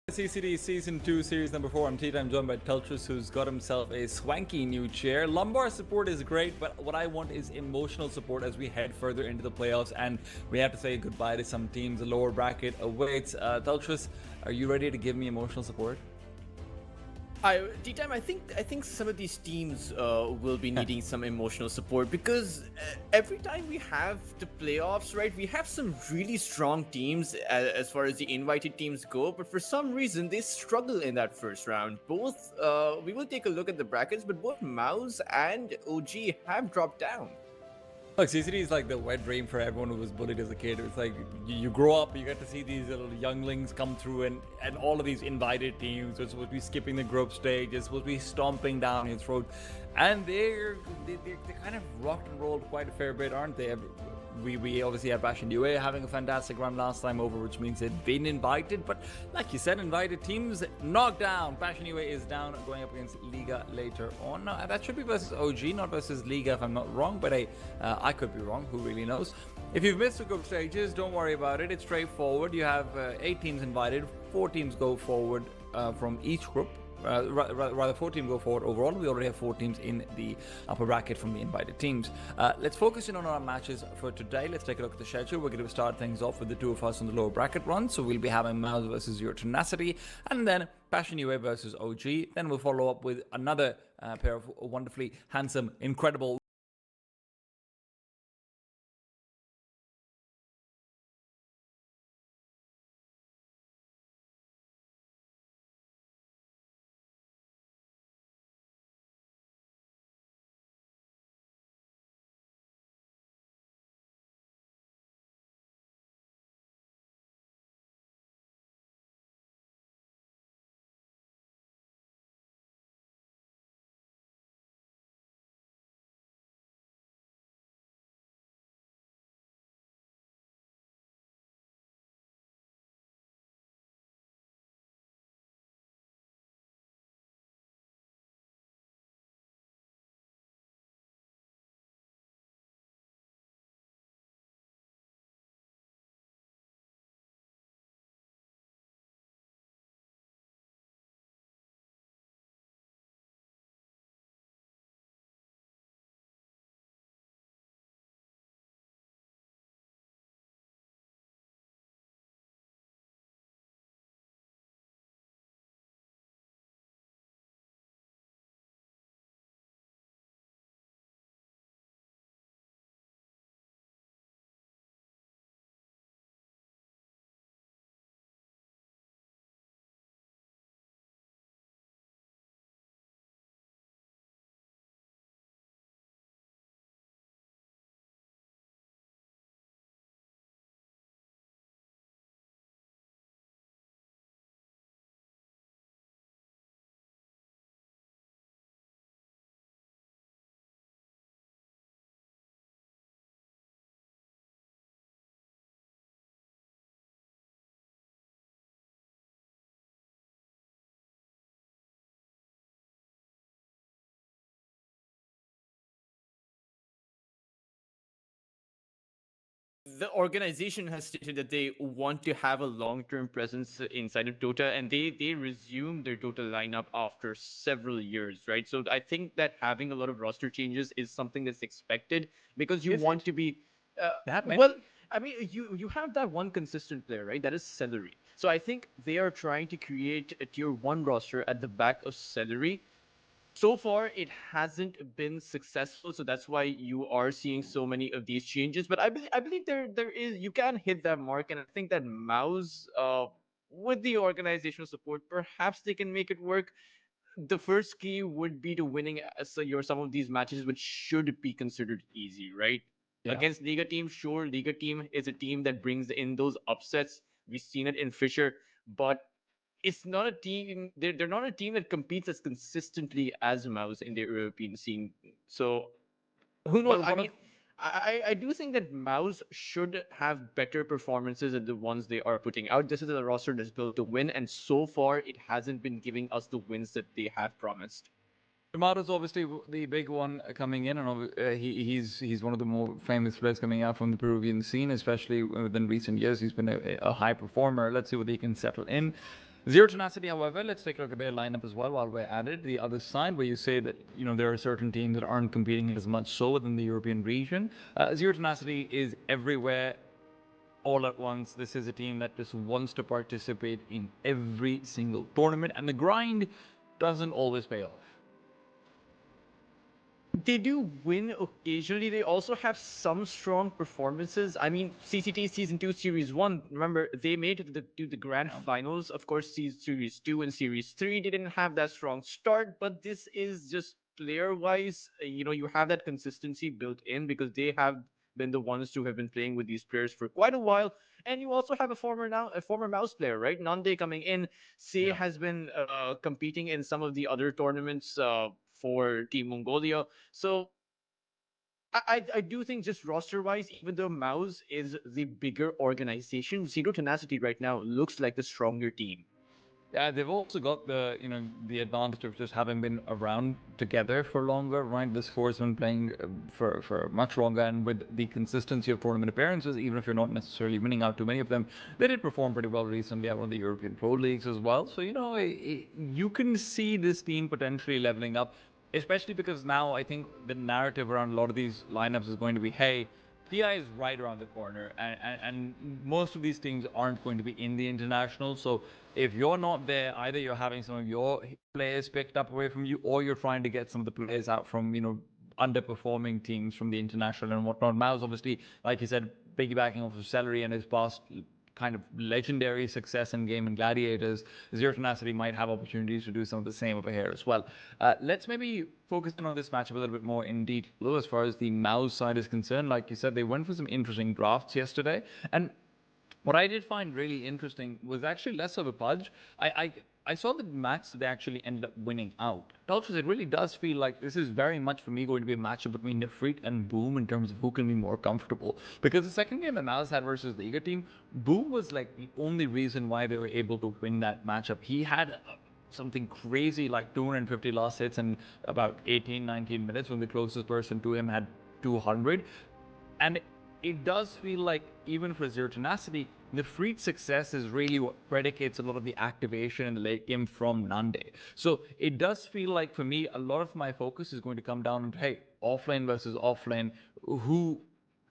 CCT Season 2 Series number 4. I'm Tita. I'm joined by Teltris, who's got himself a swanky new chair. Lumbar support is great, but what I want is emotional support as we head further into the playoffs and we have to say goodbye to some teams. The lower bracket awaits. Teltris, are you ready to give me emotional support? D-Time, I think some of these teams will be needing some emotional support because every time we have the playoffs, right, we have some really strong teams as far as the invited teams go, but for some reason they struggle in that first round. Both, we will take a look at the brackets, but both MOUZ and OG have dropped down. Look, CCT is like the wet dream for everyone who was bullied as a kid. It's like you grow up, you get to see these little younglings come through, and all of these invited teams are supposed to be skipping the group stage, it's supposed to be stomping down your throat, and they kind of rocked and rolled quite a fair bit, aren't they? We obviously had Passion UA having a fantastic run last time over, which means they'd been invited, but like you said, invited teams knocked down. Passion UA is down, going up against Liga later on. Now, that should be versus OG, not versus Liga if I'm not wrong, but I could be wrong, who really knows. If you've missed the group stages, don't worry about it, it's straightforward. You have 8 teams invited, 4 teams go forward from each group. Rather 4 teams go forward overall. We already have 4 teams in the upper bracket from the invited teams. Let's focus in on our matches for today. Let's take a look at the schedule. We're going to start things off with the 2 of us on the lower bracket run. So we'll be having MOUZ versus your Tenacity, and then Passion UA versus OG. Then we'll follow up with another pair of wonderfully handsome, incredible The organization has stated that they want to have a long-term presence inside of Dota, and they resumed their Dota lineup after several years, right? So I think that having a lot of roster changes is something that's expected because you want to be that many. well. I mean, you have that one consistent player, right? That is Celery. So I think they are trying to create a tier 1 roster at the back of Celery. So far it hasn't been successful, so that's why you are seeing so many of these changes, but I believe there is, you can hit that mark, and I think that MOUZ, with the organizational support, perhaps they can make it work. The first key would be to winning some of these matches, which should be considered easy, right? Yeah. Against Liga team, sure, Liga team is a team that brings in those upsets. We've seen it in Fisher, but it's not a team. They're not a team that competes as consistently as MOUZ in the European scene. So who knows? Well, I one of mean, I do think that MOUZ should have better performances than the ones they are putting out. This is a roster that's built to win, and so far it hasn't been giving us the wins that they have promised. Tomato's obviously the big one coming in, and he's one of the more famous players coming out from the Peruvian scene, especially within recent years. He's been a high performer. Let's see whether he can settle in. Zero Tenacity, however, let's take a look at their lineup as well while we're at it. The other side, where you say that there are certain teams that aren't competing as much so within the European region. Zero Tenacity is everywhere all at once. This is a team that just wants to participate in every single tournament, and the grind doesn't always pay off. They do win occasionally. They also have some strong performances. I mean, CCT Season 2 Series 1, remember, they made it to the grand finals. Of course, Series 2 and Series 3 they didn't have that strong start, but this is just player-wise, you have that consistency built in because they have been the ones who have been playing with these players for quite a while. And you also have a former MOUZ player, right? Nande coming in. Say Yeah. has been competing in some of the other tournaments for Team Mongolia. So I do think just roster wise, even though MOUZ is the bigger organization, Zero Tenacity right now looks like the stronger team. Yeah, they've also got the advantage of just having been around together for longer, right? This four's been playing for much longer, and with the consistency of tournament appearances, even if you're not necessarily winning out too many of them, they did perform pretty well recently at one of the European Pro Leagues as well. So you can see this team potentially leveling up, especially because now I think the narrative around a lot of these lineups is going to be, hey, PI is right around the corner, and most of these teams aren't going to be in the international. So if you're not there, either you're having some of your players picked up away from you, or you're trying to get some of the players out from underperforming teams from the international and whatnot. MOUZ, obviously, like you said, piggybacking off of Celery and his past kind of legendary success in game and gladiators, Zero Tenacity might have opportunities to do some of the same over here as well. Let's maybe focus in on this matchup a little bit more in detail as far as the MOUZ side is concerned. Like you said, they went for some interesting drafts yesterday, and what I did find really interesting was actually less of a pudge. I saw the match that they actually ended up winning out. Tulchus, it really does feel like this is very much for me going to be a matchup between Nefrit and Boom in terms of who can be more comfortable. Because the second game that MOUZ had versus the Liga team, Boom was like the only reason why they were able to win that matchup. He had something crazy like 250 last hits in about 18, 19 minutes when the closest person to him had 200. And it does feel like, even for Zero Tenacity, the Freed success is really what predicates a lot of the activation in the late game from Nande. So it does feel like, for me, a lot of my focus is going to come down to, hey, offlane versus offlane, who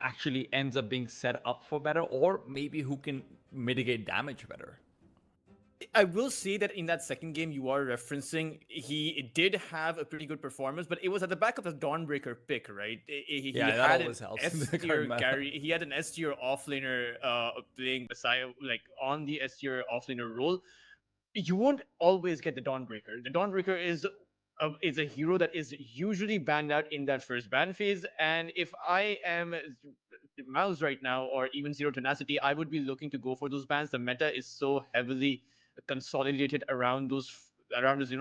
actually ends up being set up for better, or maybe who can mitigate damage better. I will say that in that second game you are referencing, he did have a pretty good performance, but it was at the back of the Dawnbreaker pick, right? He Yeah, that had an always helps in S the tier current meta. carry. He had an S tier offlaner playing Messiah, like on the S tier offlaner role. You won't always get the Dawnbreaker. The Dawnbreaker is a hero that is usually banned out in that first ban phase. And if I am MOUZ right now, or even Zero Tenacity, I would be looking to go for those bans. The meta is so heavily consolidated around those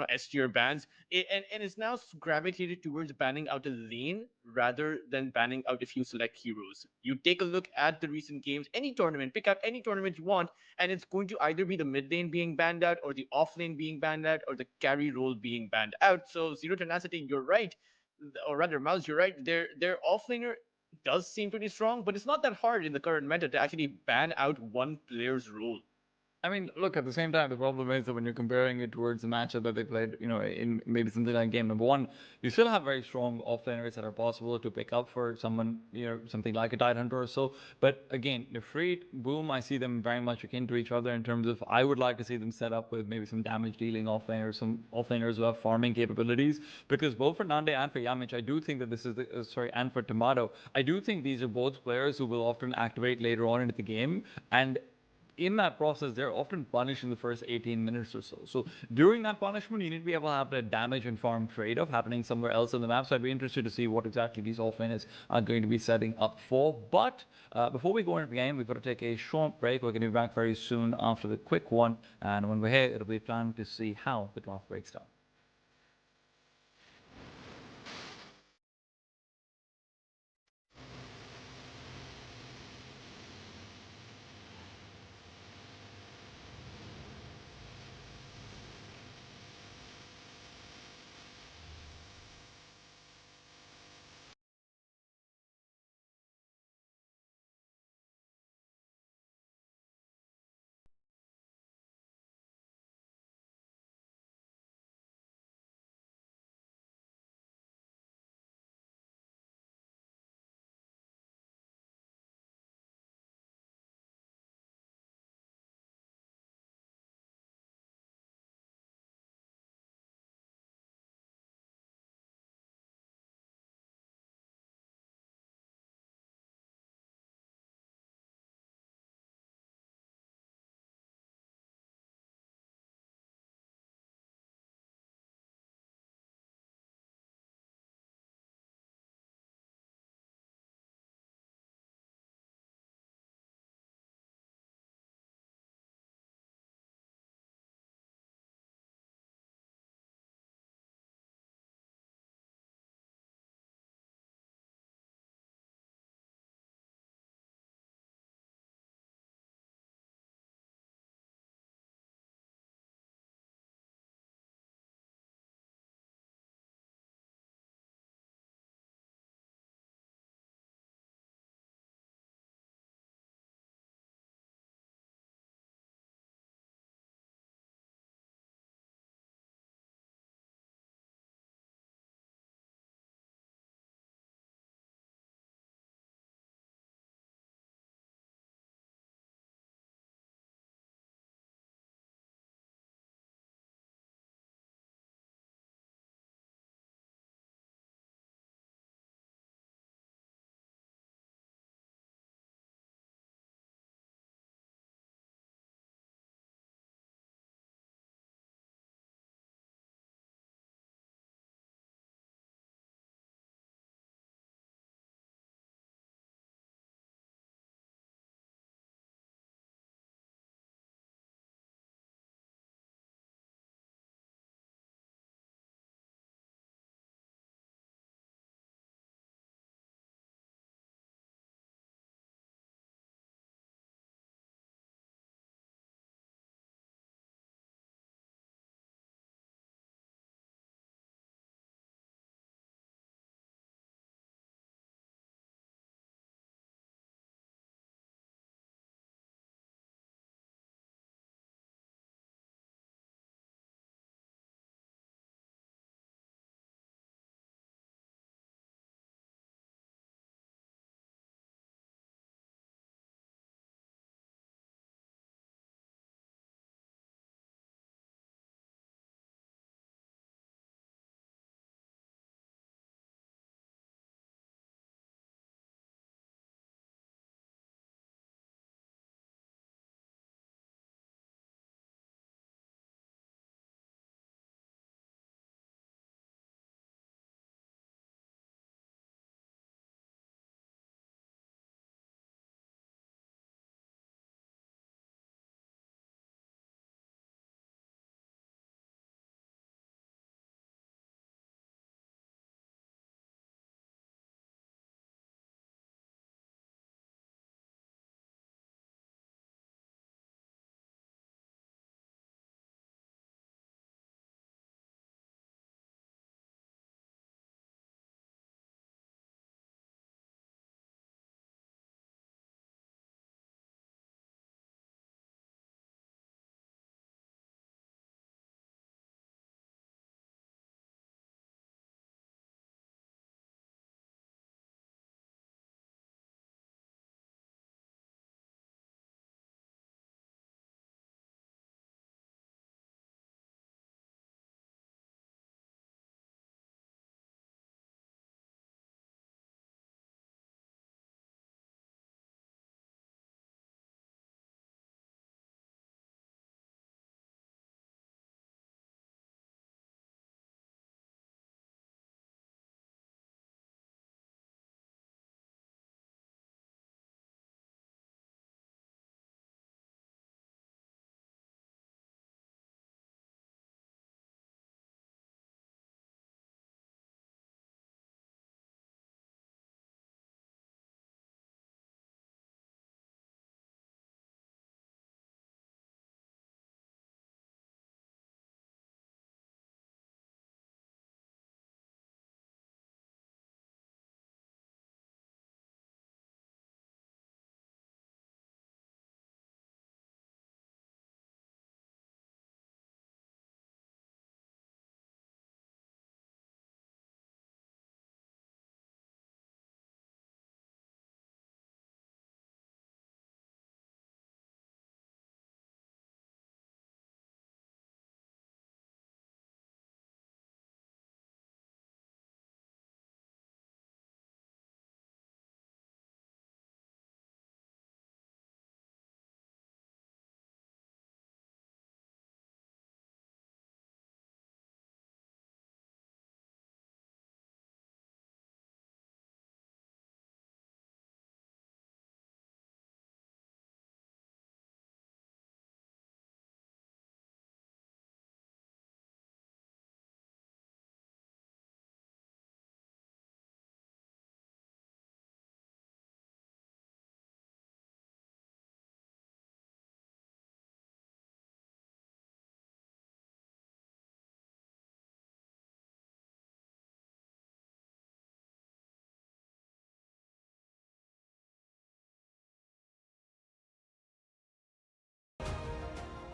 S tier bans, and it's now gravitated towards banning out a lane rather than banning out a few select heroes. You take a look at the recent games, any tournament, pick out any tournament you want, and it's going to either be the mid lane being banned out, or the off lane being banned out, or the carry role being banned out. So Zero Tenacity, you're right, or rather MOUZ, you're right. Their offlaner does seem pretty strong, but it's not that hard in the current meta to actually ban out one player's role. I mean, look, at the same time, the problem is that when you're comparing it towards the matchup that they played, in maybe something like game number one, you still have very strong offlaners that are possible to pick up for someone, something like a Tidehunter or so. But again, Nefrit, Boom, I see them very much akin to each other in terms of, I would like to see them set up with maybe some damage dealing offlaners, some offlaners who have farming capabilities. Because both for Nande and for Yamich, I do think that this is and for Tomato, I do think these are both players who will often activate later on into the game. And in that process, they're often punished in the first 18 minutes or so. So during that punishment, you need to be able to have the damage and farm trade-off happening somewhere else in the map. So I'd be interested to see what exactly these offlaners are going to be setting up for. But before we go into the game, we've got to take a short break. We're going to be back very soon after the quick one. And when we're here, it'll be time to see how the draft breaks down.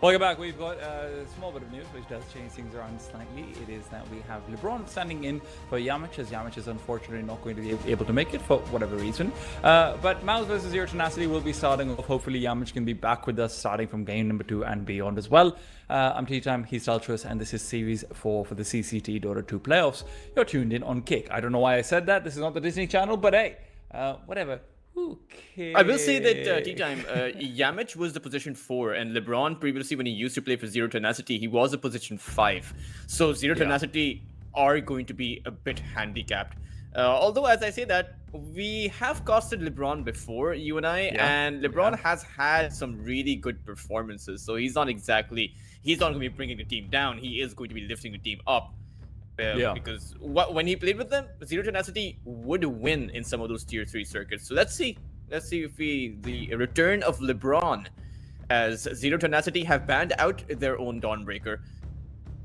Welcome back. We've got a small bit of news which does change things around slightly. It is that we have LeBron standing in for Yamich, as Yamich is unfortunately not going to be able to make it for whatever reason. But MOUZ versus Zero Tenacity will be starting off. Hopefully Yamich can be back with us starting from game number 2 and beyond as well. I'm T-Time, he's Daltrus, and this is Series 4 for the CCT Dota 2 playoffs. You're tuned in on Kick. I don't know why I said that. This is not the Disney Channel, but hey, whatever. Okay. I will say that T-Time, Yamich was the position 4, and LeBron previously, when he used to play for Zero Tenacity, he was a position 5. So Zero Tenacity are going to be a bit handicapped. Although, as I say that, we have casted LeBron before, you and I, and LeBron has had some really good performances. So he's not going to be bringing the team down. He is going to be lifting the team up. Because when he played with them, Zero Tenacity would win in some of those tier 3 circuits. So let's see if the return of LeBron, as Zero Tenacity have banned out their own Dawnbreaker.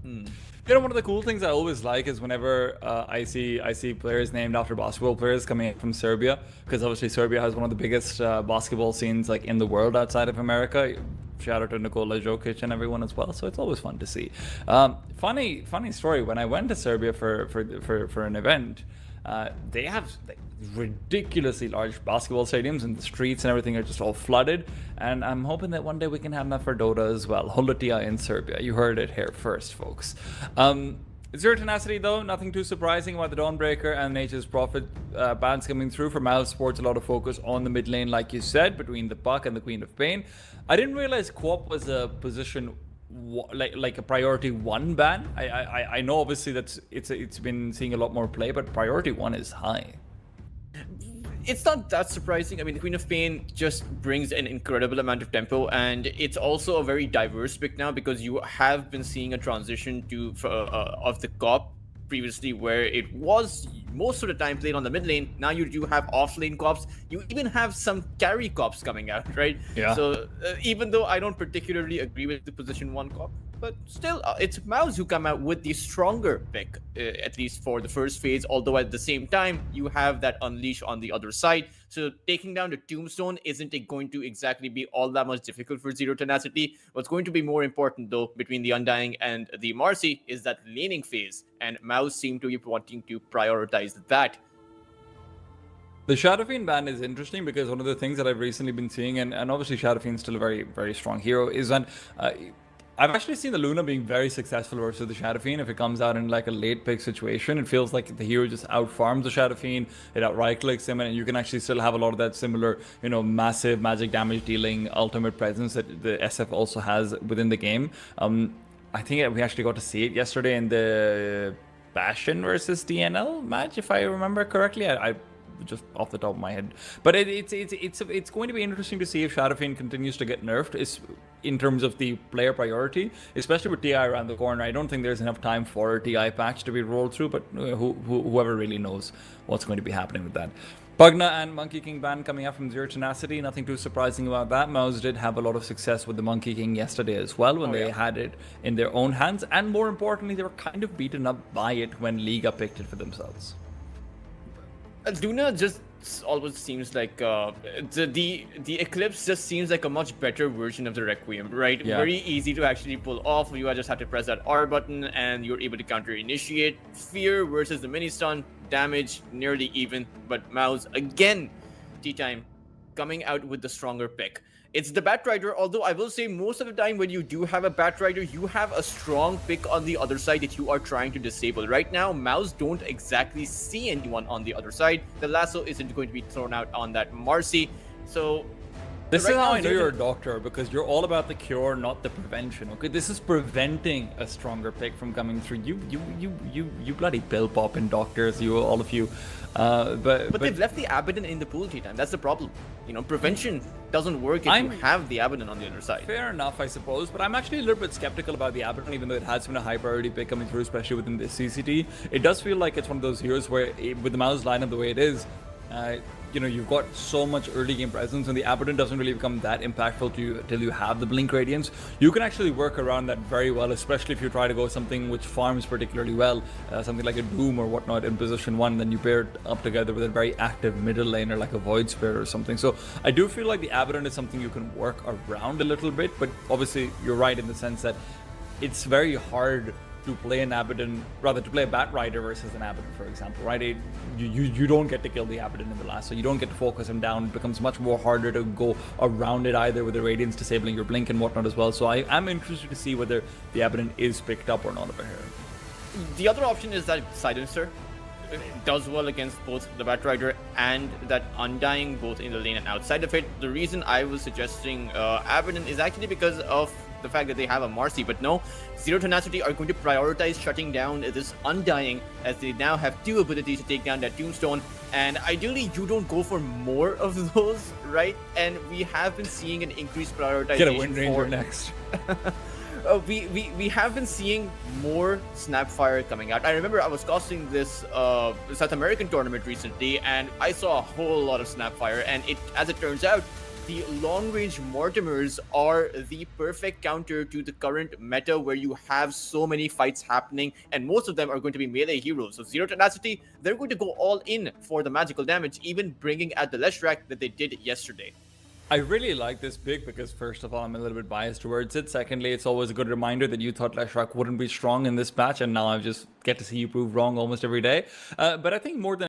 You know, one of the cool things I always like is whenever I see players named after basketball players coming from Serbia, because obviously Serbia has one of the biggest basketball scenes like in the world outside of America. Shout out to Nikola Jokic and everyone as well. So it's always fun to see. Funny story. When I went to Serbia for an event, they have like ridiculously large basketball stadiums, and the streets and everything are just all flooded. And I'm hoping that one day we can have that for Dota as well. RABOTYAGI in Serbia. You heard it here first, folks. Zero Tenacity, though, nothing too surprising about the Dawnbreaker and Nature's Prophet bans coming through. For MOUZ Sports, a lot of focus on the mid lane, like you said, between the Buck and the Queen of Pain. I didn't realize Co-op was a position like a priority 1 ban. I know obviously that it's been seeing a lot more play, but priority 1 is high. It's not that surprising. I mean, the Queen of Pain just brings an incredible amount of tempo, and it's also a very diverse pick now, because you have been seeing a transition of the COP previously, where it was most of the time played on the mid lane. Now you do have off lane cops. You even have some carry cops coming out, right? Yeah. So even though I don't particularly agree with the position 1 cop, but still, it's MOUZ who come out with the stronger pick, at least for the first phase. Although at the same time, you have that Unleash on the other side. So taking down the Tombstone isn't going to exactly be all that much difficult for Zero Tenacity. What's going to be more important, though, between the Undying and the Marcy is that laning phase. And MOUZ seem to be wanting to prioritize that. The Shadowfiend ban is interesting because one of the things that I've recently been seeing, and obviously Shadowfiend's still a very, very strong hero, is that I've actually seen the Luna being very successful versus the Shadowfiend. If it comes out in like a late pick situation, it feels like the hero just outfarms the Shadowfiend, it out right clicks him, and you can actually still have a lot of that similar, you know, massive magic damage dealing ultimate presence that the SF also has within the game. I think we actually got to see it yesterday in the Bastion versus DNL match, if I remember correctly. I just off the top of my head, but it's going to be interesting to see if Shadowfiend continues to get nerfed in terms of the player priority, especially with TI around the corner. I don't think there's enough time for a TI patch to be rolled through, but whoever really knows what's going to be happening with that. Pugna and Monkey King ban coming out from Zero Tenacity. Nothing too surprising about that. MOUZ did have a lot of success with the Monkey King yesterday as well when they had it in their own hands, and more importantly, they were kind of beaten up by it when Liga picked it for themselves. Luna just always seems like the Eclipse just seems like a much better version of the Requiem, right? Yeah. Very easy to actually pull off. You just have to press that R button and you're able to counter initiate. Fear versus the mini stun, damage nearly even, but MOUZ again, T-Time coming out with the stronger pick. It's the Batrider, although I will say most of the time when you do have a Batrider, you have a strong pick on the other side that you are trying to disable. Right now, MOUZ don't exactly see anyone on the other side. The lasso isn't going to be thrown out on that Marcy. So this right is how now, I know you're a doctor, because you're all about the cure, not the prevention. Okay, this is preventing a stronger pick from coming through. You bloody pill popping doctors, all of you. But they've left the Abaddon in the pool, T-Time. That's the problem. You know, prevention doesn't work if you have the Abaddon on the other side. Fair enough, I suppose, but I'm actually a little bit skeptical about the Abaddon, even though it has been a high priority pick coming through, especially within this CCT. It does feel like it's one of those heroes where, with the MOUZ lineup the way it is, You've got so much early game presence, and the Abaddon doesn't really become that impactful to you till you have the Blink Radiance. You can actually work around that very well, especially if you try to go something which farms particularly well, something like a Doom or whatnot in position 1, then you pair it up together with a very active middle laner like a Void Spirit or something. So I do feel like the Abaddon is something you can work around a little bit, but obviously you're right in the sense that it's very hard to play an Abaddon, rather to play a Bat Rider versus an Abaddon, for example, right? You don't get to kill the Abaddon in the last, so you don't get to focus him down. It becomes much more harder to go around it either with the Radiance disabling your Blink and whatnot as well. So I am interested to see whether the Abaddon is picked up or not over here. The other option is that Silencer does well against both the Bat Rider and that Undying, both in the lane and outside of it. The reason I was suggesting Abaddon is actually because of the fact that they have a Marcy, but no, Zero Tenacity are going to prioritize shutting down this Undying, as they now have 2 abilities to take down that Tombstone, and ideally you don't go for more of those, right? And we have been seeing an increased prioritization. Get a Wind Ranger next. We have been seeing more Snapfire coming out. I remember I was costing this South American tournament recently, and I saw a whole lot of Snapfire, and as it turns out, the long-range Mortimers are the perfect counter to the current meta, where you have so many fights happening, and most of them are going to be melee heroes. So Zero Tenacity, they're going to go all in for the magical damage, even bringing out the Leshrac that they did yesterday. I really like this pick because, first of all, I'm a little bit biased towards it. Secondly, it's always a good reminder that you thought Leshrac wouldn't be strong in this patch, and now I just get to see you prove wrong almost every day. But I think more than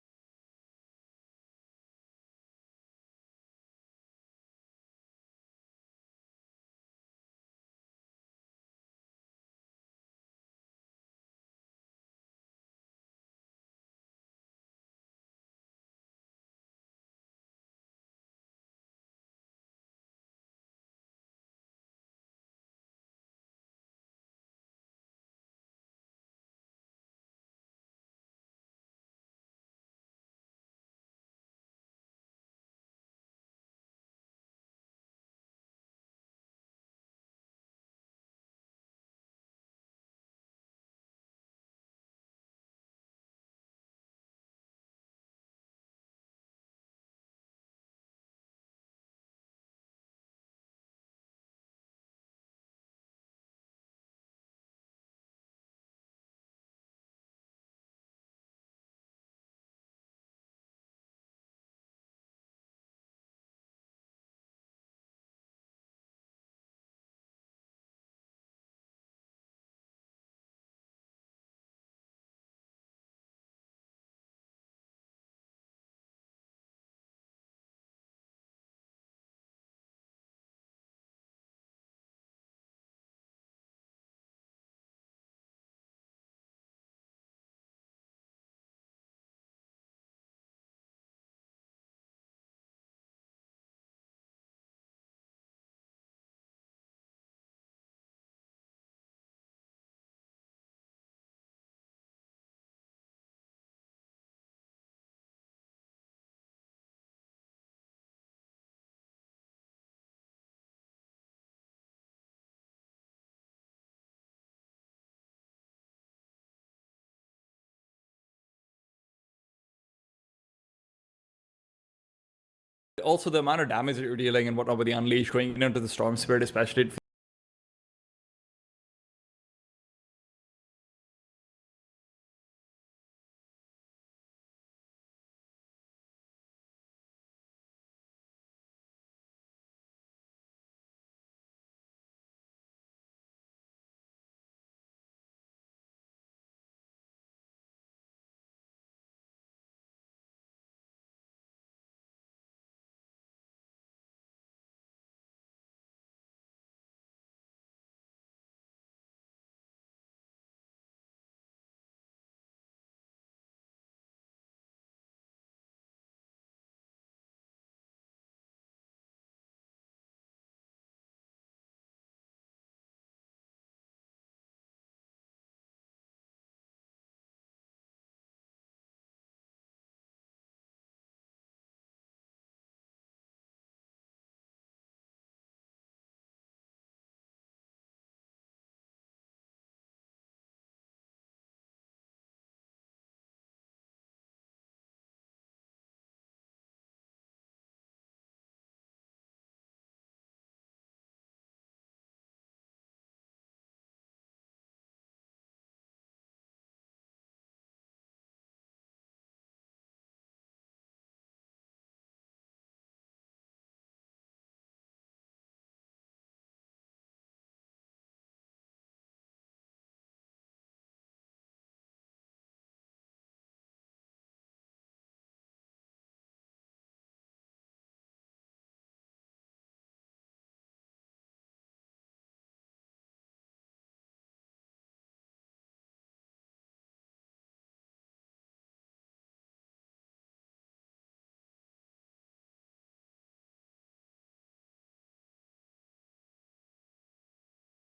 also the amount of damage that you're dealing and whatnot with the Unleash going into the Storm Spirit, especially,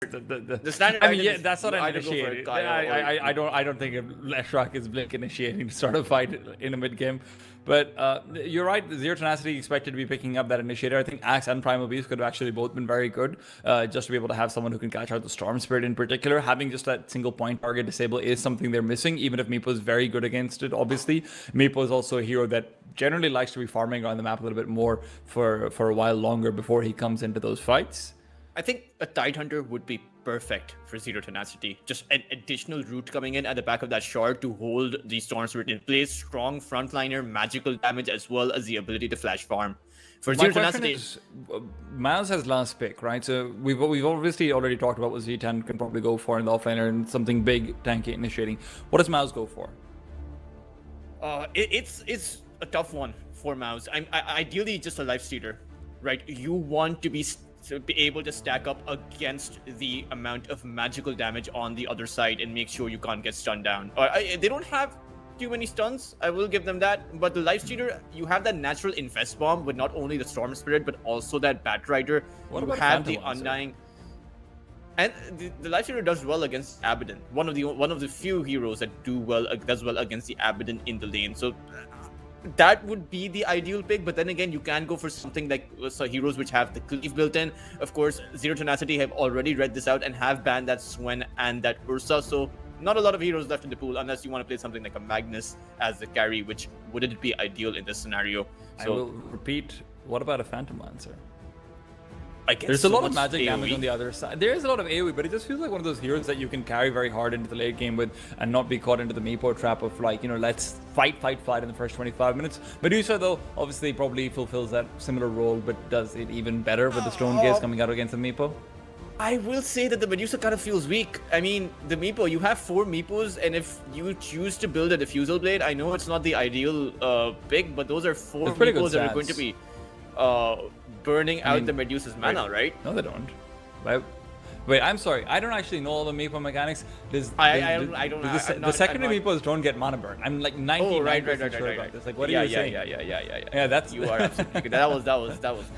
The standard I mean, item yeah, is that's not you an either go for a initiating. Gaia or- I don't think Leshrac is Blink initiating to start a fight in a mid game. But you're right. Zero Tenacity expected to be picking up that initiator. I think Axe and Primal Beast could have actually both been very good. Just to be able to have someone who can catch out the Storm Spirit in particular. Having just that single point target disable is something they're missing. Even if Meepo is very good against it, obviously Meepo is also a hero that generally likes to be farming around the map a little bit more for a while longer before he comes into those fights. I think a Tidehunter would be perfect for Zero Tenacity. Just an additional route coming in at the back of that shard to hold the Storm Spirit in place. Strong frontliner, magical damage, as well as the ability to flash farm. For My Zero question Tenacity, is, MOUZ has last pick, right? So we've obviously already talked about what Z10 can probably go for in the offlaner and something big, tanky, initiating. What does MOUZ go for? it's a tough one for MOUZ. Ideally just a lifestealer, right? You want to be able to stack up against the amount of magical damage on the other side and make sure you can't get stunned down. They don't have too many stuns, I will give them that, but the lifestealer, you have that natural infest bomb with not only the Storm Spirit but also that Bat Rider. What You about have Phantom the Lancer? Undying, and the lifestealer does well against Abaddon. One of the few heroes that does well against the Abaddon in the lane. So that would be the ideal pick, but then again, you can go for something like heroes which have the cleave built in. Of course, Zero Tenacity have already read this out and have banned that Swen and that Ursa, so not a lot of heroes left in the pool unless you want to play something like a Magnus as the carry, which wouldn't be ideal in this scenario. I So will repeat, what about a Phantom Lancer? I guess There's a so lot of much magic damage AoE. on the other side. There is a lot of AoE, but it just feels like one of those heroes that you can carry very hard into the late game with and not be caught into the Meepo trap of like, let's fight in the first 25 minutes. Medusa, though, obviously probably fulfills that similar role, but does it even better with the Stone Gaze coming out against the Meepo? I will say that the Medusa kind of feels weak. I mean, the Meepo, you have 4 Meepos, and if you choose to build a Diffusal Blade, I know it's not the ideal pick, but those are 4 That's pretty good Meepos that are going stats. to be burning out the Medusa's mana, right? No, they don't. Wait, I'm sorry. I don't actually know all the Meepo mechanics. I don't know. The secondary Meepos don't get mana burn. I'm like 99% sure about this. Like, what are you saying? Yeah, that's You are absolutely good. That was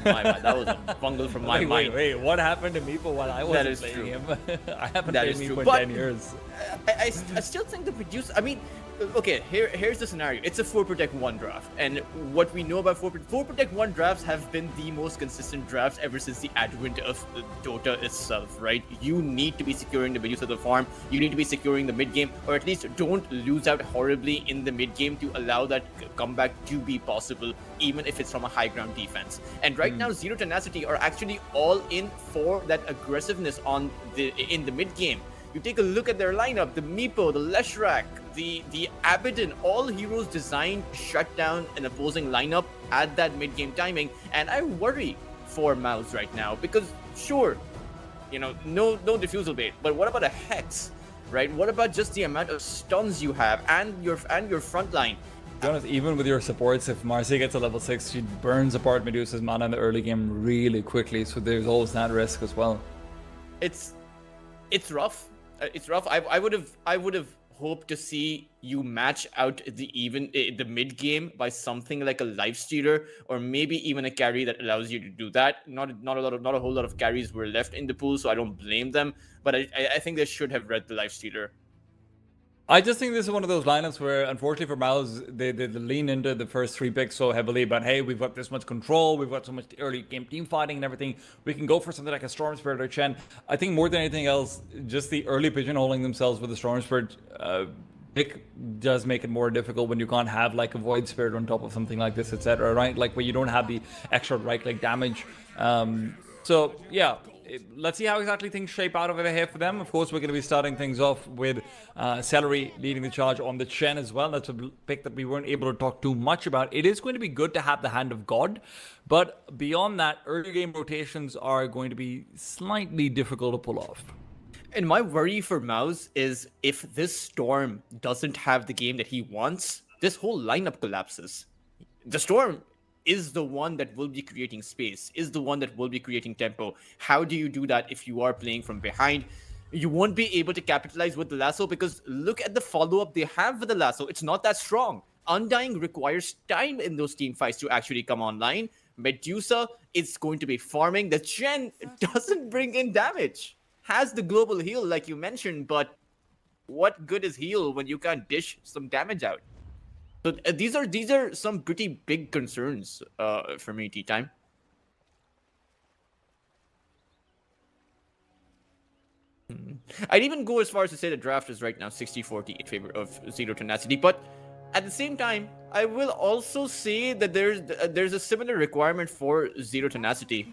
my bad. That was a bungle from my mind. Wait, what happened to Meepo while I wasn't is playing true. him? I haven't That played is Meepo true, in but- 10 years. I still think the Medusa. I mean, okay. Here's the scenario. It's a 4 Protect 1 draft, and what we know about 4 Protect 1 drafts have been the most consistent drafts ever since the advent of Dota itself. Right? You need to be securing the Medusa the farm. You need to be securing the mid game, or at least don't lose out horribly in the mid game to allow that comeback to be possible, even if it's from a high ground defense. And right now, Zero Tenacity are actually all in for that aggressiveness in the mid game. You take a look at their lineup, the Meepo, the Leshrac, the Abaddon, all heroes designed to shut down an opposing lineup at that mid-game timing, and I worry for MOUZ right now, because sure, no Diffusal Bait, but what about a Hex, right? What about just the amount of stuns you have and your front line? To be honest, even with your supports, if Marcy gets to level 6, she burns apart Medusa's mana in the early game really quickly, so there's always that risk as well. It's rough. It's rough. I would have hoped to see you match out the mid game by something like a lifestealer, or maybe even a carry that allows you to do that. Not a whole lot of carries were left in the pool, so I don't blame them. But I think they should have read the lifestealer. I just think this is one of those lineups where, unfortunately for MOUZ, they lean into the first 3 picks so heavily, but hey, we've got this much control, we've got so much early game team fighting and everything, we can go for something like a Storm Spirit or Chen. I think more than anything else, just the early pigeonholing themselves with the Storm Spirit pick does make it more difficult when you can't have like a Void Spirit on top of something like this, etc., right? Like where you don't have the extra right-click damage. So yeah, let's see how exactly things shape out over here for them. Of course, we're going to be starting things off with Celery leading the charge on the Chen as well. That's a pick that we weren't able to talk too much about. It is going to be good to have the Hand of God, but beyond that, early game rotations are going to be slightly difficult to pull off. And my worry for MOUZ is if this Storm doesn't have the game that he wants, this whole lineup collapses. The Storm is the one that will be creating space, is the one that will be creating tempo. How do you do that if you are playing from behind? You won't be able to capitalize with the lasso, because look at the follow-up they have with the lasso. It's not that strong. Undying requires time in those team fights to actually come online. Medusa is going to be farming. The Chen doesn't bring in damage. has the global heal like you mentioned, but what good is heal when you can't dish some damage out? So these are some pretty big concerns for me, Tea Time. I'd even go as far as to say the draft is right now 60-40 in favor of Zero Tenacity, but at the same time, I will also say that there's a similar requirement for Zero Tenacity.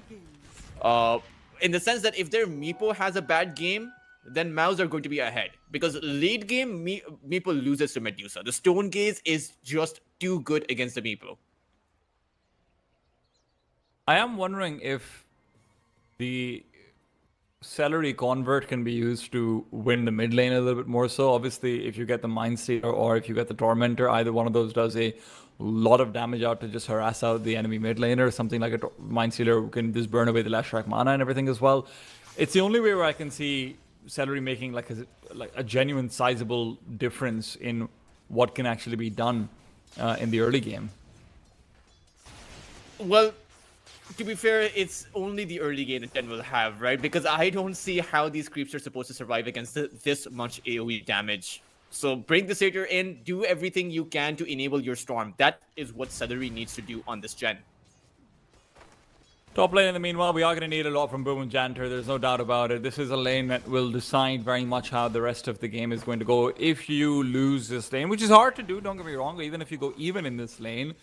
In the sense that if their Meepo has a bad game, then MOUZ are going to be ahead. Because late game, Meepo loses to Medusa. The Stone Gaze is just too good against the Meepo. I am wondering if the Celery Convert can be used to win the mid lane a little bit more so. Obviously, if you get the Mind Stealer or if you get the Tormentor, either one of those does a lot of damage out to just harass out the enemy mid laner. Something like a Mind Stealer can just burn away the Leshrac mana and everything as well. It's the only way where I can see Celery making like a genuine sizable difference in what can actually be done in the early game. Well, to be fair, it's only the early game that Ten will have, right? Because I don't see how these creeps are supposed to survive against this much AoE damage. So bring the Satyr in, do everything you can to enable your Storm. That is what Celery needs to do on this gen. Top lane in the meanwhile, we are going to need a lot from Boom and Janter, there's no doubt about it. This is a lane that will decide very much how the rest of the game is going to go. If you lose this lane, which is hard to do, don't get me wrong, even if you go even in this lane,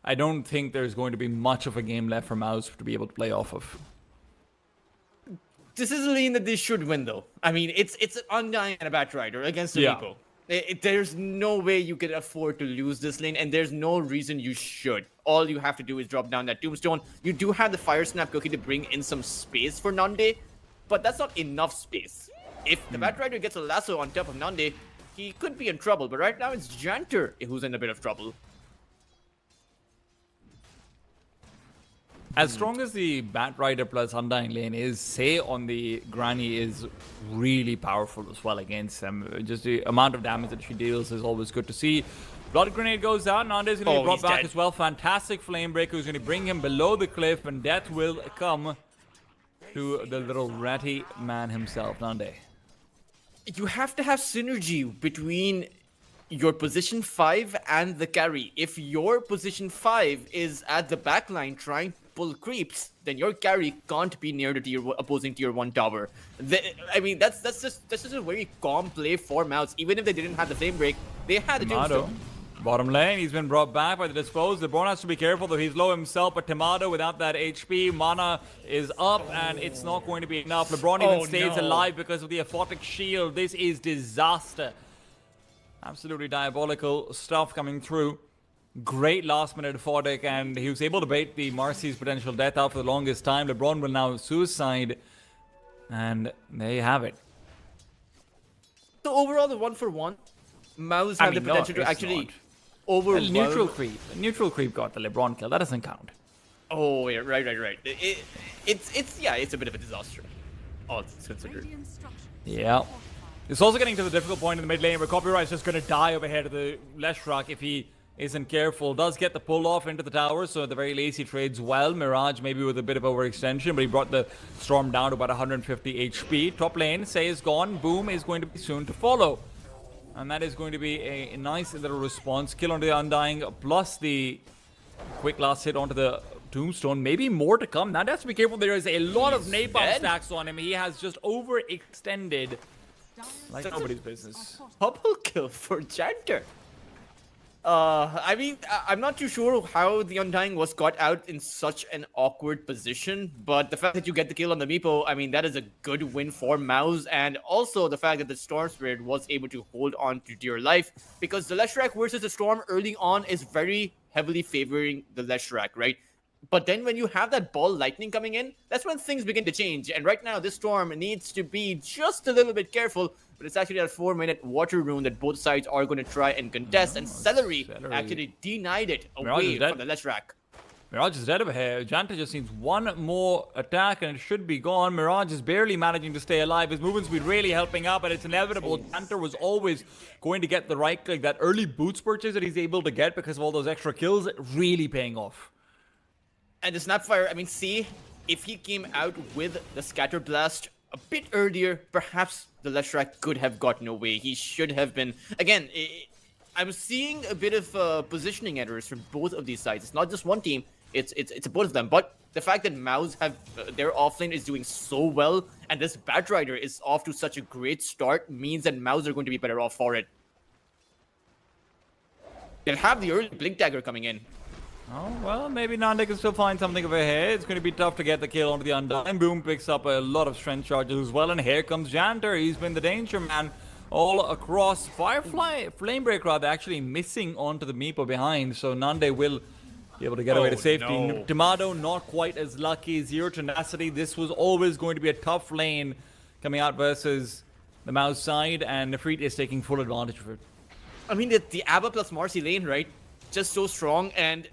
I don't think there's going to be much of a game left for MOUZ to be able to play off of. This is a lane that they should win, though. I mean, it's an Undying and a Batrider against the Meepo. There's no way you can afford to lose this lane, and there's no reason you should. All you have to do is drop down that Tombstone. You do have the Fire Snap cookie to bring in some space for Nande, but that's not enough space. If the Batrider gets a lasso on top of Nande, he could be in trouble, but right now it's Janter who's in a bit of trouble. As strong as the Batrider plus Undying lane is, Say on the Granny is really powerful as well against them. Just the amount of damage that she deals is always good to see. Blood Grenade goes down, Nande is going to be brought back as well. Fantastic Flame Breaker who's going to bring him below the cliff, and death will come to the little ratty man himself, Nande. You have to have synergy between your position 5 and the carry. If your position 5 is at the backline trying to pull creeps, then your carry can't be near the opposing tier 1 tower. I mean, that's just a very calm play for MOUZ. Even if they didn't have the flame break, they had the Tombstone. Bottom lane, he's been brought back by the Dispose. LeBron has to be careful, though he's low himself, but Tomato without that HP, mana is up, and it's not going to be enough. LeBron even stays alive because of the Aphotic Shield. This is disaster. Absolutely diabolical stuff coming through. Great last minute Aphotic, and he was able to bait the Marcy's potential death out for the longest time. LeBron will now suicide, and there you have it. So overall, the 1-for-1, MOUZ have the potential to actually overwhelm. Neutral creep got the LeBron kill. That doesn't count. Oh yeah, right. It's a bit of a disaster. All things considered. Yeah. It's also getting to the difficult point in the mid lane where Copyright is just going to die over here to the Leshrac if he isn't careful. Does get the pull off into the tower, so at the very least he trades well. Mirage maybe with a bit of overextension, but he brought the Storm down to about 150 HP. Top lane, Say is gone. Boom is going to be soon to follow. And that is going to be a nice little response. Kill onto the Undying, plus the quick last hit onto the Tombstone. Maybe more to come. Now, has to be careful. There is a lot of napalm stacks on him. He has just overextended like nobody's business. Double kill for Janter. I mean, I'm not too sure how the Undying was got out in such an awkward position, but the fact that you get the kill on the Meepo, I mean, that is a good win for MOUZ, and also the fact that the Storm Spirit was able to hold on to dear life, because the Leshrac versus the Storm early on is very heavily favoring the Leshrac, right? But then when you have that ball lightning coming in, that's when things begin to change. And right now, this Storm needs to be just a little bit careful. But it's actually that 4-minute water rune that both sides are going to try and contest. And Celery actually denied it away from the Leshrac. Mirage is dead over here. Janter just needs one more attack and it should be gone. Mirage is barely managing to stay alive. His movement speed really helping out, but it's inevitable. Janter was always going to get the right click. That early boots purchase that he's able to get because of all those extra kills, really paying off. And the Snapfire, I mean, see, if he came out with the Scatter Blast a bit earlier, perhaps the Leshrac could have gotten away. He should have been. Again, I'm seeing a bit of positioning errors from both of these sides. It's not just one team. It's both of them. But the fact that MOUZ have their offlane is doing so well, and this Batrider is off to such a great start, means that MOUZ are going to be better off for it. They'll have the early Blink Dagger coming in. Oh, well, maybe Nande can still find something over here. It's going to be tough to get the kill onto the Undying. Boom picks up a lot of strength charges as well, and here comes Janter. He's been the danger man all across. Flamebreak rather actually missing onto the Meepo behind, so Nande will be able to get away to safety. No. Tomato not quite as lucky. Zero Tenacity. This was always going to be a tough lane coming out versus the MOUZ side, and Nefrit is taking full advantage of it. I mean, the Abba plus Marcy lane, right? Just so strong, and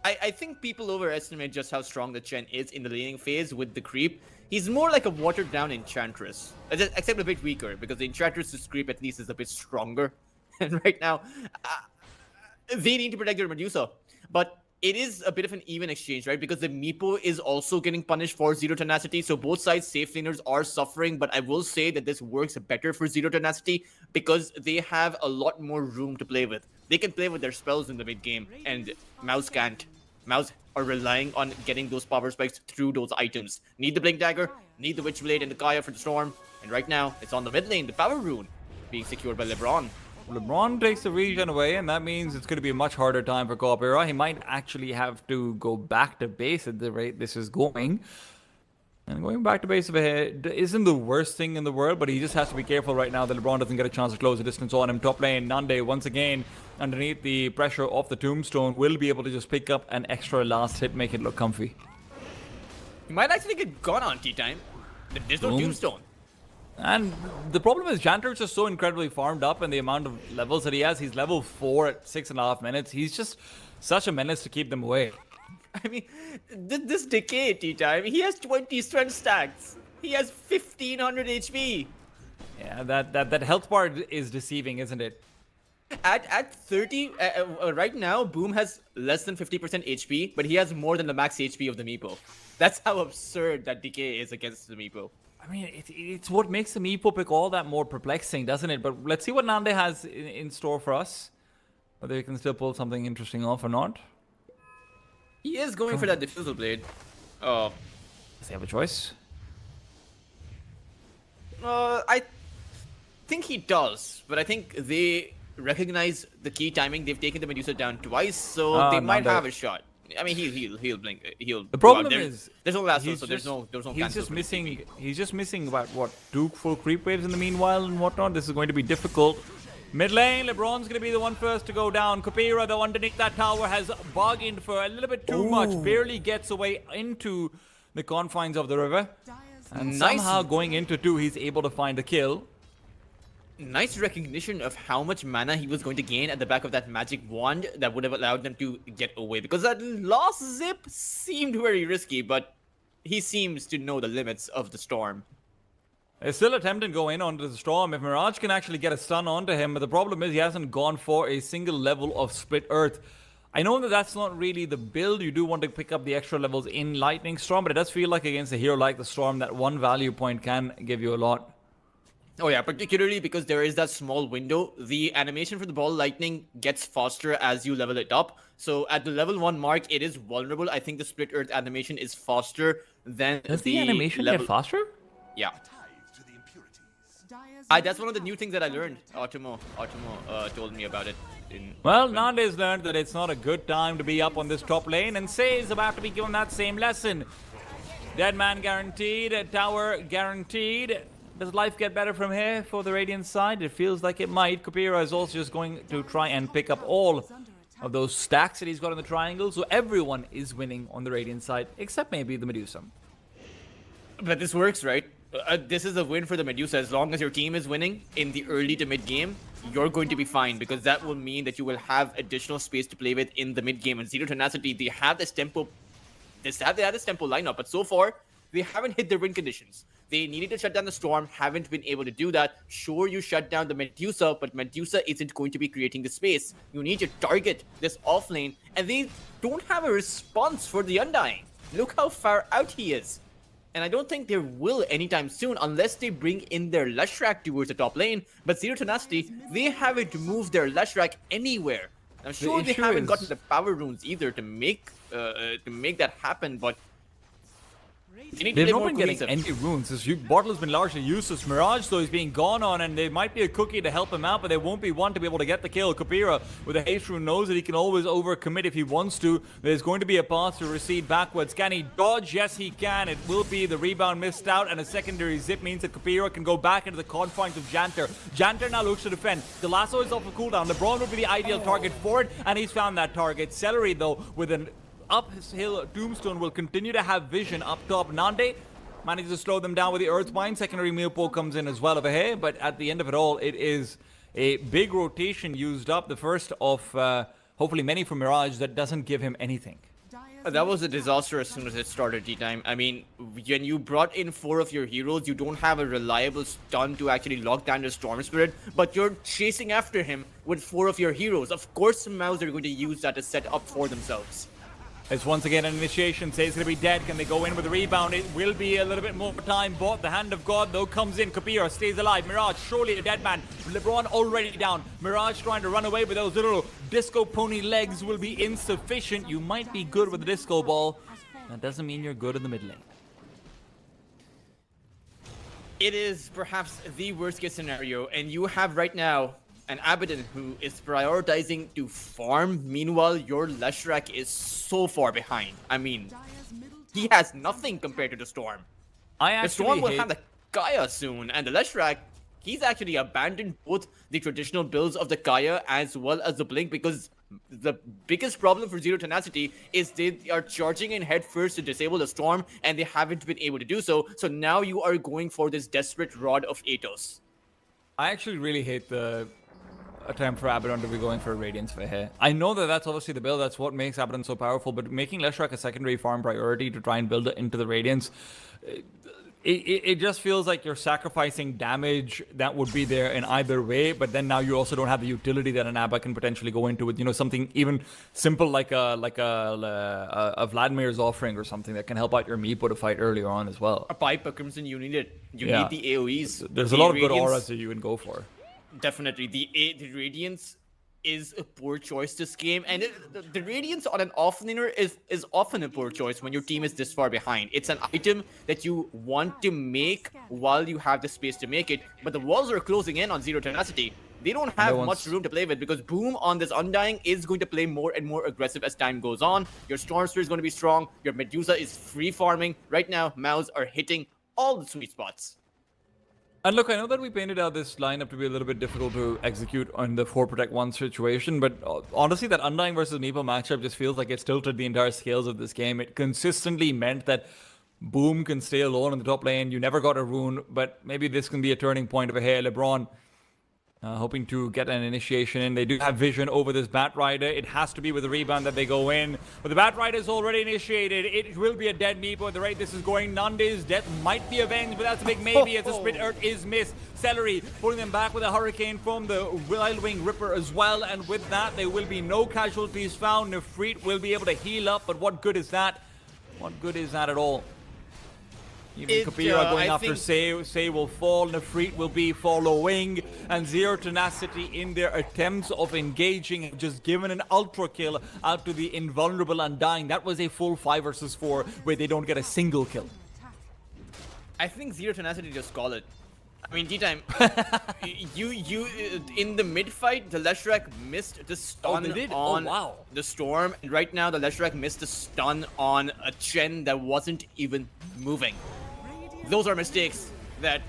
I think people overestimate just how strong the Chen is in the laning phase with the creep. He's more like a watered-down Enchantress, except a bit weaker, because the Enchantress's creep at least is a bit stronger. And right now, they need to protect their Medusa. But it is a bit of an even exchange, right? Because the Meepo is also getting punished for Zero Tenacity, so both sides' safe laners are suffering, but I will say that this works better for Zero Tenacity because they have a lot more room to play with. They can play with their spells in the mid-game, and MOUZ can't. MOUZ are relying on getting those power spikes through those items. Need the Blink Dagger, need the Witchblade and the Kaya for the Storm, and right now, it's on the mid lane, the Power Rune, being secured by LeBron. LeBron takes the regen away, and that means it's going to be a much harder time for Corpera. He might actually have to go back to base at the rate this is going. And going back to base of ahead isn't the worst thing in the world, but he just has to be careful right now that LeBron doesn't get a chance to close the distance on him. Top lane, Nande, once again, underneath the pressure of the Tombstone, will be able to just pick up an extra last hit, make it look comfy. He might actually get gone on tea time. There's no Tombstone. And the problem is Janter is just so incredibly farmed up, and the amount of levels that he has. He's level 4 at 6.5 minutes. He's just such a menace to keep them away. I mean, this decay tea time, he has 20 strength stacks. He has 1500 HP. Yeah, that health bar is deceiving, isn't it? At 30, right now, Boom has less than 50% HP, but he has more than the max HP of the Meepo. That's how absurd that decay is against the Meepo. I mean, it's what makes the Meepo pick all that more perplexing, doesn't it? But let's see what Nande has in store for us. Whether he can still pull something interesting off or not. He is going for that Diffusal Blade. Oh. Does he have a choice? I think he does, but I think they recognize the key timing. They've taken the Medusa down twice, so they might have a shot. I mean, he'll blink. He'll. The problem is there's no lasso, so there's no He's just missing. He's just missing about what 2 full creep waves in the meanwhile and whatnot. This is going to be difficult. Mid lane, LeBron's going to be the one first to go down. Kopira, though, underneath that tower has bargained for a little bit too much. Barely gets away into the confines of the river. And somehow going into 2, he's able to find a kill. Nice recognition of how much mana he was going to gain at the back of that magic wand that would have allowed them to get away. Because that last zip seemed very risky, but he seems to know the limits of the storm. They're still attempting to go in onto the storm. If Mirage can actually get a stun onto him, but the problem is he hasn't gone for a single level of Split Earth. I know that that's not really the build. You do want to pick up the extra levels in Lightning Storm, but it does feel like against a hero like the Storm, that one value point can give you a lot. Oh yeah, particularly because there is that small window. The animation for the ball lightning gets faster as you level it up. So at the level 1 mark, it is vulnerable. I think the Split Earth animation is faster than Does the animation get faster? Yeah. That's one of the new things that I learned. Automo told me about it. Well, Nande's learned that it's not a good time to be up on this top lane, and Say is about to be given that same lesson. Dead man guaranteed, tower guaranteed. Does life get better from here for the Radiant side? It feels like it might. Kopira is also just going to try and pick up all of those stacks that he's got in the triangle, so everyone is winning on the Radiant side, except maybe the Medusa. But this works, right? This is a win for the Medusa. As long as your team is winning in the early to mid game, you're going to be fine, because that will mean that you will have additional space to play with in the mid game. And Zero Tenacity, they have this tempo. They had this tempo lineup, but so far they haven't hit their win conditions. They needed to shut down the Storm, haven't been able to do that. Sure, you shut down the Medusa, but Medusa isn't going to be creating the space. You need to target this offlane, and they don't have a response for the Undying. Look how far out he is. And I don't think there will anytime soon unless they bring in their Leshrac towards the top lane. But Zero Tenacity, they haven't moved their Leshrac anywhere. I'm sure they haven't gotten the power runes either to make that happen, but they've not been getting any runes. This bottle has been largely useless. Mirage, though, is being gone on, and there might be a cookie to help him out, but there won't be one to be able to get the kill. Kapira, with a haste rune, knows that he can always overcommit if he wants to. There's going to be a path to recede backwards. Can he dodge? Yes, he can. It will be the rebound missed out, and a secondary zip means that Kapira can go back into the confines of Janter. Janter now looks to defend. The lasso is off a cooldown. LeBron would be the ideal target for it, and he's found that target. Celery, though, with an uphill Tombstone, will continue to have vision up top. Nande manages to slow them down with the Earthbind. Secondary Meopo comes in as well over here, but at the end of it all, it is a big rotation used up. The first of hopefully many from Mirage that doesn't give him anything. That was a disaster as soon as it started, G-Time. I mean, when you brought in 4 of your heroes, you don't have a reliable stun to actually lock down the Storm Spirit, but you're chasing after him with 4 of your heroes. Of course, MOUZ are going to use that to set up for themselves. It's once again an initiation. Say it's going to be dead. Can they go in with a rebound? It will be a little bit more time bought. The hand of God, though, comes in. Kapira stays alive. Mirage, surely a dead man. LeBron already down. Mirage trying to run away, but those little disco pony legs will be insufficient. You might be good with the disco ball. That doesn't mean you're good in the mid lane. It is perhaps the worst case scenario, and you have right now an Abaddon who is prioritizing to farm. Meanwhile, your Leshrac is so far behind. I mean, he has nothing compared to the Storm. The Storm will have the Kaya soon, and the Leshrac, he's actually abandoned both the traditional builds of the Kaya as well as the Blink, because the biggest problem for Zero Tenacity is they are charging in head first to disable the Storm, and they haven't been able to do so. So now you are going for this desperate Rod of Atos. I actually really hate the attempt for Abaddon to be going for Radiance for here. I know that that's obviously the build, that's what makes Abaddon so powerful, but making Leshrac a secondary farm priority to try and build it into the Radiance, it just feels like you're sacrificing damage that would be there in either way, but then now you also don't have the utility that an Abba can potentially go into with, you know, something even simple like a Vladimir's offering or something that can help out your Meepo to fight earlier on as well. A pipe, a Crimson, you need it. You need the AoEs. There's a lot of good auras that you can go for. Definitely, the Radiance is a poor choice this game, and the Radiance on an offlaner is often a poor choice when your team is this far behind. It's an item that you want to make while you have the space to make it, but the walls are closing in on Zero Tenacity. They don't have much room to play with, because Boom on this Undying is going to play more and more aggressive as time goes on. Your Storm Spirit is going to be strong. Your Medusa is free farming. Right now, MOUZ are hitting all the sweet spots. And look, I know that we painted out this lineup to be a little bit difficult to execute on the 4 Protect 1 situation, but honestly, that Undying versus Meepo matchup just feels like it's tilted the entire scales of this game. It consistently meant that Boom can stay alone in the top lane. You never got a rune, but maybe this can be a turning point over here. LeBron hoping to get an initiation in. They do have vision over this Bat Rider. It has to be with the rebound that they go in. But the Bat Rider is already initiated. It will be a dead Meepo at the rate this is going. Nande's death might be avenged, but that's a big maybe as the Split Earth is missed. Celery pulling them back with a Hurricane from the Wild Wing Ripper as well. And with that, there will be no casualties found. Nefrit will be able to heal up, but what good is that? What good is that at all? Even Kapira going after Say will fall, Nefrit will be following, and Zero Tenacity in their attempts of engaging have just given an ultra kill out to the invulnerable Undying. That was a full 5 versus 4 where they don't get a single kill. I think Zero Tenacity just call it. I mean, D-Time, you in the mid-fight, the Leshrac missed the stun on the Storm, and right now the Leshrac missed the stun on a Chen that wasn't even moving. Those are mistakes that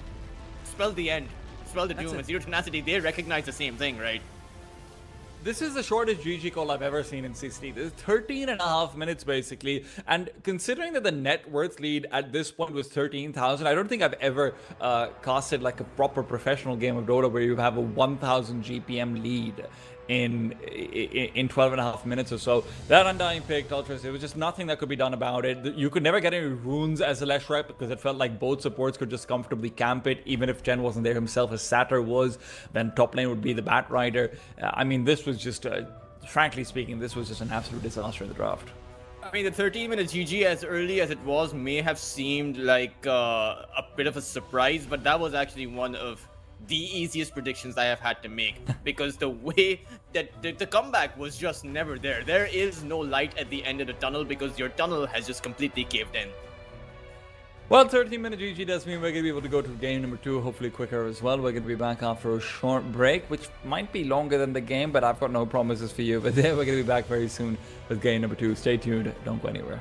spell the end, spell the doom, and Zero Tenacity, they recognize the same thing, right? This is the shortest GG call I've ever seen in CCT. This is 13.5 minutes basically, and considering that the net worth lead at this point was 13,000, I don't think I've ever casted like a proper professional game of Dota where you have a 1,000 GPM lead in 12.5 minutes or so. That Undying pick, Ultras, it was just nothing that could be done about it. You could never get any runes as a Leshrac because it felt like both supports could just comfortably camp it. Even if Chen wasn't there himself, as Satyr was, then top lane would be the Bat Rider. I mean, this was just, frankly speaking, this was just an absolute disaster in the draft. I mean, the 13-minute GG, as early as it was, may have seemed like a bit of a surprise, but that was actually one of the easiest predictions I have had to make because the way that the comeback was just never there. There is no light at the end of the tunnel because your tunnel has just completely caved in. Well, 13-minute GG does mean we're going to be able to go to game number 2, hopefully quicker as well. We're going to be back after a short break, which might be longer than the game, but I've got no promises for you. But we're going to be back very soon with game number 2. Stay tuned. Don't go anywhere.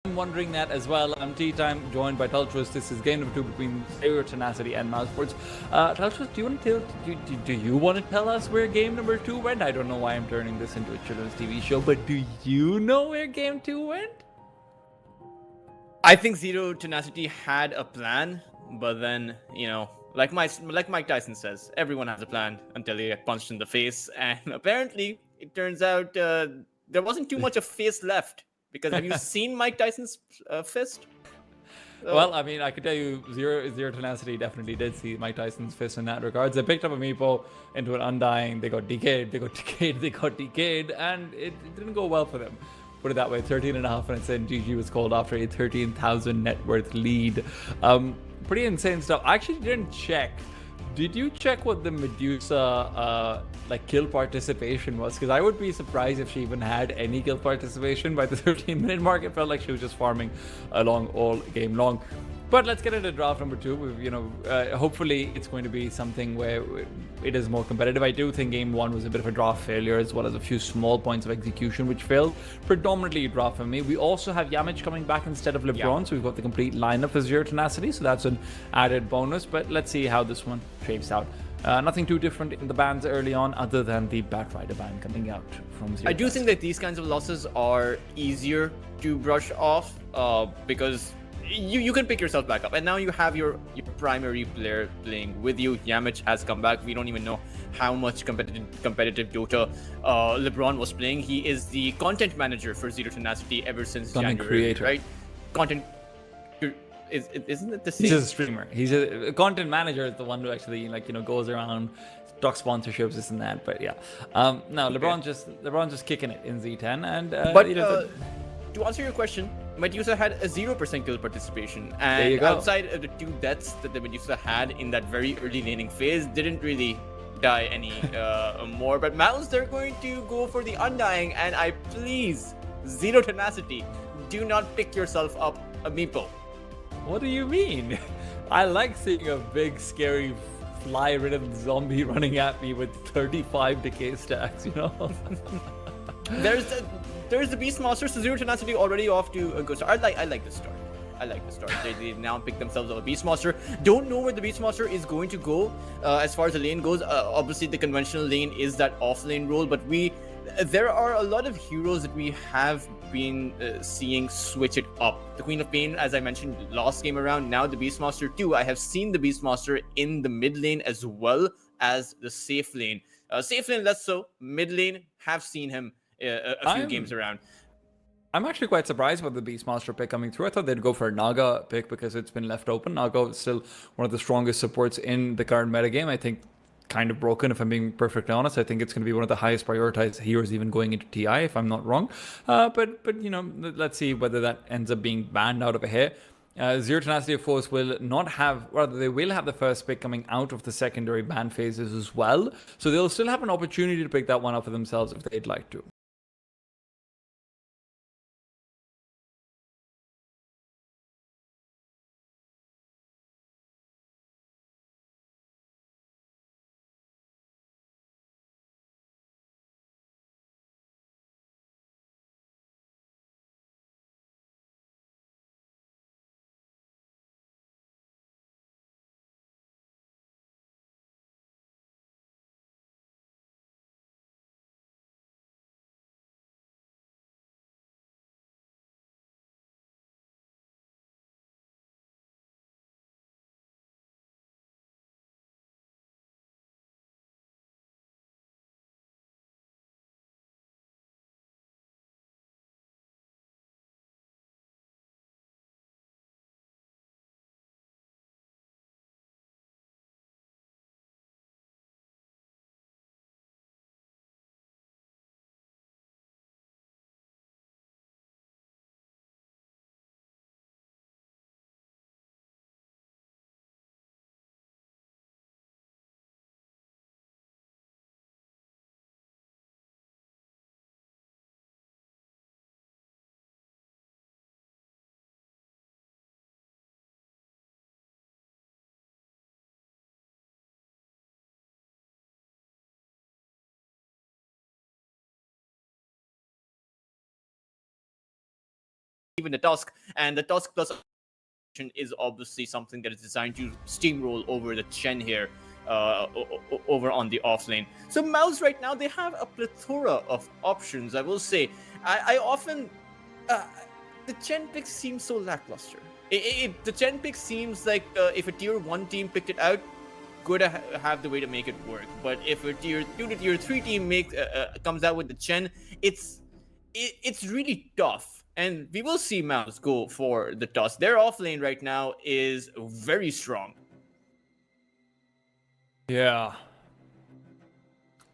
I'm wondering that as well. I'm Tea Time, joined by Teltris. This is game number 2 between Zero, Tenacity, and MOUZ Sports. Teltris, do you want to tell us where game number 2 went? I don't know why I'm turning this into a children's TV show, but do you know where game 2 went? I think Zero Tenacity had a plan, but then, like Mike Tyson says, everyone has a plan until they get punched in the face. And apparently, it turns out there wasn't too much of face left. Because have you seen Mike Tyson's fist? Well, I mean, I could tell you, Zero Tenacity definitely did see Mike Tyson's fist in that regards. They picked up a Meepo into an Undying. They got decayed, and it didn't go well for them. Put it that way, 13.5 minutes in, GG was called after a 13,000 net worth lead. Pretty insane stuff. I actually didn't check. Did you check what the Medusa kill participation was? Because I would be surprised if she even had any kill participation by the 13-minute mark. It felt like she was just farming along all game long. But let's get into draft number 2. Hopefully it's going to be something where it is more competitive. I do think game 1 was a bit of a draft failure, as well as a few small points of execution which failed. Predominantly a draft for me. We also have Yandex coming back instead of LeBron, so we've got the complete lineup for Zero Tenacity, so that's an added bonus. But let's see how this one shapes out. Nothing too different in the bans early on, other than the Batrider ban coming out from Zero. I do think that these kinds of losses are easier to brush off because you can pick yourself back up, and now you have your primary player playing with you. Yandex has come back. We don't even know how much competitive Dota LeBron was playing. He is the content manager for Zero Tenacity ever since Content January, creator. right? Content. Isn't it the same? He's a streamer. He's a content manager. Is the one who actually goes around, talks sponsorships, this and that. But yeah, no, LeBron just kicking it in Z10, and to answer your question, Medusa had a 0% kill participation, There you and go. outside of the 2 deaths that the Medusa had in that very early laning phase, didn't really die any more. But MOUZ, they're going to go for the Undying, and I please, Zero Tenacity, do not pick yourself up a Meepo. What do you mean? I like seeing a big, scary, fly-ridden zombie running at me with 35 decay stacks, There's the Beastmaster, so Zero Tenacity already off to a good start. I like the start. They now pick themselves up a Beastmaster. Don't know where the Beastmaster is going to go as far as the lane goes. Obviously, the conventional lane is that off-lane role, but there are a lot of heroes that we have been seeing switch it up. The Queen of Pain, as I mentioned last game around, now the Beastmaster too. I have seen the Beastmaster in the mid lane as well as the safe lane. Safe lane less so. Mid lane, have seen him a few games around. I'm actually quite surprised by the Beastmaster pick coming through. I thought they'd go for a Naga pick because it's been left open. Naga is still one of the strongest supports in the current metagame. I think kind of broken, if I'm being perfectly honest. I think it's going to be one of the highest prioritized heroes even going into TI, if I'm not wrong. But let's see whether that ends up being banned out of here. Zero Tenacity, of course, will not have, rather they will have the first pick coming out of the secondary ban phases as well. So they'll still have an opportunity to pick that one up for themselves if they'd like to. even the Tusk, and the Tusk plus is obviously something that is designed to steamroll over the Chen here, over on the offlane. So MOUZ right now, they have a plethora of options. I will say, I often the Chen pick seems so lackluster. The Chen pick seems like if a tier 1 team picked it out, could have the way to make it work. But if a tier 2 to tier 3 team comes out with the Chen, it's really tough. And we will see MOUZ go for the toss. Their offlane right now is very strong. Yeah.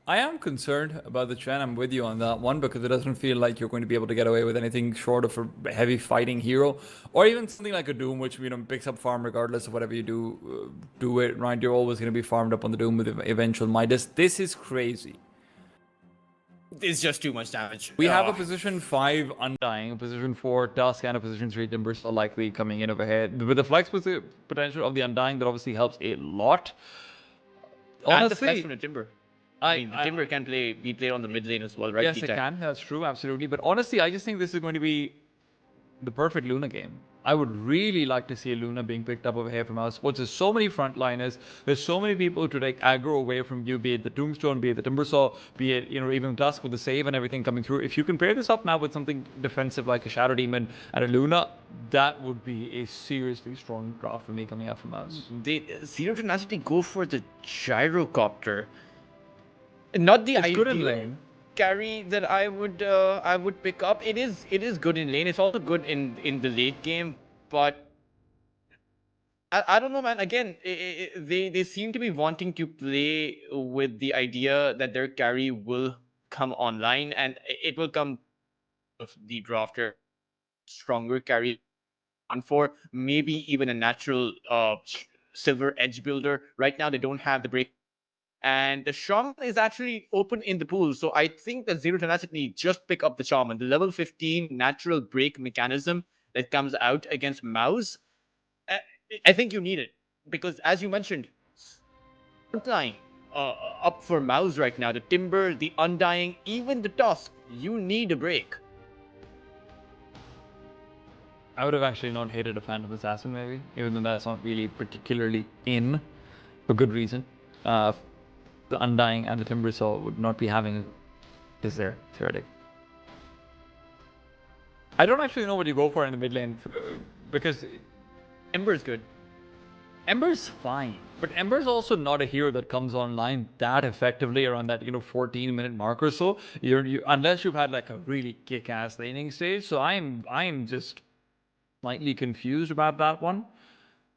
I am concerned about the Chen. I'm with you on that one because it doesn't feel like you're going to be able to get away with anything short of a heavy fighting hero, or even something like a Doom, which picks up farm regardless of whatever you do it right. You're always going to be farmed up on the Doom with eventual Midas. This is crazy. It's just too much damage. We have a position 5 Undying, a position 4 Dusk, and a position 3 Timber still likely coming in overhead. With the flex potential of the Undying, that obviously helps a lot. Honestly, and the flex from the Timber. I mean, the Timber can be played on the mid lane as well, right? Yes, it can. That's true, absolutely. But honestly, I just think this is going to be the perfect Luna game. I would really like to see a Luna being picked up over here from us. There's so many frontliners. There's so many people to take aggro away from you, be it the Tombstone, be it the Timbersaw, be it, even Dusk with the save and everything coming through. If you can pair this up now with something defensive like a Shadow Demon and a Luna, that would be a seriously strong draft for me coming out from us. Zero Tenacity go for the Gyrocopter. Not the ideal carry that I would pick up. It is good in lane. It's also good in the late game, but I don't know, man. Again, they seem to be wanting to play with the idea that their carry will come online, and it will come of the drafter stronger carry on for maybe even a natural silver edge builder. Right now they don't have the break. And the Shaman is actually open in the pool. So I think that Zero Tenacity just pick up the Shaman. The level 15 natural break mechanism that comes out against MOUZ, I think you need it. Because as you mentioned, frontline up for MOUZ right now. The Timber, the Undying, even the Tusk. You need a break. I would have actually not hated a Phantom Assassin maybe, even though that's not really particularly in, for good reason. The Undying and the Timbersaw would not be having is there theoretic. I don't actually know what you go for in the mid lane because Ember is good. Ember's fine, but Ember's also not a hero that comes online that effectively around that 14-minute mark or so. You unless you've had like a really kick-ass laning stage. So I'm just slightly confused about that one.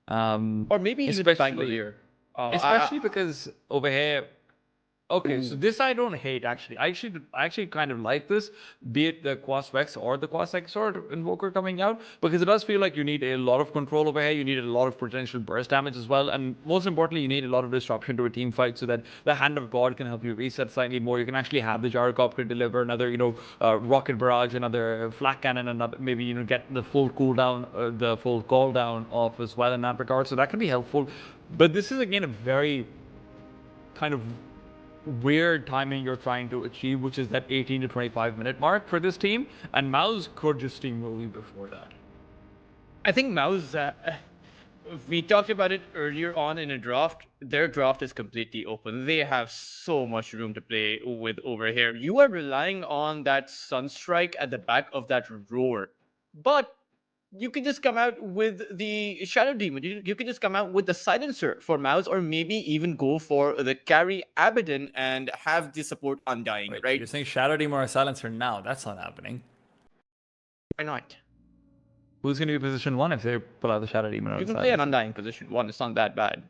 Or maybe even Bangalore. Especially because over here. Okay, so this I don't hate actually. I actually kind of like this, be it the Quas Vex or the Quas Exort Invoker coming out, because it does feel like you need a lot of control over here. You need a lot of potential burst damage as well, and most importantly, you need a lot of disruption to a team fight so that the Hand of God can help you reset slightly more. You can actually have the Gyrocopter deliver another, Rocket Barrage, another Flak Cannon, another maybe get the full cooldown, the full call down off as well in that regard. So that can be helpful. But this is again a very kind of weird timing you're trying to achieve, which is that 18 to 25-minute mark for this team, and MOUZ could just steamroll you before that. I think MOUZ, we talked about it earlier on in a draft. Their draft is completely open. They have so much room to play with over here. You are relying on that Sunstrike at the back of that Roar, but you can just come out with the Shadow Demon. You can just come out with the Silencer for MOUZ, or maybe even go for the carry Abaddon and have the support Undying, Wait, right? You're saying Shadow Demon or Silencer now? That's not happening. Why not? Who's going to be position 1 if they pull out the Shadow Demon or You can Silencer? play an Undying position 1. It's not that bad.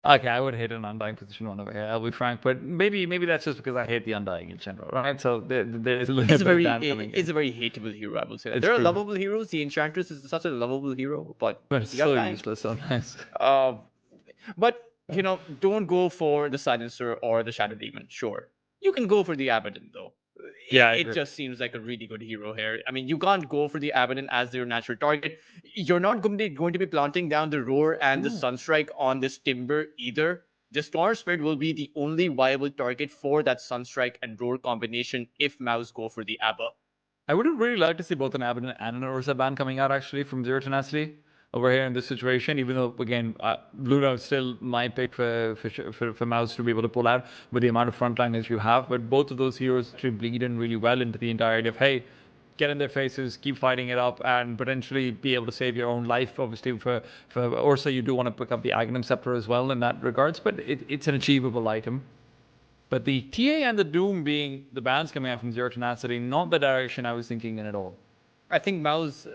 Okay, I would hate an Undying position 1 over here, I'll be frank, but maybe that's just because I hate the Undying in general, right? So there's a little bit of that coming in. It's a very hateable hero, I would say. There are lovable heroes. The Enchantress is such a lovable hero, but it's so useless sometimes. But don't go for the Silencer or the Shadow Demon. Sure, you can go for the Abaddon though. Yeah, it just seems like a really good hero here. I mean, you can't go for the Abaddon as your natural target. You're not going to be planting down the Roar and the Sunstrike on this Timber either. The Storm Spirit will be the only viable target for that Sunstrike and Roar combination if MOUZ go for the Abba. I would have really liked to see both an Abaddon and an Ursa ban coming out actually from Zero Tenacity over here in this situation. Even though again, Luna is still my pick for MOUZ to be able to pull out with the amount of frontliners you have. But both of those heroes actually bleed in really well into the entirety of hey, get in their faces, keep fighting it up, and potentially be able to save your own life. Obviously, for Ursa, you do want to pick up the Aghanim Scepter as well in that regards, but it's an achievable item. But the TA and the Doom being the bans coming out from Zero Tenacity, not the direction I was thinking in at all. I think MOUZ,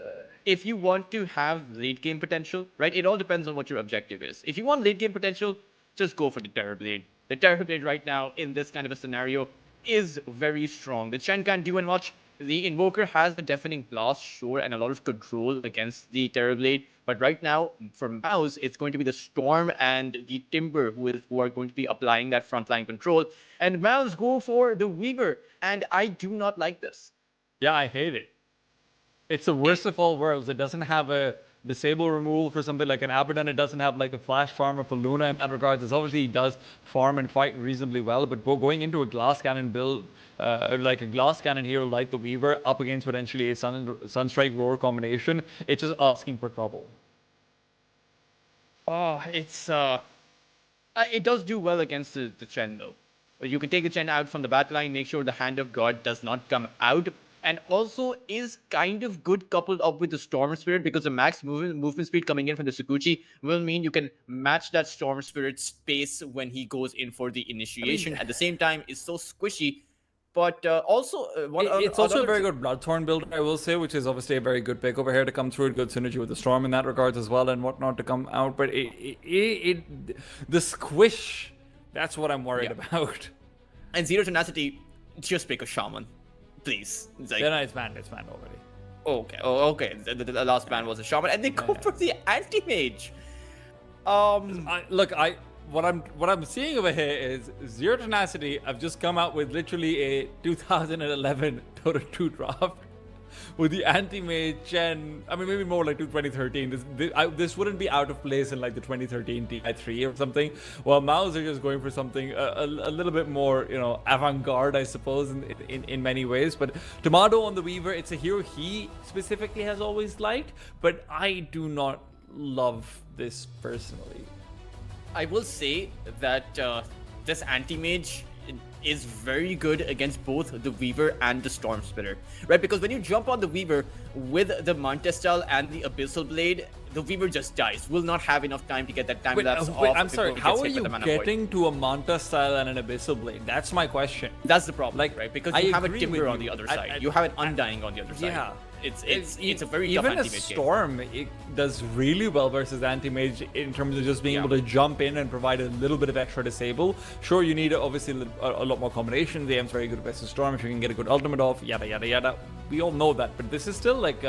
if you want to have late game potential, right? It all depends on what your objective is. If you want late game potential, just go for the Terrorblade. The Terrorblade right now in this kind of a scenario is very strong. The Chen can't do much. The Invoker has a deafening blast, sure, and a lot of control against the Terrorblade. But right now, for MOUZ, it's going to be the Storm and the Timber who are going to be applying that frontline control. And MOUZ go for the Weaver. And I do not like this. Yeah, I hate it. It's the worst of all worlds. It doesn't have a disable removal for something like an Abaddon. It doesn't have like a flash farmer for Luna in that regards. It obviously does farm and fight reasonably well, but going into a glass cannon build, like a glass cannon hero like the Weaver up against potentially a Sunstrike Roar combination, it's just asking for trouble. Oh, it does do well against the Chen though. You can take the Chen out from the backline, make sure the Hand of God does not come out, and also is kind of good coupled up with the Storm Spirit, because the max movement speed coming in from the Sukuchi will mean you can Match that Storm Spirit space when he goes in for the initiation. At the same time, it's so squishy. But also, it's also a very good Bloodthorn build, I will say, which is obviously a very good pick over here to come through. Good synergy with the Storm in that regards as well, and whatnot to come out. But the squish, that's what I'm worried about. And Zero Tenacity, just pick a Shaman, please. It's like, yeah, no, it's banned already. Okay. The last ban was a Shaman, and they go for the Anti-Mage. What I'm seeing over here is Zero Tenacity. I've just come out with literally a 2011 Dota 2 draft with the Anti-Mage Chen. I mean, maybe more like 2013. This wouldn't be out of place in like the 2013 Ti3 or something. While MOUZ are just going for something a little bit more, avant-garde, I suppose, in many ways. But Tomato on the Weaver, it's a hero he specifically has always liked, but I do not love this personally. I will say that this Anti-Mage is very good against both the Weaver and the Storm Spitter, right? Because when you jump on the Weaver with the Manta style and the Abyssal Blade, the Weaver just dies. Will not have enough time to get that time lapse off. I'm sorry, how are you getting to a Manta style and an Abyssal Blade? That's my question. That's the problem, right? Because you have a Timber on the other side. You have an Undying on the other side. Yeah. It's a very tough even Anti-Mage a Storm it does really well versus Anti-Mage in terms of just being able to jump in and provide a little bit of extra disable. Sure, you need obviously a lot more combinations. The M's very good versus Storm if you can get a good ultimate off. Yada yada yada. We all know that, but this is still like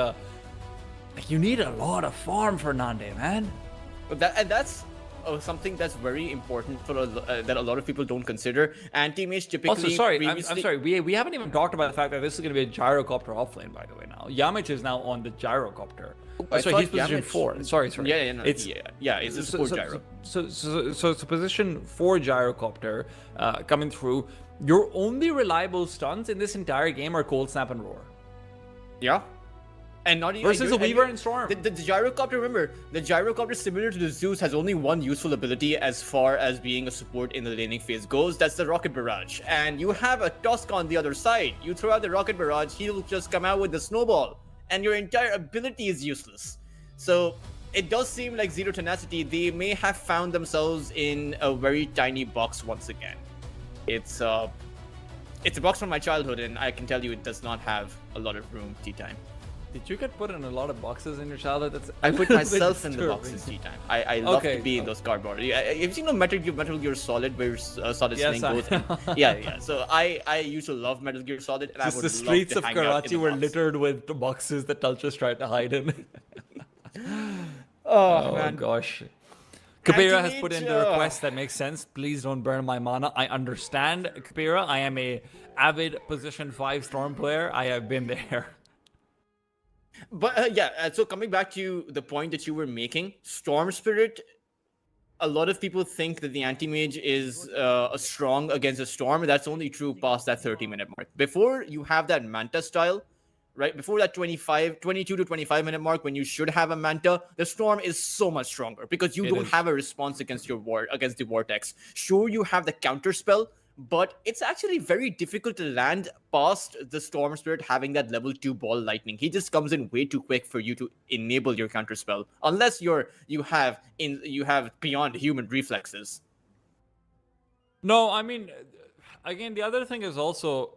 you need a lot of farm for Nande, man. That's something that's very important for that a lot of people don't consider. Anti-Mage typically. Also, sorry, I'm sorry. We haven't even talked about the fact that this is going to be a gyrocopter offlane, by the way. Now, Yamich is now on the gyrocopter. So he's position 4. Sorry. Yeah. It's a support gyro. So it's a position 4 gyrocopter coming through. Your only reliable stuns in this entire game are Cold Snap and Roar. Yeah. And not even versus a Weaver and Storm. The gyrocopter, remember, the gyrocopter similar to the Zeus has only one useful ability as far as being a support in the laning phase goes. That's the Rocket Barrage. And you have a Tusk on the other side. You throw out the Rocket Barrage, he'll just come out with the Snowball. And your entire ability is useless. So it does seem like Zero Tenacity, they may have found themselves in a very tiny box once again. It's a box from my childhood, and I can tell you it does not have a lot of room tea time. Did you get put in a lot of boxes in your childhood? I put myself in the boxes tea time. I love to be in those cardboard. Have you seen the Metal Gear Solid where Solid Snake goes in? Yeah. So I used to love Metal Gear Solid, and just I would the streets love of to hang out in Karachi the were box. littered with the boxes that Tulchas tried to hide in. Oh man. Gosh. Kapira has put in the Anti-Mage, request that makes sense. Please don't burn my mana. I understand, Kapira. I am a avid position 5 Storm player. I have been there. But so coming back to the point that you were making, Storm Spirit, a lot of people think that the Anti-Mage is strong against a Storm. That's only true past that 30-minute mark. Before you have that Manta style, right before that 22 to 25 minute mark, when you should have a Manta, the Storm is so much stronger because you don't have a response against the Vortex. Sure, you have the counter spell, but it's actually very difficult to land past the Storm Spirit having that level 2 ball lightning. He just comes in way too quick for you to enable your counter spell, unless you have beyond human reflexes. No, I mean, again, the other thing is also,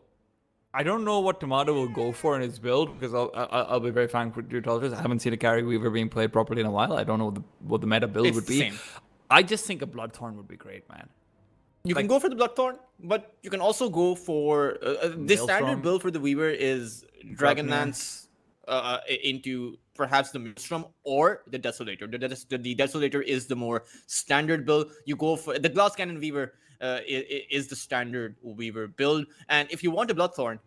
I don't know what Tomato will go for in his build, because I'll be very frank with you, Talkers. I haven't seen a Carry Weaver being played properly in a while. I don't know what the meta build would be. Same. I just think a Bloodthorn would be great, man. You can go for the Bloodthorn, but you can also go for the standard build for the Weaver is Dragonlance into perhaps the Maelstrom or the Desolator. The Desolator is the more standard build. You go for the Glass Cannon Weaver is the standard Weaver build, and if you want a Bloodthorn,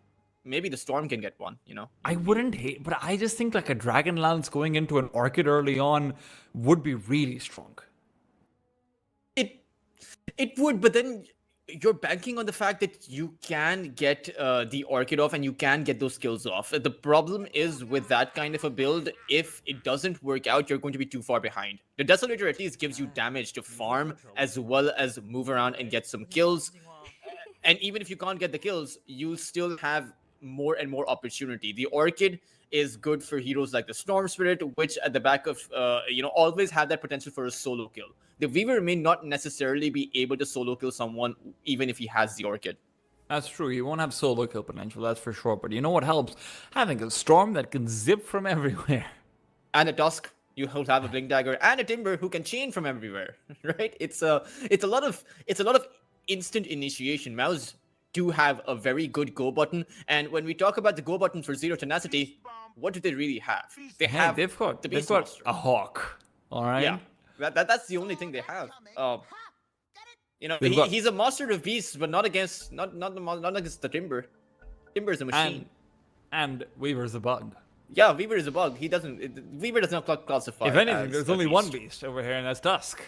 maybe the Storm can get one. I wouldn't hate, but I just think like a Dragonlance going into an Orchid early on would be really strong. It would, but then you're banking on the fact that you can get the Orchid off and you can get those skills off. The problem is with that kind of a build, if it doesn't work out, you're going to be too far behind. The Desolator at least gives you damage to farm as well as move around and get some kills. And even if you can't get the kills, you still have more and more opportunity. The Orchid is good for heroes like the Storm Spirit, which at the back of, always have that potential for a solo kill. The Weaver may not necessarily be able to solo kill someone, even if he has the Orchid. That's true. He won't have solo kill potential, that's for sure. But you know what helps? Having a Storm that can zip from everywhere. And a Tusk, you will have a Blink Dagger, and a Timber who can chain from everywhere, right? It's a lot of instant initiation. MOUZ do have a very good go button, and when we talk about the go button for Zero Tenacity, what do they really have? They've got a Hawk. All right. Yeah. That's the only thing they have. He's a master of beasts, but not against the Timber. Timber is a machine. And Weaver's a bug. Yeah, Weaver is a bug. Weaver does not classify. If anything, there's only one beast over here, and that's Tusk.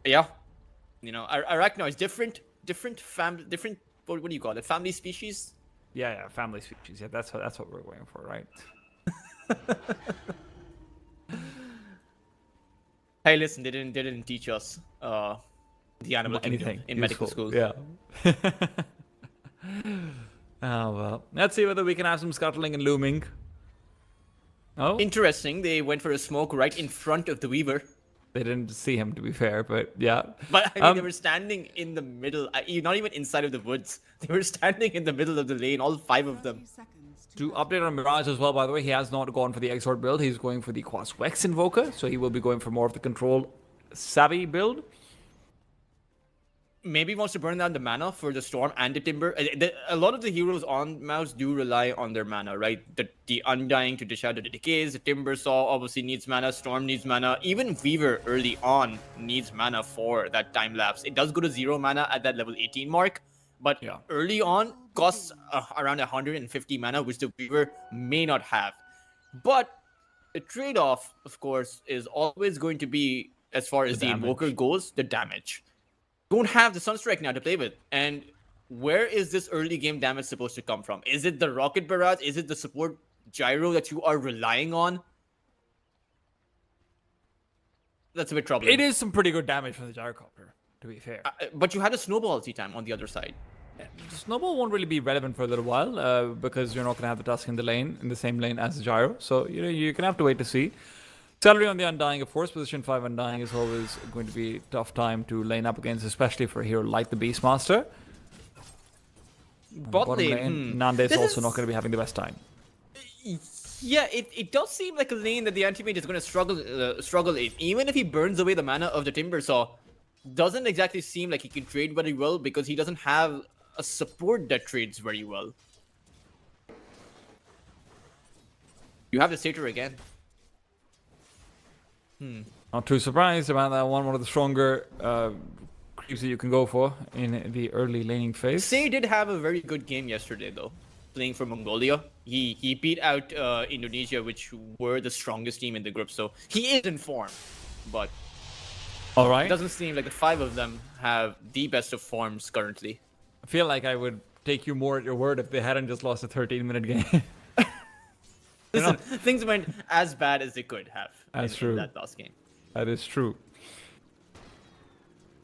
Yeah. Arachnoid is different family, different. What do you call it? Family species. Yeah, family species. Yeah, that's what we're going for, right? Hey, listen, they didn't teach us the animal kingdom in medical school. Yeah. Oh well. Let's see whether we can have some scuttling and looming. Oh. Interesting. They went for a smoke right in front of the Weaver. They didn't see him, to be fair, but yeah. But I mean, they were standing in the middle, not even inside of the woods. They were standing in the middle of the lane, all 5 of them. To update on Mirage as well, by the way, he has not gone for the Exort build. He's going for the Quas Wex Invoker, so he will be going for more of the control savvy build. Maybe he wants to burn down the mana for the Storm and the Timber. A lot of the heroes on MOUZ do rely on their mana, right? The Undying to dish out the decays. The Timber Saw obviously needs mana. Storm needs mana. Even Weaver early on needs mana for that time lapse. It does go to 0 mana at that level 18 mark. But early on, costs around 150 mana, which the Weaver may not have. But the trade-off, of course, is always going to be, as far as the Invoker goes, the damage. Don't have the Sunstrike now to play with. And where is this early game damage supposed to come from? Is it the Rocket Barrage? Is it the support Gyro that you are relying on? That's a bit troubling. It is some pretty good damage from the Gyrocopter, to be fair. But you had a Snowball time on the other side. Snowball won't really be relevant for a little while because you're not going to have the Tusk in the same lane as the Gyro. So you're going to have to wait to see. Celery on the Undying, of course. Position 5 Undying is always going to be a tough time to lane up against, especially for a hero like the Beastmaster. Bot lane. Nande's also not going to be having the best time. Yeah, it does seem like a lane that the anti-mage is going to struggle in. Even if he burns away the mana of the Timber Saw, doesn't exactly seem like he can trade very well because he doesn't have a support that trades very well. You have the Satyr again. Not too surprised about that one. One of the stronger creeps that you can go for in the early laning phase. Say did have a very good game yesterday, though, playing for Mongolia. He beat out Indonesia, which were the strongest team in the group, so he is in form. But all right, it doesn't seem like the 5 of them have the best of forms currently. I feel like I would take you more at your word if they hadn't just lost a 13-minute game. Listen, things went as bad as they could have That's in true. that last game. That is true.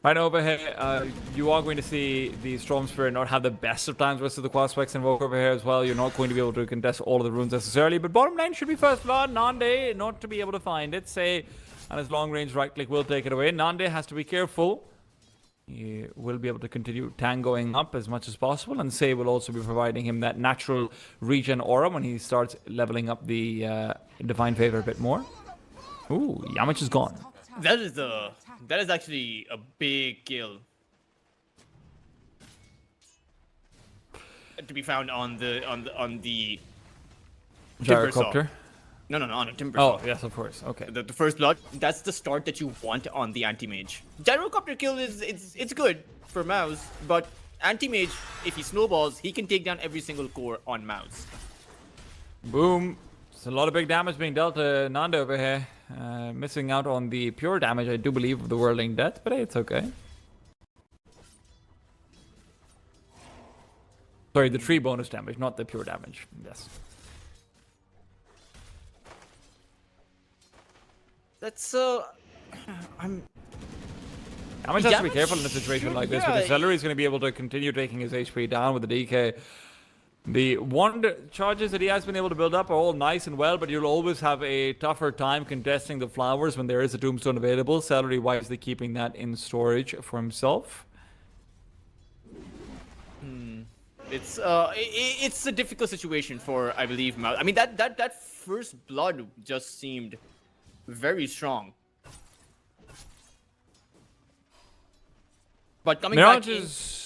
Right over here, you are going to see the Storm Spirit not have the best of times versus the Quaspex Invoker over here as well. You're not going to be able to contest all of the runes necessarily, but bottom lane should be first blood. Nande not to be able to find it. Say, and his long range right click will take it away. Nande has to be careful. He will be able to continue tangoing up as much as possible, and Say will also be providing him that natural regen aura when he starts leveling up the Divine Favor a bit more. Ooh, Yamich is gone. That is actually a big kill to be found on the Gyrocopter. No, on a timber. Oh, yes, of course. Okay. The first blood. That's the start that you want on the anti-mage. Gyrocopter kill it's good for MOUZ, but anti-mage, if he snowballs, he can take down every single core on MOUZ. Boom. There's a lot of big damage being dealt to Nanda over here. Missing out on the pure damage, I do believe, of the Whirling Death, but hey, it's okay. Sorry, the tree bonus damage, not the pure damage. Yes. That's I'm. Yamich has to be careful in a situation like this, because Celery is going to be able to continue taking his HP down with the DK. The wand charges that he has been able to build up are all nice and well, but you'll always have a tougher time contesting the flowers when there is a Tombstone available. Celery wisely keeping that in storage for himself. It's a difficult situation for, I believe, MOUZ. I mean, that first blood just seemed very strong. But coming Mirage back is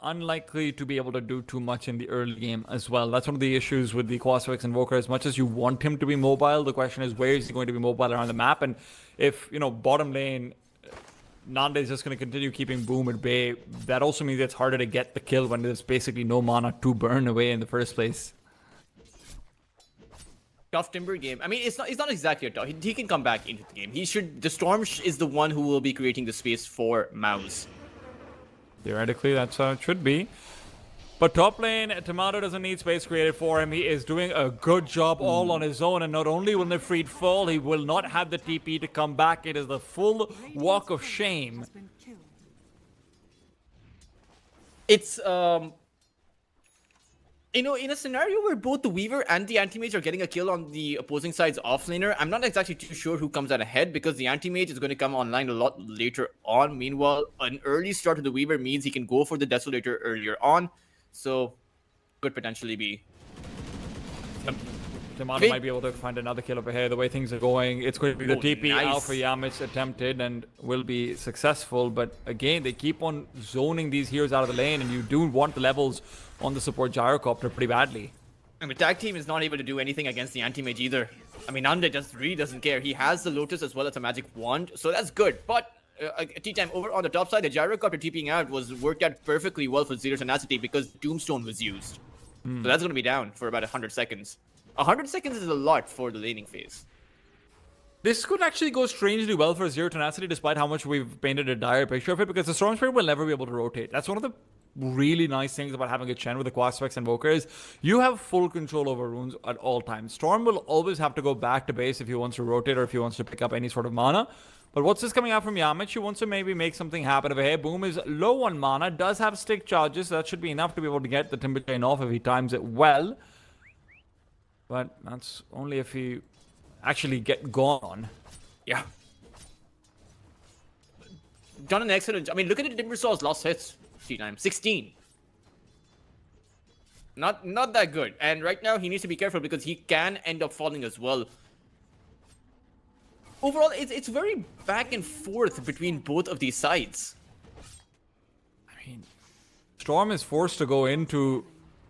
unlikely to be able to do too much in the early game as well. That's one of the issues with the Quaspex Invoker. As much as you want him to be mobile, the question is, where is he going to be mobile around the map? And if, you know, bottom lane, Nanda is just going to continue keeping Boom at bay, that also means it's harder to get the kill when there's basically no mana to burn away in the first place. tough timber game. I mean, it's not exactly a tough. He can come back into the game. The Storm is the one who will be creating the space for MOUZ. Theoretically, that's how it should be. But top lane, Tomato doesn't need space created for him. He is doing a good job all on his own. And not only will Nefreed fall, he will not have the TP to come back. It is the full walk of shame. It's, you know, in a scenario where both the Weaver and the Anti-Mage are getting a kill on the opposing side's offlaner, I'm not exactly too sure who comes out ahead because the Anti-Mage is going to come online a lot later on. Meanwhile, an early start to the Weaver means he can go for the Desolator earlier on. So, could potentially be. Tomato might be able to find another kill over here. The way things are going, it's going to be the TP Alpha Yamich attempted and will be successful. But again, they keep on zoning these heroes out of the lane, and you do want the levels on the support Gyrocopter pretty badly. I mean, tag team is not able to do anything against the anti-mage either. I mean, Nande just really doesn't care. He has the Lotus as well as a magic wand, so that's good. But T-Time over on the top side, the Gyrocopter TPing out was worked out perfectly well for Zero Tenacity because Tombstone was used. So that's going to be down for about 100 seconds. 100 seconds is a lot for the laning phase. This could actually go strangely well for Zero Tenacity, despite how much we've painted a dire picture of it, because the Storm Spirit will never be able to rotate. That's one of the really nice things about having a Chen with the Quaspex Invoker is you have full control over runes at all times. Storm will always have to go back to base if he wants to rotate or if he wants to pick up any sort of mana. But what's this coming out from Yamich? He wants to maybe make something happen over here. Boom is low on mana, does have stick charges, so that should be enough to be able to get the Timber Chain off if he times it well. But that's only if he actually get gone. Yeah. Done an excellent. I mean, look at the Timbersaw's last hits. T-Time 16. Not that good. And right now he needs to be careful because he can end up falling as well. Overall, it's very back and forth between both of these sides. I mean, Storm is forced to go into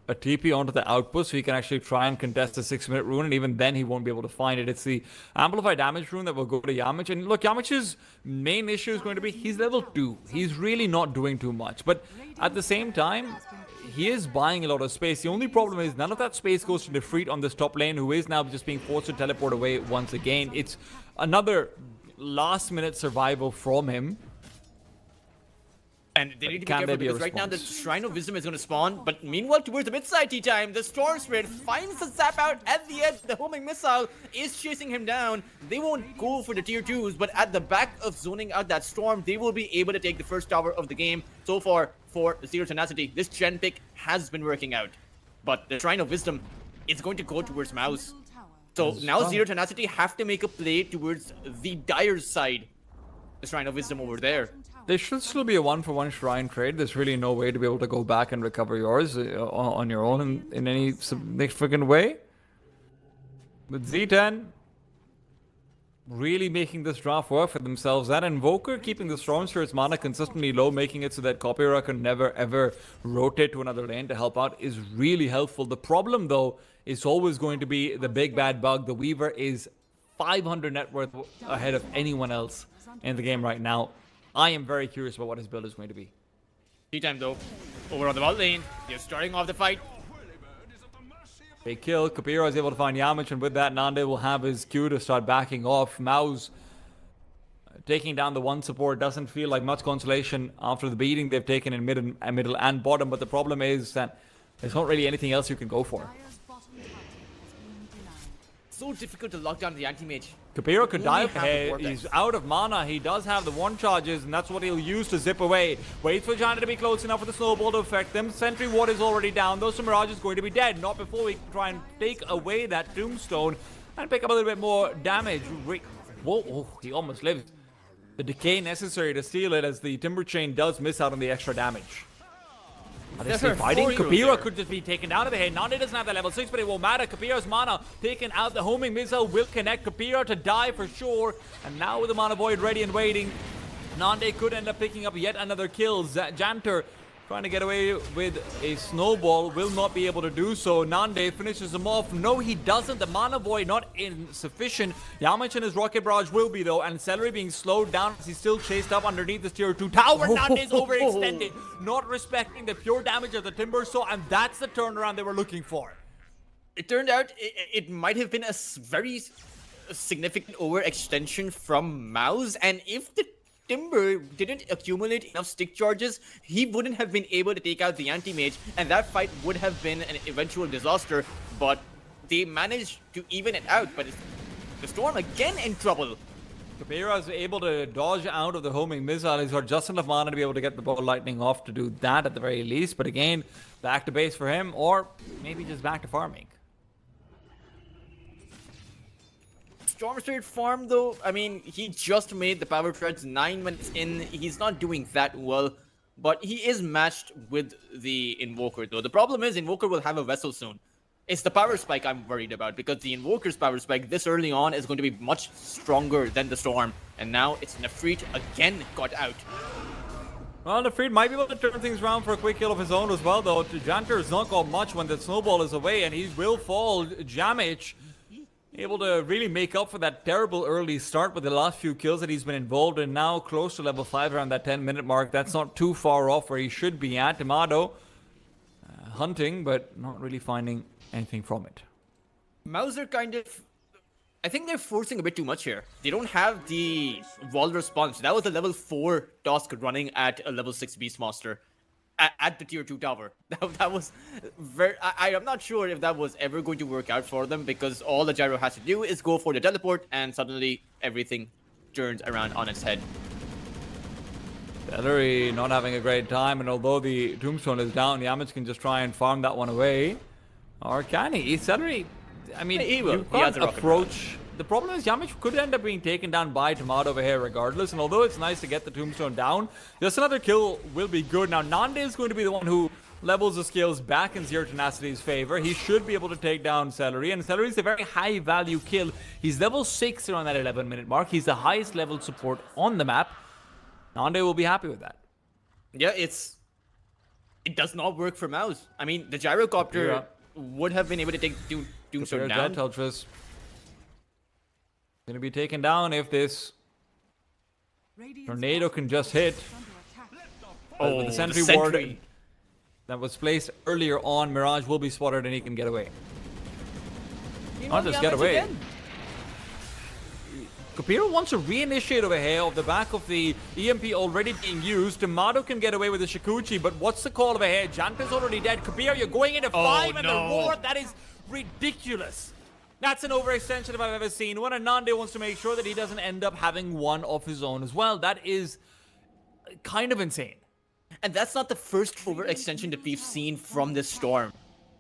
a TP onto the outpost so he can actually try and contest the 6-minute rune, and even then he won't be able to find it. It's the amplified damage rune that will go to Yamich. And look, Yamich's main issue is going to be he's level 2. He's really not doing too much. But at the same time, he is buying a lot of space. The only problem is none of that space goes to Nefreed on this top lane, who is now just being forced to teleport away once again. It's another last-minute survival from him. And they need to be can there careful be a because right now the response? Shrine of Wisdom is going to spawn. But meanwhile, towards the mid-side tea time, the Storm Spirit finds the zap out at the edge. The homing missile is chasing him down. They won't go for the tier 2s, but at the back of zoning out that Storm, they will be able to take the first tower of the game. So far, for Zero Tenacity, this gen pick has been working out. But the Shrine of Wisdom is going to go towards MOUZ. So now Zero Tenacity have to make a play towards the Dire side. The Shrine of Wisdom over there. There should still be a 1-for-1 shrine trade. There's really no way to be able to go back and recover yours on your own in any significant way. With Z10 really making this draft work for themselves. That Invoker keeping the Storm Spirit's mana consistently low, making it so that Kalmychata can never ever rotate to another lane to help out is really helpful. The problem though is always going to be the big bad bug. The Weaver is 500 net worth ahead of anyone else in the game right now. I am very curious about what his build is going to be. Tea time though, over on the bot lane, they're starting off the fight. Big kill. Kapira is able to find Yamich, and with that, Nande will have his Q to start backing off. MOUZ taking down the one support doesn't feel like much consolation after the beating they've taken in middle and bottom, but the problem is that there's not really anything else you can go for. So difficult to lock down the anti-mage. Kapira could Only die have the here. vortex. He's out of mana. He does have the one charges, and that's what he'll use to zip away. Waits for Jana to be close enough for the snowball to affect them. Sentry ward is already down. Those Mirage is going to be dead. Not before we try and take away that tombstone and pick up a little bit more damage. Whoa, oh, he almost lives. The decay necessary to steal it, as the Timber Chain does miss out on the extra damage. Are they still fighting? Kapira could just be taken out of the head. Nande doesn't have that level 6, but it won't matter. Kapira's mana taken out. The homing missile will connect Kapira to die for sure. And now with the mana void ready and waiting, Nande could end up picking up yet another kill. Janter trying to get away with a snowball, will not be able to do so. Nande finishes him off. No, he doesn't. The mana void not insufficient. Yamich and his rocket barrage will be though, and Celery being slowed down as he's still chased up underneath this tier 2 tower. Nande's overextended, not respecting the pure damage of the Timber Saw, and that's the turnaround they were looking for. It turned out it might have been a very significant overextension from MOUZ, and if the Timber didn't accumulate enough stick charges, he wouldn't have been able to take out the anti-mage, and that fight would have been an eventual disaster, but they managed to even it out. But the Storm again in trouble. Kapira is able to dodge out of the homing missile. He's got just enough mana to be able to get the ball lightning off to do that at the very least, but again, back to base for him, or maybe just back to farming. Storm Spirit farm though, I mean, he just made the power treads 9 minutes in. He's not doing that well, but he is matched with the Invoker though. The problem is Invoker will have a vessel soon. It's the power spike I'm worried about, because the Invoker's power spike this early on is going to be much stronger than the Storm. And now it's Nefrit again got out. Well, Nefrit might be able to turn things around for a quick kill of his own as well though. Janter has not got much when the snowball is away, and he will fall. Jamich able to really make up for that terrible early start with the last few kills that he's been involved in. Now close to level 5 around that 10-minute mark. That's not too far off where he should be at. Amado hunting, but not really finding anything from it. MOUZ are kind of... I think they're forcing a bit too much here. They don't have the wall response. That was a level 4 task running at a level 6 Beastmaster. At the tier 2 tower. That was very... I'm not sure if that was ever going to work out for them, because all the Gyro has to do is go for the teleport, and suddenly everything turns around on its head. Celery not having a great time, and although the Tombstone is down, Yamich can just try and farm that one away. Or can he? Celery, I mean, he will. you He has can't a rocket approach... The problem is Yamich could end up being taken down by Tomato over here regardless, and although it's nice to get the Tombstone down, just another kill will be good. Now, Nande is going to be the one who levels the scales back in Zero Tenacity's favor. He should be able to take down Celery, and Celery is a very high value kill. He's level 6 around that 11-minute mark. He's the highest level support on the map. Nande will be happy with that. Yeah, it does not work for MOUZ. I mean, the Gyrocopter would have been able to take Tombstone down. Teltris gonna be taken down if this tornado can just hit. Oh, With the sentry ward that was placed earlier on, Mirage will be spotted and he can get away. Not just get away. Kapira wants to reinitiate over here off the back of the EMP already being used. Tomato can get away with the Shikuchi, but what's the call over here? Janta's already dead. Kapira, you're going into 5 and the roar. That is ridiculous. That's an overextension if I've ever seen one, and Nande wants to make sure that he doesn't end up having one of his own as well. That is kind of insane. And that's not the first overextension that we've seen from this storm.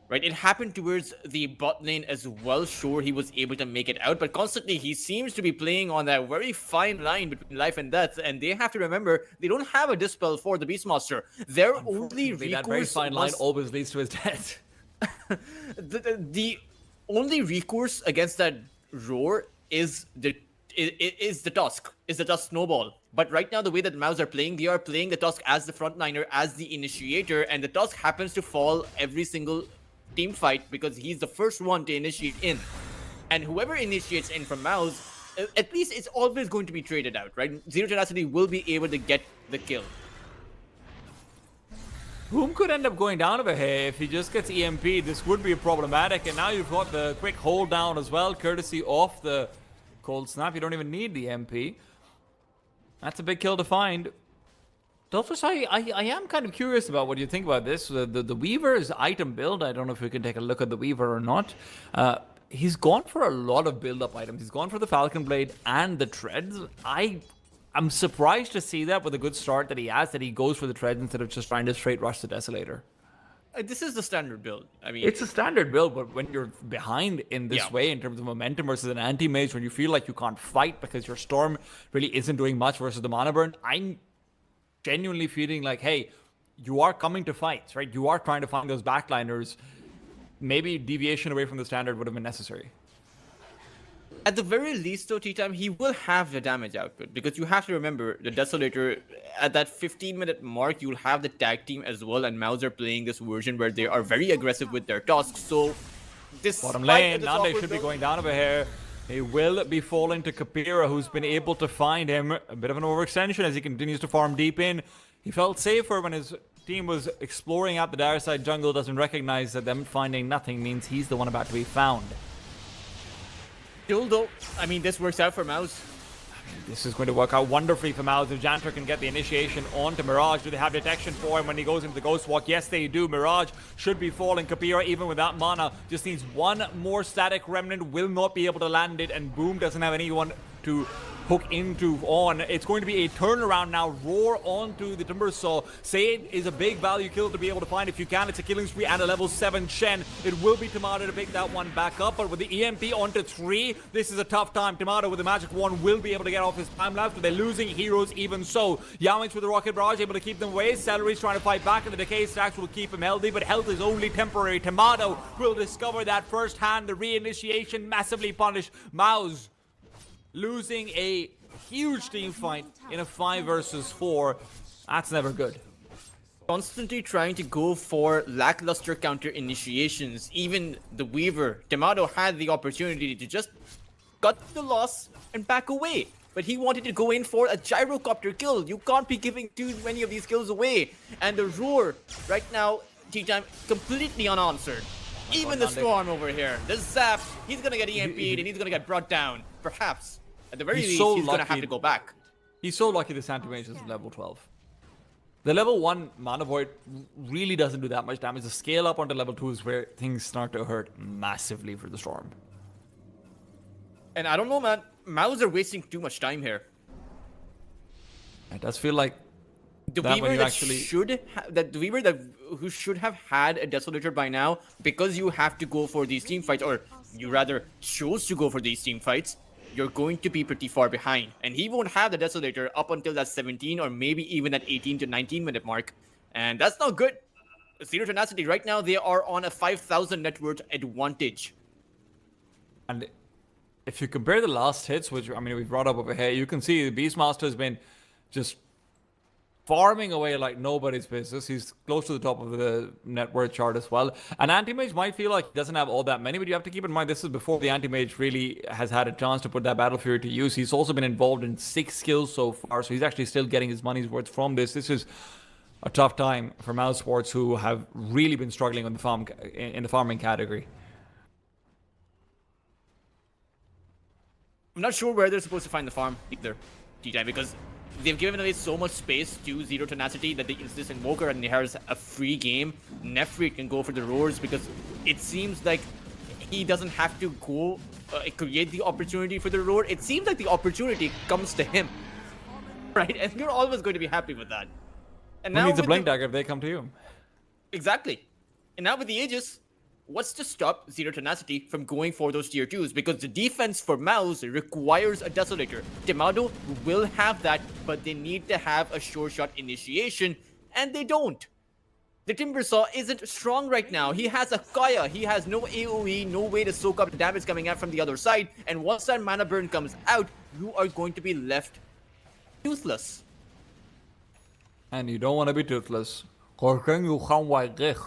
Right, it happened towards the bot lane as well. Sure, he was able to make it out, but constantly he seems to be playing on that very fine line between life and death. And they have to remember, they don't have a dispel for the Beastmaster. Their only recourse that very fine line always leads to his death. the only recourse against that roar is the Tusk, is the Tusk snowball. But right now, the way that MOUZ are playing, they are playing the Tusk as the frontliner, as the initiator, and the Tusk happens to fall every single team fight because he's the first one to initiate in. And whoever initiates in from MOUZ, at least it's always going to be traded out, right? Zero Tenacity will be able to get the kill. Whom could end up going down over here if he just gets EMP? This would be problematic, and now you've got the quick hold down as well, courtesy of the cold snap. You don't even need the MP. That's a big kill to find. Dolphus, I am kind of curious about what you think about this. The Weaver's item build, I don't know if we can take a look at the Weaver or not. He's gone for a lot of build-up items. He's gone for the Falcon Blade and the Treads. I'm surprised to see that with a good start that he has, that he goes for the Treads instead of just trying to straight rush the Desolator. This is the standard build. I mean, it's a standard build, but when you're behind in this way in terms of momentum versus an anti-mage, when you feel like you can't fight because your Storm really isn't doing much versus the Mana Burn, I'm genuinely feeling like, hey, you are coming to fights, right? You are trying to find those backliners. Maybe deviation away from the standard would have been necessary. At the very least, though, T-Time, he will have the damage output, because you have to remember, the Desolator, at that 15-minute mark, you'll have the tag team as well, and MOUZ are playing this version where they are very aggressive with their tasks, so this bottom lane, Nande should be going down over here. He will be falling to Kapira, who's been able to find him. A bit of an overextension as he continues to farm deep in. He felt safer when his team was exploring out the dire side jungle, doesn't recognize that them finding nothing means he's the one about to be found. Still though, I mean, this works out for MOUZ. This is going to work out wonderfully for MOUZ if Jantar can get the initiation onto Mirage. Do they have detection for him when he goes into the Ghost Walk? Yes, they do. Mirage should be falling. Kapira, even without mana, just needs one more static remnant, will not be able to land it, and Boom doesn't have anyone to hook into on. It's going to be a turnaround now. Roar onto the Timbersaw. Sade is a big value kill to be able to find if you can. It's a killing spree and a level 7 Shen. It will be Tomato to pick that one back up, but with the EMP onto 3, this is a tough time. Tomato with the magic wand will be able to get off his time lapse, but they're losing heroes even so. Yamich with the Rocket Barrage able to keep them away. Celery's trying to fight back, and the Decay Stacks will keep him healthy, but health is only temporary. Tomato will discover that firsthand. The reinitiation massively punished. MOUZ losing a huge team fight in a 5 versus 4. That's never good. Constantly trying to go for lackluster counter initiations. Even the Weaver, Tomato had the opportunity to just cut the loss and back away. But he wanted to go in for a gyrocopter kill. You can't be giving too many of these kills away. And the Roar, right now, T-Time, completely unanswered. Even the Storm over here, the Zap, he's gonna get EMP'd and he's gonna get brought down. Perhaps. At the very least, he's gonna have to go back. He's so lucky this anti-mage is level 12. The level 1 Mana Void really doesn't do that much damage. The scale up onto level 2 is where things start to hurt massively for the Storm. And I don't know, man. MOUZ are wasting too much time here. It does feel like the Weaver who should have had a Desolator by now, because you have to go for these team fights, or you rather chose to go for these team fights, you're going to be pretty far behind. And he won't have the Desolator up until that 17 or maybe even that 18 to 19 minute mark. And that's not good. Zero Tenacity, right now, they are on a 5,000 net worth advantage. And if you compare the last hits, which, I mean, we've brought up over here, you can see the Beastmaster has been just farming away like nobody's business. He's close to the top of the net worth chart as well. An Anti-Mage might feel like he doesn't have all that many, but you have to keep in mind this is before the Anti-Mage really has had a chance to put that Battle Fury to use. He's also been involved in 6 kills so far, so he's actually still getting his money's worth from this. This is a tough time for MOUZ Sports, who have really been struggling on the farm in the farming category. I'm not sure where they're supposed to find the farm either, T-Time, because they've given away so much space to Zero Tenacity that they insist Invoker and he has a free game. Nefrit can go for the roars because it seems like he doesn't have to go create the opportunity for the roar. It seems like the opportunity comes to him, right? And you're always going to be happy with that. And Who now needs a with blink dagger if they come to you? Exactly. And now with the Aegis, what's to stop Zero Tenacity from going for those tier 2s? Because the defense for MOUZ requires a Desolator. Temado will have that, but they need to have a sure shot initiation, and they don't. The Timbersaw isn't strong right now. He has a Kaya. He has no AoE, no way to soak up the damage coming out from the other side. And once that mana burn comes out, you are going to be left toothless. And you don't want to be toothless. Because then you come like this.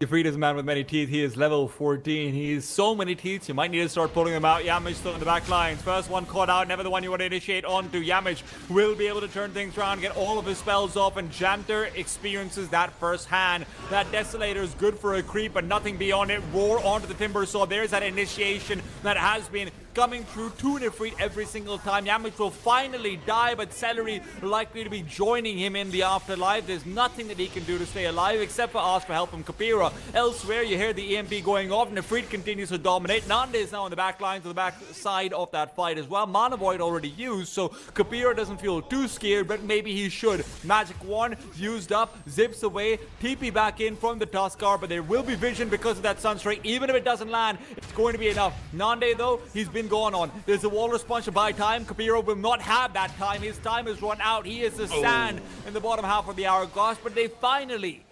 Defeat is a man with many teeth. He is level 14. He has so many teeth, you might need to start pulling them out. Yamich still in the back lines. First one caught out, never the one you want to initiate onto. Yamich will be able to turn things around, get all of his spells off, and Janter experiences that firsthand. That Desolator is good for a creep, but nothing beyond it. Roar onto the Timbersaw. There's that initiation that has been coming through to Nefrit every single time. Yamich will finally die, but Celery likely to be joining him in the afterlife. There's nothing that he can do to stay alive except for ask for help from Kapira. Elsewhere, you hear the EMP going off. Nefrit continues to dominate. Nande is now on the back lines, to the back side of that fight as well. Mana Void already used, so Kapira doesn't feel too scared, but maybe he should. Magic Wand used up, zips away, TP back in from the Tuskar, but there will be vision because of that Sunstrike. Even if it doesn't land, it's going to be enough. Nande, though, he's been gone on. There's a Walrus Punch to buy time. Kapira will not have that time. His time is run out. He is the sand in the bottom half of the hourglass, but they finally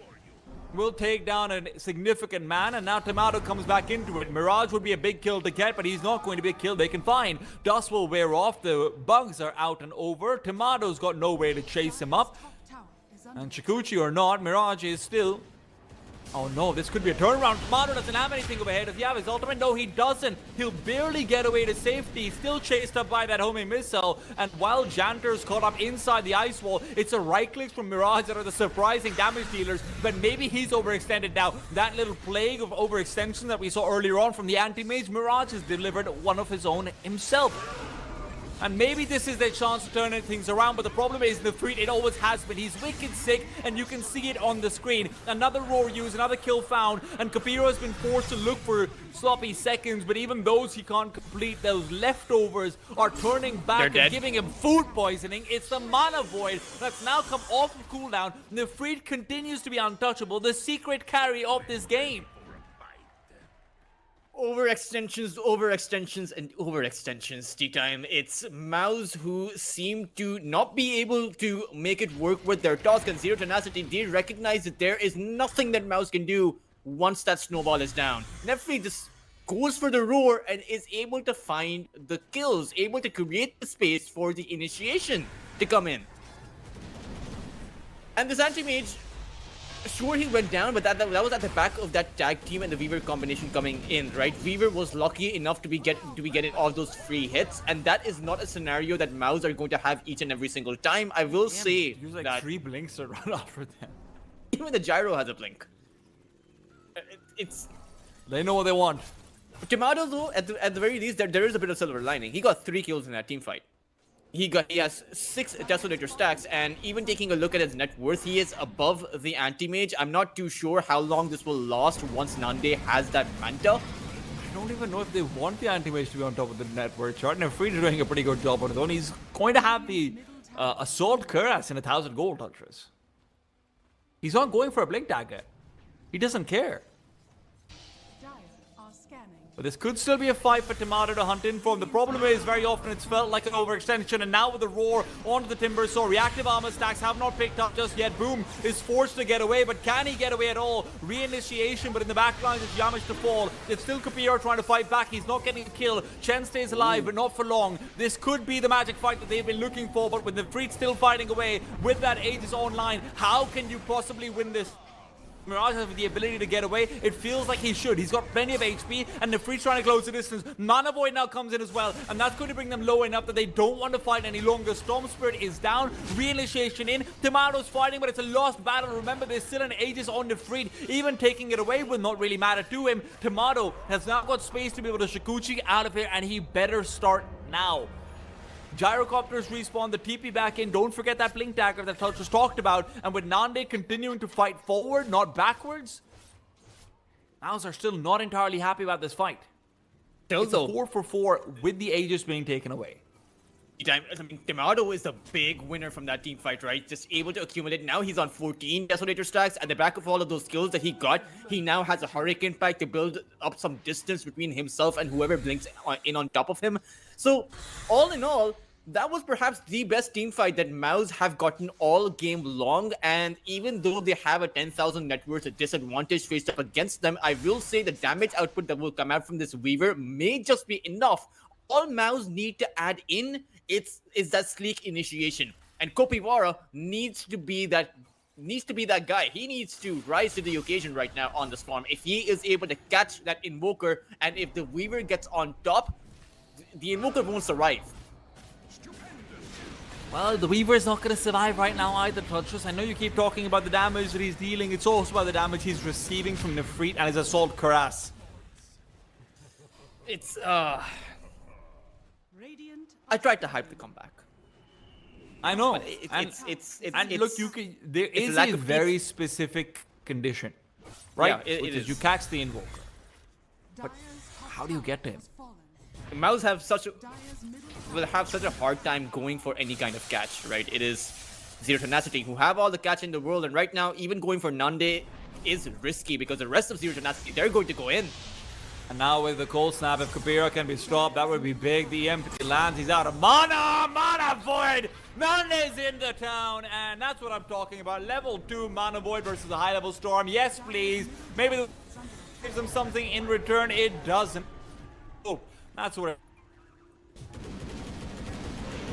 will take down a significant man, and now Temado comes back into it. Mirage would be a big kill to get, but he's not going to be a kill they can find. Dust will wear off. The bugs are out and over. Temado's got no way to chase him up. And Chikuchi or not, Mirage is still... Oh no, this could be a turnaround. Temado doesn't have anything overhead. Does he have his ultimate? No, he doesn't. He'll barely get away to safety. Still chased up by that homing missile. And while Janter's caught up inside the ice wall, it's a right click from Mirage that are the surprising damage dealers. But maybe he's overextended now. That little plague of overextension that we saw earlier on from the anti-mage, Mirage has delivered one of his own himself. And maybe this is their chance to turn things around, but the problem is Nefrit, it always has been. He's wicked sick, and you can see it on the screen. Another roar used, another kill found, and Kapira has been forced to look for sloppy seconds, but even those he can't complete. Those leftovers are turning back and giving him food poisoning. It's the Mana Void that's now come off of cooldown. Nefrit continues to be untouchable, the secret carry of this game. Overextensions, overextensions, and overextensions, T-Time. It's MOUZ who seem to not be able to make it work with their task, and Zero Tenacity, they recognize that there is nothing that MOUZ can do once that snowball is down. Nefri just goes for the roar and is able to find the kills, able to create the space for the initiation to come in. And this anti-mage, sure, he went down, but that was at the back of that tag team and the Weaver combination coming in, right? Weaver was lucky enough to be getting all those free hits, and that is not a scenario that MOUZ are going to have each and every single time. I will say use like that 3 blinks to run after them. even the gyro has a blink. They know what they want. Temado, though, at the very least, there is a bit of silver lining. He got 3 kills in that team fight. He has 6 Desolator stacks, and even taking a look at his net worth, he is above the anti-mage. I'm not too sure how long this will last once Nande has that Manta. I don't even know if they want the anti-mage to be on top of the net worth chart. Nefrit is doing a pretty good job on his own. He's going to have the Assault Cuirass in 1,000 gold touches. He's not going for a blink dagger. He doesn't care. But this could still be a fight for Temado to hunt in from. The problem is very often it's felt like an overextension, and now with the roar onto the Timbersaw, reactive armor stacks have not picked up just yet. Boom is forced to get away, but can he get away at all? Reinitiation, but in the back lines it's Yamish to fall. It's still Kapira trying to fight back. He's not getting a kill. Chen stays alive, but not for long. This could be the magic fight that they've been looking for, but with the Nefrit still fighting away with that Aegis online, how can you possibly win this? Mirage has the ability to get away. It feels like he should. He's got plenty of HP, and Nefrit's trying to close the distance. Mana Void now comes in as well, and that's going to bring them low enough that they don't want to fight any longer. Storm Spirit is down. Reinitiation in. Tomato's fighting, but it's a lost battle. Remember, there's still an Aegis on Nefrit. Even taking it away will not really matter to him. Tomato has now got space to be able to Shikuchi out of here, and he better start now. Gyrocopters respawn, the TP back in. Don't forget that blink dagger that Touch was talked about. And with Nande continuing to fight forward, not backwards, MOUZ are still not entirely happy about this fight. It's a 4 for 4 with the Aegis being taken away. I mean, Tomato is the big winner from that team fight, right? Just able to accumulate. Now he's on 14 Desolator stacks. At the back of all of those skills that he got, he now has a Hurricane pack to build up some distance between himself and whoever blinks in on top of him. So, all in all, that was perhaps the best team fight that MOUZ have gotten all game long. And even though they have a 10,000 net worth disadvantage faced up against them, I will say the damage output that will come out from this Weaver may just be enough. All MOUZ need to add in is that sleek initiation, and Kopiwara needs to be that guy. He needs to rise to the occasion right now on the Storm. If he is able to catch that Invoker, and if the Weaver gets on top, the Invoker won't survive. Well, the Weaver is not going to survive right now either, Touchus. I know you keep talking about the damage that he's dealing. It's also about the damage he's receiving from Nefrit and his Assault Cuirass. It's I tried to hype the comeback. I know. It's look, there is a very specific condition, right? Yeah, Which is you catch the Invoker. But how do you get to him? MOUZ will have such a hard time going for any kind of catch, right? It is Zero Tenacity who have all the catch in the world, and right now even going for Nande is risky because the rest of Zero Tenacity, they're going to go in. And now with the cold snap, if Kabira can be stopped, that would be big. The EMP lands, he's out of mana! Mana Void! Nande's in the town, and that's what I'm talking about. Level 2 Mana Void versus a high-level Storm. Yes, please. Maybe it gives them something in return. It doesn't. Oh, that's what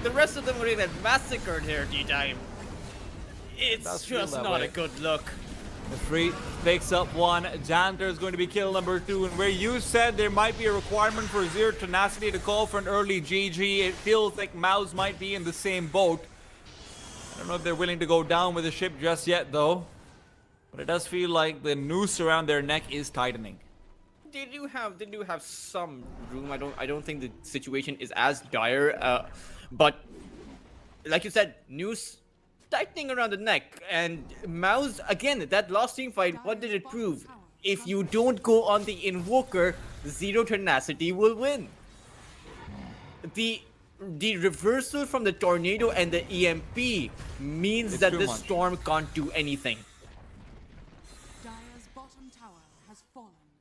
The rest of them were even massacred here, D-Time. It's just not a good look. Nefrit picks up one. Janter is going to be kill number 2. And where you said there might be a requirement for Zero Tenacity to call for an early GG, it feels like MOUZ might be in the same boat. I don't know if they're willing to go down with the ship just yet, though. But it does feel like the noose around their neck is tightening. They do have some room. I don't think the situation is as dire. But like you said, noose tightening around the neck, and MOUZ, again, that last team fight, what did it prove? If you don't go on the Invoker, Zero Tenacity will win. The reversal from the Tornado and the EMP means that the Storm can't do anything.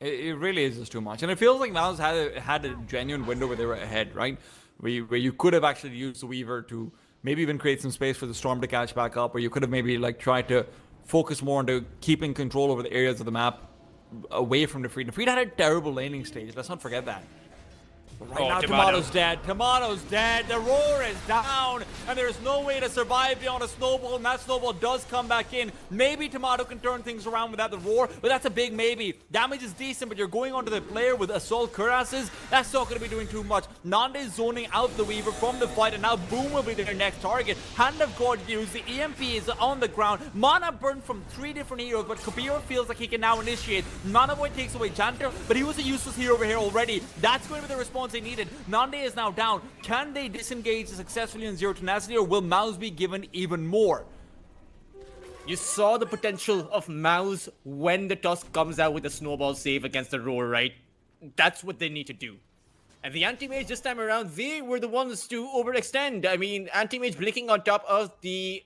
It really is just too much. And it feels like MOUZ had a genuine window where they were ahead, right? Where you could have actually used the Weaver to maybe even create some space for the Storm to catch back up, or you could have maybe like tried to focus more into keeping control over the areas of the map away from Nefrit. Nefrit had a terrible laning stage, let's not forget that. But right now, Tomato's dead. Tomato's dead. The roar is down, and there's no way to survive beyond a snowball, and that snowball does come back in. Maybe Tomato can turn things around without the roar, but that's a big maybe. Damage is decent, but you're going onto the player with Assault Cuirasses. That's not going to be doing too much. Nande is zoning out the Weaver from the fight, and now Boom will be their next target. Hand of God used. The EMP is on the ground. Mana burned from 3 different heroes, but Kabir feels like he can now initiate. Mana Void takes away Janter, but he was a useless hero over here already. That's going to be the response they needed. Nande is now down. Can they disengage successfully in Zero Tenacity, or will MOUZ be given even more? You saw the potential of MOUZ when the Tusk comes out with a snowball save against the Roar, right? That's what they need to do. And the Anti-Mage this time around, they were the ones to overextend. I mean, Anti-Mage blinking on top of the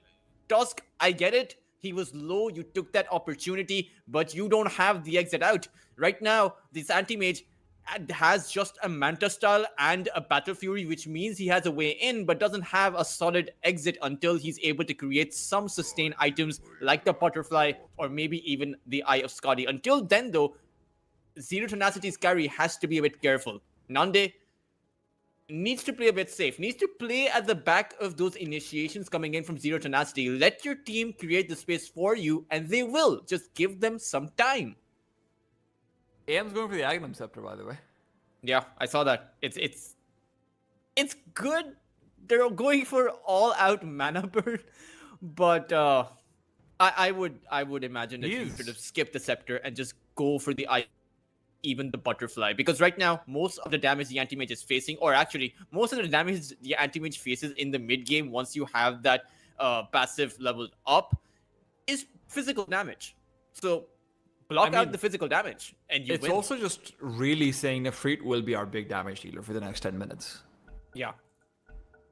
Tusk, I get it. He was low, you took that opportunity, but you don't have the exit out. Right now, this Anti-Mage has just a Manta style and a Battle Fury, which means he has a way in, but doesn't have a solid exit until he's able to create some sustained items like the Butterfly or maybe even the Eye of Scotty. Until then, though, Zero Tenacity's carry has to be a bit careful. Nande, needs to play a bit safe, needs to play at the back of those initiations coming in from Zero Tenacity. Let your team create the space for you, and they will. Just give them some time. AM's going for the Agnum Scepter, by the way. Yeah, I saw that. It's good. They're going for all-out mana burn, but I would imagine that you should have skipped the Scepter and just go for the even the Butterfly, because right now most of the damage the anti-mage is facing, or actually most of the damage the anti-mage faces in the mid game once you have that passive leveled up is physical damage. So block out the physical damage and you win. It's also just really saying Nefrit will be our big damage dealer for the next 10 minutes. Yeah.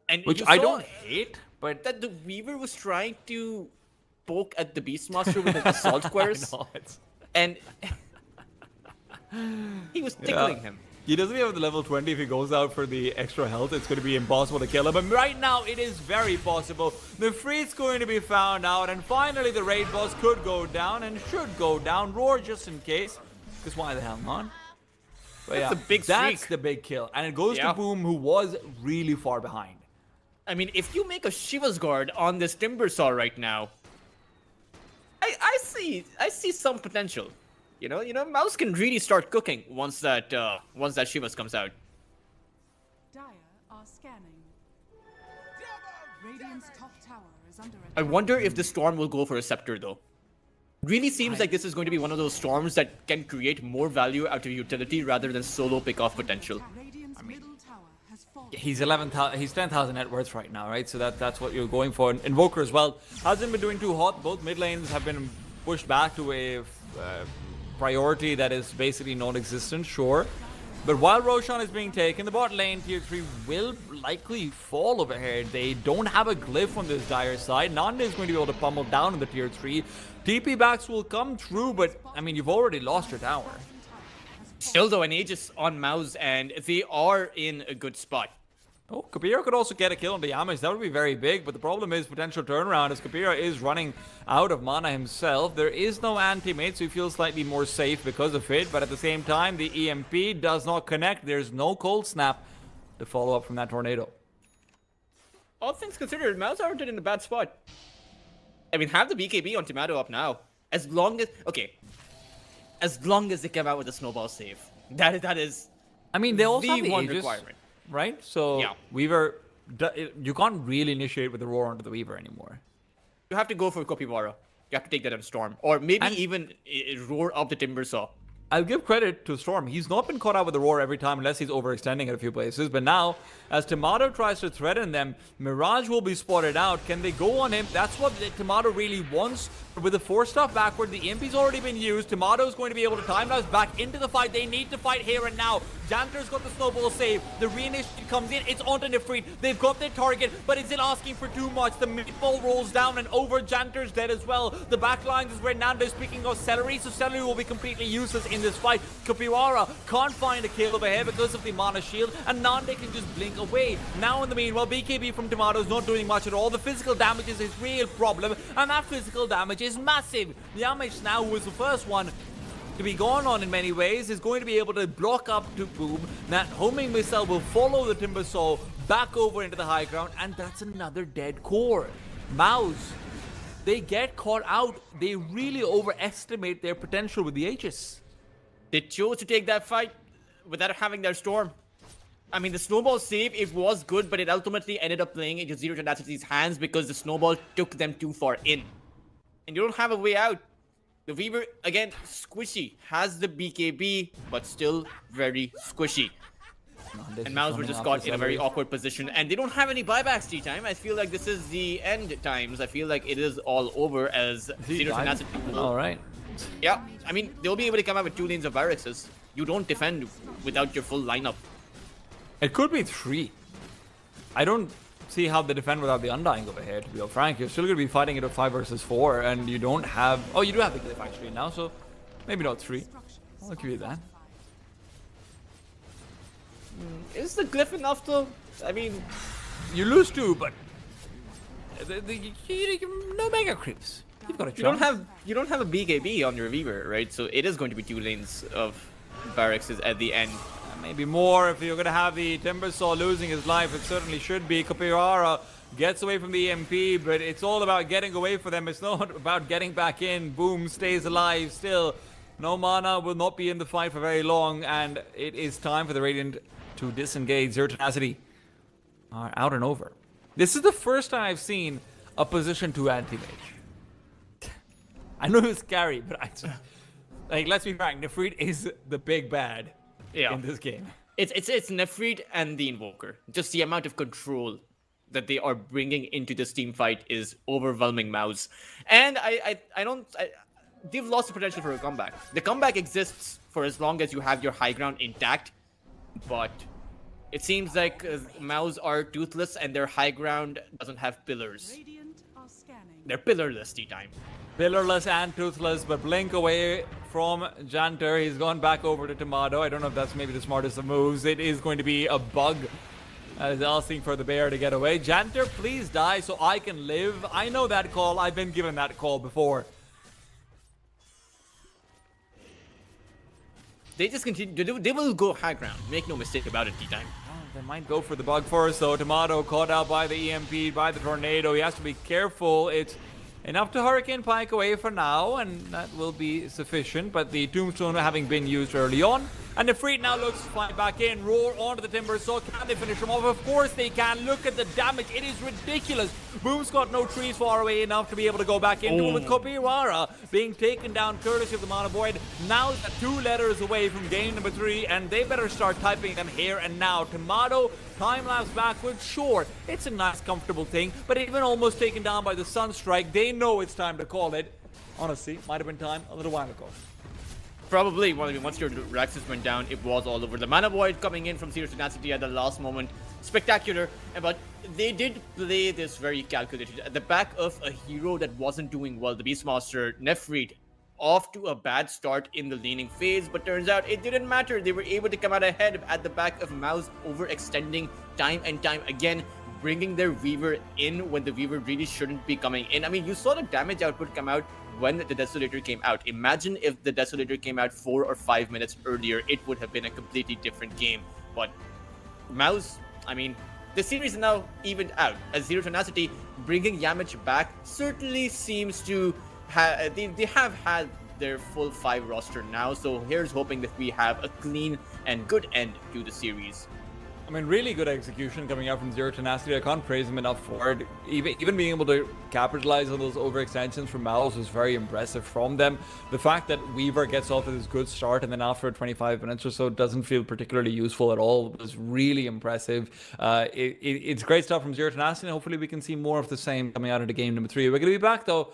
And which I don't hate, but that the Weaver was trying to poke at the Beastmaster with his assault squares. And he was tickling him. He doesn't have the level 20. If he goes out for the extra health, it's going to be impossible to kill him. But right now, it is very possible. Nefrit's going to be found out, and finally the raid boss could go down and should go down. Roar just in case, because why the hell not? But that's a big streak. That's the big kill, and it goes to Boom, who was really far behind. I mean, if you make a Shiva's Guard on this Timbersaw right now, I see some potential. You know, MOUZ can really start cooking once that Shivas comes out. Dire are scanning. Radiant's top tower is under attack. I wonder if the Storm will go for a Scepter though. Really seems like this is going to be one of those storms that can create more value out of utility rather than solo pick-off potential. He's 11,000. He's 10,000 net worth right now, right? So that's what you're going for. Invoker as well hasn't been doing too hot. Both mid lanes have been pushed back to a priority that is basically non-existent, sure. But while Roshan is being taken, the bot lane tier 3 will likely fall over here. They don't have a glyph on this Dire side. Nande is going to be able to pummel down in the tier 3. TP backs will come through, but I mean, you've already lost your tower. Still though, an Aegis on MOUZ, and they are in a good spot. Oh, Kapira could also get a kill on the Yamish. That would be very big, but the problem is potential turnaround as Kapira is running out of mana himself. There is no anti-mate, so he feels slightly more safe because of it, but at the same time, the EMP does not connect. There's no cold snap to follow up from that tornado. All things considered, MOUZ aren't in a bad spot. I mean, have the BKB on Tomato up now. As long as they come out with a snowball save. That is I mean, they also have the one Aegis, requirement. right? So yeah. Weaver, you can't really initiate with the Roar onto the Weaver anymore. You have to go for Kopibara. You have to take that on Storm. Or maybe even Roar up the Timbersaw. I'll give credit to Storm. He's not been caught out with the Roar every time unless he's overextending at a few places. But now, as Tomato tries to threaten them, Mirage will be spotted out. Can they go on him? That's what Tomato really wants. But with the 4-stuff backward, the EMP's already been used. Tomato's going to be able to time us back into the fight. They need to fight here and now. Janter's got the snowball save. The reinitiate comes in. It's onto Nefrit. They've got their target, but is it asking for too much? The meatball rolls down and over. Janter's dead as well. The back lines is where Nando is picking off Celery, so Celery will be completely useless in this fight. Kapiwara can't find a kill over here because of the mana shield, and Nande can just blink away. Now in the meanwhile, BKB from Tomato is not doing much at all. The physical damage is his real problem, and that physical damage is massive. Yamish now, who was the first one to be gone on in many ways, is going to be able to block up to Boom. That homing missile will follow the Timbersaw back over into the high ground, and that's another dead core. MOUZ, they get caught out. They really overestimate their potential with the Aegis. They chose to take that fight without having their Storm. I mean, the snowball save, it was good, but it ultimately ended up playing into Zero Tenacity's hands because the snowball took them too far in. And you don't have a way out. The Weaver, again, squishy. Has the BKB, but still very squishy. And MOUZ were just caught in a very awkward position. And they don't have any buybacks T-time. I feel like this is the end times. I feel like it is all over as Zero Tenacity. All right. Yeah, I mean, they'll be able to come out with 2 lanes of barracks. You don't defend without your full lineup. It could be 3. I don't see how they defend without the Undying over here, to be frank. You're still going to be fighting it at 5 versus 4, and you don't have... Oh, you do have the glyph actually now, so maybe not 3. I'll give you that. Is the glyph enough though? I mean... You lose 2, but... no mega creeps. You've got a chance. You don't have a BKB on your Weaver, right? So it is going to be 2 lanes of barracks at the end. maybe more. If you're going to have the Timbersaw losing his life, it certainly should be. Kapirara gets away from the EMP, but it's all about getting away from them. It's not about getting back in. Boom stays alive still. No mana will not be in the fight for very long, and it is time for the Radiant to disengage. Zero Tenacity are out and over. This is the first time I've seen a position 2 anti-mage. I know it's scary, but like, let's be frank, Nefrit is the big bad in this game. It's Nefrit and the Invoker. Just the amount of control that they are bringing into this team fight is overwhelming MOUZ. And they've lost the potential for a comeback. The comeback exists for as long as you have your high ground intact, but it seems like MOUZ are toothless and their high ground doesn't have pillars. Radiant are scanning. They're pillarless T-time. Pillarless and toothless, but blink away from Janter. He's gone back over to Tomato. I don't know if that's maybe the smartest of moves. It is going to be a bug. Asking for the bear to get away. Janter, please die so I can live. I know that call. I've been given that call before. They just continue. They will go high ground. Make no mistake about it, T-time. They might go for the bug first, though. Tomato caught out by the EMP, by the tornado. He has to be careful. It's enough to Hurricane Pike away for now, and that will be sufficient. But the Tombstone having been used early on. And the Nefrit now looks to fly back in, roar onto the Timbersaw. Can they finish him off? Of course they can. Look at the damage. It is ridiculous. Boom's got no trees far away enough to be able to go back into it, with Kopiwara being taken down courtesy of the Mana Void. Now it's 2 letters away from game number 3, and they better start typing them here and now. Tomato, time-lapse backwards. Sure, it's a nice, comfortable thing, but even almost taken down by the Sunstrike, they know it's time to call it. Honestly, might have been time a little while ago. Probably, well, I mean, once your Raxus went down, it was all over. The Mana Void coming in from Zero Tenacity at the last moment. Spectacular, but they did play this very calculated. At the back of a hero that wasn't doing well, the Beastmaster, Nefrit, off to a bad start in the laning phase, but turns out it didn't matter. They were able to come out ahead at the back of MOUZ, overextending time and time again, bringing their Weaver in when the Weaver really shouldn't be coming in. I mean, you saw the damage output come out when the Desolator came out. Imagine if the Desolator came out 4 or 5 minutes earlier, it would have been a completely different game. But MOUZ, I mean, the series is now evened out, as Zero Tenacity bringing Yamich back certainly seems to have, they have had their full 5 roster now, so here's hoping that we have a clean and good end to the series. I mean, really good execution coming out from Zero Tenacity. I can't praise him enough for it. Even being able to capitalize on those overextensions from MOUZ was very impressive from them. The fact that Weaver gets off to this good start and then after 25 minutes or so doesn't feel particularly useful at all was really impressive. It's great stuff from Zero Tenacity, and hopefully we can see more of the same coming out into game number 3. We're going to be back, though,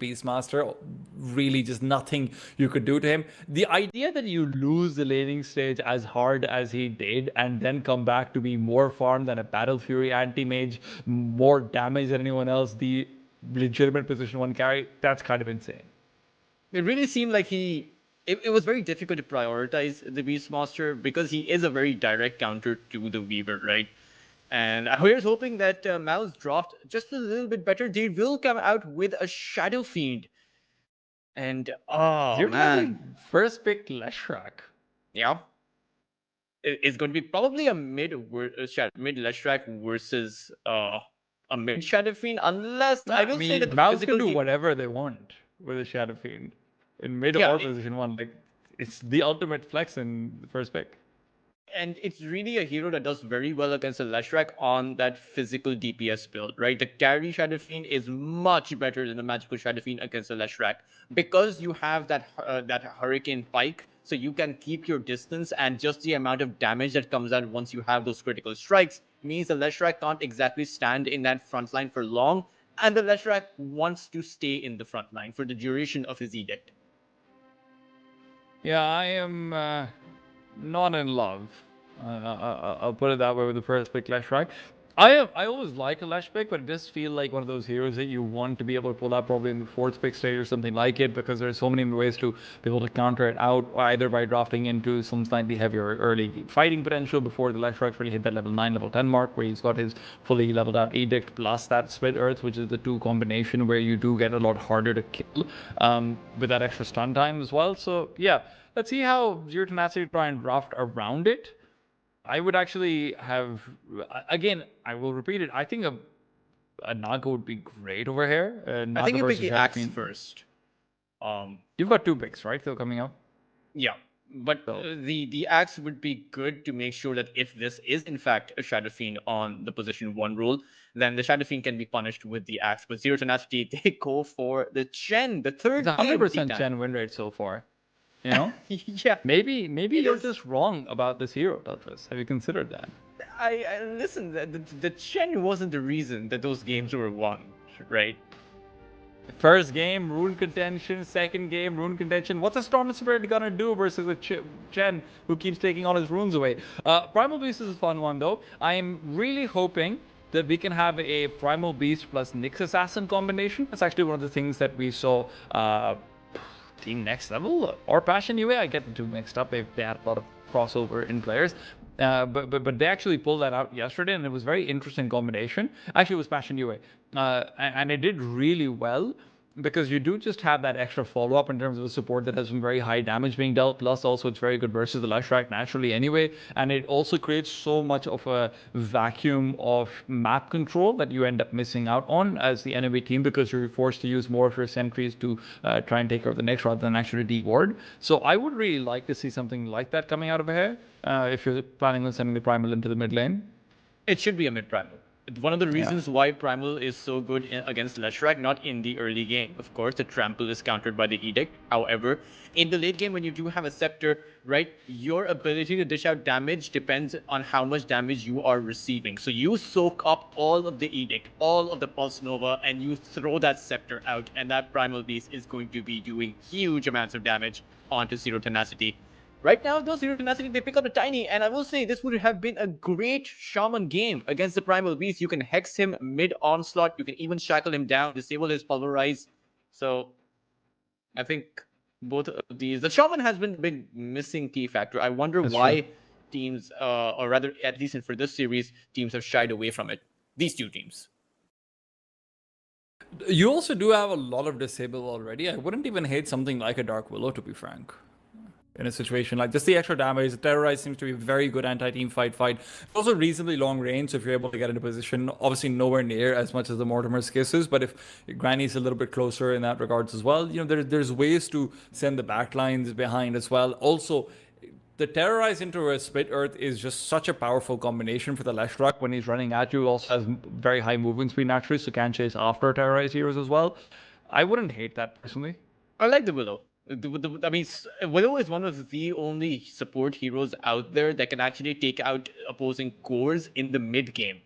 Beastmaster. Really, just nothing you could do to him. The idea that you lose the laning stage as hard as he did and then come back to be more farm than a Battle Fury anti-mage, more damage than anyone else, the legitimate position 1 carry, that's kind of insane. It really seemed like it was very difficult to prioritize the Beastmaster because he is a very direct counter to the Weaver, right? And we're hoping that MOUZ dropped just a little bit better. They will come out with a Shadow Fiend. And oh Zero man, first pick Leshrac. yeah, it's going to be probably a mid Leshrac versus a mid Shadow Fiend, unless I will say that the MOUZ physical can do game. whatever they want with a Shadow Fiend in mid Yeah, or position 1. Like, it's the ultimate flex in the first pick. And it's really a hero that does very well against a Leshrac on that physical DPS build, right? The carry Shadow Fiend is much better than the magical Shadow Fiend against a Leshrac because you have that Hurricane Pike, so you can keep your distance, and just the amount of damage that comes out once you have those critical strikes means the Leshrac can't exactly stand in that front line for long, and the Leshrac wants to stay in the front line for the duration of his edict. Yeah, I am not in love. I'll put it that way with the first pick Leshrac. I always like a Lesh pick, but it does feel like one of those heroes that you want to be able to pull out probably in the fourth pick stage or something like it, because there's so many ways to be able to counter it out, either by drafting into some slightly heavier early fighting potential before the Leshrac really hit that level 9, level 10 mark, where he's got his fully leveled out Edict plus that Split Earth, which is the two combination where you do get a lot harder to kill with that extra stun time as well. So yeah, let's see how Zero Tenacity try and draft around it. I would actually have, again, I will repeat it. I think a Naga would be great over here. I Naga think you pick versus the Axe Shadowfiend. first. You've got 2 picks, right? Still coming up. Yeah, but So- the axe would be good to make sure that if this is in fact a Shadow Fiend on the position 1 rule, then the Shadow Fiend can be punished with the axe. But Zero Tenacity, they go for the Chen, the third It's a game 100% Titan. Chen win rate so far. You know? Yeah, Maybe It you're is- just wrong about this hero, Douglas. Have you considered that? I listen. The Chen wasn't the reason that those games were won, right? First game, rune contention. Second game, rune contention. What's a Storm Spirit gonna do versus a Chen who keeps taking all his runes away? Primal Beast is a fun one though. I'm really hoping that we can have a Primal Beast plus Nyx Assassin combination. That's actually one of the things that we saw Team Next Level or Passion UA. I get the two mixed up. They had a lot of crossover in players. But they actually pulled that out yesterday, and it was a very interesting combination. Actually, it was Passion UA, and it did really well because you do just have that extra follow up in terms of a support that has some very high damage being dealt. Plus, also it's very good versus the Leshrac naturally anyway, and it also creates so much of a vacuum of map control that you end up missing out on as the enemy team because you're forced to use more of your sentries to try and take care of the next rather than actually deward. So I would really like to see something like that coming out of here if you're planning on sending the Primal into the mid lane. It should be a mid primal. One of the reasons why primal is so good against Leshrac, not in the early game. Of course, the trample is countered by the edict. However, in the late game, when you do have a scepter, right, your ability to dish out damage depends on how much damage you are receiving. So you soak up all of the edict, all of the pulse nova, and you throw that scepter out, and that primal beast is going to be doing huge amounts of damage onto Zero Tenacity. Right now, those Zero Tenacity, they pick up the Tiny, and I will say this would have been a great Shaman game against the Primal Beast. You can hex him mid-onslaught, you can even shackle him down, disable his Pulverize. So, I think both of these... The Shaman has been a big missing key factor. I wonder That's why true. teams, or rather, at least for this series, teams have shied away from it. These two teams. You also do have a lot of disable already. I wouldn't even hate something like a Dark Willow, to be frank. In a situation like just the extra damage, the Terrorize seems to be a very good anti-team fight. It's also reasonably long range, so if you're able to get into position, obviously nowhere near as much as the Mortimer's Kisses, but if Granny's a little bit closer in that regards as well, you know, there's ways to send the backlines behind as well. Also, the Terrorize into a Split Earth is just such a powerful combination for the Leshrac when he's running at you. Also has very high movement speed naturally, so can chase after Terrorize heroes as well. I wouldn't hate that personally. I like the Willow. I mean, Willow is one of the only support heroes out there that can actually take out opposing cores in the mid game,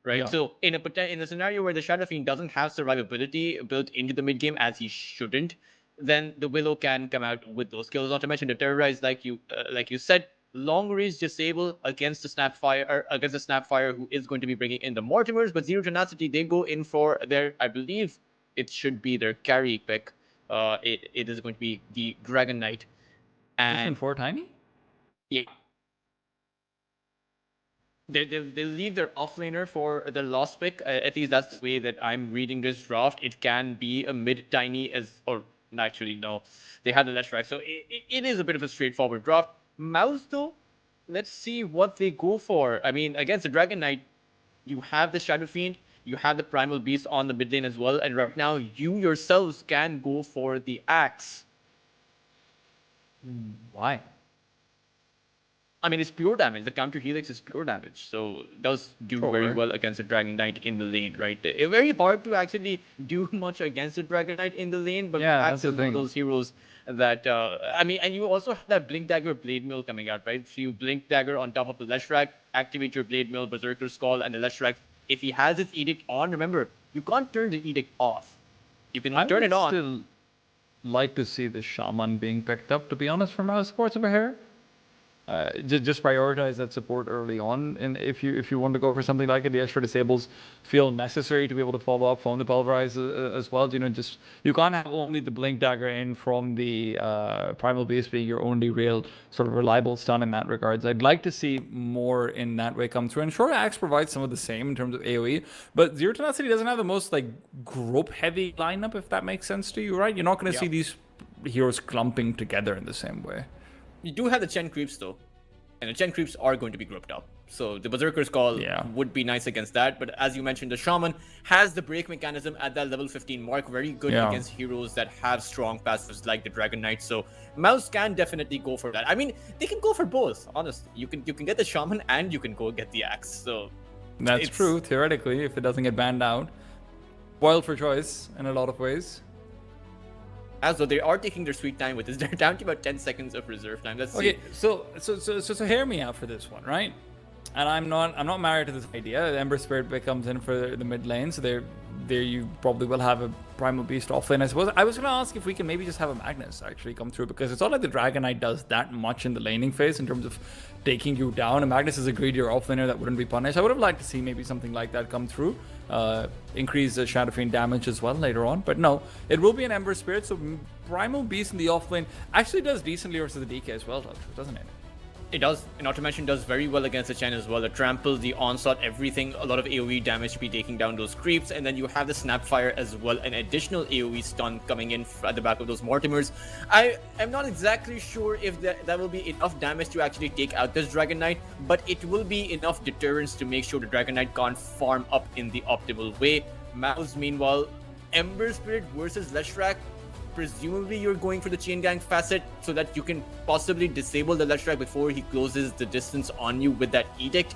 right? Yeah. So in a scenario where the Shadow Fiend doesn't have survivability built into the mid game as he shouldn't, then the Willow can come out with those skills. Not to mention the Terrorize, like you said, long range disable against the Snapfire who is going to be bringing in the Mortimers, but Zero Tenacity, they go in for their, I believe it should be their carry pick. It is going to be the Dragon Knight. Position And 4 Tiny? yeah, they leave their offlaner for the last pick. At least that's the way that I'm reading this draft. It can be a mid tiny or actually no, they had the left right. So it is a bit of a straightforward draft. MOUZ though, let's see what they go for. I mean, against the Dragon Knight, you have the Shadow Fiend, you have the Primal Beast on the mid lane as well, and right now you yourselves can go for the Axe. Why? I mean, it's pure damage. The counter helix is pure damage, so it does do very Sure. well against the Dragon Knight in the lane, right? It's very hard to actually do much against the Dragon Knight in the lane, but Yeah, Axe that's the is one of thing. those heroes that I mean, and you also have that Blink Dagger Blade Mill coming out, right? So you Blink Dagger on top of the Leshrac, activate your Blade Mill, Berserker's Call, and the Leshrac. If he has his Edict on, remember, you can't turn the Edict off. You can turn it on. Still like to see the Shaman being picked up, to be honest, from our supports over here. Just prioritize that support early on, and if you want to go for something like it, the extra disables feel necessary to be able to follow up from the pulverize as well. Just you can't have only the blink dagger in from the primal beast being your only real sort of reliable stun in that regards. I'd like to see more in that way come through, and sure, Axe provides some of the same in terms of AOE, but Zero Tenacity doesn't have the most like group heavy lineup, if that makes sense to you, right? You're not going to see these heroes clumping together in the same way. You do have the Chen creeps though, and the Chen creeps are going to be grouped up. So the Berserker's Call would be nice against that. But as you mentioned, the Shaman has the break mechanism at that level 15 mark, very good against heroes that have strong passives like the Dragon Knight. So MOUZ can definitely go for that. I mean, they can go for both. Honestly, you can get the Shaman and you can go get the Axe. So that's true theoretically if it doesn't get banned out. Spoiled for choice in a lot of ways. As though they are taking their sweet time with this. They're down to about 10 seconds of reserve time. Let's see. Okay, so hear me out for this one, right? And I'm not married to this idea. The Ember Spirit comes in for the mid lane, so there you probably will have a Primal Beast off lane. I suppose I was gonna ask if we can maybe just have a Magnus actually come through, because it's not like the Dragon Knight does that much in the laning phase in terms of taking you down. And Magnus is a greedier off laner that wouldn't be punished. I would have liked to see maybe something like that come through. Increase the Shadow Fiend damage as well later on, but no, it will be an Ember Spirit. So Primal Beast in the off lane actually does decently versus the DK as well, doesn't it? It does, and not to mention does very well against the Chen as well. The trample, the onslaught, everything, a lot of AoE damage to be taking down those creeps, and then you have the Snapfire as well, an additional AoE stun coming in at the back of those Mortimers. I am not exactly sure if that will be enough damage to actually take out this Dragon Knight, but it will be enough deterrence to make sure the Dragon Knight can't farm up in the optimal way. MOUZ, meanwhile, Ember Spirit versus Leshrac. Presumably you're going for the chain gang facet so that you can possibly disable the Leshrac before he closes the distance on you with that edict.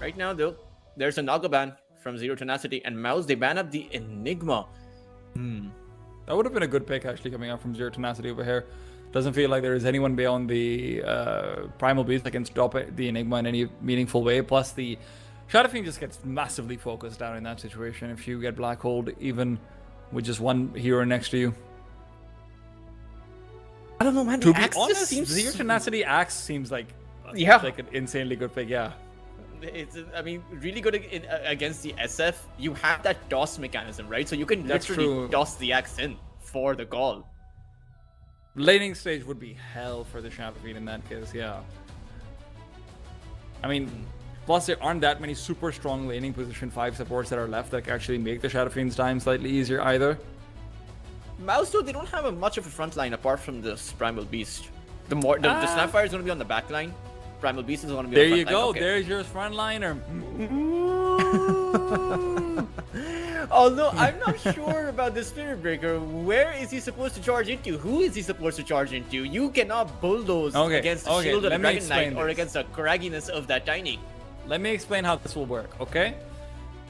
Right now though, there's a Naga ban from Zero Tenacity, and MOUZ, they ban up the Enigma. That would have been a good pick actually coming out from Zero Tenacity over here. Doesn't feel like there is anyone beyond the Primal Beast that can stop the Enigma in any meaningful way. Plus the Shadow Fiend just gets massively focused down in that situation if you get Black Hold even with just one hero next to you. I don't know, man. To be Axe honest, just seems Zero Tenacity Axe seems like like an insanely good pick. Yeah, it's I mean really good against the SF. You have that toss mechanism, right? So you can literally toss the Axe in for the call. Laning stage would be hell for the Shadow Fiend in that case. Yeah, I mean, plus there aren't that many super strong laning position 5 supports that are left that can actually make the Shadow Fiend's time slightly easier either. MOUZ, though, they don't have much of a front line apart from this Primal Beast. The Snapfire is going to be on the back line. Primal Beast is going to be on the front line. Okay. There's your front liner. Although I'm not sure about the Spirit Breaker. Where is he supposed to charge into? Who is he supposed to charge into? You cannot bulldoze against the shield of the Dragon Knight or against the cragginess of that Tiny. Let me explain how this will work, okay?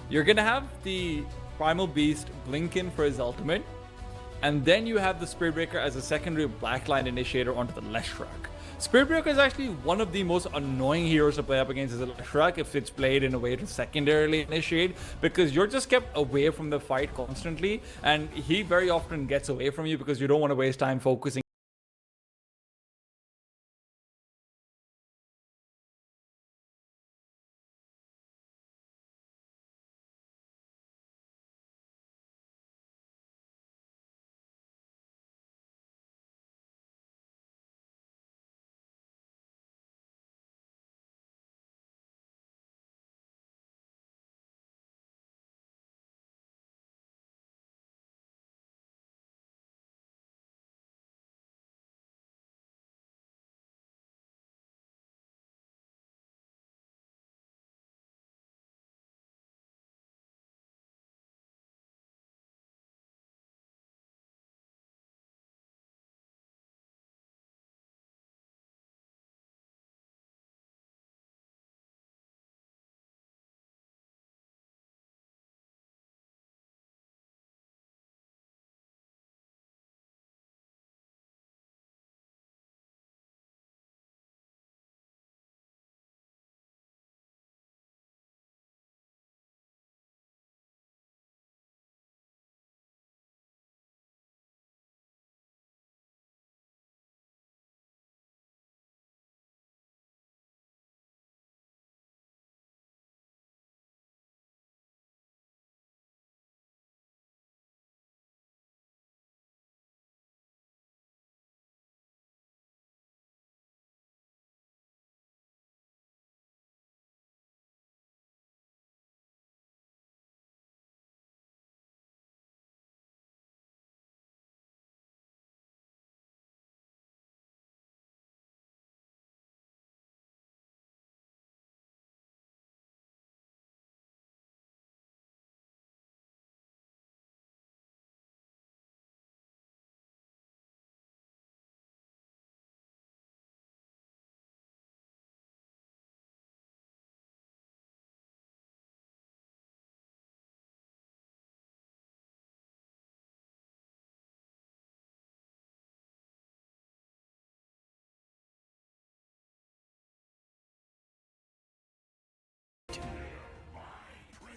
You're going to have the Primal Beast blink in for his ultimate. And then you have the Spirit Breaker as a secondary Blackline initiator onto the Leshrac. Spirit Breaker is actually one of the most annoying heroes to play up against as a Leshrac if it's played in a way to secondarily initiate, because you're just kept away from the fight constantly, and he very often gets away from you because you don't want to waste time focusing.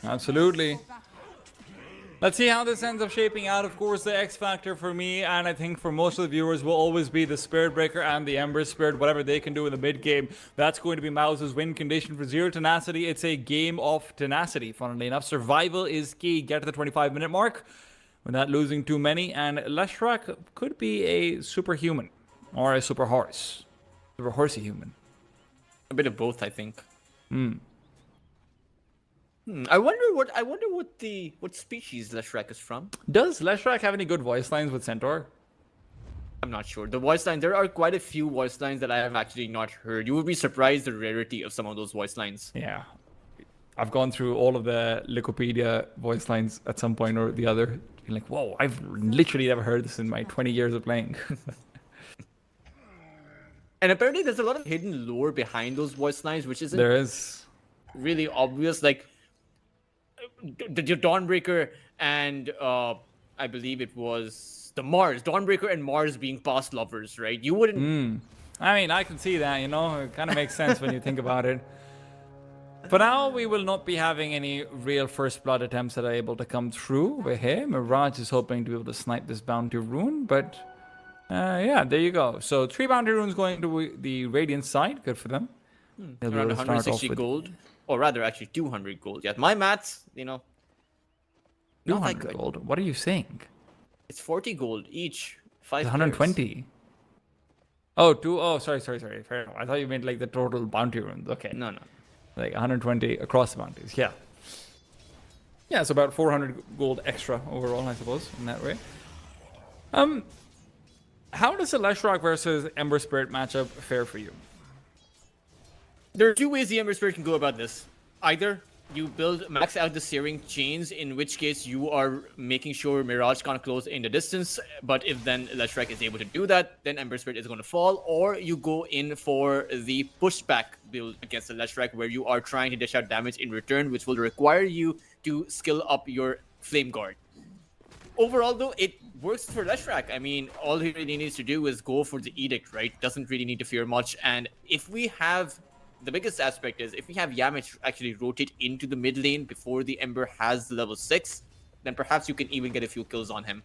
Absolutely. Let's see how this ends up shaping out. Of course, the X factor for me, and I think for most of the viewers, will always be the Spirit Breaker and the Ember Spirit. Whatever they can do in the mid game, that's going to be MOUZ's win condition for Zero Tenacity. It's a game of tenacity, funnily enough. Survival is key. Get to the 25-minute mark without losing too many, and Leshrac could be a superhuman or a super horse. Super horsey human. A bit of both, I think. I wonder what species Leshrac is from. Does Leshrac have any good voice lines with Centaur? I'm not sure. The voice line, there are quite a few voice lines that I have actually not heard. You would be surprised the rarity of some of those voice lines. Yeah. I've gone through all of the Wikipedia voice lines at some point or the other. You're like, whoa, I've literally never heard this in my 20 years of playing. And apparently there's a lot of hidden lore behind those voice lines, which isn't There is. really obvious. Like, the Dawnbreaker and I believe it was the Mars. Dawnbreaker and Mars being past lovers, right? You wouldn't... I mean, I can see that, you know? It kind of makes sense when you think about it. For now, we will not be having any real first blood attempts that are able to come through over here. Mirage is hoping to be able to snipe this bounty rune, but yeah, there you go. So 3 bounty runes going to the Radiant side. Good for them. They'll be around able to start 160 off with gold. Or rather, actually 200 gold. Yeah, my maths, you know, not that 200 good. gold. What are you saying? It's 40 gold each. 5 120. Oh, sorry. Fair enough. I thought you meant like the total bounty runes. Okay. No. Like 120 across the bounties. Yeah. Yeah, it's about 400 gold extra overall, I suppose, in that way. How does the Leshrac versus Ember Spirit matchup fare for you? There are 2 ways the Ember Spirit can go about this. Either you max out the searing chains, in which case you are making sure Mirage can't close in the distance, but if then Leshrac is able to do that, then Ember Spirit is going to fall, or you go in for the pushback build against the Leshrac, where you are trying to dish out damage in return, which will require you to skill up your Flame Guard. overall, though, it works for Leshrac. I mean, all he really needs to do is go for the Edict, right? Doesn't really need to fear much. And if we have... The biggest aspect is if we have Yamich actually rotate into the mid lane before the Ember has the level 6, then perhaps you can even get a few kills on him.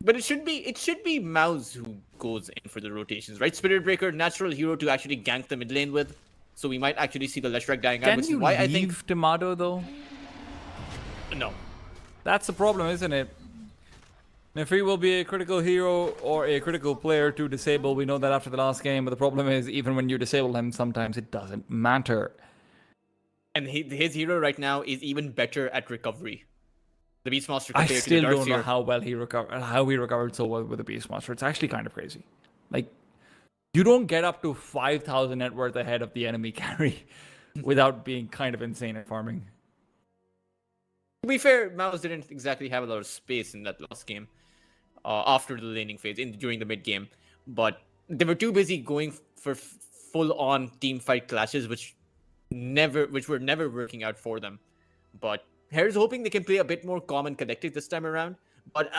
But it should be MOUZ who goes in for the rotations, right? Spirit Breaker, natural hero to actually gank the mid lane with. So we might actually see the Leshrac dying out, which is why I think... Can you leave Tomato, though? No. That's the problem, isn't it? Nefri will be a critical hero or a critical player to disable. We know that after the last game, but the problem is even when you disable him, sometimes it doesn't matter. And his hero right now is even better at recovery. The Beastmaster I compared to the still don't know Darkseer. how well he recovered so well with the Beastmaster. It's actually kind of crazy. Like, you don't get up to 5,000 net worth ahead of the enemy carry without being kind of insane at farming. To be fair, MOUZ didn't exactly have a lot of space in that last game. After the laning phase, during the mid game, but they were too busy going for full-on team fight clashes, which were never working out for them. But here's hoping they can play a bit more calm and collected this time around. But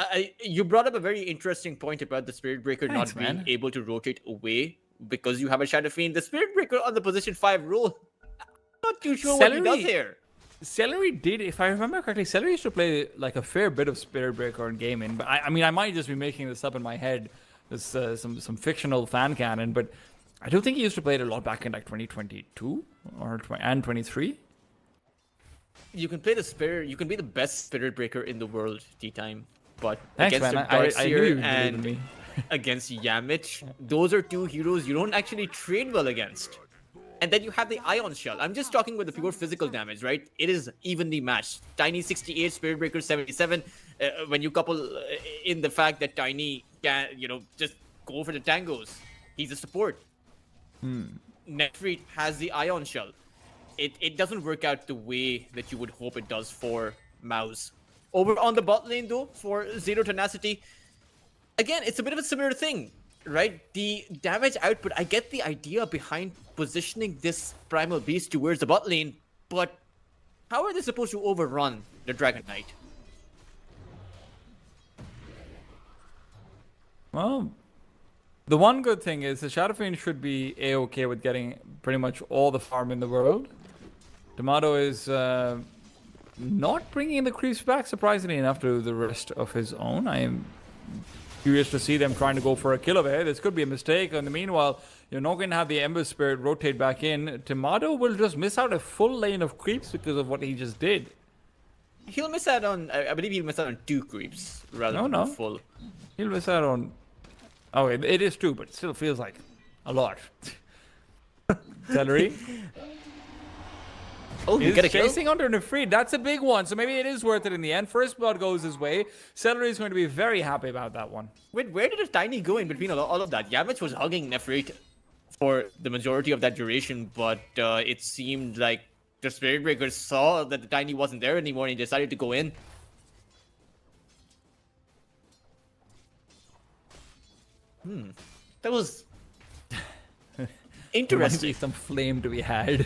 you brought up a very interesting point about the Spirit Breaker not being able to rotate away because you have a Shadow Fiend. The Spirit Breaker on the position 5 role, I'm not too sure what he does here. Celery did, if I remember correctly, Celery used to play like a fair bit of Spirit Breaker in gaming. But I mean, I might just be making this up in my head. There's some fictional fan canon, but I don't think he used to play it a lot back in like 2022 and 23. You can play the Spirit. You can be the best Spirit Breaker in the world, T-Time. But Thanks, against man. the Darkseer and and against Yamich, those are two heroes you don't actually trade well against. And then you have the Ion Shell. I'm just talking with the pure physical damage, right? It is evenly matched. Tiny 68, Spirit Breaker 77. When you couple in the fact that Tiny can, just go for the tangos. He's a support. Nexr has the Ion Shell. It doesn't work out the way that you would hope it does for MOUZ. Over on the bot lane, though, for Zero Tenacity, again, it's a bit of a similar thing. Right, the damage output, I get the idea behind positioning this Primal Beast towards the bot lane, but how are they supposed to overrun the Dragon Knight? Well, the one good thing is the Shadow Fiend should be a-okay with getting pretty much all the farm in the world. Tomato is not bringing the creeps back, surprisingly enough, to the rest of his own. I am curious to see them trying to go for a kill away. This could be a mistake. In the meanwhile, you're not going to have the Ember Spirit rotate back in. Tomato will just miss out a full lane of creeps because of what he just did. He'll miss out on, I believe he'll miss out on 2 creeps rather than full. He'll miss out on... Oh, it is 2, but it still feels like a lot. Celery. Oh, you get a kill? Chasing under Nefri. That's a big one. So maybe it is worth it in the end. First blood goes his way. Celery is going to be very happy about that one. Wait, where did the Tiny go in between all of that? Yamich was hugging Nefrit for the majority of that duration, but it seemed like the Spirit Breaker saw that the Tiny wasn't there anymore and he decided to go in. That was interesting. Must be some flame to be had.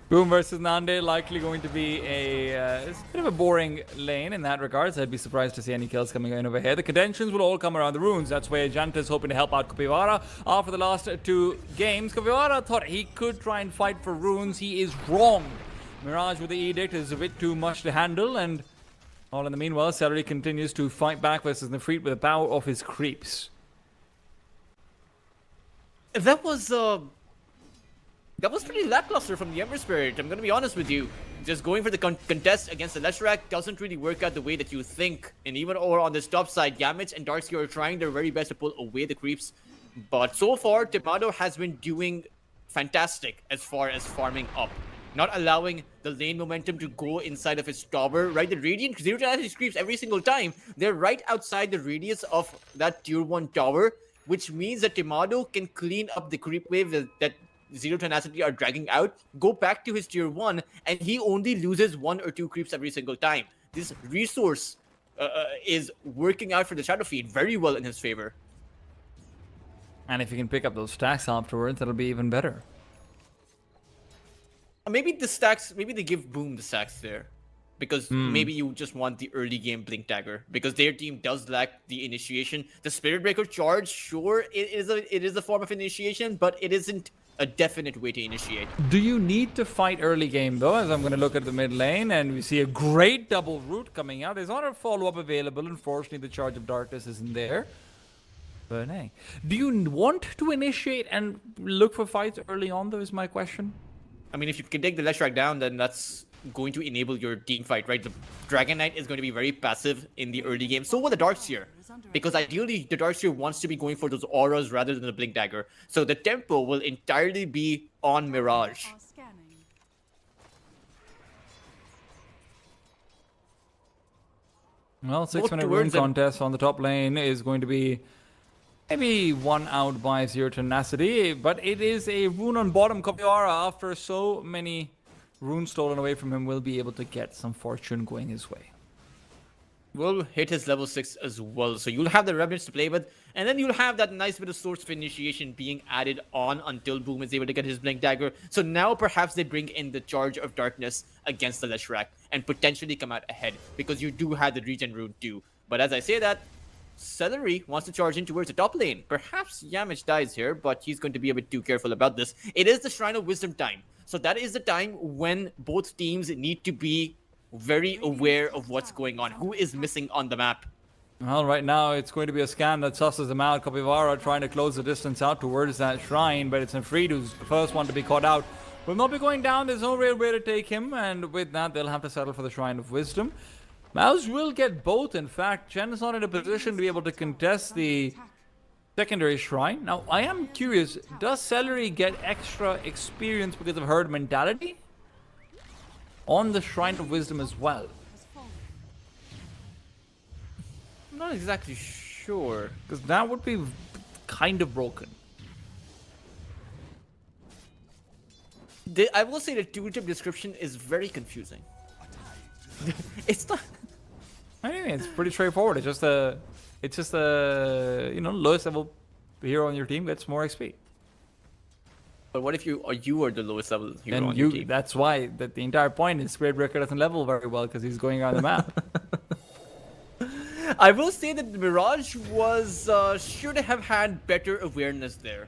Boom versus Nande, likely going to be it's a bit of a boring lane in that regards. I'd be surprised to see any kills coming in over here. The contentions will all come around the runes. That's where Janta is hoping to help out Kapivara. After the last 2 games, Kapivara thought he could try and fight for runes. He is wrong. Mirage with the Edict is a bit too much to handle, and all in the meanwhile, Celery continues to fight back versus Nefrit with the power of his creeps. That was pretty lackluster from the Ember Spirit. I'm gonna be honest with you. Just going for the contest against the Leshrac doesn't really work out the way that you think. And even over on this top side, Yamich and Darkseer are trying their very best to pull away the creeps. But so far, Tomato has been doing fantastic as far as farming up. Not allowing the lane momentum to go inside of his tower, right? The Radiant Zero Tenacity creeps every single time. They're right outside the radius of that tier 1 tower, which means that Tomato can clean up the creep wave that Zero Tenacity are dragging out, go back to his tier 1, and he only loses 1 or 2 creeps every single time. This resource is working out for the Shadow Fiend very well in his favor. And if you can pick up those stacks afterwards, that'll be even better. Maybe the stacks, maybe they give Boom the stacks there. Because maybe you just want the early game Blink Dagger. Because their team does lack the initiation. The Spirit Breaker charge, sure, it is a form of initiation, but it isn't a definite way to initiate. Do you need to fight early game though? As I'm going to look at the mid lane and we see a great double root coming out. There's not a follow-up available. Unfortunately, the Charge of Darkness isn't there. But hey, do you want to initiate and look for fights early on though is my question. I mean, if you can take the Leshrac down, then that's going to enable your team fight, right? The Dragon Knight is going to be very passive in the early game. So will the Darkseer. Because ideally, the Darkseer wants to be going for those auras rather than the Blink Dagger. So the tempo will entirely be on Mirage. Are scanning. Well, 6-minute rune contest on the top lane is going to be maybe one out by Zero Tenacity, but it is a rune on bottom. Kapyara, after so many runes stolen away from him, will be able to get some fortune going his way. Will hit his level 6 as well. So you'll have the Revenants to play with, and then you'll have that nice bit of Source of Initiation being added on until Boom is able to get his Blink Dagger. So now perhaps they bring in the Charge of Darkness against the Leshrac and potentially come out ahead because you do have the Regen Rune too. But as I say that, Celery wants to charge in towards the top lane. Perhaps Yamich dies here, but he's going to be a bit too careful about this. It is the Shrine of Wisdom time. So that is the time when both teams need to be very aware of what's going on. Who is missing on the map? Well, right now it's going to be a scan that susses them out. Kapivara trying to close the distance out towards that shrine, but it's Nefrid who's the first one to be caught out. Will not be going down. There's no real way to take him, and with that they'll have to settle for the Shrine of Wisdom. MOUZ will get both. In fact, Chen is not in a position to be able to contest the secondary shrine. Now, I am curious, does Celery get extra experience because of herd mentality on the Shrine of Wisdom as well? I'm not exactly sure. Because that would be kind of broken. I will say the tooltip description is very confusing. It's not... I mean, it's pretty straightforward. It's just a lowest level hero on your team gets more XP. But what if you are the lowest level hero And on your team? that's why the entire point is Spirit Breaker doesn't level very well because he's going around the map. I will say that Mirage was should have had better awareness there.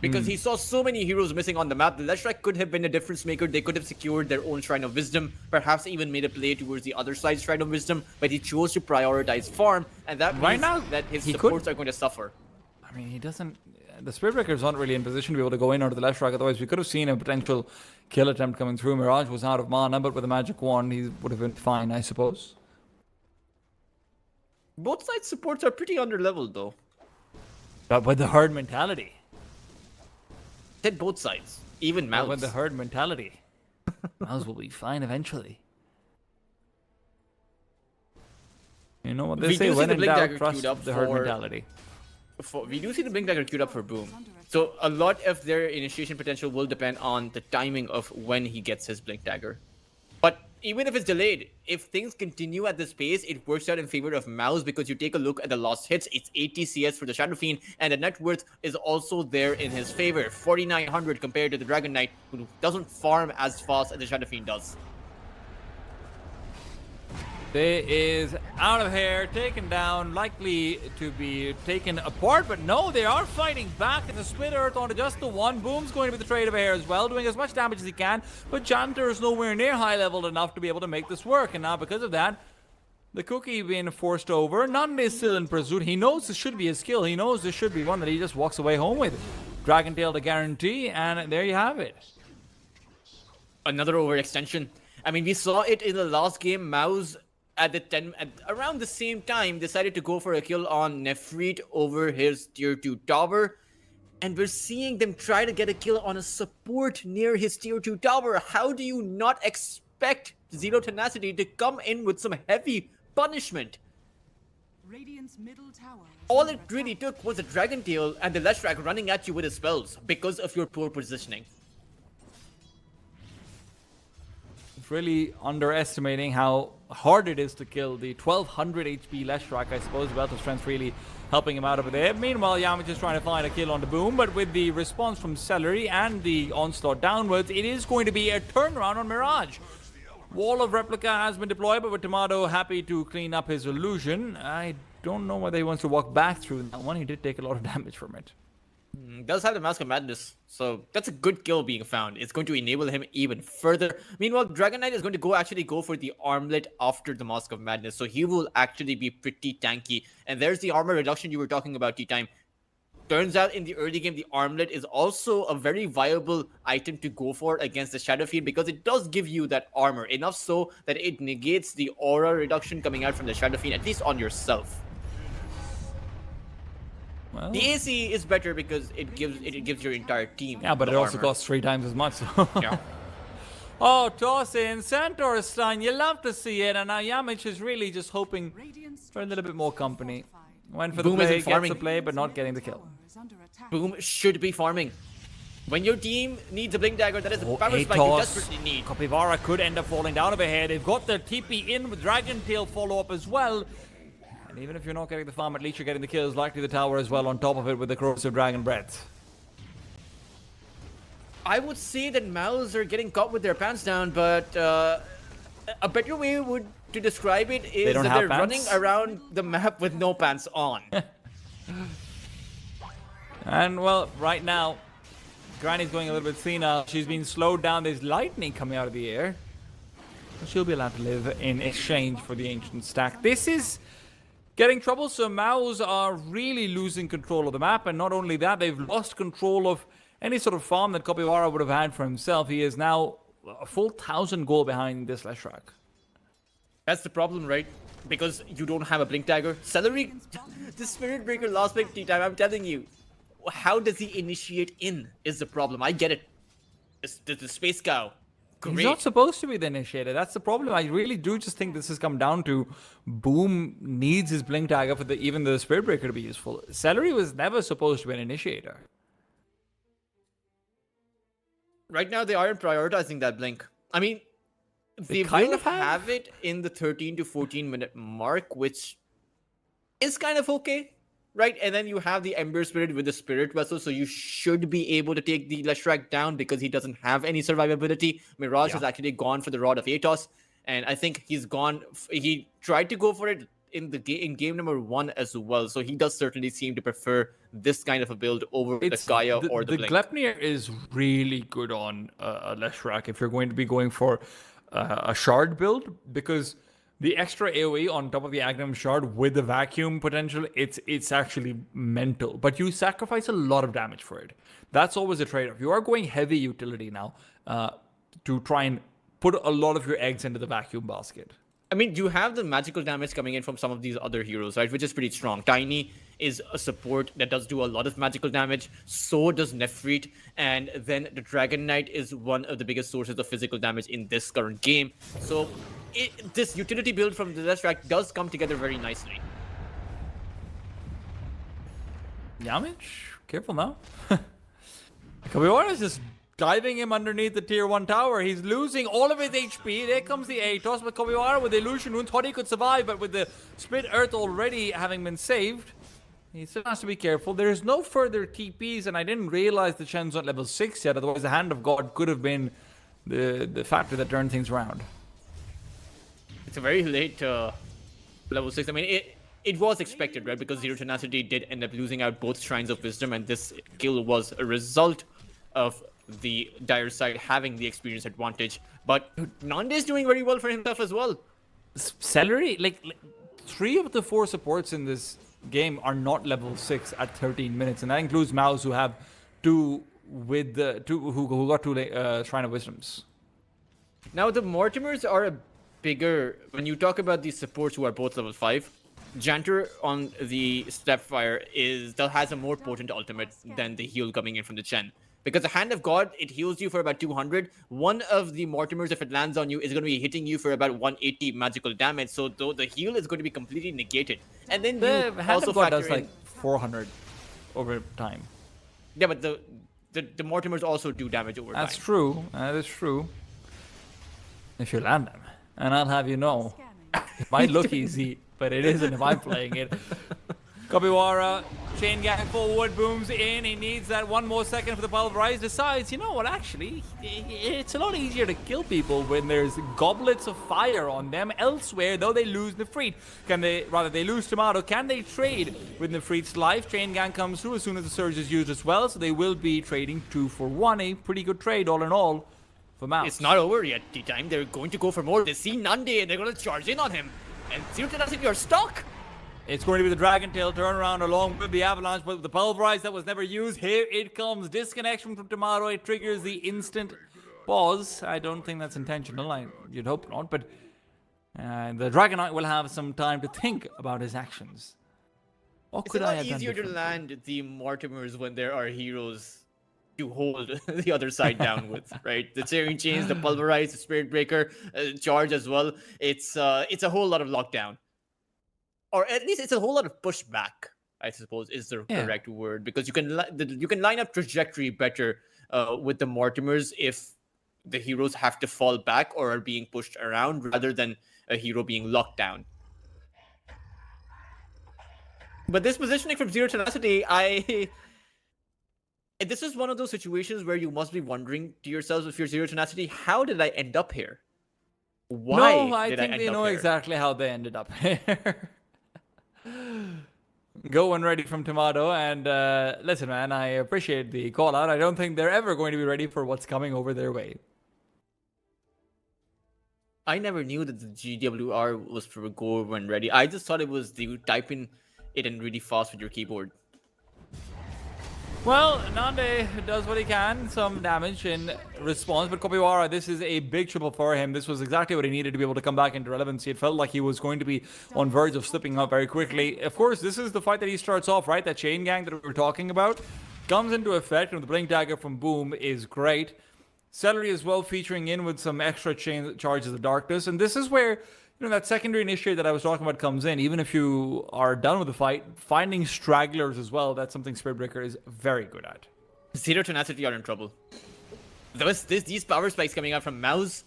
Because he saw so many heroes missing on the map. The Leshrac could have been a difference maker. They could have secured their own Shrine of Wisdom. Perhaps even made a play towards the other side's Shrine of Wisdom. But he chose to prioritize farm. And that Right means now, that his he supports are going to suffer. I mean, he doesn't... The Spirit Breaker is not really in position to be able to go in onto the Leshrac. Otherwise, we could have seen a potential kill attempt coming through. Mirage was out of mana, but with a magic wand, he would have been fine, I suppose. Both sides' supports are pretty underleveled though. But with the herd mentality. Said both sides. Even But MOUZ. with the herd mentality. MOUZ will be fine eventually. You know what they We say, do see when the in Blink doubt, Dagger trust queued up the herd for- mentality. We do see the Blink Dagger queued up for Boom. So a lot of their initiation potential will depend on the timing of when he gets his Blink Dagger. But even if it's delayed, if things continue at this pace, it works out in favor of MOUZ because you take a look at the lost hits, it's 80 CS for the Shadow Fiend, and the net worth is also there in his favor, 4,900 compared to the Dragon Knight, who doesn't farm as fast as the Shadow Fiend does. They is out of here, taken down, likely to be taken apart, but no, they are fighting back. It's a split earth onto just the one. Boom's going to be the trade of air as well, doing as much damage as he can, but Janitor is nowhere near high leveled enough to be able to make this work, and now because of that, the Cookie being forced over. None is still in pursuit. He knows this should be his skill. He knows this should be one that he just walks away home with. Dragon Tail to guarantee, and there you have it. Another overextension. I mean, we saw it in the last game. MOUZ at around the same time decided to go for a kill on Nefrid over his tier 2 tower, and we're seeing them try to get a kill on a support near his tier 2 tower. How do you not expect Zero Tenacity to come in with some heavy punishment? Radiant's middle tower is All under it really attack. took was a Dragon Tail and the Leshrac running at you with his spells because of your poor positioning. Really underestimating how hard it is to kill the 1200 HP Leshrac, I suppose. Wealth of Strength really helping him out over there. Meanwhile, Yamich is trying to find a kill on the boom, but with the response from Celery and the onslaught downwards, it is going to be a turnaround on Mirage. Wall of Replica has been deployed, but with Tomato happy to clean up his illusion, I don't know whether he wants to walk back through that one. He did take a lot of damage from it. Does have the Mask of Madness, so that's a good kill being found. It's going to enable him even further. Meanwhile, Dragon Knight is going to actually go for the armlet after the Mask of Madness, so he will actually be pretty tanky. And there's the armor reduction you were talking about, T-Time. Turns out in the early game, the armlet is also a very viable item to go for against the Shadow Fiend because it does give you that armor, enough so that it negates the aura reduction coming out from the Shadow Fiend, at least on yourself. Well, The AC is better because it gives your entire team. yeah, but the it also armor. costs 3 times as much. So. Yeah. Oh, toss in Centaur Stein. You love to see it, and now Yamich is really just hoping Radiant's for a little bit more company. Went for Boom the play, isn't gets farming. the play, but not getting the kill. tower is under attack. Boom should be farming. When your team needs a Blink Dagger, that is a Oh, power spike you Atos. desperately need. Capybara could end up falling down over here. They've got their TP in with Dragon Tail follow-up as well. And even if you're not getting the farm, at least you're getting the kills. Likely the tower as well on top of it with the Corrosive Dragon Breath. I would say that MOUZ are getting caught with their pants down, but a better way to describe it is don't that have they're running pants? around the map with no pants on. And, well, right now, Granny's going a little bit thinner. She's been slowed down. There's lightning coming out of the air. She'll be allowed to live in exchange for the Ancient Stack. This is getting troublesome. MOUZ are really losing control of the map, and not only that, they've lost control of any sort of farm that Capybara would have had for himself. He is now a full 1,000 goal behind this Leshrac. That's the problem, right? Because you don't have a Blink Dagger. Celery, the Spirit Breaker last pick T-Time, I'm telling you. How does he initiate in is the problem. I get it. It's the Space Cow. Great. He's not supposed to be the initiator. That's the problem. I really do just think this has come down to Boom needs his Blink Dagger for even the Spirit Breaker to be useful. Celery was never supposed to be an initiator. Right now, they aren't prioritizing that Blink. I mean, they kind will of have. it in the 13 to 14 minute mark, which is kind of okay, right? And then you have the Ember Spirit with the Spirit Vessel, so you should be able to take the Leshrac down because he doesn't have any survivability. Mirage has actually gone for the Rod of Atos, and I think he's gone. He tried to go for it in game number 1 as well, so he does certainly seem to prefer this kind of a build over the Gaia or the Blink. Gleipnir is really good on a Leshrac if you're going to be going for a Shard build, because the extra AoE on top of the Agnum Shard with the vacuum potential, it's actually mental. But you sacrifice a lot of damage for it. That's always a trade-off. You are going heavy utility now to try and put a lot of your eggs into the vacuum basket. I mean, you have the magical damage coming in from some of these other heroes, right? Which is pretty strong. Tiny is a support that does do a lot of magical damage. So does Nefrit. And then the Dragon Knight is one of the biggest sources of physical damage in this current game. So this utility build from the Leshrac does come together very nicely. Yamich, careful now. Capybara is just diving him underneath the tier 1 tower. He's losing all of his HP. There comes the Atos, but Capybara with the illusion wound thought he could survive, but with the split earth already having been saved, he still has to be careful. There's no further TPs, and I didn't realize the Chen's not level 6 yet, otherwise the Hand of God could have been the factor that turned things around. It's a very late level 6. I mean, it was expected, right? Because Zero Tenacity did end up losing out both Shrines of Wisdom, and this kill was a result of the dire side having the experience advantage. But Nande is doing very well for himself as well. Celery, like 3 of the 4 supports in this game are not level 6 at 13 minutes, and that includes MOUZ, who have 2 with the 2 who got 2 Shrine of Wisdoms. Now the Mortimers are a bigger, when you talk about these supports who are both level 5, Janter on the Stepfire has a more potent ultimate than the heal coming in from the Chen. Because the Hand of God, it heals you for about 200. One of the Mortimers, if it lands on you, is going to be hitting you for about 180 magical damage. So though the heal is going to be completely negated. And then The you Hand also of God factor does in, like 400 over time. yeah, but the Mortimers also do damage over That's time. true. That is true. If you land them. And I'll have you know, it might look easy, but it isn't if I'm playing it. Kapiwara, chain gang forward, booms in. He needs that one more second for the pulverize. Decides, you know what, actually, it's a lot easier to kill people when there's goblets of fire on them. Elsewhere, though, they lose Nefrit. They lose Tomato. Can they trade with Nefrit's life? Chain gang comes through as soon as the surge is used as well, so they will be trading 2 for 1. A pretty good trade, all in all, for MOUZ. It's not over yet, T-Time. They're going to go for more. They see Nande and they're going to charge in on him. And Zero Tenacity are stuck. It's going to be the Dragon Tail turnaround along with the Avalanche, but with the Pulverize that was never used. Here it comes. Disconnection from Tomato. It triggers the instant pause. I don't think that's intentional. You'd hope not, but the Dragonite will have some time to think about his actions. What could I have done It's a lot easier to differently? land the Mortimers when there are heroes to hold the other side down with, right? The Tearing Chains, the Pulverize, the Spirit Breaker, charge as well. It's a whole lot of lockdown. Or at least it's a whole lot of pushback, I suppose, is the correct word, because you can line up trajectory better with the Mortimers if the heroes have to fall back or are being pushed around rather than a hero being locked down. But this positioning from Zero Tenacity, this is one of those situations where you must be wondering to yourselves, if you're Zero Tenacity, how did I end up here? Why No, I did think I end they up know here? exactly how they ended up here. Go when ready from Tomato, and listen, man, I appreciate the call out. I don't think they're ever going to be ready for what's coming over their way. I never knew that the GWR was for go when ready. I just thought it was you type in it in really fast with your keyboard. Well, Nande does what he can, some damage in response, but Kopiwara, this is a big triple for him. This was exactly what he needed to be able to come back into relevancy. It felt like he was going to be on verge of slipping up very quickly. Of course, this is the fight that he starts off, right? That chain gang that we were talking about comes into effect, and the Blink Dagger from Boom is great. Celery as well featuring in with some extra chain charges of darkness, and this is where that secondary initiate that I was talking about comes in. Even if you are done with the fight, finding stragglers as well, that's something Spirit Breaker is very good at. Zero Tenacity are in trouble. These power spikes coming out from MOUZ,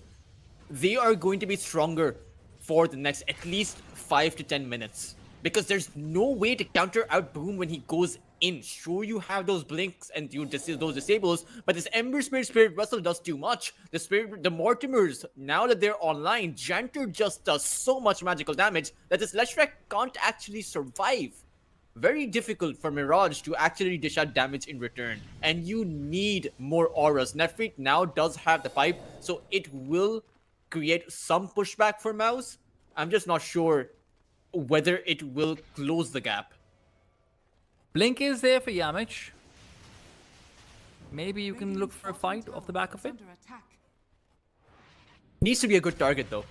they are going to be stronger for the next at least 5 to 10 minutes. Because there's no way to counter out Boom when he goes in. Sure, you have those blinks and those disables, but this Ember Spirit Vessel does too much. The Mortimers, now that they're online, Janter just does so much magical damage that this Leshrac can't actually survive. Very difficult for Mirage to actually dish out damage in return. And you need more auras. Nefrit now does have the pipe, so it will create some pushback for MOUZ. I'm just not sure whether it will close the gap. Blink is there for Yamich. Maybe you can look for a fight off the back of it. Under attack. Needs to be a good target though.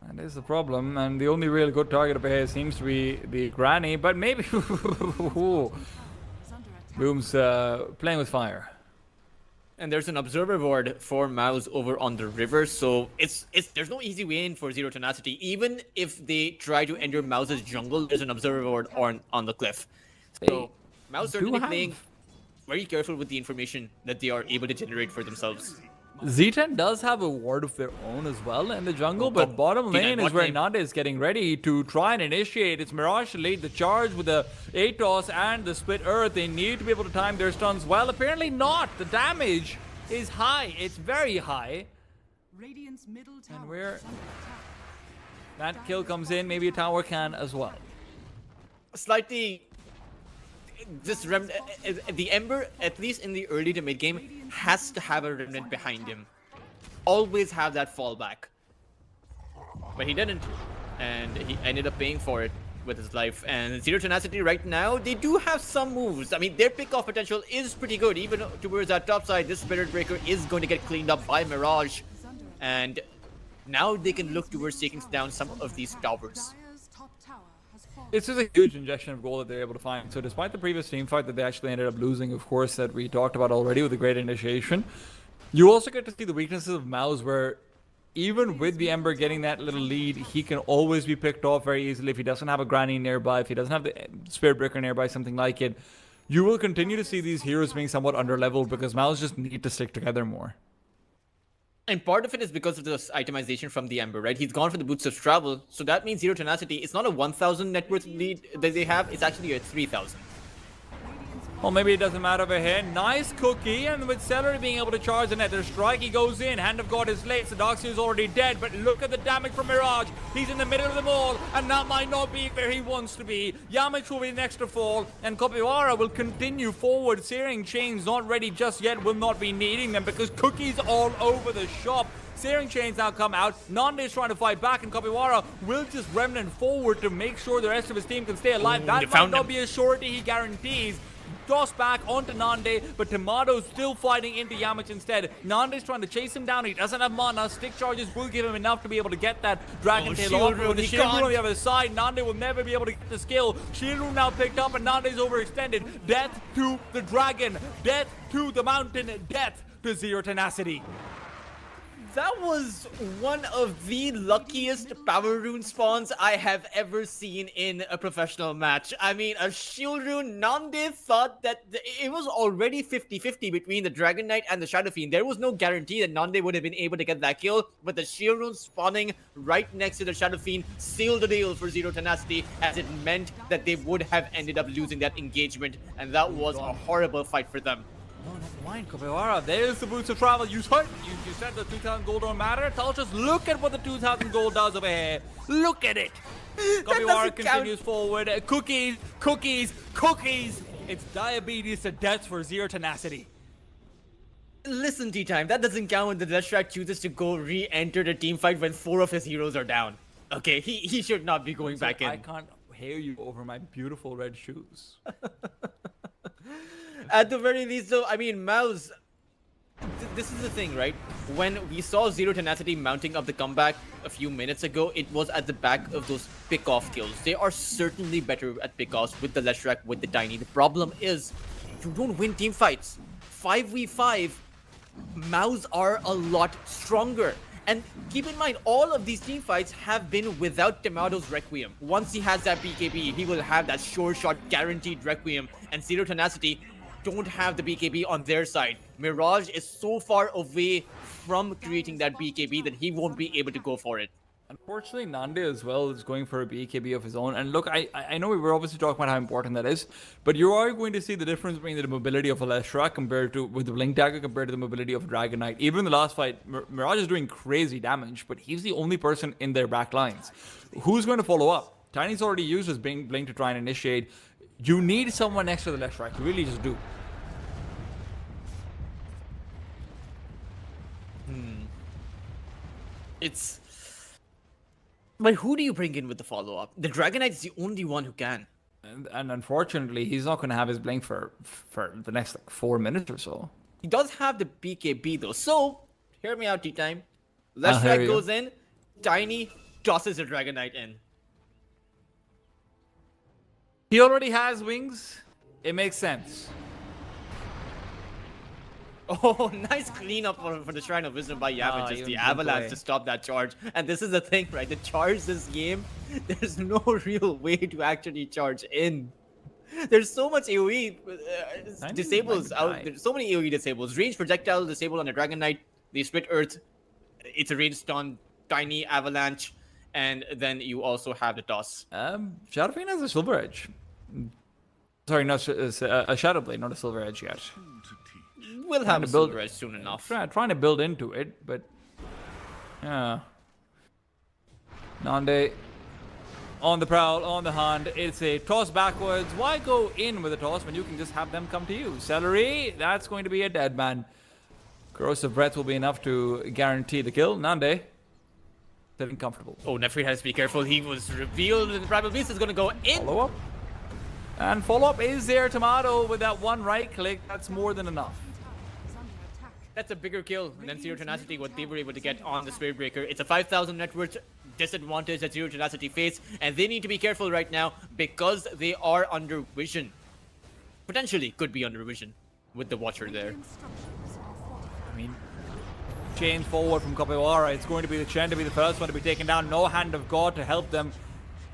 That is the problem, and the only real good target up here seems to be the Granny, but maybe Is under attack. Boom's playing with fire. And there's an observer ward for MOUZ over on the river, so there's no easy way in for Zero Tenacity. Even if they try to enter MOUZ's jungle, there's an observer ward on the cliff. So MOUZ certainly playing very careful with the information that they are able to generate for themselves. Z10 does have a ward of their own as well in the jungle, but bottom lane is where Nanda is getting ready to try and initiate. It's Mirage to lead the charge with the Atos and the Split Earth. They need to be able to time their stuns well. Apparently not. The damage is high. It's very high. Radiant's middle tower And where is under attack. that kill comes in, maybe a tower can as well. Slightly, the Ember, at least in the early to mid game, has to have a remnant behind him. Always have that fallback. But he didn't, and he ended up paying for it with his life. And Zero Tenacity right now, they do have some moves. I mean, their pick-off potential is pretty good. Even towards that top side, this Spirit Breaker is going to get cleaned up by Mirage. And now they can look towards taking down some of these towers. Dire's top tower has fallen. It's just a huge injection of gold that they're able to find. So despite the previous team fight that they actually ended up losing, of course, that we talked about already with the great initiation, you also get to see the weaknesses of MOUZ, where even with the Ember getting that little lead, he can always be picked off very easily if he doesn't have a Granny nearby, if he doesn't have the Spirit Breaker nearby, something like it. You will continue to see these heroes being somewhat underleveled because MOUZ just need to stick together more. And part of it is because of this itemization from the Ember, right? He's gone for the Boots of Travel, so that means Zero Tenacity, it's not a 1,000 net worth lead that they have, it's actually a 3,000. Well, maybe it doesn't matter over here. Nice cookie, and with Celery being able to charge the Nether Strike, he goes in. Hand of God is late. Sedoxia is already dead, but look at the damage from Mirage. He's in the middle of them all, and that might not be where he wants to be. Yamich will be next to fall, and Kopiwara will continue forward. Searing Chains not ready just yet, will not be needing them because Cookie's all over the shop. Searing Chains now come out. Nande is trying to fight back, and Kopiwara will just remnant forward to make sure the rest of his team can stay alive. Ooh, that might not be a surety he guarantees. Toss back onto Nande, but Tomato's still fighting into Yamich instead. Nande's trying to chase him down. He doesn't have mana. Stick charges will give him enough to be able to get that Dragon Tail Shield off. Rune, With the he Shield Rune on can't. the other side, Nande will never be able to get the skill. Shield Rune now picked up, and Nande's overextended. Death to the Dragon. Death to the Mountain. Death to Zero Tenacity. That was one of the luckiest power rune spawns I have ever seen in a professional match. I mean, a shield rune, Nande thought that it was already 50-50 between the Dragon Knight and the Shadow Fiend. There was no guarantee that Nande would have been able to get that kill, but the shield rune spawning right next to the Shadow Fiend sealed the deal for Zero Tenacity, as it meant that they would have ended up losing that engagement, and that was a horrible fight for them. No, never mind, Kopiwara. There's the Boots of Travel. You said the 2,000 gold don't matter. Tell just look at what the 2,000 gold does over here. Look at it. Kopiwara continues forward. Cookies, cookies, cookies. It's diabetes to death for Zero Tenacity. Listen, T-Time, that doesn't count when the Deshrak chooses to go re-enter the team fight when 4 of his heroes are down. Okay, he should not be going back in. I can't hear you over my beautiful red shoes. At the very least, though, I mean, MOUZ, this is the thing, right? When we saw Zero Tenacity mounting up the comeback a few minutes ago, it was at the back of those pick-off kills. They are certainly better at pick-offs with the Leshrak, with the Tiny. The problem is, you don't win team fights. 5v5, MOUZ are a lot stronger. And keep in mind, all of these team fights have been without Tomato's Requiem. Once he has that BKB, he will have that sure shot guaranteed Requiem. And Zero Tenacity don't have the BKB on their side. Mirage is so far away from creating that BKB that he won't be able to go for it. Unfortunately, Nande as well is going for a BKB of his own. And look, I know we were obviously talking about how important that is, but you are going to see the difference between the mobility of a Leshrak compared to with the Blink Dagger compared to the mobility of Dragon Knight. Even in the last fight, Mirage is doing crazy damage, but he's the only person in their back lines. Who's going to follow up? Tiny's already used his Blink to try and initiate. You need someone next to the Leshrak. You really just do. It's... But who do you bring in with the follow-up? The Dragon Knight is the only one who can. And unfortunately, he's not going to have his Blink for the next 4 minutes or so. He does have the BKB though, so hear me out, T-Time. I'll hear Leshrak you. goes in, Tiny tosses the Dragon Knight in. He already has wings. It makes sense. Oh, nice cleanup for the Shrine of Wisdom by Yavin. Just you the good avalanche play. to stop that charge. And this is the thing, right? The charge this game, there's no real way to actually charge in. There's so much AoE disables might out. die. There's so many AoE disables. Range projectile disabled on the Dragon Knight. They split Earth. It's a range stun, Tiny avalanche, and then you also have the toss. Shadowfiend has a Silver Edge. Sorry, not a Shadow Blade, not a Silver Edge yet. We'll have to a build- Silver Edge soon enough. Trying to build into it, but yeah. Nande on the prowl, on the hunt. It's a toss backwards. Why go in with a toss when you can just have them come to you? Celery, that's going to be a dead man. Corrosive Breath will be enough to guarantee the kill. Nande, sitting comfortable. Oh, Nefri has to be careful. He was revealed, and the Primal Beast is going to go in. Follow up. And follow up is there. Tomato with that one right click. That's more than enough. Is under attack. That's a bigger kill than Zero Tenacity, what they were able to get on the Spirit Breaker. It's a 5,000 net worth disadvantage that Zero Tenacity face, and they need to be careful right now because they are under vision. Potentially could be under vision with the Watcher there. Radiant structures are fortified. I mean, chain forward from Kopiwara. It's going to be the Chen to be the first one to be taken down. No Hand of God to help them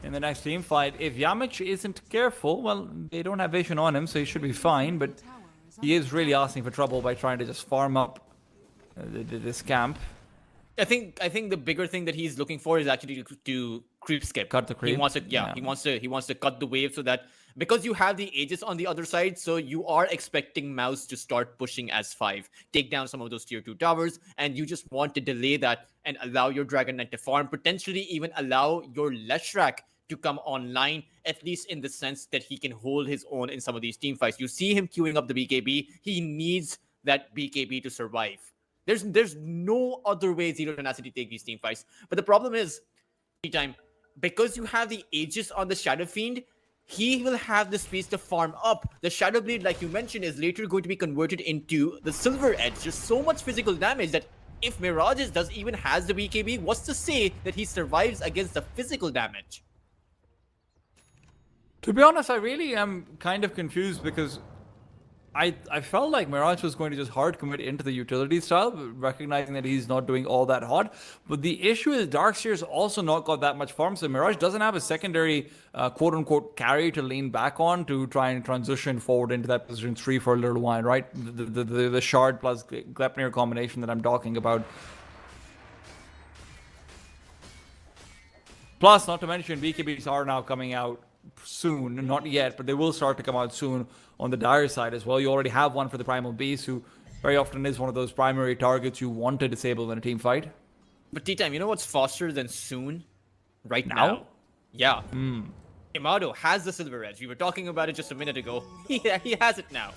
in the next team fight. If Yamich isn't careful, well, they don't have vision on him, so he should be fine. But he is really asking for trouble by trying to just farm up this camp. I think the bigger thing that he's looking for is actually to creep skip. Cut the creep? He wants to Yeah. he wants to cut the wave so that because you have the Aegis on the other side, so you are expecting MOUZ to start pushing as 5, take down some of those tier 2 towers, and you just want to delay that and allow your Dragon Knight to farm, potentially even allow your Leshrac to come online, at least in the sense that he can hold his own in some of these team fights. You see him queuing up the BKB. He needs that BKB to survive. There's no other way Zero Tenacity take these team fights. But the problem is, time because you have the Aegis on the Shadow Fiend, he will have the space to farm up. The Shadow Blade, like you mentioned, is later going to be converted into the Silver Edge. There's so much physical damage that if Mirages even has the BKB, what's to say that he survives against the physical damage? To be honest, I really am kind of confused because I felt like Mirage was going to just hard commit into the utility style, recognizing that he's not doing all that hard. But the issue is Darkseer's also not got that much farm, so Mirage doesn't have a secondary quote-unquote carry to lean back on to try and transition forward into that position 3 for a little while, right? The Shard plus Gleipnir combination that I'm talking about. Plus, not to mention, BKBs are now coming out soon, not yet, but they will start to come out soon on the Dire side as well. You already have one for the Primal Beast, who very often is one of those primary targets you want to disable in a team fight. But T-Time, you know what's faster than soon? Right now? Yeah. Imado has the Silver Edge. We were talking about it just a minute ago. Yeah, he has it now.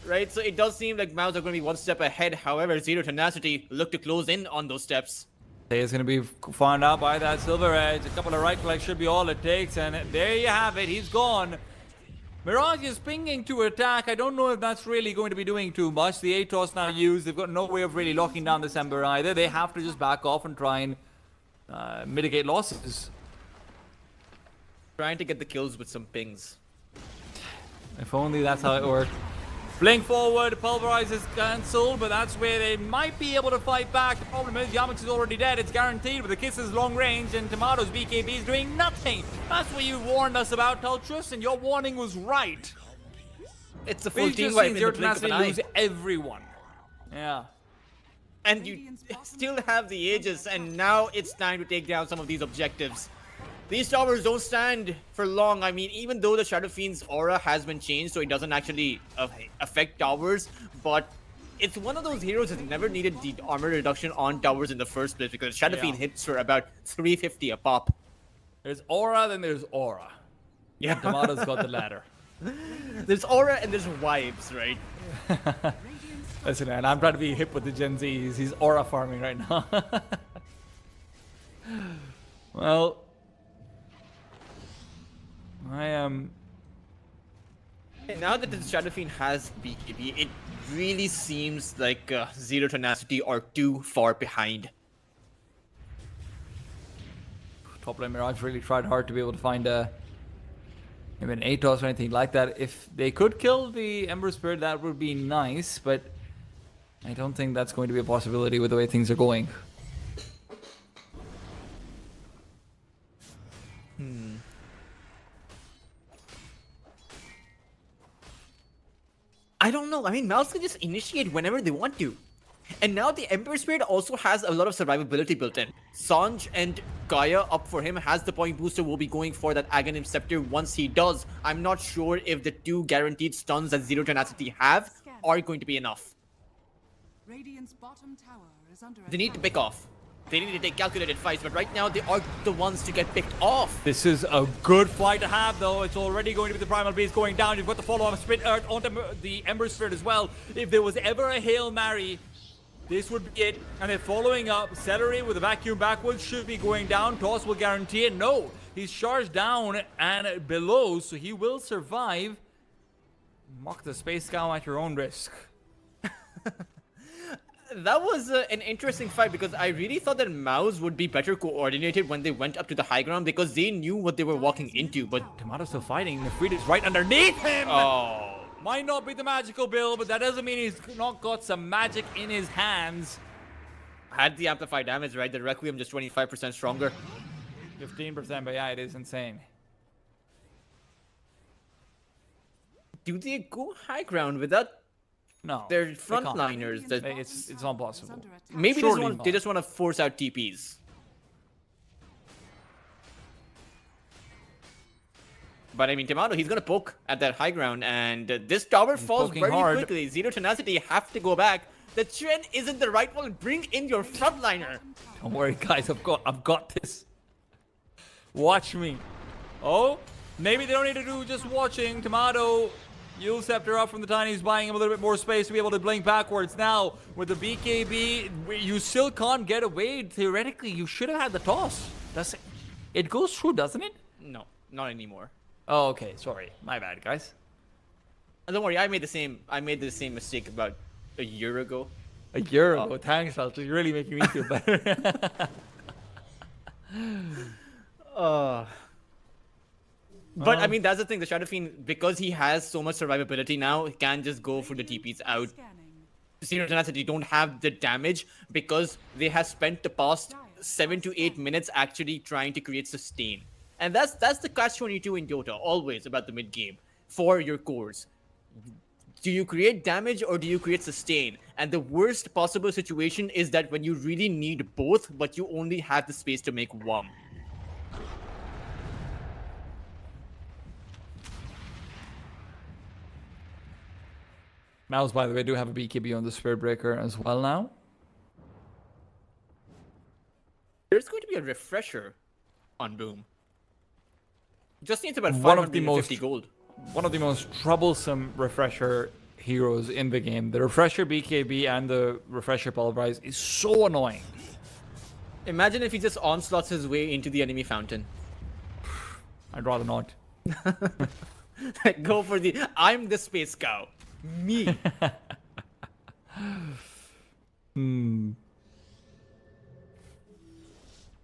Right? So it does seem like MOUZ are going to be one step ahead. However, Zero Tenacity look to close in on those steps. Is going to be found out by that Silver Edge. A couple of right clicks should be all it takes, and there you have it. He's gone. Mirage is pinging to attack. I don't know if that's really going to be doing too much. The Atos now used. They've got no way of really locking down this Ember either. They have to just back off and try and mitigate losses. Trying to get the kills with some pings. If only that's how it worked. Blink forward, Pulverize is cancelled, but that's where they might be able to fight back. The problem is Yamix is already dead, it's guaranteed, but the Kiss is long range and Tomato's BKB is doing nothing. That's what you warned us about, Teltrus, and your warning was right. It's a full team wipe in the blink of an eye. Lose everyone. Yeah. And you still have the Aegis, and now it's time to take down some of these objectives. These towers don't stand for long. I mean, even though the Shadow Fiend's aura has been changed, so it doesn't actually affect towers, but it's one of those heroes that never needed the armor reduction on towers in the first place because Shadow Fiend hits for about 350 a pop. There's aura, then there's aura. Yeah. Tomato's got the ladder. There's aura and there's vibes, right? Listen, man, I'm trying to be hip with the Gen Zs. He's aura farming right now. Well, I am... Now that the Shadow Fiend has BKB, it really seems like Zero Tenacity are too far behind. Top lane Mirage really tried hard to be able to find maybe an Atos or anything like that. If they could kill the Ember Spirit, that would be nice, but I don't think that's going to be a possibility with the way things are going. I don't know. I mean, MOUZ can just initiate whenever they want to. And now the Emperor Spirit also has a lot of survivability built in. Sanj and Gaia up for him has the point booster, will be going for that Aghanim Scepter once he does. I'm not sure if the 2 guaranteed stuns that Zero Tenacity have are going to be enough. Radiant's bottom tower is under They need to pick off. They need to take calculated fights, but right now they are the ones to get picked off. This is a good fight to have, though. It's already going to be the Primal Beast going down. You've got the follow-up Split Earth onto the Ember Spirit as well. If there was ever a Hail Mary, this would be it. And they're following up. Celery with a vacuum backwards should be going down. Toss will guarantee it. No, he's charged down and below, so he will survive. Mock the Space Cow at your own risk. That was an interesting fight because I really thought that MOUZ would be better coordinated when they went up to the high ground because they knew what they were walking into, but... Tomato's still fighting. Nefrita's right underneath him! Oh. Might not be the magical build, but that doesn't mean he's not got some magic in his hands. Had the amplified damage, right? The Requiem just 25% stronger. 15%, but yeah, it is insane. Do they go high ground without No. They're they can't. frontliners. That It's not possible. maybe Surely they not. just want to force out TPs. But I mean, Tomato, he's gonna poke at that high ground, and this tower falls poking very hard. quickly. Zero Tenacity have to go back. The trend isn't the right one. Bring in your frontliner. Don't worry, guys. I've got this. Watch me. Oh, maybe they don't need to do just watching. Tomato, Yule Scepter up from the Tiny. He's buying him a little bit more space to be able to blink backwards. Now, with the BKB, you still can't get away. Theoretically, you should have had the toss. Does it? It goes through, doesn't it? No, not anymore. Oh, okay. Sorry. My bad, guys. Don't worry, I made the same mistake about a year ago. A year ago. Thanks, Alto. You're really making me feel better. But I mean, that's the thing. The Shadow Fiend, because he has so much survivability now, he can just go for the TPs out. Scanning. Zero Tenacity don't have the damage because they have spent the past 7 to 8 minutes actually trying to create sustain. And that's the catch-22 in Dota, always about the mid game for your cores. Do you create damage or do you create sustain? And the worst possible situation is that when you really need both, but you only have the space to make one. MOUZ, by the way, do have a BKB on the Spirit Breaker as well now. There's going to be a refresher on Boom. Just needs about One of the 550 most- gold. One of the most troublesome refresher heroes in the game. The refresher BKB and the refresher Pulverize is so annoying. Imagine if he just onslaughts his way into the enemy fountain. I'd rather not. Go for the I'm the space cow. Me.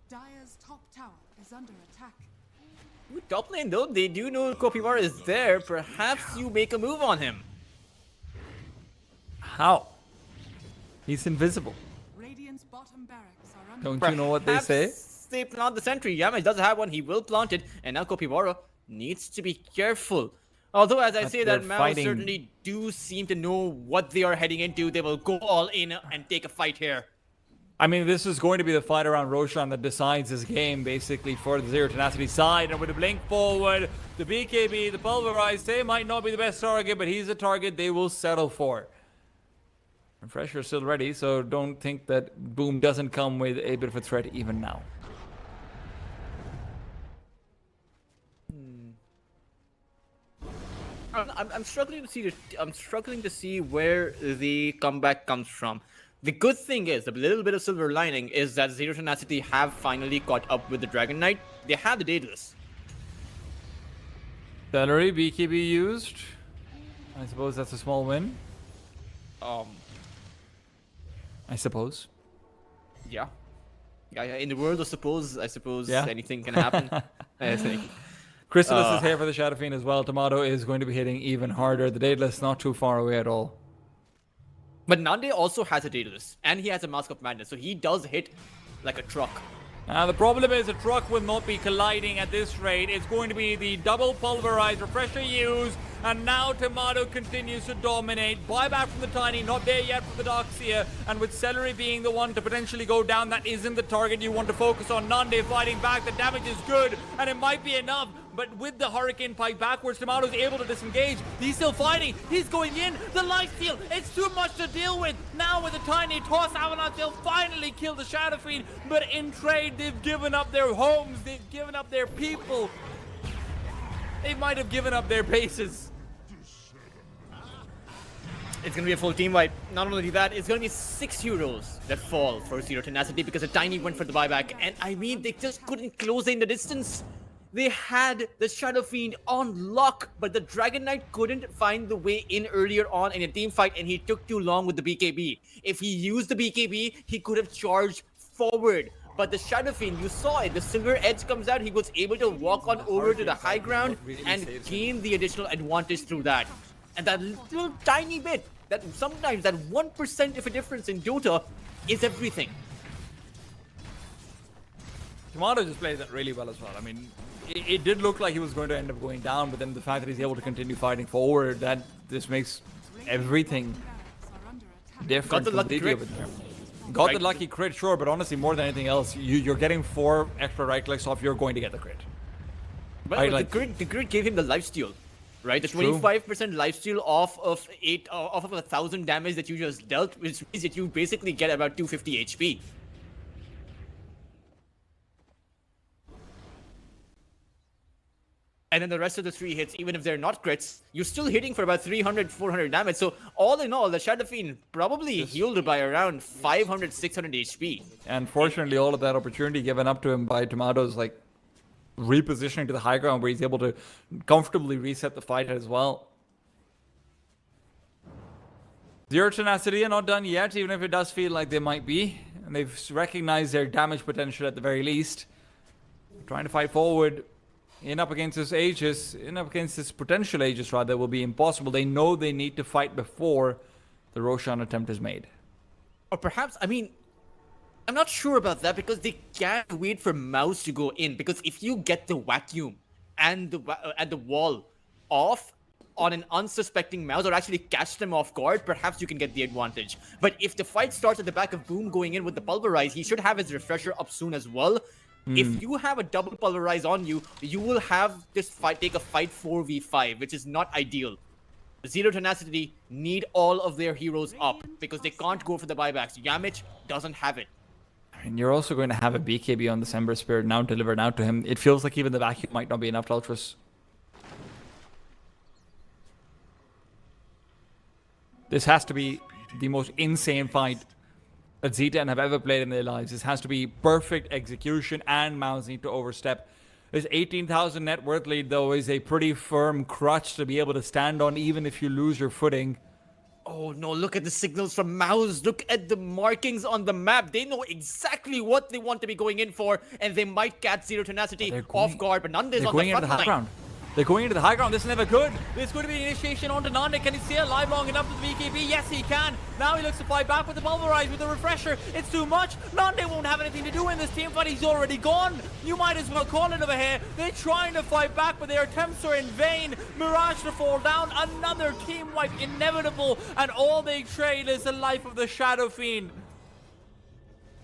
Dire's top tower is under attack. Top lane though, they do know Kopimara is there. Perhaps you make a move on him. How? He's invisible. Radiant's bottom barracks are under Don't you know what they say? Perhaps they plant the sentry. Yamish does have one, he will plant it, and now Kopimara needs to be careful. Although, as I But say, they're that MOUZ fighting. certainly do seem to know what they are heading into. They will go all in and take a fight here. I mean, this is going to be the fight around Roshan that decides this game, basically, for the Zero Tenacity side. And with the blink forward, the BKB, the Pulverize, they might not be the best target, but he's a target they will settle for. Refresher is still ready, so don't think that Boom doesn't come with a bit of a threat even now. I'm struggling to see where the comeback comes from. The good thing is, the little bit of silver lining is that Zero Tenacity have finally caught up with the Dragon Knight. They have the Daedalus. Celery, BKB used. I suppose that's a small win. I suppose. Yeah. In the world of suppose, I suppose Yeah. anything can happen. I think. Chrysalis is here for the Shadow Fiend as well. Tomato is going to be hitting even harder. The Daedalus not too far away at all. But Nande also has a Daedalus, and he has a Mask of Madness, so he does hit like a truck. The problem is the truck will not be colliding at this rate. It's going to be the double Pulverize, Refresher use, and now Tomato continues to dominate. Buyback from the Tiny, not there yet for the Doxia, and with Celery being the one to potentially go down, that isn't the target you want to focus on. Nande fighting back, the damage is good, and it might be enough, but with the Hurricane Pike backwards, Tomato's able to disengage. He's still fighting, he's going in, the lifesteal, it's too much to deal with. Now with the Tiny toss Avalanche, they'll finally kill the Shadow Fiend, but in trade, they've given up their homes, they've given up their people. They might have given up their bases. It's going to be a full team wipe. Not only that, it's going to be 6 heroes that fall for Zero Tenacity because the Tiny went for the buyback. And I mean, they just couldn't close in the distance. They had the Shadow Fiend on lock, but the Dragon Knight couldn't find the way in earlier on in a team fight, and he took too long with the BKB. If he used the BKB, he could have charged forward. But the Shadow Fiend, you saw it, the silver edge comes out, he was able to walk on over to the high ground and gain the additional advantage through that. And that little tiny bit, that sometimes that 1% of a difference in Dota is everything. Tomato just plays that really well as well. I mean, it did look like he was going to end up going down, but then the fact that he's able to continue fighting forward, that this makes everything different. Got the lucky completely crit. different. Got the Right. lucky crit, sure, but honestly, more than anything else, you're getting 4 extra right clicks off. You're going to get the crit. But I the like- grid gave him the lifesteal, right? The True. 25% lifesteal off of 1,000 damage that you just dealt, which means that you basically get about 250 HP. And then the rest of the 3 hits, even if they're not crits, you're still hitting for about 300, 400 damage. So all in all, the Shadow Fiend probably healed by around 500, 600 HP. And fortunately, all of that opportunity given up to him by Tomatoes, like repositioning to the high ground where he's able to comfortably reset the fight as well. Zero Tenacity are not done yet, even if it does feel like they might be. And they've recognized their damage potential at the very least. Trying to fight forward. In up against this Aegis, in up against this potential Aegis rather, will be impossible. They know they need to fight before the Roshan attempt is made. Or perhaps, I mean, I'm not sure about that because they can't wait for MOUZ to go in. Because if you get the vacuum and the wall off on an unsuspecting MOUZ or actually catch them off guard, perhaps you can get the advantage. But if the fight starts at the back of Boom going in with the Pulverize, he should have his refresher up soon as well. If you have a double Pulverize on you, you will have this fight take a fight 4v5, which is not ideal. Zero Tenacity need all of their heroes up because they can't go for the buybacks. Yamich doesn't have it. And you're also going to have a BKB on the December Spirit now delivered out to him. It feels like even the vacuum might not be enough to Ultras. This has to be the most insane fight that Z10 have ever played in their lives. This has to be perfect execution, and MOUZ need to overstep. This 18,000 net worth lead, though, is a pretty firm crutch to be able to stand on, even if you lose your footing. Oh no, look at the signals from MOUZ. Look at the markings on the map. They know exactly what they want to be going in for, and they might catch Zero Tenacity off guard, but Nande's They're on going the into front the high line. ground. They're going into the high ground. This is never good. There's going to be an initiation onto Nande. Can he stay alive long enough to the VKB? Yes, he can. Now he looks to fight back with the Pulverize, with the Refresher. It's too much. Nande won't have anything to do in this team fight. He's already gone. You might as well call it over here. They're trying to fight back, but their attempts are in vain. Mirage to fall down. Another team wipe inevitable. And all they trade is the life of the Shadow Fiend.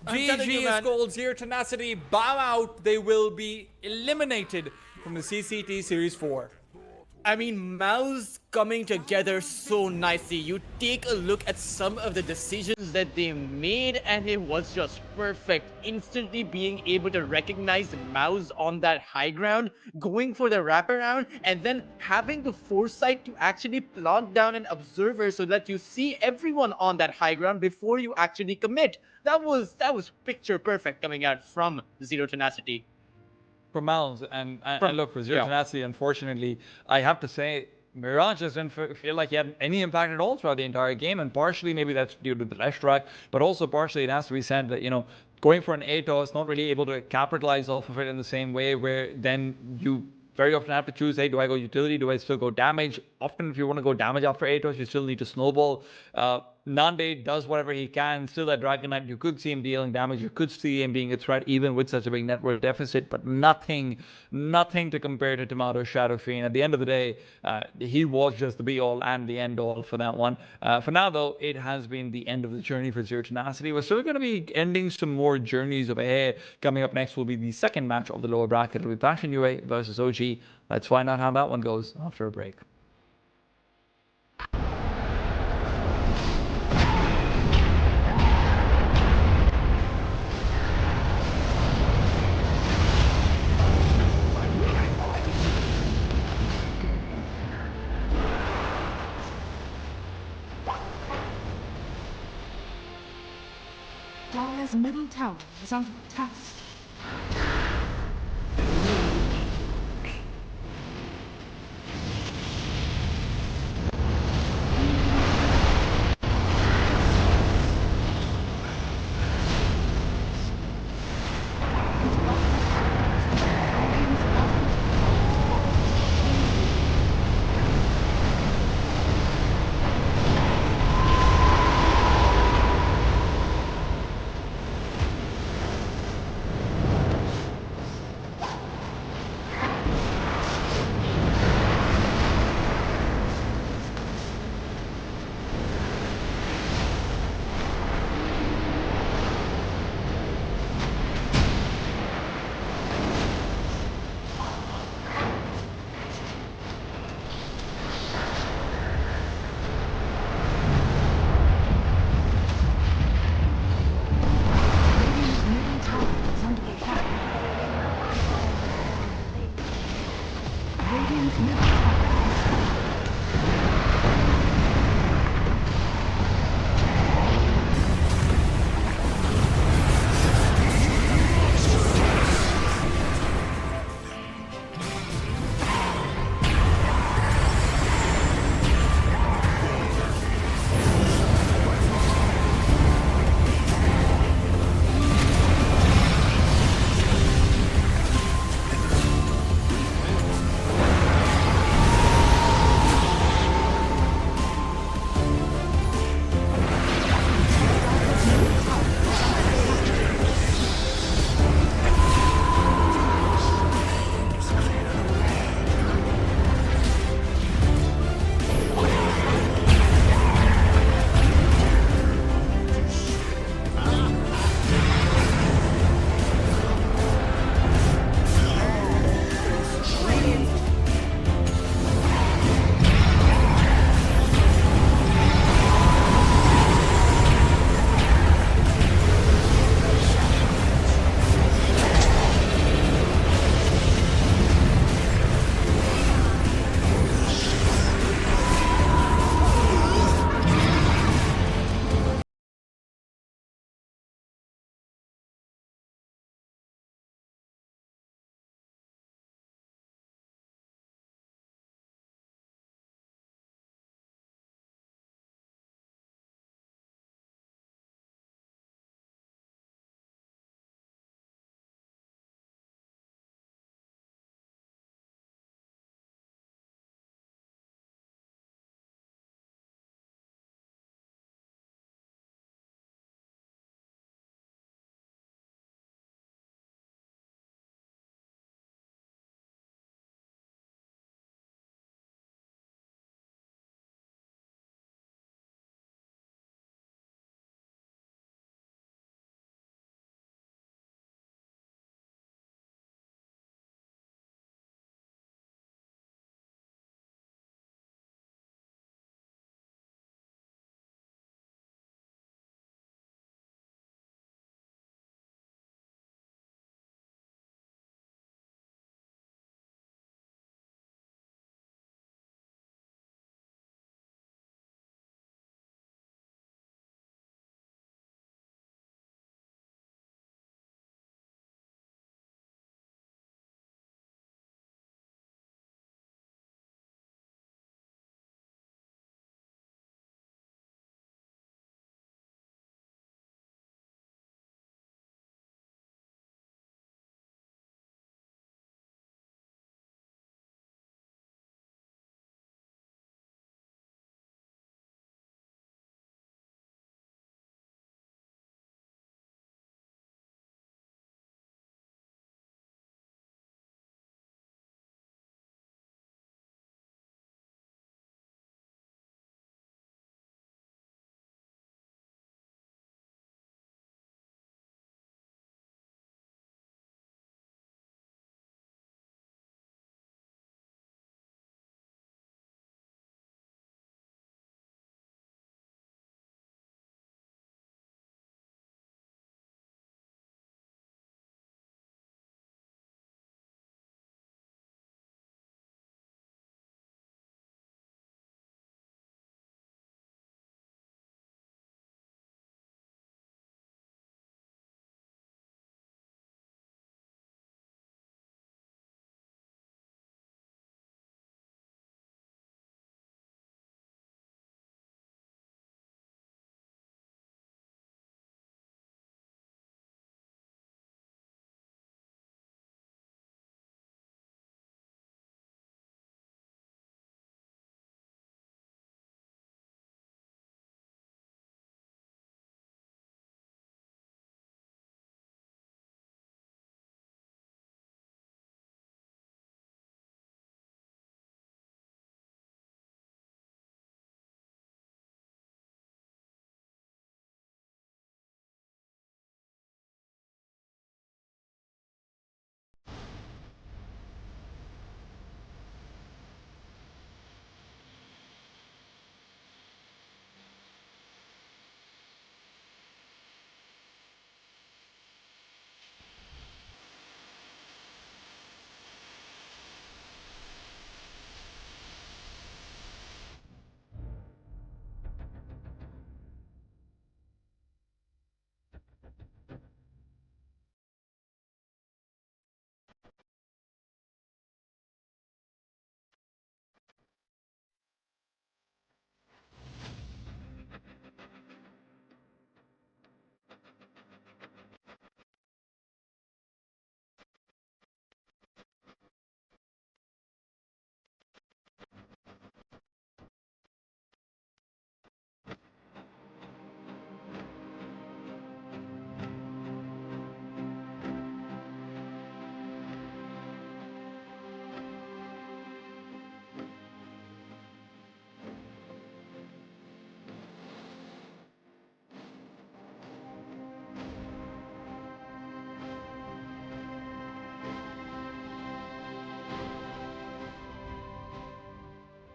I'm telling you, GG is man. called. Zero Tenacity bow out. They will be eliminated from the CCT Series 4. I mean, MOUZ coming together so nicely. You take a look at some of the decisions that they made, and it was just perfect. Instantly being able to recognize MOUZ on that high ground, going for the wraparound, and then having the foresight to actually plant down an observer so that you see everyone on that high ground before you actually commit. That was picture perfect coming out from Zero Tenacity. From MOUZ, and look, for Zero yeah. Tenacity, unfortunately, I have to say, Mirage doesn't feel like he had any impact at all throughout the entire game, and partially maybe that's due to the left track, but also partially it has to be said that, you know, going for an ATOS, not really able to capitalize off of it in the same way, where then you very often have to choose, hey, do I go utility, do I still go damage? Often if you want to go damage after ATOS, you still need to snowball. Nande does whatever he can. Still at Dragon Knight, you could see him dealing damage. You could see him being a threat even with such a big network deficit, but nothing to compare to Tomato Shadow Fiend. At the end of the day, he was just the be-all and the end-all for that one. For now, though, it has been the end of the journey for Zero Tenacity. We're still going to be ending some more journeys over here. Coming up next will be the second match of the lower bracket. It'll be Passion UA versus OG. Let's find out how that one goes after a break. Dire's middle tower is under attack.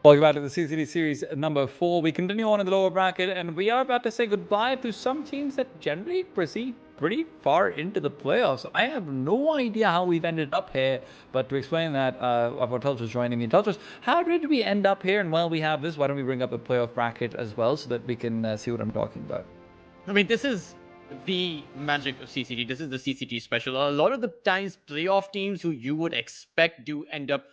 Welcome back to the CCT series number 4. We continue on in the lower bracket, and we are about to say goodbye to some teams that generally proceed pretty far into the playoffs. I have no idea how we've ended up here, but to explain that, our Teltras joining me. Teltras, how did we end up here? And while we have this, why don't we bring up the playoff bracket as well so that we can see what I'm talking about? I mean, this is the magic of CCT. This is the CCT special. A lot of the times, playoff teams who you would expect do end up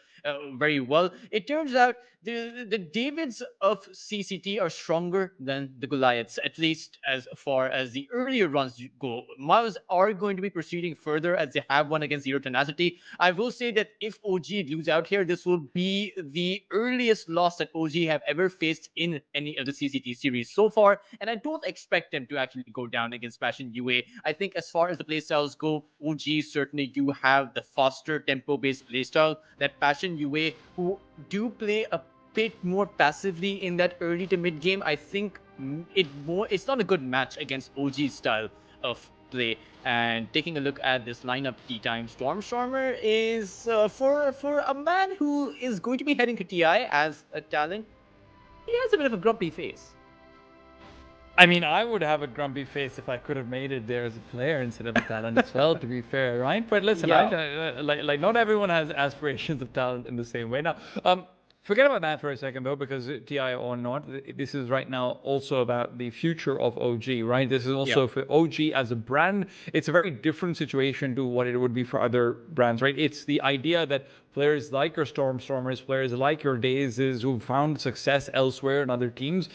very well. It turns out the Davids of CCT are stronger than the Goliaths, at least as far as the earlier runs go. MOUZ are going to be proceeding further as they have won against Zero Tenacity. I will say that if OG lose out here, this will be the earliest loss that OG have ever faced in any of the CCT series so far, and I don't expect them to actually go down against Passion UA. I think as far as the playstyles go, OG certainly do have the faster tempo-based playstyle that Passion UA, who do play a bit more passively in that early to mid game, I think it's not a good match against OG's style of play. And taking a look at this lineup, T-Time Stormstormer is for a man who is going to be heading to TI as a talent, he has a bit of a grumpy face. I mean, I would have a grumpy face if I could have made it there as a player instead of a talent as well, to be fair, right? But listen, Yeah. like not everyone has aspirations of talent in the same way. Now, forget about that for a second though, because TI or not, this is right now also about the future of OG, right? This is also for OG as a brand. It's a very different situation to what it would be for other brands, right? It's the idea that players like your Stormstormers, players like your Dazes who found success elsewhere in other teams,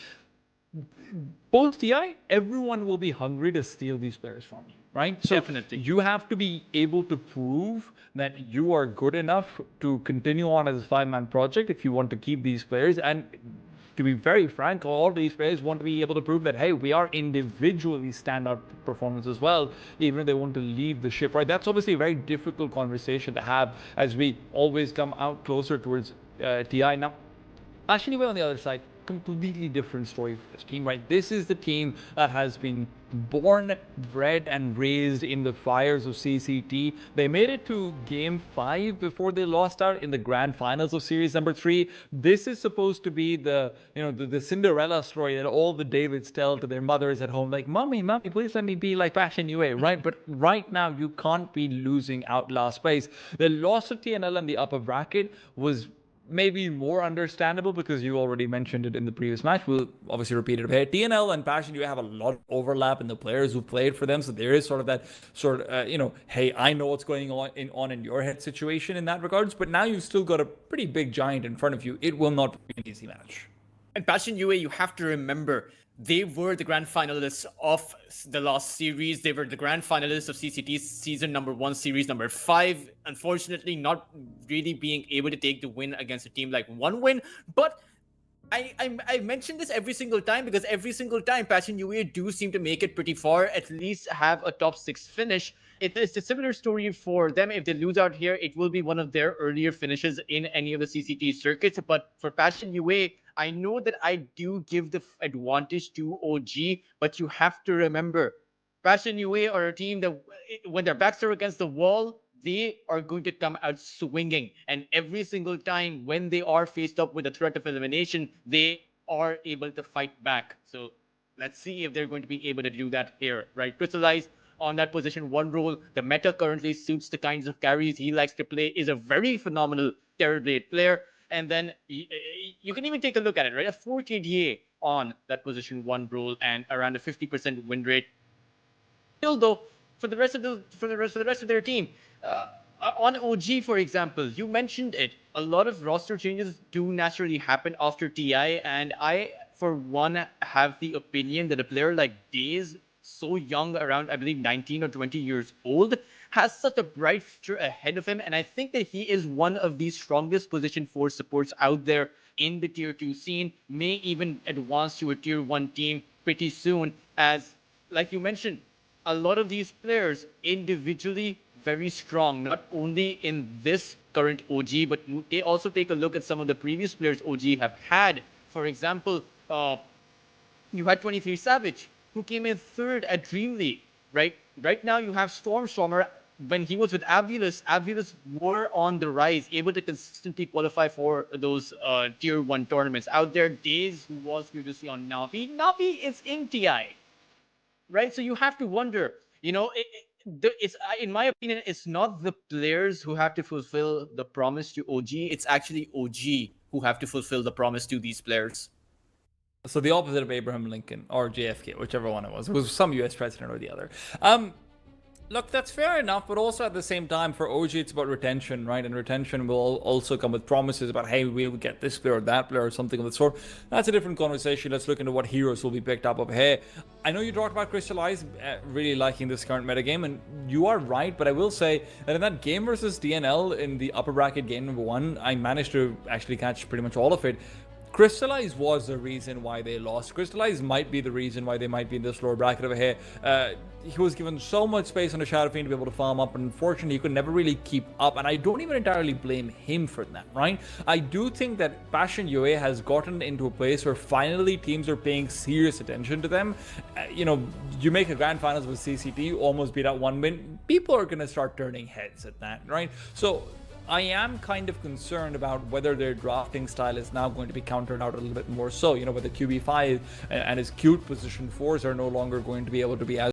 post TI, everyone will be hungry to steal these players from you, right? So Definitely. you have to be able to prove that you are good enough to continue on as a 5-man project if you want to keep these players. And to be very frank, all of these players want to be able to prove that, hey, we are individually standout performance as well, even if they want to leave the ship, right? That's obviously a very difficult conversation to have as we always come out closer towards TI. Now, Passion UA on the other side, completely different story for this team, right? This is the team that has been born, bred, and raised in the fires of CCT. They made it to game 5 before they lost out in the grand finals of series number 3. This is supposed to be the Cinderella story that all the Davids tell to their mothers at home, like, mommy, please let me be like Passion UA, right? But right now you can't be losing out last place. The loss to TNL in the upper bracket was maybe more understandable because you already mentioned it in the previous match. We'll obviously repeat it here. TNL and Passion, you have a lot of overlap in the players who played for them. So there is sort of that hey, I know what's going on in your head situation in that regards. But now you've still got a pretty big giant in front of you. It will not be an easy match. And Passion UA, you have to remember, they were the grand finalists of the last series. They were the grand finalists of CCT's season number 1, series number 5. Unfortunately, not really being able to take the win against a team like OneWin. But I mention this every single time because every single time Passion UA do seem to make it pretty far, at least have a top 6 finish. It's a similar story for them. If they lose out here, it will be one of their earlier finishes in any of the CCT circuits. But for Passion UA, I know that I do give the advantage to OG, but you have to remember, Passion UA are a team that when their backs are against the wall, they are going to come out swinging. And every single time when they are faced up with a threat of elimination, they are able to fight back. So let's see if they're going to be able to do that here, right? Crystallize on that position 1 role. The meta currently suits the kinds of carries he likes to play, is a very phenomenal Terrorblade player. And then you can even take a look at it, right? A 4 KDA on that position 1 role and around a 50% win rate. Still, though, for the rest of their team, on OG, for example, you mentioned it. A lot of roster changes do naturally happen after TI, and I, for one, have the opinion that a player like Daze, so young, around I believe 19 or 20 years old, has such a bright future ahead of him, and I think that he is one of the strongest position 4 supports out there in the tier 2 scene, may even advance to a tier 1 team pretty soon, as, like you mentioned, a lot of these players individually very strong, not only in this current OG, but they also take a look at some of the previous players OG have had. For example, you had 23 Savage, who came in 3rd at Dream League, right? Right now you have Stormstormer when he was with Avilas were on the rise, able to consistently qualify for those tier 1 tournaments. Out there, Days, who was previously on Navi is in TI, right? So you have to wonder, it's in my opinion, it's not the players who have to fulfill the promise to OG. It's actually OG who have to fulfill the promise to these players. So the opposite of Abraham Lincoln or JFK, whichever one it was. It was some US president or the other. Look, that's fair enough, but also at the same time, for OG, it's about retention, right? And retention will also come with promises about, hey, we'll get this player or that player or something of the sort. That's a different conversation. Let's look into what heroes will be picked up of. Hey, I know you talked about Crystallize really liking this current metagame, and you are right, but I will say that in that game versus DNL in the upper bracket game number 1, I managed to actually catch pretty much all of it. Crystallize was the reason why they lost. Crystallize might be the reason why they might be in this lower bracket over here. He was given so much space on the Shadow Fiend to be able to farm up, and unfortunately, he could never really keep up. And I don't even entirely blame him for that, right? I do think that Passion UA has gotten into a place where finally teams are paying serious attention to them. You make a grand finals with CCT, almost beat out 1 win. People are going to start turning heads at that, right? So I am kind of concerned about whether their drafting style is now going to be countered out a little bit more so, whether QB5 and his cute position 4s are no longer going to be able to be as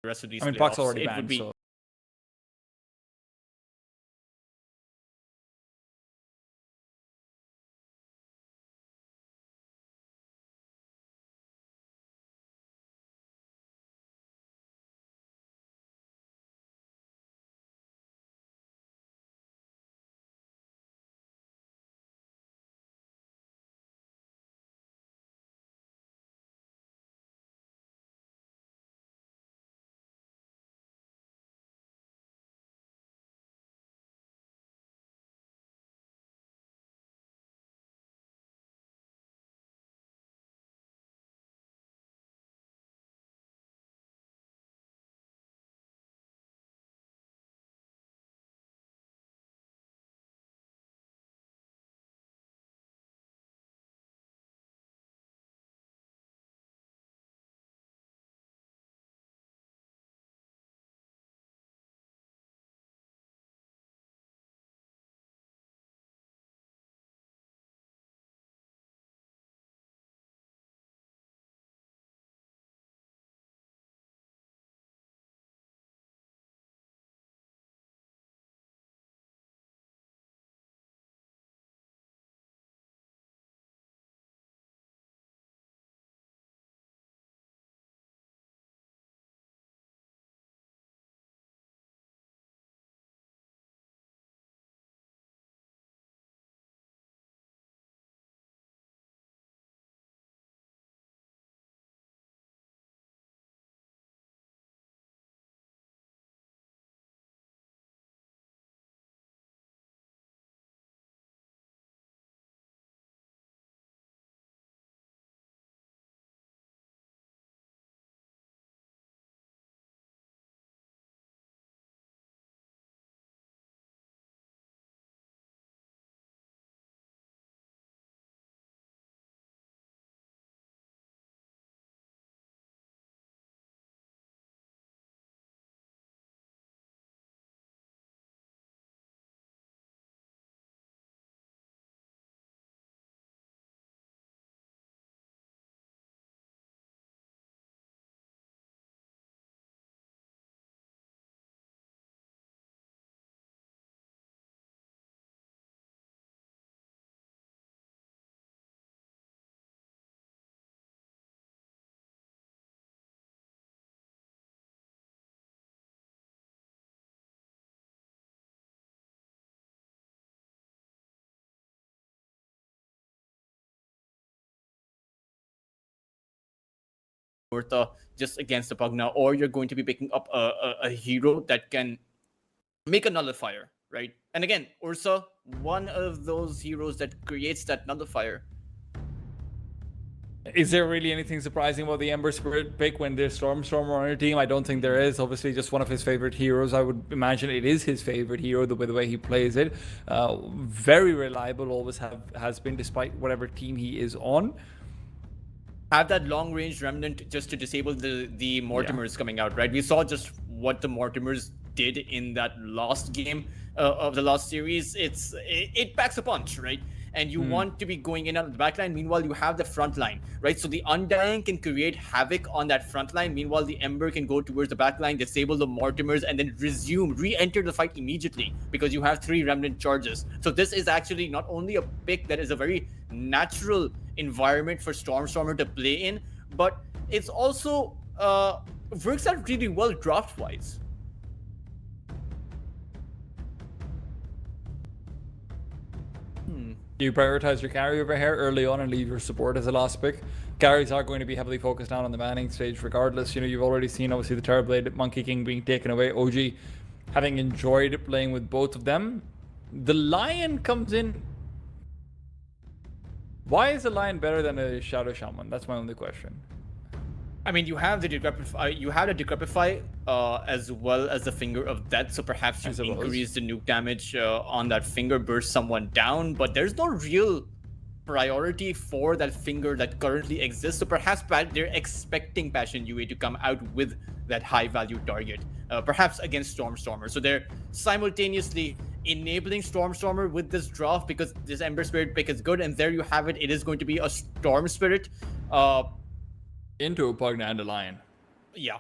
The rest of these Puck's playoffs, already it banned, would be so Ortha just against the Pugna, or you're going to be picking up a hero that can make a nullifier, right? And again, Ursa, one of those heroes that creates that nullifier. Is there really anything surprising about the Ember Spirit pick when there's Stormstormer on your team? I don't think there is. Obviously, just one of his favorite heroes. I would imagine it is his favorite hero, the way he plays it. Very reliable, always has been, despite whatever team he is on. Have that long range remnant just to disable the Mortimers coming out, right? We saw just what the Mortimers did in that last game of the last series. It packs a punch, right? And you want to be going in on the back line. Meanwhile, you have the front line, right? So the Undying can create havoc on that front line. Meanwhile, the Ember can go towards the back line, disable the Mortimers, and then re-enter the fight immediately because you have 3 Remnant charges. So this is actually not only a pick that is a very natural environment for Stormstormer to play in, but it's also works out really well draft-wise. You prioritize your carry over here early on and leave your support as a last pick. Carries are going to be heavily focused down on the banning stage regardless. You know, you've already seen obviously the Terrorblade, Monkey King being taken away. OG having enjoyed playing with both of them. The Lion comes in. Why is the Lion better than a Shadow Shaman? That's my only question. I mean, you have the Decrepify, as well as the Finger of Death, so perhaps you increase the nuke damage on that Finger, burst someone down, but there's no real priority for that Finger that currently exists, so perhaps they're expecting Passion UA to come out with that high-value target, perhaps against Stormstormer. So they're simultaneously enabling Stormstormer with this draft because this Ember Spirit pick is good, and there you have it. It is going to be a Storm Spirit. Into a Pugna and a Lion. Yeah.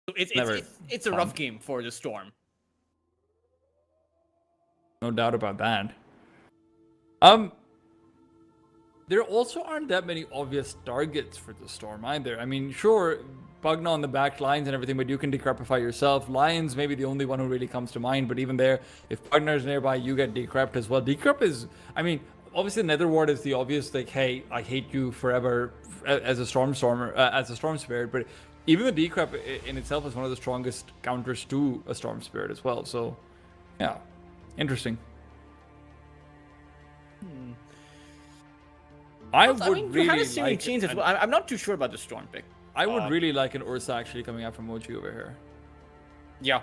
So it's a rough game for the Storm. No doubt about that. There also aren't that many obvious targets for the Storm either. I mean, sure, Pugna on the back lines and everything, but you can Decrepify yourself. Lion's maybe the only one who really comes to mind, but even there, if Pugna's nearby, you get Decrept as well. Decrep is, I mean, obviously Netherward is the obvious, like, hey, I hate you forever as a Stormstormer, as a Storm Spirit, but even the Decrep in itself is one of the strongest counters to a Storm Spirit as well. So, yeah, interesting. I would really like change as well. I'm not too sure about the Storm pick. I would really like an Ursa actually coming out from Mochi over here. Yeah,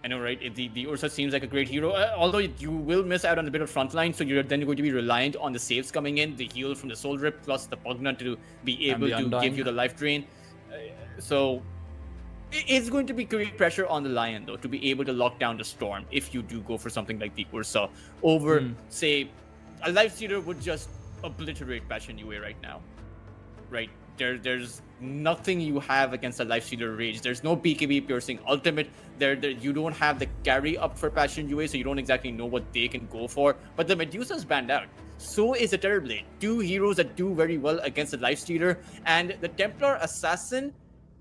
I know, right? The Ursa seems like a great hero, although you will miss out on a bit of frontline, so you're then going to be reliant on the saves coming in, the heal from the Soul Rip, plus the Pugna to be able to give you the life drain. So it's going to be great pressure on the Lion, though, to be able to lock down the Storm if you do go for something like the Ursa over, say, a Lifestealer would just obliterate Passion UA right now, right? There's nothing you have against a Lifestealer Rage. There's no BKB piercing ultimate. You don't have the carry up for Passion UA, so you don't exactly know what they can go for. But the Medusa's banned out. So is the Terrorblade. 2 heroes that do very well against the Lifestealer, and the Templar Assassin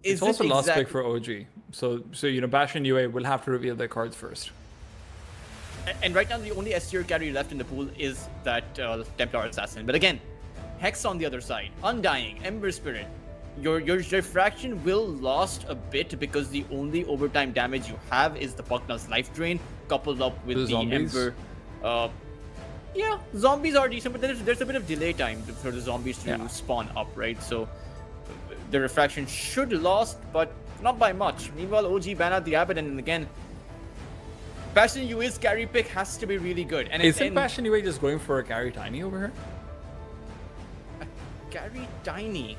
is also last pick for OG. So you know, Passion UA will have to reveal their cards first. And right now, the only S tier carry left in the pool is that Templar Assassin. But again, Hex on the other side, Undying, Ember Spirit. Your refraction will lost a bit because the only overtime damage you have is the Pugna's life drain, coupled up with the Ember. Yeah, zombies are decent, but there's a bit of delay time for the zombies to spawn up, right? So the refraction should lost, but not by much. Meanwhile, OG ban out the Abbot, and again, Passion UA's carry pick has to be really good. And isn't Passion UA just going for a carry tiny over here? Carry tiny.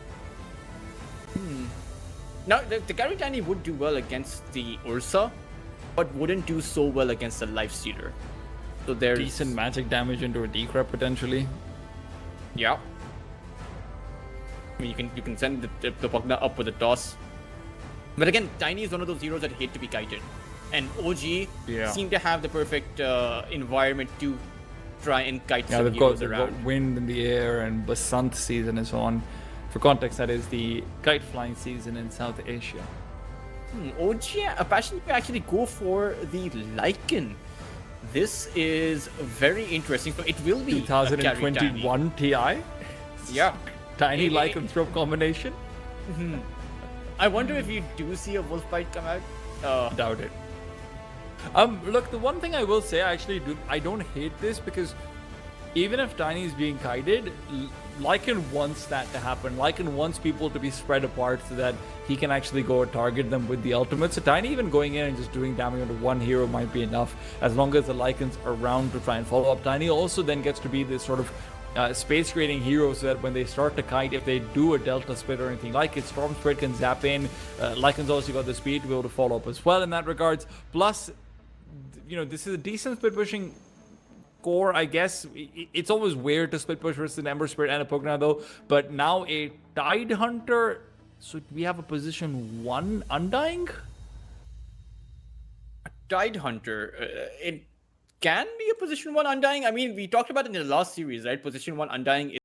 Now, the carry tiny would do well against the Ursa, but wouldn't do so well against the Lifestealer. So there's decent magic damage into a Decrep potentially. Yeah. I mean, you can send the Pugna up with a toss. But again, Tiny is one of those heroes that hate to be kited. And OG seem to have the perfect environment to try and kite some heroes around. They've got wind in the air, and Basant season is on. For context, that is the kite flying season in South Asia. OG, Passion can actually go for the Lycan. This is very interesting. So it will be 2021 Ti. Yeah. Tiny Lycanthrope combination. I wonder if you do see a wolf bite come out. Doubt it. Look, the one thing I will say, I don't hate this because even if Tiny is being kited, Lycan wants that to happen. Lycan wants people to be spread apart so that he can actually go and target them with the ultimate. So Tiny even going in and just doing damage onto one hero might be enough as long as the Lycans are around to try and follow up. Tiny also then gets to be this sort of space creating hero so that when they start to kite, if they do a delta split or anything like it, Storm Spirit can zap in. Lycan's also got the speed to be able to follow up as well in that regards. Plus, this is a decent split pushing core, I guess. It's always weird to split push versus an Ember Spirit and a Pokemon though, but now a Tide Hunter, so we have a position 1 Undying? Tide Hunter, it can be a position 1 Undying. I mean, we talked about it in the last series, right? Position 1 Undying is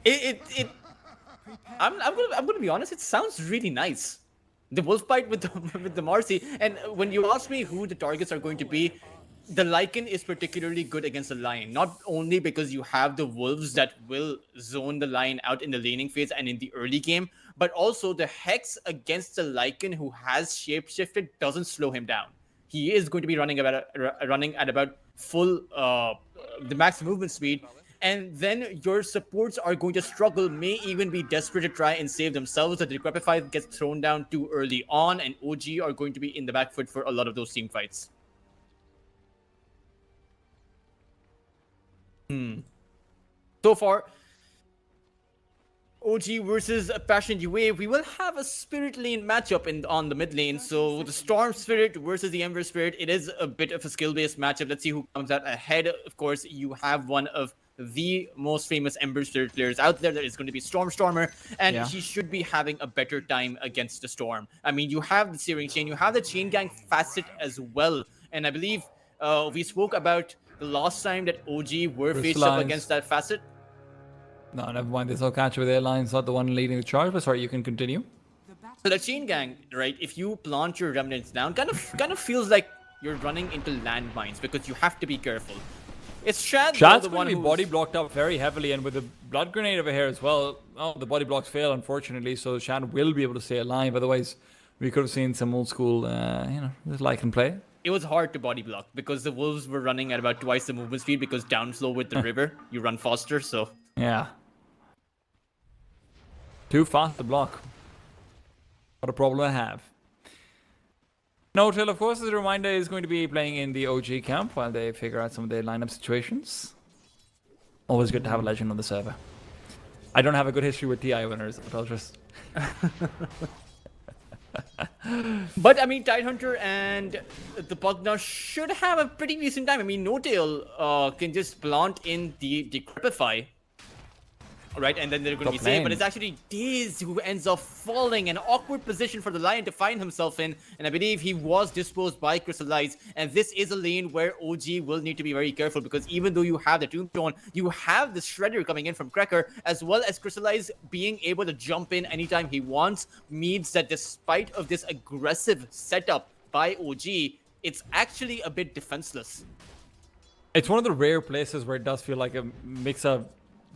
it I'm gonna be honest, it sounds really nice. The wolf bite with the with the Marcy. And when you ask me who the targets are going to be, the Lycan is particularly good against the Lion. Not only because you have the wolves that will zone the Lion out in the laning phase and in the early game, but also the Hex against the Lycan who has shapeshifted doesn't slow him down. He is going to be running at about full the max movement speed, and then your supports are going to struggle, may even be desperate to try and save themselves. The Decrepify gets thrown down too early on, and OG are going to be in the back foot for a lot of those team fights. So far, OG versus Passion UA, we will have a Spirit lane matchup on the mid lane. So the Storm Spirit versus the Ember Spirit, it is a bit of a skill-based matchup. Let's see who comes out ahead. Of course, you have one of the most famous Ember Spirit players out there. That is going to be Stormer, and he should be having a better time against the Storm. I mean, you have the Searing Chain, you have the Chain Gang facet as well, and I believe we spoke about the last time that OG were faced up against that facet. No, never mind. This whole catch with airlines, not the one leading the charge, but sorry, you can continue. So the Chain Gang, right? If you plant your remnants down, kind of feels like you're running into landmines because you have to be careful. It's Shad's going to be body blocked up very heavily, and with the blood grenade over here as well. Oh, the body blocks fail, unfortunately, so Shad will be able to stay alive. Otherwise, we could have seen some old school, just like and play. It was hard to body block because the wolves were running at about twice the movement speed because downflow with the river, you run faster, so... Yeah. Too fast to block. What a problem I have. No-Tail, of course, as a reminder, is going to be playing in the OG camp while they figure out some of their lineup situations. Always good to have a legend on the server. I don't have a good history with TI winners, but I'll just... But I mean, Tidehunter and the Pugna should have a pretty decent time. I mean, No-Tail can just plant in the Decrepify right? And then they're going to be Top safe. But lane. it's actually Daze who ends up falling. An awkward position for the Lion to find himself in. And I believe he was disposed by Crystallize. And this is a lane where OG will need to be very careful, because even though you have the Tombstone, you have the Shredder coming in from Cracker, as well as Crystallize being able to jump in anytime he wants, means that despite of this aggressive setup by OG, it's actually a bit defenseless. It's one of the rare places where it does feel like a Mixer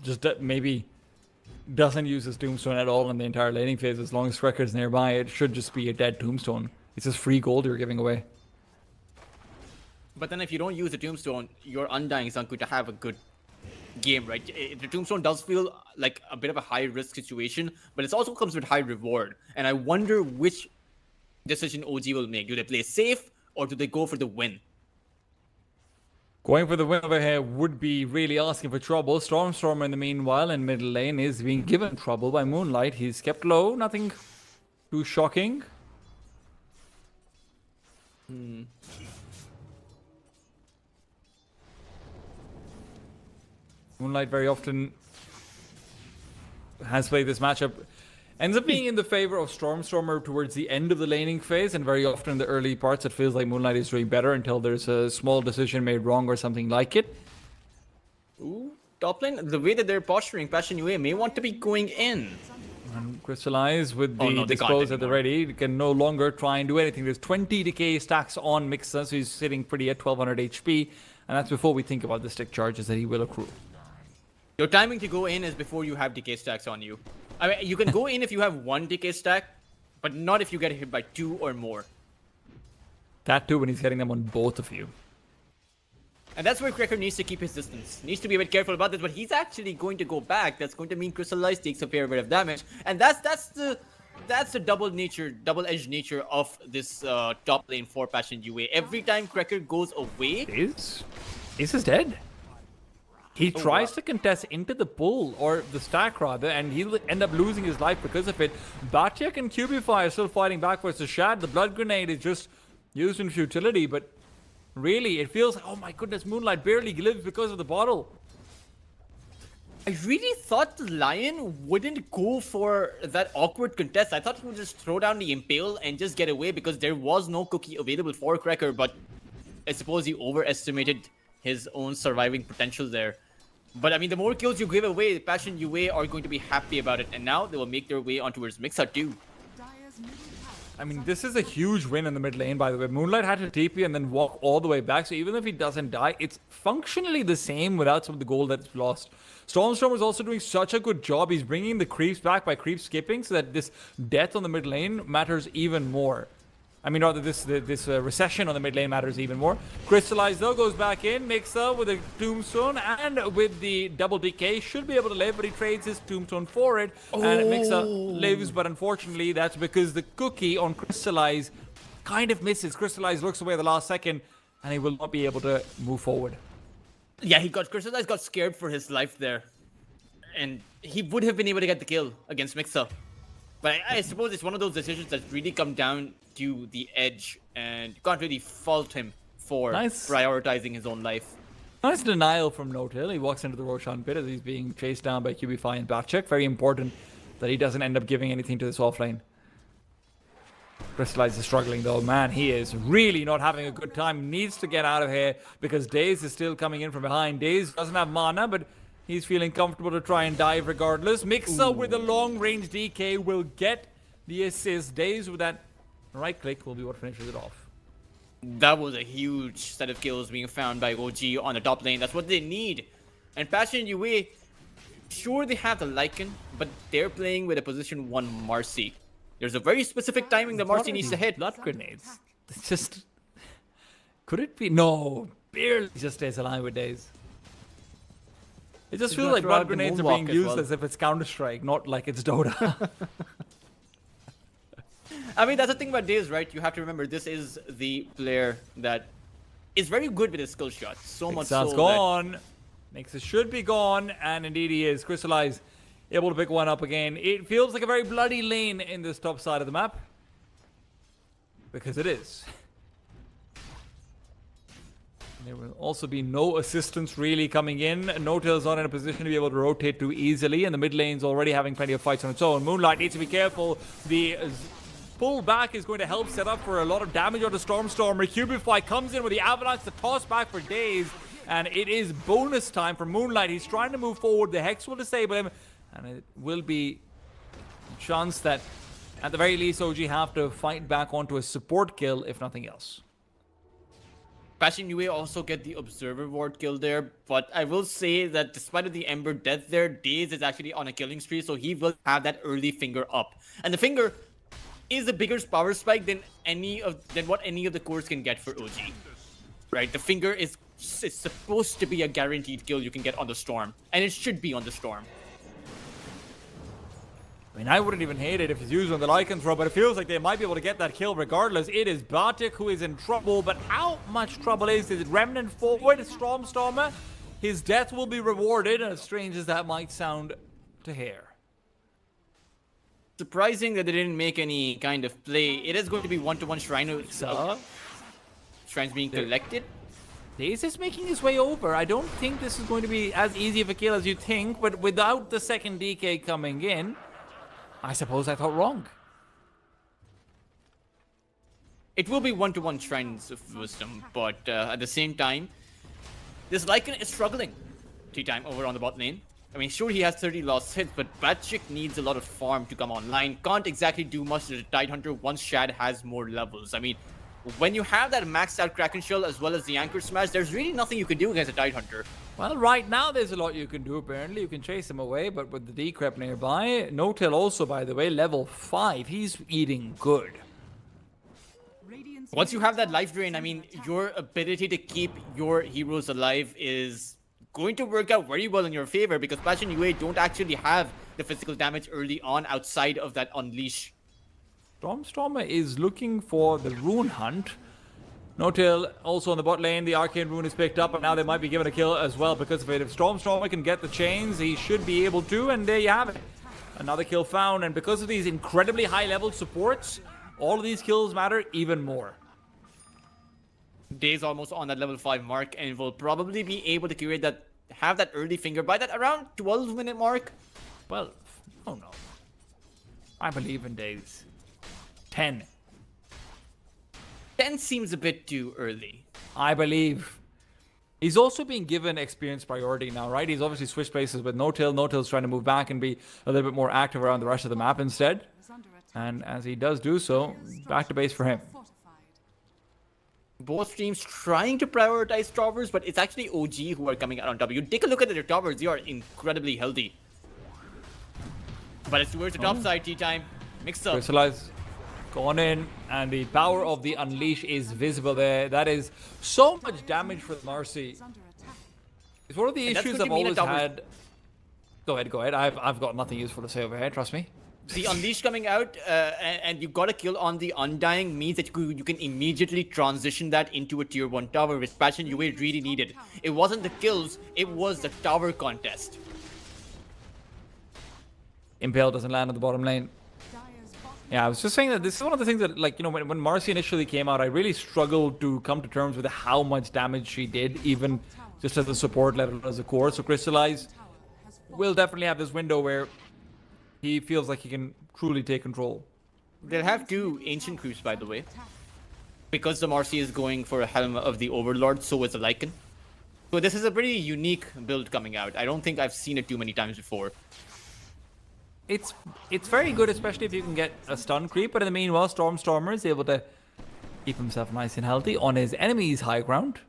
just maybe doesn't use his Tombstone at all in the entire laning phase. As long as Cracker's nearby, it should just be a dead Tombstone. It's just free gold you're giving away. But then if you don't use the Tombstone, your Undying is not going to have a good game, right? The Tombstone does feel like a bit of a high-risk situation, but it also comes with high reward. And I wonder which decision OG will make. Do they play safe, or do they go for the win? Going for the win over here would be really asking for trouble. Stormstormer, in the meanwhile, in middle lane, is being given trouble by Moonlight. He's kept low, nothing too shocking. Moonlight very often has played this matchup. Ends up being in the favor of Stormstormer towards the end of the laning phase, and very often in the early parts it feels like Moonlight is doing better until there's a small decision made wrong or something like it. Ooh, top lane, the way that they're posturing, Passion UA may want to be going in. And Crystallize with the no, they can't dispose at the anymore. ready can no longer try and do anything. There's 20 decay stacks on Mixer, so he's sitting pretty at 1200 HP, and that's before we think about the stick charges that he will accrue. Your timing to go in is before you have decay stacks on you. I mean, you can go in if you have one decay stack, but not if you get hit by 2 or more. That too when he's getting them on both of you. And that's where Cracker needs to keep his distance. Needs to be a bit careful about this, but he's actually going to go back. That's going to mean Crystallize takes a fair bit of damage. And that's the double-edged nature of this top lane for Passion UA. Every time Cracker goes away... Ace is dead. He tries to contest into the pull, or the stack rather, and he'll end up losing his life because of it. Batyak and Cubify are still fighting back versus Shad. The Blood Grenade is just used in futility, but really, it feels like, oh my goodness, Moonlight barely lives because of the bottle. I really thought the Lion wouldn't go for that awkward contest. I thought he would just throw down the Impale and just get away because there was no cookie available for Cracker, but I suppose he overestimated his own surviving potential there. But I mean, the more kills you give away, Passion UA are going to be happy about it, and now they will make their way on towards Mixer too. I mean, this is a huge win in the mid lane, by the way. Moonlight had to TP and then walk all the way back, so even if he doesn't die, it's functionally the same without some of the gold that's lost. Stormstorm is also doing such a good job. He's bringing the creeps back by creep skipping, so that this death on the mid lane matters even more. I mean, rather, this recession on the mid lane matters even more. Crystallize, though, goes back in. Mixer with a Tombstone and with the double decay should be able to live, but he trades his Tombstone for it. And Mixer lives, but unfortunately, that's because the cookie on Crystallize kind of misses. Crystallize looks away at the last second, and he will not be able to move forward. Yeah, Crystallize got scared for his life there. And he would have been able to get the kill against Mixer. But I suppose it's one of those decisions that really come down to the edge, and you can't really fault him for prioritizing his own life. Nice denial from No-Till. He walks into the Roshan pit as he's being chased down by Cubify and Batcheck. Very important that he doesn't end up giving anything to this offlane. Crystallize is struggling though. Man, he is really not having a good time. Needs to get out of here because Daze is still coming in from behind. Daze doesn't have mana, but he's feeling comfortable to try and dive regardless. Mixer with a long-range DK will get the assist. Daze with that right click will be what finishes it off. That was a huge set of kills being found by OG on the top lane. That's what they need. And Passion UA, sure they have the Lycan, but they're playing with a position 1 Marcy. There's a very specific timing that Marcy needs to hit. Blood grenades. It's just... Could it be? No. Barely just stays alive with Daze. It just feels like blood grenades are being used as if it's Counter-Strike, not like it's Dota. I mean, that's the thing about Daze, right? You have to remember, this is the player that is very good with his skill shot. So much so that... gone. Nexr should be gone, and indeed he is. Crystallize able to pick one up again. It feels like a very bloody lane in this top side of the map. Because it is. There will also be no assistance really coming in. No-Tail's not in a position to be able to rotate too easily, and the mid lane's already having plenty of fights on its own. Moonlight needs to be careful. The pull back is going to help set up for a lot of damage on the Stormstormer. Cubify comes in with the Avalanche, the toss back for days, and it is bonus time for Moonlight. He's trying to move forward. The Hex will disable him, and it will be a chance that, at the very least, OG have to fight back onto a support kill, if nothing else. Passion UA also get the Observer Ward kill there, but I will say that despite of the Ember death there, Daze is actually on a killing spree, so he will have that early finger up. And the finger is a bigger power spike than what any of the cores can get for OG. Right? The finger is supposed to be a guaranteed kill you can get on the Storm, and it should be on the Storm. I mean, I wouldn't even hate it if it's used on the Lycanthrope, but it feels like they might be able to get that kill regardless. It is Batik who is in trouble, but how much trouble is it? Remnant forward, Stormstormer. His death will be rewarded, as strange as that might sound to hear. Surprising that they didn't make any kind of play. It is going to be one-to-one Shrine. Shrines being collected. Daze is making his way over. I don't think this is going to be as easy of a kill as you think, but without the second DK coming in, I suppose I thought wrong. It will be one-to-one Shrines of Wisdom, but at the same time, this Lycan is struggling. T-Time over on the bot lane. I mean, sure, he has 30 lost hits, but Batchick needs a lot of farm to come online. Can't exactly do much to the Tidehunter once Shad has more levels. I mean, when you have that maxed out Kraken Shell as well as the Anchor Smash, there's really nothing you can do against a Tidehunter. Well, right now there's a lot you can do, apparently. You can chase him away, but with the Decrep nearby. No-Tail also, by the way, level 5. He's eating good. Once you have that life drain, I mean, your ability to keep your heroes alive is going to work out very well in your favor, because Passion UA don't actually have the physical damage early on outside of that Unleash. Stormstormer is looking for the Rune Hunt. No-Tail also on the bot lane. The Arcane Rune is picked up, and now they might be given a kill as well because of it. If Stormstormer can get the chains, he should be able to, and there you have it. Another kill found, and because of these incredibly high-level supports, all of these kills matter even more. Days almost on that level 5 mark, and will probably be able to create that, have that early finger by that around 12-minute mark. Well, oh no. I believe in Days. 10. 10 seems a bit too early. I believe. He's also being given experience priority now, right? He's obviously switched places with No-Tail. No-Tail's trying to move back and be a little bit more active around the rest of the map instead. And as he does do so, back to base for him. Both teams trying to prioritize towers, but it's actually OG who are coming out on W. Take a look at their towers. They are incredibly healthy. But it's towards the top side, T-Time. Mixed up. Crystallize. Gone in, and the power of the Unleash is visible there. That is so much damage for the Marcy. It's one of the issues I've always had. Go ahead. I've got nothing useful to say over here, trust me. The Unleash coming out, and you got a kill on the Undying means that you can immediately transition that into a tier 1 tower, which Passion UA really needed. It wasn't the kills, it was the tower contest. Impale doesn't land on the bottom lane. Yeah, I was just saying that this is one of the things that, like, you know, when Marcy initially came out, I really struggled to come to terms with how much damage she did, even just as a support level as a core. So Crystallize will definitely have this window where he feels like he can truly take control. They'll have 2 Ancient Creeps, by the way. Because the Marcy is going for a Helm of the Overlord, so is the Lycan. So this is a pretty unique build coming out. I don't think I've seen it too many times before. It's very good, especially if you can get a stun creep, but in the meanwhile, Stormstormer is able to keep himself nice and healthy on his enemy's high ground.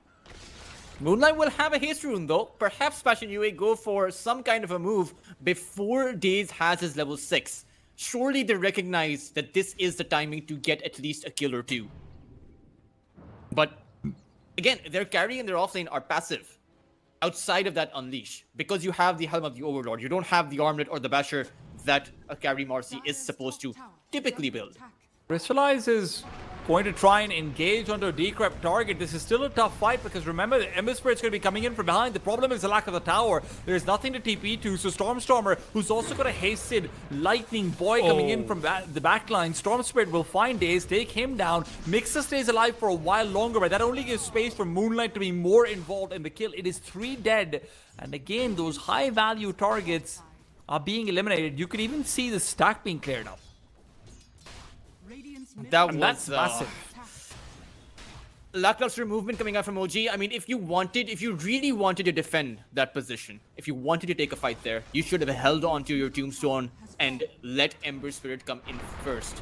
Moonlight will have a haste rune though. Perhaps Passion UA go for some kind of a move before Daze has his level 6. Surely they recognize that this is the timing to get at least a kill or 2. But again, their carry and their offlane are passive outside of that Unleash, because you have the Helm of the Overlord. You don't have the Armlet or the Basher that a carry Marcy is supposed to typically build. Crystallize is going to try and engage onto a decrep target. This is still a tough fight because remember, the Ember Spirit's going to be coming in from behind. The problem is the lack of the tower. There's nothing to TP to, so Stormstormer, who's also got a hasted Lightning Boy coming in from the backline. Storm Spirit will find Daze, take him down. Mixer stays alive for a while longer, but that only gives space for Moonlight to be more involved in the kill. It is 3 dead. And again, those high-value targets are being eliminated. You can even see the stack being cleared up. That was That's massive. Lackluster movement coming out from OG. I mean, if you really wanted to defend that position, if you wanted to take a fight there, you should have held on to your Tombstone and let Ember Spirit come in first.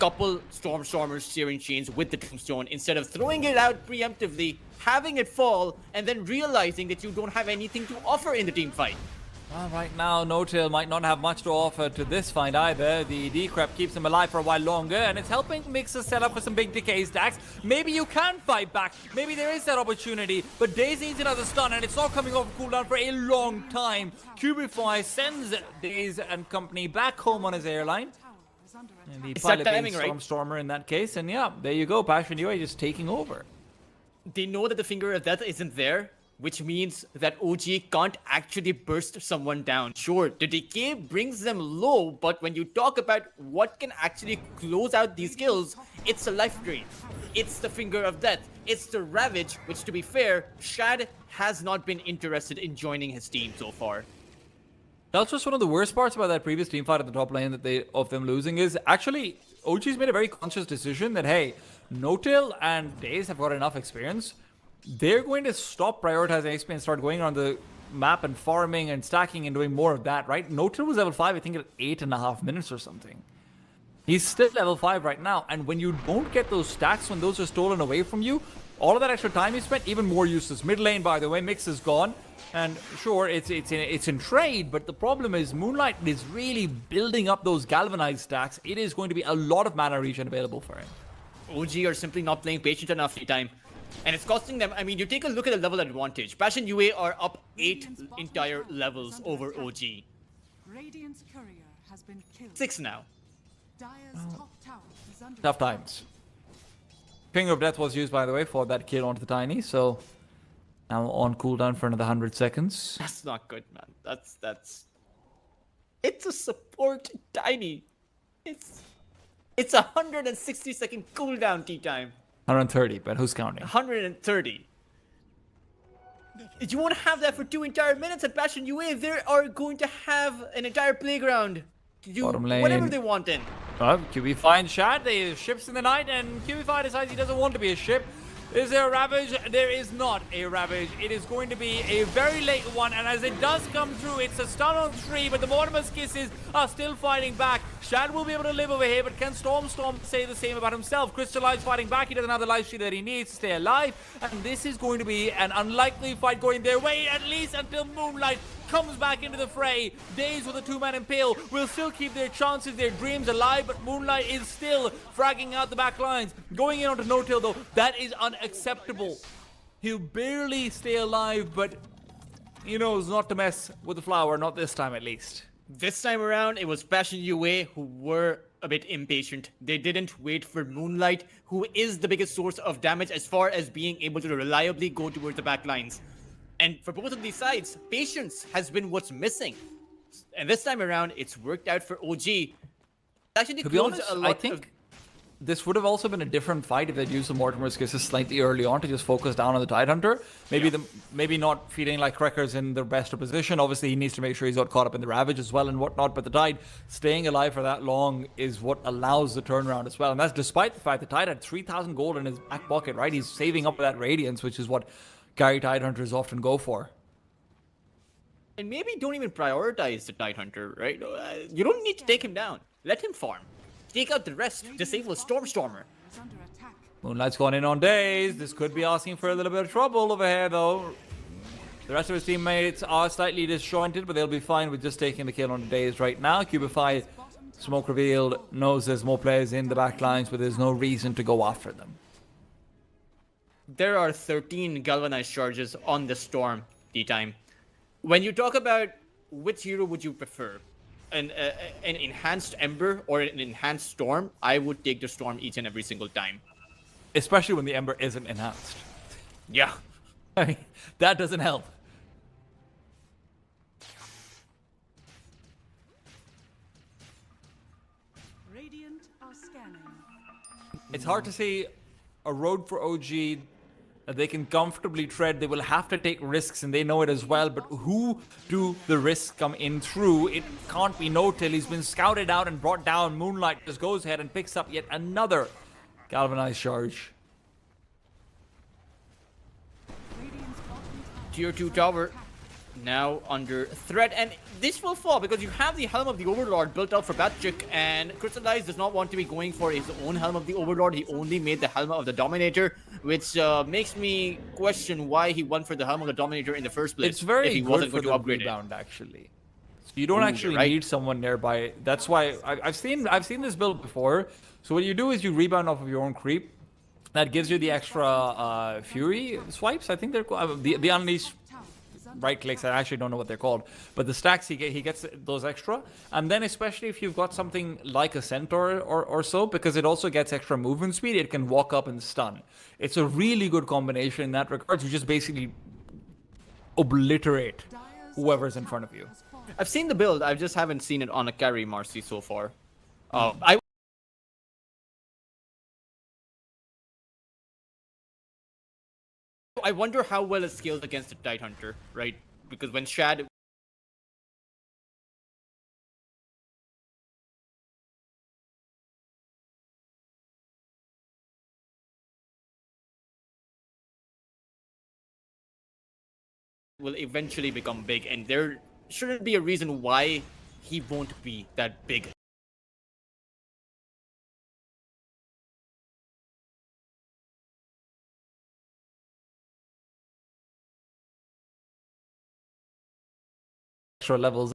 Couple Stormstormers steering chains with the Tombstone instead of throwing it out preemptively, having it fall, and then realizing that you don't have anything to offer in the team fight. Well, right now, No-Tail might not have much to offer to this fight either. The decrep keeps him alive for a while longer, and it's helping Mixer set up for some big decay stacks. Maybe you can fight back. Maybe there is that opportunity, but Daze needs another stun, and it's not coming off cooldown for a long time. Cubify sends Daze and company back home on his airline. And the It's pilot that being timing, right? Stormstormer in that case, and yeah, there you go. Passion UA just taking over. They know that the finger of death isn't there, which means that OG can't actually burst someone down. Sure, the decay brings them low, but when you talk about what can actually close out these kills, it's a life drain. It's the finger of death. It's the ravage, which to be fair, Shad has not been interested in joining his team so far. That's just one of the worst parts about that previous team fight at the top lane of them losing is actually OG's made a very conscious decision that, hey, No-Tail and Daze have got enough experience. They're going to stop prioritizing XP and start going on the map and farming and stacking and doing more of that, right? No-Tail was level 5, I think, at 8.5 minutes or something. He's still level 5 right now, and when you don't get those stacks, when those are stolen away from you, all of that extra time you spent, even more useless. Mid lane, by the way, Mix is gone. And sure, it's in trade, but the problem is Moonlight is really building up those galvanized stacks. It is going to be a lot of mana regen available for him. OG are simply not playing patient enough free time. And it's costing them. I mean, you take a look at the level advantage. Passion UA are up 8 entire levels over OG. Radiant's courier has been killed. 6 now. Dire's top tower is under Tough times. Finger of Death was used, by the way, for that kill onto the Tiny, so now on cooldown for another 100 seconds. That's not good, man. That's. It's a support Tiny. It's a 160-second cooldown tea time. 130, but who's counting? 130. You won't have that for 2 entire minutes at Passion UA. They are going to have an entire playground to do Bottom lane. whatever they want in. QB finds Shad, the ship's in the night, and QB decides he doesn't want to be a ship. Is there a Ravage? There is not a Ravage. It is going to be a very late one, and as it does come through, it's a stun on 3, but the Mortimer's Kisses are still fighting back. Shad will be able to live over here, but can Storm say the same about himself? Crystallize fighting back. He doesn't have the life steal that he needs to stay alive, and this is going to be an unlikely fight going their way, at least until Moonlight comes back into the fray. Daze with a 2-man impale will still keep their chances, their dreams alive, but Moonlight is still fragging out the back lines. Going in onto No-Tail though, that is unacceptable. He'll barely stay alive, but he knows not to mess with the flower, not this time at least. This time around, it was Passion UA who were a bit impatient. They didn't wait for Moonlight, who is the biggest source of damage as far as being able to reliably go towards the back lines. And for both of these sides, patience has been what's missing. And this time around, it's worked out for OG. Actually, To be honest, I think this would have also been a different fight if they'd used the Mortimer's Kisses slightly early on to just focus down on the Tidehunter. Maybe not feeding like Crackers in the best of position. Obviously, he needs to make sure he's not caught up in the Ravage as well and whatnot. But the Tide staying alive for that long is what allows the turnaround as well. And that's despite the fact the Tide had 3,000 gold in his back pocket, right? He's saving up for that Radiance, which is what carry Tidehunters often go for. And maybe don't even prioritize the Tidehunter, right? You don't need to take him down. Let him farm. Take out the rest. Disable Stormstormer. is under attack. Moonlight's gone in on Daze. This could be asking for a little bit of trouble over here, though. The rest of his teammates are slightly disjointed, but they'll be fine with just taking the kill on Daze right now. Cubify, smoke revealed, knows there's more players in the back lines, but there's no reason to go after them. There are 13 galvanized charges on the Storm D-time. When you talk about which hero would you prefer, an enhanced Ember or an enhanced Storm, I would take the Storm each and every single time. especially when the Ember isn't enhanced. Yeah. I mean, that doesn't help. Radiant are scanning. It's hard to say a road for OG that they can comfortably tread. They will have to take risks, and they know it as well. But who do the risks come in through? It can't be No-Till. He's been scouted out and brought down. Moonlight just goes ahead and picks up yet another galvanized charge. Radiant's bottom tower Tier is 2 under tower attack. now under threat, and this will fall because you have the Helm of the Overlord built out for Batchik, and Crystallize does not want to be going for his own Helm of the Overlord. He only made the Helm of the Dominator, which makes me question why he went for the Helm of the Dominator in the first place. It's very if he good wasn't for going to the upgrade rebound, actually. So you don't Ooh, actually you're right. need someone nearby. That's why I've seen this build before. So what you do is you rebound off of your own creep. That gives you the extra Fury swipes. I think they're called the Unleash Tower is under right clicks. I actually don't know what they're called, but the stacks he gets those extra, and then especially if you've got something like a Centaur or so, because it also gets extra movement speed. It can walk up and stun. It's a really good combination in that regard. You just basically obliterate Dire's whoever's in top front of tower you. has fallen. I've seen the build, I just haven't seen it on a carry Marcy so far. I wonder how well it scales against a Tide Hunter, right? Because when Shad will eventually become big, and there shouldn't be a reason why he won't be that big. Extra levels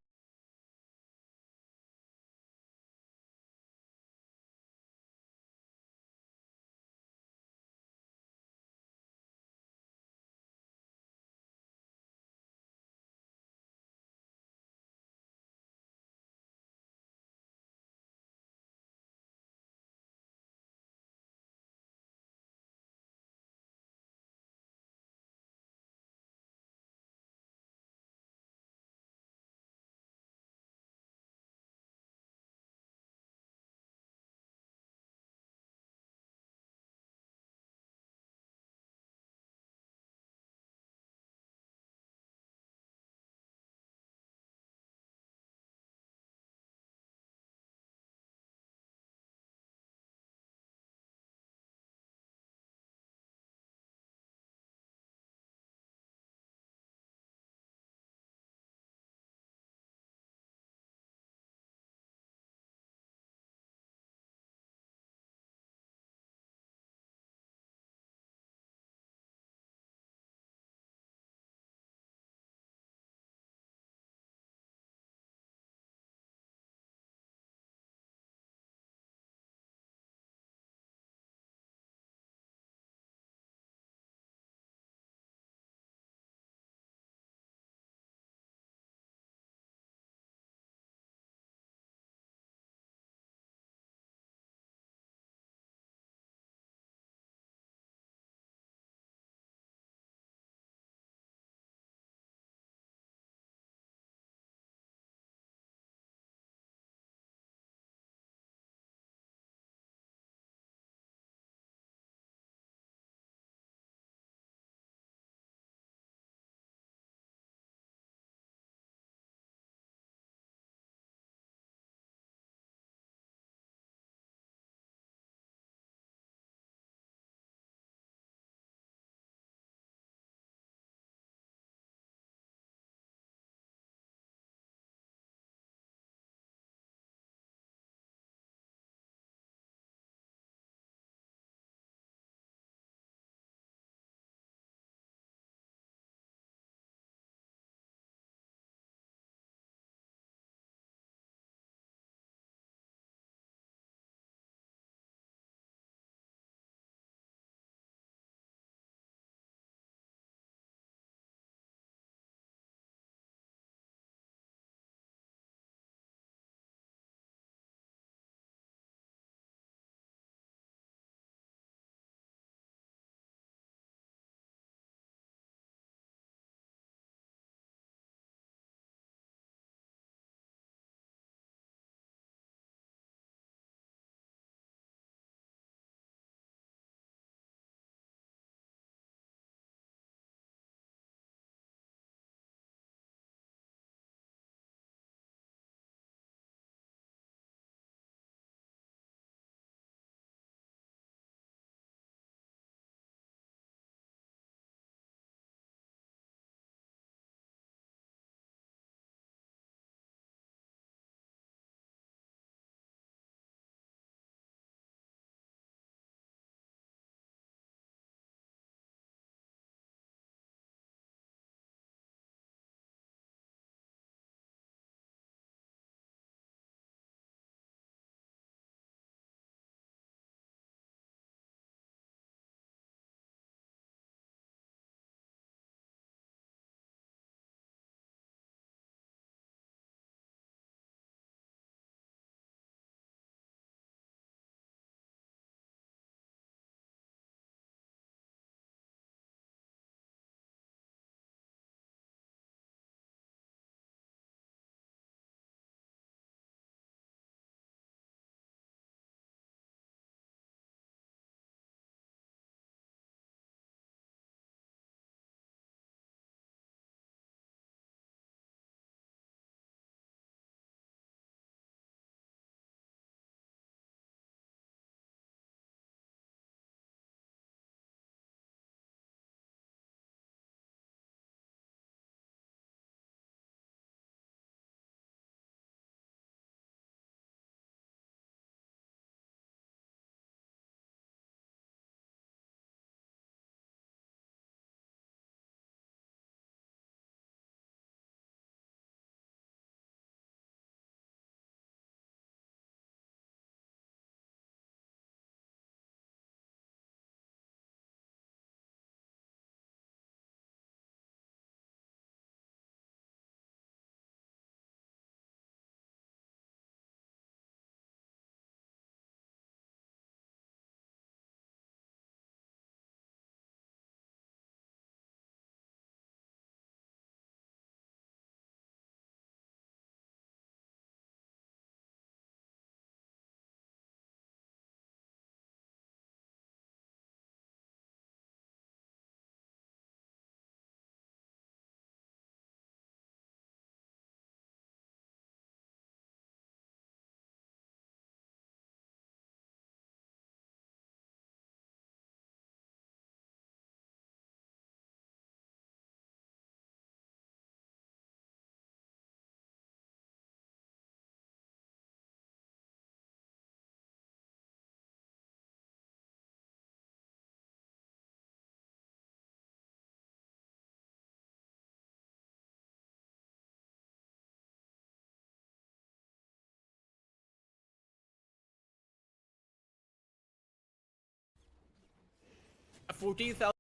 14,000.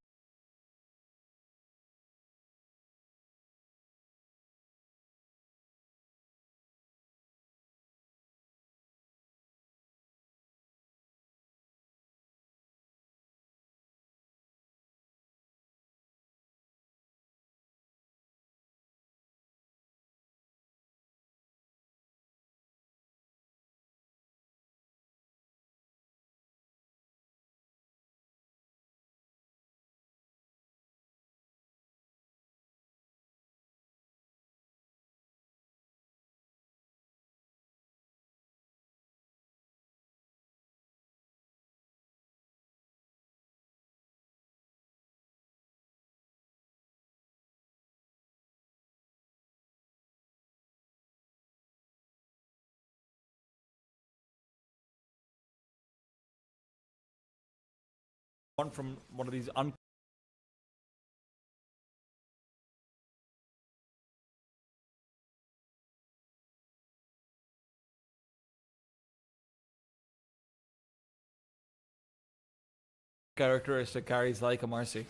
One from one of these characteristic carries like a Marcy.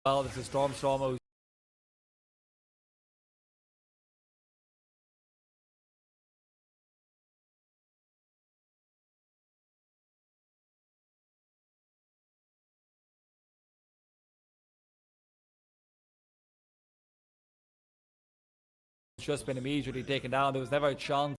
Well, this is Storm. It's just been immediately taken down. There was never a chance.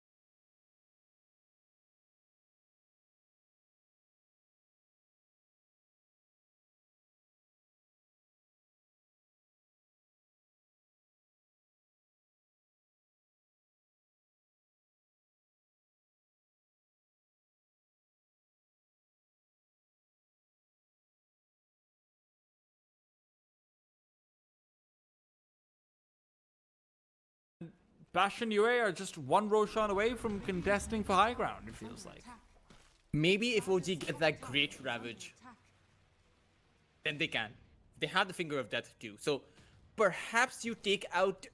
Bastion UA are just one Roshan away from contesting for high ground, it feels like. Maybe if OG get that great Ravage, then they can. They have the Finger of Death too. So perhaps you take out...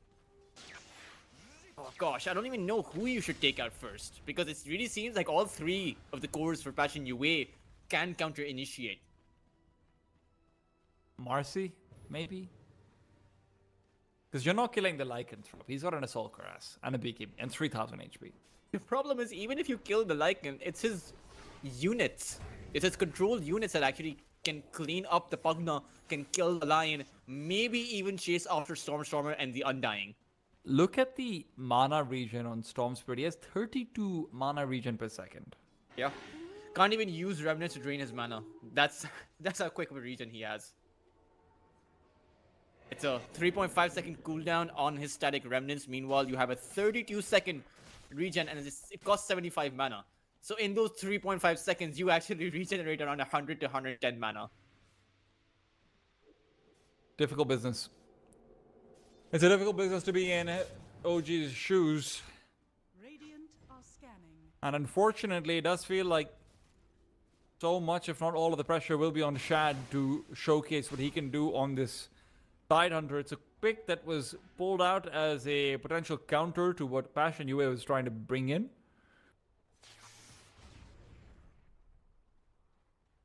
Oh gosh, I don't even know who you should take out first. Because it really seems like all three of the cores for Passion UA can counter-initiate. Marcy, maybe? Because you're not killing the Lycanthrope. He's got an Assault Cuirass and a BKB and 3000 HP. The problem is, even if you kill the Lycan, it's his units. It's his control units that actually can clean up the Pugna, can kill the Lion, maybe even chase after Stormer and the Undying. Look at the mana regen on Storm Spirit. He has 32 mana regen per second. Yeah. Can't even use Remnants to drain his mana. That's how quick of a regen he has. It's a 3.5 second cooldown on his static Remnants. Meanwhile, you have a 32 second regen and it costs 75 mana. So in those 3.5 seconds, you actually regenerate around 100 to 110 mana. Difficult business. It's a difficult business to be in OG's shoes. Radiant are scanning. And unfortunately, it does feel like so much, if not all of the pressure, will be on Shad to showcase what he can do on this Tidehunter. It's a pick that was pulled out as a potential counter to what Passion UA was trying to bring in.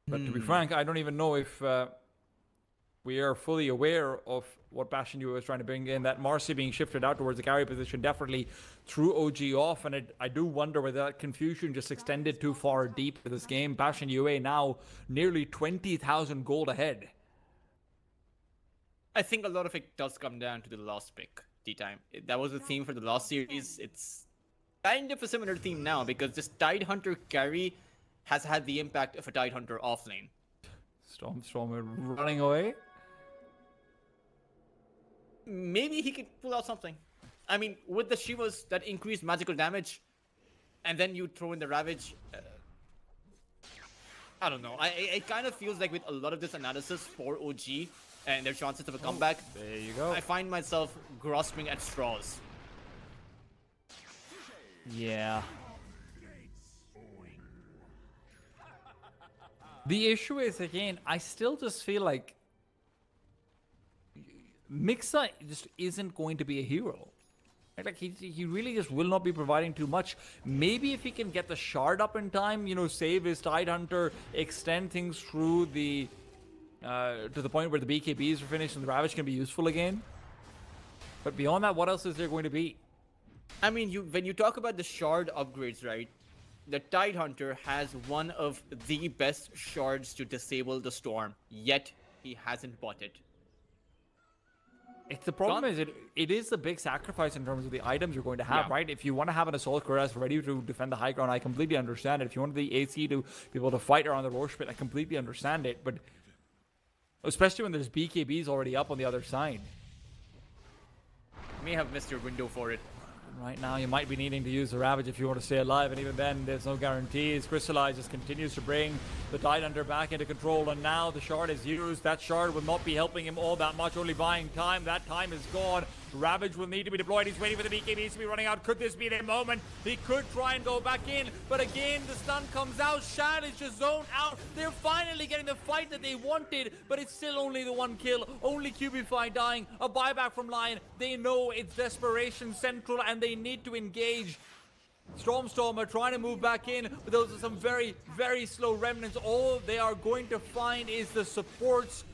But to be frank, I don't even know if we are fully aware of what Passion UA was trying to bring in. That Marcy being shifted out towards the carry position definitely threw OG off, and I do wonder whether that confusion just extended too far deep to this game. Passion UA now nearly 20,000 gold ahead. I think a lot of it does come down to the last pick, T-Time. That was the theme for the last series. It's kind of a similar theme now, because this Tidehunter carry has had the impact of a Tidehunter offlane. Stormer running away. Maybe he could pull out something. I mean, with the Shivas, that increased magical damage, and then you throw in the Ravage. I don't know. It kind of feels like with a lot of this analysis for OG and their chances of a comeback, There you go. I find myself grasping at straws. Yeah. The issue is, again, I still just feel like Mixa just isn't going to be a hero. Like, he really just will not be providing too much. Maybe if he can get the shard up in time, you know, save his Tidehunter, extend things through the to the point where the BKBs are finished and the Ravage can be useful again. But beyond that, what else is there going to be? I mean, when you talk about the shard upgrades, right? The Tidehunter has one of the best shards to disable the storm, yet he hasn't bought it. It's the problem is it is the big sacrifice in terms of the items you're going to have, Yeah. right? If you want to have an assault cuirass ready to defend the high ground, I completely understand it. If you want the AC to be able to fight around the Roche pit, I completely understand it. But especially when there's BKBs already up on the other side. You may have missed your window for it. Right now, you might be needing to use the Ravage if you want to stay alive, and even then, there's no guarantees. Crystallize just continues to bring the Tidehunter back into control, and now the shard is used. That shard will not be helping him all that much, only buying time. That time is gone. Ravage will need to be deployed. He's waiting for the BKBs to be running out. Could this be the moment? He could try and go back in, but again, the stun comes out. Shad is just zoned out. They're finally getting the fight that they wanted, but it's still only the one kill. Only Cubify dying. A buyback from Lion. They know it's desperation central, and they need to engage. Stormstormer trying to move back in, but those are some very, very slow remnants. All they are going to find is the supports,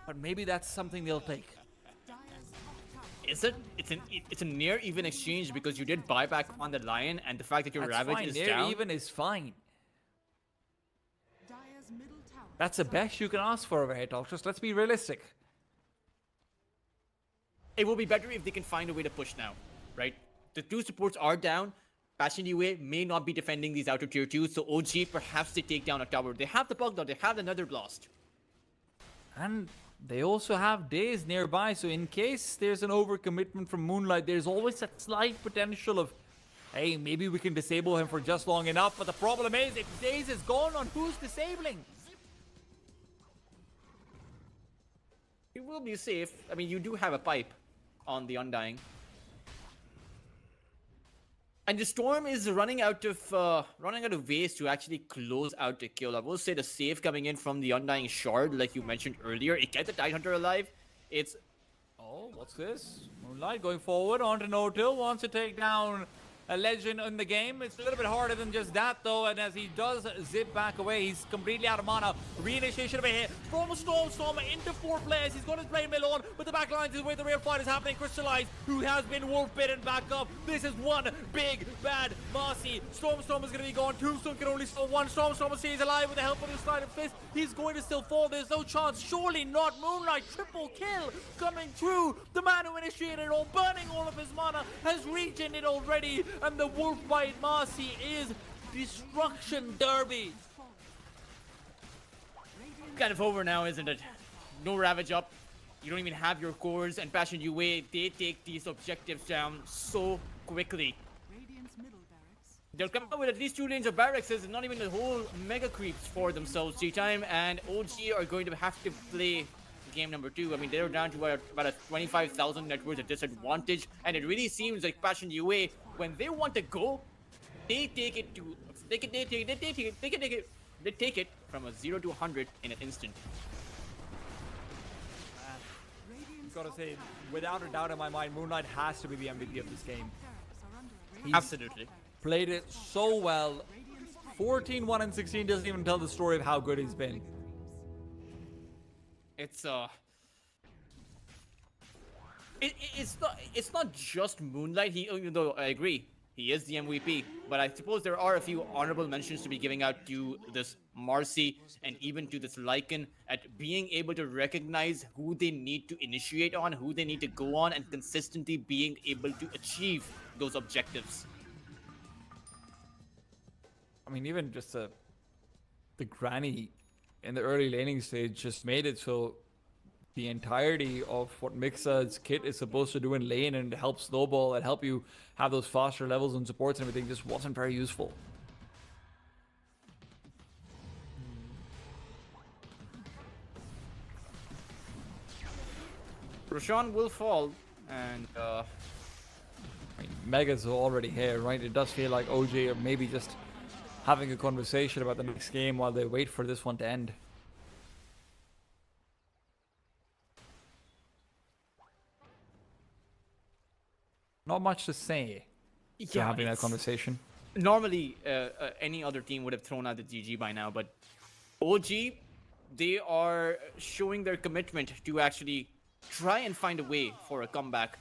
but maybe that's something they'll take. Is it? It's a near even exchange because you did buyback on the Lion, and the fact that your That's Ravage fine. is Near down. even is fine. Dire's middle tower. That's the best you can ask for over here, Just let's be realistic. It will be better if they can find a way to push now, right? The two supports are down. Passion UA may not be defending these outer tier 2s, so OG perhaps they take down a tower. They have the Bug now, they have another Blast. And they also have days nearby, so in case there's an overcommitment from Moonlight, there's always that slight potential of, hey, maybe we can disable him for just long enough. But the problem is, if Days is gone, on who's disabling? You will be safe. I mean, you do have a pipe on the Undying. And the Storm is running out of ways to actually close out the kill. I will say the save coming in from the Undying Shard, like you mentioned earlier, it kept the Tidehunter alive. It's... Oh, what's this? Moonlight going forward onto No-Till, wants to take down a legend in the game. It's a little bit harder than just that, though, and as he does zip back away, he's completely out of mana. Reinitiation of a hit from Stormstormer into 4 players. He's going to play Milon, but the back lines is where the real fight is happening. Crystallize, who has been wolf bitten back up. This is one big, bad Marcy. Stormstormer's going to be gone. Tombstone can only still one. Stormstormer stays alive with the help of his Slider Fist. He's going to still fall. There's no chance. Surely not. Moonlight, triple kill coming through. The man who initiated it all, burning all of his mana, has regened it already. And the wolf bite Marcy is destruction derby. kind of over now, isn't it? No Ravage up. You don't even have your cores, and Passion UA, they take these objectives down so quickly. Radiant's middle barracks. They'll come up with at least 2 lanes of barracks, and not even the whole mega creeps for themselves. G-Time and OG are going to have to play game number 2. I mean, they're down to about a 25,000 net worth at disadvantage, and it really seems like Passion UA, when they want to go, they take it to they take it from a 0 to 100 in an instant. Gotta say, without a doubt in my mind, Moonlight has to be the MVP of this game. Barracks are under a He's Absolutely. played it so well. 14-1 and 16 doesn't even tell the story of how good he's been. It's not just Moonlight. Even though I agree, he is the MVP, but I suppose there are a few honorable mentions to be giving out to this Marcy and even to this Lycan at being able to recognize who they need to initiate on, who they need to go on, and consistently being able to achieve those objectives. I mean, even just the granny in the early laning stage just made it so the entirety of what Mixa's kit is supposed to do in lane and help snowball and help you have those faster levels and supports and everything just wasn't very useful. Roshan will fall, and I mean, Megas are already here, right? It does feel like OG are maybe just having a conversation about the next game while they wait for this one to end. Not much to say to having that it's- conversation. Normally, any other team would have thrown out the GG by now, but OG, they are showing their commitment to actually try and find a way for a comeback.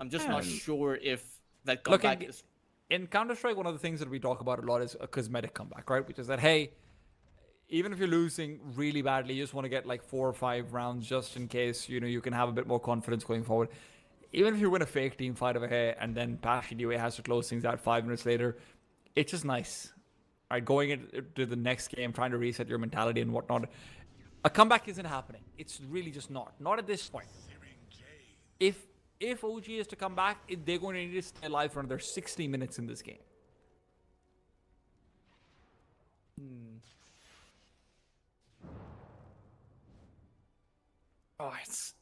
I'm just not sure if that Look, comeback is. in Counter-Strike, one of the things that we talk about a lot is a cosmetic comeback, right? Which is that, hey, even if you're losing really badly, you just want to get like 4 or 5 rounds just in case, you know, you can have a bit more confidence going forward. Even if you win a fake team fight over here and then Passion UA has to close things out 5 minutes later, it's just nice. Right, going into the next game, trying to reset your mentality and whatnot. A comeback isn't happening. It's really just not. Not at this point. If OG is to come back, they're going to need to stay alive for another 60 minutes in this game. Oh, it's.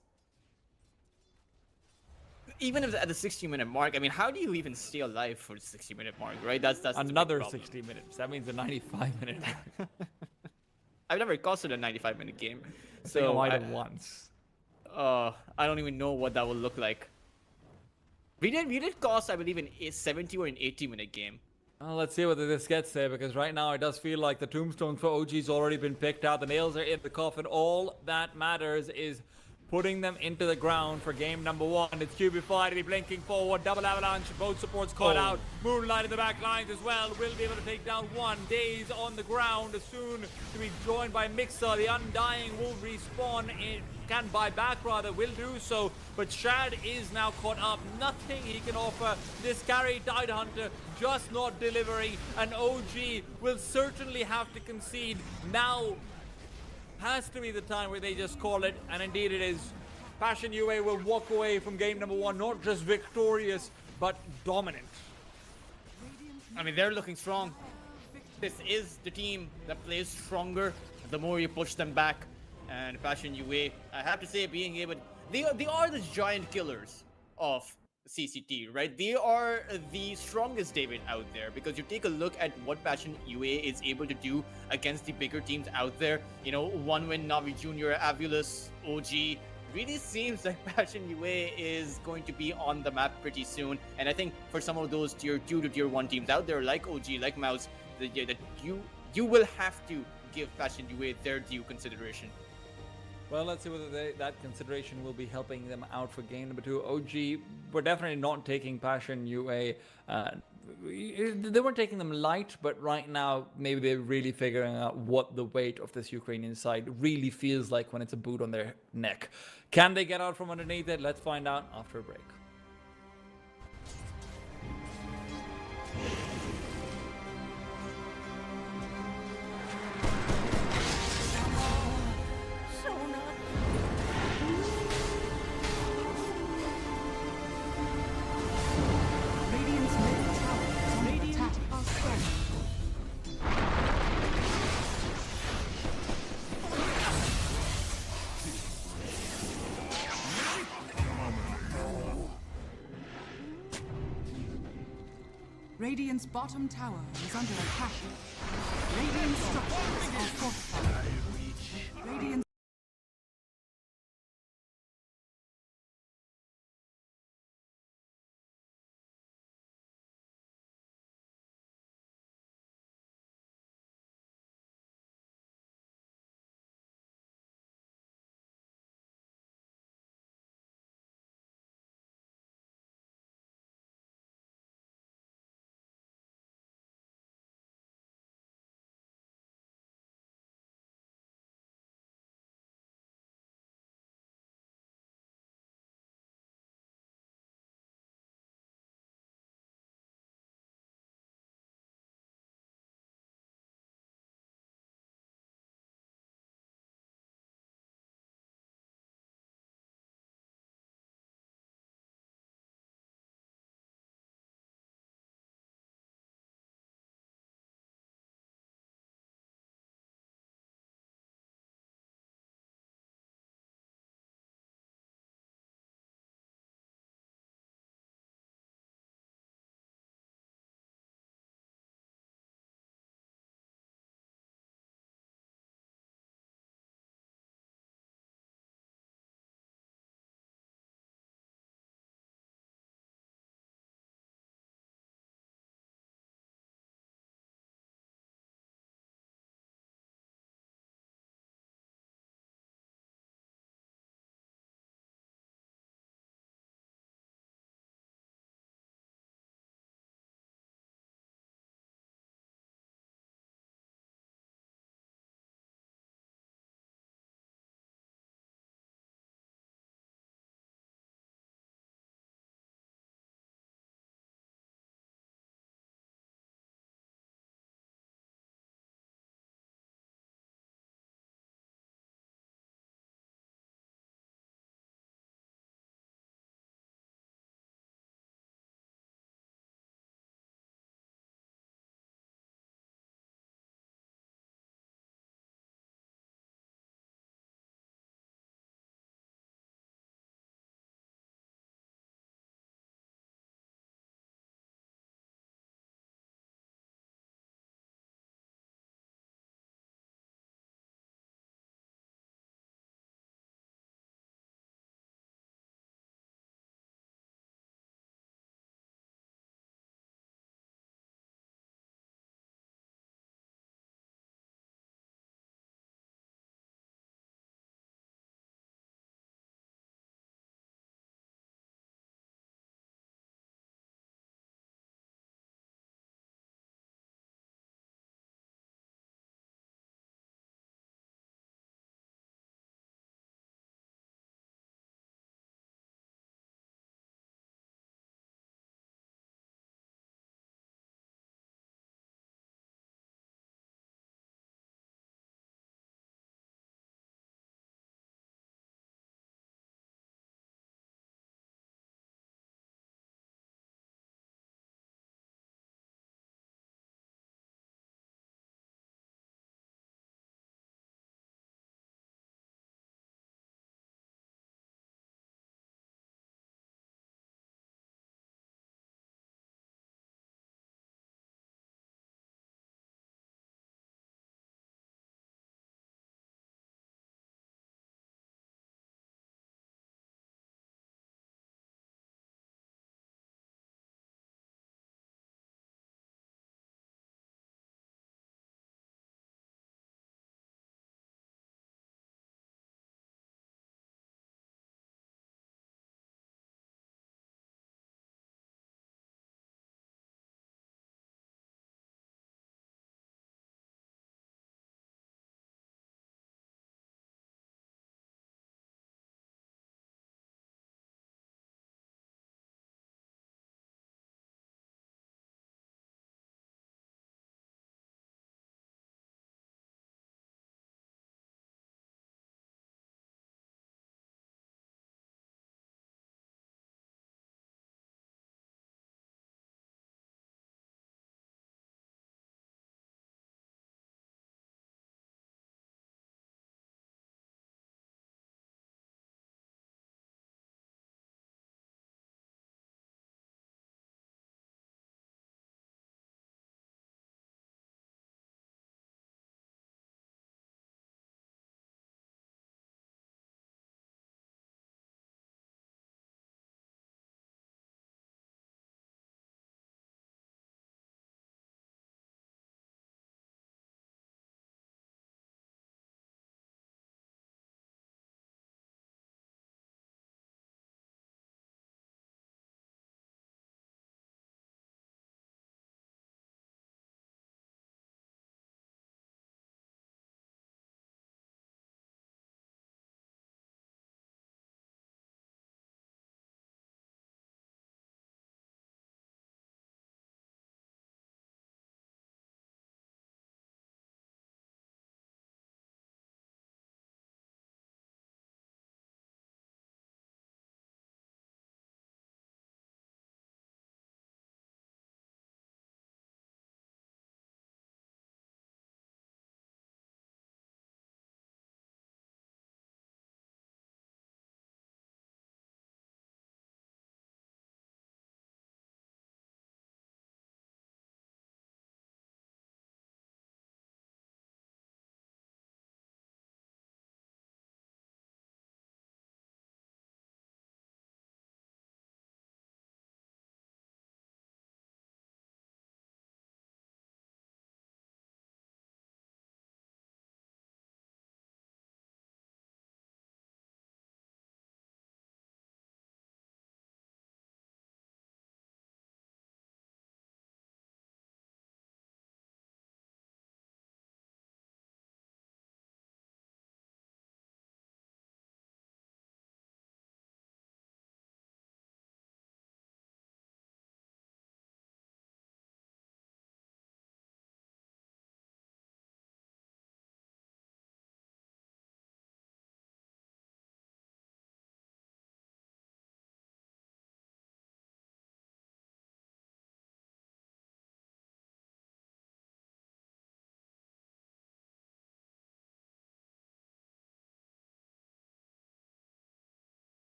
Even if at the 60-minute mark, I mean, how do you even stay alive for the 60-minute mark, right? That's the big Another problem. 60 minutes. That means a 95-minute. I've never costed a 95-minute game, I so might have once. I don't even know what that will look like. We did cost, I believe, in a 70 or an 80-minute game. Well, let's see whether this gets there, because right now it does feel like the tombstone for OG's already been picked out. The nails are in the coffin. All that matters is putting them into the ground for game number 1. It's QB5 to be blinking forward. Double avalanche. Both supports caught out. Moonlight in the back lines as well. Will be able to take down one. Days on the ground. Soon to be joined by Mixer. The Undying will respawn. Can buy back rather. Will do so. But Shad is now caught up. Nothing he can offer. This carry Tide Hunter just not delivering. And OG will certainly have to concede. Now has to be the time where they just call it, and indeed it is. Passion UA will walk away from game number 1 not just victorious, but dominant. I mean, they're looking strong. This is the team that plays stronger the more you push them back. And Passion UA, I have to say, being able, they are the giant killers of CCT, right? They are the strongest David out there, because you take a look at what Passion UA is able to do against the bigger teams out there. You know, One Win, Navi Jr., Avulus, OG. Really seems like Passion UA is going to be on the map pretty soon. And I think for some of those tier 2 to tier 1 teams out there, like OG, like MOUZ, that you will have to give Passion UA their due consideration. Well, let's see whether that consideration will be helping them out for game number 2. OG, we're definitely not taking Passion UA. They weren't taking them light, but right now, maybe they're really figuring out what the weight of this Ukrainian side really feels like when it's a boot on their neck. Can they get out from underneath it? Let's find out after a break. Radiant's middle tower is under attack. Radiant's bottom tower is under attack. Radiant structures are fortified. Radiant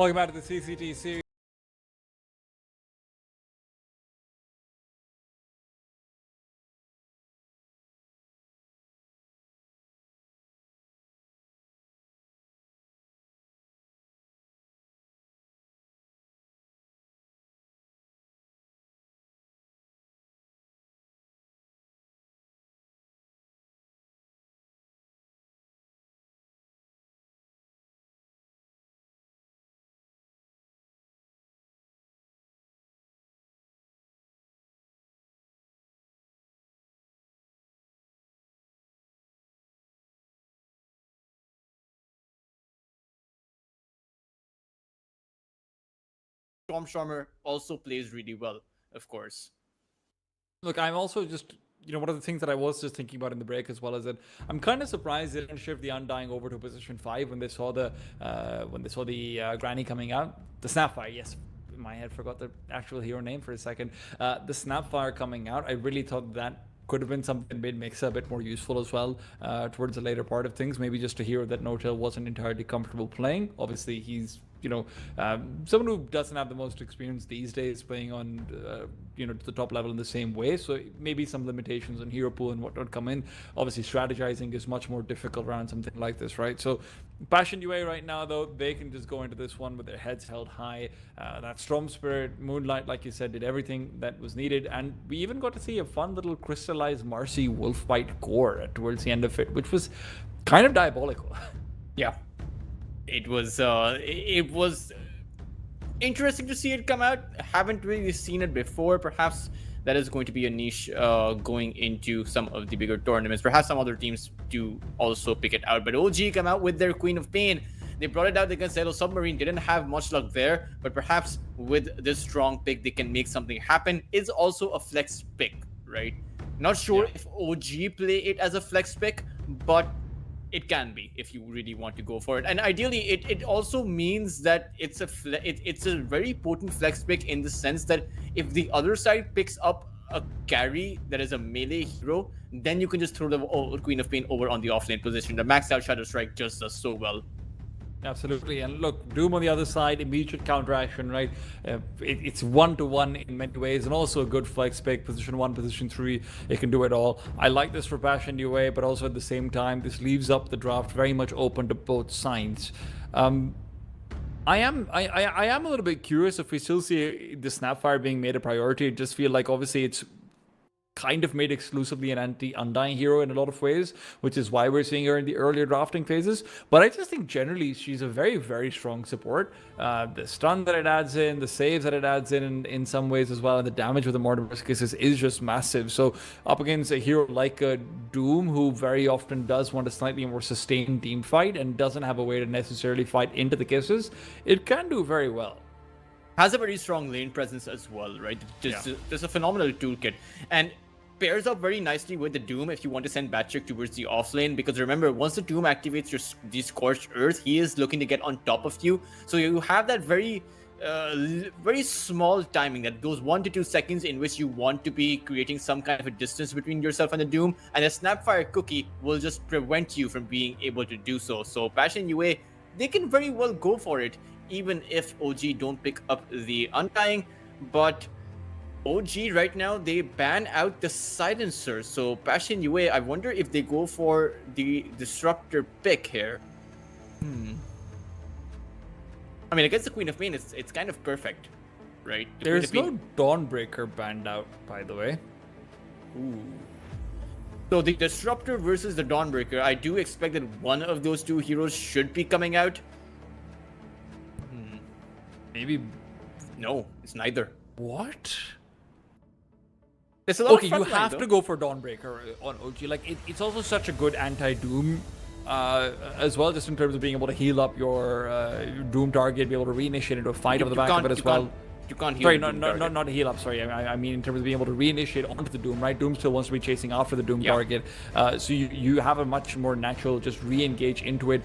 Welcome back to the CCT series. Stormstormer also plays really well, of course. Look, I'm also just, one of the things that I was just thinking about in the break as well is that I'm kind of surprised they didn't shift the Undying over to position 5 when they saw the Granny coming out. The Snapfire, yes. In my head, forgot the actual hero name for a second. The Snapfire coming out, I really thought that could have been something that made Mixer a bit more useful as well towards the later part of things. Maybe just a hero that No-Tail wasn't entirely comfortable playing. Obviously, he's someone who doesn't have the most experience these days playing on, to the top level in the same way. So maybe some limitations on hero pool and whatnot come in. Obviously, strategizing is much more difficult around something like this, right? So Passion UA right now, though, they can just go into this one with their heads held high. That Storm Spirit, Moonlight, like you said, did everything that was needed. And we even got to see a fun little crystallized Marcy Wolfbite core towards the end of it, which was kind of diabolical. Yeah. It was interesting to see it come out. Haven't really seen it before. Perhaps that is going to be a niche going into some of the bigger tournaments. Perhaps some other teams do also pick it out. But OG come out with their Queen of Pain. They brought it out against Hello Submarine. Didn't have much luck there. But perhaps with this strong pick, they can make something happen. It's also a flex pick, right? Not sure if OG play it as a flex pick, but it can be if you really want to go for it. And ideally, it also means that it's a very potent flex pick in the sense that if the other side picks up a carry that is a melee hero, then you can just throw the Queen of Pain over on the offlane position. The maxed out Shadow Strike just does so well. Absolutely. And look, Doom on the other side, immediate counteraction, right? It's 1-to-1 in many ways, and also a good flex pick. Position 1, position 3, it can do it all. I like this for Passion UA, but also at the same time, this leaves up the draft very much open to both sides. I am a little bit curious if we still see the Snapfire being made a priority. I just feel like obviously it's kind of made exclusively an anti-Undying hero in a lot of ways, which is why we're seeing her in the earlier drafting phases. But I just think generally she's a very, very strong support. The stun that it adds in, the saves that it adds in some ways as well, and the damage with the Mortimer's Kisses is just massive. So up against a hero like a Doom, who very often does want a slightly more sustained team fight and doesn't have a way to necessarily fight into the Kisses, it can do very well. Has a very strong lane presence as well, right? Just a phenomenal toolkit. And pairs up very nicely with the Doom if you want to send Batchick towards the offlane, because remember, once the Doom activates the Scorched Earth, he is looking to get on top of you. So you have that very small timing, that those 1 to 2 seconds in which you want to be creating some kind of a distance between yourself and the Doom, and a Snapfire cookie will just prevent you from being able to do so. So Passion UA, they can very well go for it, even if OG don't pick up the Undying. But OG right now, they ban out the Silencer. So Passion UA, I wonder if they go for the Disruptor pick here. I mean, against the Queen of Pain, it's kind of perfect, right? There's no Dawnbreaker banned out, by the way. Ooh. So the Disruptor versus the Dawnbreaker, I do expect that one of those two heroes should be coming out. Maybe. No, it's neither. What? It's a lot Okay, of you frontline, have though. to go for Dawnbreaker on OG. Like, it's also such a good anti-Doom as well, just in terms of being able to heal up your Doom target, be able to reinitiate into a fight over the back of it as well. You can't heal. Sorry, the Doom target. not a heal up. Sorry, I mean in terms of being able to reinitiate onto the Doom. Right, Doom still wants to be chasing after the Doom target, so you have a much more natural just re-engage into it.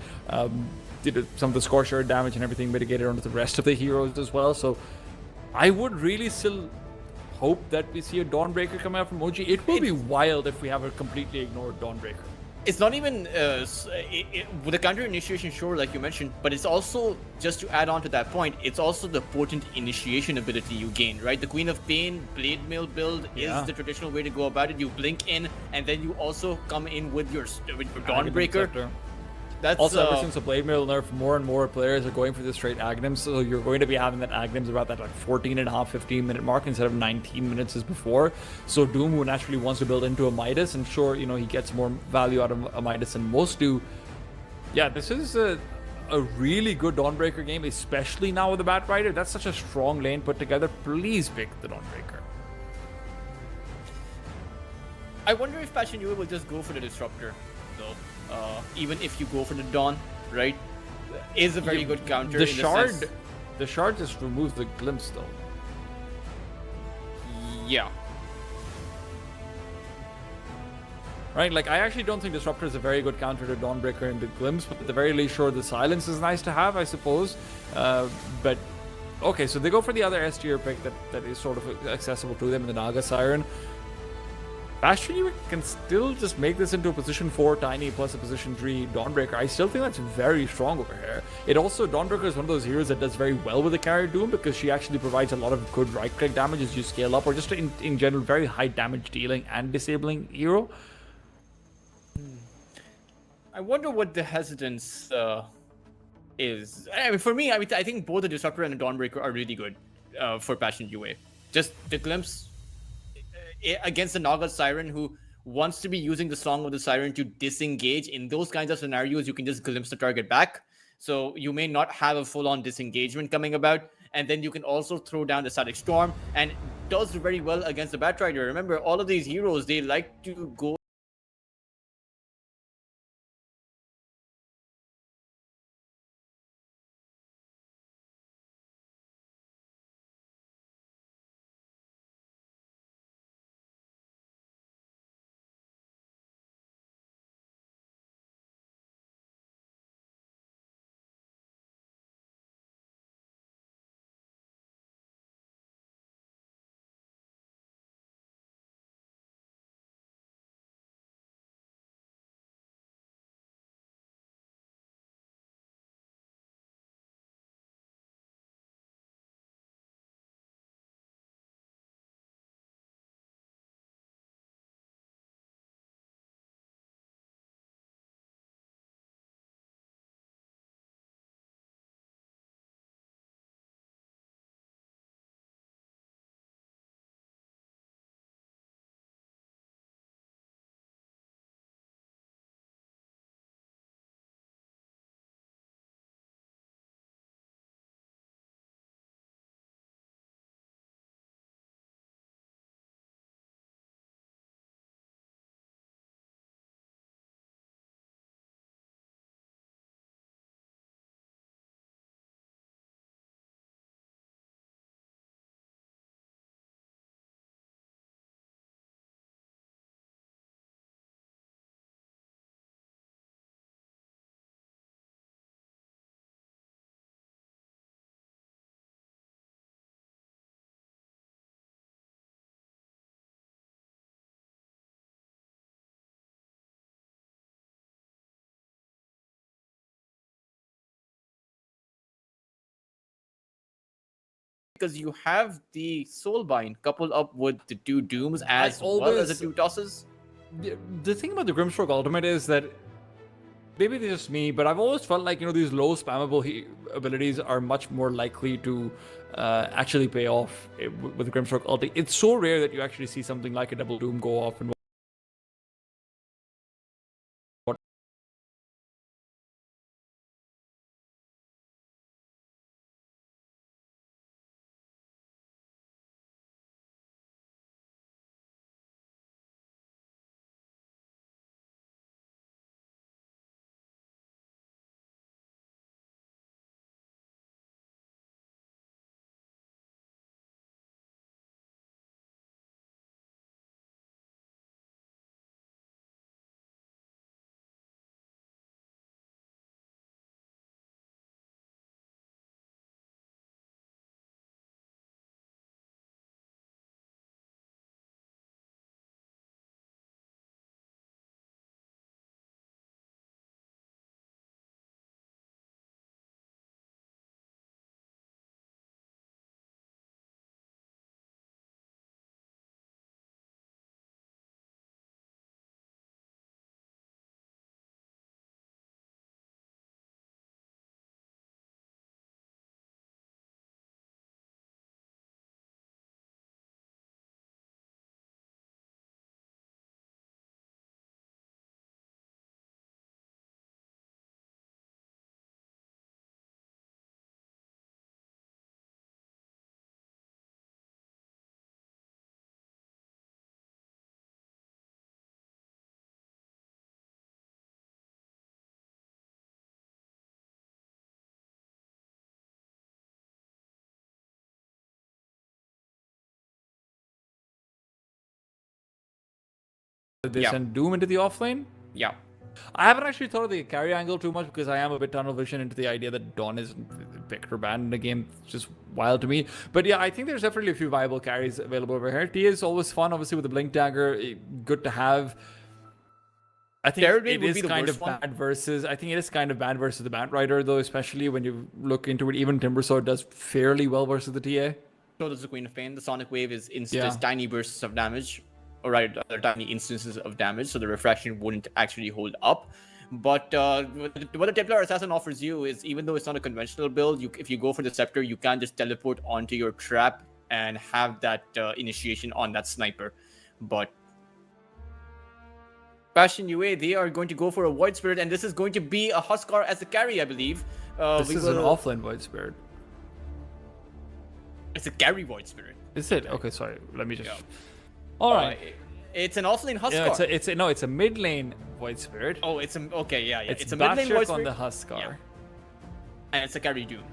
Some of the Scorched Earth damage and everything mitigated onto the rest of the heroes as well. So I would really still hope that we see a Dawnbreaker come out from OG. It will be wild if we have a completely ignored Dawnbreaker. It's not even with the counter initiation, sure, like you mentioned, but it's also, just to add on to that point, it's also the potent initiation ability you gain, right? The Queen of Pain Blade Mail build is the traditional way to go about it. You blink in, and then you also come in with your Dawnbreaker. That's also, ever since the Blade Mail nerf, more and more players are going for the straight Aghanim, so you're going to be having that Aghanims about that like 14 and a half, 15 minute mark instead of 19 minutes as before. So Doom, who naturally wants to build into a Midas, and sure, you know, he gets more value out of a Midas than most do. Yeah, this is a really good Dawnbreaker game, especially now with the Bat Rider. That's such a strong lane put together. Please pick the Dawnbreaker. I wonder if Passion Yue will just go for the Disruptor, though. Even if you go for the Dawn, right? Is a very good counter. The Shard, the Shard just removes the Glimpse, though. Yeah. Right, like I actually don't think Disruptor is a very good counter to Dawnbreaker and the Glimpse, but at the very least, sure, the Silence is nice to have, I suppose. But okay, so they go for the other S tier pick that is sort of accessible to them in the Naga Siren. Bastion, you can still just make this into a position 4 Tiny plus a position 3 Dawnbreaker. I still think that's very strong over here. It also, Dawnbreaker is one of those heroes that does very well with the carry Doom because she actually provides a lot of good right click damage as you scale up, or just in general, very high damage dealing and disabling hero. I wonder what the hesitance is. I mean, for me, I think both the Disruptor and the Dawnbreaker are really good for Passion UA. Just the Glimpse against the Naga Siren, who wants to be using the Song of the Siren to disengage. In those kinds of scenarios, you can just glimpse the target back. So you may not have a full-on disengagement coming about. And then you can also throw down the Static Storm, and does very well against the Batrider. Remember, all of these heroes, they like to go because you have the Soulbind coupled up with the 2 Dooms as well as the 2 Tosses. The thing about the Grimstroke Ultimate is that maybe it's just me, but I've always felt like, you know, these low spammable abilities are much more likely to actually pay off with the Grimstroke ulti. It's so rare that you actually see something like a double Doom go off and They Yeah. send Doom into the offlane. Yeah. I haven't actually thought of the carry angle too much because I am a bit tunnel vision into the idea that Dawn is picked or banned in the game. It's just wild to me. But yeah, I think there's definitely a few viable carries available over here. Tia is always fun, obviously, with the Blink Dagger. Good to have. I think Terrorblade it would is be the kind worst of one. bad versus. I think it is kind of bad versus the Batrider, though, especially when you look into it. Even Timbersaw does fairly well versus the TA. So does the Queen of Pain. The Sonic Wave is Yeah. tiny bursts of damage, or rather tiny instances of damage, so the refraction wouldn't actually hold up. But what the Templar Assassin offers you is, even though it's not a conventional build, if you go for the Scepter, you can just teleport onto your trap and have that initiation on that sniper. But Passion UA, they are going to go for a Void Spirit, and this is going to be a Huskar as a carry, I believe. This is an offlane Void Spirit. It's a carry Void Spirit. Is it? Okay, sorry. Let me just. Yeah. All right. It's an offlane Huskar. Yeah, it's a mid lane Void Spirit. Oh, it's a okay, yeah. It's a mid lane Void Batshirk Spirit on the Huskar. Yeah. And it's a carry Doom.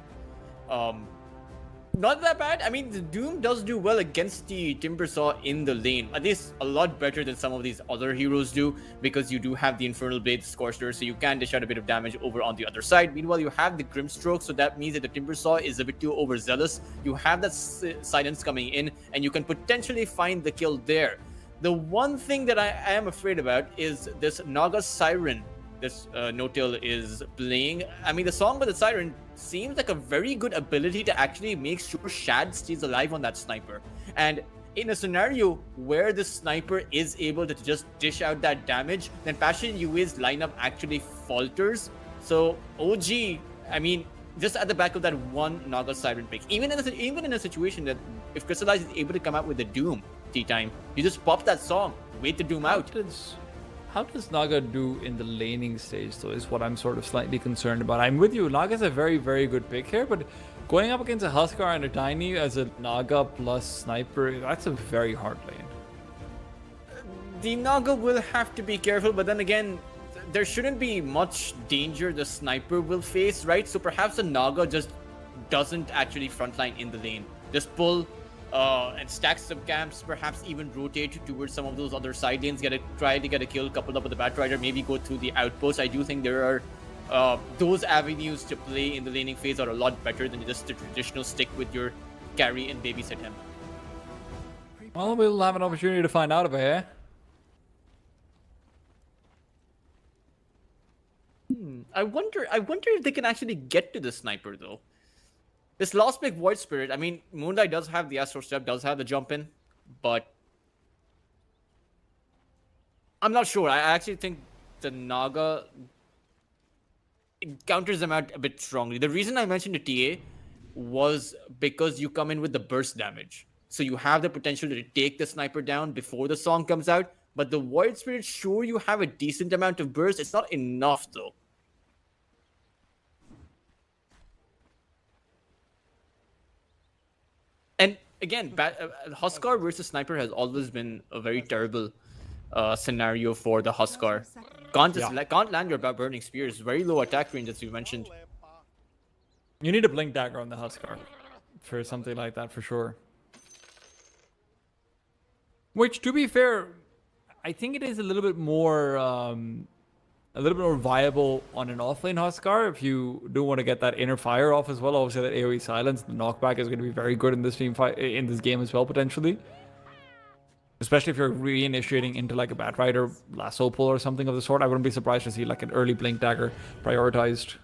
Not that bad. I mean, the Doom does do well against the Timbersaw in the lane. At least a lot better than some of these other heroes do, because you do have the Infernal Blade Scorcher, so you can dish out a bit of damage over on the other side. Meanwhile, you have the Grimstroke, so that means that the Timbersaw is a bit too overzealous. You have that silence coming in, and you can potentially find the kill there. The one thing that I am afraid about is this Naga Siren this No-Till is playing. I mean, the song by the Siren seems like a very good ability to actually make sure Shad stays alive on that sniper. And in a scenario where the sniper is able to just dish out that damage, then Passion UA's lineup actually falters. So OG, I mean, just at the back of that one Naga Siren pick, even in a situation that if Crystallize is able to come out with the Doom tea time, you just pop that song, wait the Doom out. How does Naga do in the laning stage, though, is what I'm sort of slightly concerned about. I'm with you. Naga's a very, very good pick here, but going up against a Huskar and a Tiny as a Naga plus Sniper, that's a very hard lane. The Naga will have to be careful, but then again, there shouldn't be much danger the Sniper will face, right? So perhaps the Naga just doesn't actually frontline in the lane. Just pull and stack some camps, perhaps even rotate towards some of those other side lanes, try to get a kill coupled up with the Batrider, maybe go through the outpost. I do think there are those avenues to play in the laning phase are a lot better than just the traditional stick with your carry and babysit him. Well, we'll have an opportunity to find out over here. I wonder if they can actually get to the Sniper, though. This last pick, Void Spirit, I mean, Moonlight does have the Astro Step, does have the jump in, but I'm not sure. I actually think the Naga counters them out a bit strongly. The reason I mentioned the TA was because you come in with the burst damage. So you have the potential to take the Sniper down before the song comes out, but the Void Spirit, sure, you have a decent amount of burst. It's not enough, though. And again, Huskar versus Sniper has always been a very terrible scenario for the Huskar. Can't land your burning spears. Very low attack range, as you mentioned. You need a Blink Dagger on the Huskar for something like that, for sure. Which, to be fair, I think it is a little bit more viable on an offlane Huskar if you do want to get that inner fire off as well. Obviously, that AoE silence, the knockback is going to be very good in this in this game as well, potentially. Especially if you're reinitiating into like a Batrider lasso pull or something of the sort. I wouldn't be surprised to see like an early Blink Dagger prioritized.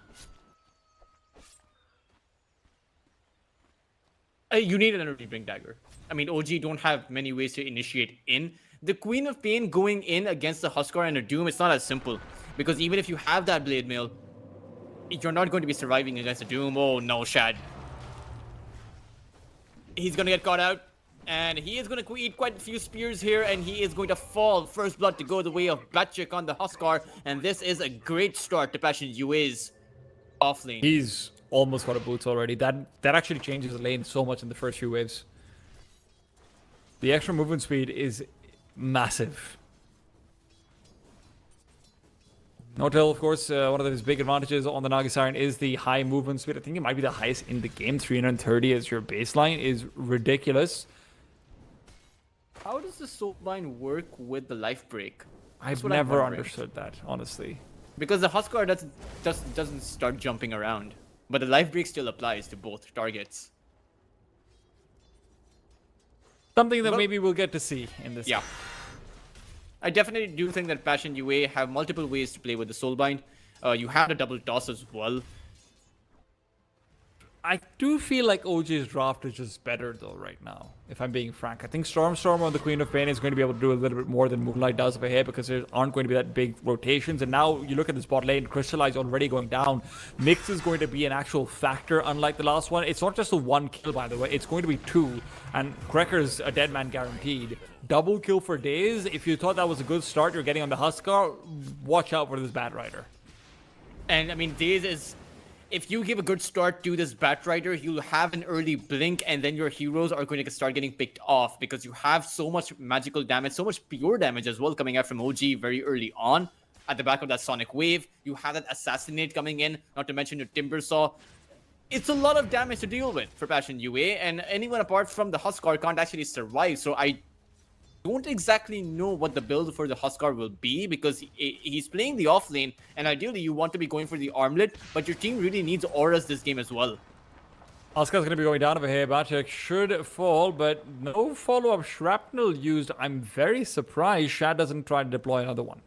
You need an early Blink Dagger. I mean, OG don't have many ways to initiate in. The Queen of Pain going in against the Huskar and a Doom, it's not as simple. Because even if you have that Blade Mail, you're not going to be surviving against a Doom. Oh no, Shad. He's going to get caught out. And he is going to eat quite a few spears here. And he is going to fall. First blood to go the way of Batchik on the Huskar. And this is a great start to Passion UA's offlane. He's almost got a boots already. That actually changes the lane so much in the first few waves. The extra movement speed is massive. No-Till, of course, one of his big advantages on the Naga Siren is the high movement speed. I think it might be the highest in the game. 330 as your baseline is ridiculous. How does the Soulbind work with the life break? I've what I'm never wondering. understood that, honestly. Because the Huskar doesn't start jumping around, but the life break still applies to both targets. Something that Well- maybe we'll get to see in this. Yeah. I definitely do think that Passion UA have multiple ways to play with the Soulbind. You have the double toss as well. I do feel like OG's draft is just better though right now, if I'm being frank. I think Stormstormer on the Queen of Pain is going to be able to do a little bit more than Moonlight does over here because there aren't going to be that big rotations. And now you look at this bot lane, Crystallize already going down. Mix is going to be an actual factor, unlike the last one. It's not just a 1 kill, by the way. It's going to be 2. And Krekker's a dead man guaranteed. Double kill for days. If you thought that was a good start you're getting on the Huskar, watch out for this Bat Rider. And I mean, Daze is... If you give a good start to this Batrider, you'll have an early blink, and then your heroes are going to start getting picked off because you have so much magical damage, so much pure damage as well coming out from OG very early on. At the back of that Sonic Wave, you have that Assassinate coming in, not to mention your Timbersaw. It's a lot of damage to deal with for Passion UA, and anyone apart from the Huskar can't actually survive. So I don't exactly know what the build for the Huskar will be because he's playing the off lane, and ideally you want to be going for the armlet, but your team really needs auras this game as well. Huskar's going to be going down over here. Batrick should fall, but no follow-up shrapnel used. I'm very surprised Shad doesn't try to deploy another one.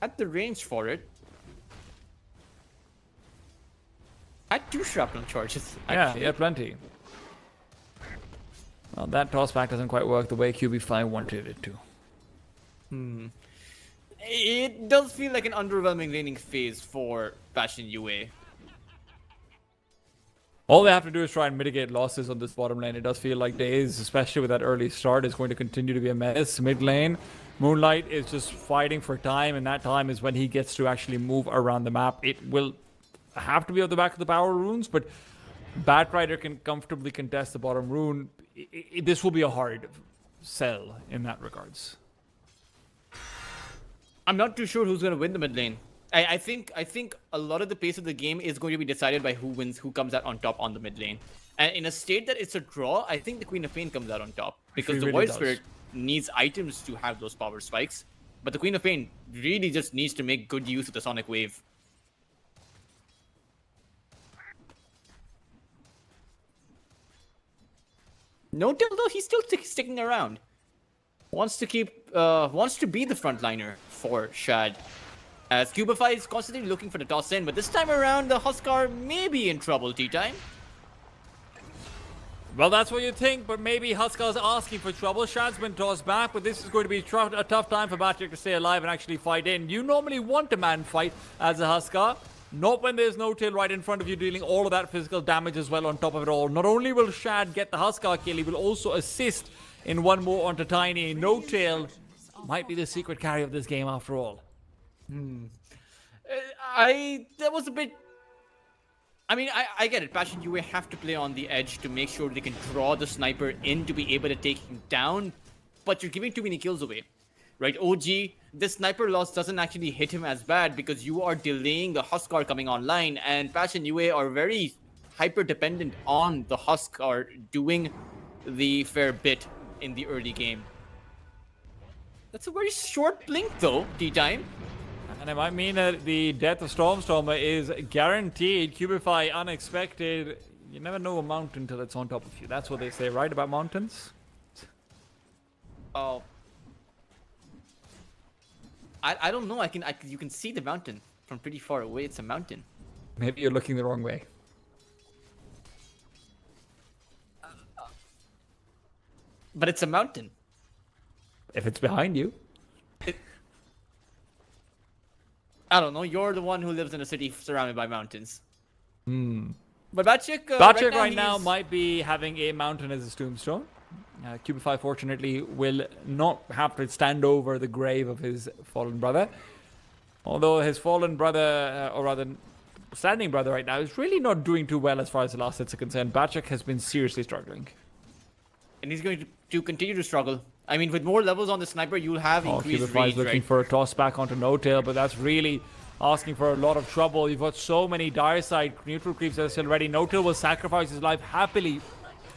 At the range for it. Had 2 shrapnel charges, actually. Yeah, plenty. Well, that toss back doesn't quite work the way QB5 wanted it to. It does feel like an underwhelming laning phase for Passion UA. All they have to do is try and mitigate losses on this bottom lane. It does feel like Daze, especially with that early start, is going to continue to be a menace. Mid lane, Moonlight is just fighting for time, and that time is when he gets to actually move around the map. It will have to be on the back of the power runes, but Batrider can comfortably contest the bottom rune. This will be a hard sell in that regards. I'm not too sure who's going to win the mid lane. I think a lot of the pace of the game is going to be decided by who wins, who comes out on top on the mid lane. And in a state that it's a draw, I think the Queen of Pain comes out on top because the really Void Spirit needs items to have those power spikes. But the Queen of Pain really just needs to make good use of the Sonic Wave. No Till though, he's still sticking around. Wants to be the frontliner for Shad. As Cubify is constantly looking for the toss in, but this time around the Huskar may be in trouble, T-Time. Well, that's what you think, but maybe Huskar's asking for trouble. Shad's been tossed back, but this is going to be a tough time for Batrick to stay alive and actually fight in. You normally want a man fight as a Huskar. Not when there's no tail right in front of you dealing all of that physical damage as well on top of it all. Not only will Shad get the Huskar kill, he will also assist in one more onto Tiny. No tail might be the secret carry of this game after all. That was a bit... I mean, I get it. Passion UA have to play on the edge to make sure they can draw the sniper in to be able to take him down, but you're giving too many kills away. Right, OG, this sniper loss doesn't actually hit him as bad because you are delaying the Huskar coming online, and Passion UA are very hyper-dependent on the Huskar doing the fair bit in the early game. That's a very short blink though, T-Time. And it might mean that the death of Stormstormer is guaranteed. Cubify unexpected. You never know a mountain till it's on top of you. That's what they say, right, about mountains? Oh. I don't know. You can see the mountain from pretty far away. It's a mountain. Maybe you're looking the wrong way. But it's a mountain. If it's behind you. I don't know. You're the one who lives in a city surrounded by mountains. But Batrick, Batrick right now might be having a mountain as his tombstone. Cubify fortunately will not have to stand over the grave of his fallen brother. Although his fallen brother, or rather standing brother right now, is really not doing too well as far as the last hits are concerned. Batrick has been seriously struggling. And he's going to continue to struggle. I mean, with more levels on the sniper, you'll have increased Cubify range, is looking right? for a toss back onto No-Tail, but that's really asking for a lot of trouble. You've got so many dire side neutral creeps that are still ready. No-Tail will sacrifice his life happily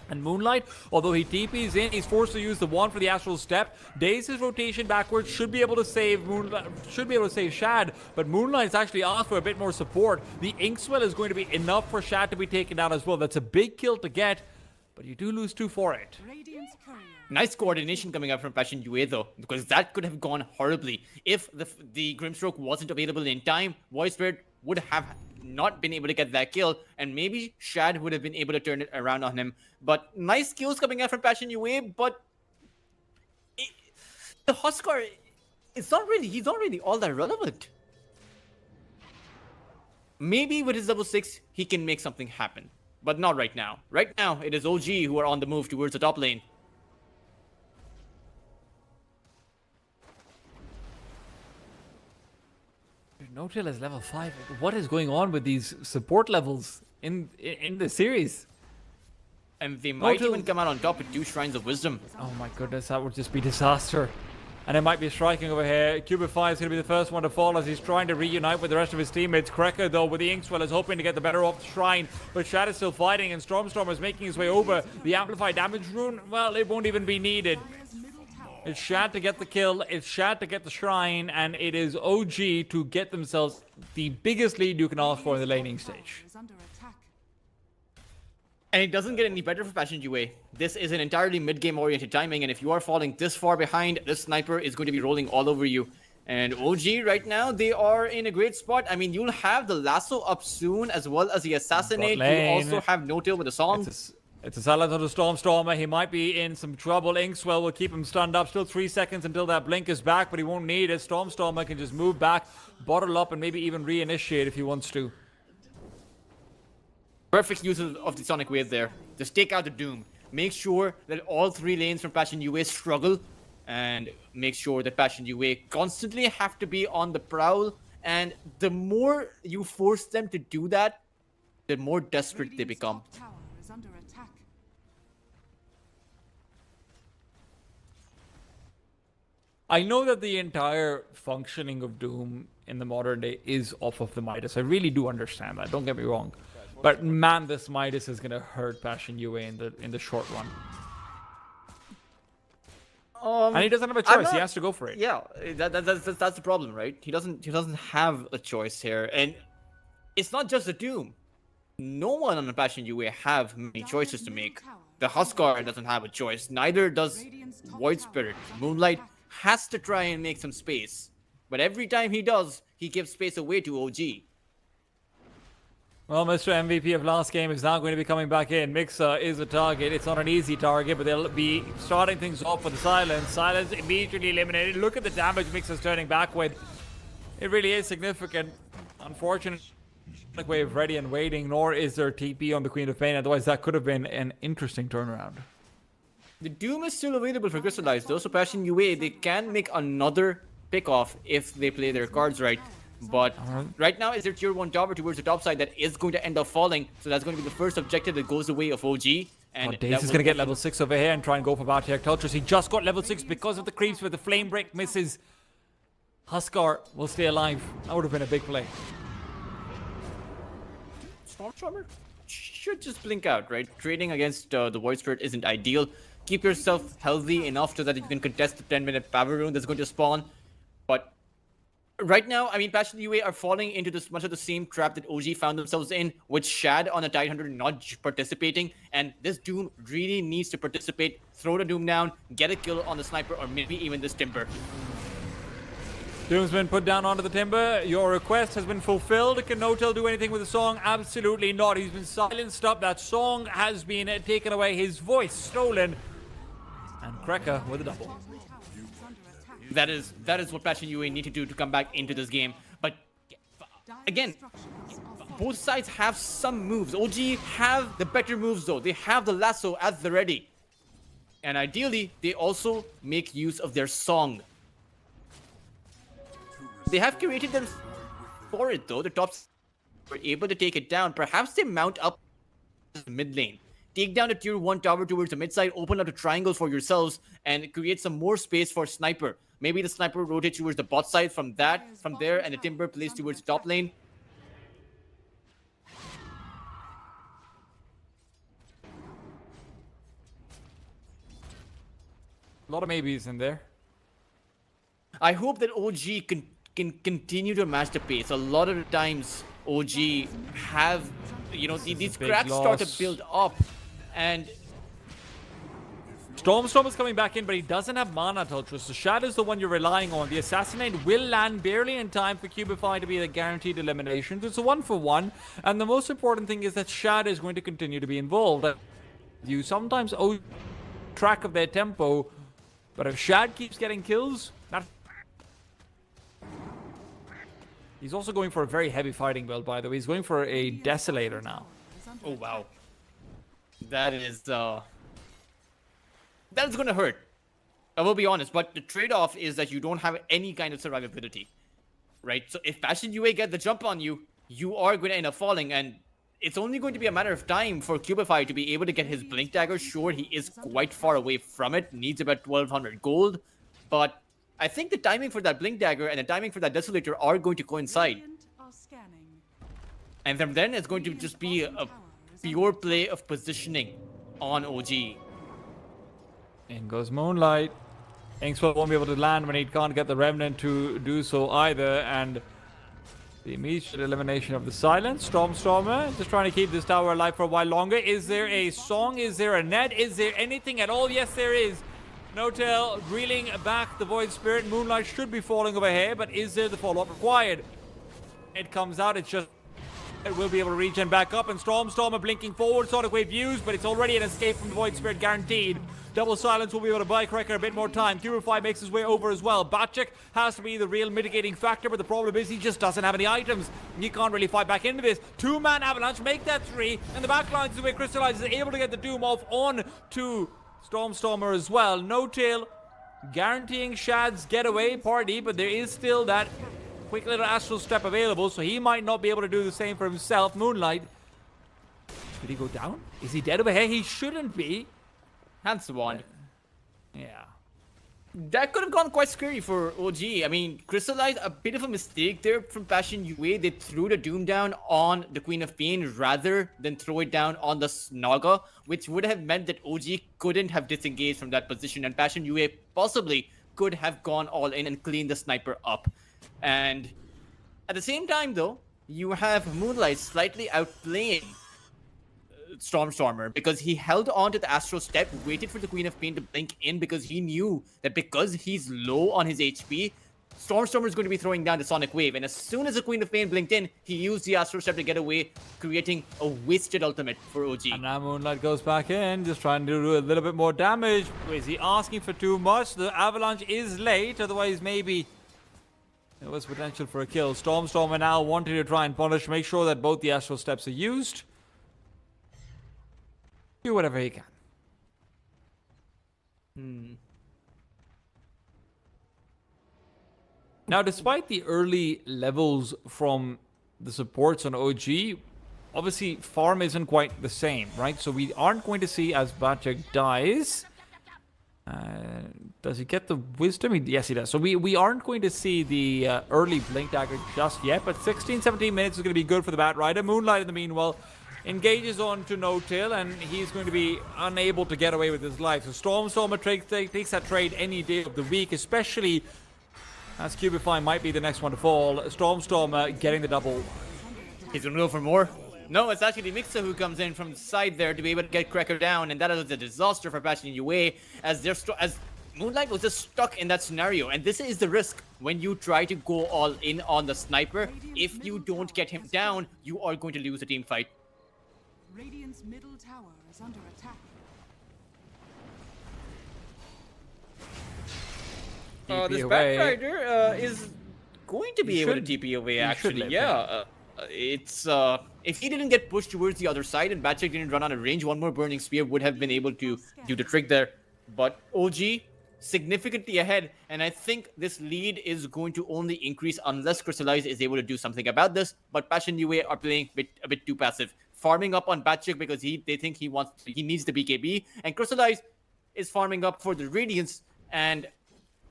And Moonlight, although he TP's in, he's forced to use the wand for the Astral Step. Daze's rotation backwards should be able to save Moonlight, should be able to save Shad, but Moonlight's actually asked for a bit more support. The Inkswell is going to be enough for Shad to be taken down as well. That's a big kill to get, but you do lose 2 for it. Radiant's courier. Nice coordination coming up from Passion UA though, because that could have gone horribly. If the Grimstroke wasn't available in time, Void Spirit would have not been able to get that kill, and maybe Shad would have been able to turn it around on him. But nice kills coming out from Passion UA, but the Huskar, he's not really all that relevant. Maybe with his level 6, he can make something happen, but not right now. Right now, it is OG who are on the move towards the top lane. No-Tail is level 5. What is going on with these support levels in the series? And they might No-Tail- even come out on top with 2 Shrines of Wisdom. Oh my goodness, that would just be disaster. And it might be striking over here. Cubify is going to be the first one to fall as he's trying to reunite with the rest of his teammates. Krekker, though, with the Inkswell, is hoping to get the better of the Shrine. But Shad is still fighting, and Stormstormer is making his way over. The Amplified Damage rune, well, it won't even be needed. It's Shad to get the kill, it's Shad to get the Shrine, and it is OG to get themselves the biggest lead you can ask for in the laning stage. Is under attack. And it doesn't get any better for Passion UA. This is an entirely mid-game oriented timing, and if you are falling this far behind, this sniper is going to be rolling all over you. And OG right now, they are in a great spot. I mean, you'll have the lasso up soon, as well as the assassinate. You also have No-Tail with the song. It's a silence on the Stormstormer. He might be in some trouble. Inkswell will keep him stunned up. Still 3 seconds until that blink is back, but he won't need it. Stormstormer can just move back, bottle up, and maybe even reinitiate if he wants to. Perfect use of the Sonic Wave there. Just take out the Doom. Make sure that all 3 lanes from Passion UA struggle, and make sure that Passion UA constantly have to be on the prowl. And the more you force them to do that, the more desperate they Radiant's become. top tower is under attack. I know that the entire functioning of Doom in the modern day is off of the Midas. I really do understand that. Don't get me wrong. But man, this Midas is gonna hurt Passion UA in the short run. And he doesn't have a choice. He has to go for it. Yeah, that's the problem, right? He doesn't have a choice here, and it's not just the Doom. No one on the Passion UA have many choices to make. The Huskar doesn't have a choice. Neither does Void Spirit. Moonlight has to try and make some space, but every time he does, he gives space away to OG. Well, Mr. MVP of last game is now going to be coming back in. Mixer is a target. It's not an easy target, but they'll be starting things off with the Silence. Silence immediately eliminated. Look at the damage Mixer's turning back with. It really is significant. Unfortunate wave ready and waiting, nor is there TP on the Queen of Pain. Otherwise, that could have been an interesting turnaround. The Doom is still available for Crystallize. Those who Passion UA, they can make another pick-off if they play their cards right. But right now is their tier 1 tower towards the top side that is going to end up falling. So that's going to be the first objective that goes the way of OG. And Daze is going to get level 6 over here and try and go for Bartek Tultrus. He just got level 6 because of the creeps, with the flame break misses. Huskar will stay alive. That would have been a big play. Stormstormer should just blink out, right? Trading against the Void Spirit isn't ideal. Keep yourself healthy enough so that you can contest the 10-minute power rune that's going to spawn. But right now, I mean, Passion UA are falling into this much of the same trap that OG found themselves in, with Shad on a Tidehunter not participating, and this Doom really needs to participate, throw the Doom down, get a kill on the sniper, or maybe even this Timber. Doom's been put down onto the Timber. Your request has been fulfilled. Can No-Tail do anything with the song? Absolutely not. He's been silenced up. That song has been taken away. His voice stolen. And Krekker with a double. That is what Passion UA need to do to come back into this game. But again, both sides have some moves. OG have the better moves though. They have the lasso at the ready. And ideally, they also make use of their song. They have curated them for it though. The tops were able to take it down. Perhaps they mount up the mid lane. Take down the tier 1 tower towards the mid side, open up the triangle for yourselves, and create some more space for Sniper. Maybe the Sniper rotates towards the bot side from there, and the Timber plays towards the top lane. A lot of maybes in there. I hope that OG can continue to match the pace. A lot of the times, OG have, you know, these big cracks start to loss. build up, and Storm is coming back in, but he doesn't have mana touches. So Shad is the one you're relying on. The Assassinate will land barely in time for Cubify to be the guaranteed elimination. So it's a 1-for-1. And the most important thing is that Shad is going to continue to be involved. You sometimes owe track of their tempo, but if Shad keeps getting kills, he's also going for a very heavy fighting build, by the way. He's going for a Desolator now. oh wow, that is gonna hurt. I will be honest, but the trade-off is that you don't have any kind of survivability, right? So if Passion UA get the jump on you, you are going to end up falling, and it's only going to be a matter of time for Cubify to be able to get his Blink Dagger. Sure, he is quite far away from it, needs about 1200 gold, but I think the timing for that Blink Dagger and the timing for that Desolator are going to coincide. Radiant are scanning. And from then it's going to just be a pure play of positioning on OG. In goes Moonlight. Inkspell won't be able to land when he can't get the Remnant to do so either, and the immediate elimination of the Silence. Stormer just trying to keep this tower alive for a while longer. Is there a song? Is there a net? Is there anything at all? Yes, there is. Notel reeling back the Void Spirit. Moonlight should be falling over here, but is there the follow-up required? It comes out, it's just... It will be able to regen back up, and Stormer blinking forward, Sonic Wave used, but it's already an escape from the Void Spirit guaranteed. Double Silence will be able to buy Cracker a bit more time. Cubify makes his way over as well. Batchik has to be the real mitigating factor, but the problem is he just doesn't have any items. He can't really fight back into this. Two-man Avalanche, make that 3, and the backline is the way Crystallize is able to get the Doom off on to Stormer as well. No Tail guaranteeing Shad's getaway party, but there is still that quick little astral step available, so he might not be able to do the same for himself. Moonlight, did he go down? Is he dead over here? He shouldn't be. Hands wand. Yeah. That could have gone quite scary for OG. I mean, Crystallize, a bit of a mistake there from Passion UA. They threw the Doom down on the Queen of Pain rather than throw it down on the Snaga, which would have meant that OG couldn't have disengaged from that position, and Passion UA possibly could have gone all in and cleaned the sniper up. And at the same time, though, you have Moonlight slightly outplaying Stormer because he held on to the Astral Step, waited for the Queen of Pain to blink in because he knew that because he's low on his HP, Stormer is going to be throwing down the Sonic Wave. And as soon as the Queen of Pain blinked in, he used the Astral Step to get away, creating a wasted ultimate for OG. And now Moonlight goes back in, just trying to do a little bit more damage. Is he asking for too much? The Avalanche is late, otherwise maybe there was potential for a kill. Stormer now wanting to try and punish, make sure that both the Astral Steps are used. Do whatever he can. Now, despite the early levels from the supports on OG, obviously farm isn't quite the same, right? So we aren't going to see as Batchik dies. Does he get the wisdom? Yes, he does. So we aren't going to see the early Blink Dagger just yet, but 16-17 minutes is going to be good for the Bat Rider. Moonlight, in the meanwhile, engages on to No Tail, and he's going to be unable to get away with his life. So Stormer takes that trade any day of the week, especially as Cubify might be the next one to fall. Stormer getting the double. He's going to go for more. No, it's actually Mixer who comes in from the side there to be able to get Cracker down, and that is a disaster for Passion UA as as Moonlight was just stuck in that scenario. And this is the risk when you try to go all in on the sniper. If you don't get him down, you are going to lose a team fight. Radiant's middle tower is under attack. This TP Bat away. Rider is going to be able to TP away, should actually. live, Yeah. It's if he didn't get pushed towards the other side and Batchik didn't run out of range, one more Burning Spear would have been able to do the trick there. But OG significantly ahead, and I think this lead is going to only increase unless Crystallize is able to do something about this. But Passion UA are playing a bit too passive, farming up on Batchik because they think he needs the BKB, and Crystallize is farming up for the Radiance. And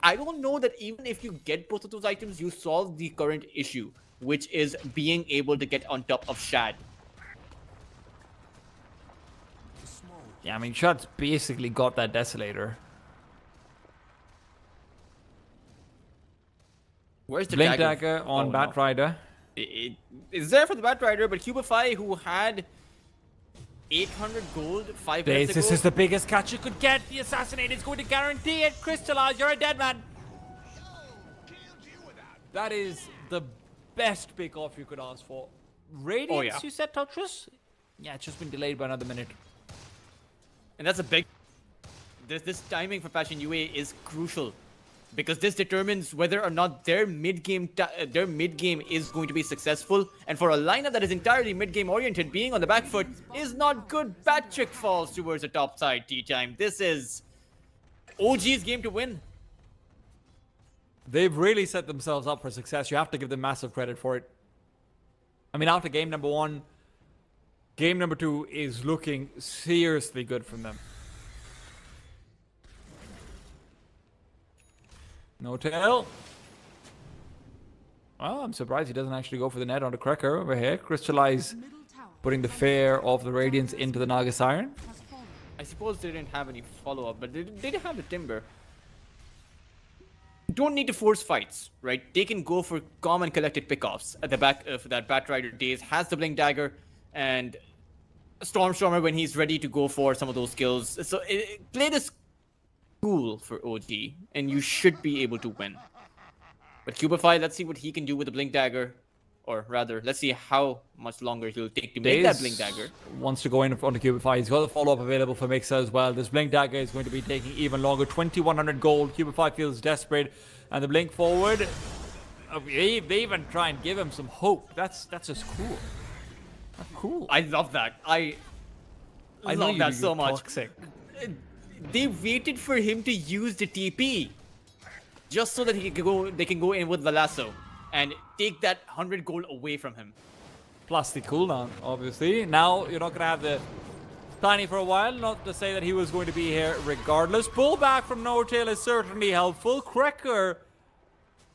I don't know that even if you get both of those items, you solve the current issue, which is being able to get on top of Shad. Yeah, I mean, Shad's basically got that Desolator. Where's the Blink dagger? dagger on Oh, Bat no. Rider. It's there for the Batrider, but Cubify, who had 800 gold 5 minutes ago. This is the biggest catch you could get. The Assassinate is going to guarantee it. Crystallize, you're a dead man. That is the best pick off you could ask for. Radiance, you said, Toutress? Yeah, it's just been delayed by another minute. And that's a big... This timing for Passion UA is crucial. Because this determines whether or not their mid-game is going to be successful. And for a lineup that is entirely mid-game oriented, being on the back foot is not good. Patrick falls towards the top side, T-Time. This is OG's game to win. They've really set themselves up for success. You have to give them massive credit for it. I mean, after game number 1, game number 2 is looking seriously good from them. No tail. Well, I'm surprised he doesn't actually go for the net on the Cracker over here. Crystallize, Middle tower putting the fear of the Radiance into the Naga Siren. has fallen. I suppose they didn't have any follow-up, but they did have the Timber. Don't need to force fights, right? They can go for calm and collected pickoffs at the back of that Batrider days. Has the Blink Dagger and Stormstormer when he's ready to go for some of those kills. So play this cool for OG, and you should be able to win. But Cubify, let's see what he can do with the Blink Dagger. Or rather, let's see how much longer he'll take to make that Blink Dagger. Wants to go in front of Cubify. He's got the follow-up available for Mixer as well. This Blink Dagger is going to be taking even longer. 2100 gold. Cubify feels desperate. And the Blink forward, they even try and give him some hope. That's just cool. That's cool. I love that. I love that so much. Toxic. They waited for him to use the TP just so that they can go in with the lasso and take that 100 gold away from him. Plus the cooldown, obviously. Now you're not going to have the Tiny for a while. Not to say that he was going to be here regardless. Pull back from No-Tail is certainly helpful. Cracker,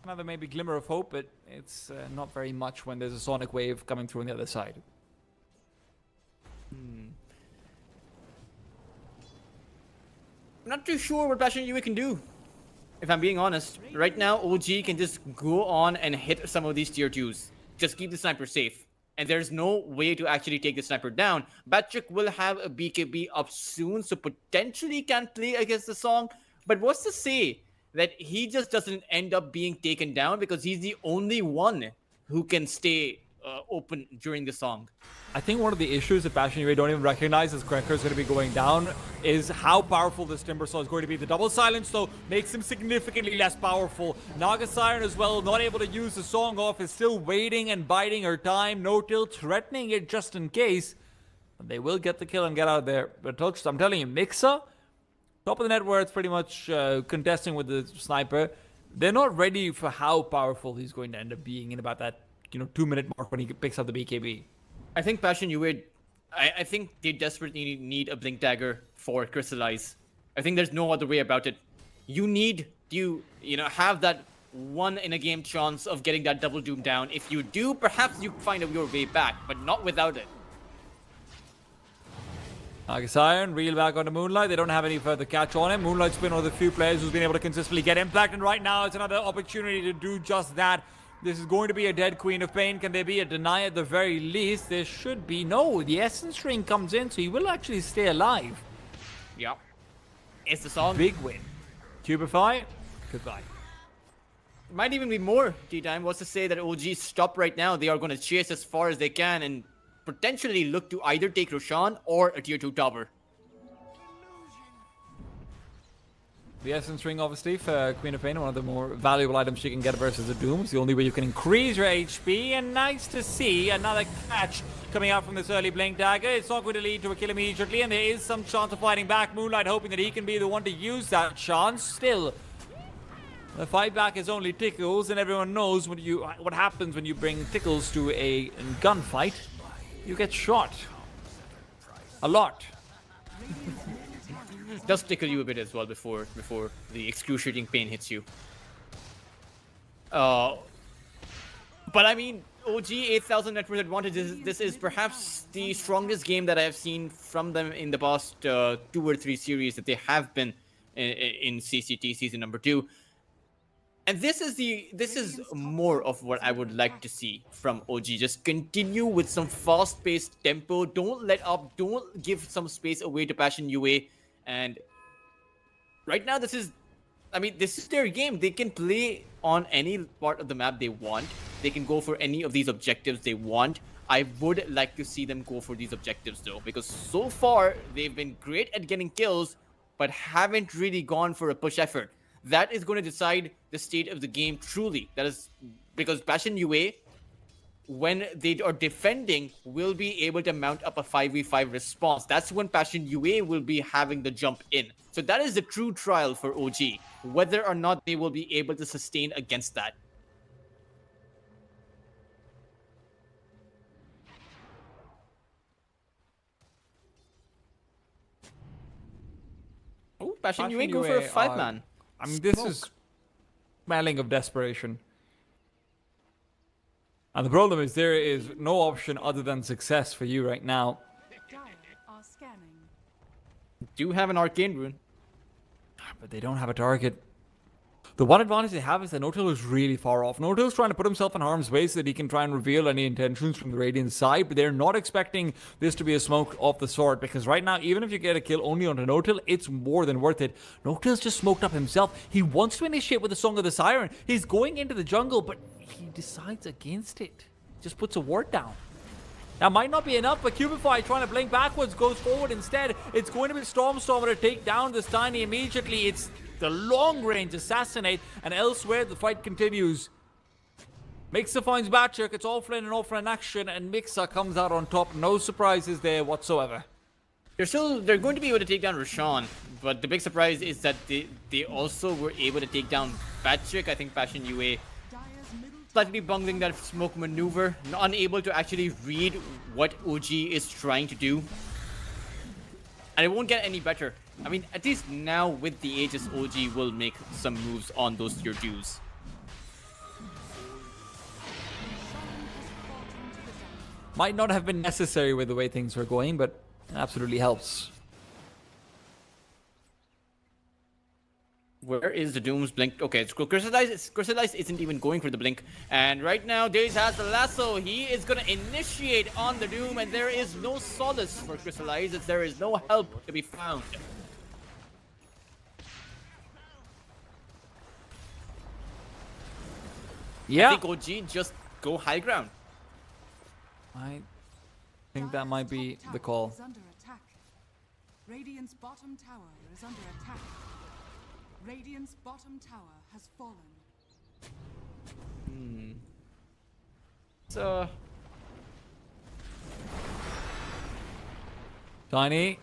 another maybe glimmer of hope, but it's not very much when there's a Sonic Wave coming through on the other side. I'm not too sure what Passion UA can do, if I'm being honest. Right now, OG can just go on and hit some of these tier 2s. Just keep the sniper safe. And there's no way to actually take the sniper down. Batchik will have a BKB up soon, so potentially can play against the Song. But what's to say that he just doesn't end up being taken down because he's the only one who can stay open during the Song? I think one of the issues that Passion UA don't even recognize as Cracker is going to be going down is how powerful this Timbersaw is going to be. The double silence, though, makes him significantly less powerful. Naga Siren as well, not able to use the Song off, is still waiting and biding her time. No-Till threatening it just in case. They will get the kill and get out of there. But Touch, I'm telling you, Mixer, top of the net where it's pretty much contesting with the sniper. They're not ready for how powerful he's going to end up being in about that 2-minute mark when he picks up the BKB. I think Passion UA, I think they desperately need a Blink Dagger for Crystallize. I think there's no other way about it. You need to, have that one in a game chance of getting that double doom down. If you do, perhaps you find your way back, but not without it. Naga Siren, reel back onto Moonlight. They don't have any further catch on him. Moonlight's been one of the few players who's been able to consistently get impact, and right now it's another opportunity to do just that. This is going to be a dead Queen of Pain. Can there be a deny at the very least? There should be. No, the Essence Ring comes in, so he will actually stay alive. Yep. It's the Song. Big win. Cubify, goodbye. Might even be more, T-Time. What's to say that OG stop right now? They are going to chase as far as they can and potentially look to either take Roshan or a tier 2 tower. The Essence Ring, obviously, for Queen of Pain, one of the more valuable items she can get versus the Doom. It's the only way you can increase your HP, and nice to see another catch coming out from this early Blink Dagger. It's not going to lead to a kill immediately, and there is some chance of fighting back. Moonlight hoping that he can be the one to use that chance. Still, the fight back is only tickles, and everyone knows what happens when you bring tickles to a gunfight. You get shot. A lot. Does tickle you a bit as well before the excruciating pain hits you. But I mean, OG 8,000 net worth advantage. This is perhaps the strongest game that I have seen from them in the past 2 or 3 series that they have been in CCT season number 2. And this is more of what I would like to see from OG. Just continue with some fast-paced tempo. Don't let up. Don't give some space away to Passion UA. And right now, this is their game. They can play on any part of the map they want. They can go for any of these objectives they want. I would like to see them go for these objectives though, because so far they've been great at getting kills, but haven't really gone for a push effort. That is going to decide the state of the game truly. That is because Passion UA, when they are defending, will be able to mount up a 5v5 response. That's when Passion UA will be having the jump in. So that is the true trial for OG, whether or not they will be able to sustain against that. Oh, Passion UA go for a 5-man. I mean, this is smelling of desperation. And the problem is there is no option other than success for you right now. Dire are scanning. Do have an arcane rune. But they don't have a target. The one advantage they have is that Notil is really far off. Notil's trying to put himself in harm's way so that he can try and reveal any intentions from the Radiant side, but they're not expecting this to be a smoke of the sort, because right now, even if you get a kill only onto Notil, it's more than worth it. Notil's just smoked up himself. He wants to initiate with the Song of the Siren. He's going into the jungle, but he decides against it. Just puts a ward down. That might not be enough, but Cubify trying to blink backwards goes forward instead. It's going to be Stormstormer to take down this Tiny immediately. It's the long-range assassinate, and elsewhere the fight continues. Mixer finds Batchuk, it's offlane and offlane action, and Mixer comes out on top. No surprises there whatsoever. They're going to be able to take down Roshan, but the big surprise is that they also were able to take down Batchuk. I think Passion UA slightly bungling that smoke maneuver, unable to actually read what OG is trying to do. And it won't get any better. I mean, at least now with the Aegis, OG will make some moves on those tier 2s. Might not have been necessary with the way things were going, but it absolutely helps. Where is the Doom's blink? Okay, it's Crystallize isn't even going for the blink. And right now, Daze has the lasso. He is going to initiate on the Doom, and there is no solace for Crystallize, as there is no help to be found. Yeah. I think OG just go high ground. I think that might be the call. Is under attack. Radiant's bottom tower is under attack. Radiant's bottom tower has fallen. So Tiny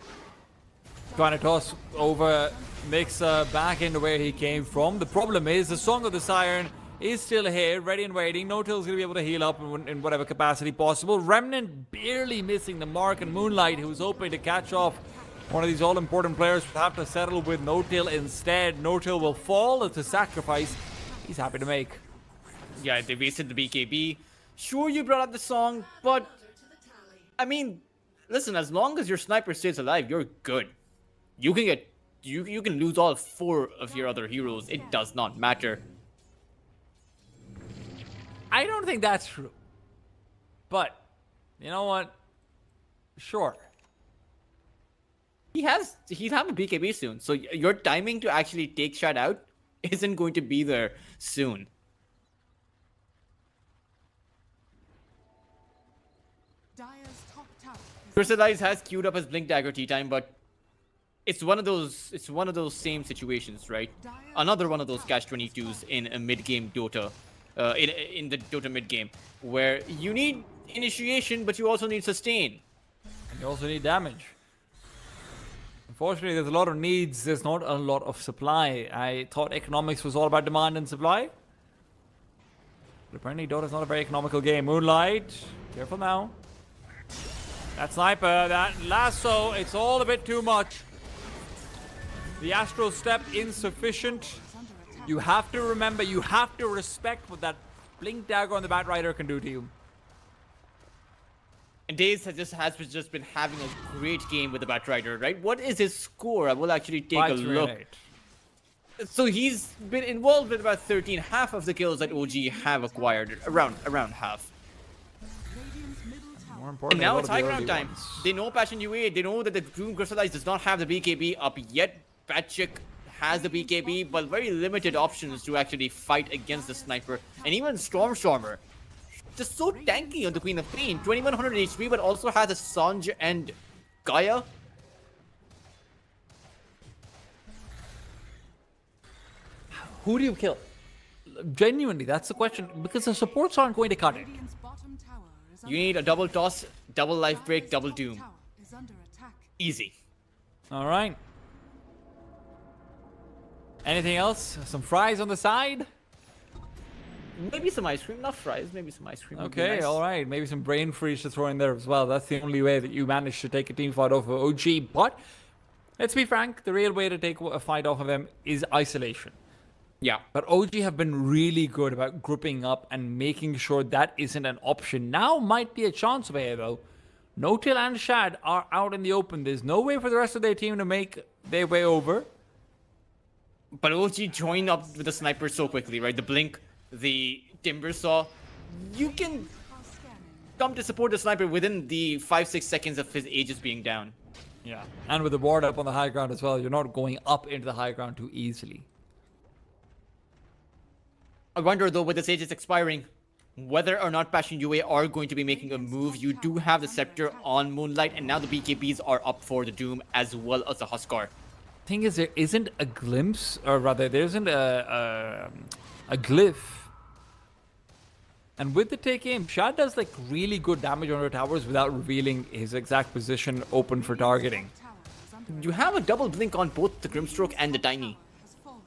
trying to toss over Mixer back into where he came from. The problem is the Song of the Siren is still here, ready and waiting. Notil's going to be able to heal up in whatever capacity possible. Remnant barely missing the mark, and Moonlight, who's hoping to catch off one of these all-important players, will have to settle with Notil instead. Notil will fall. It's a sacrifice he's happy to make. yeah, they wasted the BKB. Sure, you brought up the song, but I mean, listen, as long as your sniper stays alive, you're good. You can get you can lose all 4 of your other heroes. It does not matter. I don't think that's true. But, you know what? Sure. He'll have a BKB soon, so your timing to actually take shot out isn't going to be there soon. Dire's top tower is Crystallize has queued up his Blink Dagger tea time, but it's one of those same situations, right? Another one of those catch-22s in a mid-game Dota, in the Dota mid-game, where you need initiation, but you also need sustain. And you also need damage. Unfortunately, there's a lot of needs. There's not a lot of supply. I thought economics was all about demand and supply. But apparently, Dota's not a very economical game. Moonlight, careful now. That sniper, that lasso, it's all a bit too much. The Astral Step insufficient. You have to remember, you have to respect what that Blink Dagger on the Batrider can do to you. And Daze has just been having a great game with the Batrider, right? What is his score? I will actually take a look. So he's been involved with about 13, half of the kills that OG have acquired, around half. Radiant's middle tower More And importantly, now a lot it's of the high ground early time. ones. They know Passion UA, they know that the Doom Crystallize does not have the BKB up yet. Patrick has the BKB, but very limited options to actually fight against the sniper. And even Stormer, just so tanky on the Queen of Pain. 2100 HP, but also has a Sanj and Gaia. Who do you kill? Genuinely, that's the question. Because the supports aren't going to cut it. Radiant's bottom tower is You need a double toss, double life break, double doom. tower is under attack. Easy. All right. Anything else? Some fries on the side? Maybe some ice cream, not fries, maybe some ice cream. would be Okay, nice. all right. Maybe some brain freeze to throw in there as well. That's the only way that you manage to take a team fight off of OG. But let's be frank, the real way to take a fight off of them is isolation. Yeah. But OG have been really good about grouping up and making sure that isn't an option. Now might be a chance away though. No-Tail and Shad are out in the open. There's no way for the rest of their team to make their way over. But OG joined up with the sniper so quickly, right? The blink, the timber saw. You can come to support the sniper within the 5-6 seconds of his Aegis being down. Yeah. And with the ward up on the high ground as well, you're not going up into the high ground too easily. I wonder though, with the Aegis expiring, whether or not Passion UA are going to be making a move. You do have the Scepter on Moonlight, and now the BKBs are up for the Doom as well as the Huskar. Thing is, there isn't a glimpse, or rather, there isn't a glyph. And with the take aim, Shad does like really good damage on her towers without revealing his exact position open for targeting. Tower is under You have a double blink on both the Grimstroke and the Tiny. has fallen.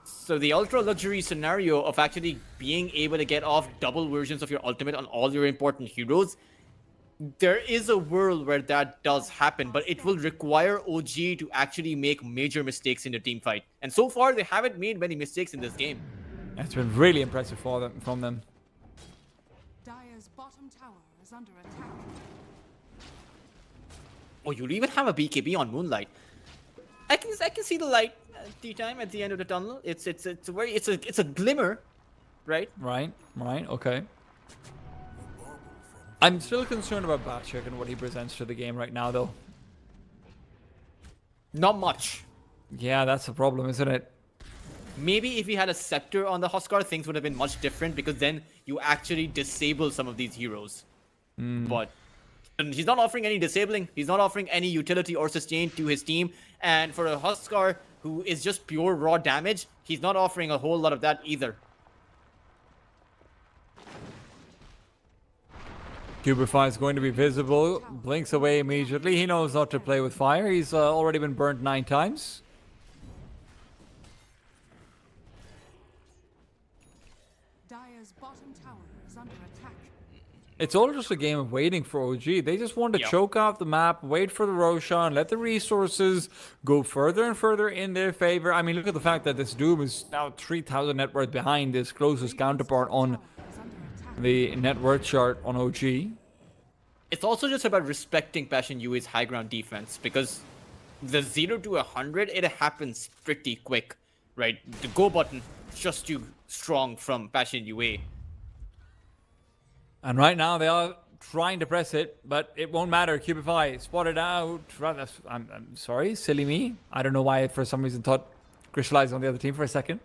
So the ultra luxury scenario of actually being able to get off double versions of your ultimate on all your important heroes, there is a world where that does happen, but it will require OG to actually make major mistakes in the team fight. And so far, they haven't made many mistakes in this game. It's been really impressive from them. Dire's bottom tower is under attack. Oh, you'll even have a BKB on Moonlight. I can see the light tea time at the end of the tunnel. It's a glimmer, right? Right, okay. I'm still concerned about Batchik and what he presents to the game right now, though. Not much. Yeah, that's the problem, isn't it? Maybe if he had a Scepter on the Huskar, things would have been much different, because then you actually disable some of these heroes. But and he's not offering any disabling. He's not offering any utility or sustain to his team. And for a Huskar who is just pure raw damage, he's not offering a whole lot of that either. Cubify is going to be visible, blinks away immediately. He knows not to play with fire. He's already been burnt 9 times. Dire's bottom tower is under attack. It's all just a game of waiting for OG. They just want to Yep. choke off the map, wait for the Roshan, let the resources go further and further in their favor. I mean, look at the fact that this Doom is now 3,000 net worth behind his closest counterpart on Is under attack. the net worth chart on OG. It's also just about respecting Passion UA's high ground defense, because the 0 to 100, it happens pretty quick, right? The go button just too strong from Passion UA. And right now they are trying to press it, but it won't matter. Cubify spotted out. I'm sorry, silly me. I don't know why I, for some reason, thought Crystallized on the other team for a second.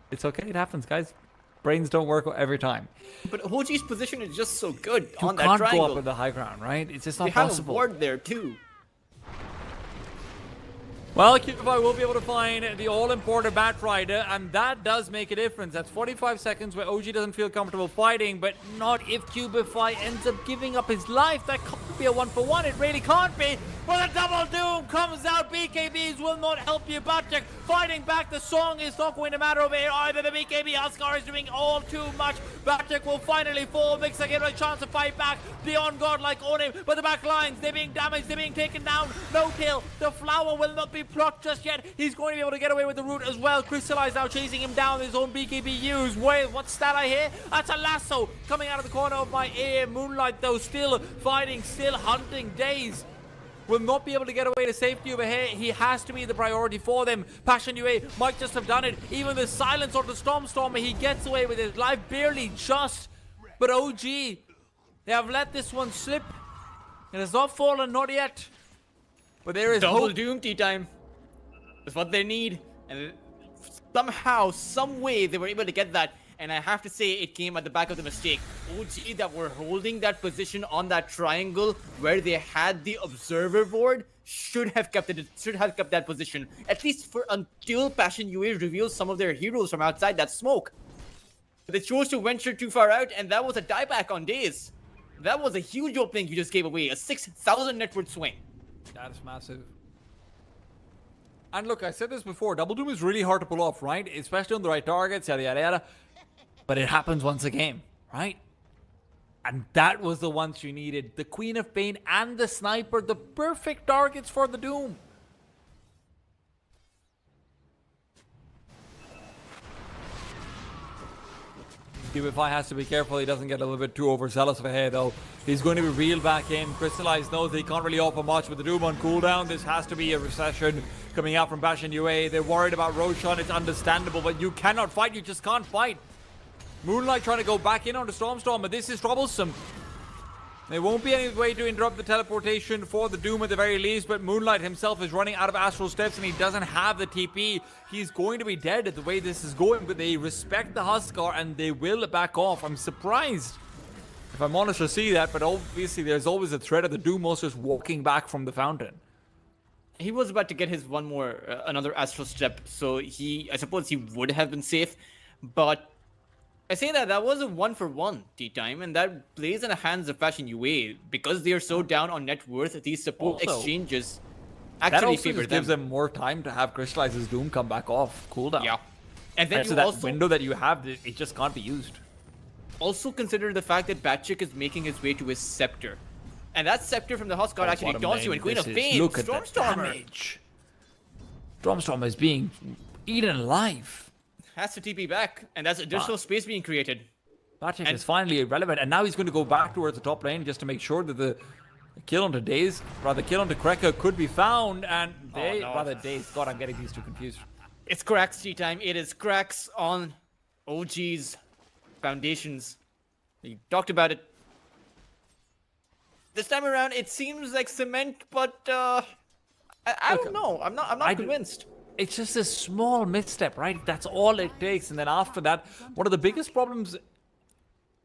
It's okay, it happens, guys. Brains don't work every time. But OG's position is just so good You on that can't go triangle. up in the high ground, right? It's just They not have possible. a ward there too. Well, Cubify will be able to find the all-important Batrider, and that does make a difference. That's 45 seconds where OG doesn't feel comfortable fighting, but not if Cubify ends up giving up his life. That can't be a 1-for-1. It really can't be. But a double doom comes out. BKBs will not help you. Batchik fighting back. The song is not going to matter over here either. The BKB Huskar is doing all too much. Batchik will finally fall. Mixer get a chance to fight back. The on-god-like on him, but the back lines, they're being damaged. They're being taken down. No kill. The flower will not be plucked just yet. He's going to be able to get away with the root as well. Crystallized now chasing him down. His own BKB used. Wait, what's that I hear? That's a lasso coming out of the corner of my ear. Moonlight though still fighting, still hunting. Days will not be able to get away to safety over here. He has to be the priority for them. Passion UA might just have done it. Even the silence on the Stormstormer, he gets away with his life, barely just. But OG, they have let this one slip. It has not fallen, not yet. But there is Double hope. Doom tea time. That's what they need. And somehow, some way, they were able to get that. And I have to say, it came at the back of the mistake. OG that were holding that position on that triangle where they had the observer board should have kept that position. At least for until Passion UA reveals some of their heroes from outside that smoke. But they chose to venture too far out, and that was a dieback on days. That was a huge opening you just gave away. A 6,000 net worth swing. That is massive. And look, I said this before, Double Doom is really hard to pull off, right? Especially on the right targets, yada yada yada. But it happens once a game, right? And that was the ones you needed. The Queen of Pain and the Sniper, the perfect targets for the Doom. Cubify has to be careful he doesn't get a little bit too overzealous of a head though. He's going to be reeled back in. Crystallized knows he can't really offer much with the Doom on cooldown. This has to be a recession coming out from Passion UA. They're worried about Roshan. It's understandable, but you cannot fight. You just can't fight. Moonlight trying to go back in on the Stormstorm, but this is troublesome. There won't be any way to interrupt the teleportation for the Doom at the very least, but Moonlight himself is running out of Astral Steps and he doesn't have the TP. He's going to be dead at the way this is going, but they respect the Huskar and they will back off. I'm surprised, if I'm honest, to see that, but obviously there's always a threat of the Doom also just walking back from the fountain. He was about to get his another Astral Step, so I suppose he would have been safe, but I say that was a 1-for-1 tea time, and that plays in the hands of Passion UA because they are so down on net worth. These support Also, exchanges that actually also favor just them. gives them more time to have Crystalliz's Doom come back off cooldown. Yeah, and then And so you that also window that you have, it just can't be used. also consider the fact that Batchick is making his way to his scepter, and that scepter from the Huskar actually taunts you in Queen of Pain. Look at the Stormstormer damage. Stormstormer is being eaten alive. has to TP back, and that's additional space being created. Batchick is finally irrelevant, and now he's going to go back towards the top lane just to make sure that the kill onto Daze, rather kill onto Kreka could be found, and Daze. God, I'm getting these two confused. It's cracks tea time. It is cracks on OG's foundations. We talked about it. This time around, it seems like cement, but I don't know. I'm not convinced. It's just a small misstep, right? That's all it takes, and then after that, one of the biggest problems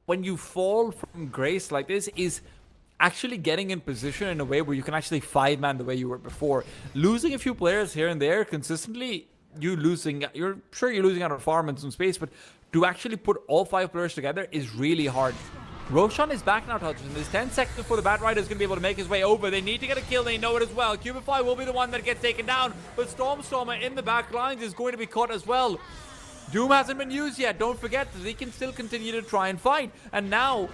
when you fall from grace like this is actually getting in position in a way where you can actually 5-man the way you were before. Losing a few players here and there consistently, you're losing out on farm and some space, but to actually put all 5 players together is really hard. Roshan is back now, Hudson. There's 10 seconds before the Bat Rider is going to be able to make his way over. They need to get a kill. They know it as well. Cubify will be the one that gets taken down, but Stormstormer in the back lines is going to be caught as well. Doom hasn't been used yet. Don't forget that they can still continue to try and fight. And now,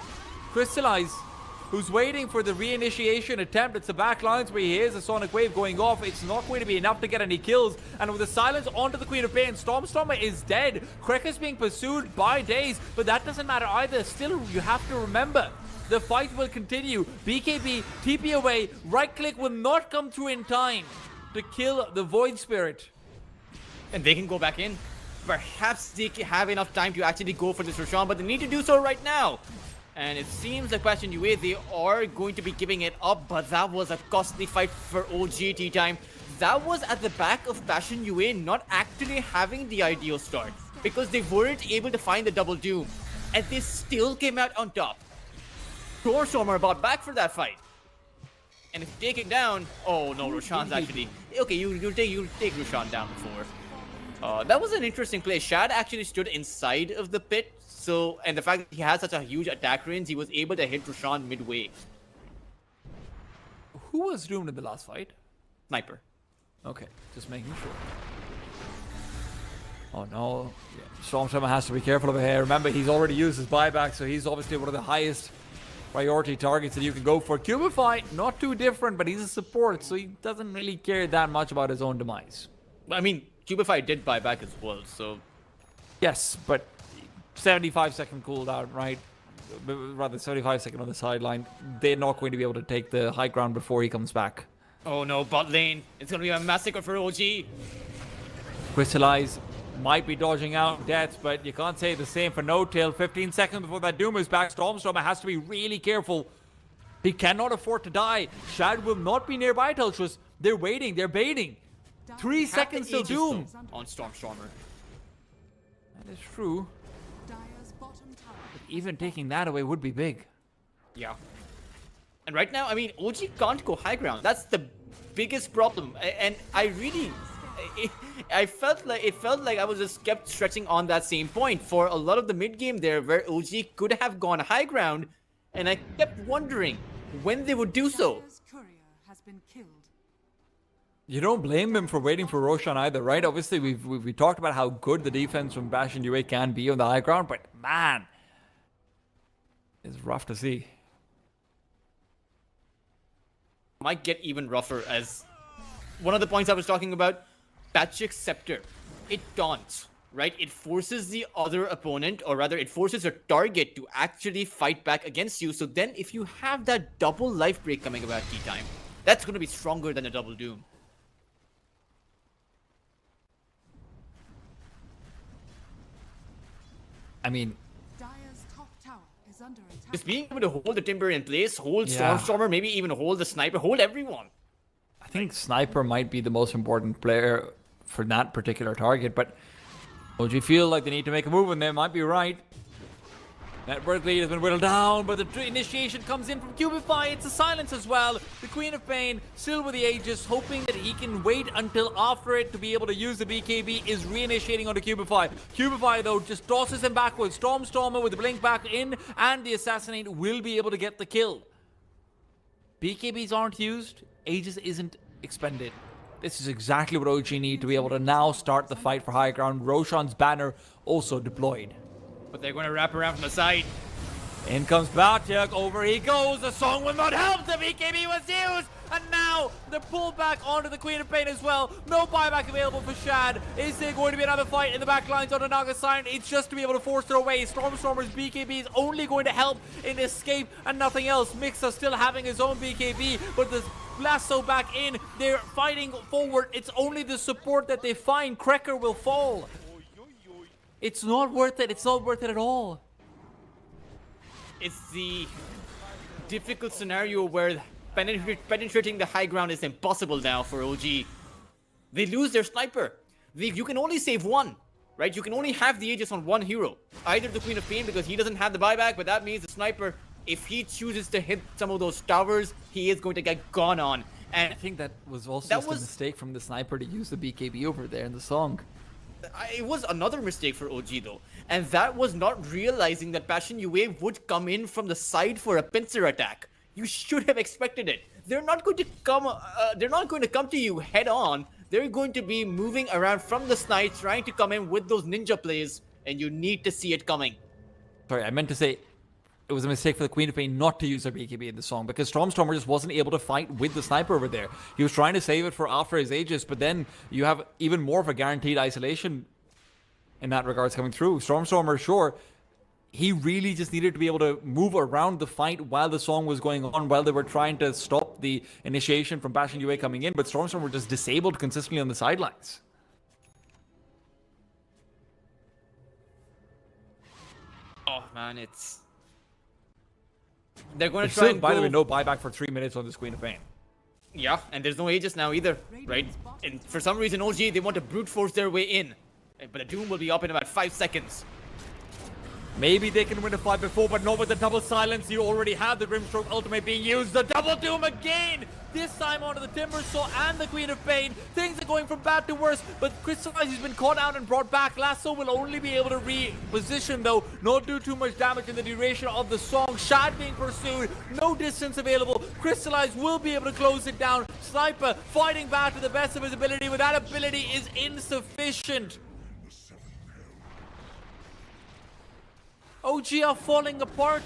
Crystallize, who's waiting for the reinitiation attempt. It's the back lines where he hears a Sonic Wave going off. It's not going to be enough to get any kills. And with the silence onto the Queen of Pain, Stormstormer is dead. Krek is being pursued by Daze, but that doesn't matter either. Still, you have to remember, the fight will continue. BKB, TP away, right click will not come through in time to kill the Void Spirit. And they can go back in. Perhaps they have enough time to actually go for this Roshan, but they need to do so right now. And it seems like Passion UA, they are going to be giving it up, but that was a costly fight for OG tea time. That was at the back of Passion UA not actually having the ideal start, because they weren't able to find the double doom, and they still came out on top. Stormstormer bought back for that fight. And if you take it down, oh no, Roshan's actually... Okay, you'll take Roshan down before. That was an interesting play. Shad actually stood inside of the pit, and the fact that he has such a huge attack range, he was able to hit Roshan midway. Who was doomed in the last fight? Sniper. Okay, just making sure. Oh no. Yeah. Stormstormer has to be careful over here. Remember, he's already used his buyback, so he's obviously one of the highest priority targets that you can go for. Cubify, not too different, but he's a support, so he doesn't really care that much about his own demise. I mean, Cubify did buy back as well, so... Yes, but 75-second cooldown, right? Rather 75-second on the sideline. They're not going to be able to take the high ground before he comes back. Oh no, bot lane. It's gonna be a massacre for OG. Crystallize might be dodging out deaths, but you can't say the same for No Tail. 15 seconds before that Doom is back. Stormstormer has to be really careful. He cannot afford to die. Shad will not be nearby, Teltros. They're waiting, they're baiting. 3 seconds till Doom. On Stormstormer. That is true. Dire's bottom tower. Even taking that away would be big. Yeah. And right now, I mean, OG can't go high ground. That's the biggest problem. And I really, I felt like I was just kept stretching on that same point for a lot of the mid game there, where OG could have gone high ground, and I kept wondering when they would do so. Dire's courier has been killed. You don't blame him for waiting for Roshan either, right? Obviously, we talked about how good the defense from Bastion UA can be on the high ground, but man, it's rough to see. Might get even rougher, as one of the points I was talking about, Patrick's Scepter. It taunts, right? It forces the other opponent, or rather it forces your target to actually fight back against you. So then if you have that double life break coming about tea time, that's going to be stronger than a double doom. I mean, Dire's top tower is under attack. Just being able to hold the Timber in place, hold Yeah. Stormstormer, maybe even hold the Sniper, hold everyone. I think Sniper might be the most important player for that particular target, but would you feel like they need to make a move, and they might be right. That birth lead has been whittled down, but the initiation comes in from Cubify. It's a silence as well. The Queen of Pain still with the Aegis, hoping that he can wait until after it to be able to use the BKB, is reinitiating onto Cubify. Cubify, though, just tosses him backwards. Stormstormer with the blink back in, and the Assassinate will be able to get the kill. BKBs aren't used. Aegis isn't expended. This is exactly what OG need to be able to now start the fight for high ground. Roshan's banner also deployed. But they're going to wrap around from the side. In comes BOTYAGI, over he goes, the song will not help, the BKB was used, and now the pullback onto the Queen of Pain as well. No buyback available for Shad. Is there going to be another fight in the back lines onto Naga Sign? It's just to be able to force her away. Stormstormer's BKB is only going to help in escape and nothing else. Mixer still having his own BKB, but the lasso back in, they're fighting forward. It's only the support that they find. Krekker will fall. It's not worth it. It's not worth it at all. It's the difficult scenario where penetrating the high ground is impossible now for OG. They lose their Sniper. You can only save one, right? You can only have the Aegis on one hero. Either the Queen of Pain, because he doesn't have the buyback, but that means the Sniper, if he chooses to hit some of those towers, he is going to get gone on. And I think that was also just a mistake from the Sniper to use the BKB over there in the song. it was another mistake for OG though, and that was not realizing that Passion UA would come in from the side for a pincer attack. You should have expected it. They're not going to come. They're not going to come to you head on. They're going to be moving around from the side, trying to come in with those ninja plays, and you need to see it coming. Sorry, I meant to say it was a mistake for the Queen of Pain not to use her BKB in the song, because Stormstormer just wasn't able to fight with the sniper over there. He was trying to save it for after his Aegis, but then you have even more of a guaranteed isolation in that regards coming through. Stormstormer, sure, he really just needed to be able to move around the fight while the song was going on, while they were trying to stop the initiation from Passion UA coming in, but Stormstormer just disabled consistently on the sidelines. Oh man, it's... They're going to There's try still, and by go... the way, no buyback for 3 minutes on this Queen of Pain. Yeah, and there's no Aegis now either, right? And for some reason, OG, they want to brute force their way in. But the Doom will be up in about 5 seconds. Maybe they can win a fight before, but not with the double silence. You already have the Grimstroke ultimate being used. The double Doom again! This time onto the Timbersaw and the Queen of Pain. Things are going from bad to worse, but Crystallize has been caught out and brought back. Lasso will only be able to reposition though, not do too much damage in the duration of the song. Shad being pursued, no distance available. Crystallize will be able to close it down. Sniper fighting back to the best of his ability, but that ability is insufficient. OG are falling apart.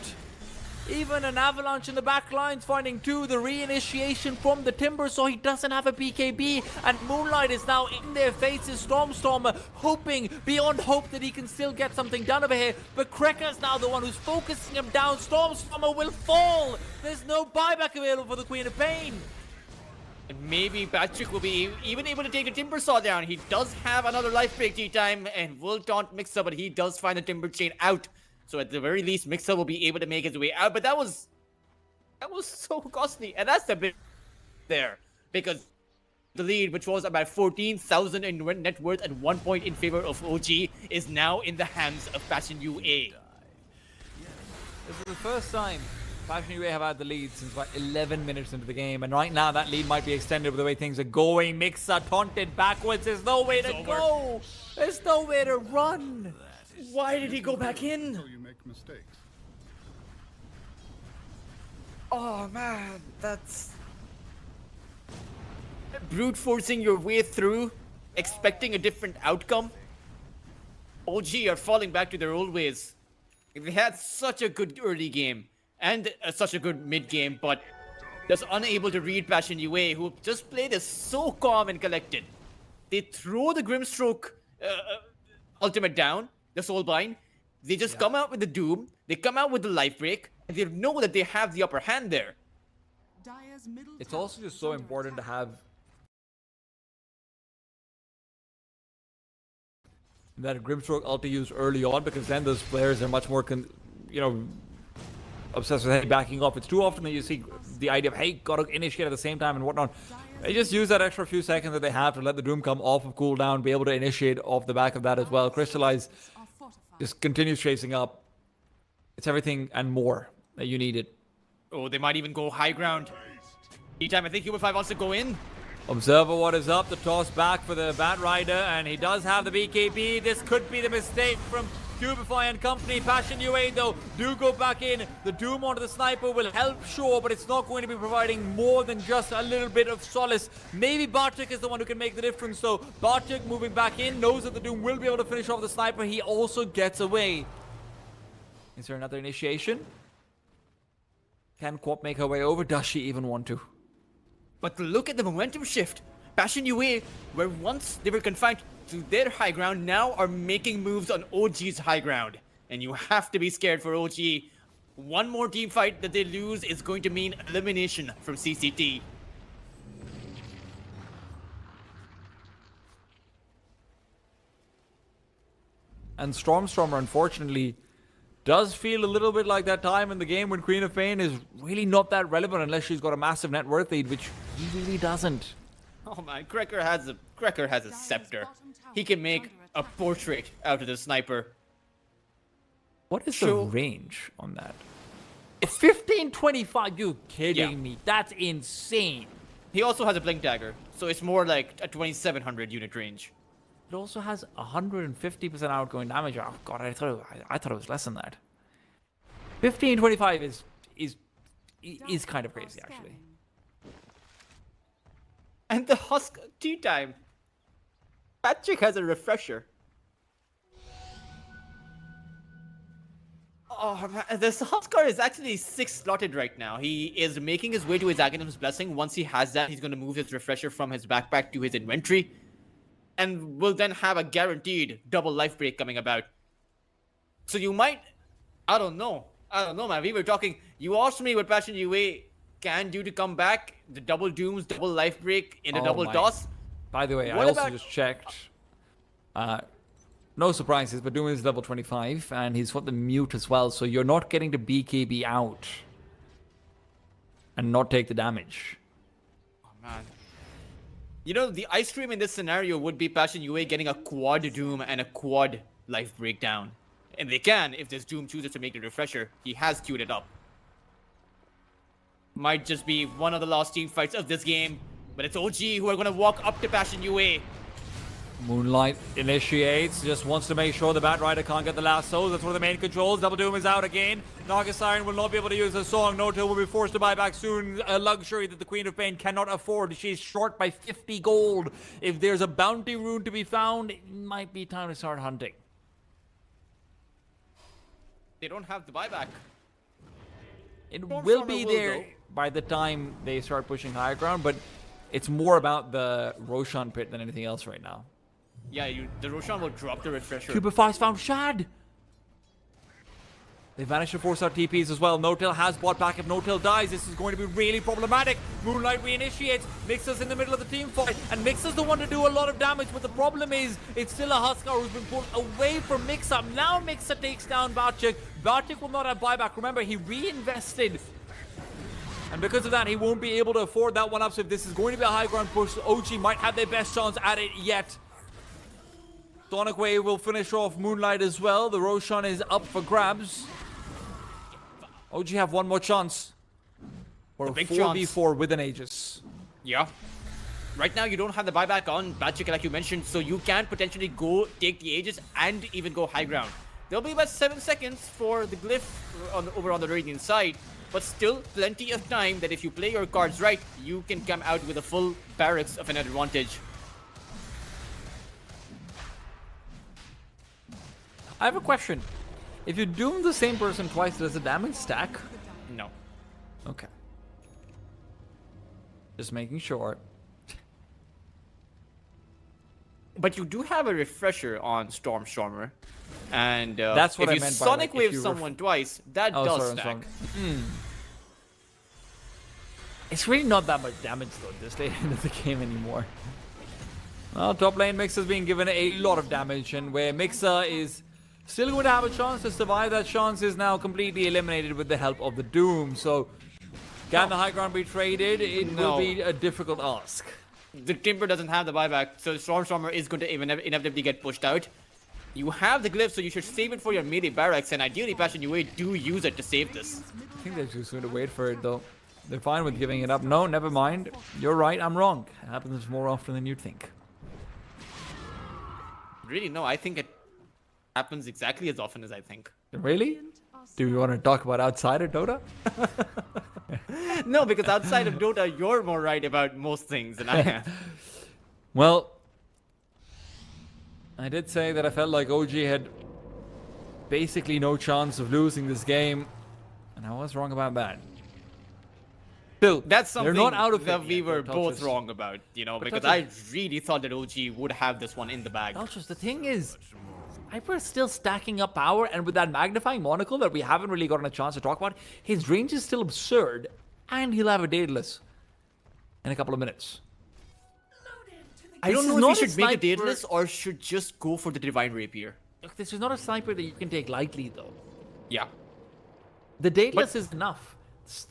Even an Avalanche in the back lines finding two. The reinitiation from the Timber, so he doesn't have a BKB. And Moonlight is now in their faces. Stormstormer hoping beyond hope that he can still get something done over here. But Krekker's now the one who's focusing him down. Stormstormer will fall. There's no buyback available for the Queen of Pain. And maybe Patrick will be even able to take the Timber Saw down. He does have another life break tea time and will taunt Mixer, but he does find the Timber Chain out. So at the very least, Mixer will be able to make his way out. But that was so costly. And that's the bit there. Because the lead, which was about 14,000 in net worth at 1 point in favor of OG, is now in the hands of Passion UA. This is the first time Passion UA have had the lead since about 11 minutes into the game, and right now that lead might be extended with the way things are going. Mixer taunted backwards. There's no way to go. There's no way to run. Why did he go back in? You make mistakes. Oh man, that's brute forcing your way through, expecting a different outcome. OG are falling back to their old ways. They had such a good early game and such a good mid game, but just unable to read Passion UA, who just played as so calm and collected. They throw the Grimstroke ultimate down, the Soulbind. They just come out with the Doom. They come out with the Life Break, and they know that they have the upper hand there. Dire's middle It's tower also just is so under important to attack. have that Grimstroke ulti used early on, because then those players are much more, obsessed with hey, backing up. It's too often that you see the idea of hey, gotta initiate at the same time and whatnot. They just use that extra few seconds that they have to let the Doom come off of cooldown, be able to initiate off the back of that as well. Crystallize Are fortified. just continues chasing up. It's everything and more that you needed. Oh, they might even go high ground. Anytime I think Human 5 wants to go in. Observer, what is up? The toss back for the Bat Rider, and he does have the BKB. This could be the mistake from Cubify and company. Passion UA, though, do go back in. The Doom onto the Sniper will help, sure, but it's not going to be providing more than just a little bit of solace. Maybe Bartek is the one who can make the difference, so Bartek moving back in, knows that the Doom will be able to finish off the Sniper. He also gets away. Is there another initiation? Can Quap make her way over? Does she even want to? But look at the momentum shift. Passion UA, where once they were confined to their high ground, now are making moves on OG's high ground. And you have to be scared for OG. One more team fight that they lose is going to mean elimination from CCT. And Stormstormer, unfortunately, does feel a little bit like that time in the game when Queen of Pain is really not that relevant unless she's got a massive net worth lead, which he really doesn't. Oh man, Krekker has a scepter. He can make a portrait out of the Sniper. What is Sure. the range on that? 1525, you kidding Yeah. me? That's insane. He also has a Blink Dagger, so it's more like a 2700 unit range. It also has 150% outgoing damage. Oh god, I thought it was less than that. 1525 is kind of crazy, actually. And the Husk tea time. Patrick has a refresher. Oh man, this Huskar is actually 6 slotted right now. He is making his way to his Aghanim's Blessing. Once he has that, he's going to move his refresher from his backpack to his inventory. And will then have a guaranteed double life break coming about. So you might... I don't know, man. We were talking... You asked me what Passion UA can do to come back. The double dooms, double life break in a double my. toss. By the way, I What also about- just checked. No surprises, but Doom is level 25, and he's got the mute as well, so you're not getting to BKB out and not take the damage. Oh, man. You know, the ice cream in this scenario would be Passion UA getting a quad Doom and a quad life breakdown. And they can, if this Doom chooses to make the refresher. He has queued it up. Might just be one of the last team fights of this game. But it's OG who are going to walk up to Passion UA. Moonlight initiates, just wants to make sure the Bat Rider can't get the last soul. That's one of the main controls. Double Doom is out again. Naga Siren will not be able to use her song. No-Till will be forced to buy back soon. A luxury that the Queen of Pain cannot afford. She's short by 50 gold. If there's a bounty rune to be found, it might be time to start hunting. They don't have the buyback. It Stormstormer will be will, there though. by the time they start pushing higher ground, but it's more about the Roshan pit than anything else right now. Yeah, the Roshan will drop the refresher. Cubify's found Shad. They've managed to force out TPs as well. No-Tail has bought back. If No-Tail dies, this is going to be really problematic. Moonlight reinitiates. Mixer's in the middle of the team fight. And Mixer's the one to do a lot of damage. But the problem is, it's still a Huskar who's been pulled away from Mixer. Now Mixer takes down RABOTYAGI. RABOTYAGI will not have buyback. Remember, he reinvested. And because of that, he won't be able to afford that one up. So if this is going to be a high ground push, OG might have their best chance at it yet. Sonic Wave will finish off Moonlight as well. The Roshan is up for grabs. OG have one more chance for a 4v4 with an Aegis. Yeah. Right now, you don't have the buyback on RABOTYAGI, like you mentioned, so you can potentially go take the Aegis and even go high ground. There'll be about 7 seconds for the glyph over on the Radiant side, but still plenty of time that if you play your cards right, you can come out with a full barracks of an advantage. I have a question. If you doom the same person twice, does the damage stack? No. Okay. Just making sure. But you do have a refresher on Stormer. And that's what if I you meant Sonic by, like, Wave someone twice, that does stack. It's really not that much damage though this late into the game anymore. Well, top lane Mixer's being given a lot of damage, and where Mixer is still going to have a chance to survive, that chance is now completely eliminated with the help of the Doom. So, can the high ground be traded? It will be a difficult ask. The Timber doesn't have the buyback, so Stormer is going to inevitably get pushed out. You have the glyph, so you should save it for your melee barracks, and ideally, Passion UA do use it to save this. I think they're just going to wait for it though. They're fine with giving it up. No, never mind. You're right, I'm wrong. It happens more often than you think. Really, no, I think it happens exactly as often as I think. Really? Do you want to talk about outside of Dota? No, because outside of Dota, you're more right about most things than I am. Well, I did say that I felt like OG had basically no chance of losing this game, and I was wrong about that. Still, that's something they're not out of that it we yet, were though, both Touches. wrong about, you know, But because Touches- I really thought that OG would have this one in the bag. Touches, the thing is, Hyper is still stacking up power, and with that magnifying monocle that we haven't really gotten a chance to talk about, his range is still absurd, and he'll have a Daedalus in a couple of minutes. I don't This know is if he not a should make a sniper- Daedalus or should just go for the Divine Rapier. Look, this is not a sniper that you can take lightly, though. Yeah. The Daedalus is enough.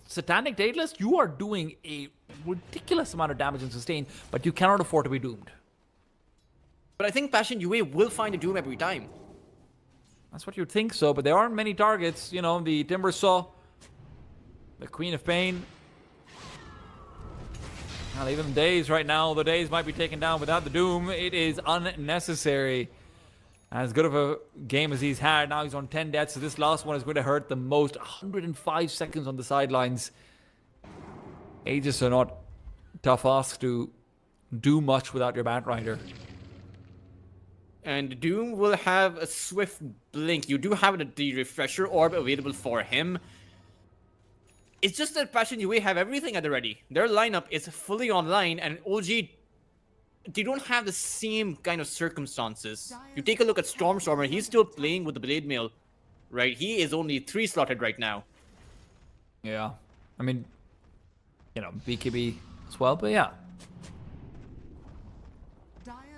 Satanic Daedalus, you are doing a ridiculous amount of damage and sustain, but you cannot afford to be doomed. But I think Passion UA will find a Doom every time. That's what you'd think so, but there aren't many targets. You know, the Timber Saw, the Queen of Pain. Well, even Days right now, the Days might be taken down without the Doom. It is unnecessary. As good of a game as he's had, now he's on 10 deaths, so this last one is going to hurt the most. 105 seconds on the sidelines. Aegis are not tough asks to do much without your Batrider. And Doom will have a swift blink. You do have the refresher orb available for him. It's just that Passion UA have everything at the ready. Their lineup is fully online, and OG, they don't have the same kind of circumstances. You take a look at Stormer, he's still playing with the Blade Mail, right? He is only 3 slotted right now. Yeah. I mean, you know, BKB as well, but yeah.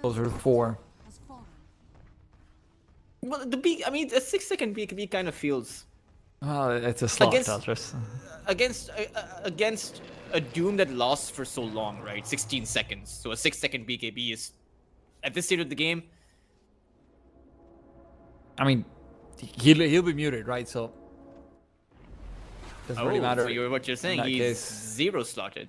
Those are 4. Has fallen. Well, I mean, a 6-second BKB kind of feels Well, it's a slot, Against- Tetris. against a Doom that lasts for so long, right? 16 seconds. So a 6-second BKB is, at this stage of the game, I mean, he'll be muted, right? So doesn't really matter. so what you're saying, that he's case. 0 slotted.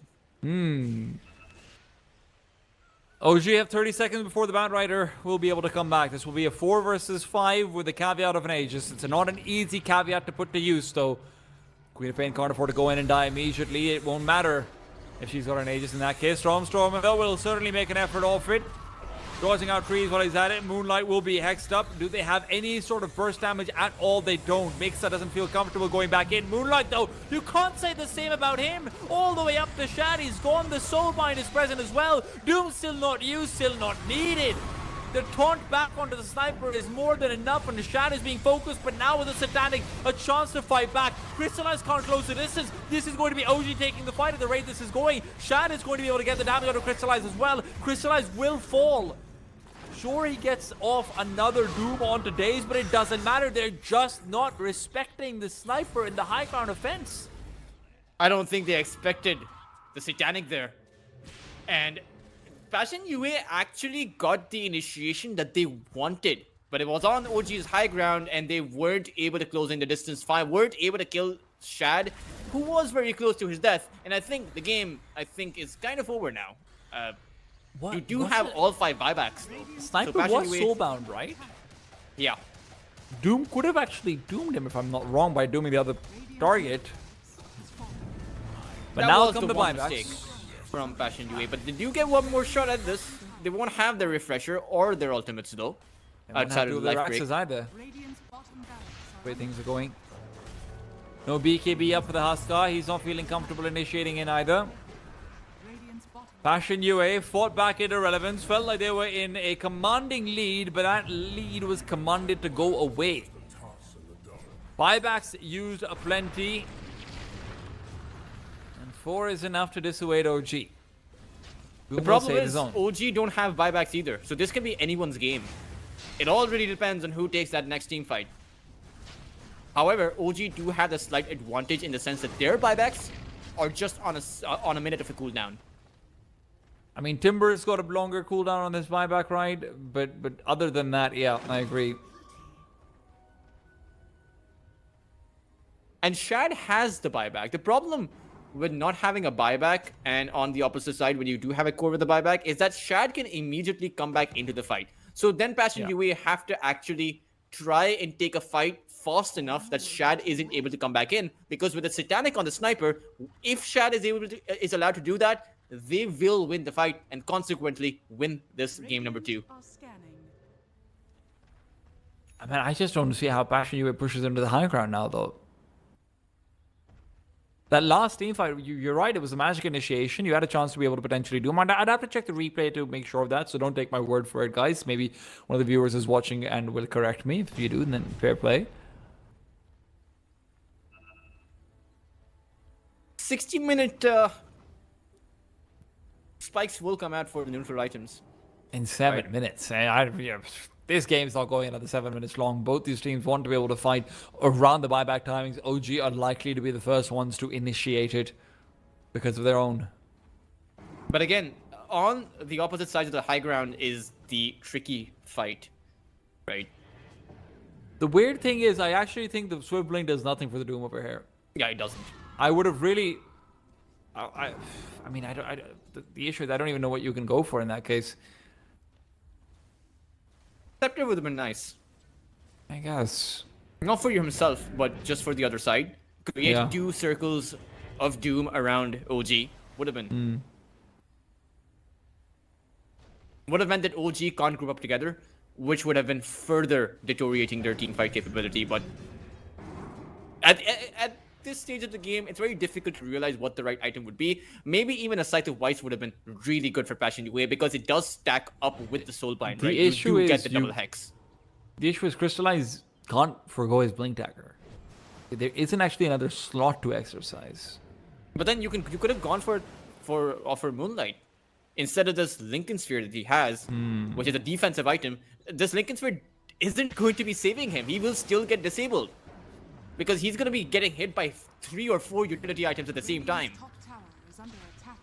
OG have 30 seconds before the Batrider will be able to come back. This will be a 4 versus 5 with the caveat of an Aegis. It's not an easy caveat to put to use, though. Queen of Pain can't afford to go in and die immediately. It won't matter if she's got an Aegis in that case. Stormer will certainly make an effort off it. Dodging out trees while he's at it. Moonlight will be hexed up. Do they have any sort of burst damage at all? They don't. Mixer doesn't feel comfortable going back in. Moonlight, though, you can't say the same about him. All the way up the Shad, he's gone. The Soulbind is present as well. Doom still not used, still not needed. The taunt back onto the sniper is more than enough, and the Shad is being focused, but now with the Satanic, a chance to fight back. Crystallize can't close the distance. This is going to be OG taking the fight at the rate this is going. Shad is going to be able to get the damage out of Crystallize as well. Crystallize will fall. Sure, he gets off another Doom onto Daze, but it doesn't matter. They're just not respecting the sniper in the high ground offense. I don't think they expected the Satanic there. And Passion UA actually got the initiation that they wanted, but it was on OG's high ground and they weren't able to close in the distance, weren't able to kill Shad, who was very close to his death. And I think the game, is kind of over now. You do have all 5 buybacks. Sniper so was soulbound, right? Yeah. Doom could have actually doomed him, if I'm not wrong, by dooming the other target. But That now was come the one buybacks. mistake from Passion UA, but they do get one more shot at this. They won't have their refresher or their ultimates though. Outside of the life break. Either. Radiant's bottom barracks Way things are going. No BKB up for the Huskar. He's not feeling comfortable initiating in either. Radiant's bottom Passion UA fought back into relevance. Felt like they were in a commanding lead, but that lead was commanded to go away. Buybacks used aplenty. And 4 is enough to dissuade OG. The problem is OG don't have buybacks either, so this can be anyone's game. It all really depends on who takes that next team fight. However, OG do have a slight advantage in the sense that their buybacks are just on a minute of a cooldown. I mean, Timber's got a longer cooldown on this buyback ride, but other than that, yeah, I agree. And Shad has the buyback. The problem with not having a buyback and on the opposite side when you do have a core with the buyback is that Shad can immediately come back into the fight. So then Passion UA have to actually try and take a fight fast enough that Shad isn't able to come back in, because with the Satanic on the sniper, if Shad is allowed to do that, they will win the fight and consequently win this game number 2. are scanning. I mean, I just don't see how Passion UA pushes them to the high ground now, though. That last team fight, you're right, it was a magic initiation. You had a chance to be able to potentially do them. I'd have to check the replay to make sure of that, so don't take my word for it, guys. Maybe one of the viewers is watching and will correct me. If you do, then fair play. 60-minute spikes will come out for the neutral items. In 7 minutes. This game's not going another 7 minutes long. Both these teams want to be able to fight around the buyback timings. OG are likely to be the first ones to initiate it because of their own. But again, on the opposite side of the high ground is the tricky fight, right? The weird thing is, I actually think the Swift Blink does nothing for the Doom over here. Yeah, it doesn't. I would have really... I mean, the issue is I don't even know what you can go for in that case. Scepter would have been nice. I guess. Not for himself, but just for the other side. Create 2 circles of doom around OG. Would have been. Would have meant that OG can't group up together, which would have been further deteriorating their team fight capability. But at this stage of the game, it's very difficult to realize what the right item would be. Maybe even a Scythe of Vice would have been really good for Passion UA because it does stack up with the Soulbind, right? You do get the double hex. The issue is Crystallize can't forgo his Blink Dagger. There isn't actually another slot to exercise. But then you could have gone for Moonlight instead of this Lincoln Sphere that he has, which is a defensive item. This Lincoln Sphere isn't going to be saving him. He will still get disabled because he's going to be getting hit by 3 or 4 utility items at the same time. Top tower is under attack.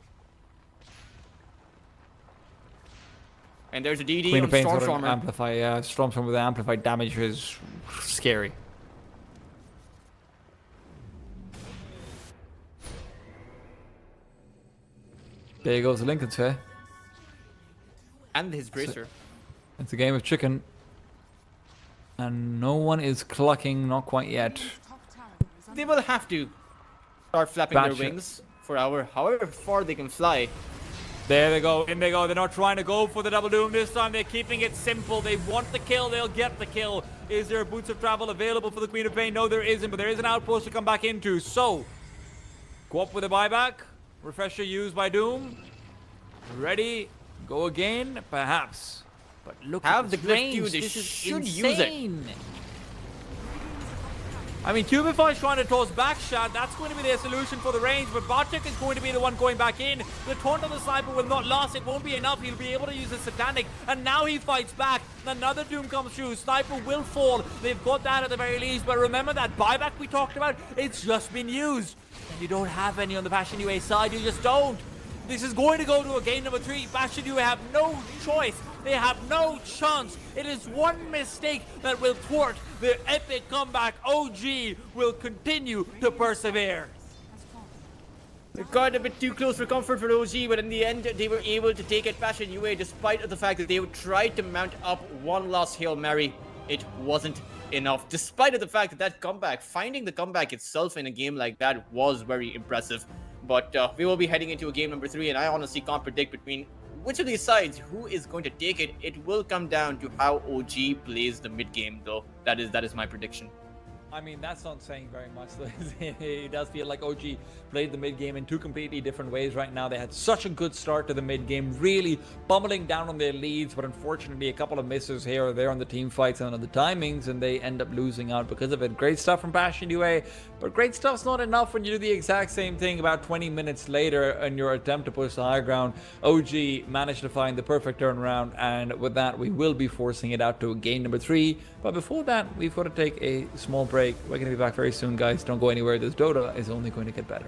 And there's a DD Queen on of Pain's got an Stormstormer. amplify, Stormstormer with amplified damage is scary. There goes the Lincoln Sphere. And his Bracer. It's a game of chicken. And no one is clucking, not quite yet. Top tower is under They will have to start flapping their wings for however far they can fly. There they go, in they go. They're not trying to go for the double doom this time. They're keeping it simple. They want the kill, they'll get the kill. Is there boots of travel available for the Queen of Pain? No, there isn't, but there is an outpost to come back into. So, go up with a buyback. Refresher used by Doom. Ready, go again, perhaps. But look Have at the this glyph range. too, they This is should use it. insane. I mean, Cubify is trying to toss back shot. That's going to be their solution for the range, but Bartek is going to be the one going back in. The taunt on the sniper will not last. It won't be enough. He'll be able to use his satanic, and now he fights back. Another doom comes through. Sniper will fall. They've got that at the very least, but remember that buyback we talked about? It's just been used. And you don't have any on the Passion UA side. You just don't. This is going to go to a game number 3. Passion UA have no choice. They have no chance. It is one mistake that will thwart their epic comeback. OG will continue to persevere. It got a bit too close for comfort for OG, but in the end, they were able to take it Passion UA despite the fact that they tried to mount up one last Hail Mary. It wasn't enough, despite the fact that that comeback, finding the comeback itself in a game like that was very impressive. But we will be heading into a game number 3, and I honestly can't predict between which of these sides who is going to take it. It will come down to how OG plays the mid game, though. That is my prediction. I mean, that's not saying very much. It does feel like OG played the mid game in 2 completely different ways right now. They had such a good start to the mid game, really pummeling down on their leads, but unfortunately a couple of misses here or there on the team fights and on the timings, and they end up losing out because of it. Great stuff from Passion UA, but great stuff's not enough when you do the exact same thing about 20 minutes later in your attempt to push the high ground. OG managed to find the perfect turnaround, and with that we will be forcing it out to a game number 3. But before that, we've got to take a small break. We're going to be back very soon, guys. Don't go anywhere. This Dota is only going to get better.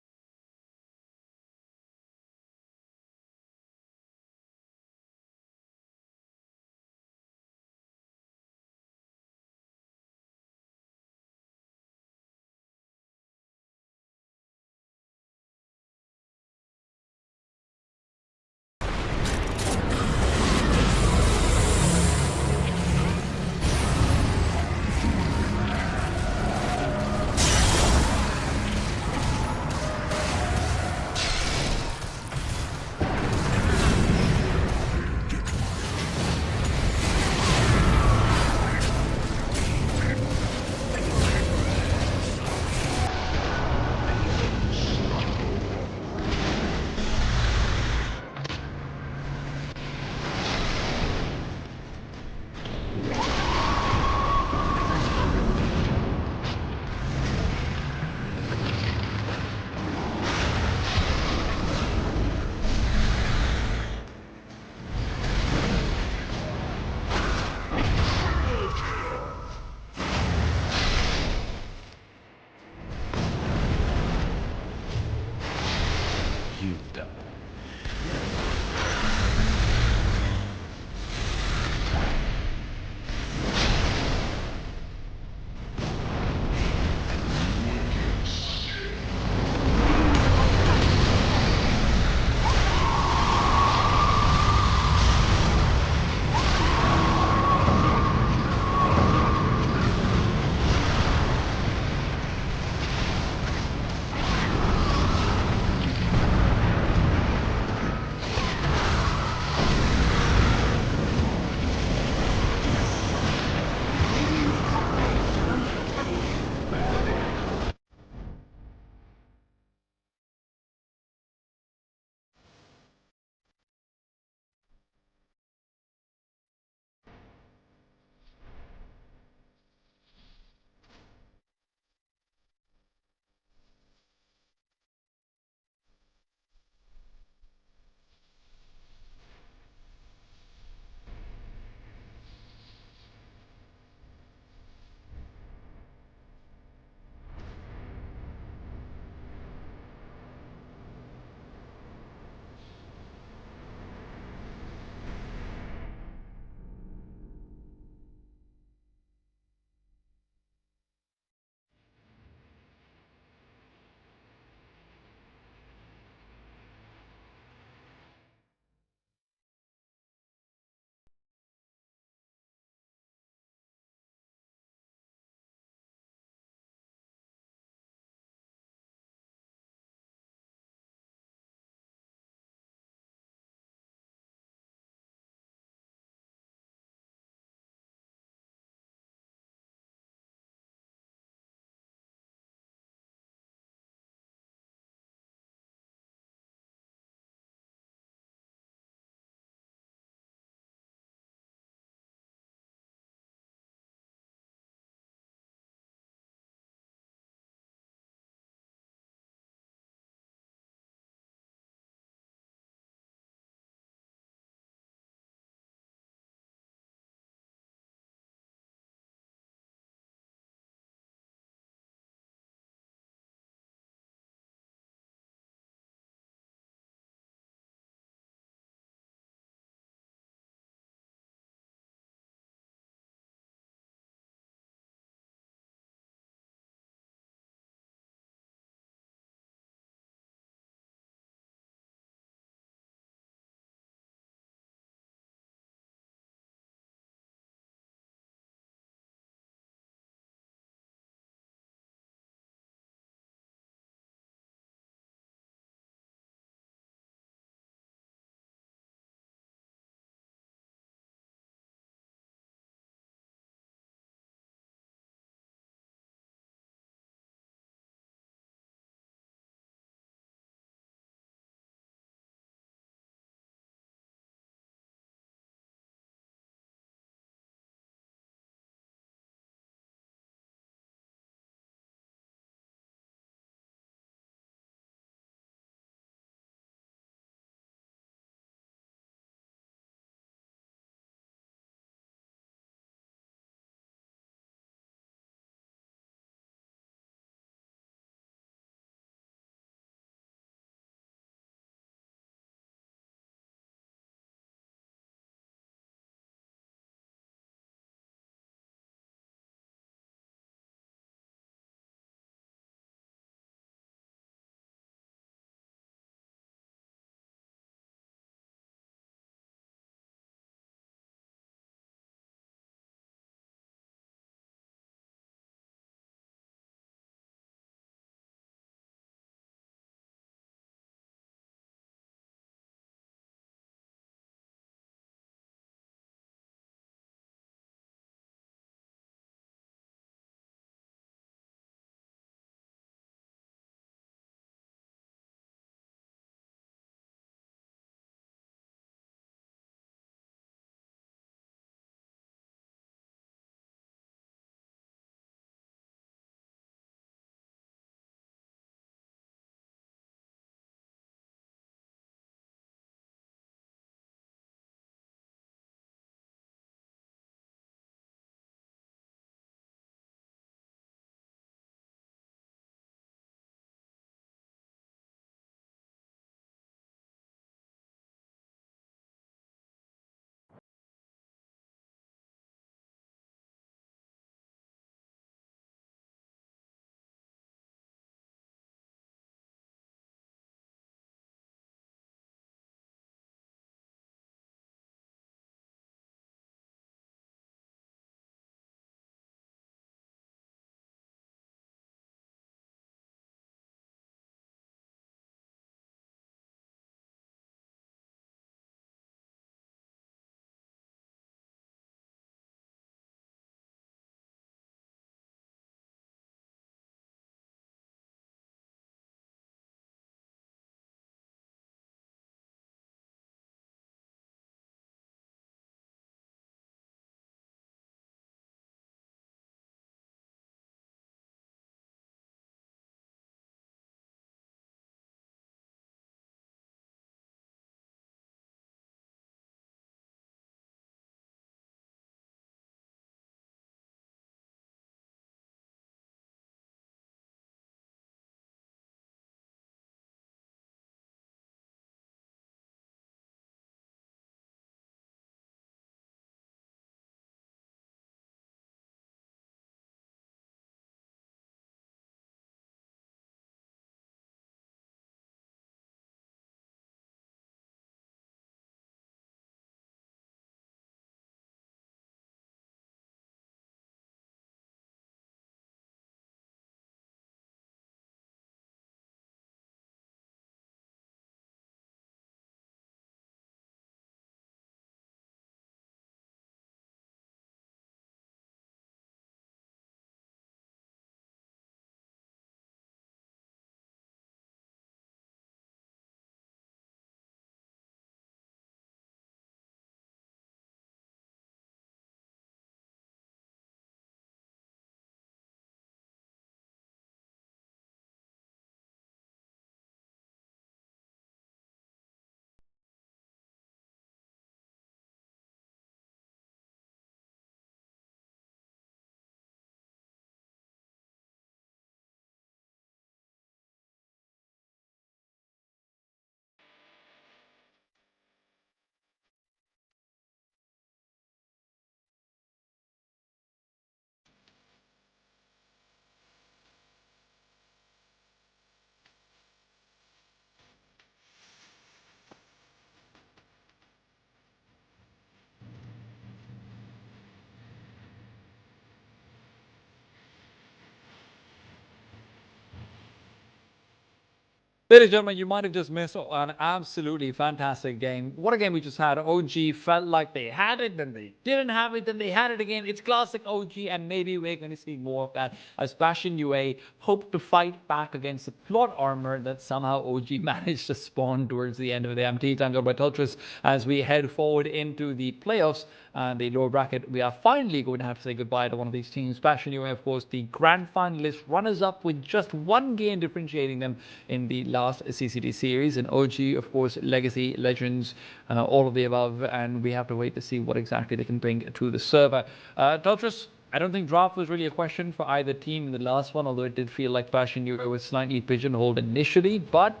Ladies and gentlemen, you might have just missed an absolutely fantastic game. What a game we just had. OG felt like they had it, then they didn't have it, then they had it again. It's classic OG, and maybe we're going to see more of that as Bastion UA hope to fight back against the plot armor that somehow OG managed to spawn towards the end of the MT times by Tultris as we head forward into the playoffs and the lower bracket. We are finally going to have to say goodbye to one of these teams. Bastion UA, of course, the grand finalists, runners-up with just one game differentiating them in the last CCT series, and OG, of course, legacy, legends, all of the above, and we have to wait to see what exactly they can bring to the server. Tultris, I don't think draft was really a question for either team in the last one, although it did feel like Bastion UA was slightly pigeonholed initially, but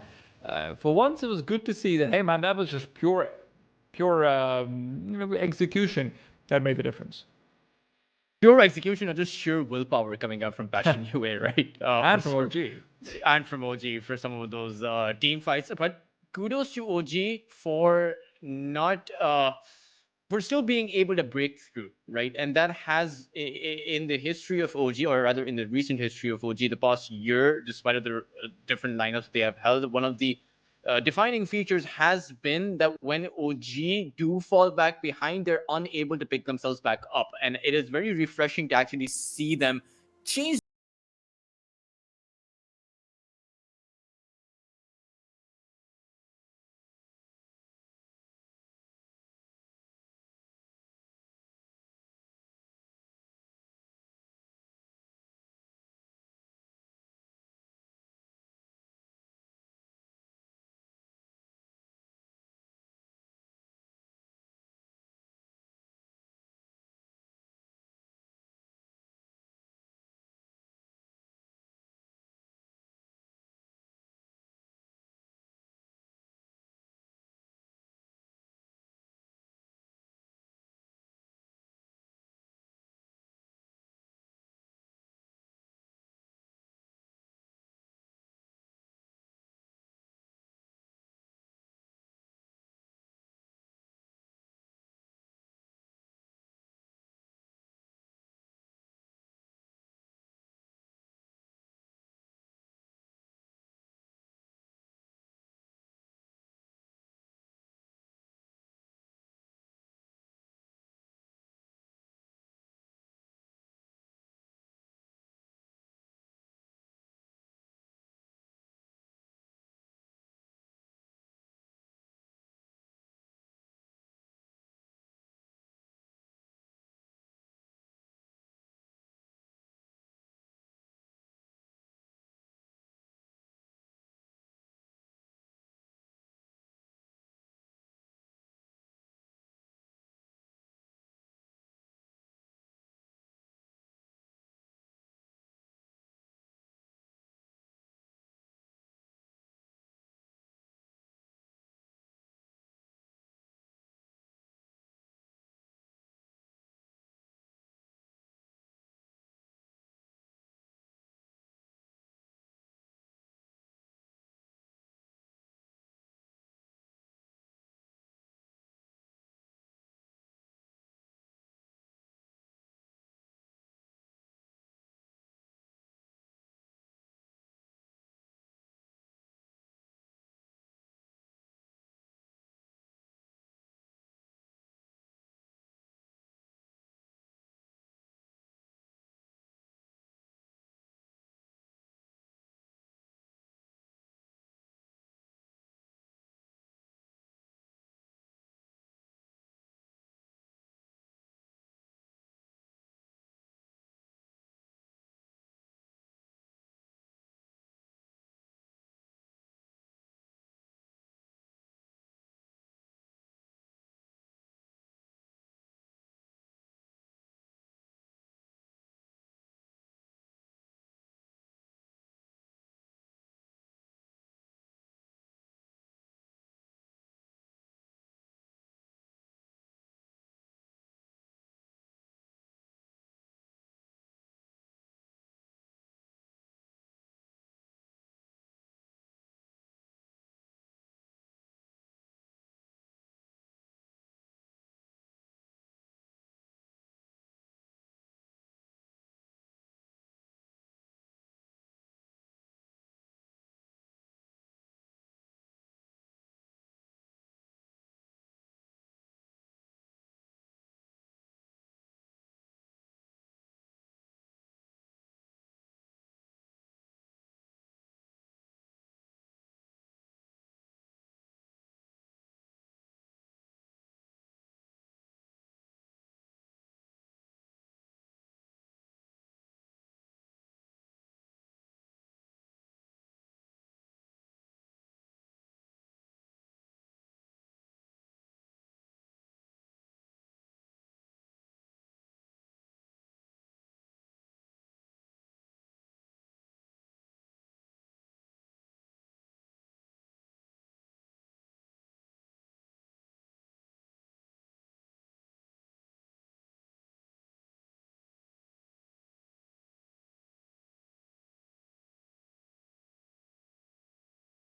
for once it was good to see that, hey man, that was just pure execution that made the difference. Pure execution or just sheer willpower coming out from Bastion UA, right? And from OG. And from OG for some of those team fights. But kudos to OG for not for still being able to break through, right? And that has in the history of OG, or rather in the recent history of OG, the past year, despite of the different lineups they have held, one of the defining features has been that when OG do fall back behind, they're unable to pick themselves back up. And it is very refreshing to actually see them change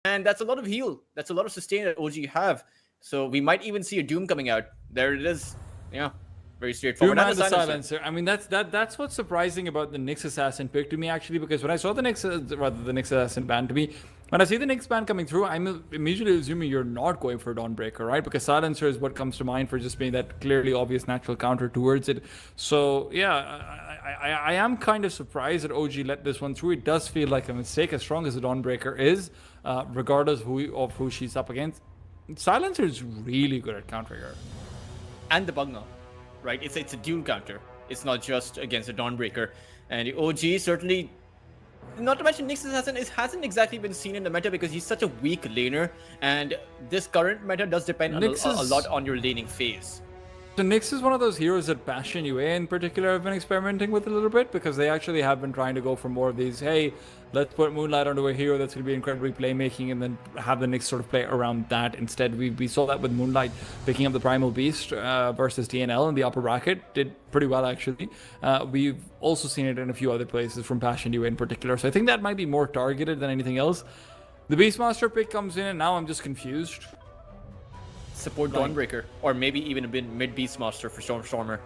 And that's a lot of heal. That's a lot of sustain that OG have. So we might even see a Doom coming out. There it is. Yeah, very straightforward. Doom And and a the silencer. silencer. I mean, that's what's surprising about the Nyx Assassin pick to me, actually, because when I saw the Nyx Assassin ban to me, when I see the Nyx ban coming through, I'm immediately assuming you're not going for Dawnbreaker, right? Because silencer is what comes to mind for just being that clearly obvious natural counter towards it. So yeah, I am kind of surprised that OG let this one through. It does feel like a mistake, as strong as the Dawnbreaker is, regardless of who she's up against. Silencer is really good at countering her. And the Bugna, right? It's a dual counter. It's not just against a Dawnbreaker. And the OG certainly, not to mention Nyx Assassin, hasn't exactly been seen in the meta because he's such a weak laner. And this current meta does depend a lot on your laning phase. So Nyx is one of those heroes that Bastion UA in particular have been experimenting with a little bit, because they actually have been trying to go for more of these, hey, let's put Moonlight onto a hero that's going to be incredibly playmaking, and then have the Nyx sort of play around that instead. We saw that with Moonlight picking up the Primal Beast versus TNL in the upper bracket. Did pretty well, actually. We've also seen it in a few other places from Bastion UA in particular, so I think that might be more targeted than anything else. The Beastmaster pick comes in, and now I'm just confused. Support Dawnbreaker, or maybe even a bit mid Beastmaster for Stormer.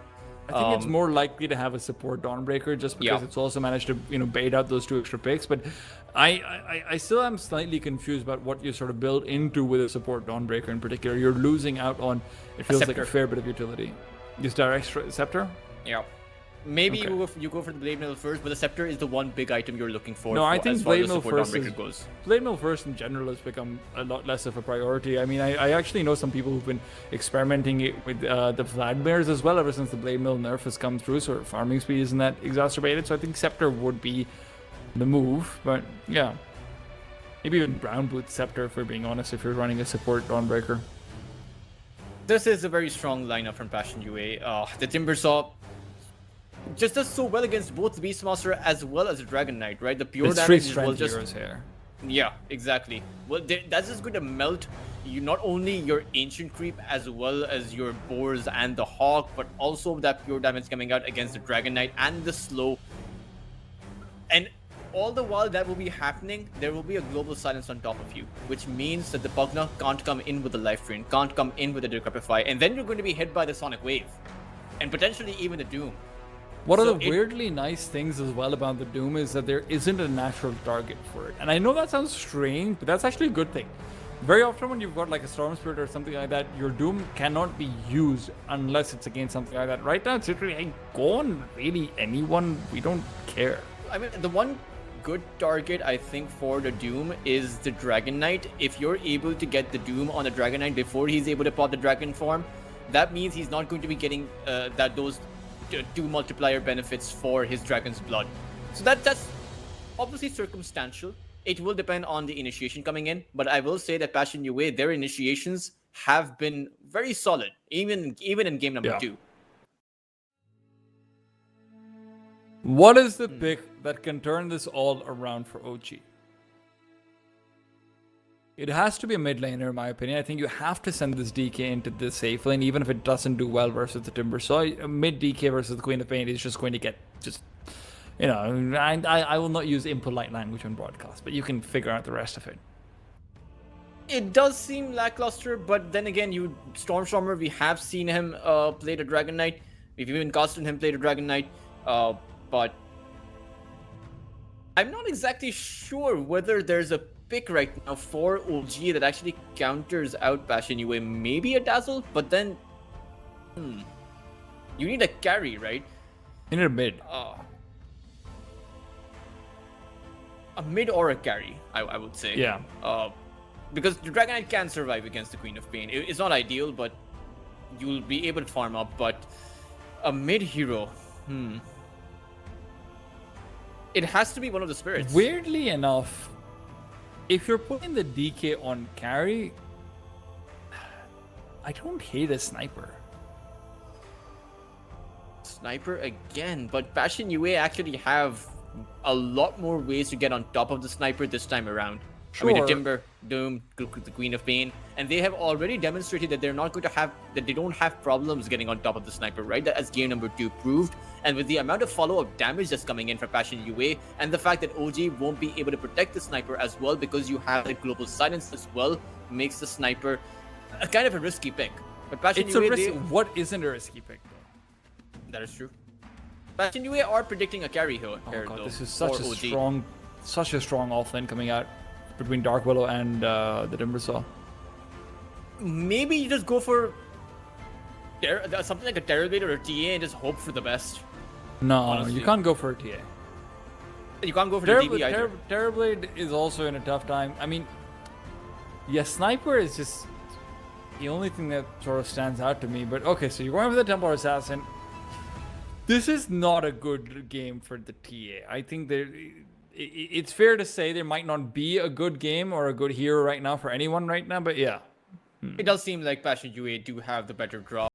I think it's more likely to have a support Dawnbreaker, just because it's also managed to bait out those 2 extra picks. But I still am slightly confused about what you sort of build into with a support Dawnbreaker in particular. You're losing out on, it feels like a fair bit of utility. Just direct Scepter? Yeah. Maybe you go for the Blade Mill first, but the Scepter is the one big item you're looking for. No, I think Blade Mill first goes. Blade Mill first in general has become a lot less of a priority. I mean, I actually know some people who've been experimenting it with the Vladimirs as well ever since the Blade Mill nerf has come through, so farming speed isn't that exacerbated. So I think Scepter would be the move, but yeah. Maybe even Brown Boot Scepter, if we're being honest, if you're running a support Dawnbreaker. This is a very strong lineup from Passion UA. The Timbersaw just does so well against both the Beastmaster as well as the Dragon Knight, right? The pure damage is well just here. Yeah, exactly. Well, that's just going to melt you, not only your ancient creep as well as your boars and the hawk, but also that pure damage coming out against the Dragon Knight and the slow. And all the while that will be happening, there will be a global silence on top of you, which means that the Bugna can't come in with the life drain, can't come in with the Decrepify, and then you're going to be hit by the Sonic Wave, and potentially even the Doom. One of the weirdly nice things as well about the Doom is that there isn't a natural target for it. And I know that sounds strange, but that's actually a good thing. Very often when you've got like a Storm Spirit or something like that, your Doom cannot be used unless it's against something like that. Right now, it's literally, hey, go on really anyone, we don't care. I mean, the one good target I think for the Doom is the Dragon Knight. If you're able to get the Doom on the Dragon Knight before he's able to pop the Dragon form, that means he's not going to be getting those 2 multiplier benefits for his Dragon's Blood. So that's obviously circumstantial. It will depend on the initiation coming in, but I will say that Passion UA, their initiations have been very solid, even in game number 2. What is the pick that can turn this all around for OG? It has to be a mid laner, in my opinion. I think you have to send this DK into the safe lane, even if it doesn't do well versus the Timbersaw. A mid DK versus the Queen of Pain is just going to get I will not use impolite language on broadcast, but you can figure out the rest of it. It does seem lackluster, but then again, Stormer, we have seen him play the Dragon Knight. We've even casted him play the Dragon Knight, but I'm not exactly sure whether there's a pick right now for OG that actually counters out Passion UA. Maybe a Dazzle, but then you need a carry, right? You need a mid. A mid or a carry, I would say. Yeah. Because the Dragon Knight can survive against the Queen of Pain. It's not ideal, but you'll be able to farm up. But a mid hero, it has to be one of the spirits. Weirdly enough, if you're putting the DK on carry, I don't hate a sniper. Sniper again, but Passion UA actually have a lot more ways to get on top of the sniper this time around. I mean, the Sure. Timber, Doom, the Queen of Pain, and they have already demonstrated that they're not going to have, that they don't have problems getting on top of the sniper, right? That as game number 2 proved, and with the amount of follow-up damage that's coming in from Passion UA, and the fact that OG won't be able to protect the sniper as well because you have the global silence as well, makes the sniper a kind of a risky pick. But Passion It's a UA, risk. What isn't a risky pick, though? that is true. Passion UA are predicting a carry here, Oh god, though, this is such for a OG. strong offlane coming out between Dark Willow and the Timbersaw. Maybe you just go for something like a Terrorblade or a TA and just hope for the best. No, Honestly. you can't go for a TA. You can't go for the DB either. Terrorblade is also in a tough time. I mean, yeah, Sniper is just the only thing that sort of stands out to me. But okay, so you're going for the Templar Assassin. This is not a good game for the TA. I think it's fair to say there might not be a good game or a good hero right now for anyone right now, but yeah. It does seem like Passion UA do have the better draw.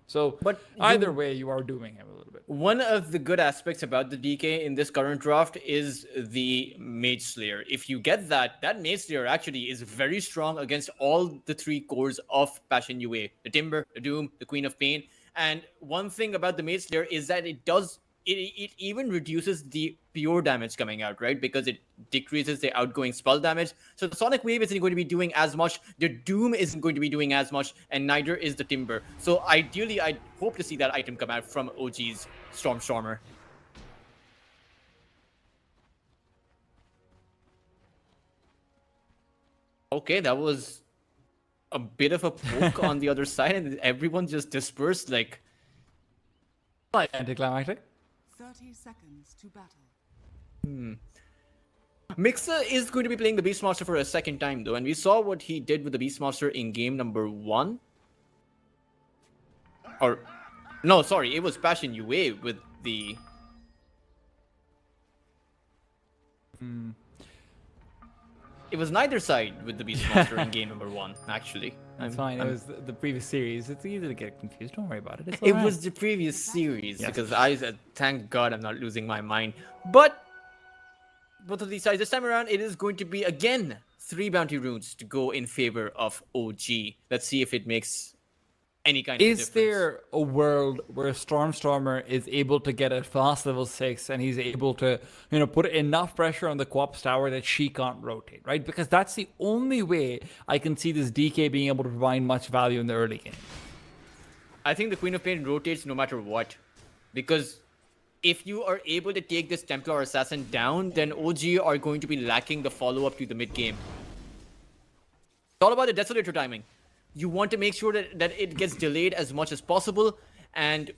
So, But either way, you are dooming him a little bit. One of the good aspects about the DK in this current draft is the Mage Slayer. If you get that, that Mage Slayer actually is very strong against all the 3 cores of Passion UA. The Timber, the Doom, the Queen of Pain. And one thing about the Mage Slayer is that it even reduces the pure damage coming out, right? Because it decreases the outgoing spell damage. So the Sonic Wave isn't going to be doing as much. The Doom isn't going to be doing as much. And neither is the Timber. So ideally, I hope to see that item come out from OG's Stormer. Okay, that was a bit of a poke on the other side. And everyone just dispersed like... Anticlimactic. 30 seconds to battle. Mixer is going to be playing the Beastmaster for a second time, though, and we saw what he did with the Beastmaster in game number 1. Or, no, sorry, it was Passion UA with the... It was neither side with the Beastmaster in game number 1, actually. It's fine. It was the previous series. It's easy to get confused. Don't worry about it. It's It alright. was the previous series, Yes. because I said, thank God I'm not losing my mind. But, both of these sides, this time around, it is going to be, again, 3 bounty runes to go in favor of OG. Let's see if it makes any kind of Is difference. there a world where Stormer is able to get a fast level 6 and he's able to, put enough pressure on the Co-op's tower that she can't rotate, right? Because that's the only way I can see this DK being able to provide much value in the early game. I think the Queen of Pain rotates no matter what. Because if you are able to take this Templar Assassin down, then OG are going to be lacking the follow-up to the mid-game. It's all about the Desolator timing. You want to make sure that it gets delayed as much as possible, and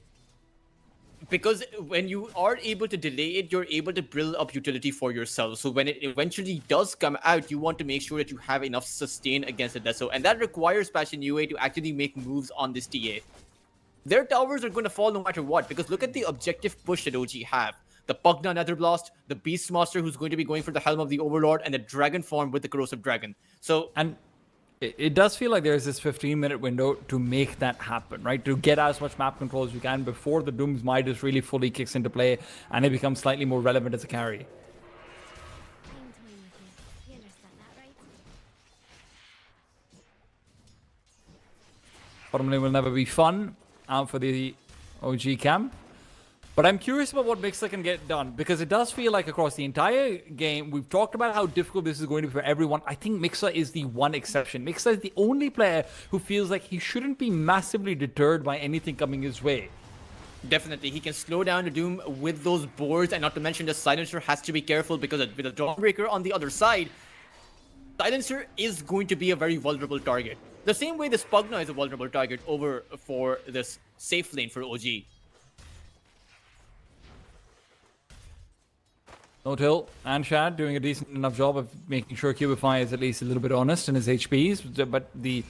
because when you are able to delay it, you're able to build up utility for yourself. So when it eventually does come out, you want to make sure that you have enough sustain against the Deso, and that requires Passion UA to actually make moves on this TA. Their towers are going to fall no matter what, because look at the objective push that OG have. The Pugna Netherblast, the Beastmaster who's going to be going for the Helm of the Overlord, and the Dragon form with the Corrosive Dragon. So, And it does feel like there's this 15-minute window to make that happen, right? To get as much map control as you can before the Doom's Midas really fully kicks into play and it becomes slightly more relevant as a carry. You understand that, right? Bottom lane will never be fun out for the OG camp. But I'm curious about what Mixer can get done, because it does feel like across the entire game, we've talked about how difficult this is going to be for everyone. I think Mixer is the one exception. Mixer is the only player who feels like he shouldn't be massively deterred by anything coming his way. definitely, he can slow down the Doom with those boards, and not to mention the Silencer has to be careful, because with a Dawnbreaker on the other side, Silencer is going to be a very vulnerable target. The same way this Pugna is a vulnerable target over for this safe lane for OG. Notil and Shad doing a decent enough job of making sure Cubify is at least a little bit honest in his HPs, but the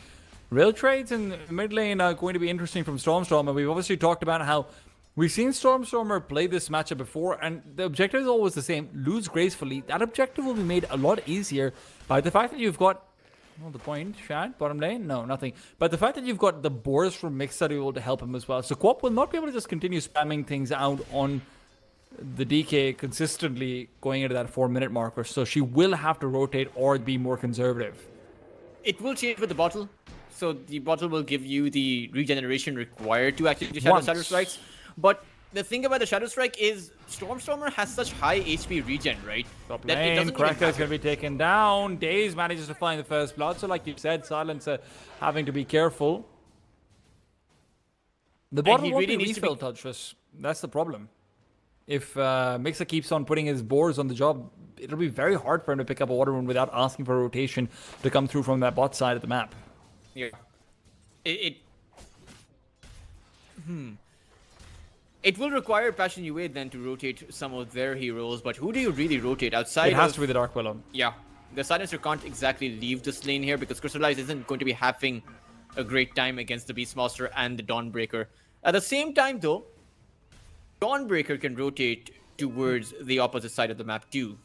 rail trades in mid lane are going to be interesting from Stormstormer. We've obviously talked about how we've seen Stormstormer play this matchup before, and the objective is always the same: lose gracefully. That objective will be made a lot easier by the fact that you've got, well, the point, Shad, bottom lane? No, nothing. But the fact that you've got the boars from Mixer to be able to help him as well. So Quap will not be able to just continue spamming things out on the DK consistently going into that 4-minute marker, so she will have to rotate or be more conservative. It will change with the bottle, so the bottle will give you the regeneration required to actually do Shadow Strikes. But the thing about the Shadow Strike is Stormstormer has such high HP regen, right? Top that it lane, doesn't Cracker even is going to be taken down. Daze manages to find the first blood, so like you said, Silencer having to be careful. The bottle he won't really be needs to refill touchless. That's the problem. If Mixer keeps on putting his boars on the job, it'll be very hard for him to pick up a water rune without asking for a rotation to come through from that bot side of the map. Yeah. It will require Passion UA then to rotate some of their heroes, but who do you really rotate outside It has of... to be the Dark Willow. Yeah. The Silencer can't exactly leave this lane here because Crystallize isn't going to be having a great time against the Beastmaster and the Dawnbreaker. At the same time, though, Dawnbreaker can rotate towards the opposite side of the map too,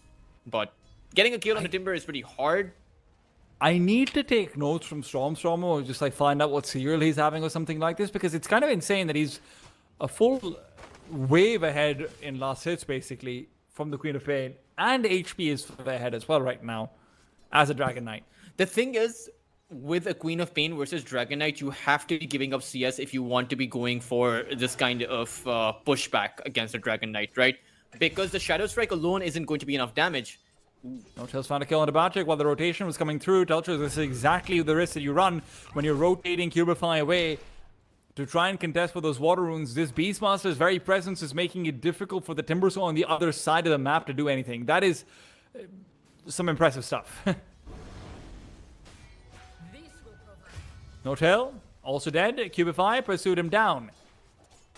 but getting a kill on the Timber is pretty hard. I need to take notes from Stormstormer or just like find out what serial he's having or something like this, because it's kind of insane that he's a full wave ahead in last hits basically from the Queen of Pain, and HP is ahead as well right now as a Dragon Knight. The thing is, with a Queen of Pain versus Dragon Knight, you have to be giving up CS if you want to be going for this kind of pushback against a Dragon Knight, right? Because the Shadow Strike alone isn't going to be enough damage. Notel's found a kill on the Batric while the rotation was coming through. Telcher, this is exactly the risk that you run when you're rotating Cubify away to try and contest for those water runes. This Beastmaster's very presence is making it difficult for the Timbersaw on the other side of the map to do anything. That is some impressive stuff. Notel, also dead. Cubify pursued him down.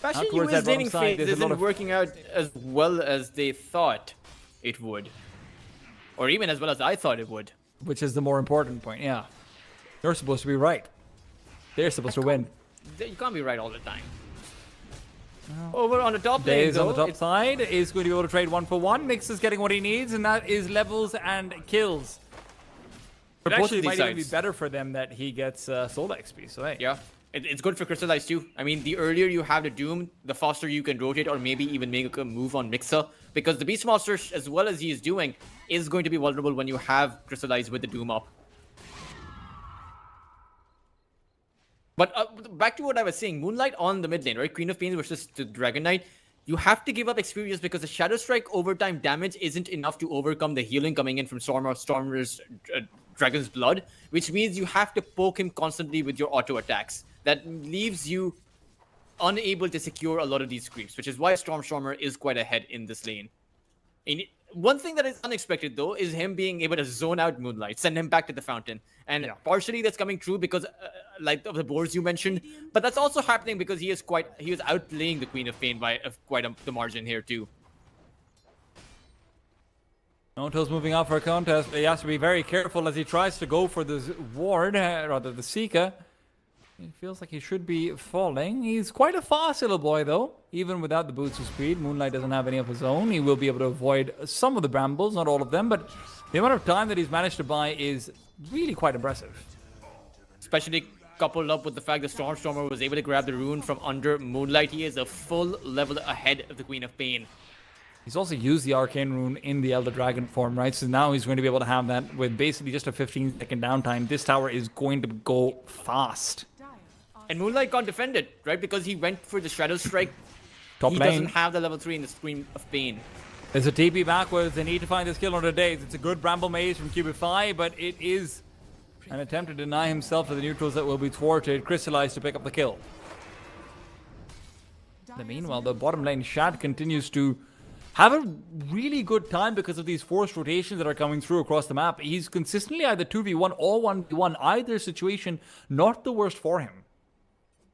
Passion towards UA's that laning bottom side, phase there's a lot isn't of- working out as well as they thought it would. Or even as well as I thought it would. Which is the more important point, yeah. You're supposed to be right. They're supposed to win. You can't be right all the time. Over on the top lane, Daze though, on the top it's- side is going to be able to trade 1-for-1. Nix is getting what he needs, and that is levels and kills. But It both actually might even be decides. better for them that he gets soul XP, so hey. Yeah, it's good for Crystallize too. I mean, the earlier you have the Doom, the faster you can rotate or maybe even make a move on Mixer. Because the Beastmaster, as well as he is doing, is going to be vulnerable when you have Crystallize with the Doom up. But back to what I was saying, Moonlight on the mid lane, right? Queen of Pains versus the Dragon Knight. You have to give up experience because the Shadow Strike overtime damage isn't enough to overcome the healing coming in from Stormer's Dragon's Blood, which means you have to poke him constantly with your auto attacks. That leaves you unable to secure a lot of these creeps, which is why Stormstormer is quite ahead in this lane. And one thing that is unexpected, though, is him being able to zone out Moonlight, send him back to the fountain. And partially that's coming true because, like, of the boards you mentioned, but that's also happening because he is outplaying the Queen of Pain by the margin here, too. Noto's moving out for a contest, but he has to be very careful as he tries to go for the ward, rather the Seeker. It feels like he should be falling. He's quite a fast little boy, though. Even without the boots of speed, Moonlight doesn't have any of his own. He will be able to avoid some of the brambles, not all of them, but the amount of time that he's managed to buy is really quite impressive. Especially coupled up with the fact that Stormstormer was able to grab the rune from under Moonlight. He is a full level ahead of the Queen of Pain. He's also used the Arcane Rune in the Elder Dragon form, right? So now he's going to be able to have that with basically just a 15-second downtime. This tower is going to go fast. And Moonlight can't defend it, right? Because he went for the Shadow Strike. Top he lane. doesn't have the level 3 in the Scream of Pain. There's a TP backwards. They need to find this kill on the days. It's a good Bramble Maze from Cubify, but it is an attempt to deny himself to the neutrals that will be thwarted. Crystallize to pick up the kill. Meanwhile, the bottom lane Shad continues to have a really good time because of these forced rotations that are coming through across the map. He's consistently either 2v1 or 1v1. Either situation, not the worst for him.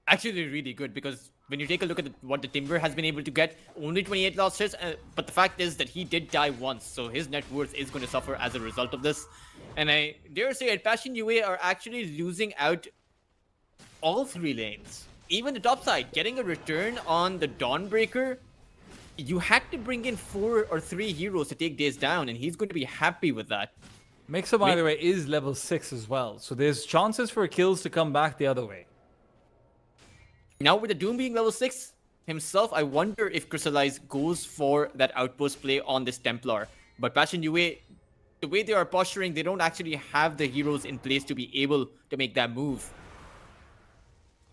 Actually, really good because when you take a look at what the Timber has been able to get, only 28 lost hits, but the fact is that he did die once, so his net worth is going to suffer as a result of this. And I dare say that Passion UA are actually losing out all 3 lanes. Even the top side, getting a return on the Dawnbreaker. You had to bring in 4 or 3 heroes to take Daze down, and he's going to be happy with that. Mixer, by the way, is level 6 as well, so there's chances for kills to come back the other way. Now with the Doom being level 6 himself, I wonder if Crystallize goes for that outpost play on this Templar. But Passion UA, the way they are posturing, they don't actually have the heroes in place to be able to make that move.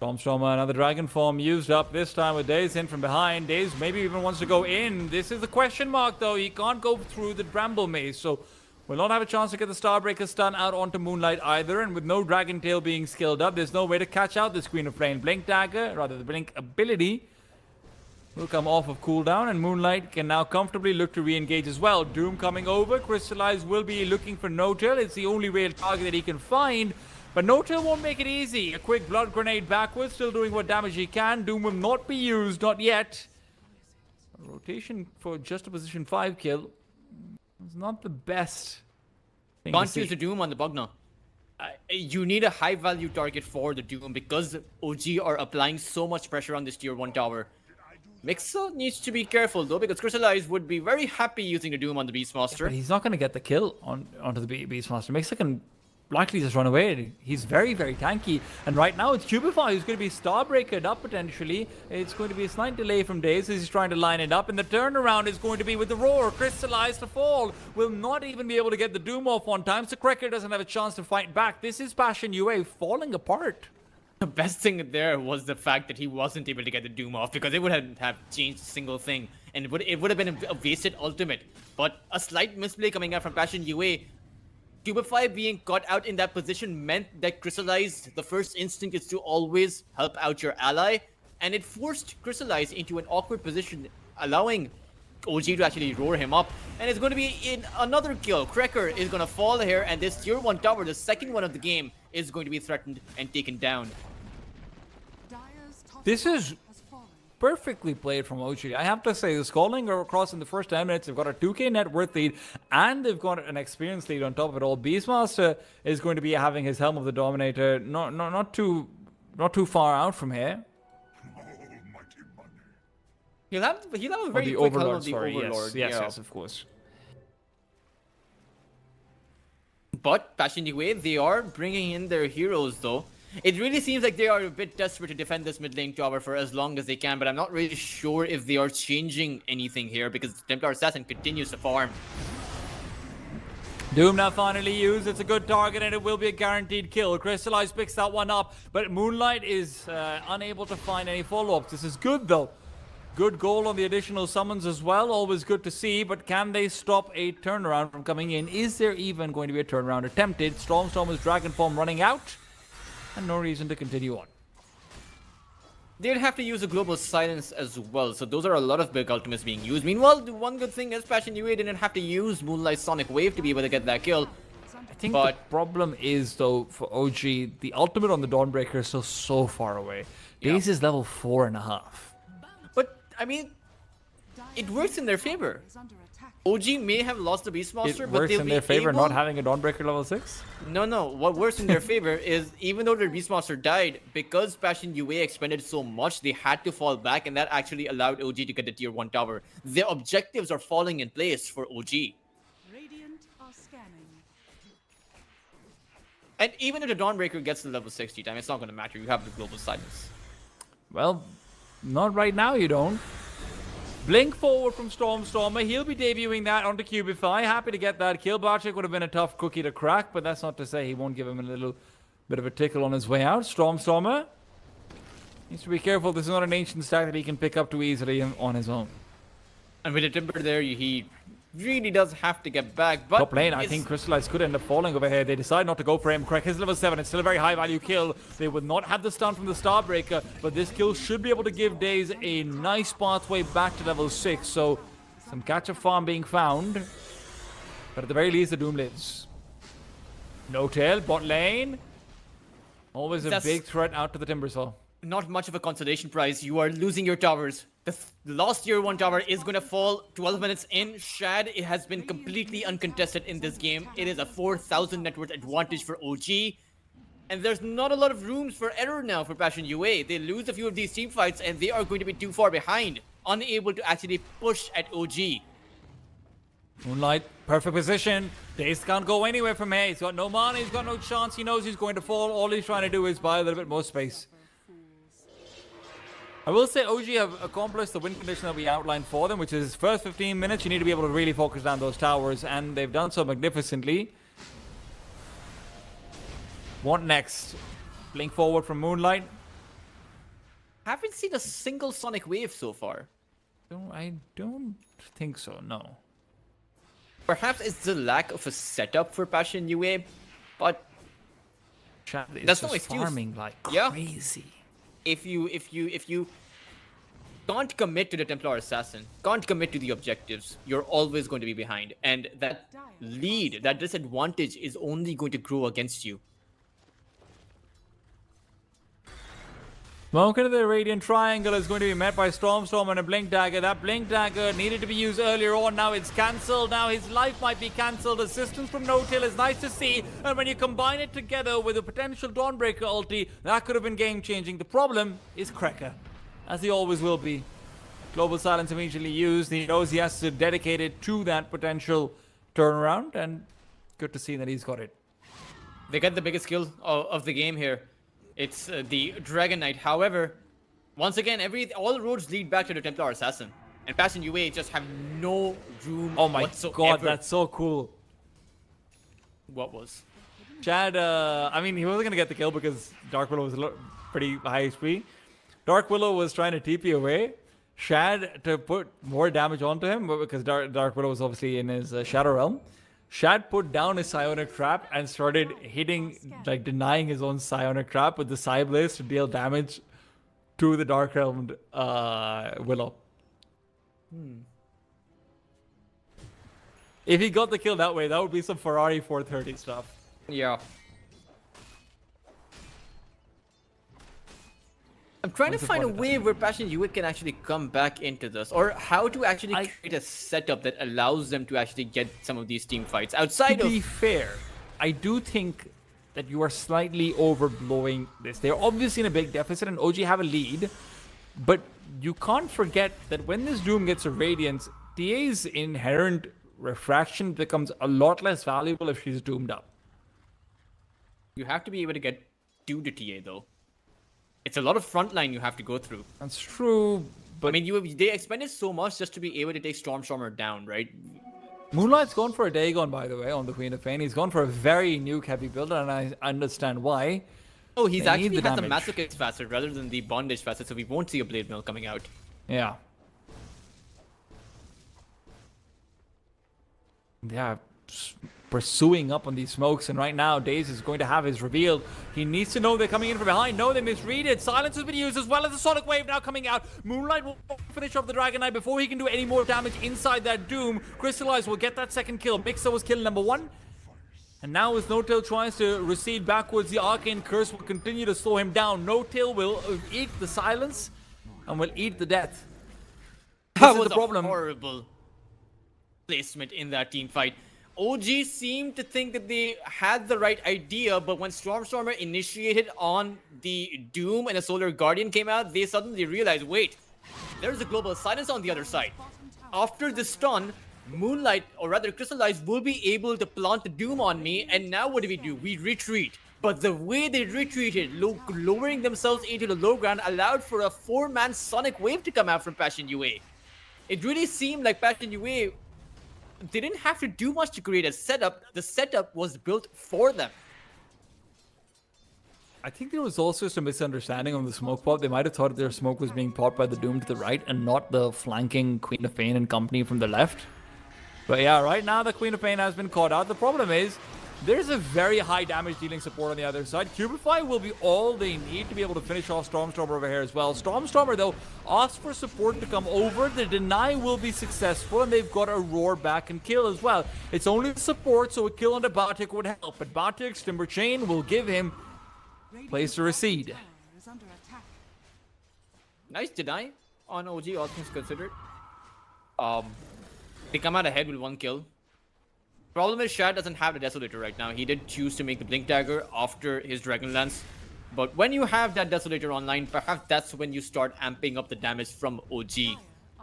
Stormstormer, another dragon form used up, this time with Daze in from behind. Daze maybe even wants to go in. This is the question mark, though. He can't go through the Bramble Maze, so will not have a chance to get the Starbreaker stun out onto Moonlight either. And with no Dragon Tail being skilled up, there's no way to catch out this Queen of Pain. Blink Dagger, rather the Blink ability, will come off of cooldown, and Moonlight can now comfortably look to re-engage as well. Doom coming over. Crystallize will be looking for No-Tail. It's the only real target that he can find. But No-Tail won't make it easy. A quick blood grenade backwards, still doing what damage he can. Doom will not be used, not yet. A rotation for just a position 5 kill is not the best thing Can't to see. use the Doom on the Bugna. You need a high value target for the Doom because OG are applying so much pressure on this tier 1 tower. Mixer needs to be careful though, because Crystallize would be very happy using the Doom on the Beastmaster. But he's not going to get the kill onto the Beastmaster. Mixer can likely just run away. He's very, very tanky. And right now it's Cubify who's going to be Starbreakered up potentially. It's going to be a slight delay from Daze as he's trying to line it up. And the turnaround is going to be with the Roar. Crystallize to fall. Will not even be able to get the Doom off on time. So Cracker doesn't have a chance to fight back. This is Passion UA falling apart. The best thing there was the fact that he wasn't able to get the Doom off, because it wouldn't have changed a single thing. And it would have been a wasted ultimate. But a slight misplay coming out from Passion UA. Cubify being caught out in that position meant that Crystallize, the first instinct is to always help out your ally, and it forced Crystallize into an awkward position, allowing OG to actually roar him up. And it's going to be in another kill. Cracker is going to fall here, and this tier 1 tower, the second one of the game, is going to be threatened and taken down. This is perfectly played from OG. I have to say, the Scalding across in the first 10 minutes, they've got a 2k net worth lead, and they've got an experience lead on top of it all. Beastmaster is going to be having his Helm of the Dominator not too far out from here. He'll have a very quick Helm of the Overlord. Yes, of course. But Passion UA, they are bringing in their heroes though. It really seems like they are a bit desperate to defend this mid lane tower for as long as they can, but I'm not really sure if they are changing anything here because the Templar Assassin continues to farm. Doom now finally used. It's a good target and it will be a guaranteed kill. Crystallize picks that one up, but Moonlight is unable to find any follow-ups. This is good though. Good goal on the additional summons as well. Always good to see, but can they stop a turnaround from coming in? Is there even going to be a turnaround attempted? Stormstormer's Dragon Form running out, and no reason to continue on. They'd have to use a global silence as well, so those are a lot of big ultimates being used. Meanwhile, the one good thing is Passion UA didn't have to use Moonlight Sonic Wave to be able to get that kill. I think But- the problem is, though, for OG, the ultimate on the Dawnbreaker is still so far away. Yeah. Daze is level 4.5. But, I mean, it works in their favor. Is under attack. OG may have lost the Beastmaster, It but works they'll in be their favor able... not having a Dawnbreaker level 6? No. What works in their favor is even though their Beastmaster died, because Passion UA expended so much, they had to fall back, and that actually allowed OG to get the tier 1 tower. Their objectives are falling in place for OG. Radiant are scanning. And even if the Dawnbreaker gets to level 60 time, it's not going to matter. You have the global silence. Well, not right now, you don't. Blink forward from Stormstormer. He'll be debuting that onto Cubify. Happy to get that kill. Barchik would have been a tough cookie to crack, but that's not to say he won't give him a little bit of a tickle on his way out. Stormstormer needs to be careful. This is not an ancient stack that he can pick up too easily on his own. And with the Timber there, he really does have to get back. But Top lane, I it's- think Crystallize could end up falling over here. They decide not to go for him. Correct, his level 7. It's still a very high value kill. They would not have the stun from the Starbreaker, but this kill should be able to give Daze a nice pathway back to level 6. So, some catch-up farm being found. But at the very least, the Doom lives. No tail, bot lane. Always a That's- big threat out to the Timbersaw. not much of a consolation prize. You are losing your towers. The last tier 1 tower is going to fall 12 minutes in. Shad, it has been completely uncontested in this game. It is a 4,000 net worth advantage for OG. And there's not a lot of rooms for error now for Passion UA. They lose a few of these team fights and they are going to be too far behind. Unable to actually push at OG. Moonlight, perfect position. Daze can't go anywhere from here. He's got no mana, he's got no chance. He knows he's going to fall. All he's trying to do is buy a little bit more space. I will say OG have accomplished the win condition that we outlined for them, which is first 15 minutes, you need to be able to really focus down those towers, and they've done so magnificently. What next? Blink forward from Moonlight. Haven't seen a single Sonic Wave so far. I don't think so, no. Perhaps it's the lack of a setup for Passion UA, but Chad is That's no just excuse. farming like Yeah. crazy. if you can't commit to the Templar Assassin, can't commit to the objectives, you're always going to be behind. And that lead, that disadvantage is only going to grow against you. Smoke into the Radiant Triangle is going to be met by Stormstorm and a Blink Dagger. That Blink Dagger needed to be used earlier on. Now it's cancelled. Now his life might be cancelled. Assistance from No-Tail is nice to see. And when you combine it together with a potential Dawnbreaker ulti, that could have been game-changing. The problem is Krekker, as he always will be. Global Silence immediately used. He knows he has to dedicate it to that potential turnaround. And good to see that he's got it. They get the biggest kill of the game here. It's the Dragon Knight. However, once again, all roads lead back to the Templar Assassin. And Passion UA just have no room Oh my whatsoever. god, that's so cool. What was? Chad, I mean, he wasn't going to get the kill because Dark Willow was pretty high HP. Dark Willow was trying to TP away. Shad to put more damage onto him, but because Dark Willow was obviously in his Shadow Realm. Shad put down his Psionic Trap and started hitting, like denying his own Psionic Trap with the Psy Blaze to deal damage to the Dark Realmed Willow. If he got the kill that way, that would be some Ferrari 430 stuff. Yeah. I'm trying Once to find a upon a way where Passion UA can actually come back into this, or how to actually create a setup that allows them to actually get some of these team fights outside To of. be fair, I do think that you are slightly overblowing this. They're obviously in a big deficit and OG have a lead, but you can't forget that when this Doom gets a Radiance, TA's inherent refraction becomes a lot less valuable if she's doomed up. You have to be able to get to the TA though. It's a lot of frontline you have to go through. That's true, but I mean, they expended so much just to be able to take Stormstormer down, right? Moonlight's gone for a Dagon, by the way, on the Queen of Pain. He's gone for a very nuke-heavy build, and I understand why. Oh, he's They need actually the has the damage. Masochist facet rather than the Bondage facet, so we won't see a Blade Mill coming out. Yeah. Yeah. pursuing up on these smokes, and right now Daze is going to have his reveal. He needs to know they're coming in from behind. No, they misread it. Silence has been used as well as the Sonic Wave now coming out. Moonlight will finish off the Dragon Knight before he can do any more damage inside that Doom. Crystallize will get that second kill. Mixer was kill number 1. And now as No-Tail tries to recede backwards, the Arcane Curse will continue to slow him down. No-Tail will eat the silence and will eat the death. That This was is the problem. a horrible placement in that team fight. OG seemed to think that they had the right idea, but when Stormstormer initiated on the Doom and a Solar Guardian came out, they suddenly realized, wait, there's a global silence on the other side. After the stun, Moonlight, or rather Crystallize, will be able to plant the Doom on me, and now what do? We retreat. But the way they retreated, lowering themselves into the low ground, allowed for a 4-man Sonic Wave to come out from Passion UA. It really seemed like Passion UA, they didn't have to do much to create a setup. The setup was built for them. I think there was also some misunderstanding on the smoke pop. They might have thought their smoke was being popped by the Doom to the right and not the flanking Queen of Pain and company from the left. But yeah, right now the Queen of Pain has been caught out. The problem is, there's a very high damage dealing support on the other side. Cubify will be all they need to be able to finish off Stormstormer over here as well. Stormstormer, though, asks for support to come over. The deny will be successful, and they've got a roar back and kill as well. It's only the support, so a kill on the Batik would help. But Batik's Timber Chain will give him place to recede. Is under attack. Nice deny on OG, all things considered. They come out ahead with 1 kill. Problem is, Shad doesn't have the Desolator right now. He did choose to make the Blink Dagger after his Dragonlance. But when you have that Desolator online, perhaps that's when you start amping up the damage from OG.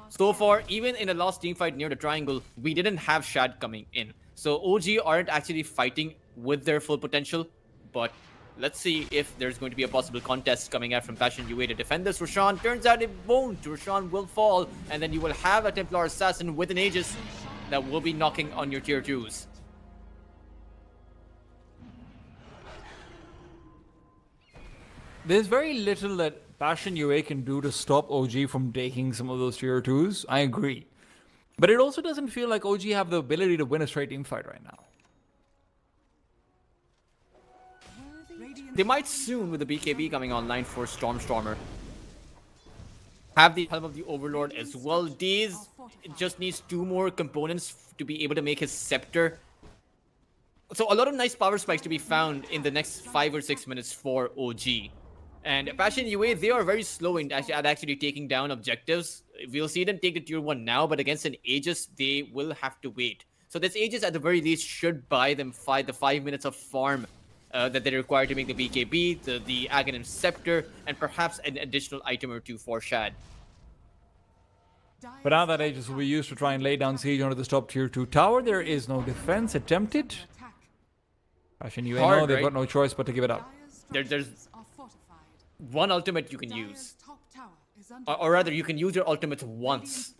So far, even in the last team fight near the triangle, we didn't have Shad coming in. So OG aren't actually fighting with their full potential. But let's see if there's going to be a possible contest coming out from Passion UA to defend this Roshan. Turns out it won't. Roshan will fall. And then you will have a Templar Assassin with an Aegis that will be knocking on your tier 2s. There's very little that Passion UA can do to stop OG from taking some of those tier 2s. I agree. But it also doesn't feel like OG have the ability to win a straight team fight right now. They might soon with the BKB coming online for Stormstormer. Have the help of the Overlord as well. Daze just needs 2 more components to be able to make his Scepter. So a lot of nice power spikes to be found in the next 5 or 6 minutes for OG. And Passion UA, they are very slow at actually taking down objectives. We'll see them take the tier 1 now, but against an Aegis, they will have to wait. So this Aegis at the very least should buy them the 5 minutes of farm that they require to make the BKB, the Aghanim Scepter, and perhaps an additional item or 2 for Shad. But now that Aegis will be used to try and lay down siege onto this top tier 2 tower, there is no defense attempted. Passion UA, Hard, no, they've right? got no choice but to give it up. There's one ultimate you can use. Or rather, you can use your ultimate once.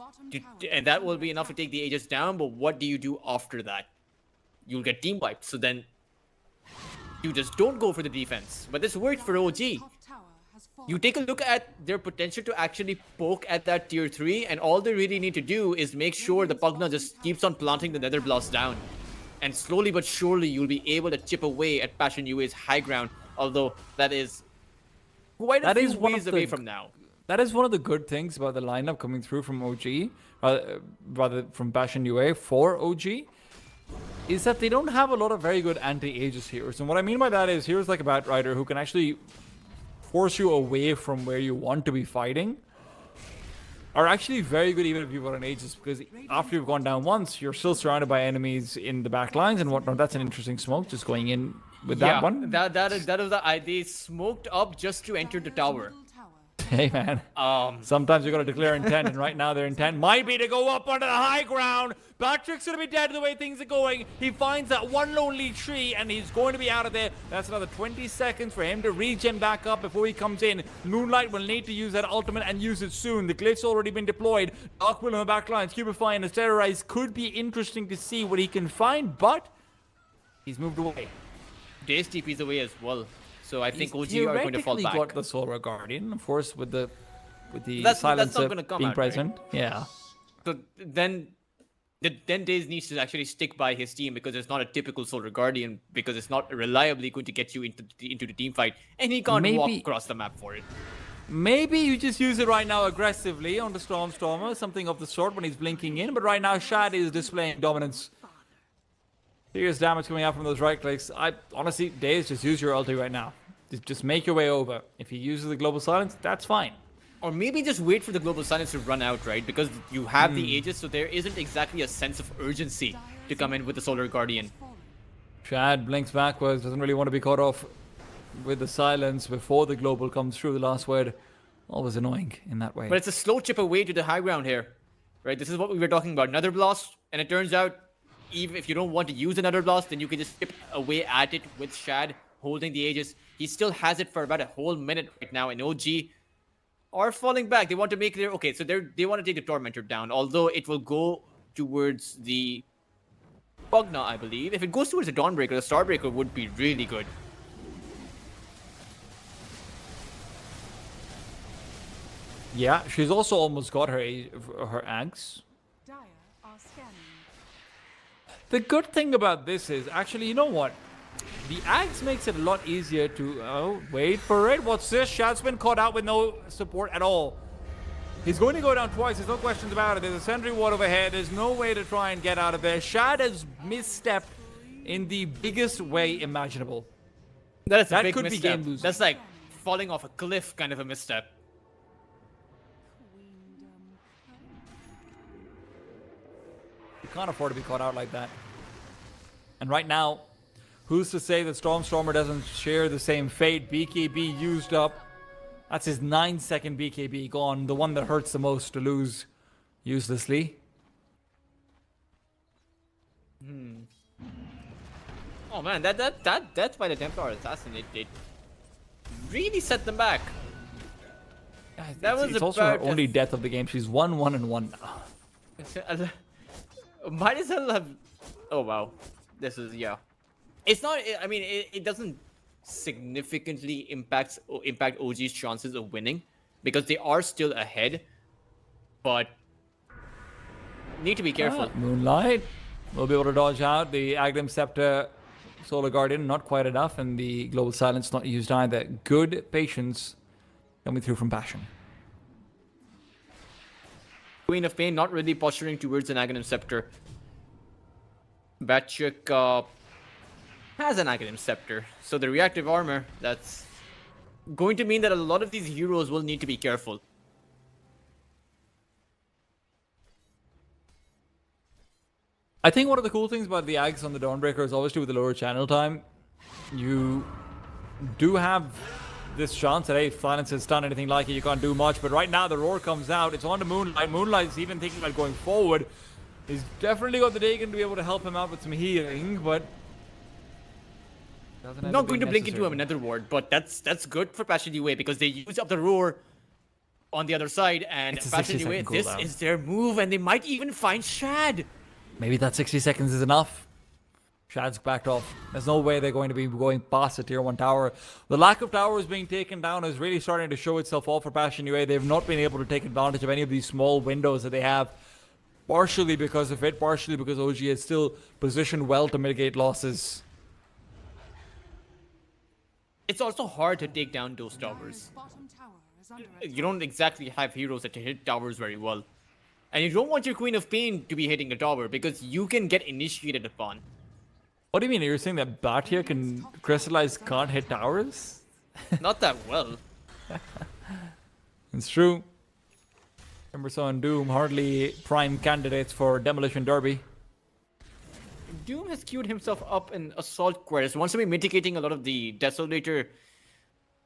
And that will be enough to take the Aegis down, but what do you do after that? You'll get team wiped, so then you just don't go for the defense. But this worked for OG. You take a look at their potential to actually poke at that tier 3, and all they really need to do is make sure the Pugna just keeps on planting the Nether Blast down. And slowly but surely, you'll be able to chip away at Passion UA's high ground, although that is quite a few ways away from now. That is one of the good things about the lineup coming through from OG, rather from Passion UA for OG, is that they don't have a lot of very good anti-Aegis heroes. And what I mean by that is heroes like a Batrider who can actually force you away from where you want to be fighting are actually very good even if you've got an Aegis, because after you've gone down once, you're still surrounded by enemies in the back lines and whatnot. That's an interesting smoke just going in with that one. That is the idea. They smoked up just to enter the tower. Hey man, sometimes you got to declare intent, and right now their intent might be to go up onto the high ground. Patrick's going to be dead the way things are going. He finds that one lonely tree, and he's going to be out of there. That's another 20 seconds for him to regen back up before he comes in. Moonlight will need to use that ultimate and use it soon. The glyph's already been deployed. Darkwill in the back lines, Cubify and the Terrorize could be interesting to see what he can find, but he's moved away. Daze TP's away as well. So I think OG are going to fall back. Got the Solar Guardian, of course, with the That's not silencer gonna come being out, present. Right? Yeah. So then then Daze needs to actually stick by his team because it's not a typical Solar Guardian, because it's not reliably going to get you into the team fight, and he can't walk Maybe- across the map for it. Maybe you just use it right now aggressively on the Stormstormer, something of the sort when he's blinking in, but right now Shad is displaying dominance. Serious damage coming out from those right clicks. I honestly, Daze, just use your ulti right now. Just make your way over. If he uses the Global Silence, that's fine. Or maybe just wait for the Global Silence to run out, right? Because you have the Aegis, so there isn't exactly a sense of urgency to come in with the Solar Guardian. Shad blinks backwards, doesn't really want to be caught off with the silence before the Global comes through. The last word, always annoying in that way. But it's a slow chip away to the high ground here, right? This is what we were talking about. Another blast, and it turns out, even if you don't want to use another blast, then you can just chip away at it with Shad holding the Aegis. He still has it for about a whole minute right now, and OG are falling back. They want to make their... Okay, so they want to take the Tormentor down, although it will go towards the Pugna, I believe. If it goes towards the Dawnbreaker, the Starbreaker would be really good. Yeah, she's also almost got her Ags. Dire are scanning. The good thing about this is, actually, you know what? The Axe makes it a lot easier to... Oh, wait for it. What's this? Shad's been caught out with no support at all. He's going to go down twice. There's no questions about it. There's a sentry ward overhead. There's no way to try and get out of there. Shad has misstepped in the biggest way imaginable. That That big could be misstep. game losing. That's like falling off a cliff kind of a misstep. You can't afford to be caught out like that. And right now, who's to say that Stormstormer doesn't share the same fate? BKB used up. That's his 9-second BKB gone. The one that hurts the most to lose uselessly. Oh man, that death by the Templar Assassin, it really set them back. That was It's also her about only death of the game. She's 1-1-1 now. Might as well have... Oh wow. This is, yeah. It's not... I mean, it doesn't significantly impact OG's chances of winning, because they are still ahead, but need to be careful. Moonlight will be able to dodge out. The Aghanim Scepter Solar Guardian, not quite enough, and the Global Silence not used either. Good patience coming through from Passion. Queen of Pain not really posturing towards an Aghanim Scepter. Batchuk has an Aghanim Scepter, so the reactive armor, that's going to mean that a lot of these heroes will need to be careful. I think one of the cool things about the Ags on the Dawnbreaker is obviously with the lower channel time, you do have this chance that, hey, if Silence has done anything like it, you can't do much. But right now, the Roar comes out. It's on the Moonlight. Moonlight's even thinking about going forward. He's definitely got the Dagon to be able to help him out with some healing, but... Not going to blink into another ward, but that's good for Passion UA, because they use up the Roar on the other side, and It's a Passion 60 UA, second this cooldown. is their move, and they might even find Shad. Maybe that 60 seconds is enough. Shad's backed off. There's no way they're going to be going past a tier 1 tower. The lack of towers being taken down is really starting to show itself off for Passion UA. They've not been able to take advantage of any of these small windows that they have. Partially because of it, partially because OG is still positioned well to mitigate losses. It's also hard to take down those towers. Bottom tower is under You don't exactly have heroes that can hit towers very well. And you don't want your Queen of Pain to be hitting a tower, because you can get initiated upon. What do you mean? You're saying that Batia can crystallize can't hit towers? Not that well. It's true. Embersaw and Doom hardly prime candidates for Demolition Derby. Doom has queued himself up in Assault Quest. Wants to be mitigating a lot of the Desolator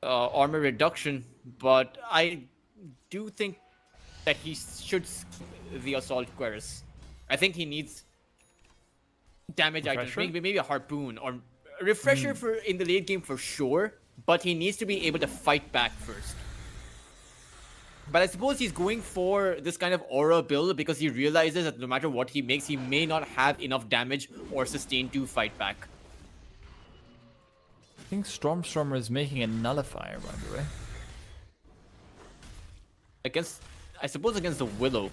armor reduction, but I do think that he should skip the Assault Quest. I think he needs damage items, Refresher? maybe a Harpoon or a Refresher for in the late game for sure, but he needs to be able to fight back first. But I suppose he's going for this kind of aura build because he realizes that no matter what he makes, he may not have enough damage or sustain to fight back. I think Stormstormer is making a nullifier, by the way. I suppose against the Willow.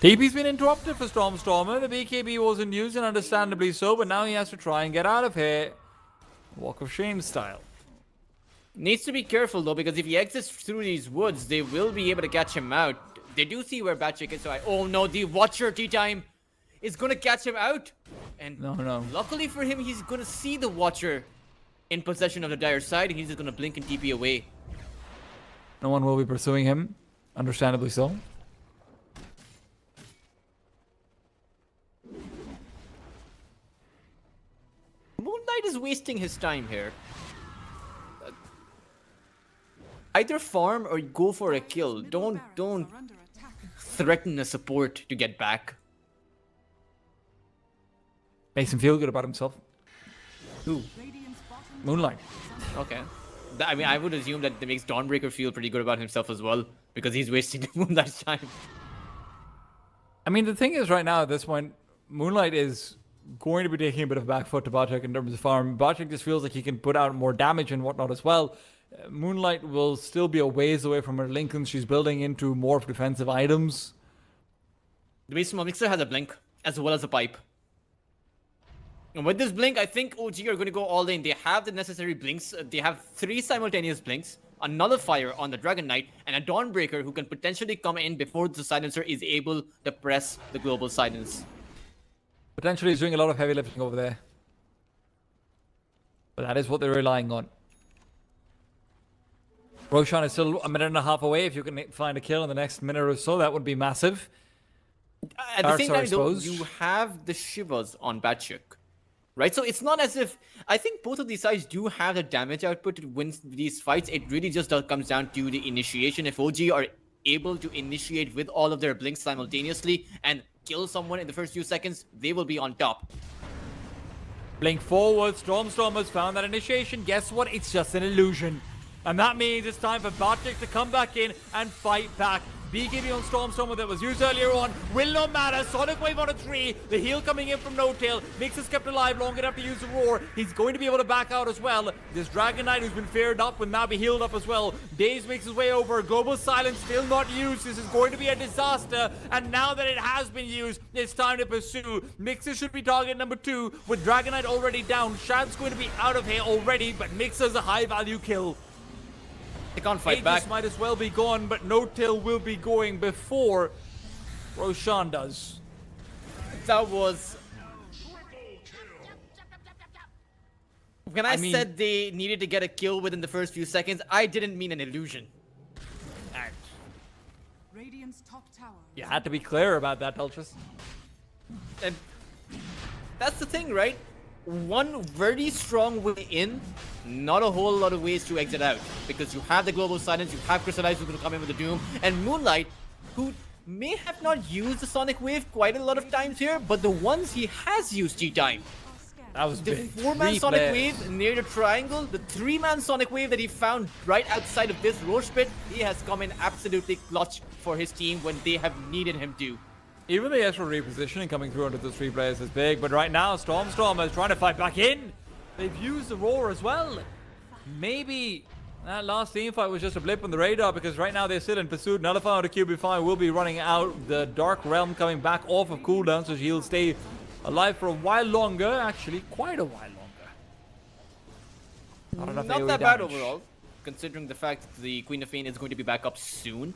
TP's been interrupted for Stormstormer. The BKB wasn't used, and understandably so, but now he has to try and get out of here. Walk of Shame style. Needs to be careful though, because if he exits through these woods, they will be able to catch him out. They do see where Batchick is, so oh no, the Watcher T-Time is gonna catch him out. And No. luckily for him, he's gonna see the Watcher in possession of the dire side, and he's just gonna blink and TP away. No one will be pursuing him, understandably so. Moonlight is wasting his time here. Either farm or go for a kill. Don't Are under attack. threaten a support to get back. Makes him feel good about himself. Who? Radiant's bottom Moonlight. Okay. I mean, I would assume that makes Dawnbreaker feel pretty good about himself as well, because he's wasting Moonlight's time. I mean, the thing is, right now at this point, Moonlight is going to be taking a bit of a back foot to Bartek in terms of farm. Bartek just feels like he can put out more damage and whatnot as well. Moonlight will still be a ways away from her Lincoln. She's building into more of defensive items. The base Nexr has a blink, as well as a pipe. And with this blink, I think OG are going to go all in. They have the necessary blinks. They have 3 simultaneous blinks, a nullifier on the Dragon Knight, and a Dawnbreaker who can potentially come in before the Silencer is able to press the global silence. Potentially he's doing a lot of heavy lifting over there. But that is what they're relying on. Roshan is still a minute and a half away. If you can find a kill in the next minute or so, that would be massive. At the same Sorry, time, though, suppose. you have the Shivas on Batchick. Right? So it's not as if... I think both of these sides do have the damage output to win these fights. It really just comes down to the initiation. If OG are able to initiate with all of their blinks simultaneously and kill someone in the first few seconds, they will be on top. Blink forward. Stormstormers found that initiation. Guess what? It's just an illusion. And that means it's time for Bartek to come back in and fight back. BKB on Stormstormer that was used earlier on will not matter. Sonic Wave on a 3. The heal coming in from No Tail. Mix is kept alive long enough to use the roar. He's going to be able to back out as well. This Dragon Knight who's been feared up will now be healed up as well. Daze makes his way over. Global Silence still not used. This is going to be a disaster. And now that it has been used, it's time to pursue. Mixer should be target number 2 with Dragon Knight already down. Shad's going to be out of here already, but Mixer's a high value kill. They can't fight Aegis back. might as well be gone, but No Tail will be going before Roshan does. That was... When I mean- said they needed to get a kill within the first few seconds, I didn't mean an illusion. And Radiant's top tower. you had to be clear about that, Ultras. And that's the thing, right? One very strong way in, not a whole lot of ways to exit out. Because you have the global silence, you have Crystallize who's going to come in with the Doom, and Moonlight, who may have not used the Sonic Wave quite a lot of times here, but the ones he has used G-Time. That was The big. 4-man 3 Sonic players. Wave near the triangle, the 3-man Sonic Wave that he found right outside of this Roche pit, he has come in absolutely clutch for his team when they have needed him to. Even the extra repositioning coming through under the 3 players is big, but right now Stormstormer is trying to fight back in. They've used the roar as well. Maybe that last team fight was just a blip on the radar, because right now they're still in pursuit. Nullifier on the QB5 will be running out. The Dark Realm coming back off of cooldown, so he'll stay alive for a while longer. Actually, quite a while longer. Not enough Not AoE that bad damage. overall, considering the fact that the Queen of Fane is going to be back up soon.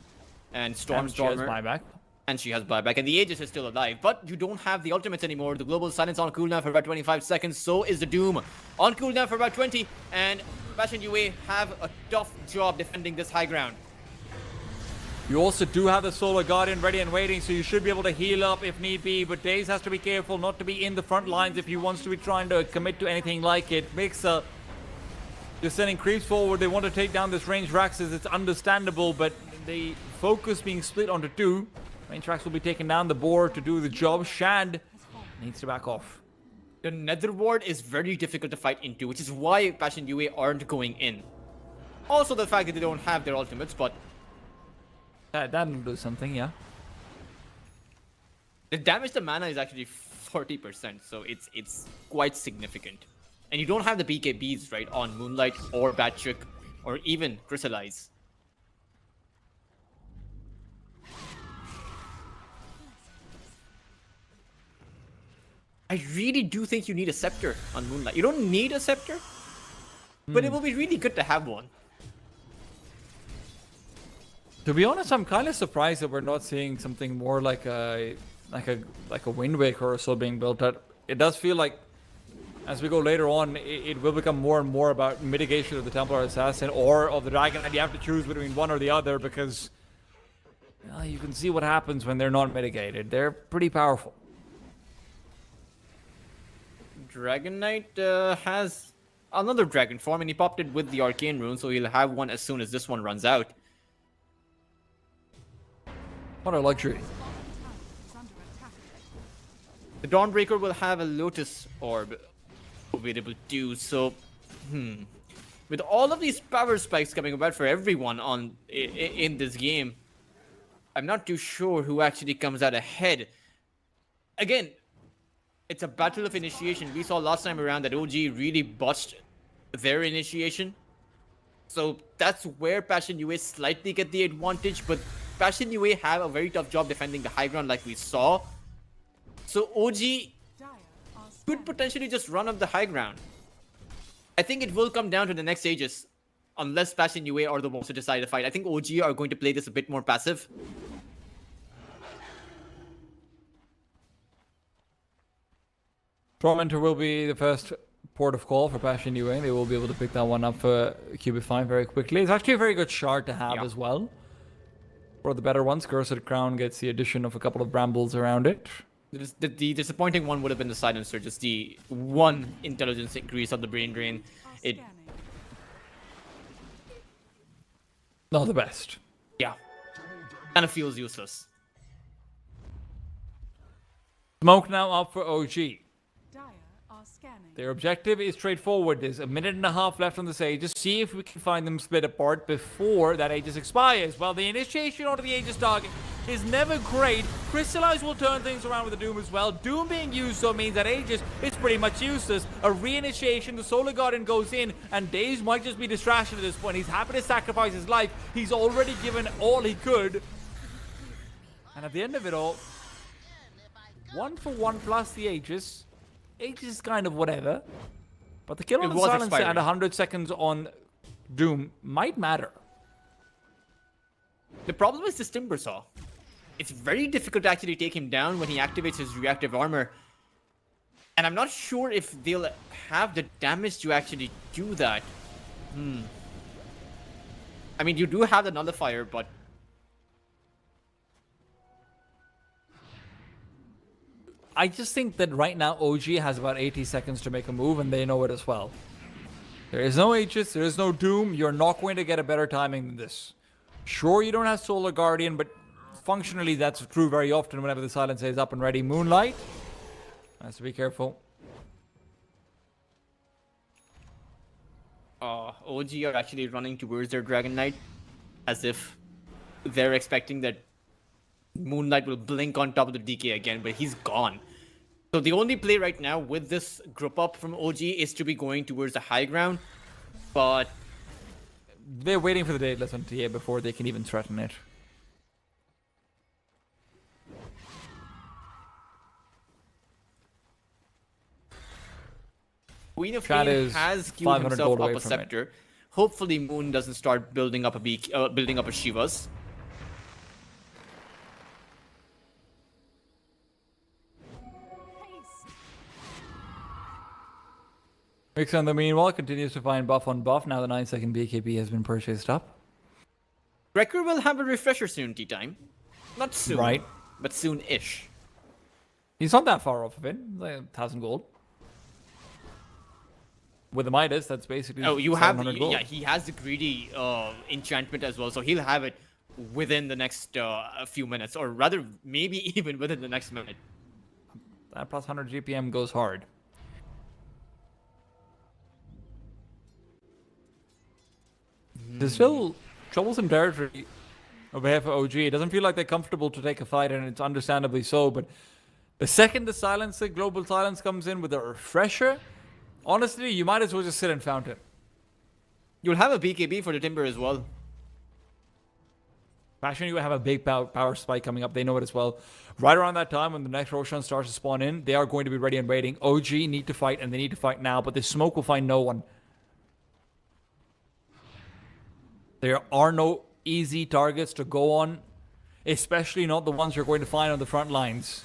And And she has Stormstormer... buyback. And she has buyback, and the Aegis is still alive, but you don't have the ultimates anymore. The global silence on cooldown for about 25 seconds, so is the Doom on cooldown for about 20, and Bash and UA have a tough job defending this high ground. You also do have the Solar Guardian ready and waiting, so you should be able to heal up if need be, but Daze has to be careful not to be in the front lines if he wants to be trying to commit to anything like it. Mixer just sending creeps forward. They want to take down this range Raxus. It's understandable, but the focus being split onto 2. Range Rax will be taken down the board to do the job. Shad needs to back off. The Nether Ward is very difficult to fight into, which is why Bash and UA aren't going in. Also the fact that they don't have their ultimates, but That'll do something, yeah. the damage to mana is actually 40%, so it's quite significant. And you don't have the BKBs, right, on Moonlight or Batchick or even Crystallize. I really do think you need a scepter on Moonlight. You don't need a scepter, but it will be really good to have one. To be honest, I'm kind of surprised that we're not seeing something more like a Wind Waker or so being built. That it does feel like as we go later on, it will become more and more about mitigation of the Templar Assassin or of the Dragon, and you have to choose between one or the other because you can see what happens when they're not mitigated. They're pretty powerful. Dragon Knight has another dragon form, and he popped it with the Arcane Rune, so he'll have one as soon as this one runs out. What a luxury. Is under attack. The Dawnbreaker will have a Lotus Orb available too, so with all of these power spikes coming about for everyone in this game, I'm not too sure who actually comes out ahead. Again, it's a battle of initiation. We saw last time around that OG really botched their initiation, so that's where Passion UA slightly get the advantage, but Passion UA have a very tough job defending the high ground like we saw, so OG Dire are could scanning. potentially just run up the high ground. I think it will come down to the next stages, unless Passion UA are the ones to decide to fight. I think OG are going to play this a bit more passive. Tormentor will be the first port of call for Passion UA. They will be able to pick that one up for QB5 very quickly. It's actually a very good shard to have as well. For the better ones, Cursed Crown gets the addition of a couple of brambles around it. The disappointing one would have been the Silencer, just the one intelligence increase on the Brain Drain. Are It, scanning. Not the best. yeah, kind of feels useless. Smoke now up for OG. Dire are scanning. Their objective is straightforward. There's a minute and a half left on this Aegis. See if we can find them split apart before that Aegis expires. Well, the initiation onto the Aegis target is never great. Crystallize will turn things around with the Doom as well. Doom being used so means that Aegis is pretty much useless. A reinitiation, the Solar Guardian goes in, and Daze might just be distraction at this point. He's happy to sacrifice his life. He's already given all he could. And at the end of it all, 1-for-1 plus the Aegis. Aegis is kind of whatever. But the kill on It the was Silencer expiring. and 100 seconds on Doom might matter. The problem is this Timbersaw. It's very difficult to actually take him down when he activates his reactive armor. And I'm not sure if they'll have the damage to actually do that. I mean, you do have the Nullifier, but I just think that right now OG has about 80 seconds to make a move, and they know it as well. There is no Aegis, there is no Doom. You're not going to get a better timing than this. Sure, you don't have Solar Guardian, but functionally that's true very often whenever the Silencer is up and ready. Moonlight has to be careful. OG are actually running towards their Dragon Knight as if they're expecting that Moonlight will blink on top of the DK again, but he's gone. So the only play right now with this group up from OG is to be going towards the high ground, but They're waiting for the Dateless on TA before they can even threaten it. Queen of Chad Pain is has queued 500 himself gold up away a from it. scepter. Hopefully Moon doesn't start building up a Shivas. Haste. Mix on the meanwhile continues to find buff on buff. Now the 9-second BKB has been purchased up. Wrecker will have a refresher soon, tea time. Not soon, Right. but soon-ish. He's not that far off of it. Like 1,000 gold. With the Midas, that's basically Oh, you have 700 gold. yeah. He has the greedy enchantment as well, so he'll have it within the next few minutes, or rather, maybe even within the next minute. That plus 100 GPM goes hard. There's still troublesome territory over here for OG. It doesn't feel like they're comfortable to take a fight, and it's understandably so, but the second the Silencer, Global Silence comes in with a refresher, honestly, you might as well just sit and fountain. You'll have a BKB for the Timber as well. Passion, you have a big power spike coming up. They know it as well. Right around that time, when the next Roshan starts to spawn in, they are going to be ready and waiting. OG need to fight, and they need to fight now, but the smoke will find no one. There are no easy targets to go on, especially not the ones you're going to find on the front lines.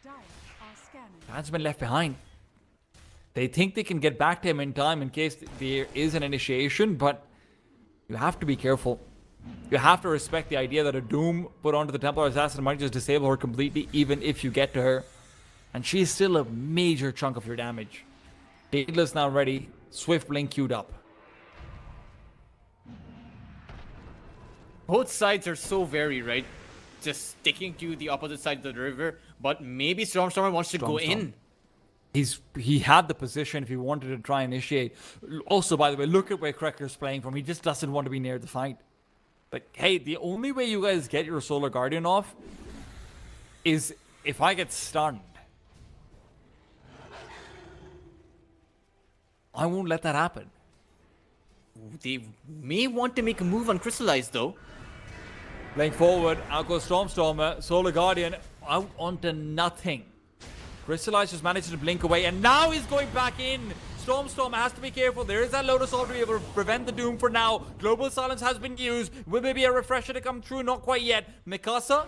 Dire are scanning. Has been left behind. They think they can get back to him in time in case there is an initiation, but you have to be careful. You have to respect the idea that a Doom put onto the Templar Assassin might just disable her completely, even if you get to her. And she's still a major chunk of your damage. Daedalus now ready. Swift Blink queued up. Both sides are so very, right? Just sticking to the opposite side of the river, but maybe Stormstormer wants to go in. He had the position if he wanted to try and initiate. Also, by the way, look at where Krekker's playing from. He just doesn't want to be near the fight. Like, hey, the only way you guys get your Solar Guardian off is if I get stunned. I won't let that happen. They may want to make a move on Crystallize, though. Playing forward, out goes Stormstormer. Solar Guardian out onto nothing. Crystallize just managed to blink away, and now he's going back in. Stormstormer has to be careful. There is that Lotus Orb to be able to prevent the Doom for now. Global Silence has been used. Will there be a refresher to come through? Not quite yet. Mixer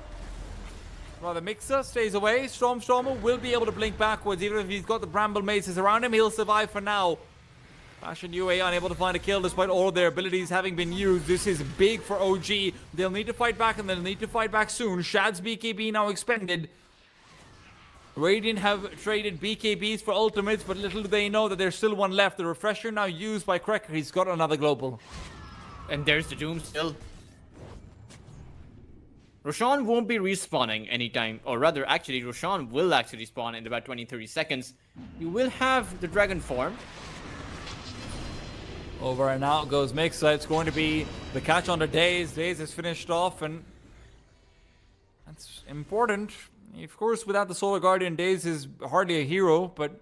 stays away. Stormstormer will be able to blink backwards. Even if he's got the Bramble Maces around him, he'll survive for now. Passion UA unable to find a kill despite all of their abilities having been used. This is big for OG. They'll need to fight back, and they'll need to fight back soon. Shad's BKB now expended. Radiant have traded BKBs for ultimates, but little do they know that there's still one left. The refresher now used by Krekker. He's got another global. And there's the Doom still. Roshan won't be respawning anytime, or rather, actually, Roshan will actually spawn in about 20-30 seconds. You will have the Dragon form. Over and out goes Mixa. It's going to be the catch on the Daze. Daze is finished off, and that's important. Of course, without the Solar Guardian, Daze is hardly a hero, but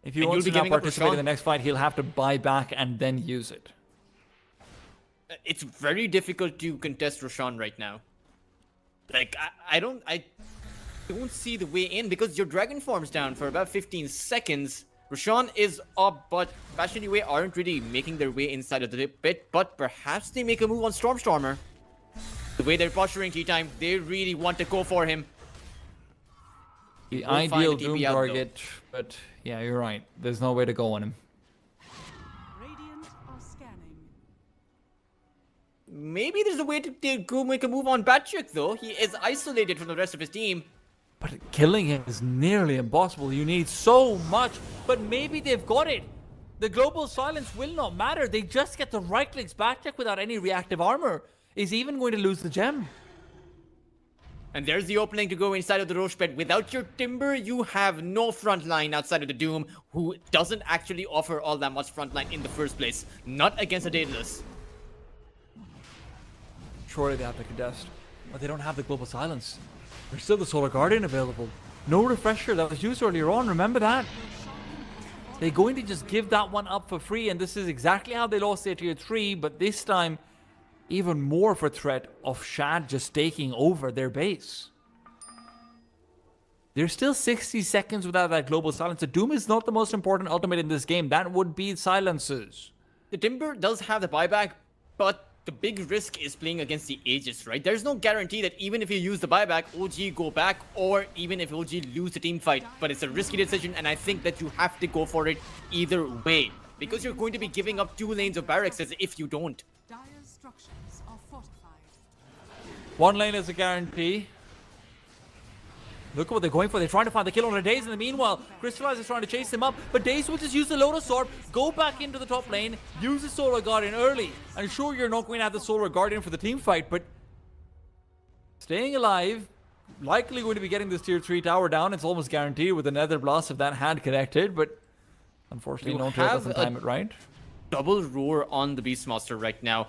if he wants to now participate in the next fight, he'll have to buy back and then use it. It's very difficult to contest Roshan right now. Like, I don't see the way in because your Dragon form's down for about 15 seconds. Roshan is up, but Passion UA aren't really making their way inside of the pit, but perhaps they make a move on Stormstormer. The way they're posturing tea time, they really want to go for him. The ideal Doom target, but yeah, you're right. There's no way to go on him. Radiant are scanning. Maybe there's a way to go make a move on Batchuk, though. He is isolated from the rest of his team. But killing him is nearly impossible. You need so much, but maybe they've got it. The global silence will not matter. They just get the right clicks Batchuk without any reactive armor. Is even going to lose the gem. And there's the opening to go inside of the Roche Pit. Without your Timber, you have no front line outside of the Doom, who doesn't actually offer all that much front line in the first place. Not against a Daedalus. Surely they have to contest. But they don't have the global silence. There's still the Solar Guardian available. No refresher that was used earlier on, remember that? They're going to just give that one up for free, and this is exactly how they lost their tier 3, but this time even more for threat of Shad just taking over their base. There's still 60 seconds without that global silence. The Doom is not the most important ultimate in this game. That would be silences. The Timber does have the buyback, but the big risk is playing against the Aegis, right? There's no guarantee that even if you use the buyback, OG go back, or even if OG lose the team fight. But it's a risky decision, and I think that you have to go for it either way. Because you're going to be giving up 2 lanes of barracks if you don't. Dire's structures are fortified. One lane is a guarantee. Look at what they're going for. They're trying to find the kill on the Daze. In the meanwhile, Crystallize is trying to chase him up. But Daze will just use the Lotus Orb, go back into the top lane, use the Solar Guardian early. I'm sure you're not going to have the Solar Guardian for the team fight, but staying alive, likely going to be getting this tier 3 tower down. It's almost guaranteed with the Nether Blast if that had connected, but unfortunately no trade doesn't time it right. Double roar on the Beastmaster right now.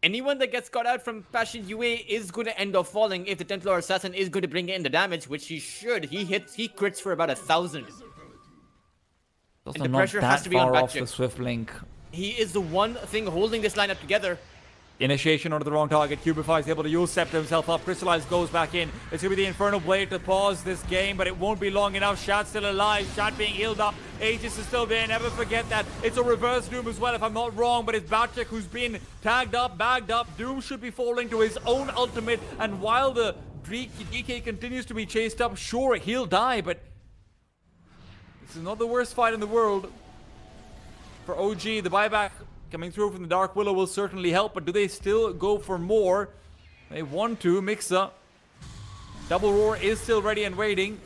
Anyone that gets caught out from Passion UA is going to end up falling if the Templar Assassin is going to bring in the damage, which he should. He crits for about 1,000. Also and the not pressure that has to be on far off the Batchik. Swift Link. He is the one thing holding this lineup together. Initiation onto the wrong target. Cubify is able to use Scepter himself up. Crystallize goes back in. It's going to be the Infernal Blade to pause this game, but it won't be long enough. Shad's still alive. Shad being healed up. Aegis is still there. Never forget that. It's a reverse Doom as well, if I'm not wrong, but it's Batchik who's been tagged up, bagged up. Doom should be falling to his own ultimate, and while the DK continues to be chased up, sure, he'll die, but this is not the worst fight in the world. For OG, the buyback coming through from the Dark Willow will certainly help, but do they still go for more? They want to. Mixa. Double Roar is still ready and waiting.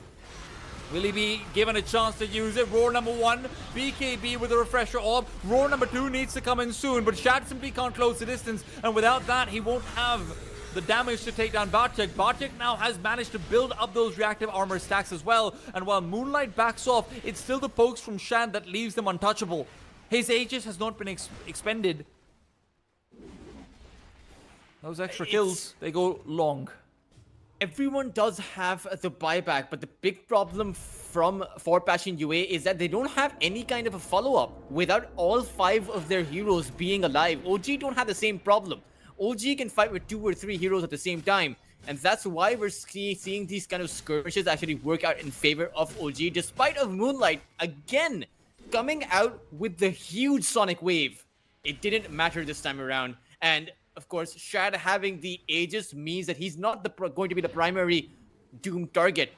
Will he be given a chance to use it? Roar number 1, BKB with a refresher orb. Roar number 2 needs to come in soon, but Shad simply can't close the distance, and without that, he won't have the damage to take down Batchik. Batchik now has managed to build up those reactive armor stacks as well, and while Moonlight backs off, it's still the pokes from Shad that leaves them untouchable. His Aegis has not been expended. Those extra kills, they go long. Everyone does have the buyback, but the big problem for Passion UA is that they don't have any kind of a follow-up. Without all 5 of their heroes being alive, OG don't have the same problem. OG can fight with 2 or 3 heroes at the same time, and that's why we're seeing these kind of skirmishes actually work out in favor of OG, despite of Moonlight again coming out with the huge Sonic Wave. It didn't matter this time around, and of course, Shad having the Aegis means that he's not going to be the primary Doom target,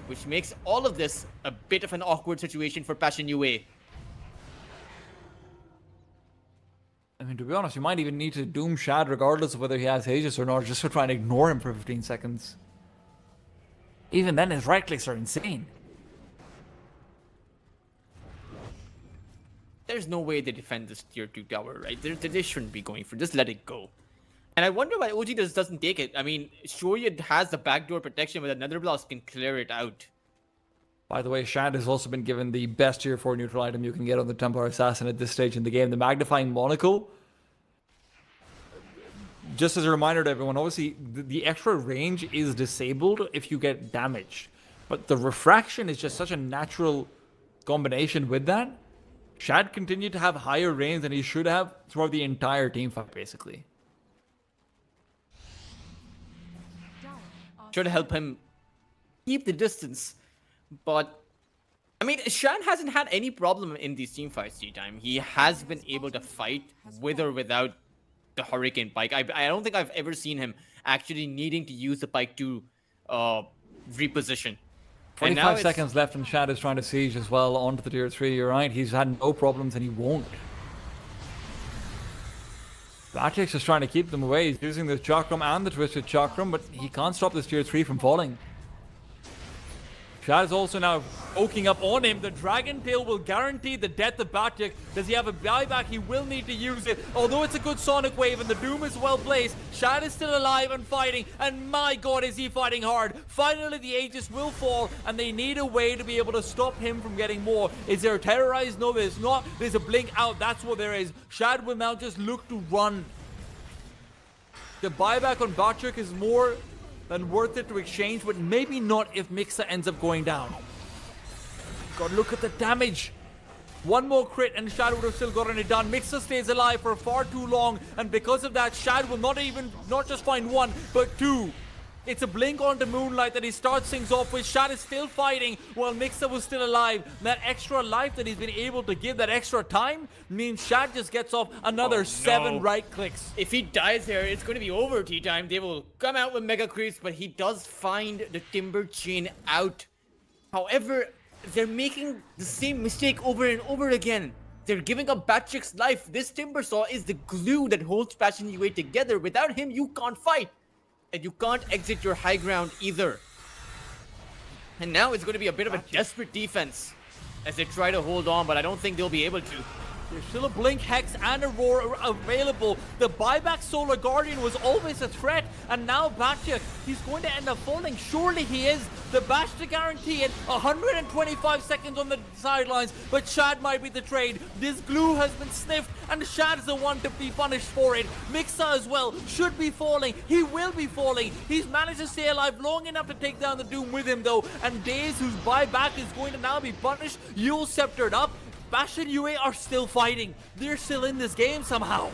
which makes all of this a bit of an awkward situation for Passion UA. I mean, to be honest, you might even need to Doom Shad regardless of whether he has Aegis or not, just to try and ignore him for 15 seconds. Even then, his right clicks are insane. There's no way they defend this tier 2 tower, right? They shouldn't be going for it. Just let it go. And I wonder why OG doesn't take it. I mean, sure, it has the backdoor protection, but another blast can clear it out. By the way, Shad has also been given the best tier 4 neutral item you can get on the Templar Assassin at this stage in the game, the Magnifying Monocle. Just as a reminder to everyone, obviously, the extra range is disabled if you get damaged. But the refraction is just such a natural combination with that. Shad continued to have higher range than he should have throughout the entire team fight, basically. Try to help him keep the distance. But, I mean, Shad hasn't had any problem in these team fights, G-Time. He has been able to fight with or without the Hurricane Pike. I don't think I've ever seen him actually needing to use the Pike to reposition. 25 seconds left, and Shad is trying to siege as well onto the tier 3. You're right, he's had no problems, and he won't. Batchik's just trying to keep them away. He's using the Chakram and the Twisted Chakram, but he can't stop this tier 3 from falling. Shad is also now poking up on him. The Dragon Tail will guarantee the death of Batchik. Does he have a buyback? He will need to use it. Although it's a good Sonic Wave and the Doom is well placed, Shad is still alive and fighting. And my god, is he fighting hard. Finally, the Aegis will fall, and they need a way to be able to stop him from getting more. Is there a Terrorize? No, there's not. There's a Blink out. That's what there is. Shad will now just look to run. The buyback on Batchik is more than worth it to exchange, but maybe not if Mixa ends up going down. God, look at the damage. One more crit and Shad would have still gotten it done. Mixa stays alive for far too long, and because of that, Shad will not just find 1, but 2. It's a blink onto Moonlight that he starts things off with. Shad is still fighting while Mixa was still alive. That extra life that he's been able to give, that extra time, means Shad just gets off another 7 right clicks. If he dies here, it's going to be over, T-Time. They will come out with Mega Creeps, but he does find the Timber Chain out. However, they're making the same mistake over and over again. They're giving up Batchik's life. This Timber Saw is the glue that holds Passion UA together. Without him, you can't fight. And you can't exit your high ground either. And now it's going to be a bit of a desperate defense as they try to hold on, but I don't think they'll be able to. There's still a Blink, Hex, and a Roar available. The buyback Solar Guardian was always a threat, and now Batchik, he's going to end up falling. Surely he is. The bash to guarantee it. 125 seconds on the sidelines, but Shad might be the trade. This glue has been sniffed, and Shad's the one to be punished for it. Mixa as well should be falling. He will be falling. He's managed to stay alive long enough to take down the Doom with him, though, and Daze, whose buyback is going to now be punished, Yule sceptered up. Passion UA are still fighting. They're still in this game somehow.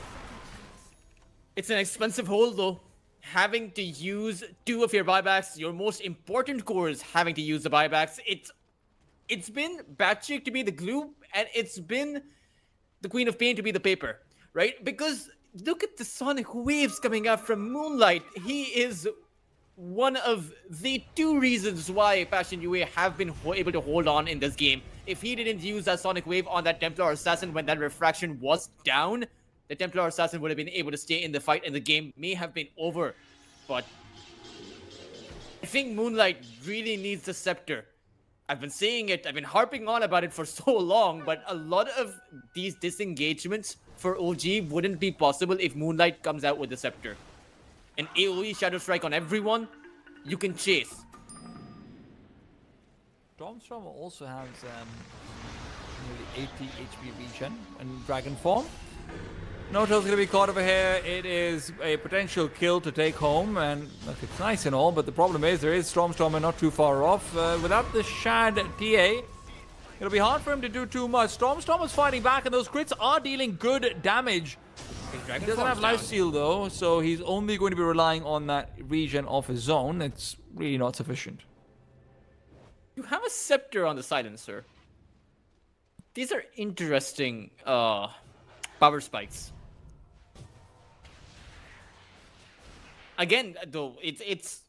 It's an expensive hole though. Having to use 2 of your buybacks, your most important cores having to use the buybacks. It's been Batchick to be the glue, and it's been the Queen of Pain to be the paper, right? Because look at the sonic waves coming out from Moonlight. He is one of the 2 reasons why Passion UA have been able to hold on in this game. If he didn't use that sonic wave on that Templar Assassin when that refraction was down, the Templar Assassin would have been able to stay in the fight and the game may have been over. But I think Moonlight really needs the scepter. I've been saying it, I've been harping on about it for so long, but a lot of these disengagements for OG wouldn't be possible if Moonlight comes out with the scepter. An AoE Shadow Strike on everyone, you can chase. Stormstorm also has nearly 80 HP regen in Dragon form. Noto's gonna be caught over here. It is a potential kill to take home, and look, it's nice and all, but the problem is there is Stormstormer not too far off. Without the Shad TA, it'll be hard for him to do too much. Stormstormer's fighting back, and those crits are dealing good damage. He doesn't have lifesteal though, so he's only going to be relying on that regen of his own. It's really not sufficient. You have a scepter on the silencer. These are interesting power spikes. Again, though, it's.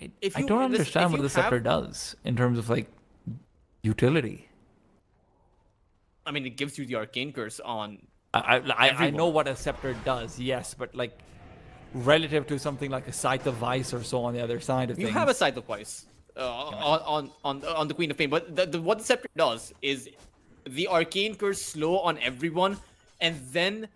I don't understand what the scepter does in terms of like utility. I mean, it gives you the arcane curse on. I know what a scepter does, yes, but like relative to something like a Scythe of Vice or so on the other side of things. You have a Scythe of Vice on the Queen of Pain, but what the scepter does is the arcane curse slow on everyone, and then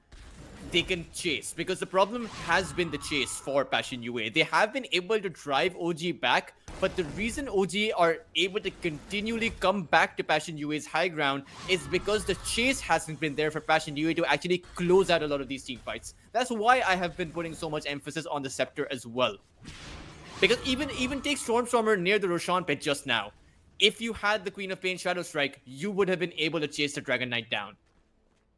they can chase, because the problem has been the chase for Passion UA. They have been able to drive OG back, but the reason OG are able to continually come back to Passion UA's high ground is because the chase hasn't been there for Passion UA to actually close out a lot of these team fights. That's why I have been putting so much emphasis on the scepter as well. Because even take Stormstormer near the Roshan pit just now. If you had the Queen of Pain Shadow Strike, you would have been able to chase the Dragon Knight down.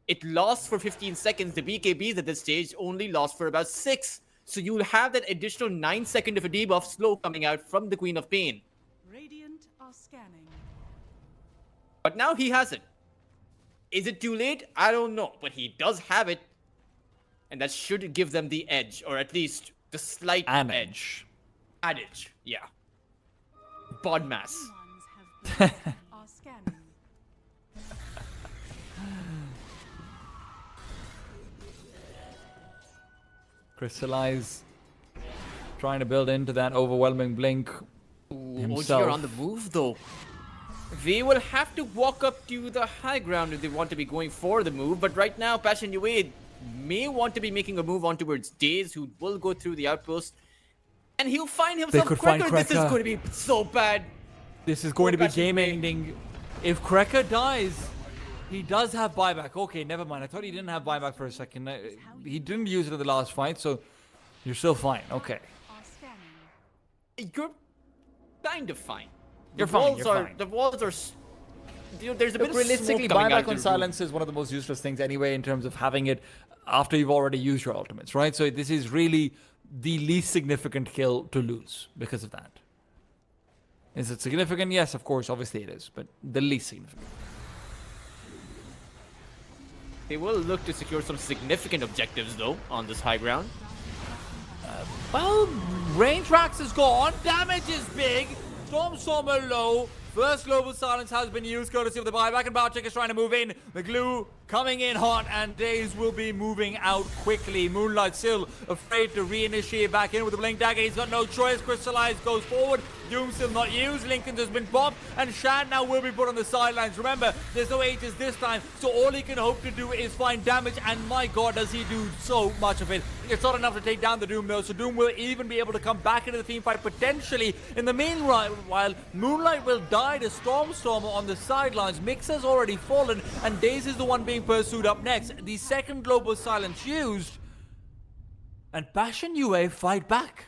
It lost for 15 seconds. The BKBs at this stage only lost for about 6. So you'll have that additional 9 seconds of a debuff slow coming out from the Queen of Pain. Radiant are scanning. But now he has it. Is it too late? I don't know. But he does have it. And that should give them the edge, or at least the slight edge. Adage, yeah. Bod mass. Ones have been are scanning. Crystallize, trying to build into that overwhelming blink himself. OG are on the move though. They will have to walk up to the high ground if they want to be going for the move, but right now Passion UA may want to be making a move on towards Daze, who will go through the outpost, and he'll find himself Cracker. This is going to be so bad. This is going to be game ending. If Cracker dies, he does have buyback. Okay, never mind. I thought he didn't have buyback for a second. He didn't use it in the last fight, so you're still fine. Okay. Are scanning. You're kind of fine. You're fine. The walls are. There's a bit of realistically, smoke coming out buyback on silence is one of the most useless things anyway in terms of having it after you've already used your ultimates, right? So this is really the least significant kill to lose because of that. Is it significant? Yes, of course, obviously it is, but the least significant. They will look to secure some significant objectives though on this high ground. Well, range racks is gone. Damage is big. Stormstormer low. First global silence has been used courtesy of the buyback, and Bartek is trying to move in. The glue coming in hot, and Daze will be moving out quickly. Moonlight still afraid to reinitiate back in with the blink dagger. He's got no choice. Crystallize goes forward. Doom still not used. Lincoln's has been popped, and Shad now will be put on the sidelines. Remember, there's no Aegis this time, so all he can hope to do is find damage, and my god, does he do so much of it. It's not enough to take down the Doom though, so Doom will even be able to come back into the team fight potentially. In the meanwhile, while Moonlight will die to Stormstormer on the sidelines, Mix has already fallen, and Daze is the one being pursued up next. The second global silence used, and Passion UA fight back.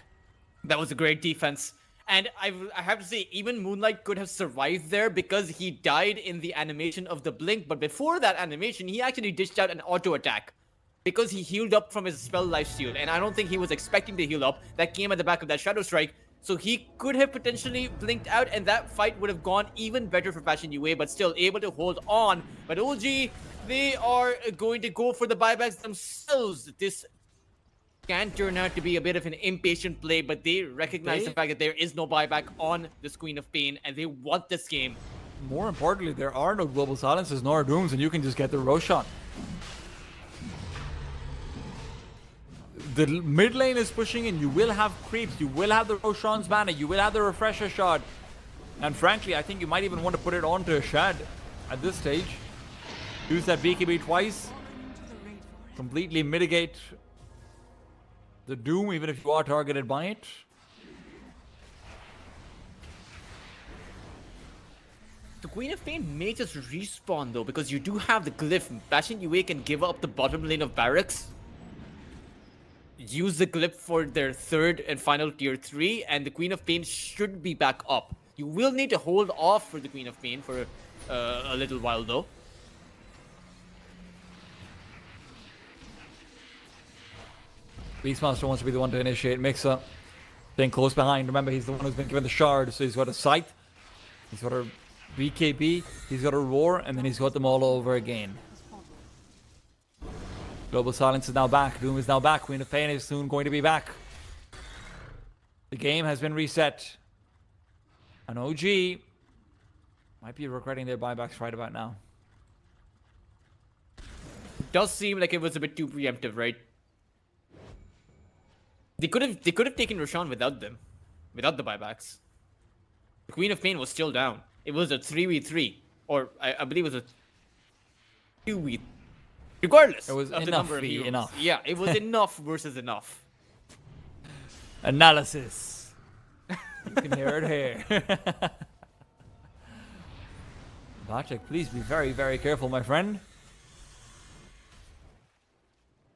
That was a great defense. And I have to say, even Moonlight could have survived there because he died in the animation of the blink. But before that animation, he actually dished out an auto attack because he healed up from his spell life steal. And I don't think he was expecting to heal up. That came at the back of that Shadow Strike. So he could have potentially blinked out, and that fight would have gone even better for Passion UA, but still able to hold on. But OG, they are going to go for the buybacks themselves. This can turn out to be a bit of an impatient play, but they recognize the fact that there is no buyback on this Queen of Pain, and they want this game. More importantly, there are no global silences nor dooms, and you can just get the Roshan. The mid lane is pushing in. You will have creeps. You will have the Roshan's mana. You will have the refresher shot. And frankly, I think you might even want to put it onto Shad at this stage. Use that BKB twice. Completely mitigate the Doom, even if you are targeted by it. The Queen of Pain may just respawn though, because you do have the glyph. Passion UA can give up the bottom lane of barracks, use the glyph for their third and final tier 3, and the Queen of Pain should be back up. You will need to hold off for the Queen of Pain for a little while though. Beastmaster wants to be the one to initiate. Mixer staying close behind. Remember, he's the one who's been given the shard, so he's got a sight, he's got a BKB, he's got a roar, and then he's got them all over again. Global Silence is now back. Doom is now back. Queen of Pain is soon going to be back. The game has been reset. And OG might be regretting their buybacks right about now. Does seem like it was a bit too preemptive, right? They could have taken Roshan without them, without the buybacks. The Queen of Pain was still down. It was a 3v3, or I believe it was a 2v3. Regardless, it was of the enough number of heroes. enough. Yeah, it was enough versus enough. Analysis. You can hear it here. Bartek, please be very, very careful, my friend.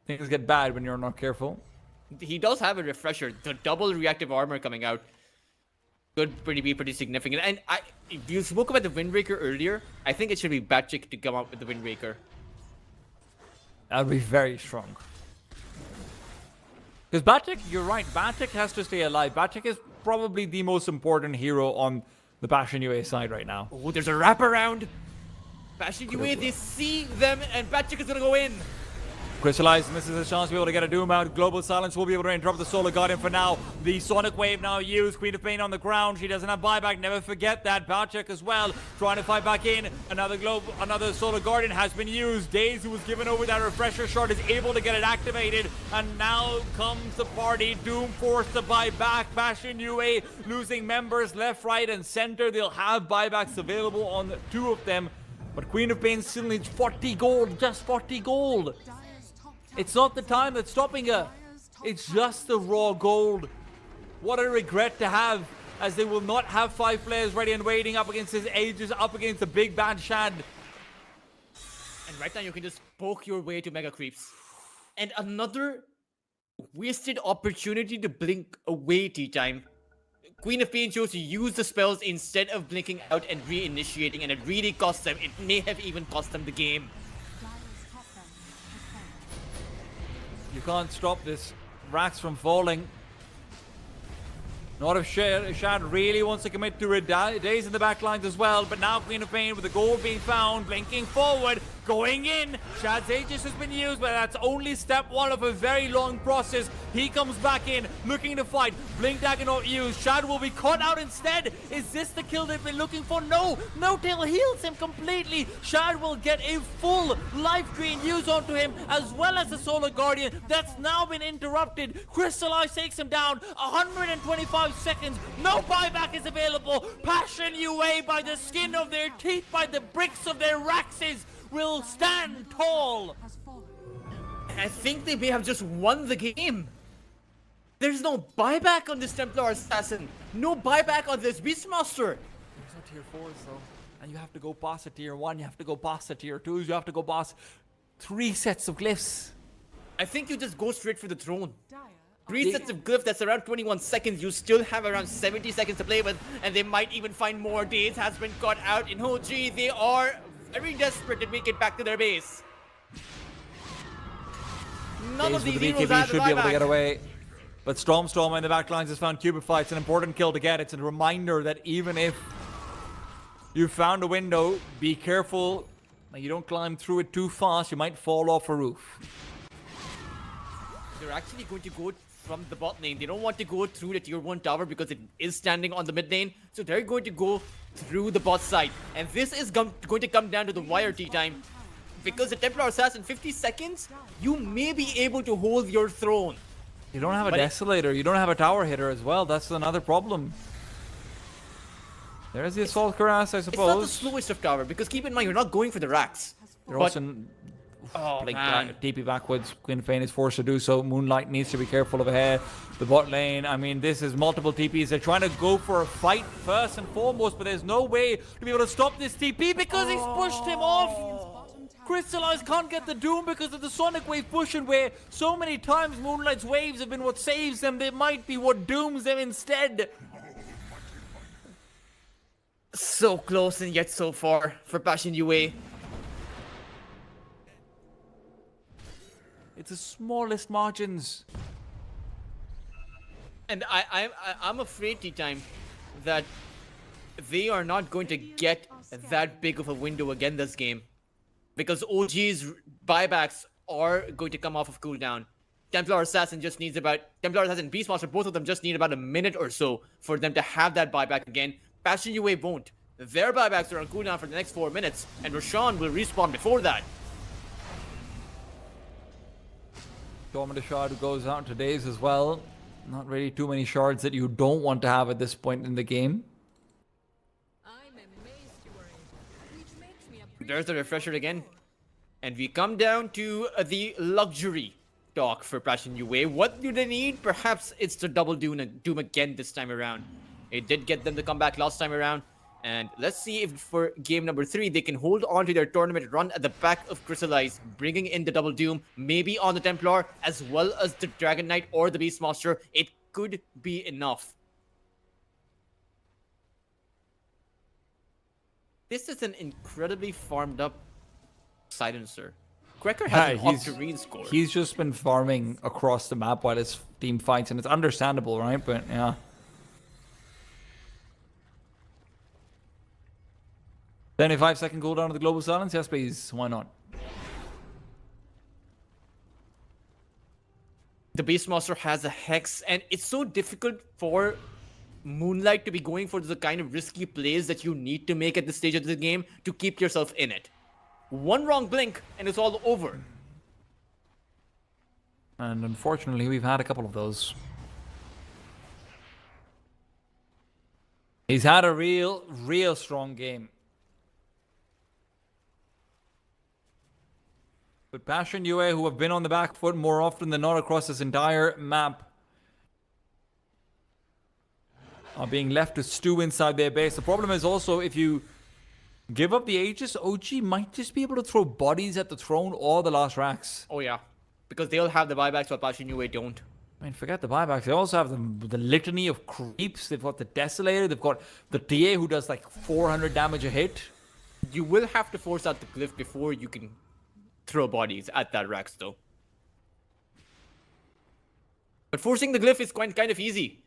Things get bad when you're not careful. He does have a refresher. The double reactive armor coming out could be pretty significant. And you spoke about the Windbreaker earlier. I think it should be Batchick to come up with the Windbreaker. That would be very strong. Because Batik, you're right, Batik has to stay alive. Batik is probably the most important hero on the Passion UA side right now. Oh, there's a wraparound. Passion UA, they see them, and Batchick is gonna go in. Crystallize misses a chance to be able to get a Doom out. Global Silence will be able to interrupt the Solar Guardian for now. The Sonic Wave now used. Queen of Pain on the ground. She doesn't have buyback. Never forget that. Batchick as well. Trying to fight back in. Another Solar Guardian has been used. Daze, who was given over that refresher shot, is able to get it activated. And now comes the party. Doom forced to buy back. Passion UA losing members left, right, and center. They'll have buybacks available on the two of them. But Queen of Pain still needs 40 gold. Just 40 gold. It's not the time that's stopping her. It's just the raw gold. What a regret to have, as they will not have 5 players ready and waiting up against his ages, up against the big bad Shad. And right now you can just poke your way to Mega Creeps. And another wasted opportunity to blink away T-time. Queen of Pain chose to use the spells instead of blinking out and reinitiating, and it really cost them. It may have even cost them the game. You can't stop this Rax from falling. Not if Shad really wants to commit to it. Daze in the back lines as well. But now Queen of Pain with the gold being found. Blinking forward. Going in. Shad's Aegis has been used, but that's only step 1 of a very long process. He comes back in, looking to fight. Blink Dagger not used. Shad will be caught out instead. Is this the kill they've been looking for? No. No Tail heals him completely. Shad will get a full life drain used onto him, as well as the Solar Guardian. That's now been interrupted. Crystallize takes him down. 125 seconds. No buyback is available. Passion UA, by the skin of their teeth, by the bricks of their Raxes, will stand tall. I think they may have just won the game. There's no buyback on this Templar Assassin. No buyback on this Beastmaster. There's no tier 4s though. And you have to go past a tier 1, you have to go past a tier 2s, you have to go past 3 sets of glyphs. I think you just go straight for the throne. 3 sets of glyph, that's around 21 seconds. You still have around 70 seconds to play with, and they might even find more. Days has been caught out in OG. They are very desperate to make it back to their base. None of Days these with the heroes BKB have should the be able to get buyback. away. But Storm in the back lines has found Cubify. It's an important kill to get. It's a reminder that even if you found a window, be careful that you don't climb through it too fast. You might fall off a roof. They're actually going to go from the bot lane. They don't want to go through the tier 1 tower because it is standing on the mid lane. So they're going to go through the bot side. And this is going to come down to the wire tea time. Because the Templar Assassin, 50 seconds, you may be able to hold your throne. You don't have a But Desolator. You don't have a tower hitter as well. That's another problem. There's the Assault Cuirass, I It's not the suppose. slowest of tower, because keep in mind, you're not going for the racks. They're But- also Oh, like man. DP backwards. Quinn Fane is forced to do so. Moonlight needs to be careful of ahead. The bot lane, I mean, this is multiple TPs. They're trying to go for a fight first and foremost, but there's no way to be able to stop this TP because he's pushed him off. Crystallize can't get the Doom because of the Sonic Wave pushing, where so many times Moonlight's waves have been what saves them. They might be what dooms them instead. So close and yet so far for Passion UA. It's the smallest margins. And I'm afraid, T-Time, that they are not going to get that big of a window again this game. Because OG's buybacks are going to come off of cooldown. Templar Assassin just needs about... Templar Assassin and Beastmaster, both of them just need about a minute or so for them to have that buyback again. Passion UA won't. Their buybacks are on cooldown for the next 4 minutes, and Roshan will respawn before that. Dormant Shard who goes out to Days as well. Not really too many shards that you don't want to have at this point in the game. There's the refresher again. And we come down to the luxury talk for Passion UA. What do they need? Perhaps it's the double doom again this time around. It did get them to come back last time around. And let's see if for game number 3, they can hold on to their tournament run at the back of Crystallize, bringing in the double doom, maybe on the Templar, as well as the Dragon Knight or the Beastmaster. It could be enough. This is an incredibly farmed up Silencer. Cracker has an Octarine score. He's just been farming across the map while his team fights, and it's understandable, right? But yeah. 75-second cooldown of the Global Silence? Yes, please. Why not? The Beastmaster has a Hex, and it's so difficult for Moonlight to be going for the kind of risky plays that you need to make at this stage of the game to keep yourself in it. One wrong blink, and it's all over. And unfortunately, we've had a couple of those. He's had a real strong game. But Passion UA, who have been on the back foot more often than not across this entire map, are being left to stew inside their base. The problem is also, if you give up the Aegis, OG might just be able to throw bodies at the throne or the last racks. Oh yeah, because they'll have the buybacks while Passion UA don't. I mean, forget the buybacks. They also have the litany of creeps. They've got the Desolator. They've got the TA who does like 400 damage a hit. You will have to force out the glyph before you can throw bodies at that racks though. But forcing the glyph is kind of easy.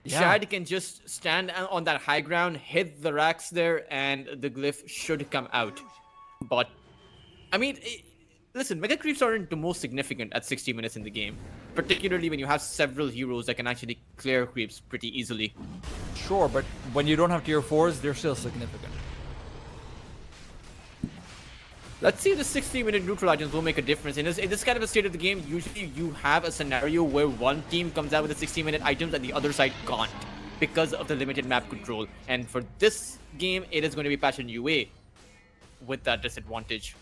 Yeah. Shad can just stand on that high ground, hit the racks there, and the glyph should come out. But, I mean, listen, Mega Creeps aren't the most significant at 60 minutes in the game. Particularly when you have several heroes that can actually clear creeps pretty easily. Sure, but when you don't have tier 4s, they're still significant. Let's see if the 60-minute neutral items will make a difference. In this kind of a state of the game, usually you have a scenario where one team comes out with the 60-minute items and the other side can't because of the limited map control. And for this game, it is going to be Passion UA with that disadvantage.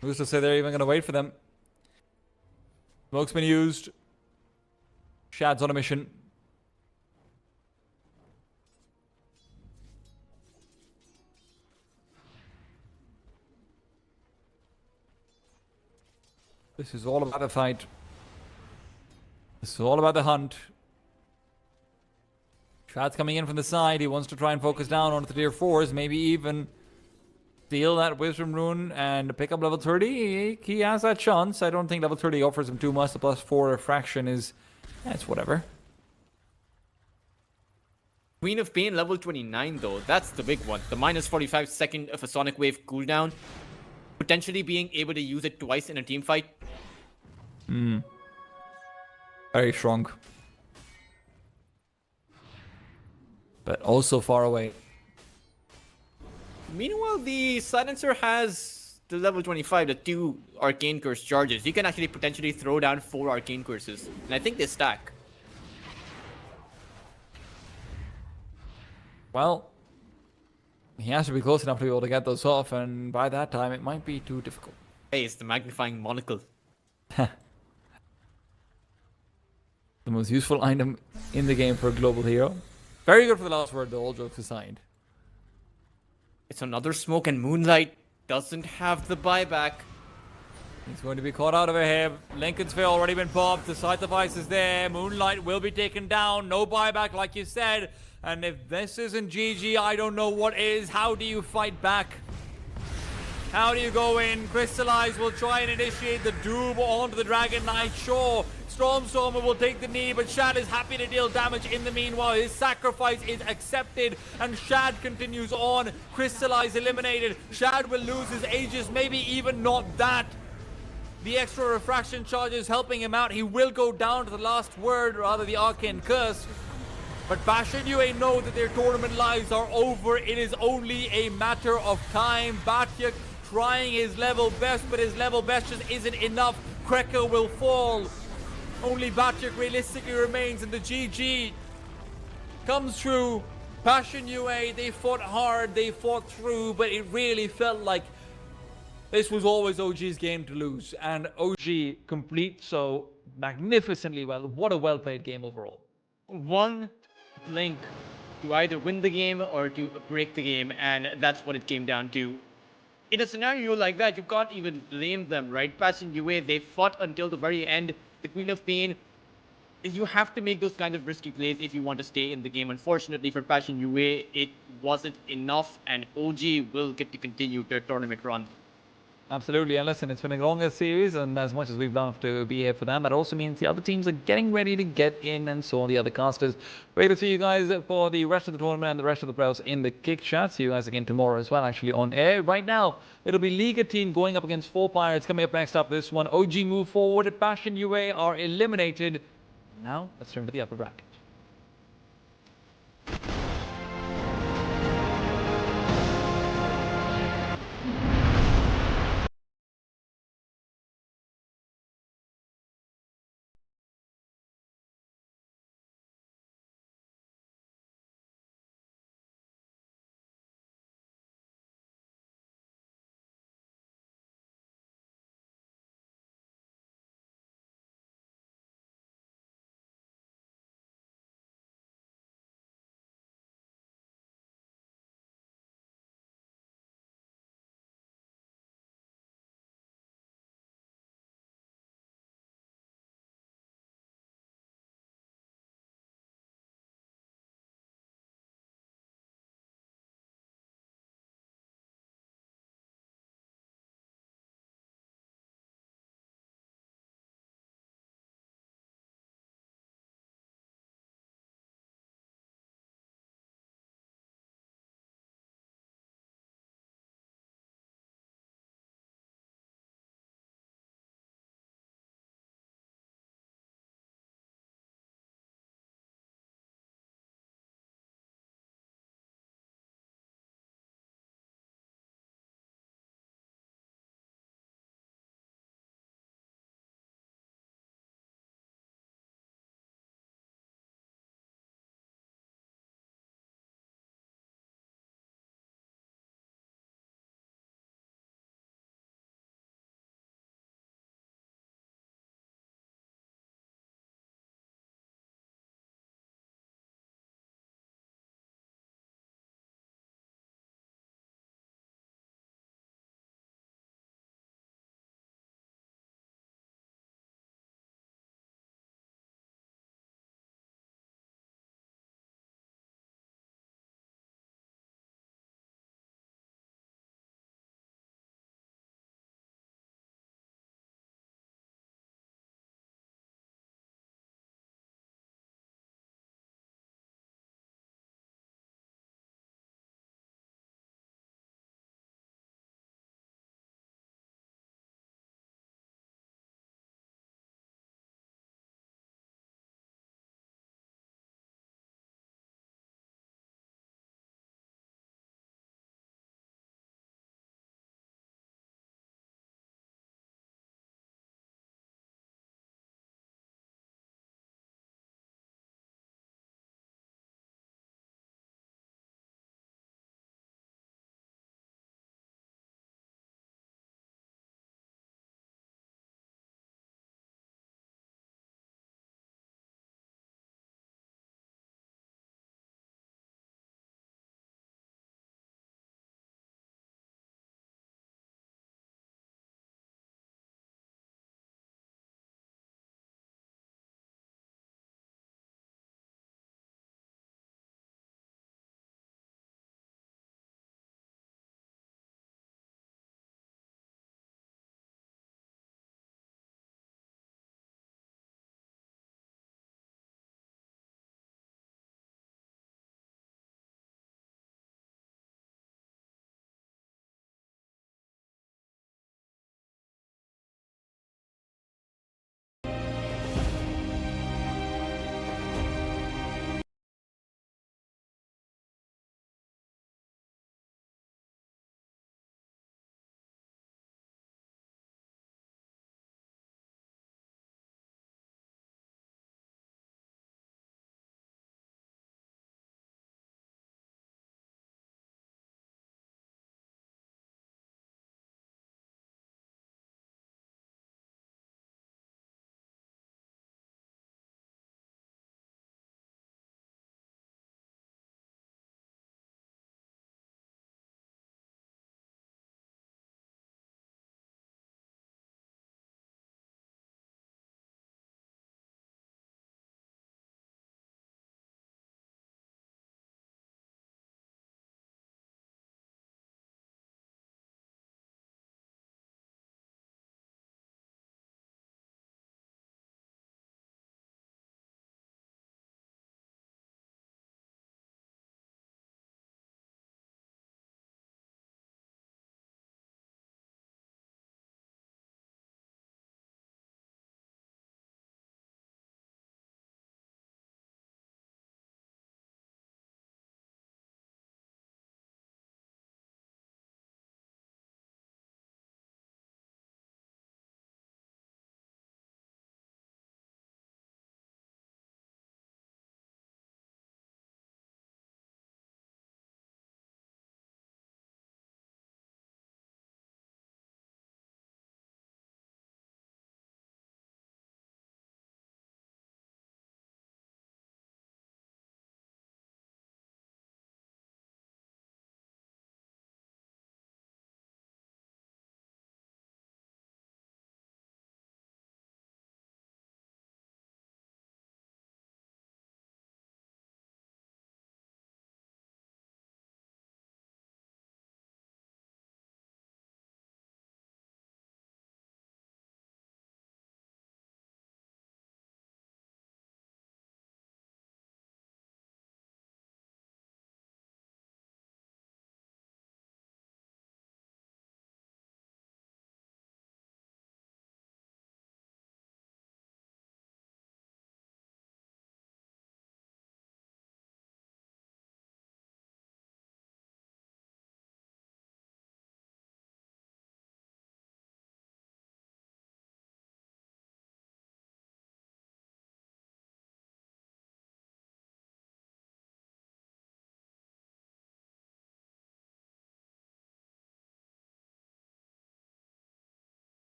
Who's to say they're even going to wait for them? Smoke's been used. Shad's on a mission. This is all about the fight. It's all about the hunt. Shad's coming in from the side. He wants to try and focus down on the tier 4s. Maybe even steal that Wisdom Rune and pick up level 30. He has that chance. I don't think level 30 offers him too much. The +4 refraction is... it's whatever. Queen of Pain level 29 though, that's the big one. The minus 45 second of a Sonic Wave cooldown. Potentially being able to use it twice in a team fight. Very strong. But also far away. Meanwhile, the Silencer has the level 25, the 2 Arcane Curse charges. You can actually potentially throw down 4 Arcane Curses. And I think they stack. Well, he has to be close enough to be able to get those off, and by that time it might be too difficult. Hey, it's the magnifying monocle. The most useful item in the game for a global hero. Very good for the last word, though, all jokes aside. It's another smoke, and Moonlight doesn't have the buyback. He's going to be caught out of it here. Lincoln's Sphere already been popped. The sight device is there. Moonlight will be taken down. No buyback, like you said. And if this isn't GG, I don't know what is. How do you fight back? How do you go in? Crystallize will try and initiate the Doom onto the Dragon Knight. Sure, Stormstormer will take the knee, but Shad is happy to deal damage in the meanwhile. His sacrifice is accepted, and Shad continues on. Crystallize eliminated. Shad will lose his Aegis, maybe even not that. The extra refraction charge is helping him out. He will go down to the last word, rather the Arcane Curse. But Bastion UA know that their tournament lives are over. It is only a matter of time. Batyak trying his level best, but his level best just isn't enough. Krekker will fall. Only Batyak realistically remains, and the GG comes through. Bastion UA, they fought hard, they fought through, but it really felt like this was always OG's game to lose. And OG complete so magnificently well. What a well-played game overall. One link to either win the game or to break the game, and that's what it came down to. In a scenario like that, you can't even blame them, right? Passion UA, they fought until the very end. The Queen of Pain, you have to make those kind of risky plays if you want to stay in the game. Unfortunately for Passion UA, it wasn't enough, and OG will get to continue their tournament run. Absolutely, and listen, it's been a longer series, and as much as we'd love to be here for them, that also means the other teams are getting ready to get in, and so are the other casters. Wait to see you guys for the rest of the tournament and the rest of the players in the kick chat. See you guys again tomorrow as well, actually on air. Right now, it'll be Liga team going up against 4 Pirates. Coming up next up, this one, OG move forward, Passion UA are eliminated. Now, let's turn to the upper bracket.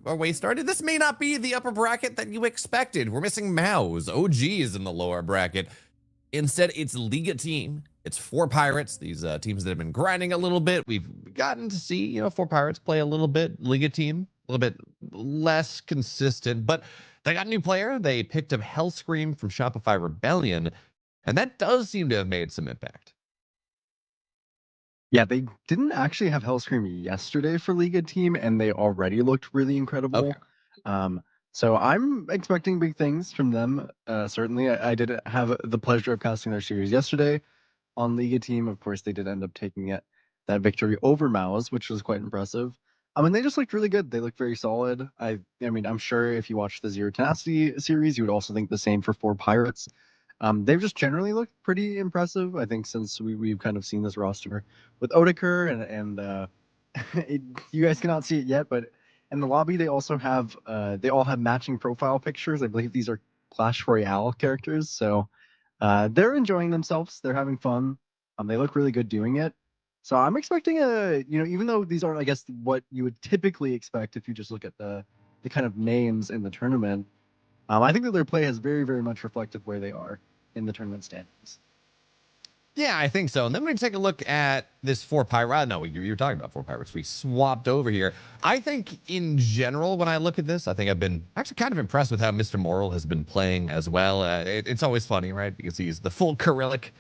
our way started. This may not be the upper bracket that you expected. We're missing MOUZ. OG is in the lower bracket. Instead, it's Liga team. It's 4 Pirates. These teams that have been grinding a little bit. We've gotten to see, 4 Pirates play a little bit. Liga team, a little bit less consistent, but they got a new player. They picked up Hellscream from Shopify Rebellion, and that does seem to have made some impact. Yeah, they didn't actually have Hellscream yesterday for Liga team, and they already looked really incredible. Okay. So I'm expecting big things from them. Certainly, I did have the pleasure of casting their series yesterday on Liga team. Of course, they did end up taking that victory over MOUZ, which was quite impressive. I mean, they just looked really good. They looked very solid. I mean, I'm sure if you watched the Zero Tenacity series, you would also think the same for 4 Pirates. They've just generally looked pretty impressive. I think since we've kind of seen this roster with Odeker and you guys cannot see it yet, but in the lobby they also have they all have matching profile pictures. I believe these are Clash Royale characters, so they're enjoying themselves. They're having fun. They look really good doing it. So I'm expecting even though these aren't, I guess, what you would typically expect if you just look at the kind of names in the tournament. I think that their play has very, very much reflected where they are in the tournament standings. Yeah, I think so. And then we take a look at this 4 Pirates. No, you were talking about 4 Pirates. We swapped over here. I think in general, when I look at this, I think I've been actually kind of impressed with how Mr. Moral has been playing as well. It's always funny, right? Because he's the full Cyrillic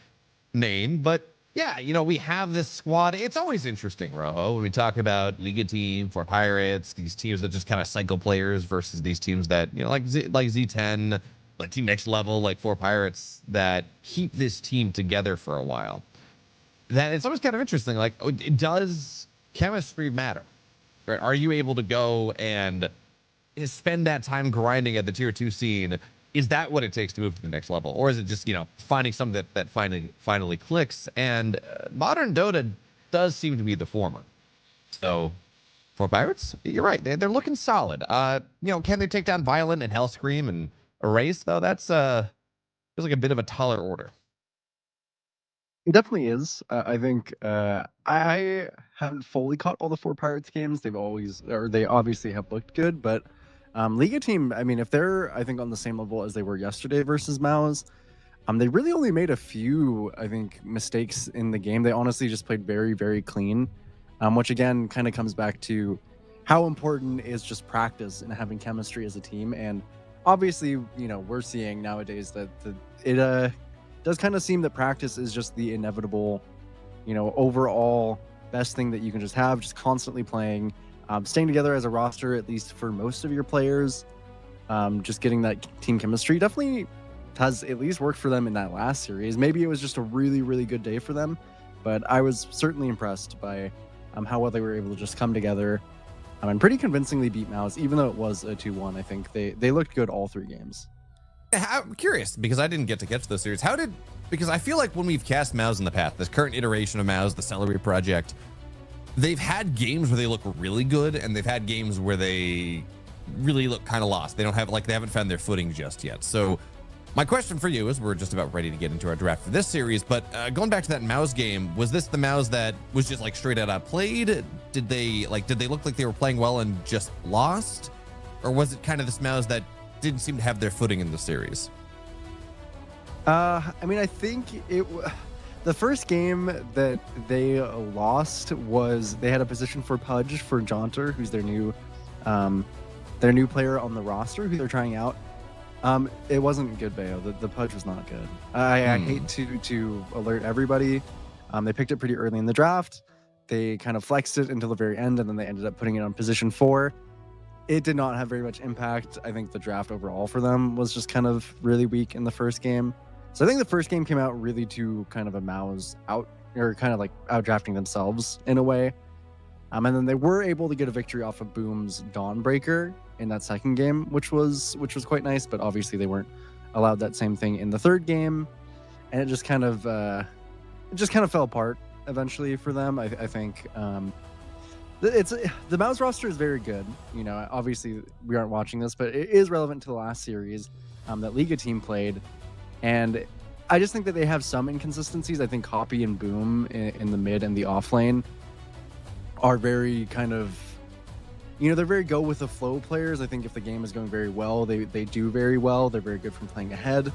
name. But yeah, we have this squad. It's always interesting, Roho, when we talk about Liga team, 4 Pirates, these teams that just kind of cycle players versus these teams that, like Z10, like Team Next Level, like 4 Pirates, that keep this team together for a while. That it's always kind of interesting. Like, does chemistry matter? Right? Are you able to go and spend that time grinding at the tier 2 scene? Is that what it takes to move to the next level? Or is it just, finding something that finally clicks? And modern Dota does seem to be the former. So 4 Pirates, you're right. They're looking solid. Can they take down Violent and Hellscream and Erase, though? That's feels like a bit of a taller order. It definitely is. I think I haven't fully caught all the 4 Pirates games. They obviously have looked good, but Liga team, I mean, if they're, I think, on the same level as they were yesterday versus MOUZ, they really only made a few, I think, mistakes in the game. They honestly just played very, very clean, which again kind of comes back to how important is just practice and having chemistry as a team. And obviously, we're seeing nowadays that it does kind of seem that practice is just the inevitable, overall best thing that you can just have, just constantly playing. Staying together as a roster, at least for most of your players, just getting that team chemistry definitely has at least worked for them in that last series. Maybe it was just a really, really good day for them, but I was certainly impressed by how well they were able to just come together and pretty convincingly beat MOUZ, even though it was a 2-1. I think they looked good all 3 games. I'm curious, because I didn't get to catch those series. Because I feel like when we've cast MOUZ in the past, this current iteration of MOUZ, the Celery Project, they've had games where they look really good, and they've had games where they really look kind of lost. They haven't found their footing just yet. So my question for you is, we're just about ready to get into our draft for this series, but going back to that MOUZ game, was this the MOUZ that was just like straight out outplayed? Did they look like they were playing well and just lost? Or was it kind of this MOUZ that didn't seem to have their footing in the series? I mean, I think the first game that they lost was they had a position for Pudge for Jaunter, who's their new player on the roster who they're trying out. It wasn't good, Bayo. The Pudge was not good. I hate to alert everybody. They picked it pretty early in the draft. They kind of flexed it until the very end, and then they ended up putting it on position 4. It did not have very much impact. I think the draft overall for them was just kind of really weak in the first game. So I think the first game came out really to kind of a MOUZ out, or kind of like outdrafting themselves in a way. And then they were able to get a victory off of Boom's Dawnbreaker in that second game, which was quite nice. But obviously they weren't allowed that same thing in the third game, and it just kind of fell apart eventually for them. I think the MOUZ roster is very good. Obviously we aren't watching this, but it is relevant to the last series that Liga team played. And I just think that they have some inconsistencies. I think Hoppy and Boom in the mid and the off lane are very kind of they're very go with the flow players. I think if the game is going very well, they do very well. They're very good from playing ahead.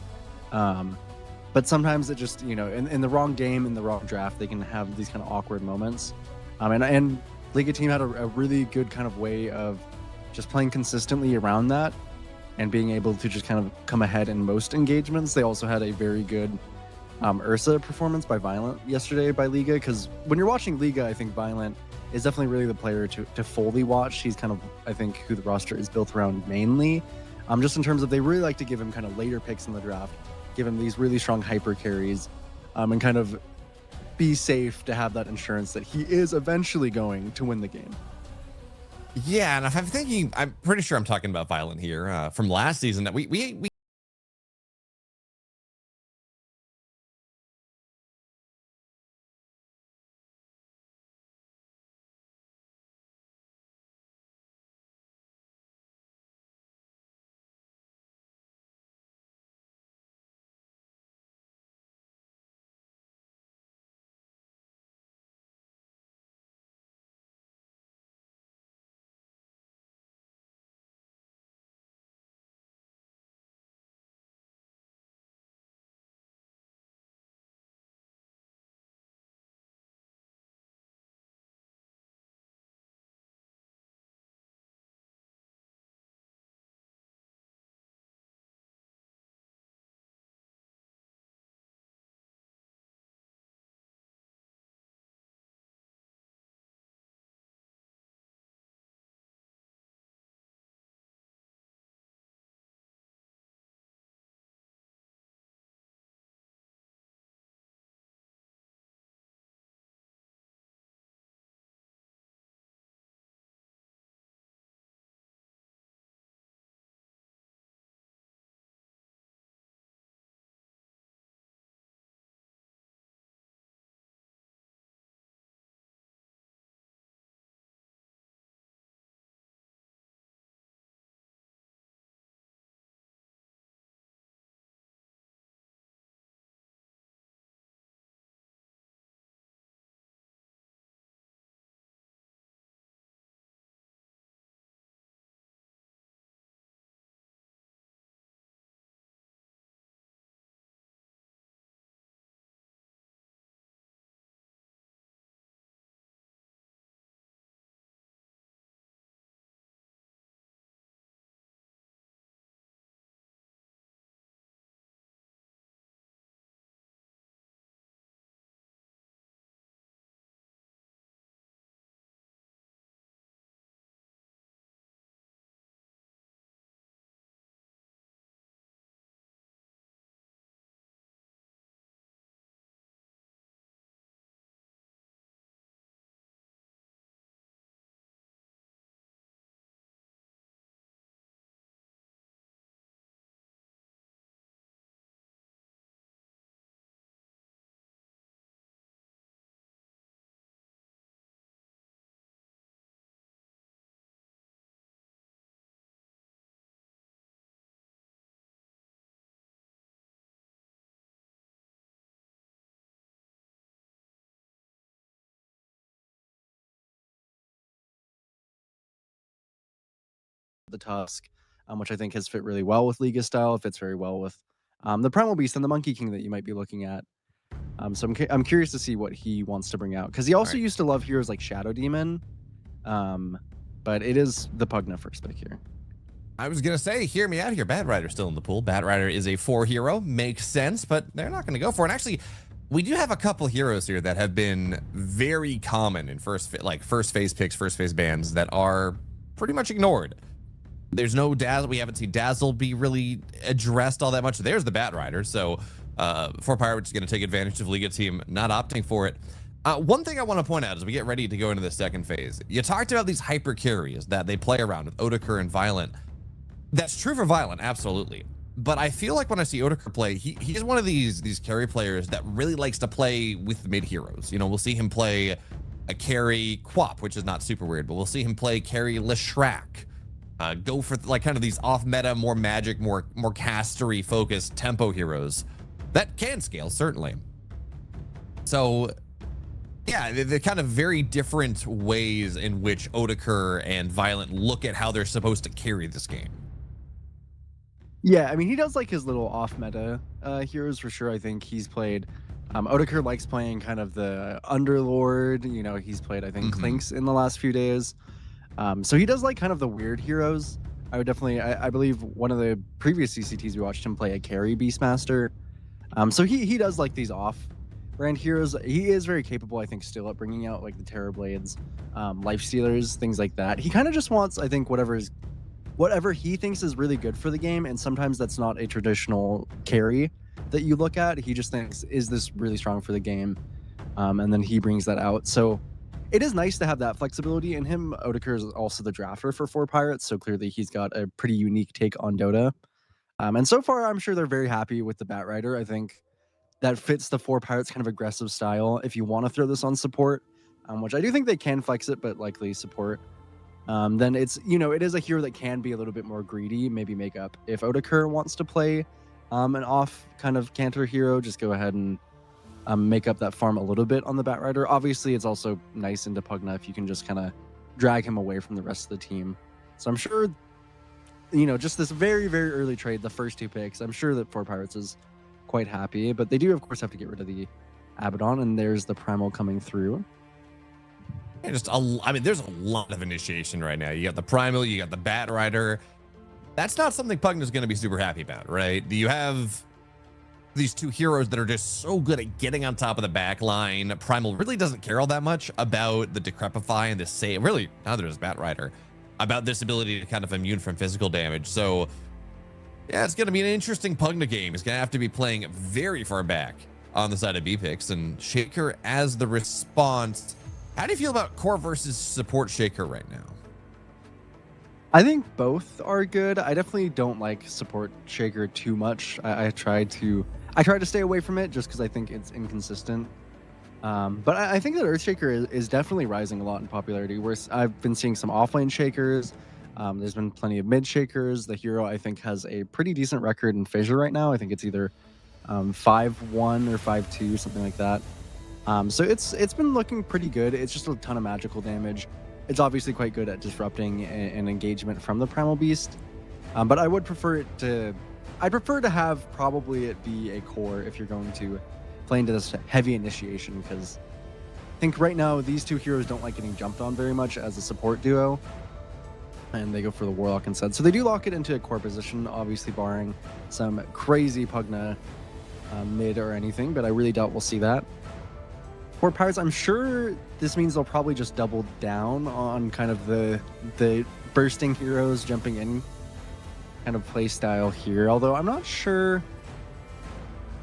But sometimes it just, in the wrong game, in the wrong draft, they can have these kind of awkward moments. And Liga team had a really good kind of way of just playing consistently around that and being able to just kind of come ahead in most engagements. They also had a very good Ursa performance by Violent yesterday by Liga, because when you're watching Liga, I think Violent is definitely really the player to fully watch. He's kind of, I think, who the roster is built around mainly. Just in terms of they really like to give him kind of later picks in the draft, give him these really strong hyper carries, and kind of be safe to have that insurance that he is eventually going to win the game. Yeah, and if I'm thinking, I'm pretty sure I'm talking about Violent here from last season that we The Tusk, which I think has fit really well with Liga style. It fits very well with the Primal Beast and the Monkey King that you might be looking at. So I'm curious to see what he wants to bring out, because he also used to love heroes like Shadow Demon, but it is the Pugna first pick here. I was gonna say, hear me out here. Bat Rider's still in the pool. Bat Rider is a 4 hero, makes sense, but they're not gonna go for it. And actually, we do have a couple heroes here that have been very common in first phase picks, first phase bans that are pretty much ignored. There's no Dazzle. We haven't seen Dazzle be really addressed all that much. There's the Bat Rider. So 4 Pirates is going to take advantage of Liga team not opting for it. One thing I want to point out as we get ready to go into the second phase, you talked about these hyper carries that they play around with Otakar and Violent. That's true for Violent, absolutely. But I feel like when I see Otakar play, he's one of these carry players that really likes to play with mid heroes. We'll see him play a carry Quap, which is not super weird, but we'll see him play carry Leshrac. Go for kind of these off meta, more magic, more castery focused tempo heroes that can scale, certainly. So Yeah, they're kind of very different ways in which Otaker and Violent look at how they're supposed to carry this game. Yeah, I mean, he does like his little off-meta heroes for sure. I think he's played. Otaker likes playing kind of the Underlord. You know, he's played, I think, Clinks in the last few days. So he does like kind of the weird heroes. I would definitely, I believe one of the previous CCTs we watched him play a carry Beastmaster. So he does like these off-brand heroes. He is very capable, I think, still at bringing out like the Terrorblades, Life Stealers, things like that. He kind of just wants, I think, whatever he thinks is really good for the game, and sometimes that's not a traditional carry that you look at. He just thinks, is this really strong for the game? And then he brings that out. So it is nice to have that flexibility in him. Otaker is also the drafter for 4Pirates, so clearly he's got a pretty unique take on Dota. And so far, I'm sure they're very happy with the Batrider. I think that fits the 4Pirates kind of aggressive style. If you want to throw this on support, which I do think they can flex it, but likely support, then it's, you know, it is a hero that can be a little bit more greedy, maybe make up. If Otaker wants to play an off kind of canter hero, just go ahead and make up that farm a little bit on the Batrider. Obviously, it's also nice into Pugna if you can just kind of drag him away from the rest of the team. So I'm sure, you know, just this very, very early trade, the first 2 picks, I'm sure that 4Pirates is quite happy, but they do, of course, have to get rid of the Abaddon, and there's the Primal coming through. Yeah, I mean, there's a lot of initiation right now. You got the Primal, you got the Batrider. That's not something Pugna's going to be super happy about, right? You have these 2 heroes that are just so good at getting on top of the back line. Primal really doesn't care all that much about the Decrepify and the save. Really, neither does Batrider, about this ability to kind of immune from physical damage. So, yeah, it's going to be an interesting Pugna game. It's going to have to be playing very far back on the side of B-Picks, and Shaker as the response. How do you feel about core versus support Shaker right now? I think both are good. I definitely don't like support Shaker too much. I try to stay away from it just because I think it's inconsistent. But I think that Earthshaker is definitely rising a lot in popularity. I've been seeing some offlane Shakers. There's been plenty of mid Shakers. The hero, I think, has a pretty decent record in Fissure right now. I think it's either 5-1 or 5-2, something like that. So it's been looking pretty good. It's just a ton of magical damage. It's obviously quite good at disrupting an engagement from the Primal Beast. But I would prefer I'd prefer to have probably it be a core if you're going to play into this heavy initiation, because I think right now these 2 heroes don't like getting jumped on very much as a support duo, and they go for the Warlock instead. So they do lock it into a core position, obviously barring some crazy Pugna mid or anything, but I really doubt we'll see that. For Pirates, I'm sure this means they'll probably just double down on kind of the bursting heroes jumping in kind of play style here, although I'm not sure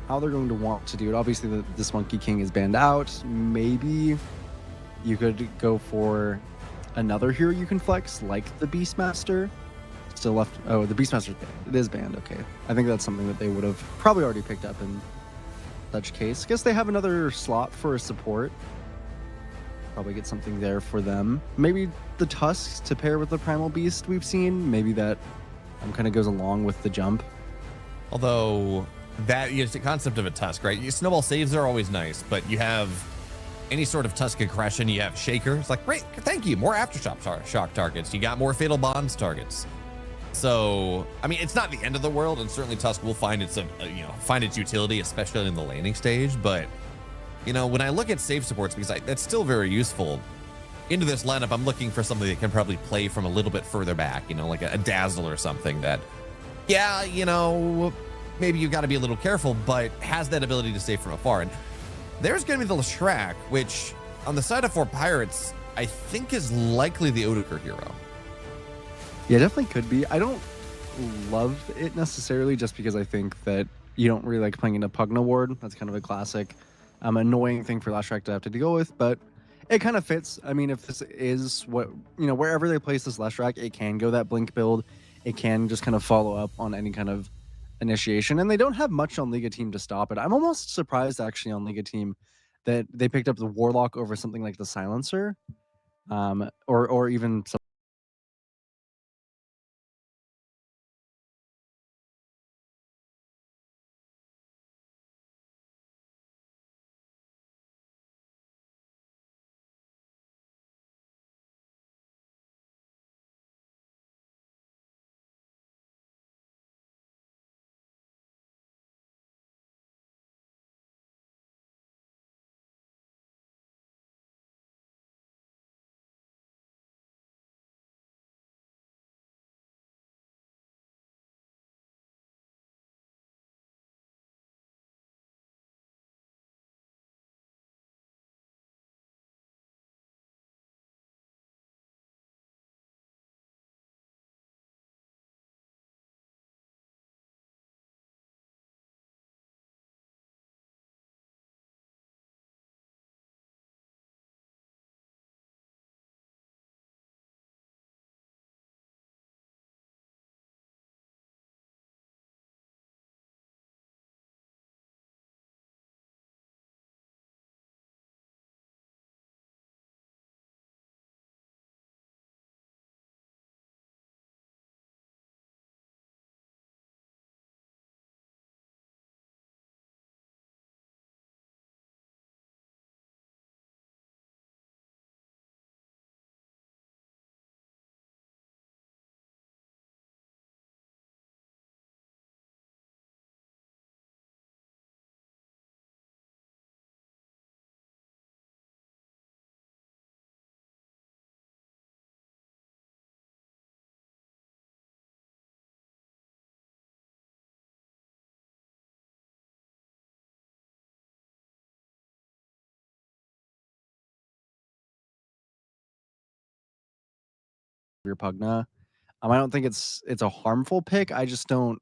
how they're going to want to do it. Obviously, this Monkey King is banned out. Maybe you could go for another hero you can flex, like the Beastmaster. Still left. Oh, the Beastmaster's banned. It is banned. Okay. I think that's something that they would have probably already picked up in such case. Guess they have another slot for a support. Probably get something there for them. Maybe the Tusks to pair with the Primal Beast we've seen. Maybe that kind of goes along with the jump. Although that is the concept of a Tusk, right? Snowball saves are always nice, but you have any sort of Tusk aggression. You have Shaker. It's like, great, thank you. More aftershock shock targets. You got more Fatal Bonds targets. So, I mean, it's not the end of the world, and certainly Tusk will find its utility, especially in the laning stage. But, you know, when I look at save supports, because that's still very useful, into this lineup, I'm looking for something that can probably play from a little bit further back, you know, like a Dazzle or something that, yeah, you know, maybe you've got to be a little careful, but has that ability to save from afar. And there's going to be the Leshrac, which on the side of 4Pirates, I think is likely the Otaker hero. Yeah, definitely could be. I don't love it necessarily, just because I think that you don't really like playing into Pugna Ward. That's kind of a classic annoying thing for Leshrac to have to deal with, but it kind of fits. I mean, if this is what, you know, wherever they place this Leshrac, it can go that Blink build. It can just kind of follow up on any kind of initiation, and they don't have much on Liga Team to stop it. I'm almost surprised actually on Liga Team that they picked up the Warlock over something like the Silencer, or even some your Pugna. I don't think it's a harmful pick. I just don't.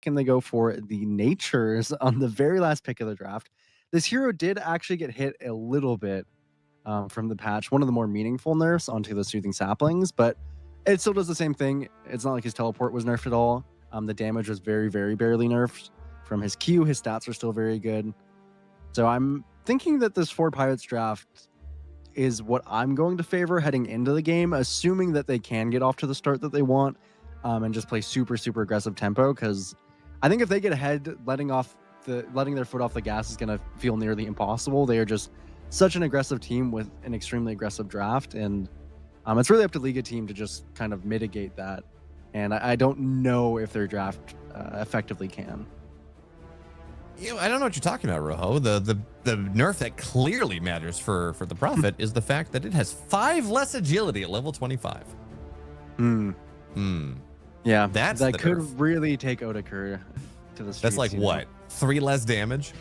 Can they go for the natures on the very last pick of the draft? This hero did actually get hit a little bit from the patch, one of the more meaningful nerfs onto the soothing saplings, but it still does the same thing. It's not like his teleport was nerfed at all. The damage was very, very barely nerfed from his Q. His stats are still very good. So I'm thinking that this 4 Pirates draft is what I'm going to favor heading into the game, assuming that they can get off to the start that they want and just play super, super aggressive tempo, because I think if they get ahead, letting their foot off the gas is going to feel nearly impossible. They are just such an aggressive team with an extremely aggressive draft, and it's really up to Liga team to just kind of mitigate that. And I don't know if their draft effectively can. I don't know what you're talking about, Rojo. The nerf that clearly matters for the Prophet is the fact that it has 5 less agility at level 25. Yeah, that could nerf. really take Otakar to the streets. That's like what? 3 less damage?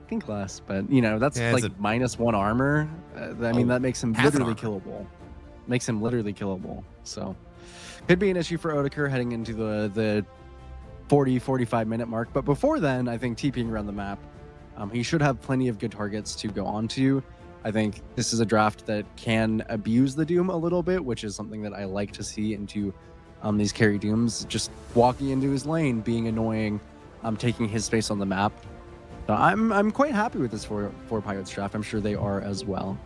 I think less, but that's like -1 armor. I mean, that makes him literally killable. Makes him literally killable. So could be an issue for Otakar heading into the 40-45 minute mark. But before then, I think TPing around the map, he should have plenty of good targets to go on to. I think this is a draft that can abuse the Doom a little bit, which is something that I like to see into these carry Dooms. Just walking into his lane, being annoying, taking his space on the map. So I'm quite happy with this 4 Pirates draft. I'm sure they are as well.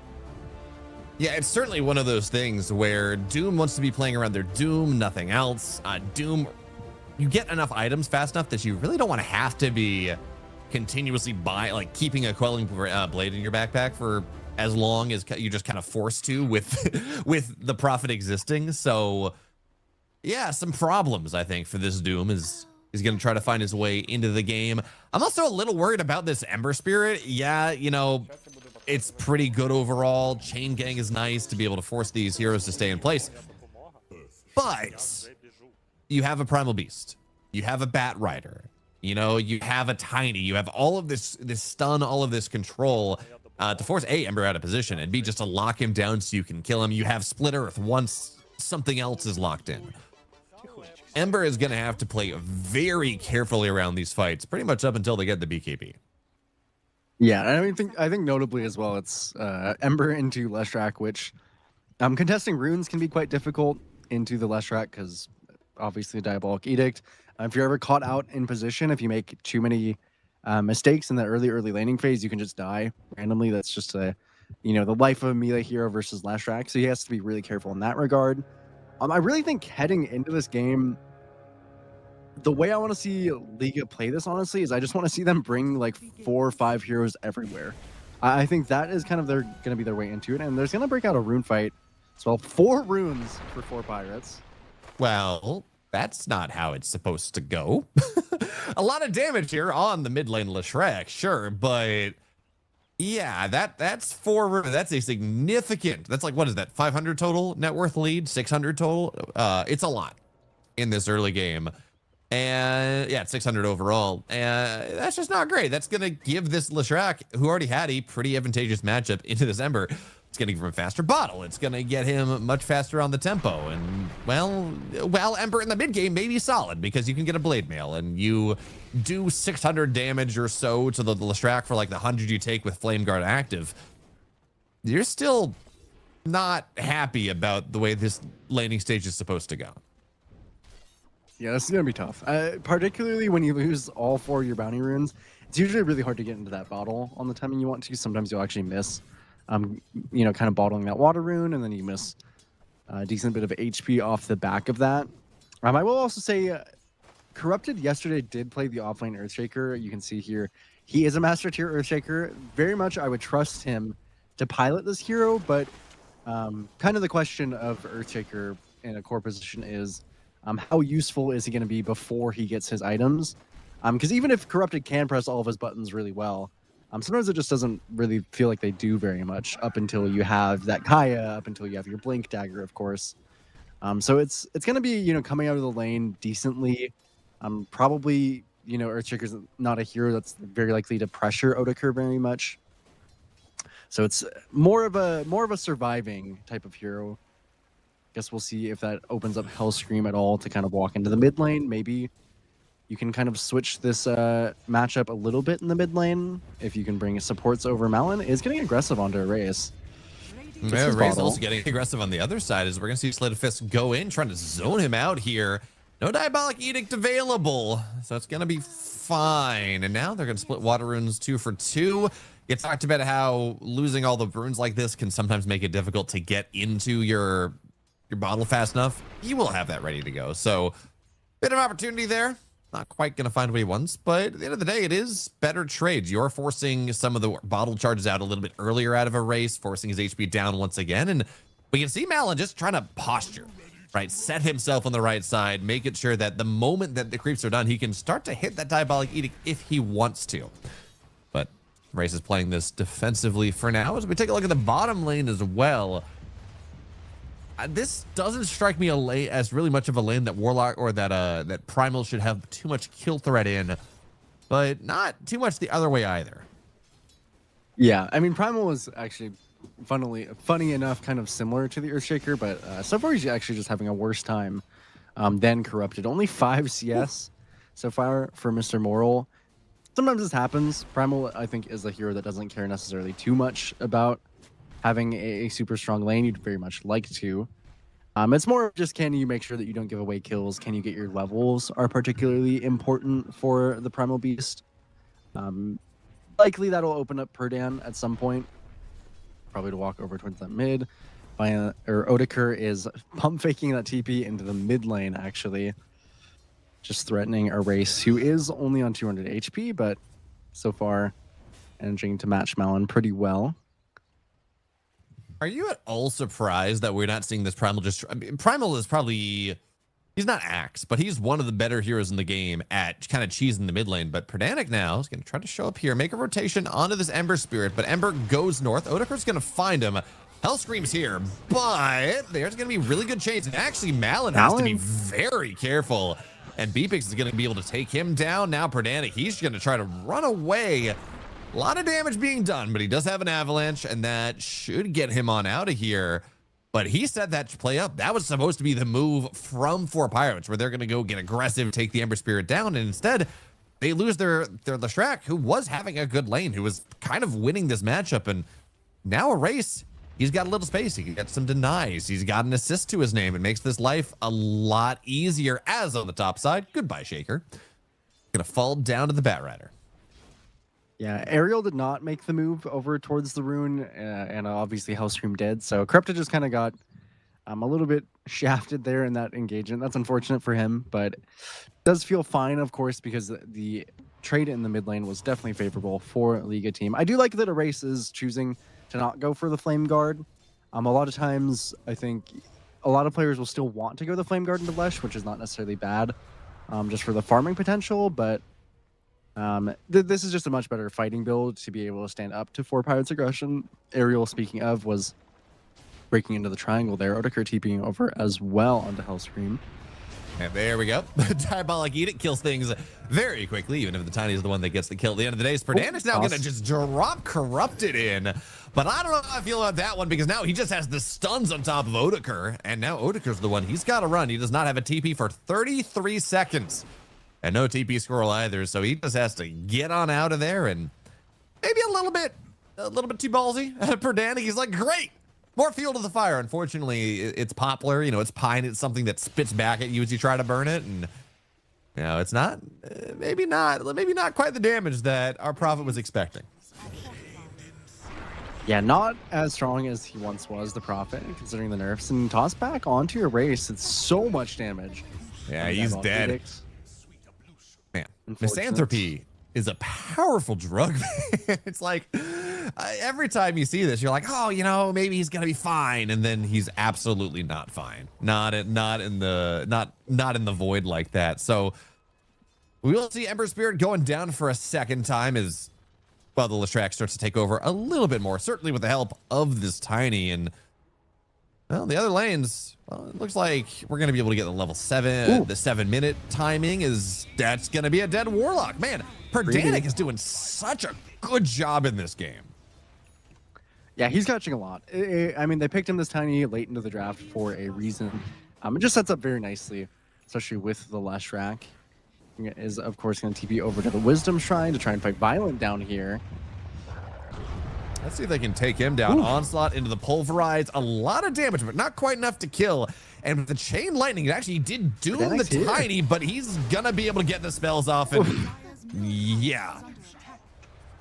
Yeah, it's certainly one of those things where Doom wants to be playing around their Doom, nothing else. Doom, you get enough items fast enough that you really don't want to have to be continuously keeping a quelling blade in your backpack for as long as you're just kind of forced to with the Prophet existing. So yeah, some problems I think for this Doom is going to try to find his way into the game. I'm also a little worried about this Ember Spirit. Yeah, it's pretty good overall. Chain Gang is nice to be able to force these heroes to stay in place. But you have a Primal Beast. You have a Bat Rider. You have a Tiny. You have all of this stun, all of this control to force A, Ember out of position, and B, just to lock him down so you can kill him. You have Split Earth once something else is locked in. Ember is going to have to play very carefully around these fights, pretty much up until they get the BKB. Yeah, I think notably as well, it's Ember into Leshrac, which Contesting runes can be quite difficult into the Leshrac because obviously Diabolic Edict. If you're ever caught out in position, if you make too many mistakes in the early laning phase, you can just die randomly. That's just the life of a melee hero versus Leshrac. So he has to be really careful in that regard. I really think heading into this game, the way I want to see Liga play this, honestly, is I just want to see them bring like 4 or 5 heroes everywhere. I think that is kind of going to be their way into it, and there's going to break out a rune fight. So 4 runes for 4 pirates. Well, that's not how it's supposed to go. A lot of damage here on the mid lane Leshrac, sure, but yeah, that's 4 runes. That's a significant. That's like, what is that? 500 total net worth lead, 600 total. It's a lot in this early game. And yeah, it's 600 overall. And that's just not great. That's going to give this Leshrac, who already had a pretty advantageous matchup into this Ember, it's going to give him a faster bottle. It's going to get him much faster on the tempo. And, well, Ember in the mid game may be solid because you can get a Blade Mail and you do 600 damage or so to the Leshrac for like the 100 you take with Flame Guard active. You're still not happy about the way this laning stage is supposed to go. Yeah, this is going to be tough. Particularly when you lose all 4 of your bounty runes. It's usually really hard to get into that bottle on the timing you want to. Sometimes you'll actually miss, kind of bottling that water rune, and then you miss a decent bit of HP off the back of that. I will also say, Corrupted yesterday did play the offlane Earthshaker. You can see here, he is a Master Tier Earthshaker. Very much I would trust him to pilot this hero, but kind of the question of Earthshaker in a core position is, how useful is he going to be before he gets his items? Because even if Corrupted can press all of his buttons really well, sometimes it just doesn't really feel like they do very much up until you have that Kaya, up until you have your Blink Dagger, of course. So it's going to be, coming out of the lane decently. Probably, Earthshaker's not a hero that's very likely to pressure Otakar very much. So it's more of a surviving type of hero. Guess we'll see if that opens up Hellscream at all to kind of walk into the mid lane. Maybe you can kind of switch this matchup a little bit in the mid lane if you can bring supports over. Malin is getting aggressive onto Erase. Yeah, Ray's also getting aggressive on the other side as we're going to see Sleight of Fist go in, trying to zone him out here. No Diabolic Edict available, so it's going to be fine. And now they're going to split Water Runes 2 for 2. You talked about how losing all the runes like this can sometimes make it difficult to get into your bottle fast enough. You will have that ready to go. So, bit of opportunity there. Not quite going to find what he wants, but at the end of the day, it is better trades. You're forcing some of the bottle charges out a little bit earlier out of a race, forcing his HP down once again. And we can see Malin just trying to posture, right? Set himself on the right side, making sure that the moment that the creeps are done, he can start to hit that Diabolic Edict if he wants to. But Race is playing this defensively for now. As we take a look at the bottom lane as well, this doesn't strike me as really much of a lane that Warlock or that Primal should have too much kill threat in, but not too much the other way either. Yeah, I mean, Primal was actually funny enough kind of similar to the Earthshaker, but so far he's actually just having a worse time than Corrupted. Only 5 CS so far for Mr. Moral. Sometimes this happens. Primal, I think, is a hero that doesn't care necessarily too much about having a super strong lane. You'd very much like to. It's more of just, can you make sure that you don't give away kills? Can you get your levels are particularly important for the Primal Beast. Likely that'll open up Perdan at some point. Probably to walk over towards that mid. Otakar is pump faking that TP into the mid lane, actually. Just threatening Erase, who is only on 200 HP, but so far managing to match Malin pretty well. Are you at all surprised that we're not seeing this Primal Primal is probably, he's not Axe, but he's one of the better heroes in the game at kind of cheesing the mid lane. But Perdanic now is going to try to show up here, make a rotation onto this Ember Spirit, but Ember goes north. Otakar's going to find him. Hellscream's here, but there's going to be really good chains. And actually, Malin has to be very careful. And Beepix is going to be able to take him down. Now Perdanic, he's going to try to run away. A lot of damage being done, but he does have an avalanche, and that should get him on out of here. But he set that play up. That was supposed to be the move from 4 Pirates, where they're going to go get aggressive, take the Ember Spirit down, and instead they lose their Leshrac, who was having a good lane, who was kind of winning this matchup. And now Erase, He's got a little space. He can get some denies. He's got an assist to his name. It makes this life a lot easier. As on the top side, goodbye, Shaker. Gonna fall down to the Batrider. Yeah, Ariel did not make the move over towards the rune, and obviously Hellstream did. So Corrupted just kind of got a little bit shafted there in that engagement. That's unfortunate for him, but does feel fine, of course, because the trade in the mid lane was definitely favorable for Liga team. I do like that Erase is choosing to not go for the Flame Guard. A lot of times, I think a lot of players will still want to go the Flame Guard into Lesh, which is not necessarily bad, just for the farming potential, but this is just a much better fighting build to be able to stand up to 4 Pirates aggression. Ariel, speaking of, was breaking into the triangle there. Odeker TPing over as well onto Hellscream. And there we go. Diabolic Edict kills things very quickly, even if the Tiny is the one that gets the kill at the end of the day. Sperdan is now going to just drop Corrupted in. But I don't know how I feel about that one, because now he just has the stuns on top of Odeker. And now Odeker's the one. He's got to run. He does not have a TP for 33 seconds. And no TP scroll either. So he just has to get on out of there, and maybe a little bit too ballsy. Perdanic, he's like, great. More fuel to the fire. Unfortunately, it's poplar. You know, it's pine. It's something that spits back at you as you try to burn it. And, you know, it's not, maybe not quite the damage that our prophet was expecting. Yeah, not as strong as he once was, the prophet, considering the nerfs. And toss back onto Erase. It's so much damage. Yeah, he's dead. Edict. Man, misanthropy is a powerful drug. It's like every time you see this, you're like, oh, you know, maybe he's gonna be fine, and then he's absolutely not fine. Not in the void like that. So we will see Ember Spirit going down for a second time as well. The Leshrac starts to take over a little bit more, certainly with the help of this Tiny. And well, the other lanes, well, it looks like we're going to be able to get the level 7. Ooh. The 7-minute timing that's going to be a dead Warlock. Man, Perdanic is doing such a good job in this game. Yeah, he's catching a lot. I mean, they picked him this Tiny late into the draft for a reason. It just sets up very nicely, especially with the Leshrac. Is, of course, going to TP over to the Wisdom Shrine to try and fight Violent down here. Let's see if they can take him down. Ooh. Onslaught into the Pulverize. A lot of damage, but not quite enough to kill. And with the Chain Lightning, it actually did doom the Tiny, but he's going to be able to get the spells off. And yeah,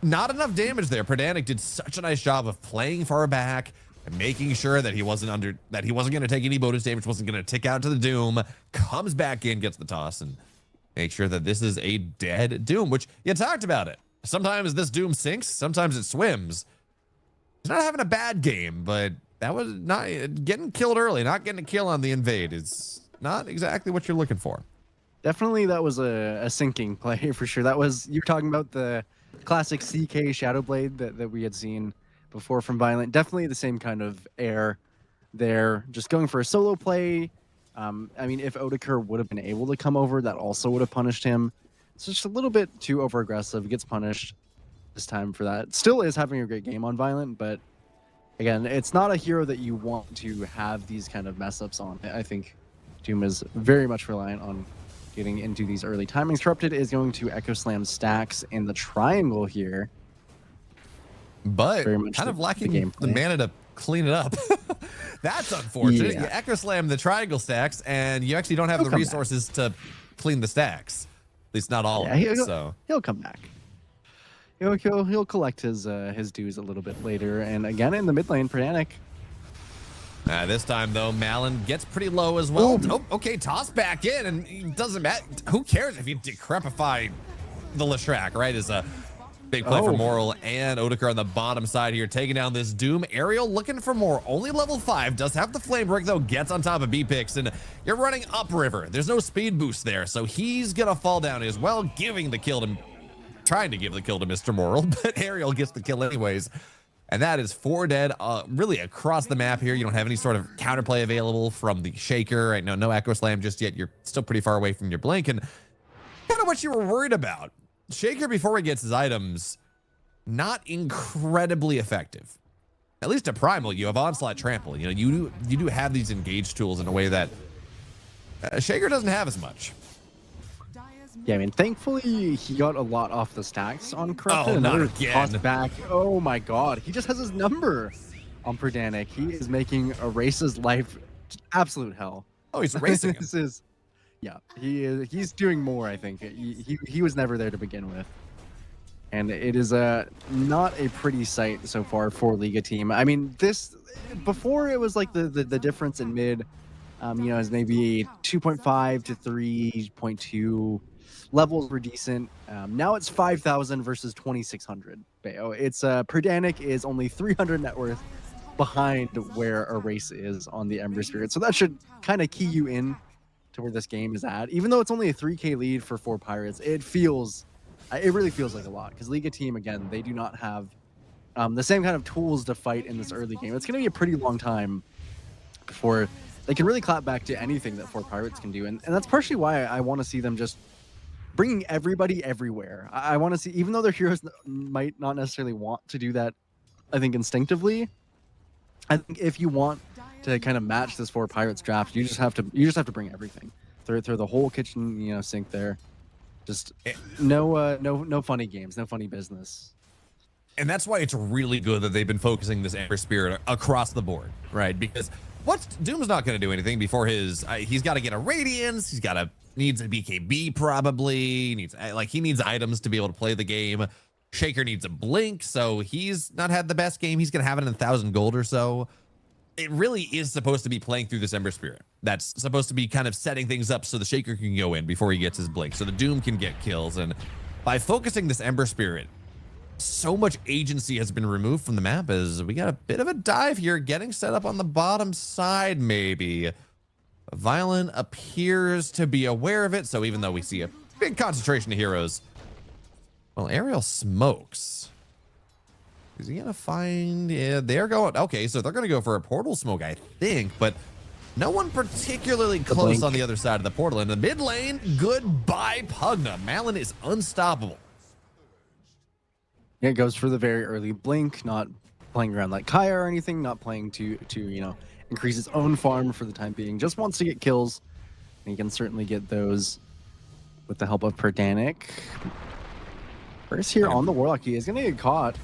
not enough damage there. Perdanic did such a nice job of playing far back and making sure that he wasn't going to take any bonus damage, wasn't going to tick out to the Doom. Comes back in, gets the toss, and make sure that this is a dead Doom, which you talked about it. Sometimes this Doom sinks, sometimes it swims. He's not having a bad game, but that was not getting killed early. Not getting a kill on the invade is not exactly what you're looking for. Definitely, that was a sinking play for sure. That was, you're talking about the classic CK Shadowblade that we had seen before from Violent. Definitely the same kind of air there. Just going for a solo play. I mean, if Odeker would have been able to come over, that also would have punished him. It's just a little bit too over aggressive. Gets punished this time for that. Still is having a great game on Violent, but again, it's not a hero that you want to have these kind of mess ups on. I think Doom is very much reliant on getting into these early timings. Corrupted is going to Echo Slam stacks in the triangle here, but kind of lacking the mana to clean it up. That's unfortunate. Yeah. You Echo Slam the triangle stacks, and you actually don't have the resources to clean the stacks. At least not all of them. So he'll come back. He'll collect his dues a little bit later. And again, in the mid lane, Perdanic. This time, though, Malin gets pretty low as well. Oh, okay, toss back in, and it doesn't matter. Who cares if you decrepify the Leshrac, right? Is a big play for Moral and Odeker on the bottom side here, taking down this Doom. Ariel looking for more. Only level 5. Does have the Flame Brick, though. Gets on top of B-Pix, and you're running upriver. There's no speed boost there, so he's going to fall down as well, giving the kill to... trying to give the kill to Mr. Moral, but Ariel gets the kill anyways. And that is 4 dead, really across the map here. You don't have any sort of counterplay available from the Shaker. Right? No Echo Slam just yet. You're still pretty far away from your Blink, and kind of what you were worried about. Shaker, before he gets his items, not incredibly effective. At least a Primal, you have Onslaught, Trample. You know, you do have these engage tools in a way that Shaker doesn't have as much. Yeah, I mean, thankfully he got a lot off the stacks on Corrupted. Oh, not again. Tossed back. Oh my god, he just has his number on Perdanic. He is making Erase's life absolute hell. Oh, he's racing him. This is, yeah, he's doing more, I think. He was never there to begin with. And it is not a pretty sight so far for Liga team. I mean, this, before it was like the difference in mid, is maybe 2.5 to 3.2. Levels were decent. Now it's 5,000 versus 2,600. It's Perdanic is only 300 net worth behind where Erase is on the Ember Spirit. So that should kind of key you in to where this game is at. Even though it's only a 3K lead for 4 Pirates, it really feels like a lot, because Liga team, again, they do not have the same kind of tools to fight in this early game. It's going to be a pretty long time before they can really clap back to anything that 4 Pirates can do. And that's partially why I want to see them just bringing everybody everywhere. I want to see, even though their heroes might not necessarily want to do that, I think instinctively, I think if you want to kind of match this 4 Pirates draft, you just have to bring everything. Throw the whole kitchen sink there. Just no funny games, no funny business. And that's why it's really good that they've been focusing this Ember Spirit across the board, right? Because Doom's not going to do anything before he's got to get a Radiance, needs a BKB probably, he needs items to be able to play the game. Shaker needs a Blink, so he's not had the best game. He's going to have it in 1,000 gold or so. It really is supposed to be playing through this Ember Spirit. That's supposed to be kind of setting things up so the Shaker can go in before he gets his Blink, so the Doom can get kills. And by focusing this Ember Spirit, so much agency has been removed from the map as we got a bit of a dive here, getting set up on the bottom side maybe. Violent appears to be aware of it, so even though we see a big concentration of heroes, well, Aerial smokes. Is he gonna find? Yeah, they're going. Okay, so they're gonna go for a portal smoke, I think, but no one particularly close on the other side of the portal. In the mid lane, goodbye Pugna. Malin is unstoppable. Yeah, it goes for the very early blink, not playing around like Kaya or anything, not playing to increase his own farm for the time being. Just wants to get kills, and he can certainly get those with the help of Perdanic. First here on the Warlock, he is gonna get caught.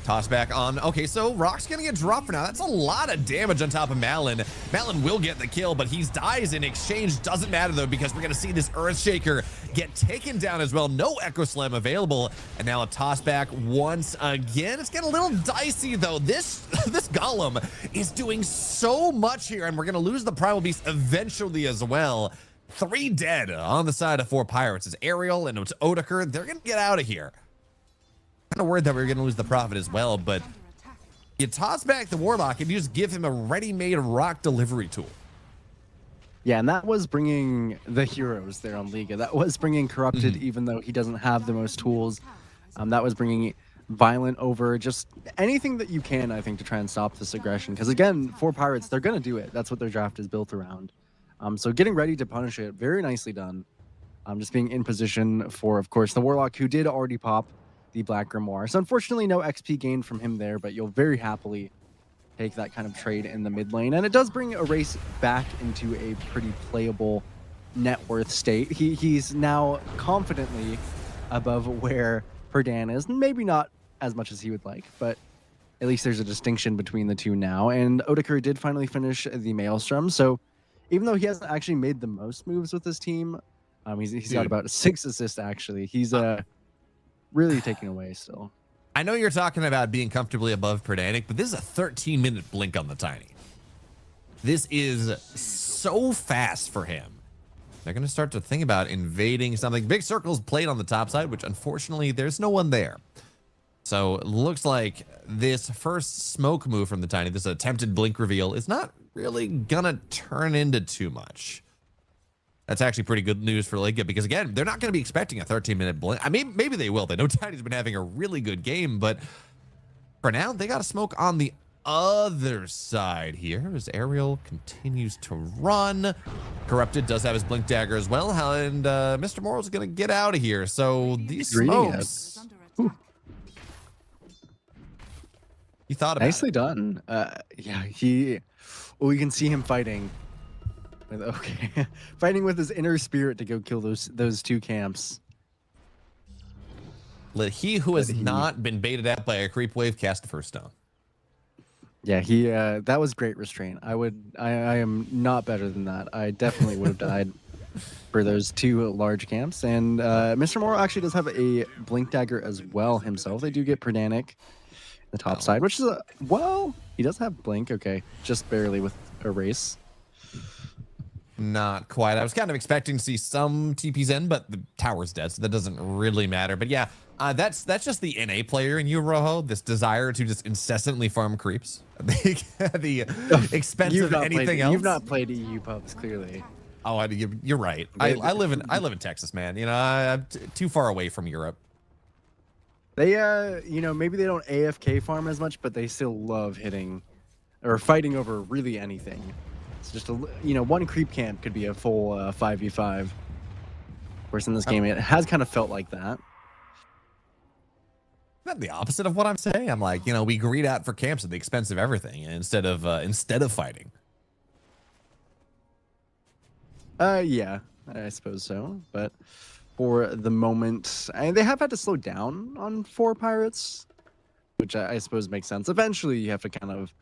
Toss back on. Okay, so Rock's gonna get dropped for now. That's a lot of damage on top of Malin. Malin will get the kill, but he dies in exchange. Doesn't matter though, because we're gonna see this Earthshaker get taken down as well. No Echo Slam available, and now a toss back once again. It's getting a little dicey though. This Golem is doing so much here, and we're gonna lose the Primal Beast eventually as well. 3 dead on the side of 4 Pirates. It's Ariel and it's Odeker. They're gonna get out of here. Kind of worried that we were going to lose the Prophet as well, but you toss back the Warlock and you just give him a ready-made rock delivery tool. Yeah, and that was bringing the heroes there on Liga. That was bringing Corrupted, even though he doesn't have the most tools. That was bringing Violent over. Just anything that you can, I think, to try and stop this aggression. Because again, 4 Pirates, they're going to do it. That's what their draft is built around. So getting ready to punish it, very nicely done. Just being in position for, of course, the Warlock, who did already pop the Black Grimoire. So unfortunately, no XP gain from him there, but you'll very happily take that kind of trade in the mid lane. And it does bring Erase back into a pretty playable net worth state. He's now confidently above where Perdan is. Maybe not as much as he would like, but at least there's a distinction between the two now. And Odeker did finally finish the Maelstrom. So even though he hasn't actually made the most moves with his team, he's got about 6 assists actually. He's really taking away still. I know you're talking about being comfortably above Perdanic, but this is a 13-minute blink on the Tiny. This is so fast for him. They're going to start to think about invading something. Big Circle's played on the top side, which unfortunately there's no one there. So it looks like this first smoke move from the Tiny, this attempted blink reveal, is not really going to turn into too much. That's actually pretty good news for Liga, because again, they're not going to be expecting a 13-minute blink. I mean, maybe they will. They know Tiny's been having a really good game, but for now, they got to smoke on the other side here as Ariel continues to run. Corrupted does have his blink dagger as well, and Mr. Morrow's going to get out of here. So these smokes, he thought about nicely done. Yeah, we can see him fighting. Okay, fighting with his inner spirit to go kill those 2 camps. Let he who has not been baited out by a creep wave cast the first stone. Yeah, he that was great restraint. I am not better than that. I definitely would have died for those two large camps. And Mr. Morrow actually does have a blink dagger as well himself. They do get Perdanic the top side, which is well, he does have blink. Okay, just barely with erase. Not quite. I was kind of expecting to see some TPs in, but the tower's dead, so that doesn't really matter. But yeah, that's just the NA player in you, Rojo. This desire to just incessantly farm creeps, the expense of anything else. You've not played EU pubs, clearly. Oh, you're right. I live in Texas, man. You know, I'm too far away from Europe. They you know, maybe they don't AFK farm as much, but they still love hitting or fighting over really anything. It's just one creep camp could be a full 5v5. Whereas in this game, it has kind of felt like that. Not the opposite of what I'm saying. I'm like, we greed out for camps at the expense of everything instead of fighting. Yeah, I suppose so. But for the moment, they have had to slow down on 4 pirates, which I suppose makes sense. Eventually, you have to kind of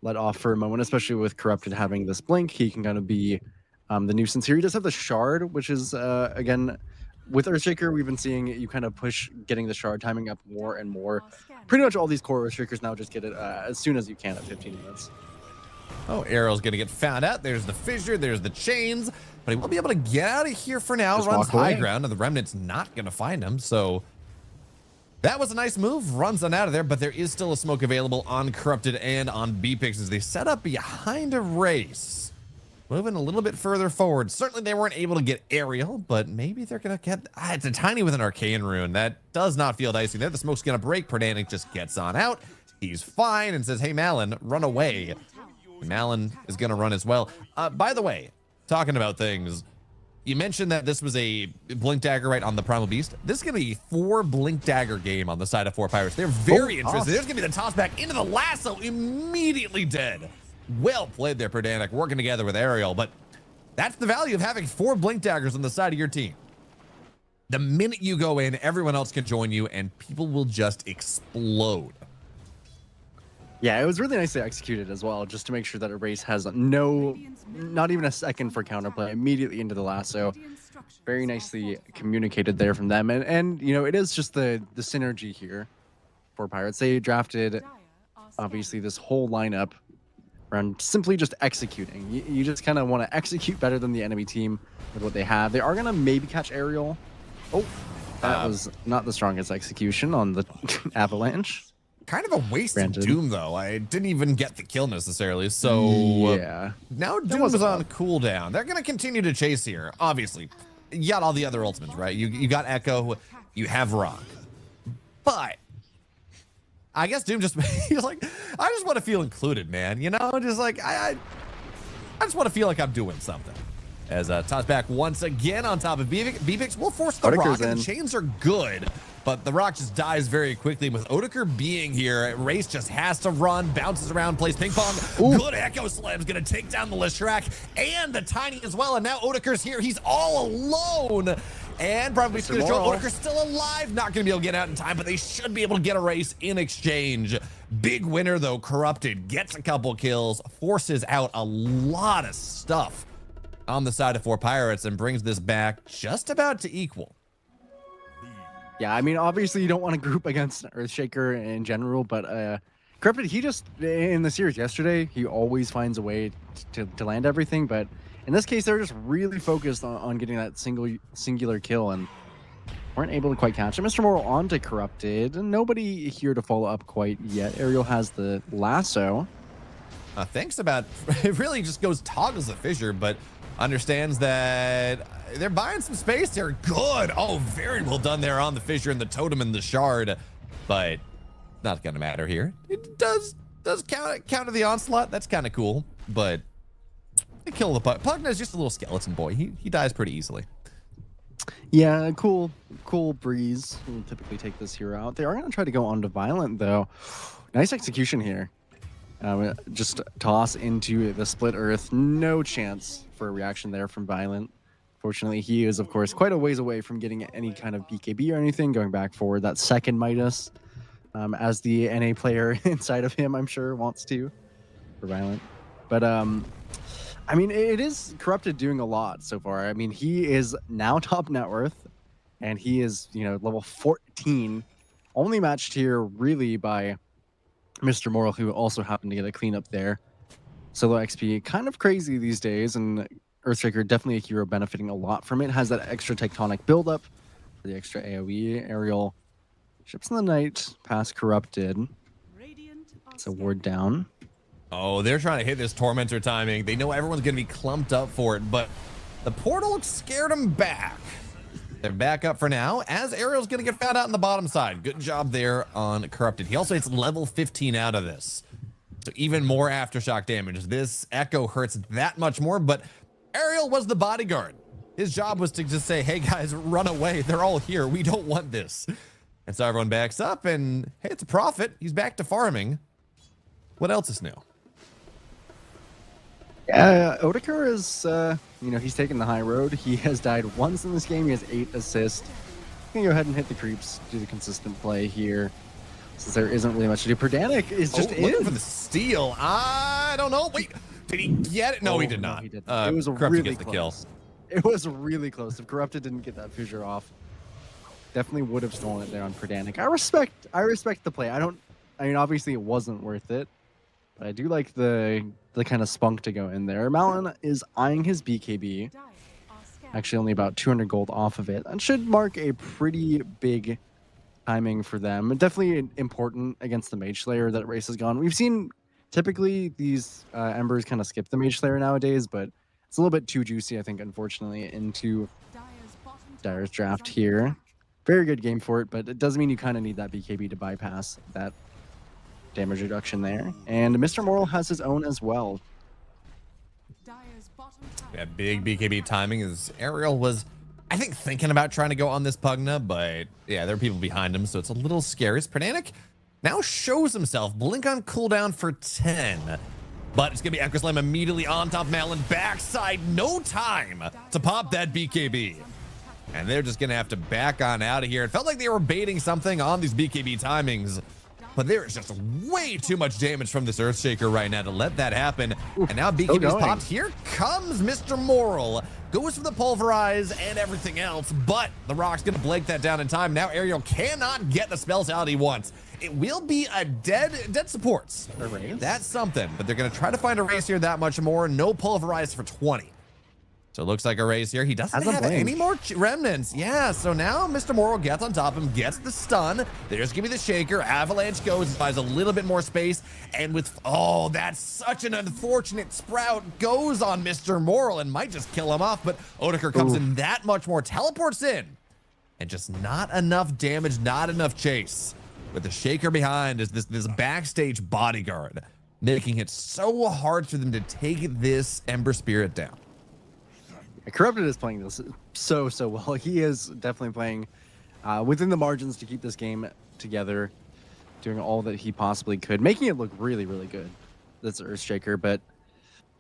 let off for a moment, especially with Corrupted having this blink. He can kind of be the nuisance here. He does have the shard, which is, again, with Earthshaker, we've been seeing you kind of push getting the shard timing up more and more. Pretty much all these core Earthshakers now just get it as soon as you can at 15 minutes. Oh, Arrow's going to get found out. There's the fissure. There's the chains. But he won't be able to get out of here for now. Just runs walk away. high ground, and the Remnant's not going to find him. So that was a nice move. Runs on out of there, but there is still a smoke available on Corrupted and on B-Pix as they set up behind a race. Moving a little bit further forward. Certainly they weren't able to get Aerial, but maybe they're going to get... it's a tiny with an Arcane Rune. That does not feel dicey there. The smoke's going to break. Perdanic just gets on out. He's fine and says, hey, Malin, run away. Malin is going to run as well. By the way, talking about things, you mentioned that this was a Blink Dagger right on the Primal Beast. This is going to be a 4 Blink Dagger game on the side of 4 Pirates. They're very interested. There's going to be the toss back into the lasso, immediately dead. Well played there, Perdanic, working together with Aerial, but that's the value of having 4 Blink Daggers on the side of your team. The minute you go in, everyone else can join you, and people will just explode. Yeah, it was really nicely executed as well, just to make sure that Erase has not even a second for counterplay, immediately into the lasso. Very nicely communicated there from them. And it is just the synergy here for Pirates. They drafted, obviously, this whole lineup around simply just executing. You just kind of want to execute better than the enemy team with what they have. They are going to maybe catch Aerial. Oh, that was not the strongest execution on the Avalanche. Kind of a waste of Doom, though. I didn't even get the kill necessarily, so yeah. Now Doom is on cooldown. They're going to continue to chase here, obviously. You got all the other ultimates, right? You got Echo, you have Rock. But I guess Doom just, he's like, I just want to feel included, man. Just like, I just want to feel like I'm doing something. As toss back once again on top of B-Pix will force the Rock, and the chains are good. But the Rock just dies very quickly. With Odeker being here, Race just has to run, bounces around, plays ping pong. Ooh. Good Echo Slam's going to take down the Leshrac and the Tiny as well. And now Odeker's here. He's all alone. And probably going to show Odeker's still alive. Not going to be able to get out in time, but they should be able to get a race in exchange. Big winner, though. Corrupted gets a couple kills, forces out a lot of stuff on the side of 4 Pirates, and brings this back just about to equal. Yeah, I mean, obviously you don't want to group against Earthshaker in general, but Corrupted, he just, in the series yesterday, he always finds a way to land everything, but in this case, they're just really focused on getting that singular kill and weren't able to quite catch it. Mr. Morrow on to Corrupted, and nobody here to follow up quite yet. Aerial has the lasso. Thinks about, it really just goes toggles the fissure, but understands that they're buying some space here. Good. Oh, very well done there on the fissure and the totem and the shard, but not gonna matter here. It does counter the onslaught. That's kind of cool, but they kill the Pug. Pugna's just a little skeleton boy. He dies pretty easily. Yeah, cool breeze. We'll typically take this hero out. They are gonna try to go on to Violent though. Nice execution here. Just toss into the split earth. No chance for a reaction there from Violent. Fortunately, he is, of course, quite a ways away from getting any kind of BKB or anything, going back for that second Midas, as the NA player inside of him, I'm sure, wants to. for Violent. But I mean, it is Corrupted doing a lot so far. I mean, he is now top net worth, and he is, you know, level 14, only matched here really by Mr. Moral, who also happened to get a cleanup there. Solo XP, kind of crazy these days, and Earthshaker definitely a hero benefiting a lot from it. Has that extra tectonic buildup, the extra AoE, aerial ships in the night, past Corrupted. It's a ward down. Oh, they're trying to hit this Tormentor timing. They know everyone's going to be clumped up for it, but the portal scared them back. They're back up for now, as Ariel's going to get found out on the bottom side. Good job there on Corrupted. He also hits level 15 out of this. So even more aftershock damage. This Echo hurts that much more, but Ariel was the bodyguard. His job was to just say, hey guys, run away. They're all here. We don't want this. And so everyone backs up, and hey, it's a profit. He's back to farming. What else is new? Otakar is, you know, he's taken the high road. He has died once in this game. He has 8 assists. Can go ahead and hit the creeps, do the consistent play here, since there isn't really much to do. Perdanik is just looking for the steal. I don't know. Wait, did he get it? No, he did not. No, he didn't. It was really close. It was really close. If Corrupted didn't get that fissure off, definitely would have stolen it there on Perdanik. I respect the play. I mean, obviously it wasn't worth it, but I do like the kind of spunk to go in there. Malin is eyeing his BKB. Actually, only about 200 gold off of it. That should mark a pretty big timing for them. Definitely important against the Mage Slayer that race has gone. We've seen typically these Embers kind of skip the Mage Slayer nowadays, but it's a little bit too juicy, I think, unfortunately, into Dire's draft here. Very good game for it, but it does mean you kind of need that BKB to bypass that damage reduction there. And Mr. Moral has his own as well. Yeah, big BKB timing as Ariel was, I think, thinking about trying to go on this Pugna, but yeah, there are people behind him, so it's a little scary. Perdanik now shows himself. Blink on cooldown for 10. But it's going to be Echo Slam immediately on top. Malin backside. No time to pop that BKB. And they're just going to have to back on out of here. It felt like they were baiting something on these BKB timings. But there is just way too much damage from this Earthshaker right now to let that happen. And now BKB's popped. Here comes Mr. Moral. Goes for the pulverize and everything else. But the Rock's going to blank that down in time. Now Ariel cannot get the spells out he wants. It will be a dead supports. That's something. But they're going to try to find a race here that much more. No pulverize for 20. So it looks like a race here. He doesn't have any more remnants. Yeah, so now Mr. Moral gets on top of him, gets the stun. There's going to be the Shaker. Avalanche goes, buys a little bit more space. And with, oh, that's such an unfortunate sprout. Goes on Mr. Moral and might just kill him off. But Otakar comes in that much more, teleports in. And just not enough damage, not enough chase. With the Shaker behind is this backstage bodyguard, making it so hard for them to take this Ember Spirit down. Corrupted is playing this so well. He is definitely playing within the margins to keep this game together, doing all that he possibly could, making it look really good. That's Earthshaker, but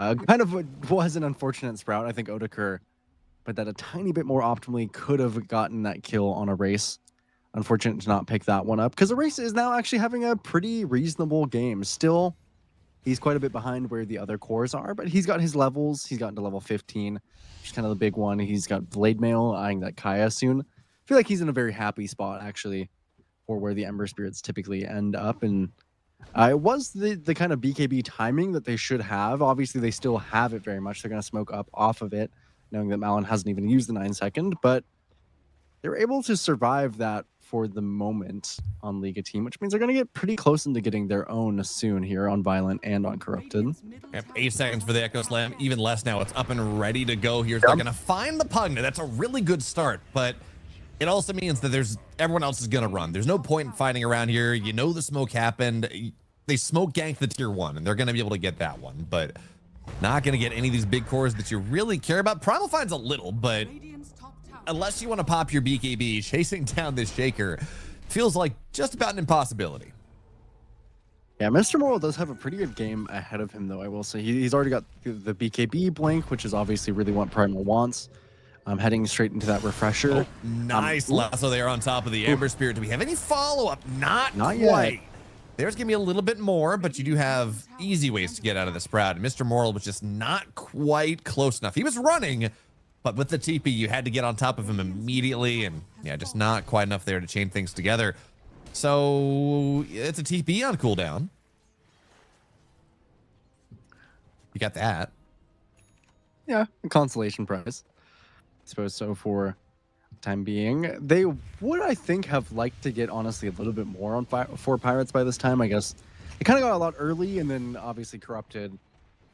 kind of was an unfortunate sprout. I think Otakar, but that a tiny bit more optimally could have gotten that kill on a race. Unfortunate to not pick that one up, because the race is now actually having a pretty reasonable game. Still, he's quite a bit behind where the other cores are, but he's got his levels. He's gotten to level 15, which is kind of the big one. He's got Blade Mail, eyeing that Kaya soon. I feel like he's in a very happy spot, actually, for where the Ember Spirits typically end up. And it was the kind of BKB timing that they should have. Obviously, they still have it very much. They're going to smoke up off of it, knowing that Malin hasn't even used the 9-second, but they were able to survive that for the moment on Liga team, which means they're going to get pretty close into getting their own soon here on Violent and on Corrupted. Yep, 8 seconds for the Echo Slam, even less now. It's up and ready to go here. So they're going to find the Pugna. That's a really good start, but it also means that everyone else is going to run. There's no point in fighting around here. You know the smoke happened. They smoke ganked the tier 1, and they're going to be able to get that one, but not going to get any of these big cores that you really care about. Primal finds a little, but unless you want to pop your BKB, chasing down this Shaker feels like just about an impossibility. Yeah, Mr. Moral does have a pretty good game ahead of him, though, I will say. He's already got the BKB blink, which is obviously really what Primal wants. Heading straight into that refresher. Oh, nice lasso there on top of the Ember Spirit. Do we have any follow-up? Not quite. Yet. There's going to be a little bit more, but you do have easy ways to get out of the Sprout. And Mr. Moral was just not quite close enough. He was running, but with the TP, you had to get on top of him immediately. And yeah, just not quite enough there to chain things together. So it's a TP on cooldown. You got that. Yeah, a consolation prize. I suppose so for the time being. They would, I think, have liked to get, honestly, a little bit more on 4 Pirates by this time. I guess they kind of got a lot early, and then obviously Corrupted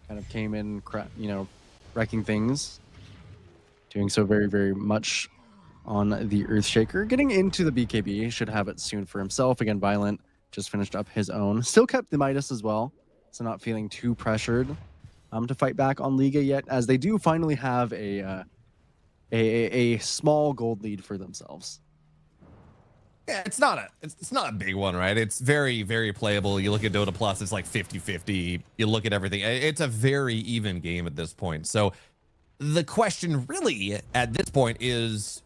kind of came in, you know, wrecking things. Doing so very, very much on the Earthshaker. Getting into the BKB, should have it soon for himself. Again, Violent just finished up his own. Still kept the Midas as well, so not feeling too pressured to fight back on Liga yet, as they do finally have a small gold lead for themselves. Yeah, it's not a big one, right? It's very, very playable. You look at Dota Plus, it's like 50-50. You look at everything. It's a very even game at this point. So the question really at this point is,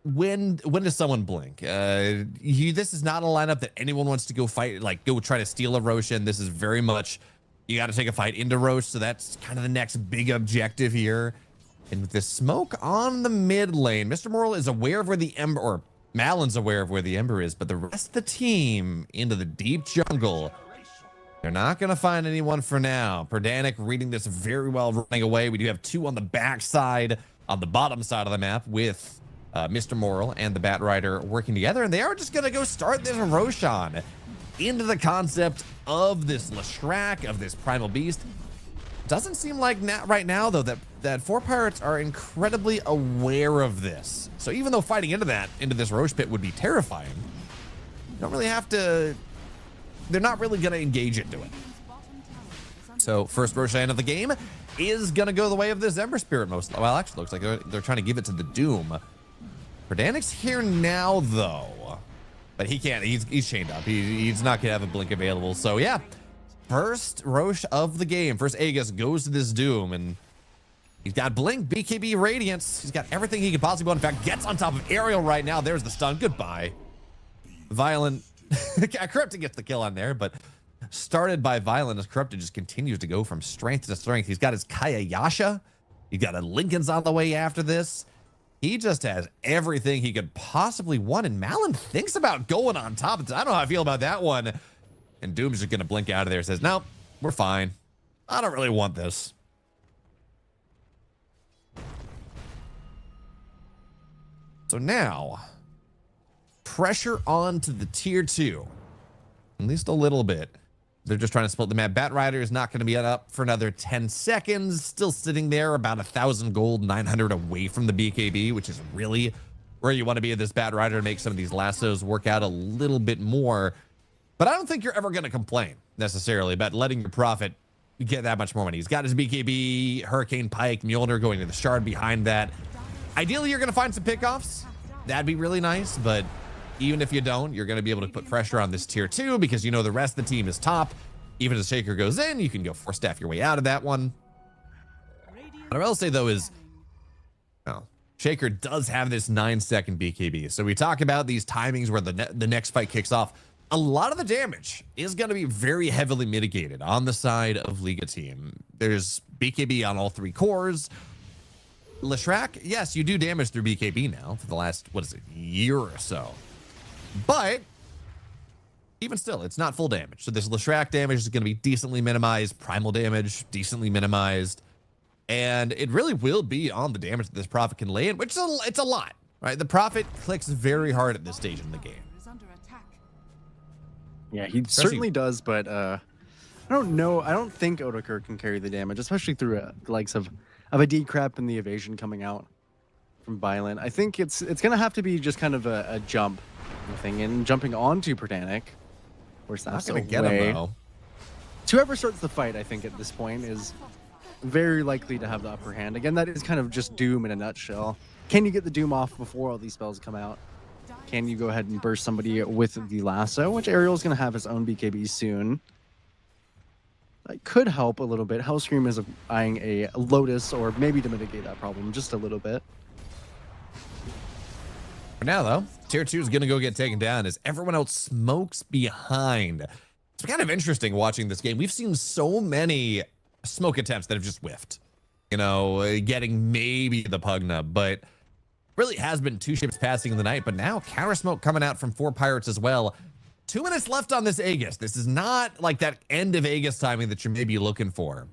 when does someone blink? This is not a lineup that anyone wants to go fight, like go try to steal a Roshan. This is very much, you got to take a fight into Roche. So that's kind of the next big objective here. And with this smoke on the mid lane, Mr. Moral is aware of where the Ember, or Malin's aware of where the Ember is, but the rest of the team into the deep jungle, they're not going to find anyone for now. Perdanic reading this very well, running away. We do have 2 on the back side, on the bottom side of the map, with Mr. Moral and the Bat Rider working together, and they are just going to go start this Roshan into the concept of this Leshrac, of this Primal Beast. Doesn't seem like right now, though, that 4 Pirates are incredibly aware of this. So even though fighting into this Roche pit would be terrifying, you don't really have to, they're not really going to engage into it. So first Roshan of the game is going to go the way of this Ember Spirit most. Well, actually looks like they're trying to give it to the Doom. Verdanic's here now, though, but he can't. He's chained up. He's not going to have a blink available. So yeah, first Roche of the game. First Aegis goes to this Doom, and he's got Blink, BKB, Radiance. He's got everything he could possibly want. In fact, gets on top of Ariel right now. There's the stun. Goodbye. Violent. Corrupted gets the kill on there, but started by Violent as Corrupted just continues to go from strength to strength. He's got his Kaya Yasha. He's got a Lincoln's on the way after this. He just has everything he could possibly want, and Malin thinks about going on top. I don't know how I feel about that one. And Doom's just going to blink out of there, says, nope, we're fine. I don't really want this. So now, pressure on to the tier 2. At least a little bit. They're just trying to split the map. Bat Rider is not going to be up for another 10 seconds. Still sitting there about 1,000 gold, 900 away from the BKB, which is really where you want to be at this Bat Rider to make some of these lassos work out a little bit more. But I don't think you're ever going to complain necessarily about letting your Prophet get that much more money. He's got his BKB, Hurricane Pike, Mjolnir going to the Shard behind that. Ideally, you're going to find some pickoffs. That'd be really nice, but even if you don't, you're going to be able to put pressure on this tier 2 because you know the rest of the team is top. Even as Shaker goes in, you can go 4-staff your way out of that one. What I will say, though, is Shaker does have this 9-second BKB. So we talk about these timings where the next fight kicks off. A lot of the damage is going to be very heavily mitigated on the side of Liga team. There's BKB on all 3 cores. Leshrac, yes, you do damage through BKB now for the last, year or so. But even still, it's not full damage. So this Leshrac damage is going to be decently minimized. Primal damage, decently minimized. And it really will be on the damage that this Prophet can lay in, which is it's a lot, right? The Prophet clicks very hard at this stage in the game. Yeah, he certainly does, but I don't know. I don't think Odokur can carry the damage, especially through the likes of a decrep and the evasion coming out from Violent. I think it's going to have to be just kind of a jump thing, and jumping onto Perdanic. Of course, that's not gonna get him, though. Whoever starts the fight, I think, at this point is very likely to have the upper hand. Again, that is kind of just Doom in a nutshell. Can you get the Doom off before all these spells come out? Can you go ahead and burst somebody with the lasso, which Ariel's going to have his own BKB soon. That could help a little bit. Hellscream is eyeing a Lotus, or maybe to mitigate that problem just a little bit. For now, though, tier 2 is going to go get taken down as everyone else smokes behind. It's kind of interesting watching this game. We've seen so many smoke attempts that have just whiffed. You know, getting maybe the pug nub, but really has been 2 ships passing in the night. But now counter smoke coming out from 4 pirates as well. 2 minutes left on this Aegis. This is not like that end of Aegis timing that you're maybe looking for.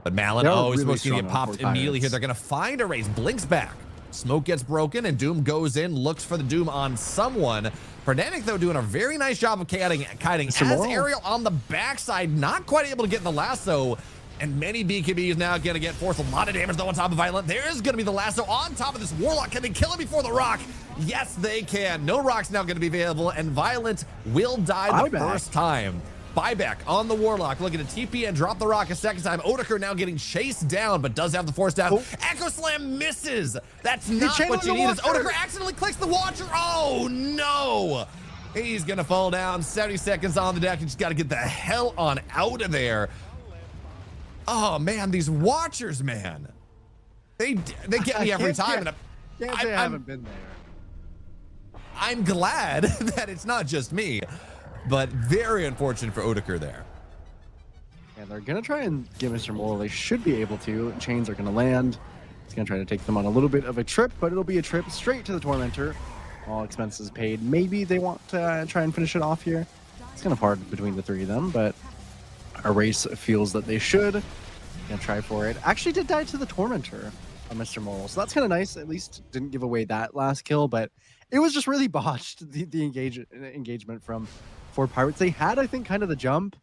But Malin, he's supposed to get popped immediately here. They're going to find a race. Blinks back. Smoke gets broken, and Doom goes in, looks for the Doom on someone. Fernatic, though, doing a very nice job of kiting. Has Ariel on the backside, not quite able to get in the lasso. And many BKB is now going to get forced. A lot of damage, though, on top of Violent. There is going to be the lasso on top of this Warlock. Can they kill him before the rock? Yes, they can. No rock's now going to be available, and Violent will die the first time. Buyback on the Warlock, looking to TP and drop the rock a second time. Odeker now getting chased down, but does have the force down. Echo Slam misses. That's not what you need. As Odeker accidentally clicks the Watcher. Oh, no. He's going to fall down. 70 seconds on the deck. You just got to get the hell on out of there. Oh, man, these Watchers, man. They get me every time. And I haven't been there. I'm glad that it's not just me. But very unfortunate for Odeker there. And they're going to try and get Mr. Moral. They should be able to. Chains are going to land. It's going to try to take them on a little bit of a trip, but it'll be a trip straight to the Tormentor. All expenses paid. Maybe they want to try and finish it off here. It's kind of hard between the 3 of them, but Erase feels that they should. Going to try for it. Actually did die to the Tormentor of Mr. Moral. So that's kind of nice. At least didn't give away that last kill, but it was just really botched, the engagement from 4 pirates. They had, I think, kind of the jump,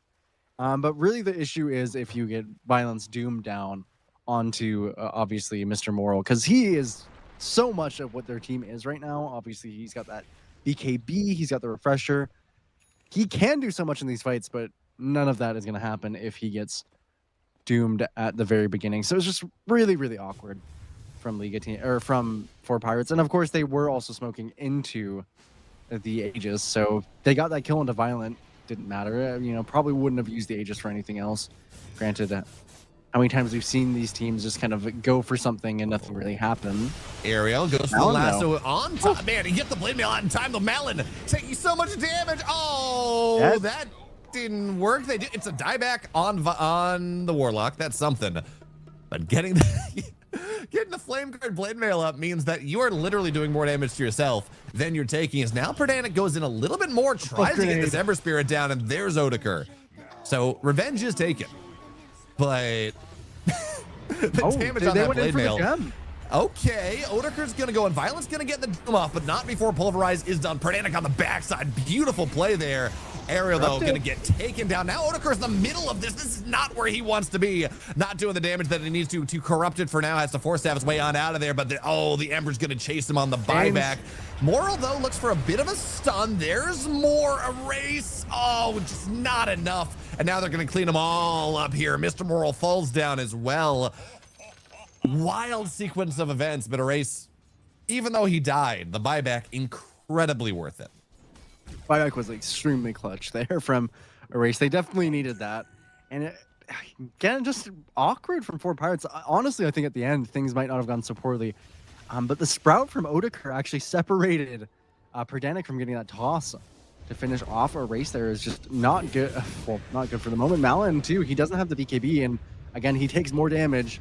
but really the issue is if you get Violence Doom down onto obviously Mr. Moral, because he is so much of what their team is right now. Obviously, he's got that BKB, he's got the refresher. He can do so much in these fights, but none of that is going to happen if he gets doomed at the very beginning. So it's just really, really awkward from Liga team or from 4 pirates, and of course they were also smoking into the Aegis, so they got that kill into Violent. Didn't matter, you know, probably wouldn't have used the Aegis for anything else. Granted, how many times we've seen these teams just kind of go for something and nothing really happen. Ariel goes for the lasso on top. Man, he gets the blade mail out in time. The Malin taking so much damage. Oh, that didn't work. It's a dieback on the Warlock. That's something. But getting the flame guard blade mail up means that you are literally doing more damage to yourself than you're taking. As now Perdanik goes in a little bit more, tries to get this Ember Spirit down, and there's Odeker. So revenge is taken. But the damage on that blade mail. Okay, Odeker's gonna go, and Violent's gonna get the Doom off, but not before Pulverize is done. Perdanik on the backside. Beautiful play there. Ariel, though, gonna get taken down. Now Odeker's in the middle of this. This is not where he wants to be. Not doing the damage that he needs to corrupt it for now. Has to force have his way on out of there, but the Ember's gonna chase him on the buyback. Moral, though, looks for a bit of a stun. There's more Erase. Oh, just not enough. And now they're gonna clean them all up here. Mr. Moral falls down as well. Wild sequence of events, but Erase, even though he died, the buyback incredibly worth it. Buyback was extremely clutch there from Erase. They definitely needed that. And again, just awkward from 4 pirates. Honestly, I think at the end, things might not have gone so poorly. But the Sprout from Odeker actually separated Perdanik from getting that toss to finish off Erase there is just not good. Well, not good for the moment. Malin, too, he doesn't have the BKB. And again, he takes more damage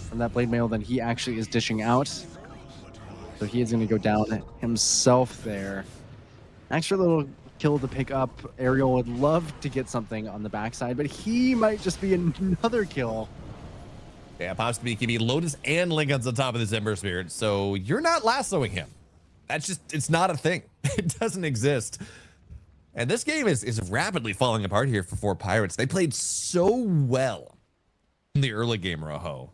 from that blade mail than he actually is dishing out. So he is going to go down himself there. Extra little kill to pick up. Ariel would love to get something on the backside, but he might just be another kill. Yeah, pops the BKB, Lotus and Lincoln's on top of this Ember Spirit, so you're not lassoing him. That's just, it's not a thing. It doesn't exist. And this game is rapidly falling apart here for 4 pirates. They played so well in the early game, Rojo.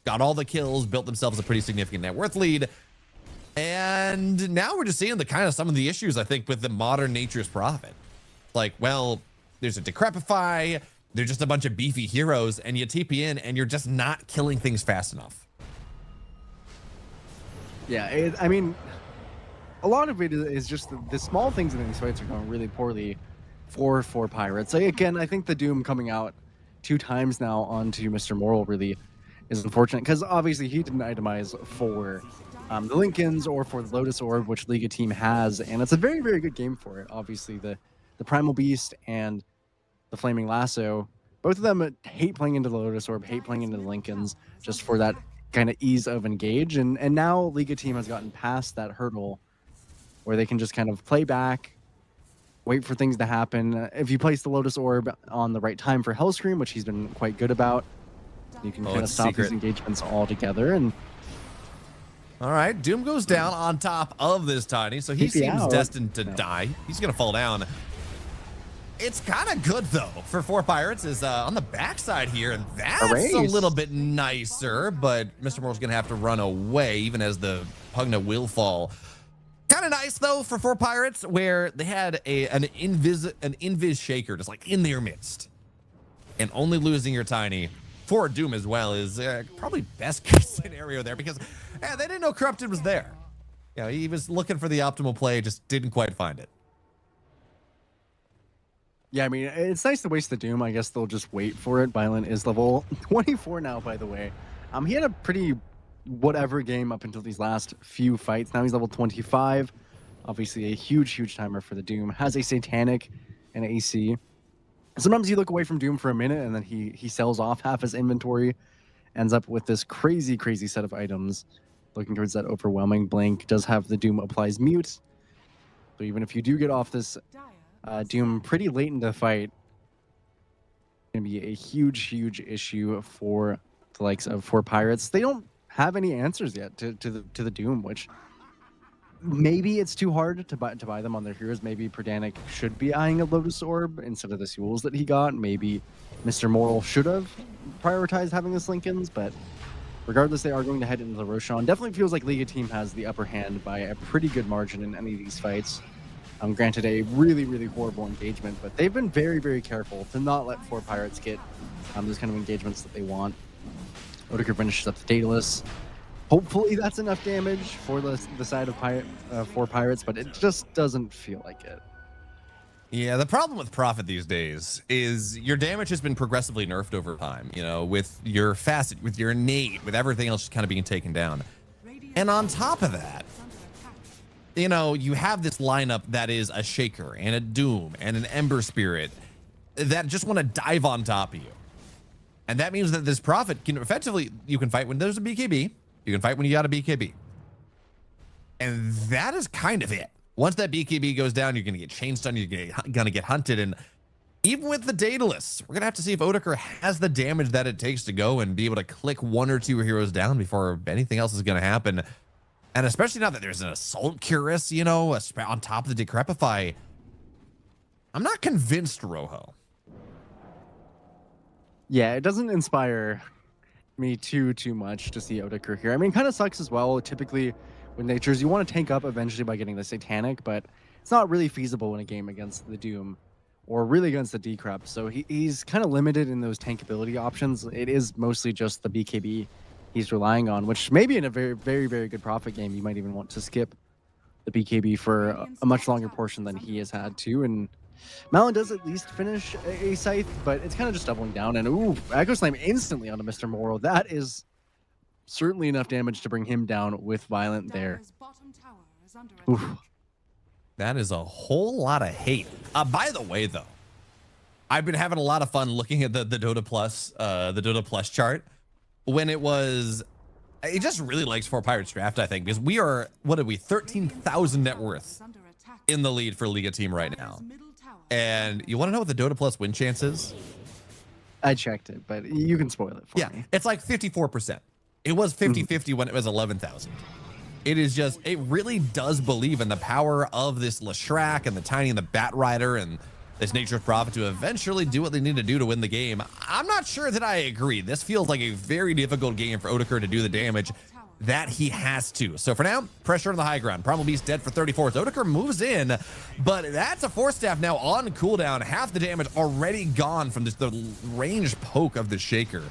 Got all the kills, built themselves a pretty significant net worth lead. And now we're just seeing some of the issues, I think, with the modern Nature's Prophet. Like, well, there's a Decrepify, they're just a bunch of beefy heroes, and you TP in, and you're just not killing things fast enough. Yeah, I mean, a lot of it is just the small things in these fights are going really poorly for 4 pirates. Again, I think the Doom coming out 2 times now onto Mr. Moral really is unfortunate, because obviously he didn't itemize for the Lincolns or for the Lotus Orb, which Liga team has, and it's a very, very good game for it. Obviously, the Primal Beast and the Flaming Lasso. Both of them hate playing into the Lotus Orb, hate playing into the Lincolns, just for that kind of ease of engage. And now Liga team has gotten past that hurdle where they can just kind of play back, wait for things to happen. If you place the Lotus Orb on the right time for Hellscream, which he's been quite good about, you can kind of stop these engagements altogether. And all right, Doom goes down on top of this Tiny, so he seems destined to die. He's gonna fall down. It's kind of good though for 4 Pirates is on the backside here, and that's a little bit nicer. But Mr. Moral's gonna have to run away, even as the Pugna will fall. Kind of nice though for 4 Pirates, where they had an invis shaker just like in their midst, and only losing your Tiny for Doom as well is probably best case scenario there, because they didn't know Corrupted was there. You know, he was looking for the optimal play, just didn't quite find it. Yeah, I mean, it's nice to waste the Doom. I guess they'll just wait for it. Violent is level 24 now, by the way. He had a pretty whatever game up until these last few fights. Now he's level 25. Obviously a huge timer for the Doom. Has a Satanic and AC. Sometimes you look away from Doom for a minute and then he sells off half his inventory. Ends up with this crazy set of items. Looking towards that overwhelming blink. Does have the Doom applies mute. So even if you do get off this Doom pretty late in the fight, it's going to be a huge issue for the likes of 4 Pirates. They don't have any answers yet to the Doom, which maybe it's too hard to buy them on their heroes. Maybe Perdanic should be eyeing a Lotus Orb instead of the Sewells that he got. Maybe Mr. Moral should have prioritized having this Lincolns, but regardless, they are going to head into the Roshan. Definitely feels like Liga team has the upper hand by a pretty good margin in any of these fights. Granted, a really horrible engagement, but they've been very careful to not let 4 Pirates get those kind of engagements that they want. Odeker finishes up the Daedalus. Hopefully that's enough damage for the side of 4 Pirates, but it just doesn't feel like it. Yeah, the problem with Prophet these days is your damage has been progressively nerfed over time, you know, with your facet, with your innate, with everything else just kind of being taken down. And on top of that, you know, you have this lineup that is a Shaker and a Doom and an Ember Spirit that just want to dive on top of you. And that means that this Prophet can effectively, you can fight when there's a BKB, you can fight when you got a BKB. And that is kind of it. Once that BKB goes down, you're going to get chain stun, you're going to get hunted. And even with the Daedalus, we're going to have to see if Odeker has the damage that it takes to go and be able to click 1 or 2 heroes down before anything else is going to happen. And especially now that there's an Assault Cuirass, you know, on top of the Decrepify, I'm not convinced, Rojo. Yeah, it doesn't inspire me too much to see Odeker here. I mean, it kind of sucks as well. Typically, with Natures, you want to tank up eventually by getting the Satanic, but it's not really feasible in a game against the Doom or really against the Decrep. So he's kind of limited in those tankability options. It is mostly just the BKB he's relying on, which maybe in a very good Prophet game, you might even want to skip the BKB for a much longer portion than he has had to. And Malin does at least finish a Scythe, but it's kind of just doubling down. And ooh, Echo Slam instantly onto Mr. Moral. That is certainly enough damage to bring him down with Violent there. Oof. That is a whole lot of hate. By the way, though, I've been having a lot of fun looking at the Dota Plus chart. When it just really likes 4 Pirates draft, I think, because we are, what are we, 13,000 net worth in the lead for Liga team right now. And you want to know what the Dota Plus win chance is? I checked it, but you can spoil it for me. Yeah, it's like 54%. It was 50-50 when it was 11,000. It is just, it really does believe in the power of this Leshrac and the Tiny and the Bat Rider and this Nature's Prophet to eventually do what they need to do to win the game. I'm not sure that I agree. This feels like a very difficult game for Odeker to do the damage that he has to. So for now, pressure on the high ground. Primal Beast dead for 34. So Odeker moves in, but that's a Force Staff now on cooldown. Half the damage already gone from the range poke of the Shaker.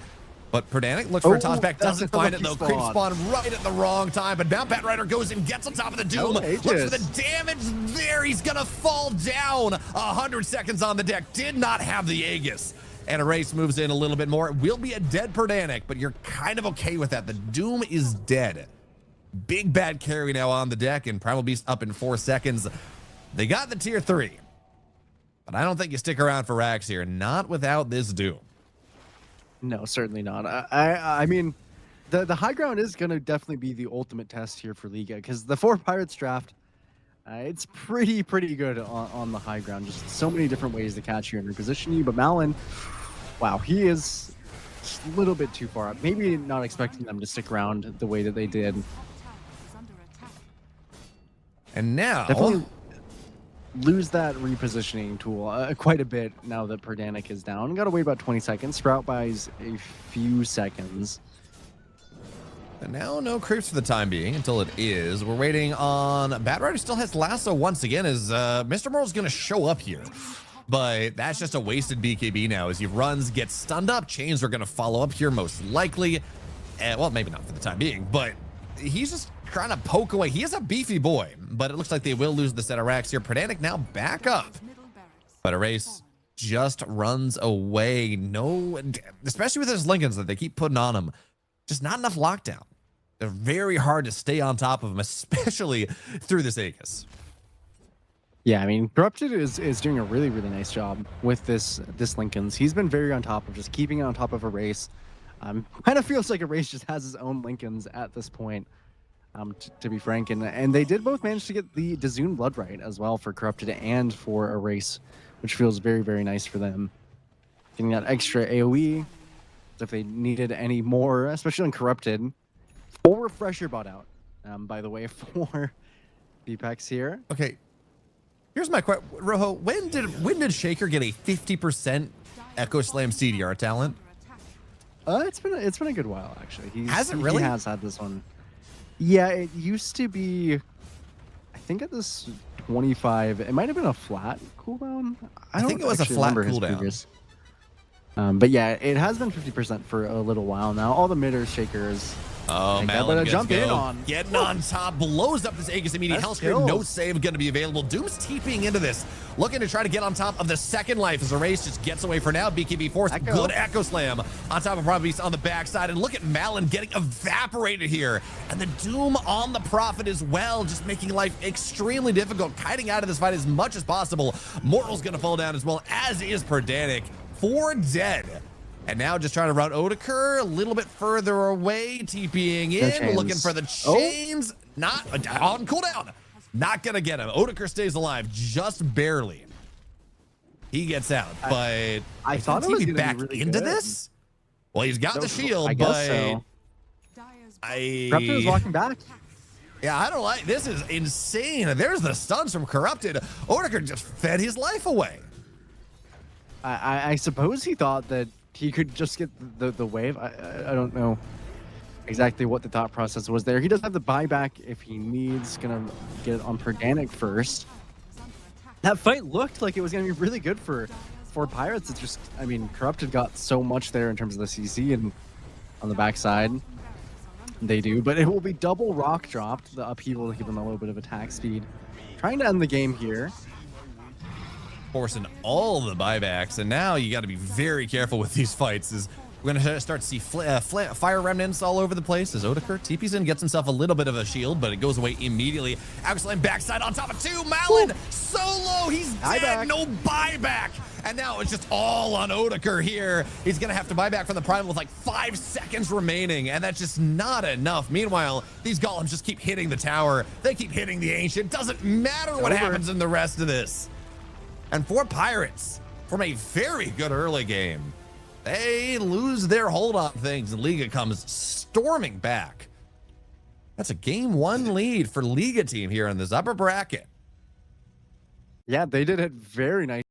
But Perdanic looks for a toss back, doesn't find it though. Creep spawn right at the wrong time, but now Bat Rider goes and gets on top of the Doom. Looks for the damage there. He's gonna fall down. 100 seconds on the deck. Did not have the Aegis. And Erase moves in a little bit more. It will be a dead Perdanic, but you're kind of okay with that. The Doom is dead. Big bad carry now on the deck, and Primal Beast up in 4 seconds. They got the tier 3. But I don't think you stick around for Rax here. Not without this Doom. No, certainly not. I mean, the high ground is going to definitely be the ultimate test here for Liga, because the 4 Pirates draft, it's pretty good on the high ground. Just so many different ways to catch you and reposition you. But Malin, wow, he is just a little bit too far up. Maybe not expecting them to stick around the way that they did. Top tower is under attack. And now... Definitely lose that repositioning tool quite a bit now that Perdanic is down. Got to wait about 20 seconds. Sprout buys a few seconds. And now no creeps for the time being until it is. We're waiting on... Bad Rider still has Lasso once again as Mr. Moral's going to show up here. But that's just a wasted BKB now as he runs, gets stunned up. Chains are going to follow up here most likely. Well, maybe not for the time being, but he's just trying to poke away. He is a beefy boy, but it looks like they will lose the set of racks here. Perdanic now back up. Middle barracks. But Erase just runs away. No, especially with his Lincolns that they keep putting on him. Just not enough lockdown. They're very hard to stay on top of him, especially through this Aegis. Yeah, I mean, Corrupted is doing a really nice job with this Lincolns. He's been very on top of just keeping it on top of Erase. Kind of feels like Erase just has his own Lincolns at this point. To be frank, and they did both manage to get the Dazun Blood right as well for Corrupted and for Erase, which feels very nice for them. Getting that extra AoE if they needed any more, especially on Corrupted. Full refresher bot out, by the way, for BPEX here. Okay, here's my question, Rojo. When did Shaker get a 50% Echo Slam CDR talent? It's been a good while actually. He has had this one. Yeah, it used to be, I think at this 25, it might have been a flat cooldown. I think it was a flat cooldown. But yeah, it has been 50% for a little while now. All the midders, Shakers. Oh, Malin jump in on. Getting on top, blows up this Aegis immediate. Hellscream, no save going to be available. Doom's TPing into this, looking to try to get on top of the second life as Erase just gets away for now. BKB forced, good Echo Slam on top of Prophet Beast on the backside. And look at Malin getting evaporated here. And the Doom on the Prophet as well, just making life extremely difficult, kiting out of this fight as much as possible. Mortal's going to fall down as well, as is Perdanic. 4 dead. And now just trying to route Otakar a little bit further away, TPing in, looking for the chains. Not on cooldown. Not going to get him. Otakar stays alive just barely. He gets out, but I thought he was back really into this. Well, he's got the shield, I guess so. Corrupted is walking back. Yeah, I don't like this. Is insane. There's the stuns from Corrupted. Otakar just fed his life away. I suppose he thought that he could just get the wave. I don't know exactly what the thought process was there. He does have the buyback if he needs. Gonna get it on Perdanic first. That fight looked like it was gonna be really good for Pirates. It's just, I mean, Corrupted got so much there in terms of the CC and on the backside. They do, but it will be double rock dropped. The upheaval to give them a little bit of attack speed. Trying to end the game here. Forcing all the buybacks, and now you got to be very careful with these fights. Is we're gonna start to see fire remnants all over the place as Otakar TP's in, gets himself a little bit of a shield, but it goes away immediately. Axeline backside on top of 2. Malin solo, he's dead. No buyback, and now it's just all on Otakar here. He's gonna have to buy back from the Primal with like 5 seconds remaining, and that's just not enough. Meanwhile, these golems just keep hitting the tower. They keep hitting the Ancient. Doesn't matter what happens in the rest of this. And for Pirates, from a very good early game, they lose their hold on things, and Liga comes storming back. That's a game 1 lead for Liga team here in this upper bracket. Yeah, they did it very nice.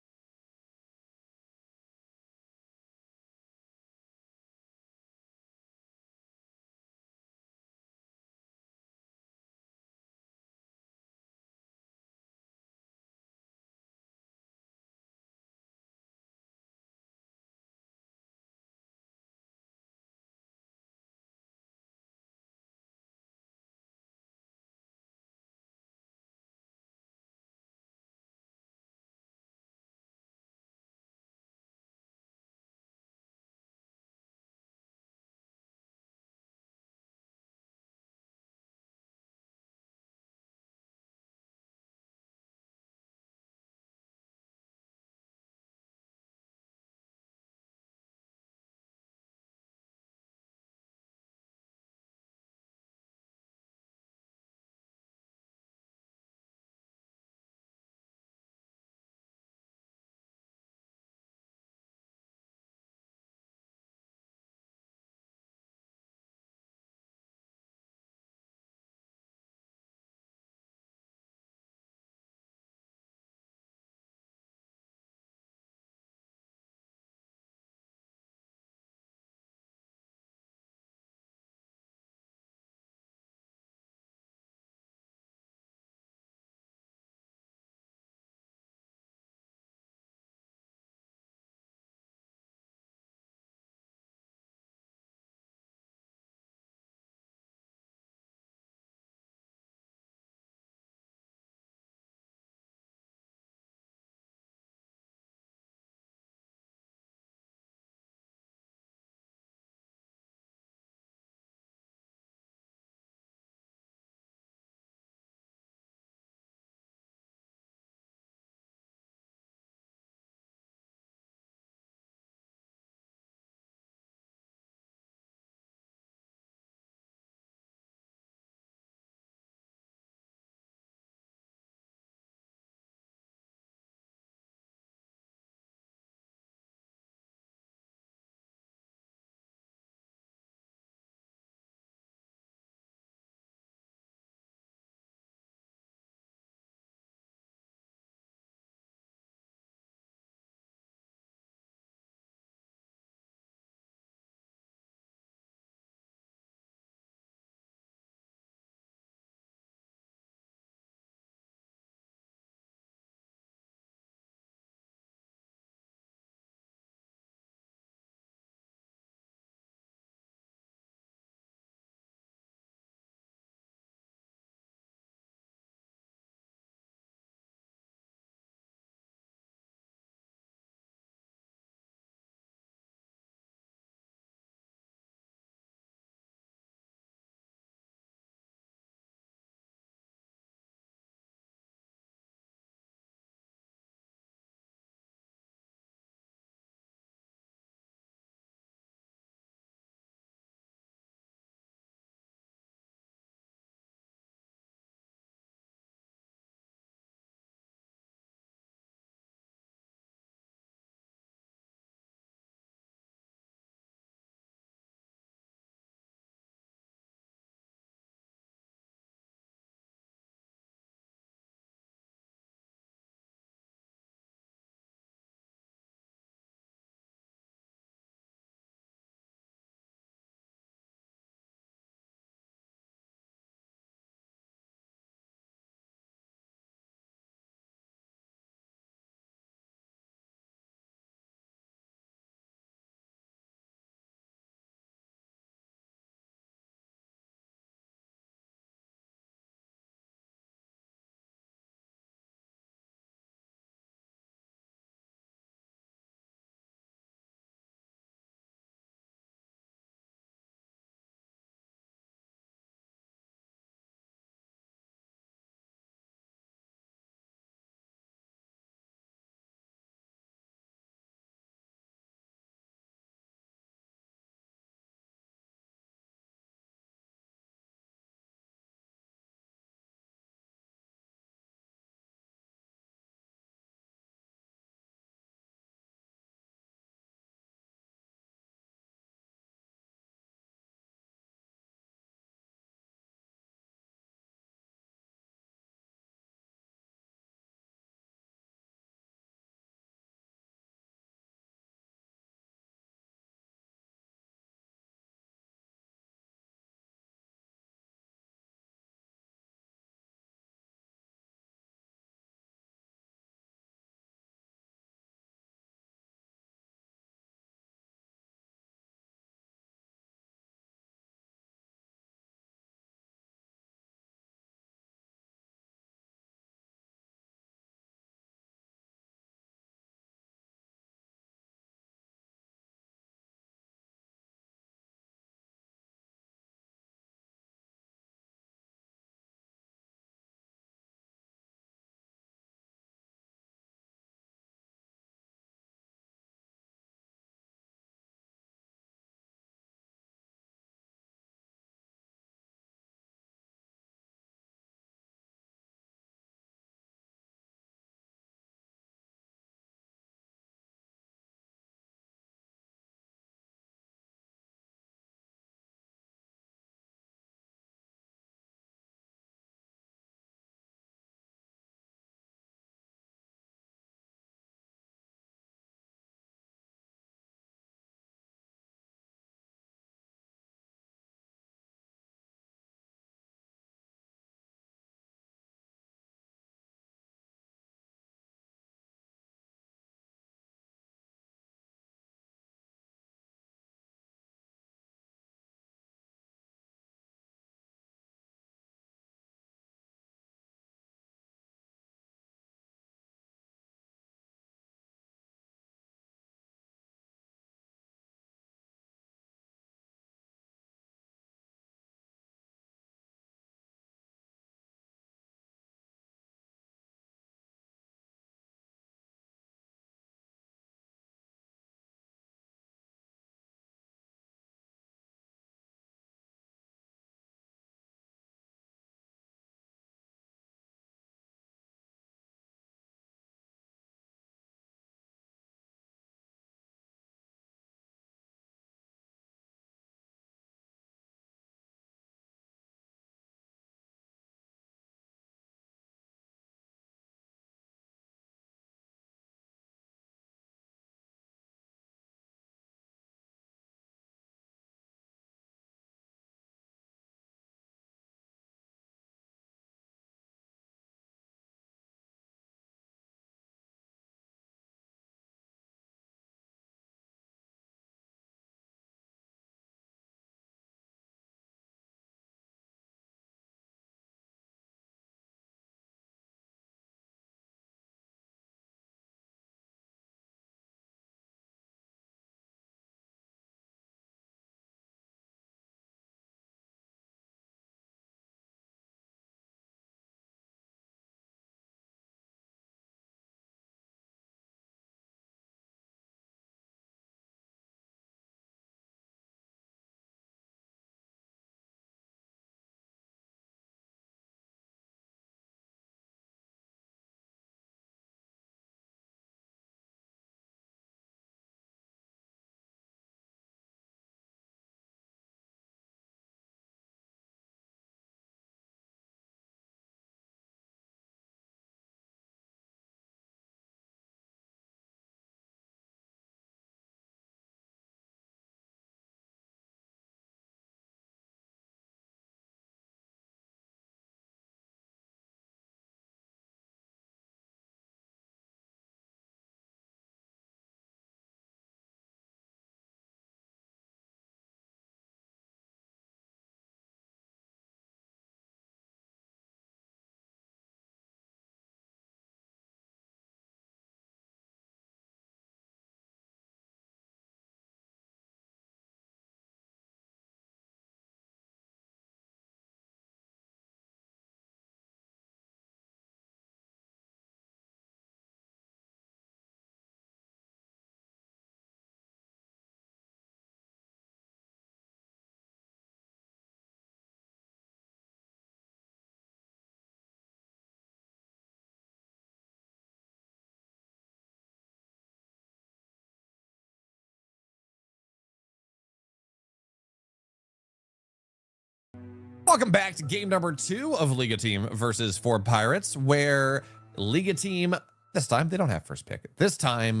Welcome back to game number 2 of Liga Team versus 4 Pirates, where Liga Team, this time, they don't have first pick. This time,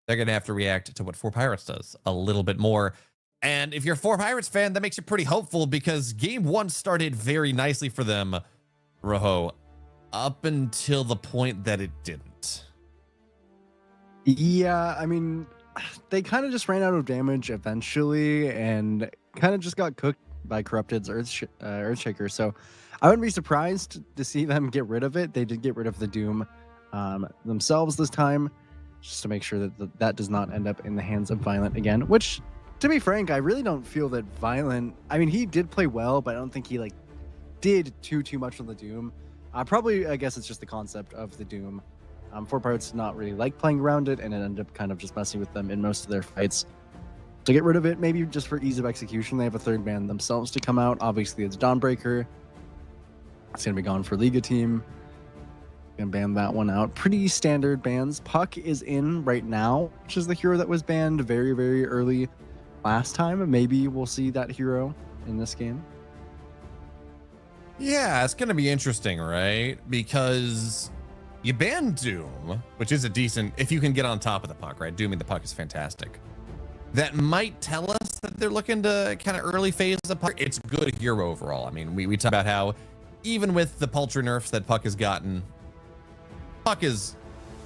they're going to have to react to what 4 Pirates does a little bit more. And if you're a 4 Pirates fan, that makes you pretty hopeful because game 1 started very nicely for them, Rojo, up until the point that it didn't. Yeah, I mean, they kind of just ran out of damage eventually and kind of just got cooked by Corrupted's Earthshaker. So I wouldn't be surprised to see them get rid of it. They did get rid of the Doom themselves this time, just to make sure that that does not end up in the hands of Violent again, which, to be frank, I really don't feel that Violent, I mean, he did play well, but I don't think he like did too much on the Doom. Probably, I guess it's just the concept of the Doom. 4 Pirates did not really like playing around it, and it ended up kind of just messing with them in most of their fights. To get rid of it, maybe just for ease of execution, they have a 3rd ban themselves to come out. Obviously, it's Dawnbreaker. It's going to be gone for Liga Team. Gonna ban that one out. Pretty standard bans. Puck is in right now, which is the hero that was banned very, very early last time. Maybe we'll see that hero in this game. Yeah, it's going to be interesting, right? Because you ban Doom, which is a decent, if you can get on top of the Puck, right? Dooming the Puck is fantastic. That might tell us that they're looking to kind of early phase the Puck. It's good hero overall. I mean, we talk about how even with the paltry nerfs that Puck has gotten, Puck is,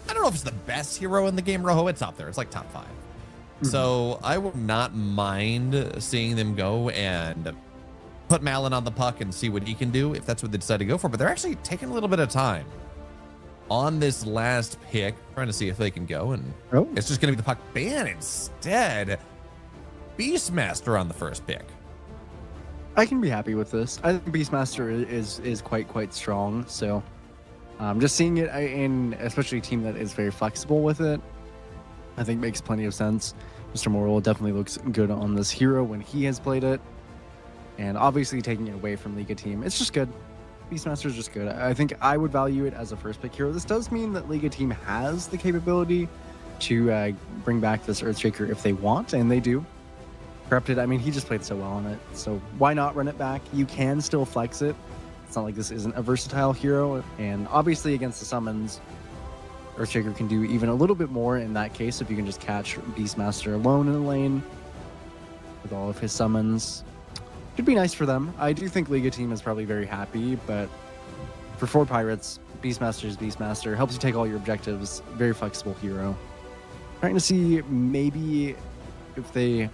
I don't know if it's the best hero in the game, Rojo. It's up there. It's like top 5. So I would not mind seeing them go and put Malin on the Puck and see what he can do if that's what they decide to go for. But they're actually taking a little bit of time on this last pick, trying to see if they can go, and it's just going to be the Puck ban instead. Beastmaster on the first pick. I can be happy with this. I think Beastmaster is quite strong. So just seeing it in especially a team that is very flexible with it, I think makes plenty of sense. Mr. Morrill definitely looks good on this hero when he has played it, and obviously taking it away from Liga Team, it's just good. Beastmaster is just good. I think I would value it as a first pick hero. This does mean that Liga Team has the capability to bring back this Earthshaker if they want, and they do. Corrupted, I mean, he just played so well on it, so why not run it back? You can still flex it. It's not like this isn't a versatile hero, and obviously against the summons, Earthshaker can do even a little bit more in that case if you can just catch Beastmaster alone in the lane with all of his summons. Should be nice for them. I do think Liga Team is probably very happy, but for 4 Pirates, Beastmaster is Beastmaster. Helps you take all your objectives. Very flexible hero. Trying to see maybe if they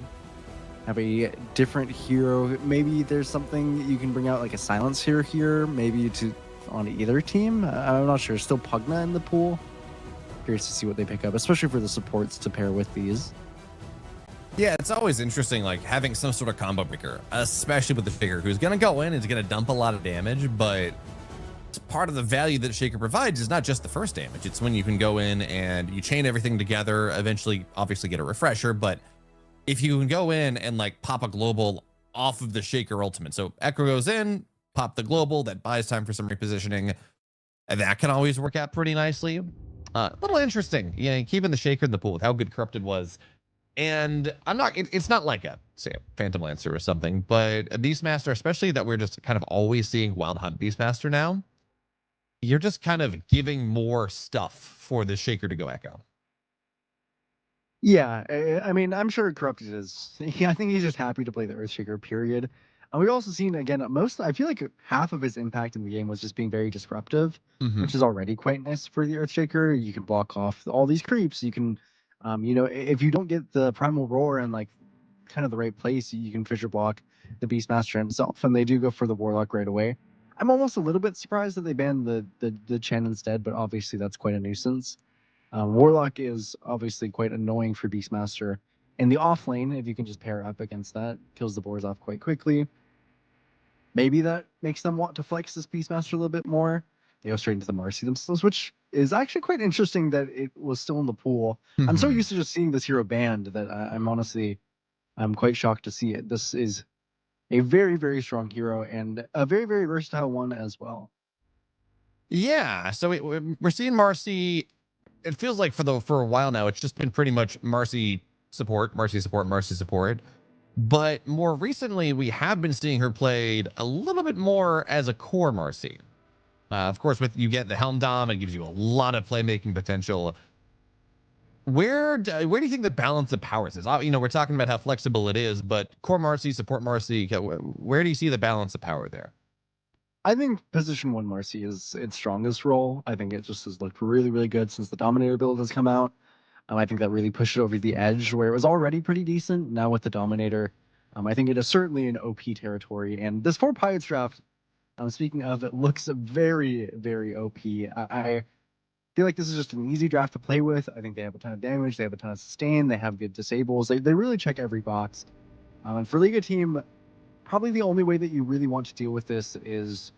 have a different hero. Maybe there's something you can bring out, like a silence hero here, maybe to on either team. I'm not sure. Still Pugna in the pool. Curious to see what they pick up, especially for the supports to pair with these. Yeah, it's always interesting, like having some sort of combo breaker, especially with the Shaker, who's going to go in and is going to dump a lot of damage, but part of the value that Shaker provides is not just the first damage. It's when you can go in and you chain everything together, eventually, obviously get a refresher, but if you can go in and like pop a global off of the Shaker ultimate. So Echo goes in, pop the global, that buys time for some repositioning, and that can always work out pretty nicely. A little interesting, yeah, keeping the Shaker in the pool with how good Corrupted was. And I'm not, it's not like a, say, a Phantom Lancer or something, but a Beastmaster, especially that we're just kind of always seeing Wild Hunt Beastmaster now, you're just kind of giving more stuff for the Shaker to go echo. Yeah, I mean, I'm sure Corrupted is, I think he's just happy to play the Earthshaker, period. And we've also seen, again, I feel like half of his impact in the game was just being very disruptive, which is already quite nice for the Earthshaker. You can block off all these creeps. You can, you know, if you don't get the Primal Roar in like kind of the right place, you can fissure block the Beastmaster himself, and they do go for the Warlock right away. I'm almost a little bit surprised that they banned the Chen instead, but obviously that's quite a nuisance. Warlock is obviously quite annoying for Beastmaster. In the off lane, if you can just pair up against that, kills the boars off quite quickly. Maybe that makes them want to flex this Beastmaster a little bit more. They go straight into the Marcy themselves, which is actually quite interesting that it was still in the pool. I'm so used to just seeing this hero banned that I'm quite shocked to see it. This is a very, very strong hero and a very, very versatile one as well. Yeah, so we're seeing Marcy. It feels like for a while now, it's just been pretty much Marcy support, Marcy support, Marcy support. But more recently, we have been seeing her played a little bit more as a core Marcy. Of course, with you get the Helm Dom, it gives you a lot of playmaking potential. Where do you think the balance of powers is? We're talking about how flexible it is, but core Marcy, support Marcy, where do you see the balance of power there? I think position 1 Marcy is its strongest role. I think it just has looked really, really good since the Dominator build has come out. I think that really pushed it over the edge where it was already pretty decent. Now with the Dominator, I think it is certainly an OP territory. And this 4 Pirates draft, speaking of, it looks very, very OP. I feel like this is just an easy draft to play with. I think they have a ton of damage, they have a ton of sustain, they have good disables. They really check every box. And for Liga team, probably the only way that you really want to deal with this is,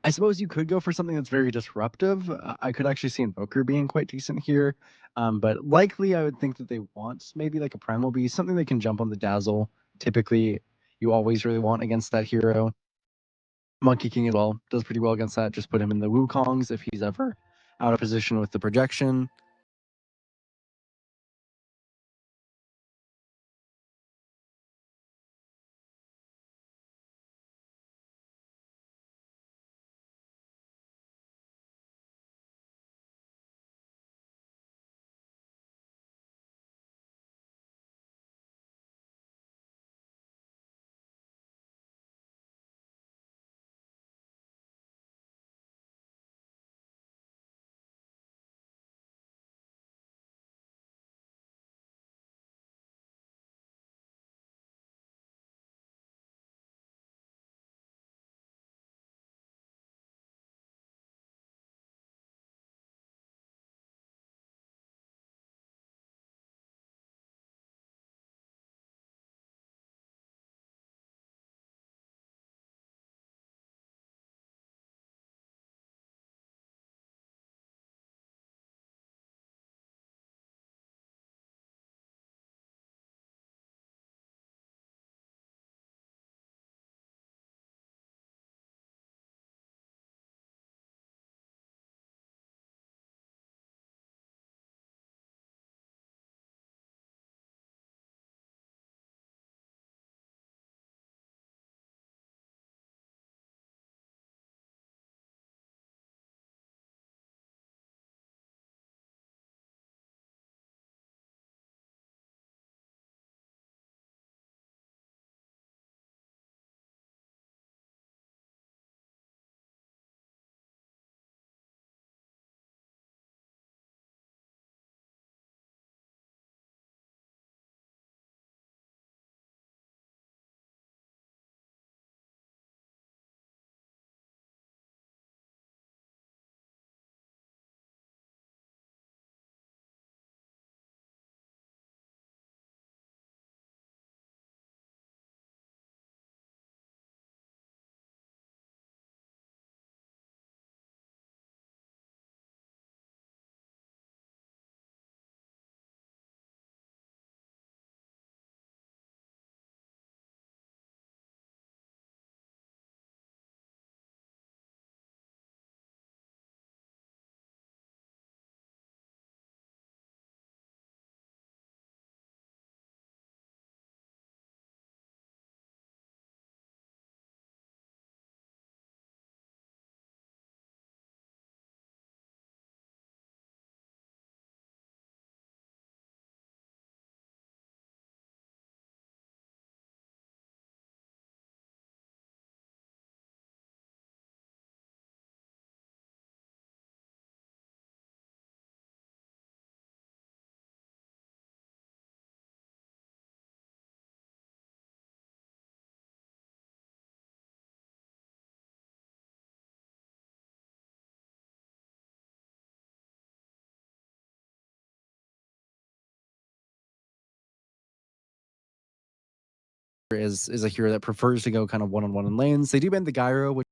I suppose you could go for something that's very disruptive. I could actually see Invoker being quite decent here. But likely I would think that they want maybe like a Primal Beast, something that can jump on the Dazzle. Typically, you always really want against that hero. Monkey King as well does pretty well against that. Just put him in the Wukongs if he's ever out of position with the projection. Is a hero that prefers to go kind of one-on-one in lanes. They do bend the Gyro, which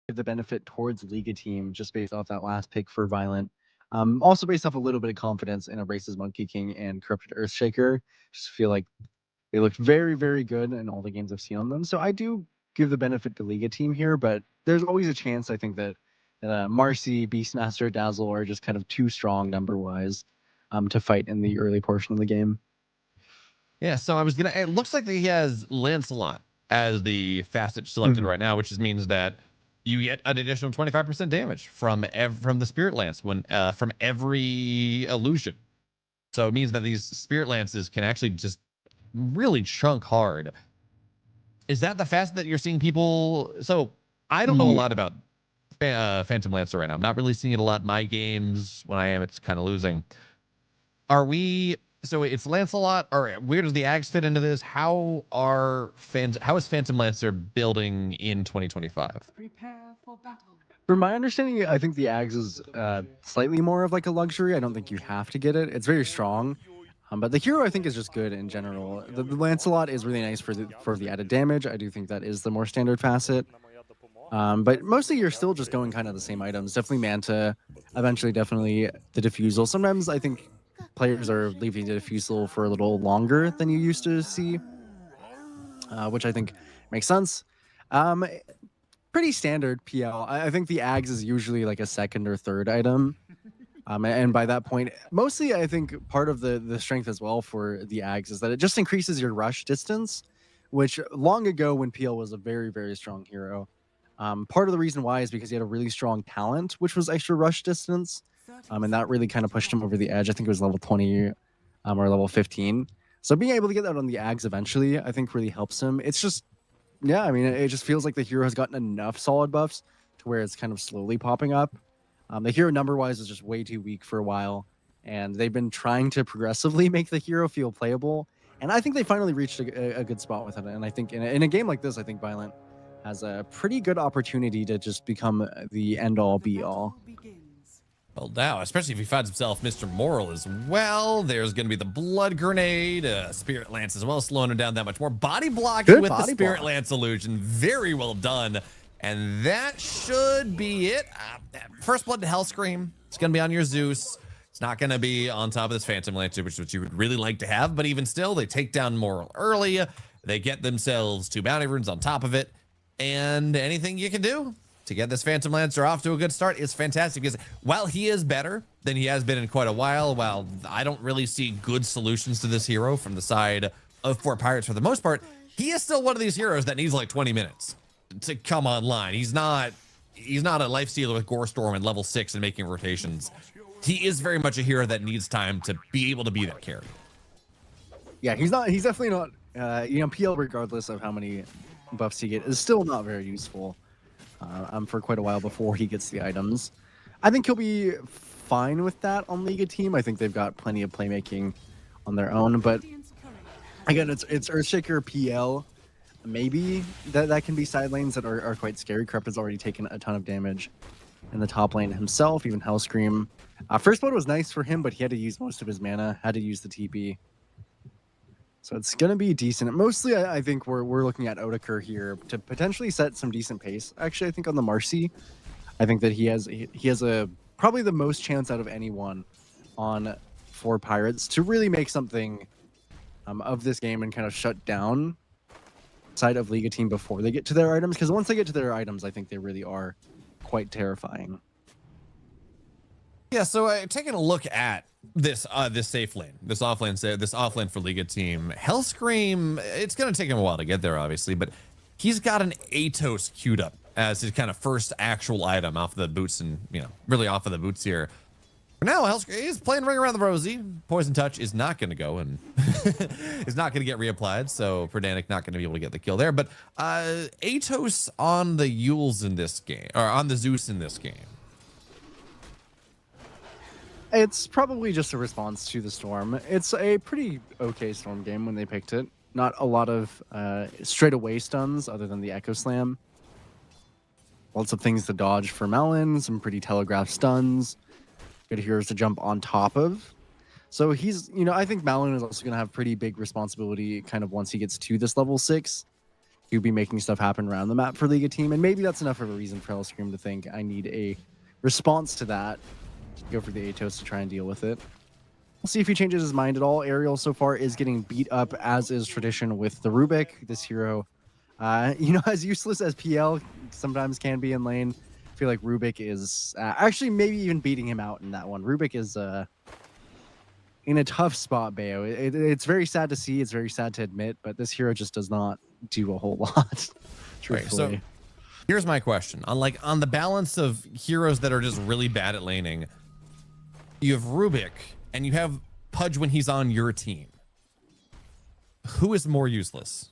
give the benefit towards Liga team just based off that last pick for Violent. Also based off a little bit of confidence in Abrace's Monkey King and Corrupted Earthshaker. Just feel like they looked very, very good in all the games I've seen on them. So I do give the benefit to Liga team here, but there's always a chance, I think, that Marcy, Beastmaster, Dazzle are just kind of too strong number-wise to fight in the early portion of the game. Yeah, so it looks like that he has Lancelot as the fastest selected right now, which just means that you get an additional 25% damage from the Spirit Lance from every illusion. So it means that these Spirit Lances can actually just really chunk hard. Is that the fast that you're seeing people? So I don't know a lot about Phantom Lancer right now. I'm not really seeing it a lot in my games. When I am, it's kind of losing. So it's Lancelot, or where does the Axe fit into this? How is Phantom Lancer building in 2025? Prepare for battle. From my understanding, I think the Ags is slightly more of like a luxury. I don't think you have to get it. It's very strong. But the hero, I think, is just good in general. The Lancelot is really nice for the added damage. I do think that is the more standard facet. But mostly you're still just going kind of the same items. Definitely Manta, eventually definitely the Diffusal. Sometimes I think players are leaving the Diffusal for a little longer than you used to see, which I think makes sense. Pretty standard PL. I think the Ags is usually like a second or third item. And by that point, mostly I think part of the strength as well for the Ags is that it just increases your rush distance, which long ago when PL was a very, very strong hero, part of the reason why is because he had a really strong talent, which was extra rush distance. And that really kind of pushed him over the edge. I think it was level 20 or level 15. So being able to get that on the Ags eventually, I think really helps him. It's just, yeah, I mean, it just feels like the hero has gotten enough solid buffs to where it's kind of slowly popping up. The hero number-wise is just way too weak for a while, and they've been trying to progressively make the hero feel playable, and I think they finally reached a good spot with it. And I think in a game like this, I think Violent has a pretty good opportunity to just become the end-all, be-all. Well, now, especially if he finds himself Mr. Moral as well, there's going to be the Blood Grenade, Spirit Lance as well, slowing him down that much more. Body block with the Spirit Lance illusion. Very well done. And that should be it. First Blood to Hellscream. It's going to be on your Zeus. It's not going to be on top of this Phantom Lancer, which is what you would really like to have. But even still, they take down Moral early. They get themselves 2 bounty runes on top of it. And anything you can do to get this Phantom Lancer off to a good start is fantastic. Because while he is better than he has been in quite a while I don't really see good solutions to this hero from the side of Fort Pirates for the most part, he is still one of these heroes that needs like 20 minutes to come online. He's not a lifestealer with Gore Storm and level 6 and making rotations. He is very much a hero that needs time to be able to be that carry. Yeah, he's definitely not, PL, regardless of how many buffs he gets, is still not very useful for quite a while before he gets the items. I think he'll be fine with that on Liga team. I think they've got plenty of playmaking on their own, but again, it's Earthshaker PL. Maybe that can be side lanes that are quite scary. Corrupt has already taken a ton of damage in the top lane himself, even Hellscream. First blood was nice for him, but he had to use most of his mana, had to use the TP. So it's going to be decent. Mostly, I think we're looking at Otakar here to potentially set some decent pace. Actually, I think on the Marcy, I think that he has probably the most chance out of anyone on 4 Pirates to really make something of this game and kind of shut down side of Liga team before they get to their items, because once they get to their items, I think they really are quite terrifying. Yeah, so taking a look at this safe lane, this offlane for Liga team, Hellscream, it's going to take him a while to get there, obviously, but he's got an Atos queued up as his kind of first actual item off the boots, and really off of the boots here. For now, Hellscream is playing Ring Around the Rosie. Poison Touch is not going to go and is not going to get reapplied, so Perdanic not going to be able to get the kill there. But Atos on the Yules in this game, or on the Zeus in this game. It's probably just a response to the Storm. It's a pretty okay Storm game when they picked it. Not a lot of straight away stuns other than the Echo Slam. Lots of things to dodge for Melon, some pretty telegraphed stuns. Good heroes to jump on top of. So he's, I think Malin is also going to have pretty big responsibility kind of once he gets to this level 6. to be making stuff happen around the map for Liga team, and maybe that's enough of a reason for Hellscream to think I need a response to that. Go for the Atos to try and deal with it. We'll see if he changes his mind at all. Ariel so far is getting beat up, as is tradition with the Rubik. This hero, you know, as useless as PL sometimes can be in lane, I feel like Rubik is actually maybe even beating him out in that one. Rubik is in a tough spot, Bayo. It's very sad to see. It's very sad to admit, but this hero just does not do a whole lot. Truthfully. Right, so here's my question. On the balance of heroes that are just really bad at laning, you have Rubik and you have Pudge when he's on your team. Who is more useless?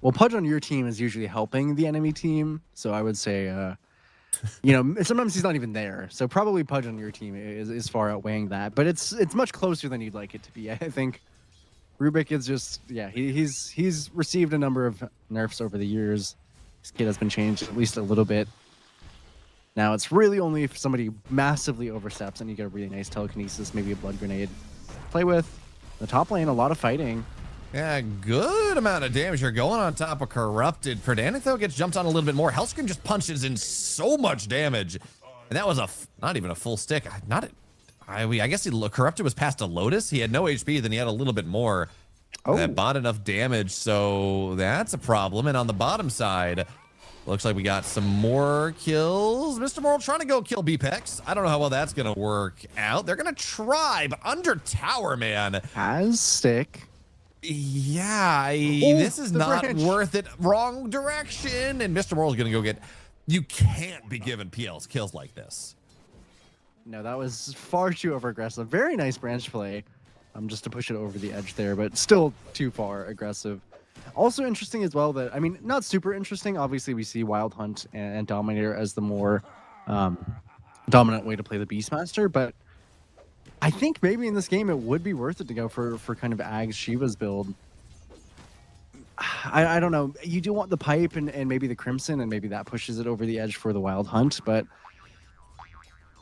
Well, Pudge on your team is usually helping the enemy team, so I would say, you know, sometimes he's not even there. So probably Pudge on your team is far outweighing that, but it's much closer than you'd like it to be. I think Rubik is just, yeah, he's received a number of nerfs over the years. This kid has been changed at least a little bit. Now it's really only if somebody massively oversteps and you get a really nice telekinesis, maybe a blood grenade to play with. The top lane, a lot of fighting. Yeah, good amount of damage here going on top of Corrupted. Perdanic, though, gets jumped on a little bit more. Hellscream just punches in so much damage. And that was not even a full stick. I guess Corrupted was past a Lotus. He had no HP, then he had a little bit more. Oh. That bought enough damage, so that's a problem. And on the bottom side, looks like we got some more kills. Mr. Moral trying to go kill BPEX. I don't know how well that's going to work out. They're going to try, but under tower, man. Has stick. Yeah, this is not worth it. Wrong direction. And Mr. Moral's going to go get... You can't be giving PLs kills like this. No, that was far too over-aggressive. Very nice branch play. Just to push it over the edge there, but still too far aggressive. Also interesting as well that, I mean, not super interesting. Obviously, we see Wild Hunt and Dominator as the more dominant way to play the Beastmaster, but I think maybe in this game it would be worth it to go for kind of Ags Shiva's build. I don't know. You do want the pipe and maybe the Crimson, and maybe that pushes it over the edge for the Wild Hunt, but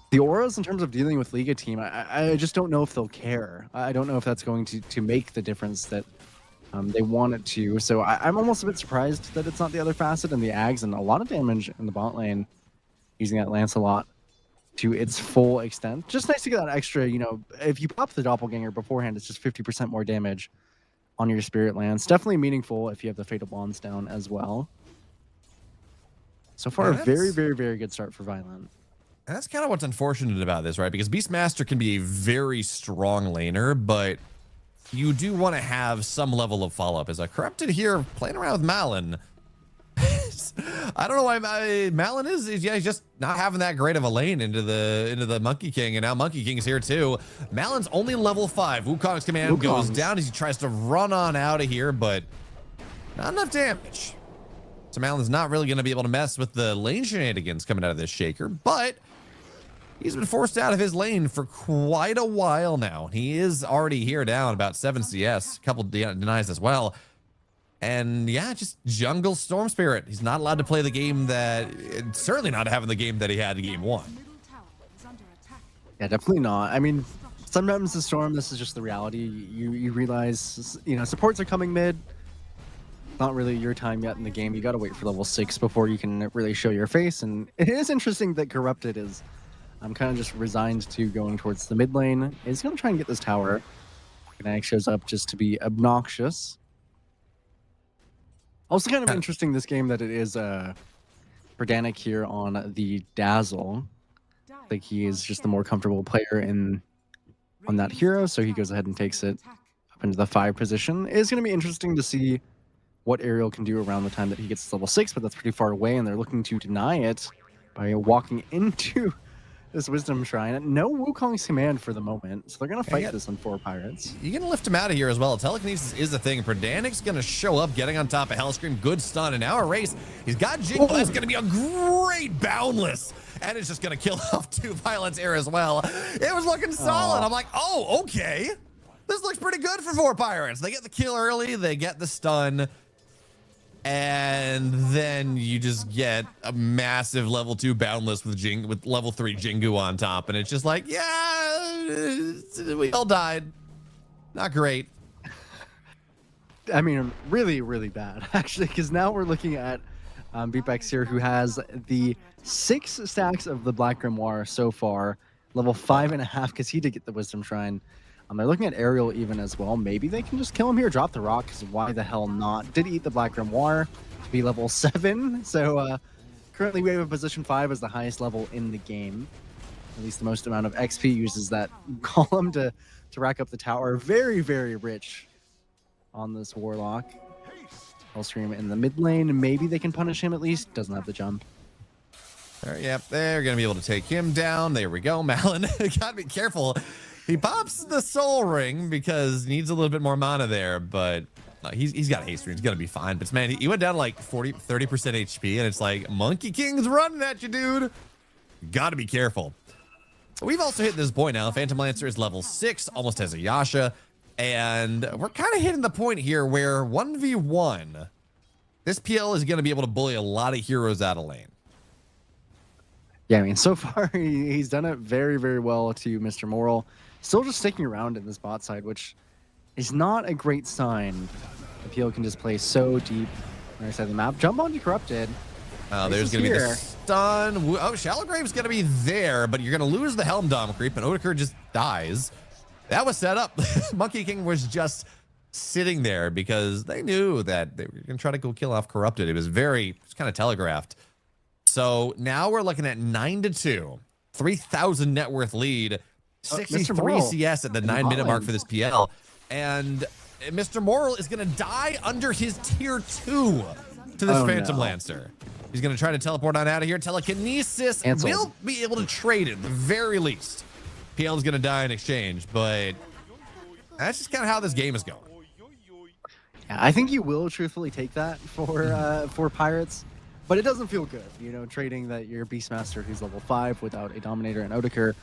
the auras in terms of dealing with Liga team, I just don't know if they'll care. I don't know if that's going to make the difference that they want it to. So I'm almost a bit surprised that it's not the other facet and the Ags, and a lot of damage in the bot lane using that Lancelot to its full extent. Just nice to get that extra, you know, if you pop the Doppelganger beforehand, it's just 50% more damage on your Spirit Lance. Definitely meaningful if you have the Fatal Bonds down as well. So far, a very, very, very good start for Violent. That's kind of what's unfortunate about this, right? Because Beastmaster can be a very strong laner, but you do want to have some level of follow-up. As a Corrupted here playing around with Malin. I don't know why Malin is he's just not having that great of a lane into the Monkey King, and now Monkey King's here too. Malin's only level 5. Wukong's command goes down as he tries to run on out of here, but not enough damage. So Malin's not really going to be able to mess with the lane shenanigans coming out of this Shaker, but he's been forced out of his lane for quite a while now. He is already here down about 7 CS, a couple denies as well. And yeah, just jungle Storm Spirit. He's not allowed to play the game that, certainly not having the game that he had in game 1. Yeah, definitely not. I mean, sometimes the Storm, this is just the reality. You realize, you know, supports are coming mid. Not really your time yet in the game. You got to wait for level 6 before you can really show your face. And it is interesting that Corrupted is kind of just resigned to going towards the mid lane. He's going to try and get this tower. Fnatic shows up just to be obnoxious. Also kind of interesting this game that it is Perdanic here on the Dazzle. I think he is just the more comfortable player on that hero, so he goes ahead and takes it up into the 5 position. It's going to be interesting to see what Ariel can do around the time that he gets to level 6, but that's pretty far away, and they're looking to deny it by walking into this Wisdom Shrine. No Wukong's command for the moment, so they're going to fight this on 4 Pirates. You're going to lift him out of here as well. Telekinesis is a thing. Perdanic's going to show up, getting on top of Hellscream. Good stun, and now Erase. He's got Jingle. It's going to be a great Boundless, and it's just going to kill off 2 Violence Air as well. It was looking solid. I'm like, oh, okay. This looks pretty good for 4 Pirates. They get the kill early. They get the stun. And then you just get a massive level 2 Boundless with level 3 Jingu on top. And it's just like, yeah, we all died. Not great. I mean, really, really bad, actually, because now we're looking at Beatbex here, who has the 6 stacks of the Black Grimoire so far, level 5.5, because he did get the Wisdom Shrine. They're looking at Aerial even as well. Maybe they can just kill him here, drop the rock, because why the hell not? Did eat the Black Grimoire to be level 7, so currently we have a position 5 as the highest level in the game. At least the most amount of XP uses that column to rack up the tower. Very, very rich on this Warlock. Hellstream in the mid lane. Maybe they can punish him at least. Doesn't have the jump. Yep, they're going to be able to take him down. There we go. Malin, got to be careful. He pops the soul ring because he needs a little bit more mana there, but he's got haste ring. He's going to be fine. But man, he went down to like 30% HP, and it's like, Monkey King's running at you, dude. Got to be careful. We've also hit this point now. Phantom Lancer is level 6, almost has a Yasha. And we're kind of hitting the point here where 1v1, this PL is going to be able to bully a lot of heroes out of lane. Yeah, I mean, so far he's done it very, very well to Mr. Moral. Still just sticking around in this bot side, which is not a great sign. The PL can just play so deep on the side of the map. Jump onto Corrupted. There's going to be the stun. Oh, Shallow Grave's going to be there, but you're going to lose the Helm Dom creep, and Odeker just dies. That was set up. Monkey King was just sitting there because they knew that they were going to try to go kill off Corrupted. It was kind of telegraphed. So now we're looking at 9-2, 3,000 net worth lead, 63 CS at the 9-minute mark for this PL. And Mr. Moral is going to die under his tier 2 to this Phantom Lancer. He's going to try to teleport on out of here. Telekinesis will be able to trade it at the very least. PL is going to die in exchange, but that's just kind of how this game is going. Yeah, I think you will truthfully take that for Pirates, but it doesn't feel good, you know, trading that your Beastmaster who's level 5 without a Dominator and Odeker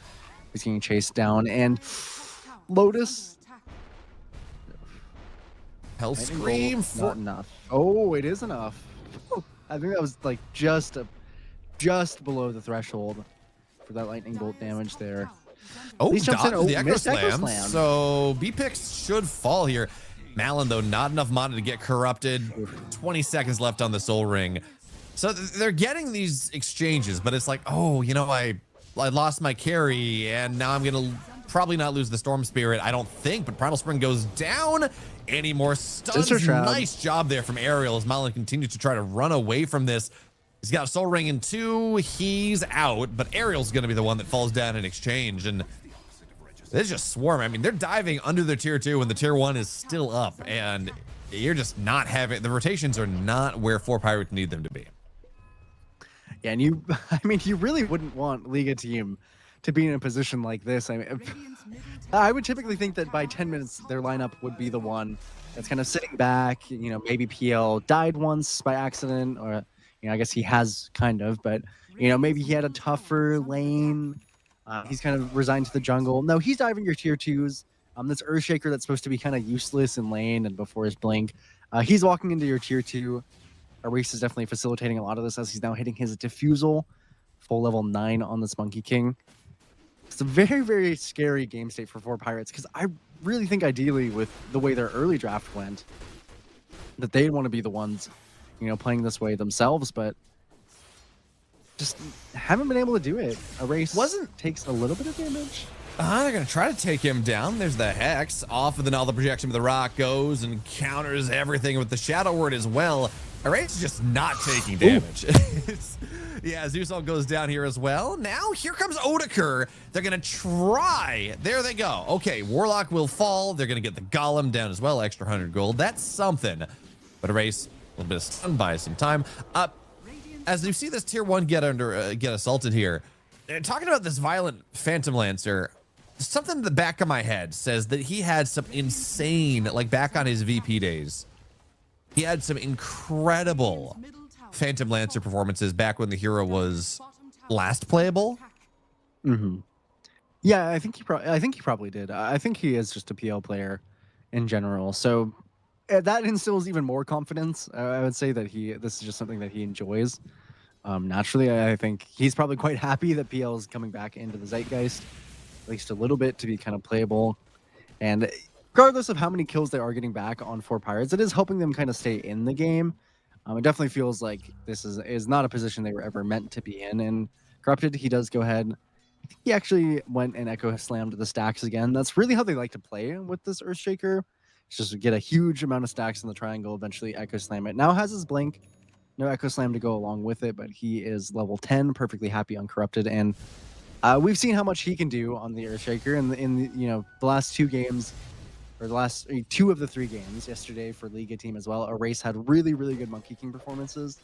is getting chased down, and Lotus. Hell Scream not enough. Oh, it is enough. I think that was like just below the threshold for that lightning bolt damage there. Oh, dodged the Echo Slam. So B-Pix should fall here. Malin, though, not enough mana to get corrupted. 20 seconds left on the Soul Ring. So they're getting these exchanges, but it's like, oh, you know, I lost my carry, and now I'm going to probably not lose the Storm Spirit, I don't think, but Primal Spring goes down. Any more stuns? Nice job there from Aerial as Malin continues to try to run away from this. He's got a Soul Ring in 2. He's out, but Aerial's going to be the one that falls down in exchange. And this just swarm. I mean, they're diving under their tier 2 when the tier 1 is still up, and you're just not having the rotations are not where 4 Pirates need them to be. Yeah, and you really wouldn't want Liga team to be in a position like this. I mean, I would typically think that by 10 minutes, their lineup would be the one that's kind of sitting back. You know, maybe PL died once by accident, or, you know, I guess he has kind of, but, you know, maybe he had a tougher lane. He's kind of resigned to the jungle. No, he's diving your tier 2s. This Earthshaker that's supposed to be kind of useless in lane and before his blink. He's walking into your tier 2. Reese is definitely facilitating a lot of this as he's now hitting his Diffusal. Full level 9 on this Monkey King. It's a very, very scary game state for 4 Pirates, because I really think ideally with the way their early draft went, that they'd want to be the ones, you know, playing this way themselves, but just haven't been able to do it. Race takes a little bit of damage. They're going to try to take him down. There's the Hex. Off of the Null projection, but the Rock goes and counters everything with the Shadow Word as well. Array's just not taking damage. Yeah, Zeusol goes down here as well. Now here comes Odeker. They're going to try. There they go. Okay, Warlock will fall. They're going to get the Golem down as well. Extra 100 gold. That's something. But Array's a little bit of stun by some time. As you see this tier 1 get assaulted here, talking about this violent Phantom Lancer, something in the back of my head says that he had some insane, like back on his VP days, he had some incredible Phantom Lancer performances back when the hero was last playable. Mm-hmm. Yeah, I think he probably did. I think he is just a PL player in general. So that instills even more confidence. I would say that this is just something that he enjoys. Naturally, I think he's probably quite happy that PL is coming back into the zeitgeist, at least a little bit, to be kind of playable. And regardless of how many kills they are getting back on 4 Pirates, it is helping them kind of stay in the game. It definitely feels like this is not a position they were ever meant to be in. And Corrupted, he does go ahead. He actually went and Echo Slammed the stacks again. That's really how they like to play with this Earthshaker. It's just get a huge amount of stacks in the triangle, eventually Echo Slam it. Now has his Blink, no Echo Slam to go along with it, but he is level 10, perfectly happy on Corrupted. And we've seen how much he can do on the Earthshaker in the last 2 games, or the last 2 of the 3 games yesterday for Liga team as well. Erase had really, really good Monkey King performances.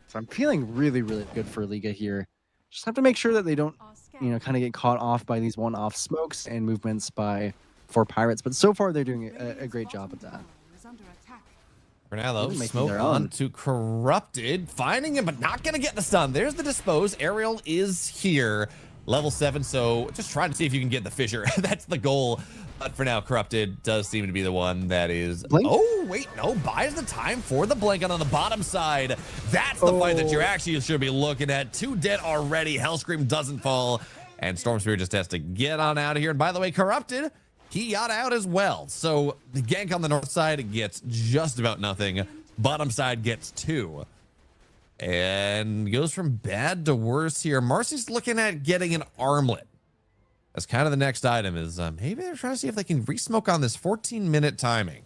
So I'm feeling really, really good for Liga here. Just have to make sure that they don't, kind of get caught off by these one-off smokes and movements by 4 Pirates. But so far, they're doing a great job at that. For now, though, Making smoke their on own. to Corrupted, finding him, but not going to get the stun. There's the dispose. Ariel is here, level 7, so just trying to see if you can get the Fissure. That's the goal. But for now, Corrupted does seem to be the one that is... Blink? Oh, wait, no, buys the time for the blink on the bottom side. That's the fight that you actually should be looking at. 2 dead already. Hellscream doesn't fall, and Storm Spirit just has to get on out of here. And by the way, Corrupted, he got out as well. So the gank on the north side gets just about nothing. Bottom side gets 2. And goes from bad to worse here. Marcy's looking at getting an armlet. That's kind of the next item is maybe they're trying to see if they can re-smoke on this 14-minute timing.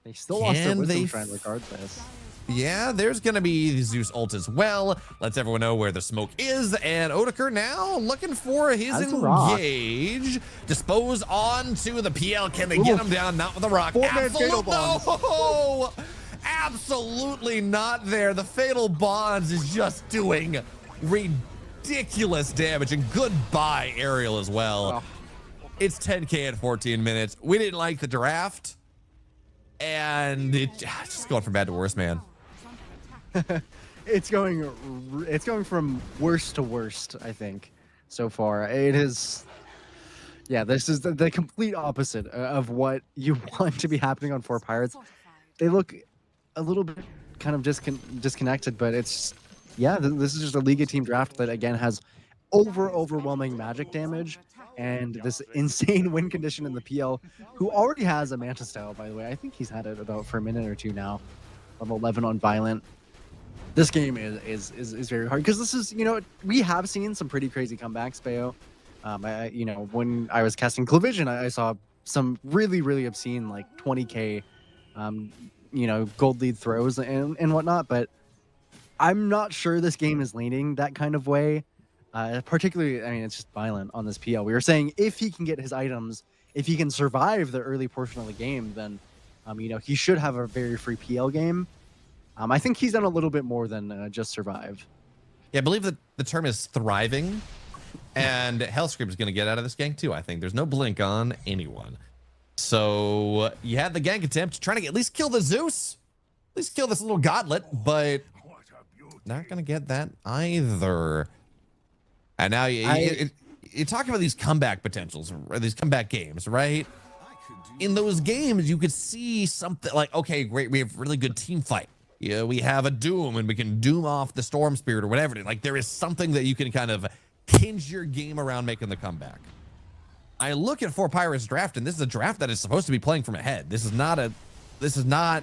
They still lost their Can Wisdom they Shrine regardless. Yeah, there's going to be the Zeus ult as well. Lets everyone know where the smoke is. And Odeker now looking for his That's a rock. engage. Dispose onto the PL. Can they get him down? Not with a rock. 4-man fatal No! Absolutely not there. The Fatal Bonds is just doing ridiculous damage. And goodbye, Ariel, as well. It's 10K at 14 minutes. We didn't like the draft. And it's just going from bad to worse, man. It's going from worst to worst, I think, so far. It is, yeah, this is the complete opposite of what you want to be happening on 4 Pirates. They look a little bit kind of disconnected, but it's, yeah, this is just a Liga team draft that, again, has overwhelming magic damage and this insane win condition in the PL, who already has a Manta style, by the way. I think he's had it about for a minute or 2 now. Level 11 on Violent. This game is very hard because this is, we have seen some pretty crazy comebacks, Bayo. When I was casting Clovision, I saw some really obscene, like 20K, gold lead throws and whatnot, but I'm not sure this game is leaning that kind of way. Particularly, I mean, it's just Violent on this PL. We were saying if he can get his items, if he can survive the early portion of the game, then, he should have a very free PL game. I think he's done a little bit more than just survive. Yeah, I believe that the term is thriving, and Hellscream is going to get out of this gank too, I think. There's no blink on anyone. So you had the gank attempt, trying to at least kill the Zeus, at least kill this little godlet, but not going to get that either. And now you're talking about these comeback potentials, or these comeback games, right? In those games, you could see something like, okay, great, we have really good team fight. Yeah, we have a Doom, and we can Doom off the Storm Spirit or whatever. Like, there is something that you can kind of hinge your game around making the comeback. I look at 4 Pirates draft, and this is a draft that is supposed to be playing from ahead. This is not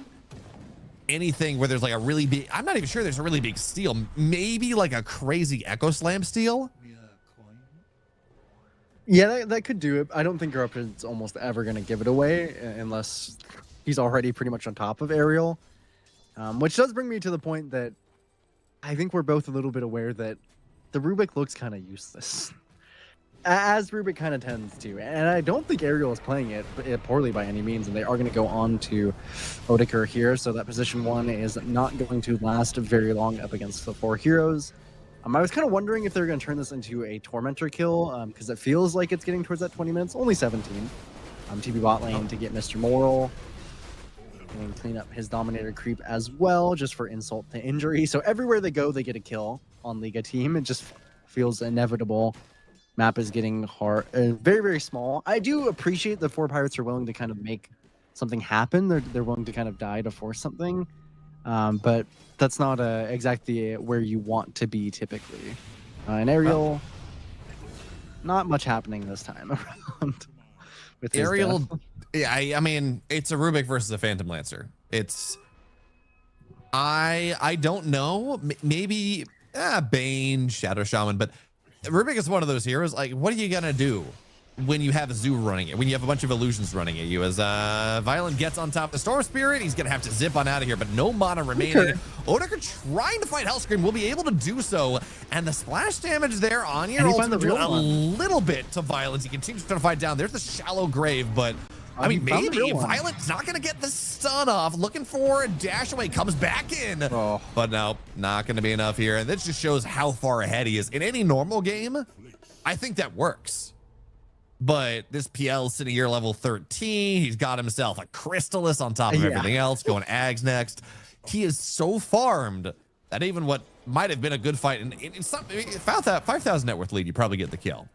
anything where there's like a really big, I'm not even sure there's a really big steal. Maybe like a crazy Echo Slam steal. Yeah, that could do it. I don't think Corrupted's almost ever going to give it away unless he's already pretty much on top of Ariel. Which does bring me to the point that I think we're both a little bit aware that the Rubik looks kind of useless. As Rubik kind of tends to. And I don't think Ariel is playing it poorly by any means, and they are going to go on to Odeker here, so that position 1 is not going to last very long up against the 4 heroes. I was kind of wondering if they're going to turn this into a Tormentor kill, because it feels like it's getting towards that 20 minutes. Only 17. TB bot lane to get Mr. Moral. And clean up his Dominator creep as well, just for insult to injury. So everywhere they go, they get a kill on Liga team. It just feels inevitable. Map is getting hard, very small. I do appreciate that 4 Pirates are willing to kind of make something happen. They're willing to kind of die to force something, but that's not exactly where you want to be typically. And Ariel, not much happening this time around. with his Ariel, death. yeah, I mean, it's a Rubik versus a Phantom Lancer. It's, I don't know. Maybe Bane, Shadow Shaman, but Rubik is one of those heroes. Like, what are you gonna do when you have a Zoo running it? When you have a bunch of illusions running at you? As Violent gets on top of the Storm Spirit, he's gonna have to zip on out of here, but no mana remaining. Odeker trying to fight Hellscream will be able to do so, and the splash damage there on your ultimate doing a little bit to Violence. He continues to fight down. There's the shallow grave, but I mean, maybe Violet's not going to get the stun off. Looking for a dash away. Comes back in. But no, not going to be enough here. And this just shows how far ahead he is. In any normal game, I think that works. But this PL's sitting here level 13. He's got himself a Crystallis on top of everything else. Going Ags next. He is so farmed that even what might have been a good fight, in some 5,000 net worth lead, you probably get the kill.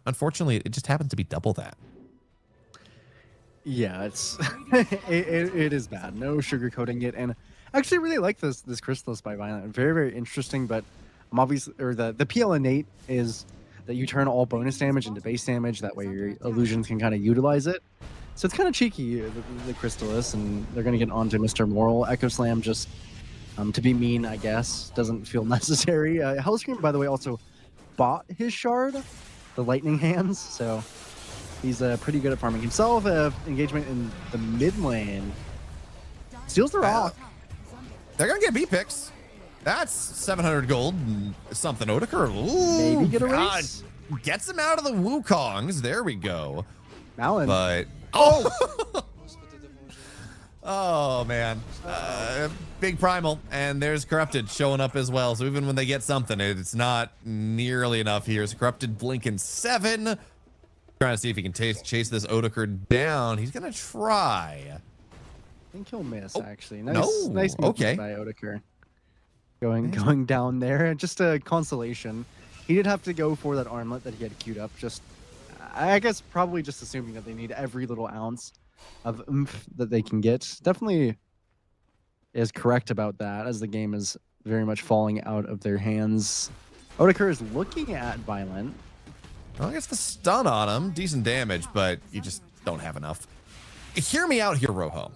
Unfortunately, it just happens to be double that. Yeah, it's it is bad. No sugarcoating it, and I actually really like this Crystallis by Violent. Very, very interesting. But I'm obviously, or the PL innate is that you turn all bonus damage into base damage. That way your illusions can kind of utilize it. So it's kind of cheeky, the Crystallis, and they're gonna get onto Mr. Moral. Echo Slam just to be mean, I guess, doesn't feel necessary. Hellscream, by the way, also bought his shard, the Lightning Hands, so. He's pretty good at farming himself. Engagement in the mid lane. Steals the rock. They're going to get B-picks. That's 700 gold. Something Odeker. Ooh, maybe get a race. Gets him out of the Wukongs. There we go. Malin. But, oh! Oh, man. Big Primal. And there's Corrupted showing up as well. So even when they get something, it's not nearly enough here. So Corrupted blinking 7. Trying to see if he can chase this Odeker down. He's gonna try. I think he'll miss, actually. Nice movement by Odeker. Going down there. Just a consolation. He did have to go for that armlet that he had queued up. Just, I guess, probably just assuming that they need every little ounce of oomph that they can get. Definitely is correct about that, as the game is very much falling out of their hands. Odeker is looking at Violent. Well, I guess the stun on him, decent damage, but you just don't have enough. Hear me out here, Rojo.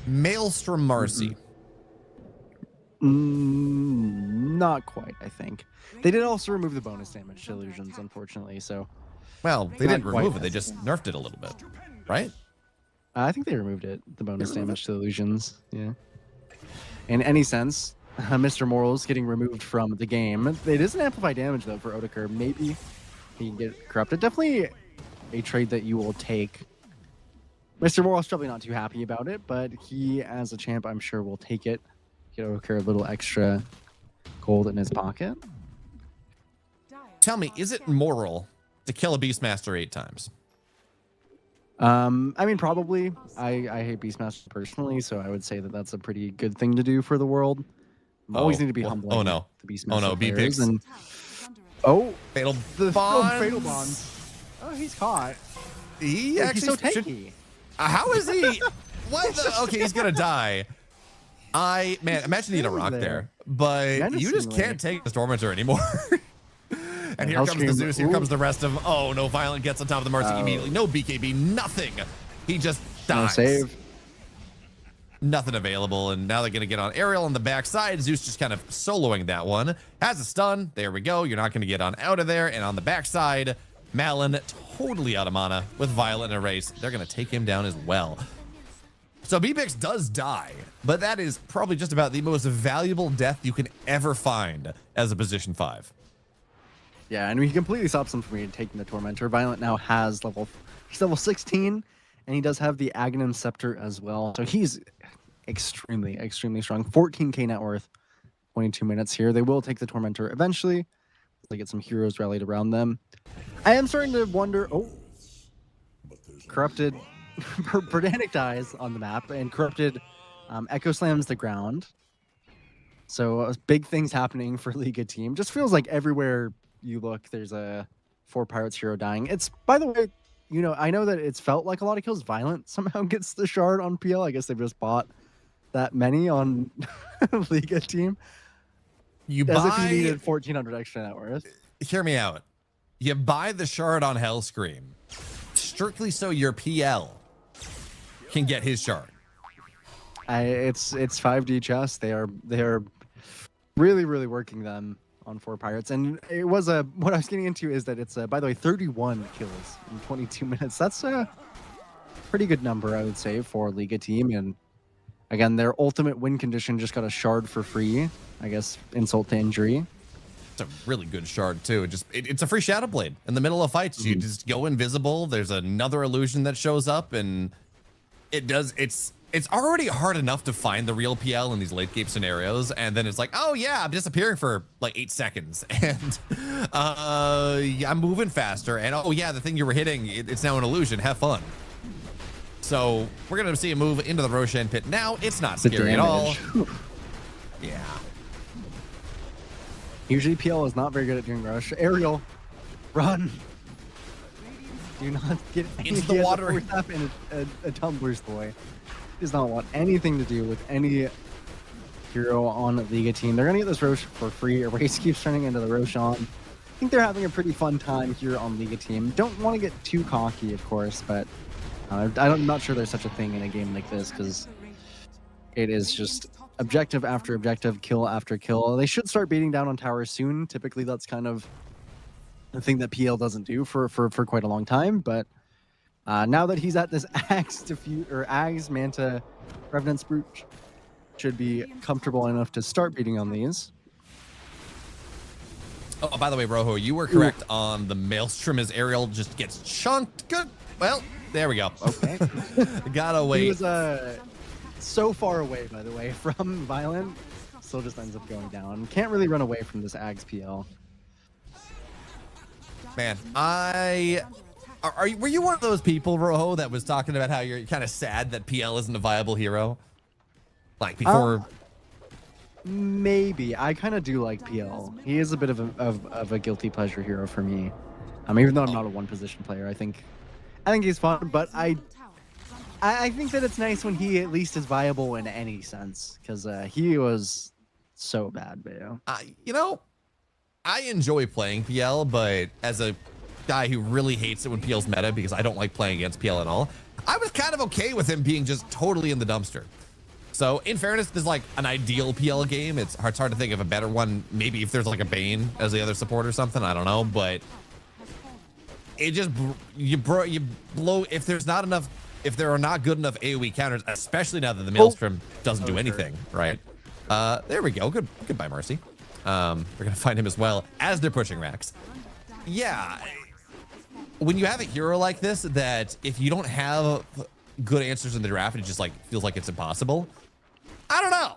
Maelstrom Marcy. Not quite, I think. They did also remove the bonus damage to illusions, unfortunately, so... Well, they didn't remove it, they just nerfed it a little bit, right? I think they removed it, the bonus damage to illusions, yeah. In any sense... Mr. Morals getting removed from the game. It is an amplified damage, though, for Odeker. Maybe he can get corrupted. Definitely a trade that you will take. Mr. Morals probably not too happy about it, but he, as a champ, I'm sure will take it. Get Odeker a little extra gold in his pocket. Tell me, is it moral to kill a Beastmaster 8 times? I mean, probably. I hate Beastmaster personally, so I would say that that's a pretty good thing to do for the world. Always need to be humble. Oh no! The Beastmaster Oh no! B-picks. And fatal bond. Fatal bond. Oh, he's caught. He actually he's so tanky. How is he? What? Okay, he's gonna die. Man, imagine he had a rock there, but you just can't take the Tormentor anymore. And here comes the Zeus. Here comes the rest of them. Oh no! Violent gets on top of the Marcy immediately. No BKB. Nothing. He just dies. No save. Nothing available, and now they're going to get on Ariel on the backside. Zeus just kind of soloing that one. Has a stun. There we go. You're not going to get on out of there. And on the backside, Malin totally out of mana with Violet and Erase. They're going to take him down as well. So B-Pix does die, but that is probably just about the most valuable death you can ever find as a position 5. Yeah, and he completely stops him from taking the Tormentor. Violent now has level 16, and he does have the Aghanim Scepter as well. So he's extremely, extremely strong. 14k net worth, 22 minutes here. They will take the Tormentor eventually. They get some heroes rallied around them. I am starting to wonder... Oh, Corrupted... Verdanic dies on the map, and Corrupted Echo Slams the ground. So big things happening for Liga team. Just feels like everywhere you look, there's a 4 Pirates hero dying. It's, by the way, you know, I know that it's felt like a lot of kills. Violent somehow gets the shard on PL. I guess they've just bought that many on Liga team. You As if you needed 1,400 extra net worth. Hear me out. You buy the shard on Hellscream strictly so your PL can get his shard. It's 5D chess. They are really working them on 4 pirates, and it was what I was getting into is that it's by the way 31 kills in 22 minutes. That's a pretty good number, I would say, for Liga team. And again, their ultimate win condition just got a shard for free. I guess insult to injury. It's a really good shard too. It's a free Shadow Blade in the middle of fights. You just go invisible. There's another illusion that shows up, and it's already hard enough to find the real PL in these late game scenarios, and then it's like, oh yeah, I'm disappearing for like 8 seconds, and I'm moving faster, and oh yeah, the thing you were hitting, it's now an illusion. Have fun. So we're gonna see a move into the Roshan pit now. It's not scary at all. Yeah. Usually PL is not very good at doing rush. Aerial, run. Do not get into the water. And a tumbler's boy. Does not want anything to do with any hero on the Liga team. They're gonna get this Rosh for free. Erase keeps turning into the Roshan. I think they're having a pretty fun time here on Liga team. Don't want to get too cocky, of course, but I'm not sure there's such a thing in a game like this, because it is just objective after objective, kill after kill. They should start beating down on towers soon. Typically, that's kind of the thing that PL doesn't do for quite a long time, but now that he's at this Ags, Manta, Revenant's Brute should be comfortable enough to start beating on these. Oh, by the way, Rojo, you were correct on the Maelstrom as Ariel just gets chunked. Good. Well, there we go. Okay. Gotta wait. He was so far away, by the way, from Violent. Still just ends up going down. Can't really run away from this Ags PL. Man, were you one of those people, Rojo, that was talking about how you're kind of sad that PL isn't a viable hero? Like before. Maybe. I kind of do like PL. He is a bit of a guilty pleasure hero for me. Even though I'm not a one position player, I think he's fun, but I think that it's nice when he at least is viable in any sense, because he was so bad, Bayo. I enjoy playing PL, but as a guy who really hates it when PL's meta, because I don't like playing against PL at all, I was kind of okay with him being just totally in the dumpster. So in fairness, there's like an ideal PL game. It's hard to think of a better one. Maybe if there's like a Bane as the other support or something, I don't know, but it just you blow if there are not good enough AoE counters, especially now that the Maelstrom doesn't do anything, right? There we go. Goodbye, Marcy. We're gonna find him as well as they're pushing racks. Yeah, when you have a hero like this, that if you don't have good answers in the draft, it just like feels like it's impossible. I don't know.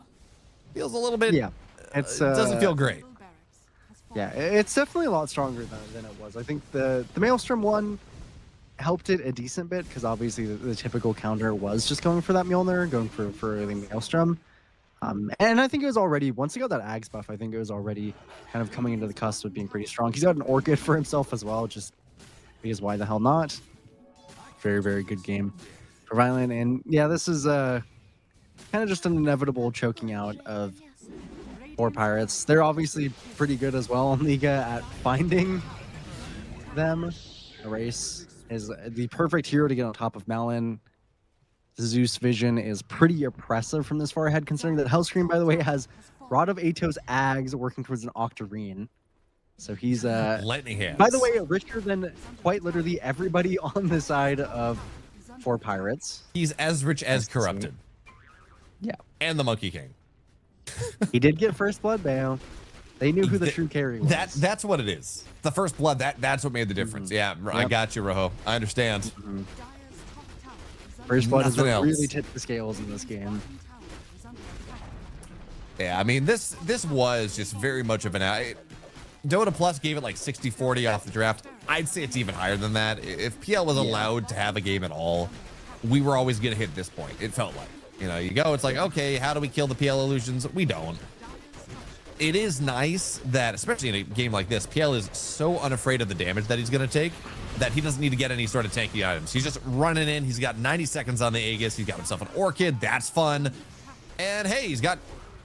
Feels a little bit. Yeah, it doesn't feel great. Yeah, it's definitely a lot stronger than it was. I think the Maelstrom one helped it a decent bit, because obviously the typical counter was just going for that Mjolnir, going for the Maelstrom. And I think it was already, once he got that Ags buff, I think it was already kind of coming into the cusp of being pretty strong. He's got an Orchid for himself as well, just because why the hell not? Very good game for Violent. And yeah, this is kind of just an inevitable choking out of 4 Pirates. They're obviously pretty good as well in Liga at finding them. Erase is the perfect hero to get on top of Malin. Zeus Vision is pretty oppressive from this far ahead, considering that Hellscream, by the way, has Rod of Atos Ags working towards an Octarine. So he's lightning hands. By the way, richer than quite literally everybody on the side of 4 Pirates. He's as rich as corrupted. Yeah. And the Monkey King. He did get first blood, Bayo. They knew who the true carry was. That's what it is. The first blood, that's what made the difference. Yeah, yep. I got you, Rojo. I understand. First blood has really tipped the scales in this game. Yeah, I mean, this was just very much of an... Dota Plus gave it like 60-40 off the draft. I'd say it's even higher than that. If PL was allowed to have a game at all, we were always going to hit this point. It felt like. You go, it's like, okay, how do we kill the PL illusions? We don't. It is nice that, especially in a game like this, PL is so unafraid of the damage that he's going to take that he doesn't need to get any sort of tanky items. He's just running in. He's got 90 seconds on the Aegis. He's got himself an Orchid. That's fun. And hey, he's got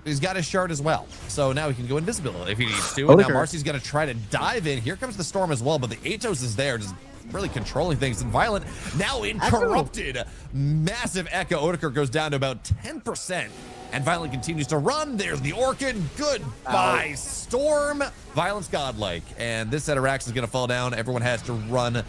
He's got his shard as well. So now he can go invisible if he needs to. And now Odegaard. Marcy's going to try to dive in. Here comes the storm as well, but the Atos is there, just really controlling things. And Violent now in corrupted. Massive Echo. Odegaard goes down to about 10%. And Violent continues to run. There's the Orchid. Goodbye, Storm. Violent's godlike. And this set of racks is going to fall down. Everyone has to run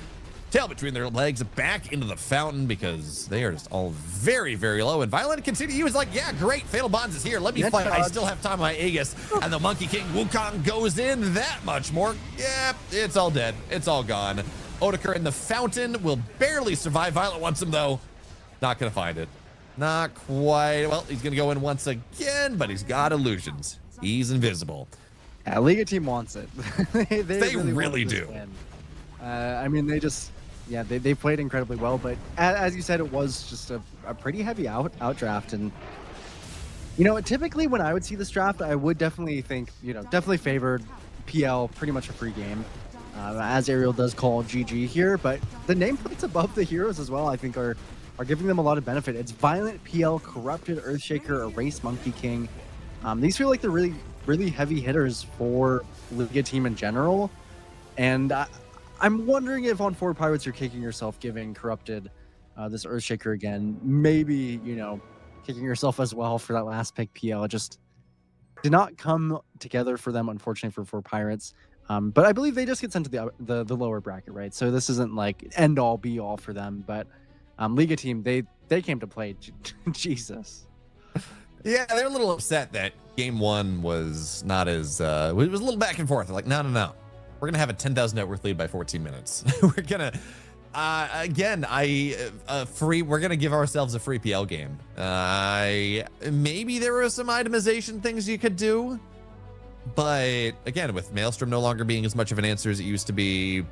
tail between their legs back into the fountain because they are just all very, very low. And Violent continue. He was like, yeah, great. Fatal Bonds is here. Let me fight. I still have time on my Aegis. And the Monkey King Wukong goes in that much more. Yeah, it's all dead. It's all gone. Odegaard in the fountain will barely survive. Violent wants him, though. Not going to find it. Not quite. Well, he's going to go in once again, but he's got illusions. He's invisible. Yeah, Liga team wants it. they really want this do. win. I mean, they played incredibly well, but as you said, it was just a pretty heavy outdraft. And, you know, typically when I would see this draft, I would definitely think, definitely favored PL, pretty much a free game. As Ariel does call GG here, but the nameplates above the heroes as well, I think are giving them a lot of benefit. It's Violent, PL, Corrupted, Earthshaker, Erase, Monkey King. These feel like the really, really heavy hitters for Liga team in general. And I'm wondering if on 4 Pirates you're kicking yourself giving Corrupted this Earthshaker again. Maybe, kicking yourself as well for that last pick PL. It just did not come together for them, unfortunately, for 4 Pirates. But I believe they just get sent to the lower bracket, right? So this isn't like end all be all for them. But Liga team, they came to play. Jesus. Yeah, they're a little upset that game 1 was not as it was a little back and forth. They're like, no. We're gonna have a 10,000 net worth lead by 14 minutes. We're gonna we're gonna give ourselves a free PL game. Maybe there were some itemization things you could do. But again, with Maelstrom no longer being as much of an answer as it used to be,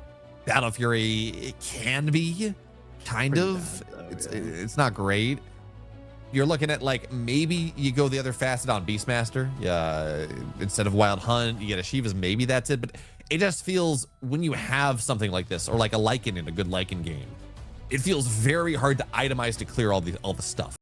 Battle Fury, it can be kind of. It's not great. You're looking at like maybe you go the other facet on Beastmaster. Instead of Wild Hunt, you get a Shivas. Maybe that's it. But it just feels when you have something like this, or like a Lycan in a good Lycan game, it feels very hard to itemize to clear all the stuff.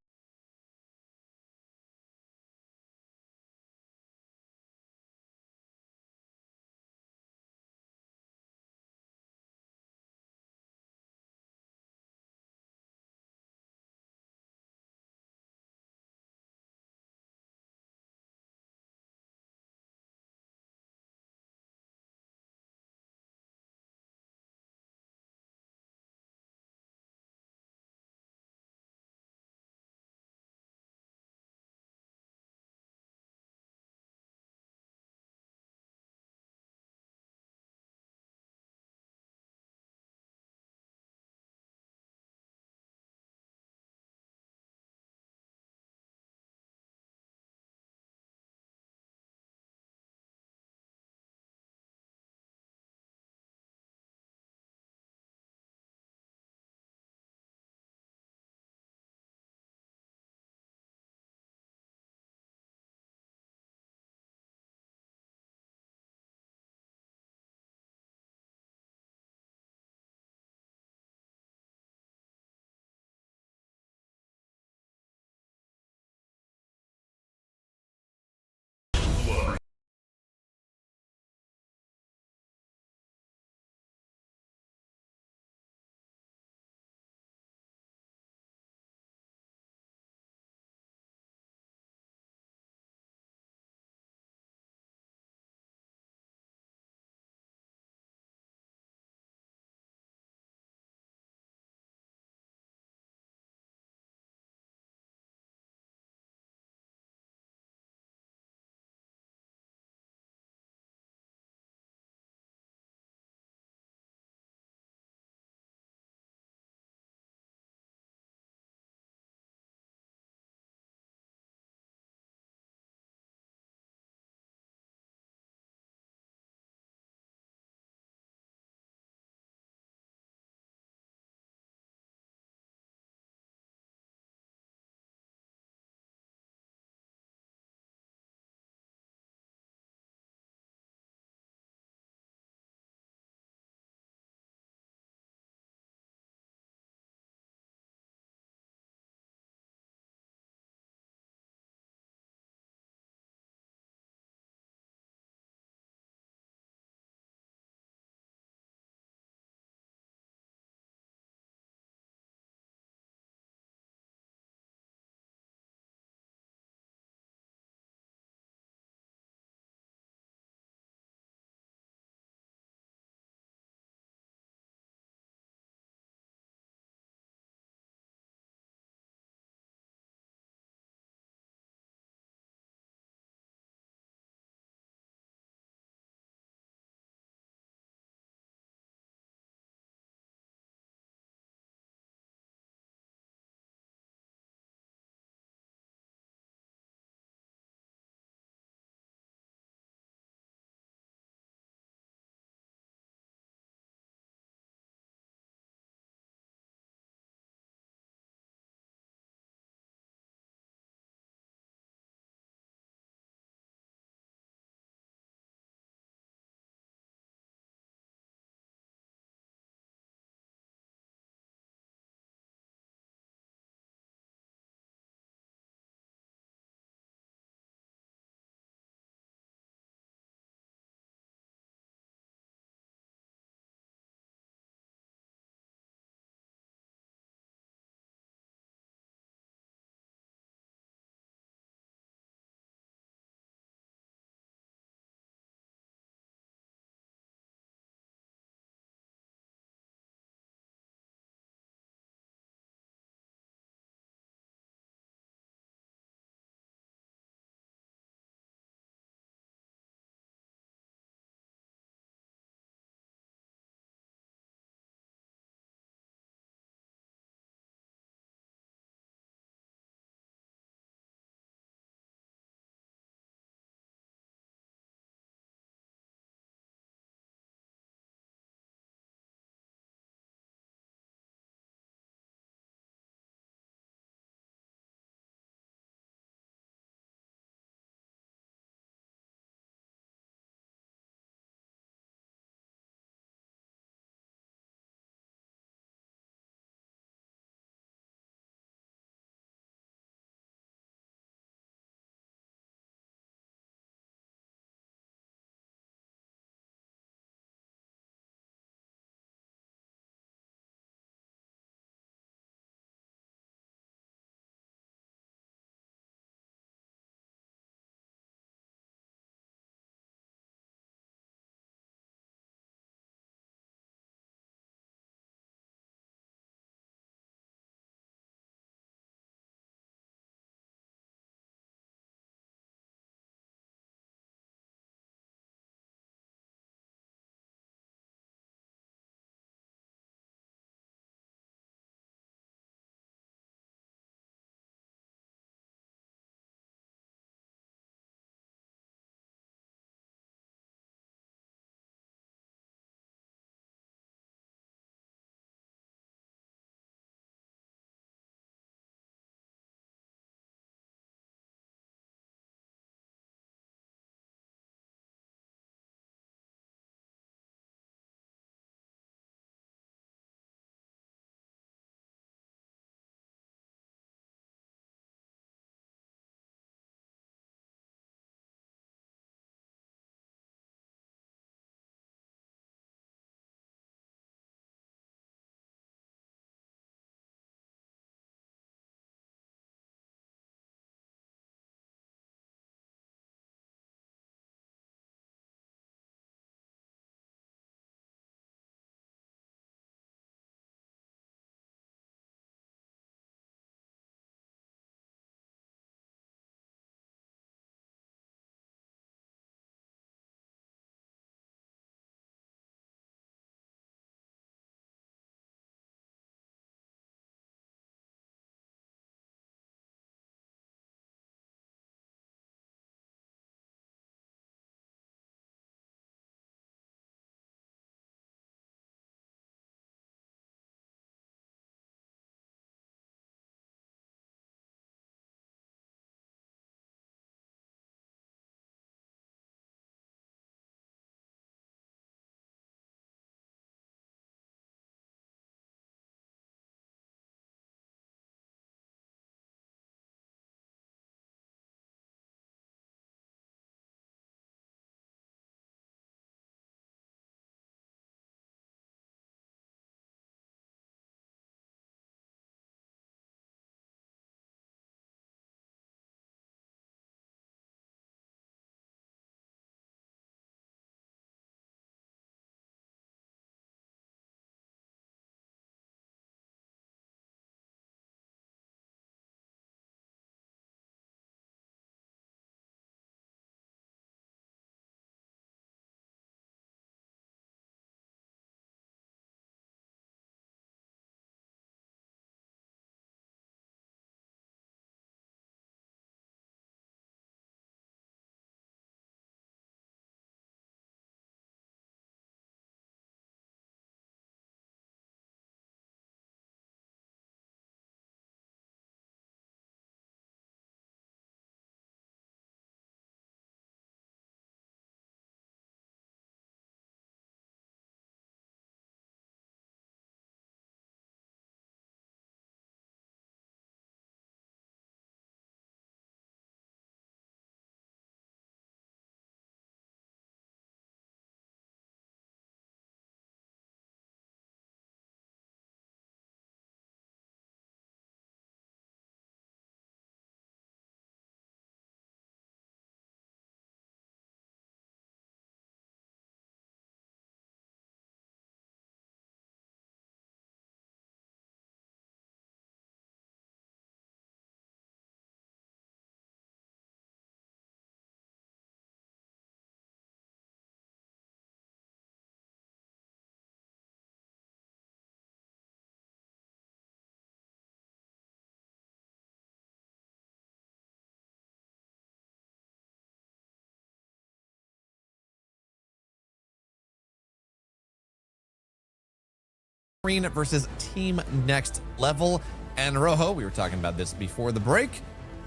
Submarine versus Team Next Level. And Rojo, we were talking about this before the break.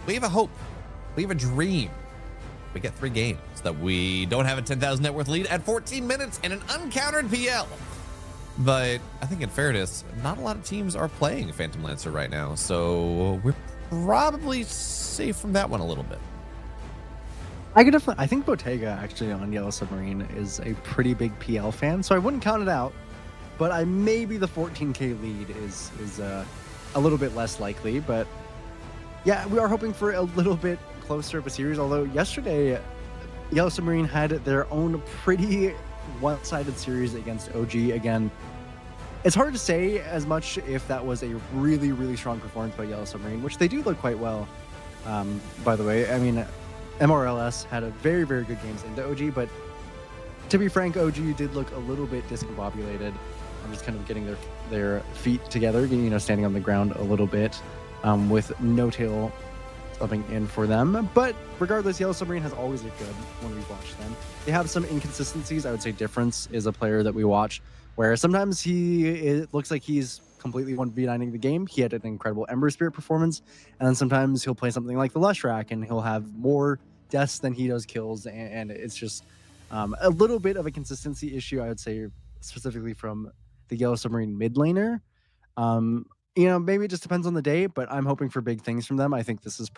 We have a hope. We have a dream. We get 3 games that we don't have a 10,000 net worth lead at 14 minutes and an uncountered PL. But I think in fairness, not a lot of teams are playing Phantom Lancer right now. So we're probably safe from that one a little bit. I think Bottega actually on Yellow Submarine is a pretty big PL fan, so I wouldn't count it out. But maybe the 14K lead is a little bit less likely. But yeah, we are hoping for a little bit closer of a series. Although yesterday, Yellow Submarine had their own pretty one-sided series against OG. Again, it's hard to say as much if that was a really, really strong performance by Yellow Submarine, which they do look quite well. By the way, I mean, MRLS had a very, very good games into OG, but to be frank, OG did look a little bit discombobulated. I'm just kind of getting their feet together, you know, standing on the ground a little bit, with No Tail subbing in for them. But regardless, Yellow Submarine has always looked good when we watch them. They have some inconsistencies. I would say Difference is a player that we watch where sometimes it looks like he's completely 1v9ing the game. He had an incredible Ember Spirit performance, and then sometimes he'll play something like the Lush Rack and he'll have more deaths than he does kills, and it's just a little bit of a consistency issue, I would say, specifically from the Yellow Submarine mid laner. You know, maybe it just depends on the day, but I'm hoping for big things from them. I think this is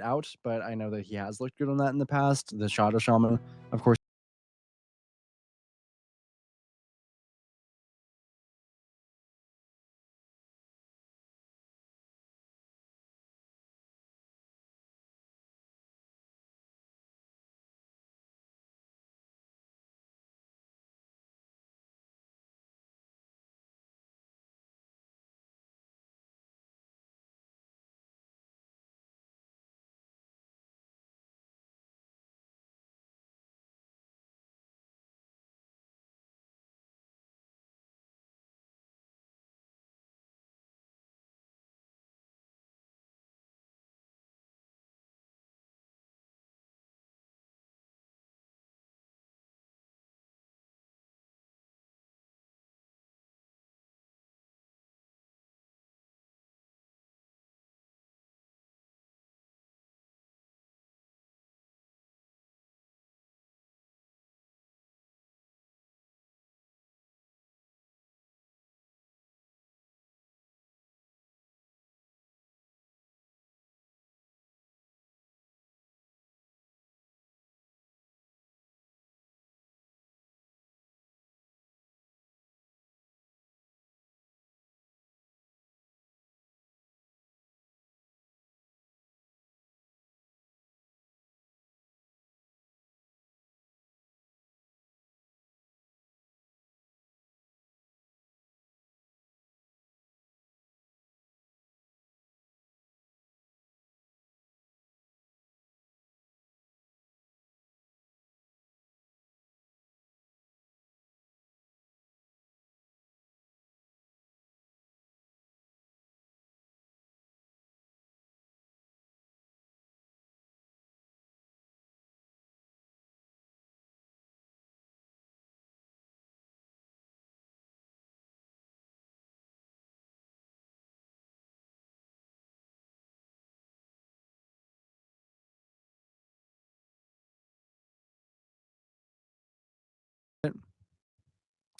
out, but I know that he has looked good on that in the past. The Shadow Shaman, of course.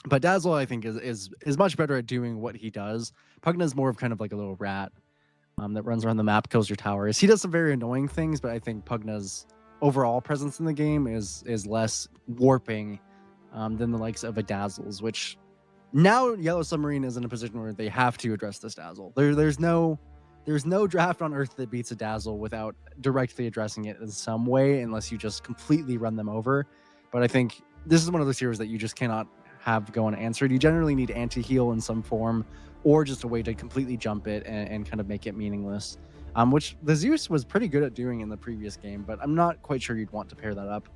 But Dazzle, I think, is much better at doing what he does. Pugna's more of kind of like a little rat that runs around the map, kills your towers. He does some very annoying things, but I think Pugna's overall presence in the game is less warping than the likes of a Dazzle's, which now Yellow Submarine is in a position where they have to address this Dazzle. There's no draft on Earth that beats a Dazzle without directly addressing it in some way, unless you just completely run them over. But I think this is one of those heroes that you just cannot have go unanswered. You generally need anti-heal in some form, or just a way to completely jump it and kind of make it meaningless. Which the Zeus was pretty good at doing in the previous game, but I'm not quite sure you'd want to pair that up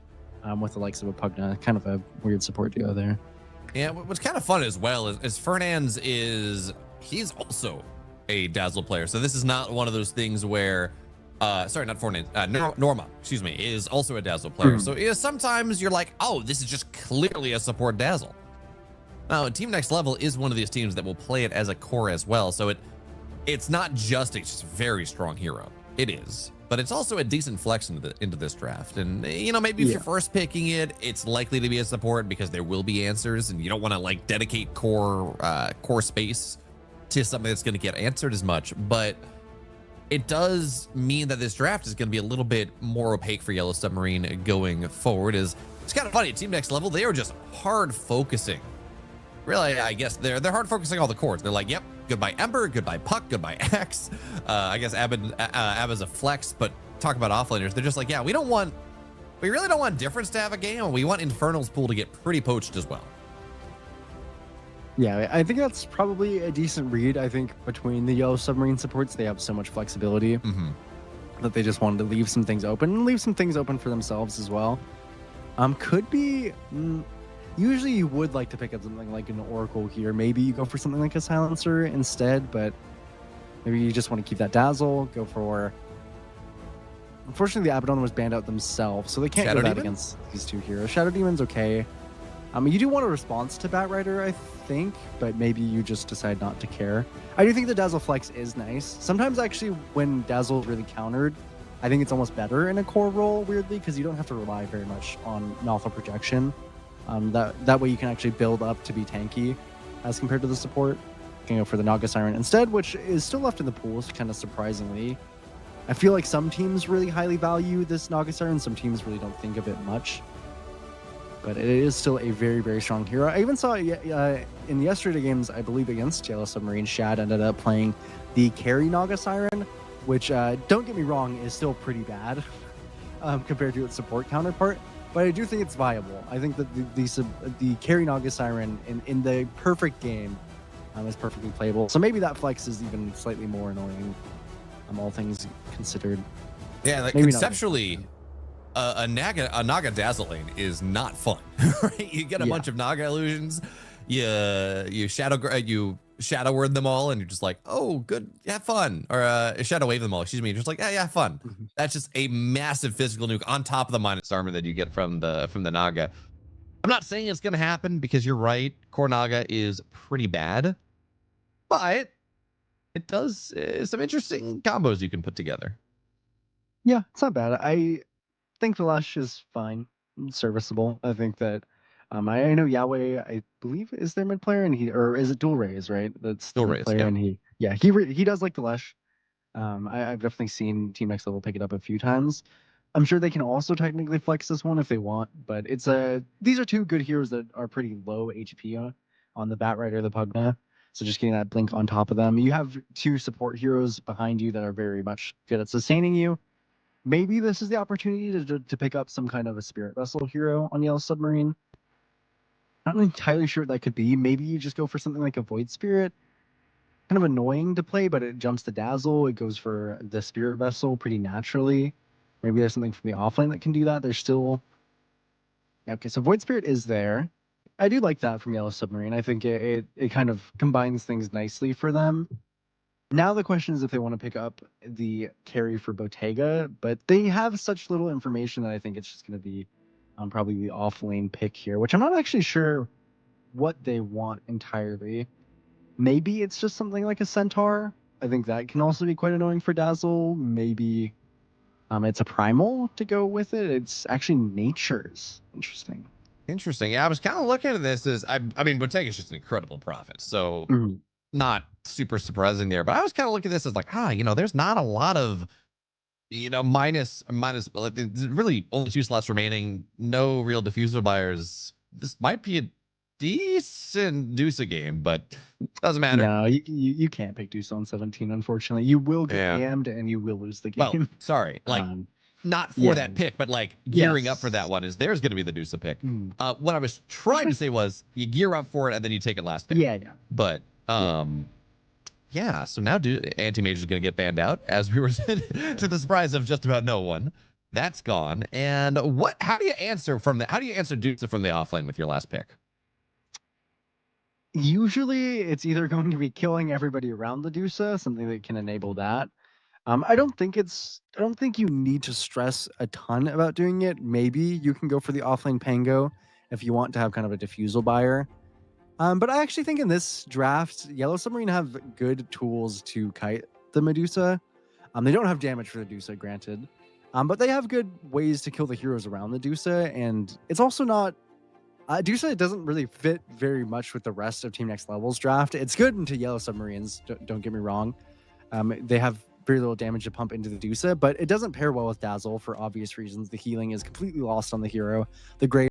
with the likes of a Pugna. Kind of a weird support duo there. Yeah, what's kind of fun as well is Fernand's he's also a Dazzle player. So this is not one of those things where, sorry, not Fernand, Norma, excuse me, is also a Dazzle player. So sometimes you're like, oh, this is just clearly a support Dazzle. Now, Team Next Level is one of these teams that will play it as a core as well. So it's not just a very strong hero. It is, but it's also a decent flex into this draft. And maybe if you're first picking it, it's likely to be a support because there will be answers, and you don't want to like dedicate core space to something that's going to get answered as much. But it does mean that this draft is going to be a little bit more opaque for Yellow Submarine going forward. It's kind of funny. Team Next Level, they are just hard focusing. Really, I guess they're hard focusing all the cores. They're like, yep, goodbye Ember, goodbye Puck, goodbye X. I guess Abba's a flex, but talk about offlaners. They're just like, yeah, we really don't want Difference to have a game, and we want Infernal's pool to get pretty poached as well. Yeah, I think that's probably a decent read. I think between the Yellow Submarine supports, they have so much flexibility that they just wanted to leave some things open and leave some things open for themselves as well. Could be. Usually you would like to pick up something like an Oracle here. Maybe you go for something like a Silencer instead, but maybe you just want to keep that Dazzle, go for... Unfortunately, the Abaddon was banned out themselves, so they can't Shadow go that Demon? against these two heroes. Shadow Demon's okay. You do want a response to Batrider, I think, but maybe you just decide not to care. I do think the Dazzle Flex is nice. Sometimes, actually, when Dazzle is really countered, I think it's almost better in a core role, weirdly, because you don't have to rely very much on Malfa projection. That way you can actually build up to be tanky as compared to the support. You can go for the Naga Siren instead, which is still left in the pool, kind of surprisingly. I feel like some teams really highly value this Naga Siren, some teams really don't think of it much. But it is still a very, very strong hero. I even saw in yesterday games, I believe against Yellow Submarine, Shad ended up playing the carry Naga Siren, which, don't get me wrong, is still pretty bad compared to its support counterpart. But I do think it's viable. I think that the carry Naga Siren in the perfect game is perfectly playable. So maybe that flex is even slightly more annoying, all things considered. Yeah, like Maybe conceptually, a Naga Dazzle lane is not fun. Right? You get a bunch of Naga illusions, you shadow word them all, and you're just like, oh, good, have fun. Or shadow wave them all, excuse me. You're just like, yeah, fun. That's just a massive physical nuke on top of the minus armor that you get from the Naga. I'm not saying it's gonna happen because you're right. Core Naga is pretty bad, but it does some interesting combos you can put together. Yeah, it's not bad. I think the Lush is fine, serviceable. I think that I know Yahweh, I believe, is their mid player, and or is it Dual Rays, right? That's Dual the Rays, player, yeah. and he does like the Lush. I've definitely seen Team Next Level pick it up a few times. I'm sure they can also technically flex this one if they want, but these are two good heroes that are pretty low HP on the Batrider, the Pugna. So just getting that blink on top of them. You have two support heroes behind you that are very much good at sustaining you. Maybe this is the opportunity to pick up some kind of a Spirit Vessel hero on Yellow Submarine. Not entirely sure what that could be. Maybe you just go for something like a Void Spirit. Kind of annoying to play, but it jumps the Dazzle. It goes for the Spirit Vessel pretty naturally. Maybe there's something from the offlane that can do that. There's still... Okay, so Void Spirit is there. I do like that from Yellow Submarine. I think it kind of combines things nicely for them. Now the question is if they want to pick up the carry for Bottega, but they have such little information that I think it's just going to be probably the off-lane pick here, which I'm not actually sure what they want entirely. Maybe it's just something like a Centaur. I think that can also be quite annoying for Dazzle. Maybe it's a Primal to go with it. It's actually Nature's. Interesting. Interesting. Yeah, I was kind of looking at this as I mean, Bottega's just an incredible profit, so Mhm. not super surprising there. But I was kind of looking at this as like, there's not a lot of minus. Well, there's really only 2 slots remaining. No real diffuser buyers. This might be a decent Dusa game, but doesn't matter. No, you can't pick Deuce on 17, unfortunately. You will get Yeah. ammed and you will lose the Well, game. sorry, like not for yeah. that pick, but like gearing up for Yes. that one is there's going to be the Dusa pick. Mm. What I was trying to say was you gear up for it and then you take it last pick. Yeah. But yeah. So now anti-mage is going to get banned out, as we were said, to the surprise of just about no one. That's gone. And how do you answer Dusa from the offlane with your last pick? Usually it's either going to be killing everybody around the Dusa, something that can enable that. I don't think you need to stress a ton about doing it. Maybe you can go for the offlane Pango if you want to have kind of a diffusal buyer. But I actually think in this draft, Yellow Submarine have good tools to kite the Medusa. They don't have damage for the Dusa, granted. But they have good ways to kill the heroes around the Dusa, and it's also not Dusa doesn't really fit very much with the rest of Team Next Level's draft. It's good into Yellow Submarines, don't get me wrong. They have very little damage to pump into the Dusa, but it doesn't pair well with Dazzle for obvious reasons. The healing is completely lost on the hero. The Grave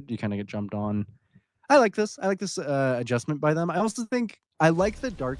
you kind of get jumped on. I like this. I like this adjustment by them. I also think I like the dark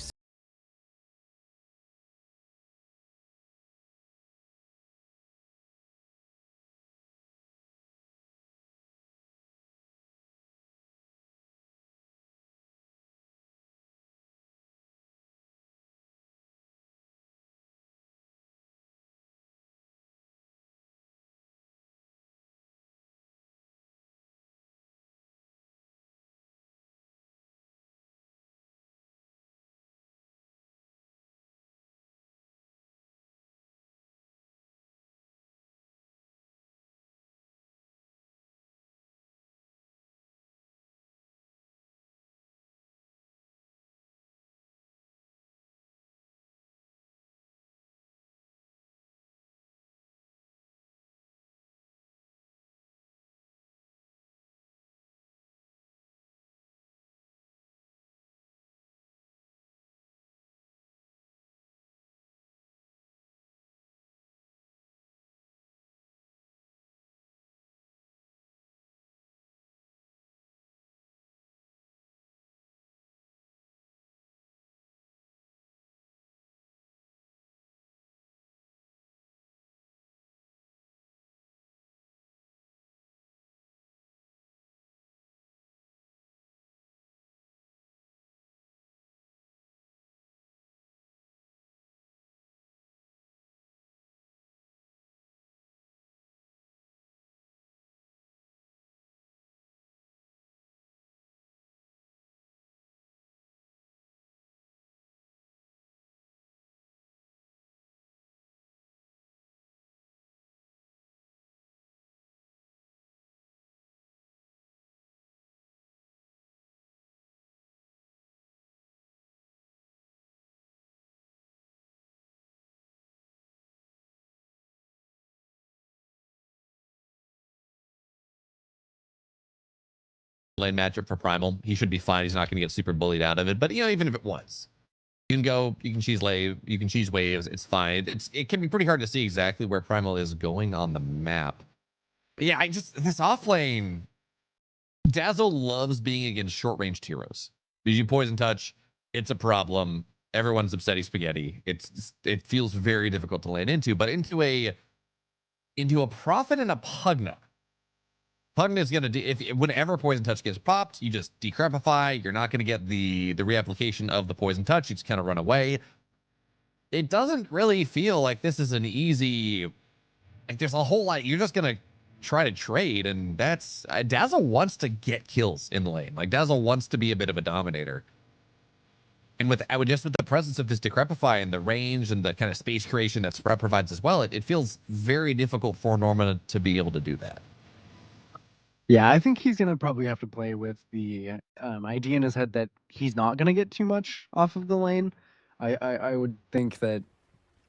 lane matchup for Primal. He should be fine. He's not going to get super bullied out of it. But, you know, even if it was, you can go, you can cheese waves. It's fine. It can be pretty hard to see exactly where Primal is going on the map. But yeah, this off lane, Dazzle loves being against short range heroes. Because you poison touch, it's a problem. Everyone's upsetty spaghetti. It feels very difficult to land into, but into a Prophet and a Pugna. Pugna is gonna whenever poison touch gets popped, you just decrepify. You're not gonna get the reapplication of the poison touch. You just kind of run away. It doesn't really feel like this is an easy. Like there's a whole lot. You're just gonna try to trade, and that's Dazzle wants to get kills in the lane. Like Dazzle wants to be a bit of a dominator. And with the presence of this Decrepify and the range and the kind of space creation that Sprout provides as well, it feels very difficult for Norma to be able to do that. Yeah, I think he's gonna probably have to play with the idea in his head that he's not gonna get too much off of the lane. I would think that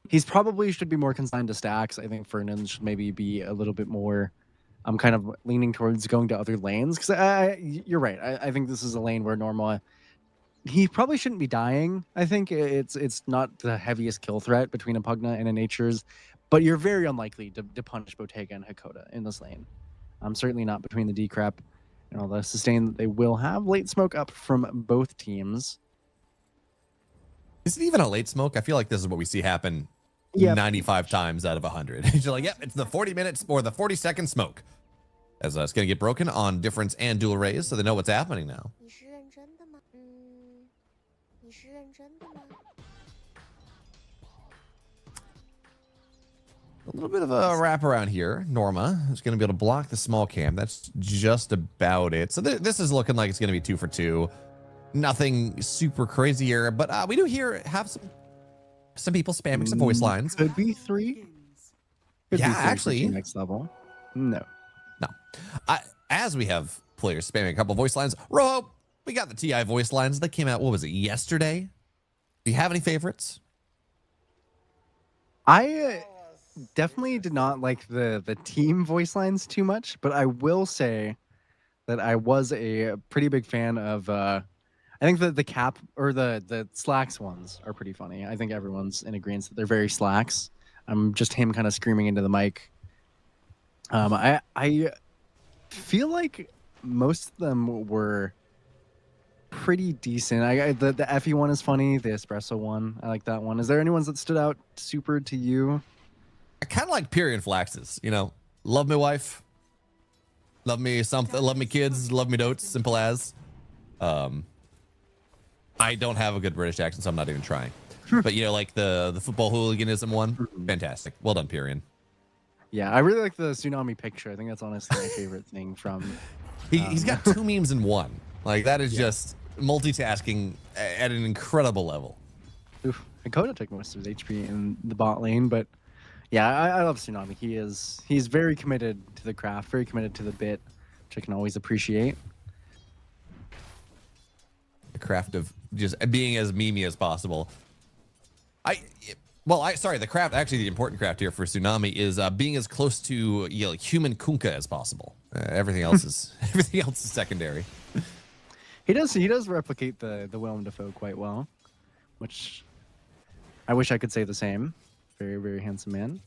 he's probably should be more consigned to stacks. I think Fernand should maybe be a little bit more. I'm kind of leaning towards going to other lanes because you're right. I think this is a lane where Norma. He probably shouldn't be dying. I think it's not the heaviest kill threat between a Pugna and a Nature's, but you're very unlikely to punish Bottega and Hakoda in this lane. Certainly not between the Decrep and all the sustain that they will have. Late smoke up from both teams. Is it even a late smoke? I feel like this is what we see happen 95 times out of 100. You're like, yep, it's the 40 minutes or the 40-second smoke. As it's going to get broken on difference and dual raise, so they know what's happening now. A little bit of a wraparound here. Norma is going to be able to block the small cam. That's just about it. So this is looking like it's going to be 2 for 2. Nothing super crazy here, but we do have some people spamming some voice lines. Could be 3. Could yeah, be 3 actually. Next level. No. As we have players spamming a couple voice lines, Roho, we got the TI voice lines that came out. What was it, yesterday? Do you have any favorites? I definitely did not like the team voice lines too much, but I will say that I was a pretty big fan of. I think the cap or the slacks ones are pretty funny. I think everyone's in agreement that they're very slacks. Just him kind of screaming into the mic. I feel like most of them were pretty decent. The Effie one is funny. The espresso one, I like that one. Is there any ones that stood out super to you? I kind of like Period Flaxes. You know, love me wife, love me something, love me kids, love me dotes. Simple as. I don't have a good British accent, so I'm not even trying. But you know, like the football hooliganism one, fantastic. Well done, Period. Yeah, I really like the tsunami picture. I think that's honestly my favorite thing from. He's got 2 memes in one. Like that is just multitasking at an incredible level. Oof, Hakoda took most of his HP in the bot lane, but yeah, I love Tsunami. He's very committed to the craft, very committed to the bit, which I can always appreciate. The craft of just being as memey as possible. Sorry, the craft, actually the important craft here for Tsunami is being as close to human Kunkka as possible. Everything else is secondary. He does replicate the Willem Dafoe quite well, which I wish I could say the same. Very, very handsome man.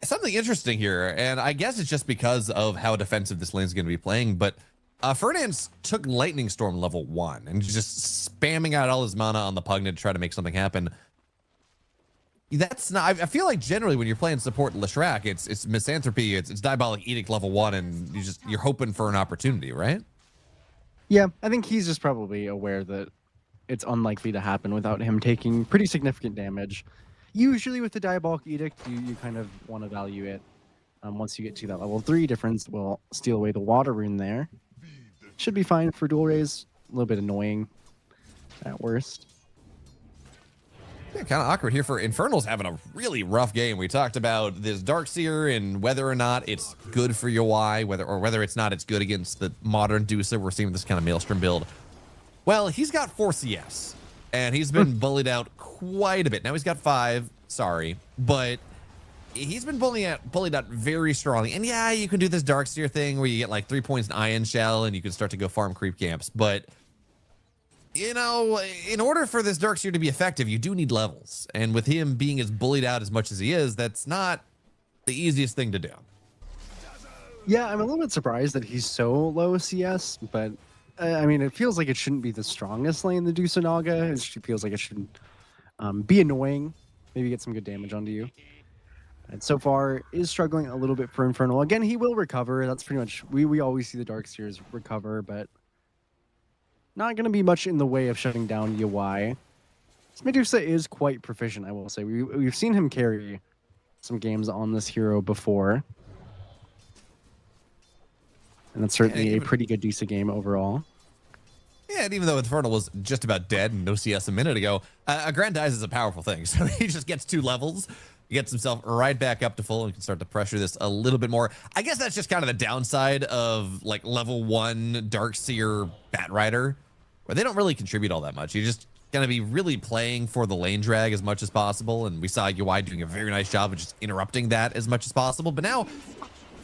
Something interesting here, and I guess it's just because of how defensive this lane is going to be playing, but Fernand took Lightning Storm level 1 and just spamming out all his mana on the Pugna to try to make something happen. That's not. I feel like generally when you're playing support Leshrac, it's Misanthropy, it's Diabolic Edict level 1, and you're hoping for an opportunity, right? Yeah, I think he's just probably aware that it's unlikely to happen without him taking pretty significant damage. Usually with the Diabolic Edict, you kind of want to value it. Once you get to that level 3 difference, we'll steal away the water rune there. Should be fine for dual raise. A little bit annoying at worst. Yeah, kind of awkward here for Infernal's having a really rough game. We talked about this Darkseer and whether or not it's good for UI, whether it's not, it's good against the modern Dusa. We're seeing this kind of Maelstrom build. Well, he's got 4 CS, and he's been bullied out quite a bit. Now he's got 5, sorry, but he's been bullied out very strongly. And yeah, you can do this Darkseer thing where you get like 3 points in Ion Shell and you can start to go farm creep camps. But, you know, in order for this Darkseer to be effective, you do need levels. And with him being as bullied out as much as he is, that's not the easiest thing to do. Yeah, I'm a little bit surprised that he's so low CS, but I mean, it feels like it shouldn't be the strongest lane, the Dusanaga. It feels like it should be annoying, maybe get some good damage onto you. And so far is struggling a little bit for Infernal. Again, he will recover. That's pretty much, we always see the Darkseers recover, but not going to be much in the way of shutting down UI. Medusa is quite proficient, I will say. We've seen him carry some games on this hero before. And that's certainly a pretty good Dusa game overall. Yeah, and even though Infernal was just about dead and no CS a minute ago, Aggrandize is a powerful thing. So he just gets 2 levels, gets himself right back up to full, and can start to pressure this a little bit more. I guess that's just kind of the downside of like level 1 Darkseer Batrider, where they don't really contribute all that much. You're just going to be really playing for the lane drag as much as possible. And we saw UI doing a very nice job of just interrupting that as much as possible. But now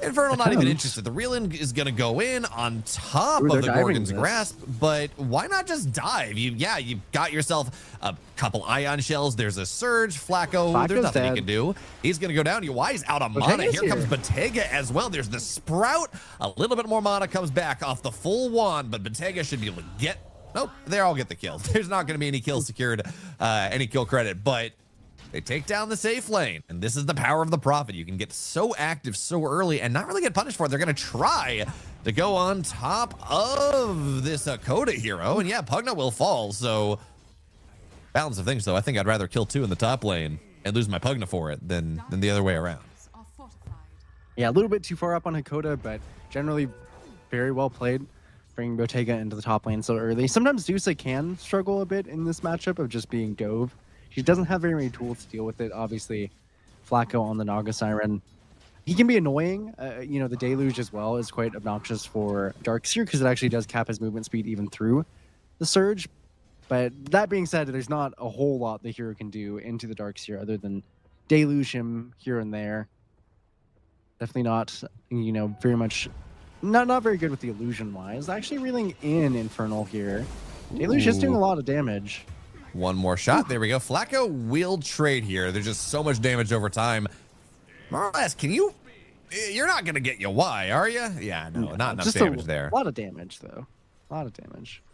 Infernal not even interested. The Reeling is going to go in on top of the Gorgon's Grasp, but why not just dive? You got yourself a couple Ion Shells. There's a Surge. Flacco's there's nothing he can do. He's going to go down. UI's out of mana. Here comes Bottega as well. There's the Sprout. A little bit more mana comes back off the full wand, but Bottega should be able to get... Nope, they all get the kills. There's not going to be any kills secured, any kill credit, but... They take down the safe lane, and this is the power of the Prophet. You can get so active so early and not really get punished for it. They're going to try to go on top of this Coda hero, and yeah, Pugna will fall, so balance of things, though. I think I'd rather kill 2 in the top lane and lose my Pugna for it than the other way around. Yeah, a little bit too far up on Hakoda, but generally very well played, bringing Bottega into the top lane so early. Sometimes Dusa can struggle a bit in this matchup of just being dove. He doesn't have very many tools to deal with it. Obviously, Flacco on the Naga Siren. He can be annoying. You know, the Deluge as well is quite obnoxious for Darkseer because it actually does cap his movement speed even through the Surge. But that being said, there's not a whole lot the hero can do into the Darkseer other than Deluge him here and there. Definitely not, you know, very much... Not very good with the illusion-wise. Actually reeling in Infernal here. Deluge is doing a lot of damage. One more shot. There we go. Flacco will trade here. There's just so much damage over time. More or less, can you... You're not going to get your Y, are you? Yeah, no, not enough damage there. A lot of damage, though. A lot of damage.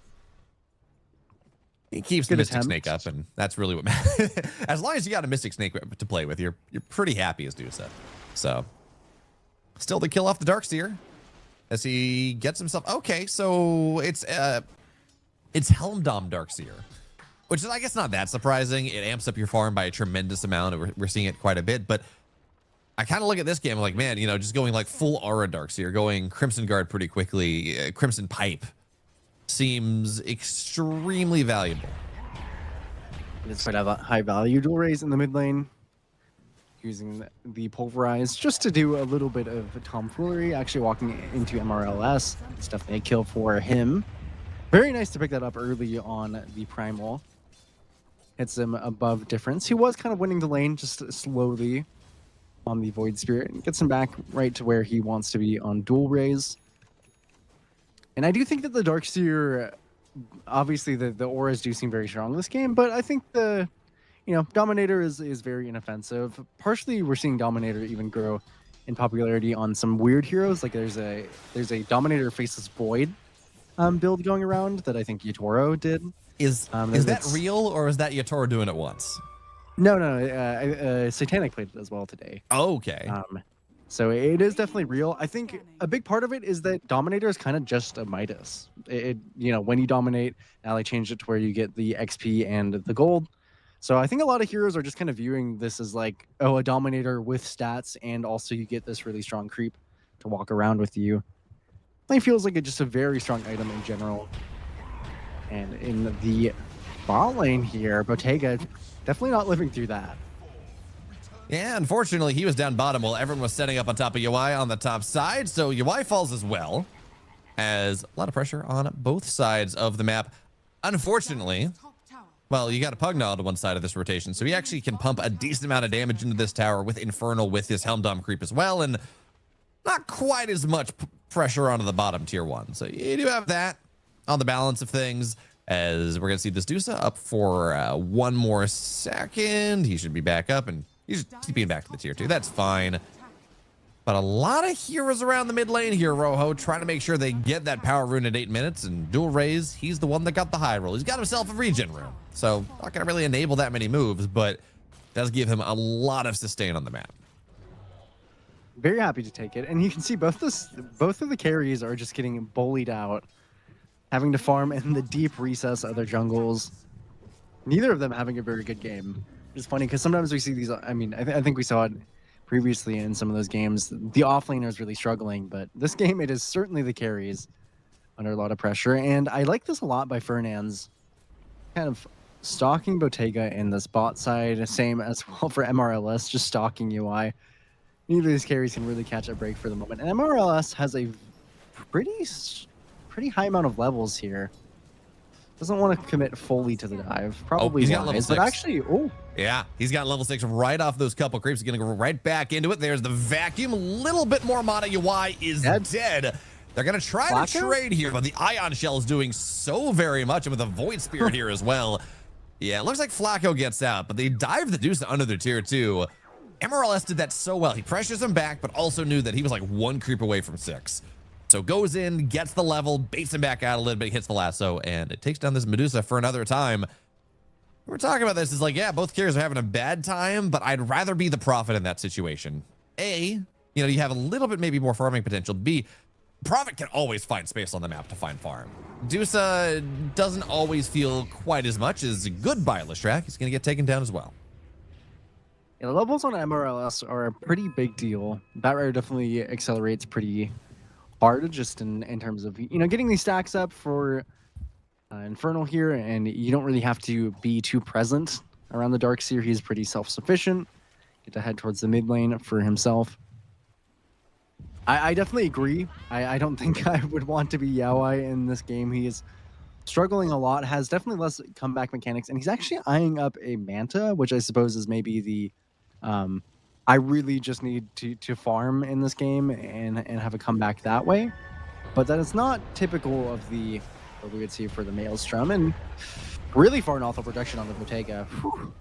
He keeps the Mystic Snake up, and that's really what matters. As long as you got a Mystic Snake to play with, you're pretty happy as Dusa. So, still the kill off the Darkseer as he gets himself... Okay, so it's Helmdom Darkseer. Which is, I guess, not that surprising. It amps up your farm by a tremendous amount. We're seeing it quite a bit. But I kind of look at this game like, man, you know, just going like full Aura Darkseer, going Crimson Guard pretty quickly, Crimson Pipe seems extremely valuable. It's quite a high value dual raise in the mid lane. Using the Pulverize just to do a little bit of tomfoolery. Actually walking into MRLS. It's definitely a kill for him. Very nice to pick that up early on the Primal. Hits him above difference. He was kind of winning the lane just slowly on the Void Spirit and gets him back right to where he wants to be on dual raise. And I do think that the Darkseer, obviously the auras do seem very strong in this game, but I think the, you know, Dominator is very inoffensive. Partially we're seeing Dominator even grow in popularity on some weird heroes. Like there's a Dominator Faceless Void build going around that I think Yatoro did. Is that real, or is that Yatoro doing it once? No. Satanic played it as well today. Oh, okay. So it is definitely real. I think a big part of it is that Dominator is kind of just a Midas. You know, when you dominate, Ally changed it to where you get the XP and the gold. So I think a lot of heroes are just kind of viewing this as like, oh, a Dominator with stats, and also you get this really strong creep to walk around with you. It feels like it's just a very strong item in general. And in the bot lane here, Bottega definitely not living through that. Yeah, unfortunately, he was down bottom while everyone was setting up on top of UI on the top side. So UI falls as well, as a lot of pressure on both sides of the map. Unfortunately, Well, you got a Pugnaw to one side of this rotation, so he actually can pump a decent amount of damage into this tower with Infernal, with his Helm Dom creep as well, and not quite as much pressure onto the bottom tier 1. So you do have that on the balance of things, as we're going to see this Dusa up for 1 more second. He should be back up, and he's keeping back to the tier 2. That's fine. But a lot of heroes around the mid lane here, Rojo, trying to make sure they get that power rune at 8 minutes. And Dual Raise, he's the one that got the high roll. He's got himself a regen rune. So not going to really enable that many moves, but does give him a lot of sustain on the map. Very happy to take it. And you can see both of the carries are just getting bullied out, having to farm in the deep recess of their jungles. Neither of them having a very good game. It's funny because sometimes we see these, I mean, I think we saw it previously in some of those games. The offlaner is really struggling, but this game, it is certainly the carries under a lot of pressure. And I like this a lot by Fernandes, kind of stalking Bottega in this bot side, same as well for MRLS, just stalking UI. Neither of these carries can really catch a break for the moment. And MRLS has a pretty high amount of levels here. Doesn't want to commit fully to the dive. Probably he's got level 6. But actually, yeah, he's got level 6 right off those couple creeps. He's going to go right back into it. There's the vacuum. A little bit more mana. UI is dead. They're going to try to trade here, but the Ion Shell is doing so very much, and with a Void Spirit here as well. Yeah, it looks like Flacco gets out, but they dive the Deuce under their tier 2. MRLS did that so well. He pressures him back, but also knew that he was like 1 creep away from 6. So goes in, gets the level, baits him back out a little bit, hits the lasso, and it takes down this Medusa for another time. We're talking about this is like, yeah, both carriers are having a bad time, but I'd rather be the Prophet in that situation. A, you know, you have a little bit maybe more farming potential. B, Prophet can always find space on the map to find farm. Dusa doesn't always feel quite as much as goodbye Listrak. He's going to get taken down as well. Yeah, the levels on MRLS are a pretty big deal. Batrider definitely accelerates pretty hard, just in terms of, you know, getting these stacks up for Infernal here, and you don't really have to be too present around the Darkseer. He's pretty self-sufficient. Get to head towards the mid lane for himself. I definitely agree. I don't think I would want to be Yaoi in this game. He is struggling a lot, has definitely less comeback mechanics, and he's actually eyeing up a Manta, which I suppose is maybe the I really just need to farm in this game and have a comeback that way. But that is not typical of the what we would see for the Maelstrom, and really far north of protection on the Bottega. Whew.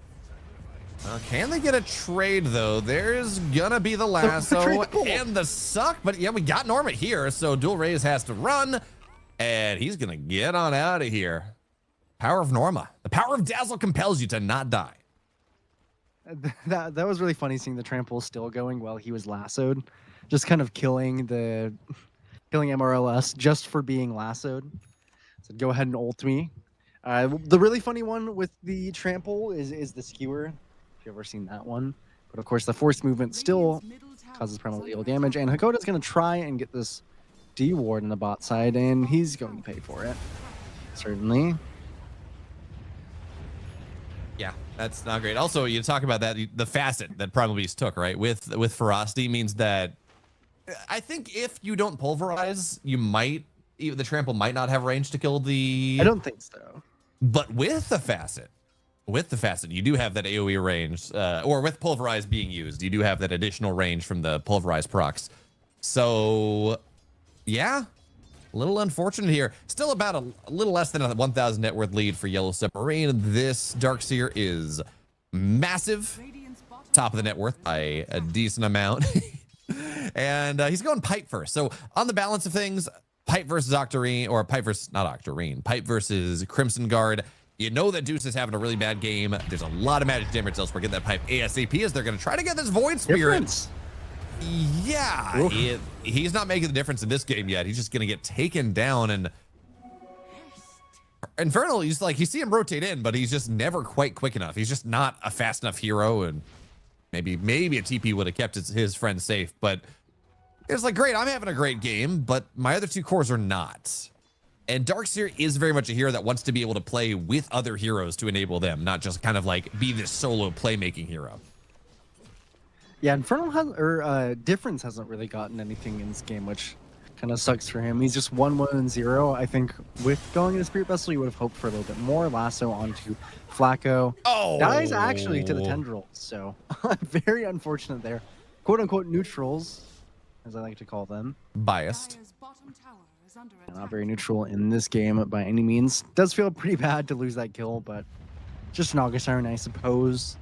Can they get a trade, though? There's gonna be the lasso and the suck, but yeah, we got Norma here, so Dual Raise has to run, and he's gonna get on out of here. Power of Norma. The power of Dazzle compels you to not die. That was really funny seeing the trample still going while he was lassoed, just kind of killing MRLS just for being lassoed. So go ahead and ult me. The really funny one with the trample is the skewer. If you've ever seen that one, but of course the force movement still causes primordial damage, and Hakoda's going to try and get this D ward in the bot side, and he's going to pay for it. Certainly. Yeah, that's not great. Also, you talk about that, the facet that Primal Beast took, right? With ferocity means that I think if you don't pulverize, you might, the trample might not have range to kill the. I don't think so. But with the facet, you do have that AoE range, or with pulverize being used, you do have that additional range from the pulverized procs. So, yeah, a little unfortunate here. Still about a little less than a 1,000 net worth lead for Yellow Submarine. This Darkseer is massive, top of the net worth by a decent amount. And he's going Pipe first. So on the balance of things, Pipe versus Octarine, or Pipe versus, not Octarine, Pipe versus Crimson Guard. You know that Deuce is having a really bad game. There's a lot of magic damage elsewhere. Get that Pipe ASAP as they're going to try to get this Void Spirit. Yeah, he's not making the difference in this game yet. He's just going to get taken down. And Infernal, he's like, you see him rotate in, but he's just never quite quick enough. He's just not a fast enough hero. And maybe a TP would have kept his friend safe. But it's like, great, I'm having a great game, but my other two cores are not. And Darkseer is very much a hero that wants to be able to play with other heroes to enable them, not just kind of like be this solo playmaking hero. Yeah, Infernal has, or Difference hasn't really gotten anything in this game, which Kind of sucks for him. He's just 1-1-0. I think with going into Spirit Vessel, you would have hoped for a little bit more. Lasso onto Flacco. Oh, Dies actually to the tendrils. So very unfortunate there. Quote unquote neutrals, as I like to call them. biased. Dire's bottom tower is under Not attack. very neutral in this game by any means. Does feel pretty bad to lose that kill, but just an August Iron, I suppose.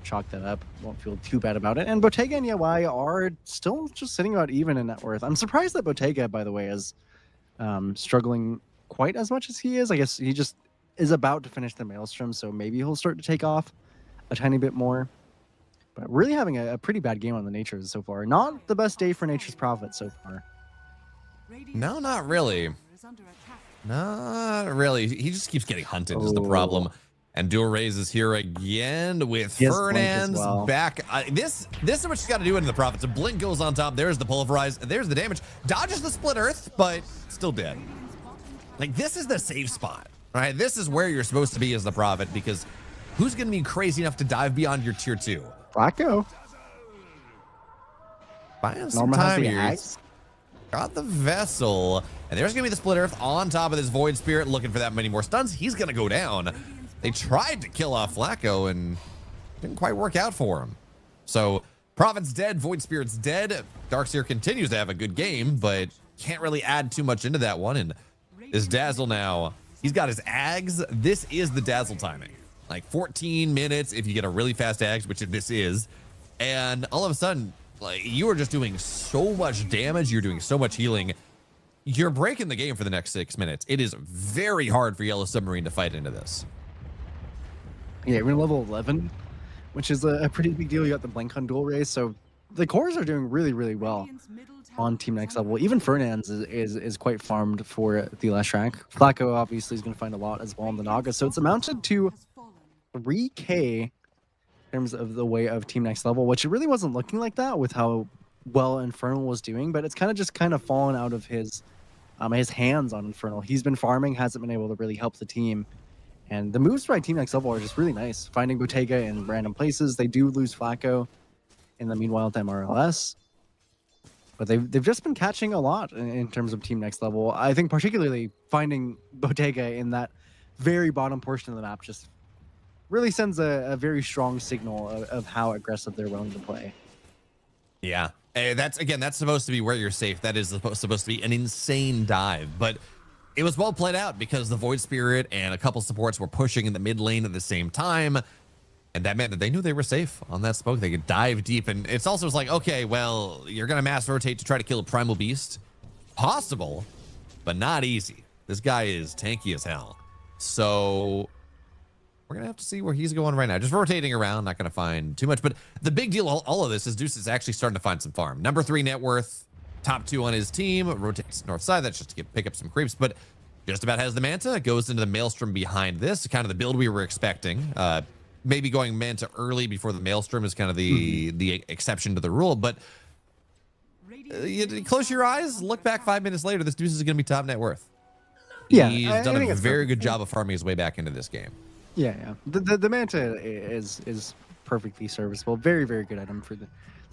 Chalk that up. Won't feel too bad about it. And Bottega and Yawai are still just sitting about even in net worth. I'm surprised that Bottega, by the way, is struggling quite as much as he is. I guess he just is about to finish the Maelstrom, so maybe he'll start to take off a tiny bit more. But really having a pretty bad game on the Natures so far. Not the best day for Nature's Prophet so far. Radiant's No, not bottom really. tower is under attack. Not really. He just keeps getting hunted is the problem. And Dual Raze is here again with He has Blink as Fernand's well. back. This is what you got to do into the Prophets. A Blink goes on top. There's the Pulverize. There's the damage. Dodges the Split Earth, but still dead. Like, this is the safe spot, right? This is where you're supposed to be as the Prophet, because who's going to be crazy enough to dive beyond your tier 2? Flacco. Buying some Norma has time the here. axe. Got the Vessel. And there's going to be the Split Earth on top of this Void Spirit, looking for that many more stuns. He's going to go down. They tried to kill off Flacco and didn't quite work out for him. So Prophet's dead, Void Spirit's dead. Darkseer continues to have a good game, but can't really add too much into that one. And this Dazzle now, he's got his Ags. This is the Dazzle timing. Like 14 minutes if you get a really fast Ags, which this is. And all of a sudden, like, you are just doing so much damage. You're doing so much healing. You're breaking the game for the next 6 minutes. It is very hard for Yellow Submarine to fight into this. Yeah, we're in level 11, which is a pretty big deal. You got the Blink on Dual Race, so the cores are doing really, really well Radiant's middle tower on Team is Next under level. Even Fernand's is quite farmed for the last track. Flacco obviously is going to find a lot as well in the Naga, so it's amounted to has fallen. 3K in terms of the way of Team Next level, which it really wasn't looking like that with how well Infernal was doing, but it's kind of fallen out of his hands on Infernal. He's been farming, hasn't been able to really help the team. And the moves by Team Next level are just really nice. Finding Bottega in random places. They do lose Flacco in the meanwhile to MRLS. But they've just been catching a lot in terms of Team Next level. I think particularly finding Bottega in that very bottom portion of the map just really sends a very strong signal of how aggressive they're willing to play. Yeah. That's supposed to be where you're safe. That is supposed to be an insane dive. But it was well played out because the Void Spirit and a couple supports were pushing in the mid lane at the same time. And that meant that they knew they were safe on that smoke. They could dive deep. And it's also like, okay, well, you're going to mass rotate to try to kill a Primal Beast. Possible, but not easy. This guy is tanky as hell. So we're going to have to see where he's going right now. Just rotating around, not going to find too much. But the big deal, all of this is Deuce is actually starting to find some farm. Number 3 net worth. Top 2 on his team, rotates north side. That's just to pick up some creeps, but just about has the Manta. Goes into the Maelstrom behind this, kind of the build we were expecting. Maybe going Manta early before the Maelstrom is kind of the exception to the rule. But you close your eyes, look back 5 minutes later. This Deuce is going to be top net worth. Yeah, He's I done think a it's very perfect. good job of farming his way back into this game. Yeah. The Manta is perfectly serviceable. Very, very good item for the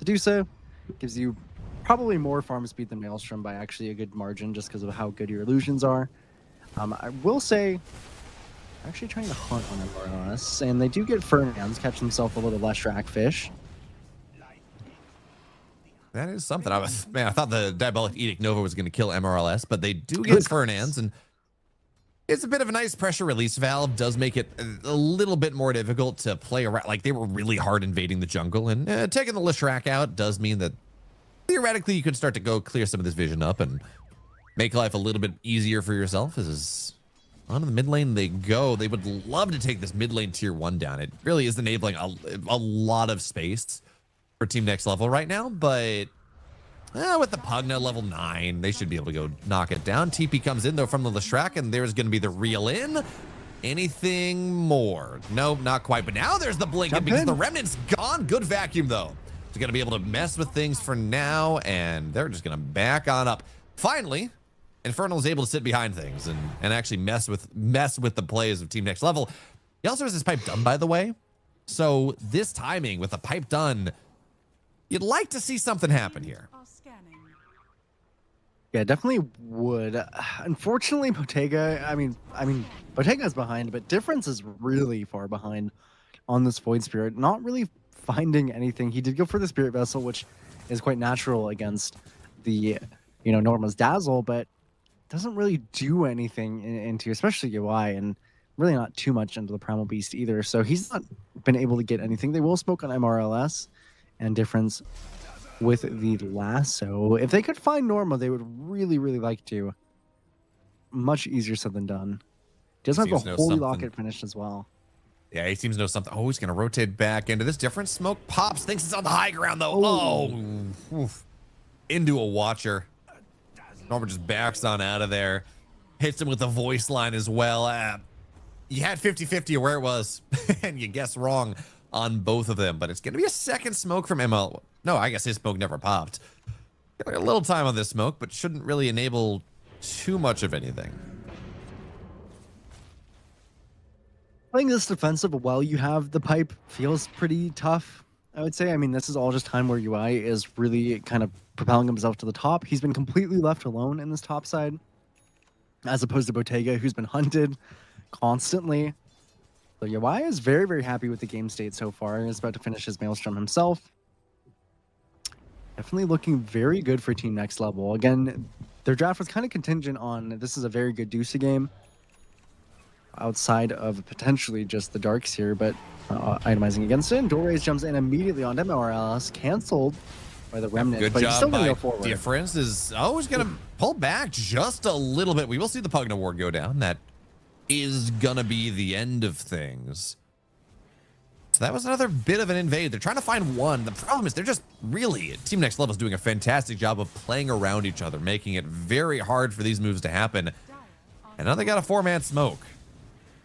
Dusa. Gives you probably more farm speed than Maelstrom by actually a good margin just because of how good your illusions are. I will say, actually trying to hunt on MRLS, and they do get Fernandes, catch himself a little less Rackfish. That is something. I thought the Diabolic Edict Nova was going to kill MRLS, but they do get Fernandes, and it's a bit of a nice pressure release valve. Does make it a little bit more difficult to play around. Like, they were really hard invading the jungle, and taking the Lishrak out does mean that theoretically you could start to go clear some of this vision up and make life a little bit easier for yourself. This is onto the mid lane they go. They would love to take this mid lane tier 1 down. It really is enabling a lot of space for Team Next level right now, but with the Pugna level 9, they should be able to go knock it down. TP comes in though from the Lishrak, and there's going to be the reel in. Anything more? Nope, not quite. But now there's the blink in because the Remnant's gone. Good vacuum though. He's going to be able to mess with things for now, and they're just going to back on up. Finally, Infernal is able to sit behind things and actually mess with the plays of Team Next level. He also has his pipe done, by the way. So this timing with the pipe done, you'd like to see something happen here. Are scanning. Yeah, definitely would. Unfortunately, Bottega, Bottega's behind, but Difference is really far behind on this Void Spirit. Not really finding anything. He did go for the Spirit Vessel, which is quite natural against the, Norma's Dazzle, but doesn't really do anything into, especially UI, and really not too much into the Primal Beast either. So he's not been able to get anything. They will smoke on MRLS and Difference with the lasso. If they could find Norma, they would really, really like to. Much easier said than done. Doesn't have the Holy Locket finished as well. Yeah, he seems to know something. Oh, he's going to rotate back into this. Difference. Smoke pops. Thinks it's on the high ground, though. Oh. Oof. Into a Watcher. Norma just backs on out of there. Hits him with the voice line as well. You had 50-50 where it was, and you guessed wrong on both of them. But it's going to be a second smoke from ML. No, I guess his smoke never popped. Got a little time on this smoke, but shouldn't really enable too much of anything. Playing this defensive while you have the pipe feels pretty tough, I would say. I mean, this is all just time where UI is really kind of propelling himself to the top. He's been completely left alone in this top side, as opposed to Bottega, who's been hunted constantly. So UI is very, very happy with the game state so far. He's about to finish his Maelstrom himself. Definitely looking very good for Team Next Level. Again, their draft was kind of contingent on this is a very good Deuce game outside of potentially just the Darks here, but itemizing against it. Doorways jumps in immediately on MRLS, canceled by the Remnant. Good but job he's still gonna by go forward. Difference is always going to pull back just a little bit. We will see the Pugna Ward go down. That is going to be the end of things. So that was another bit of an invade. They're trying to find one. The problem is they're just really, Team Next Level is doing a fantastic job of playing around each other, making it very hard for these moves to happen. And now they got a 4-man smoke.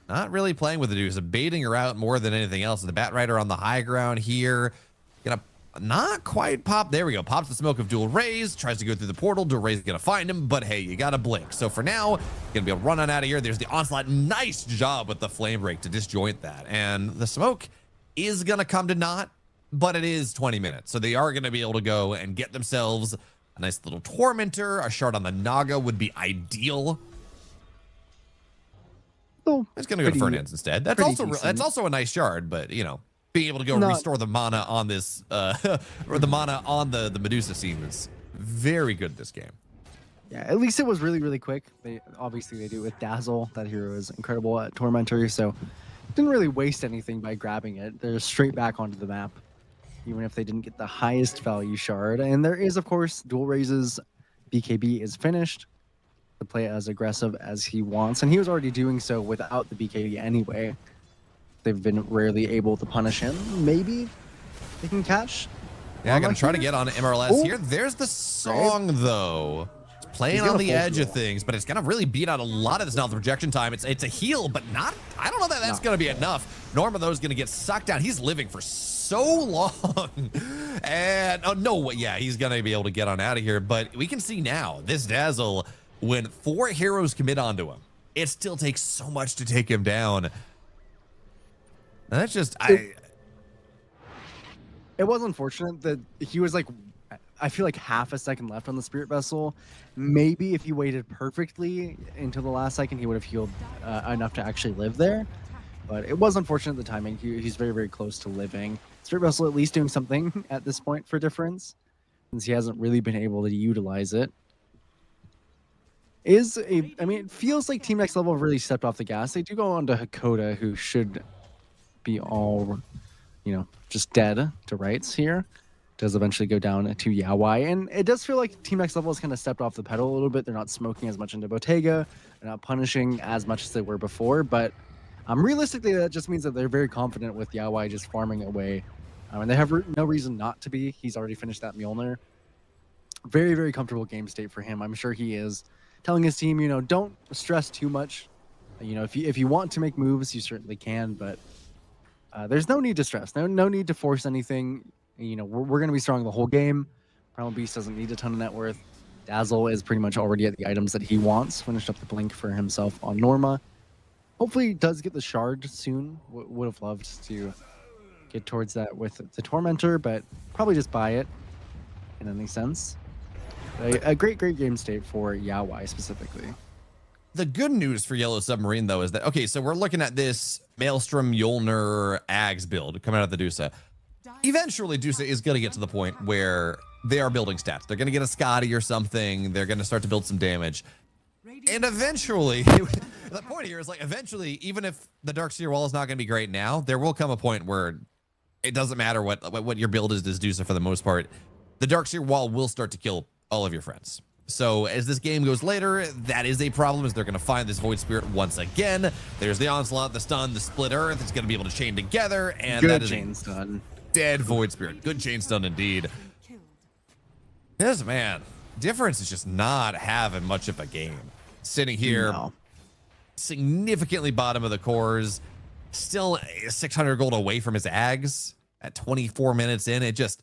Not really playing with the Deuce, baiting her out more than anything else. The Bat Rider on the high ground here. Gonna not quite pop. There we go. Pops the smoke of Dual Rays. Tries to go through the portal. Dual Rays is gonna find him, but hey, you gotta blink. So for now, gonna be able to run on out of here. There's the Onslaught. Nice job with the Flame Break to disjoint that. And the smoke is gonna come to naught, but it is 20 minutes. So they are gonna be able to go and get themselves a nice little Tormentor. A shard on the Naga would be ideal. It's gonna go to Fernand's instead. That's also a nice shard, but being able to go restore the mana on this or the mana on the Medusa scene is very good this game. Yeah, at least it was really, really quick. They do it with Dazzle. That hero is incredible at Tormentor, so didn't really waste anything by grabbing it. They're straight back onto the map, even if they didn't get the highest value shard. And there is, of course, Dual Raises. BKB is finished to play as aggressive as he wants, and he was already doing so without the BKB anyway. They've been rarely able to punish him. Maybe they can catch. Yeah, I'm gonna try to get on MRLS here. There's the song though. It's playing on the edge of things, but it's gonna really beat out a lot of this now. The rejection time. It's a heal, but not. I don't know that that's gonna be enough. Norma though is gonna get sucked down. He's living for so long, and he's gonna be able to get on out of here. But we can see now this Dazzle. When 4 heroes commit onto him, it still takes so much to take him down. And that's just It was unfortunate that he was I feel like half a second left on the Spirit Vessel. Maybe if he waited perfectly until the last second, he would have healed enough to actually live there. But it was unfortunate the timing. He's very, very close to living. Spirit Vessel at least doing something at this point for Difference, since he hasn't really been able to utilize it. It feels like Team Next Level really stepped off the gas. They do go on to Hakoda, who should be all, just dead to rights here. Does eventually go down to Yawai. And it does feel like Team Next Level has kind of stepped off the pedal a little bit. They're not smoking as much into Bottega. They're not punishing as much as they were before. But realistically, that just means that they're very confident with Yawai just farming away. And they have no reason not to be. He's already finished that Mjolnir. Very, very comfortable game state for him. I'm sure he is. Telling his team, don't stress too much. If you want to make moves, you certainly can, but there's no need to stress. No need to force anything. We're going to be strong the whole game. Primal Beast doesn't need a ton of net worth. Dazzle is pretty much already at the items that he wants. Finished up the blink for himself on Norma. Hopefully he does get the shard soon. Would have loved to get towards that with the Tormentor, but probably just buy it in any sense. A great game state for Yawai specifically. The good news for Yellow Submarine, though, is that, okay, so we're looking at this Maelstrom, Mjolnir, Ags build coming out of the Dusa. Eventually, Dusa is going to get to the point where they are building stats. They're going to get a Scotty or something. They're going to start to build some damage. And eventually, the point here is, like, eventually, even if the Darkseer wall is not going to be great now, there will come a point where it doesn't matter what your build is as Dusa for the most part. The Darkseer wall will start to kill all of your friends. So as this game goes later, that is a problem, as they're going to find this Void Spirit once again. There's the Onslaught, the Stun, the Split Earth. It's going to be able to chain together, and Good that is chain stun. Dead Void Spirit. Good chain stun indeed. Yes, man. Difference is just not having much of a game. Sitting here, significantly bottom of the cores, still 600 gold away from his Ags at 24 minutes in. It just...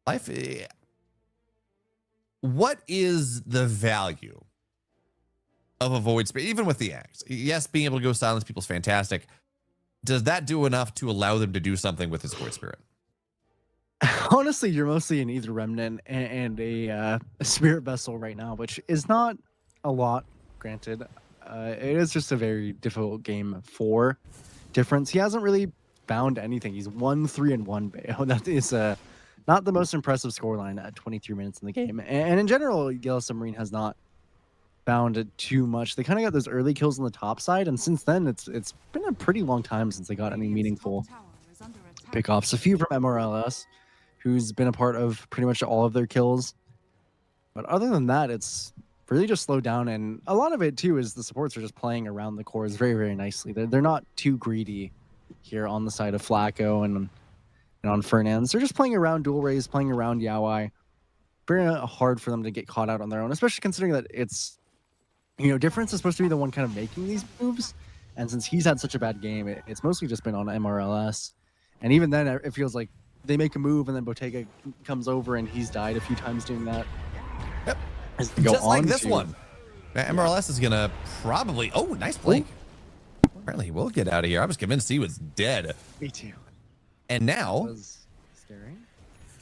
life... What is the value of a Void Spirit, even with the Axe? Yes, being able to go silence people is fantastic. Does that do enough to allow them to do something with his Void Spirit? Honestly, you're mostly in either Remnant and a Spirit Vessel right now, which is not a lot, granted. It is just a very difficult game for Difference. He hasn't really found anything. He's 1-3-1. That is not the most impressive scoreline at 23 minutes in the game. And in general, Yellow Submarine has not found it too much. They kind of got those early kills on the top side, and since then, it's been a pretty long time since they got any meaningful pickoffs. A few from MRLS, who's been a part of pretty much all of their kills. But other than that, it's really just slowed down, and a lot of it, too, is the supports are just playing around the cores very, very nicely. They're not too greedy here on the side of Flacco and on Fernandes. They're just playing around Dual Rays, playing around Yawai. Very hard for them to get caught out on their own, especially considering that it's, Difference is supposed to be the one kind of making these moves. And since he's had such a bad game, it's mostly just been on MRLS. And even then, it feels like they make a move and then Bottega comes over and he's died a few times doing that. Yep. Just like this one. MRLS is going to probably... Oh, nice play. Apparently he will get out of here. I was convinced he was dead. Me too. And now, scary.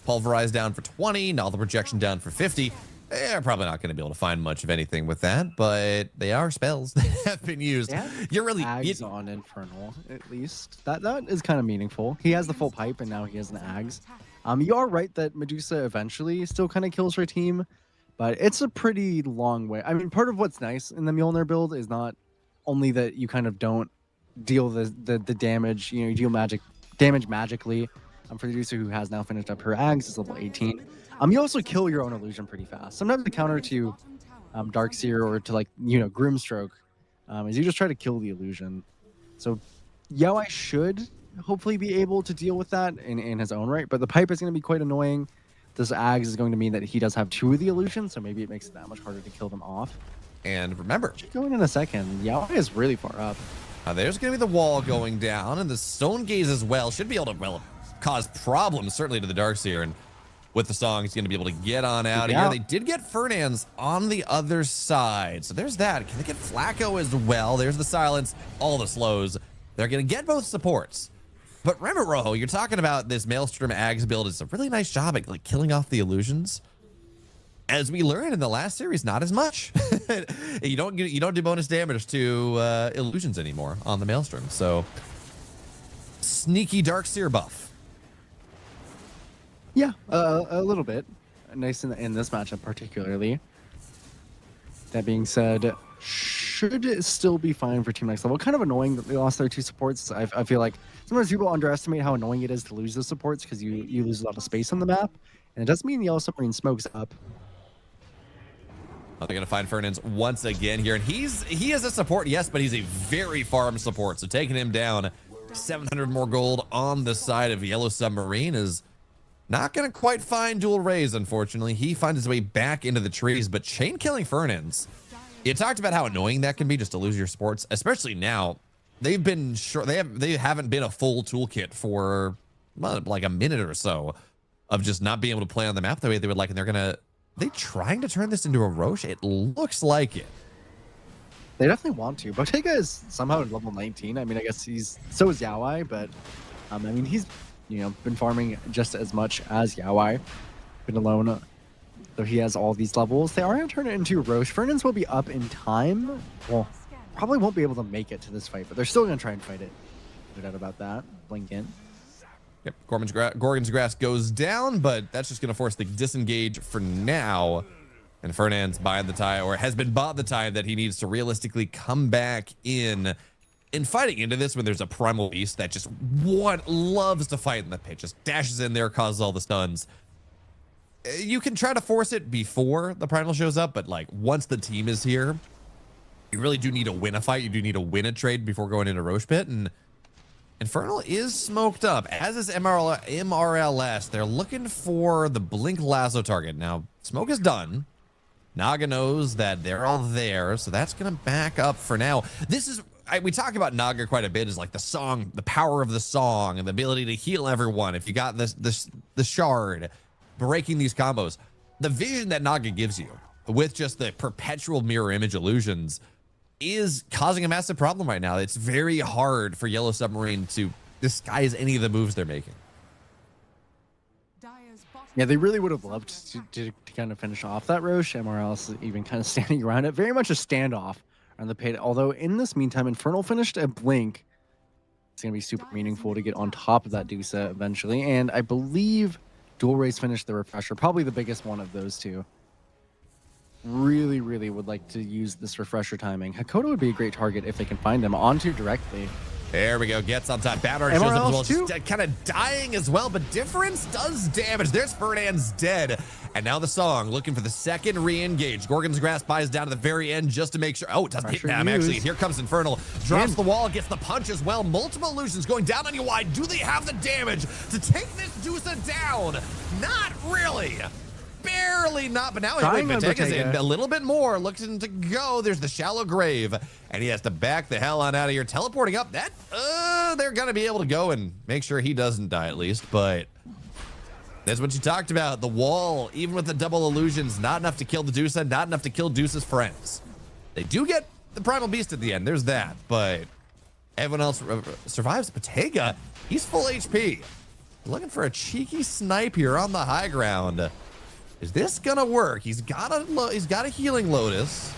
Pulverize down for 20, Null Projection down for 50. They're probably not going to be able to find much of anything with that, but they are spells that have been used. Yeah. You're really... Ags on Infernal, at least. That is kind of meaningful. He has the full pipe, and now he has an Ags. You are right that Medusa eventually still kind of kills her team, but it's a pretty long way. I mean, part of what's nice in the Mjolnir build is not only that you kind of don't deal the damage, you deal damage magically. For the Medusa, who has now finished up her Ags, is level 18. You also kill your own illusion pretty fast. Sometimes the counter to Darkseer or to Grimstroke is you just try to kill the illusion. So Yawai should hopefully be able to deal with that in his own right, but the pipe is going to be quite annoying. This Ags is going to mean that he does have 2 of the illusions, so maybe it makes it that much harder to kill them off. And remember, going in a second, Yawai is really far up. There's going to be the wall going down, and the Stone Gaze as well should be able to, cause problems, certainly to the Darkseer. And with the song, he's going to be able to get on out of here. They did get Fernandes on the other side. So there's that. Can they get Flacco as well? There's the silence, all the slows. They're going to get both supports. But remember, Rojo, you're talking about this Maelstrom Ags build. It's a really nice job at killing off the illusions. As we learned in the last series, not as much. you don't do bonus damage to illusions anymore on the Maelstrom. So sneaky Darkseer buff. Yeah, a little bit. Nice in this matchup particularly. That being said, should still be fine for Team Next Level. Kind of annoying that they lost their 2 supports. I feel like sometimes people underestimate how annoying it is to lose the supports because you lose a lot of space on the map. And it doesn't mean the Yellow Submarine smokes up. They're going to find Fernandes once again here. And he is a support, yes, but he's a very farm support. So taking him down, 700 more gold on the side of Yellow Submarine is not going to quite find Dual Rays, unfortunately. He finds his way back into the trees, but chain killing Fernandes. You talked about how annoying that can be just to lose your supports, especially now. They've been short. They haven't been a full toolkit for like a minute or so of just not being able to play on the map the way they would like. And are they trying to turn this into a Roche? It looks like it. They definitely want to. Bottega is somehow at level 19. I mean, I guess so is Yawai, but I mean, he's been farming just as much as Yawai. Been alone So he has all these levels. They are going to turn it into Roche. Fernand's will be up in time. Well, probably won't be able to make it to this fight, but they're still going to try and fight it. No doubt about that. Blink in. Yep, Gorgon's Grass goes down, but that's just going to force the disengage for now. And Fernand's buying the time, or has been bought the time that he needs to realistically come back in and fighting into this when there's a primal beast that just loves to fight in the pit, just dashes in there, causes all the stuns. You can try to force it before the primal shows up, but like once the team is here, you really do need to win a fight. You do need to win a trade before going into Roche Pit, and Infernal is smoked up, as is MRLS. They're looking for the Blink Lasso target. Now, smoke is done. Naga knows that they're all there, so that's going to back up for now. This is, we talk about Naga quite a bit, is like the song, the power of the song, and the ability to heal everyone. If you got the shard, breaking these combos. The vision that Naga gives you with just the perpetual mirror image illusions is causing a massive problem right now. It's very hard for Yellow Submarine to disguise any of the moves they're making. Yeah, they really would have loved to kind of finish off that Roche. MRLS is even kind of standing around it. Very much a standoff on the pit. Although in this meantime, Infernal finished a Blink. It's going to be super meaningful to get on top of that Dusa eventually. And I believe Dual Race finished the Refresher. Probably the biggest one of those two. Really, really would like to use this refresher timing. Hakoda would be a great target if they can find him onto directly. There we go. Gets on top. Bad Art shows up as well. Just kind of dying as well, but Difference does damage. There's Fernand's dead. And now the song looking for the second re-engage. Gorgon's Grass buys down to the very end just to make sure. Oh, it doesn't hit him actually. Here comes Infernal. Drops the wall, gets the punch as well. Multiple illusions going down on you wide. Do they have the damage to take this Dusa down? Not really. Barely not, but now Botega's in a little bit more, looking to go. There's the Shallow Grave, and he has to back the hell on out of here. Teleporting up, that they're gonna be able to go and make sure he doesn't die at least, but that's what you talked about. The wall, even with the double illusions, not enough to kill the Dusa, not enough to kill Dusa's friends. They do get the Primal Beast at the end, there's that, but everyone else survives. Botega, he's full HP. Looking for a cheeky snipe here on the high ground. Is this gonna work? He's got a healing Lotus.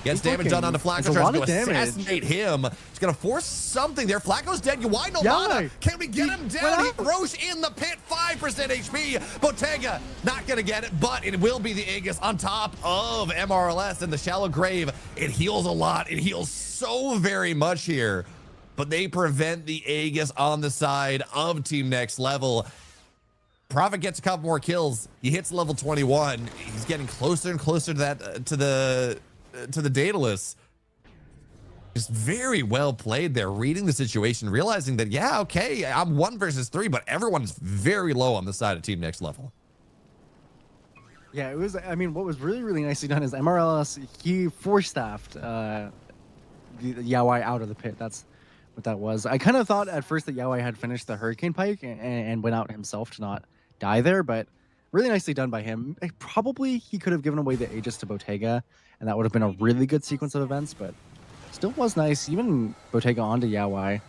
Gets damage done on the Flacco, tries to assassinate him. He's gonna force something there. Flacco's dead. You why no mana? Can we get him down? Roche in the pit, 5% HP. Botega not gonna get it, but it will be the Aegis on top of MRLS and the Shallow Grave. It heals a lot. It heals so very much here, but they prevent the Aegis on the side of Team Next Level. Prophet gets a couple more kills. He hits level 21. He's getting closer and closer to that to the Daedalus. Just very well played there, reading the situation, realizing that yeah, okay, I'm 1 versus 3, but everyone's very low on the side of Team Next Level. Yeah, it was. I mean, what was really, really nicely done is MRLS, he force-staffed the Yaoi out of the pit. That's what that was. I kind of thought at first that Yaoi had finished the Hurricane Pike and went out himself to not die there, but really nicely done by him. Probably he could have given away the Aegis to Botega, and that would have been a really good sequence of events, but still was nice. Even Botega onto Yaoi.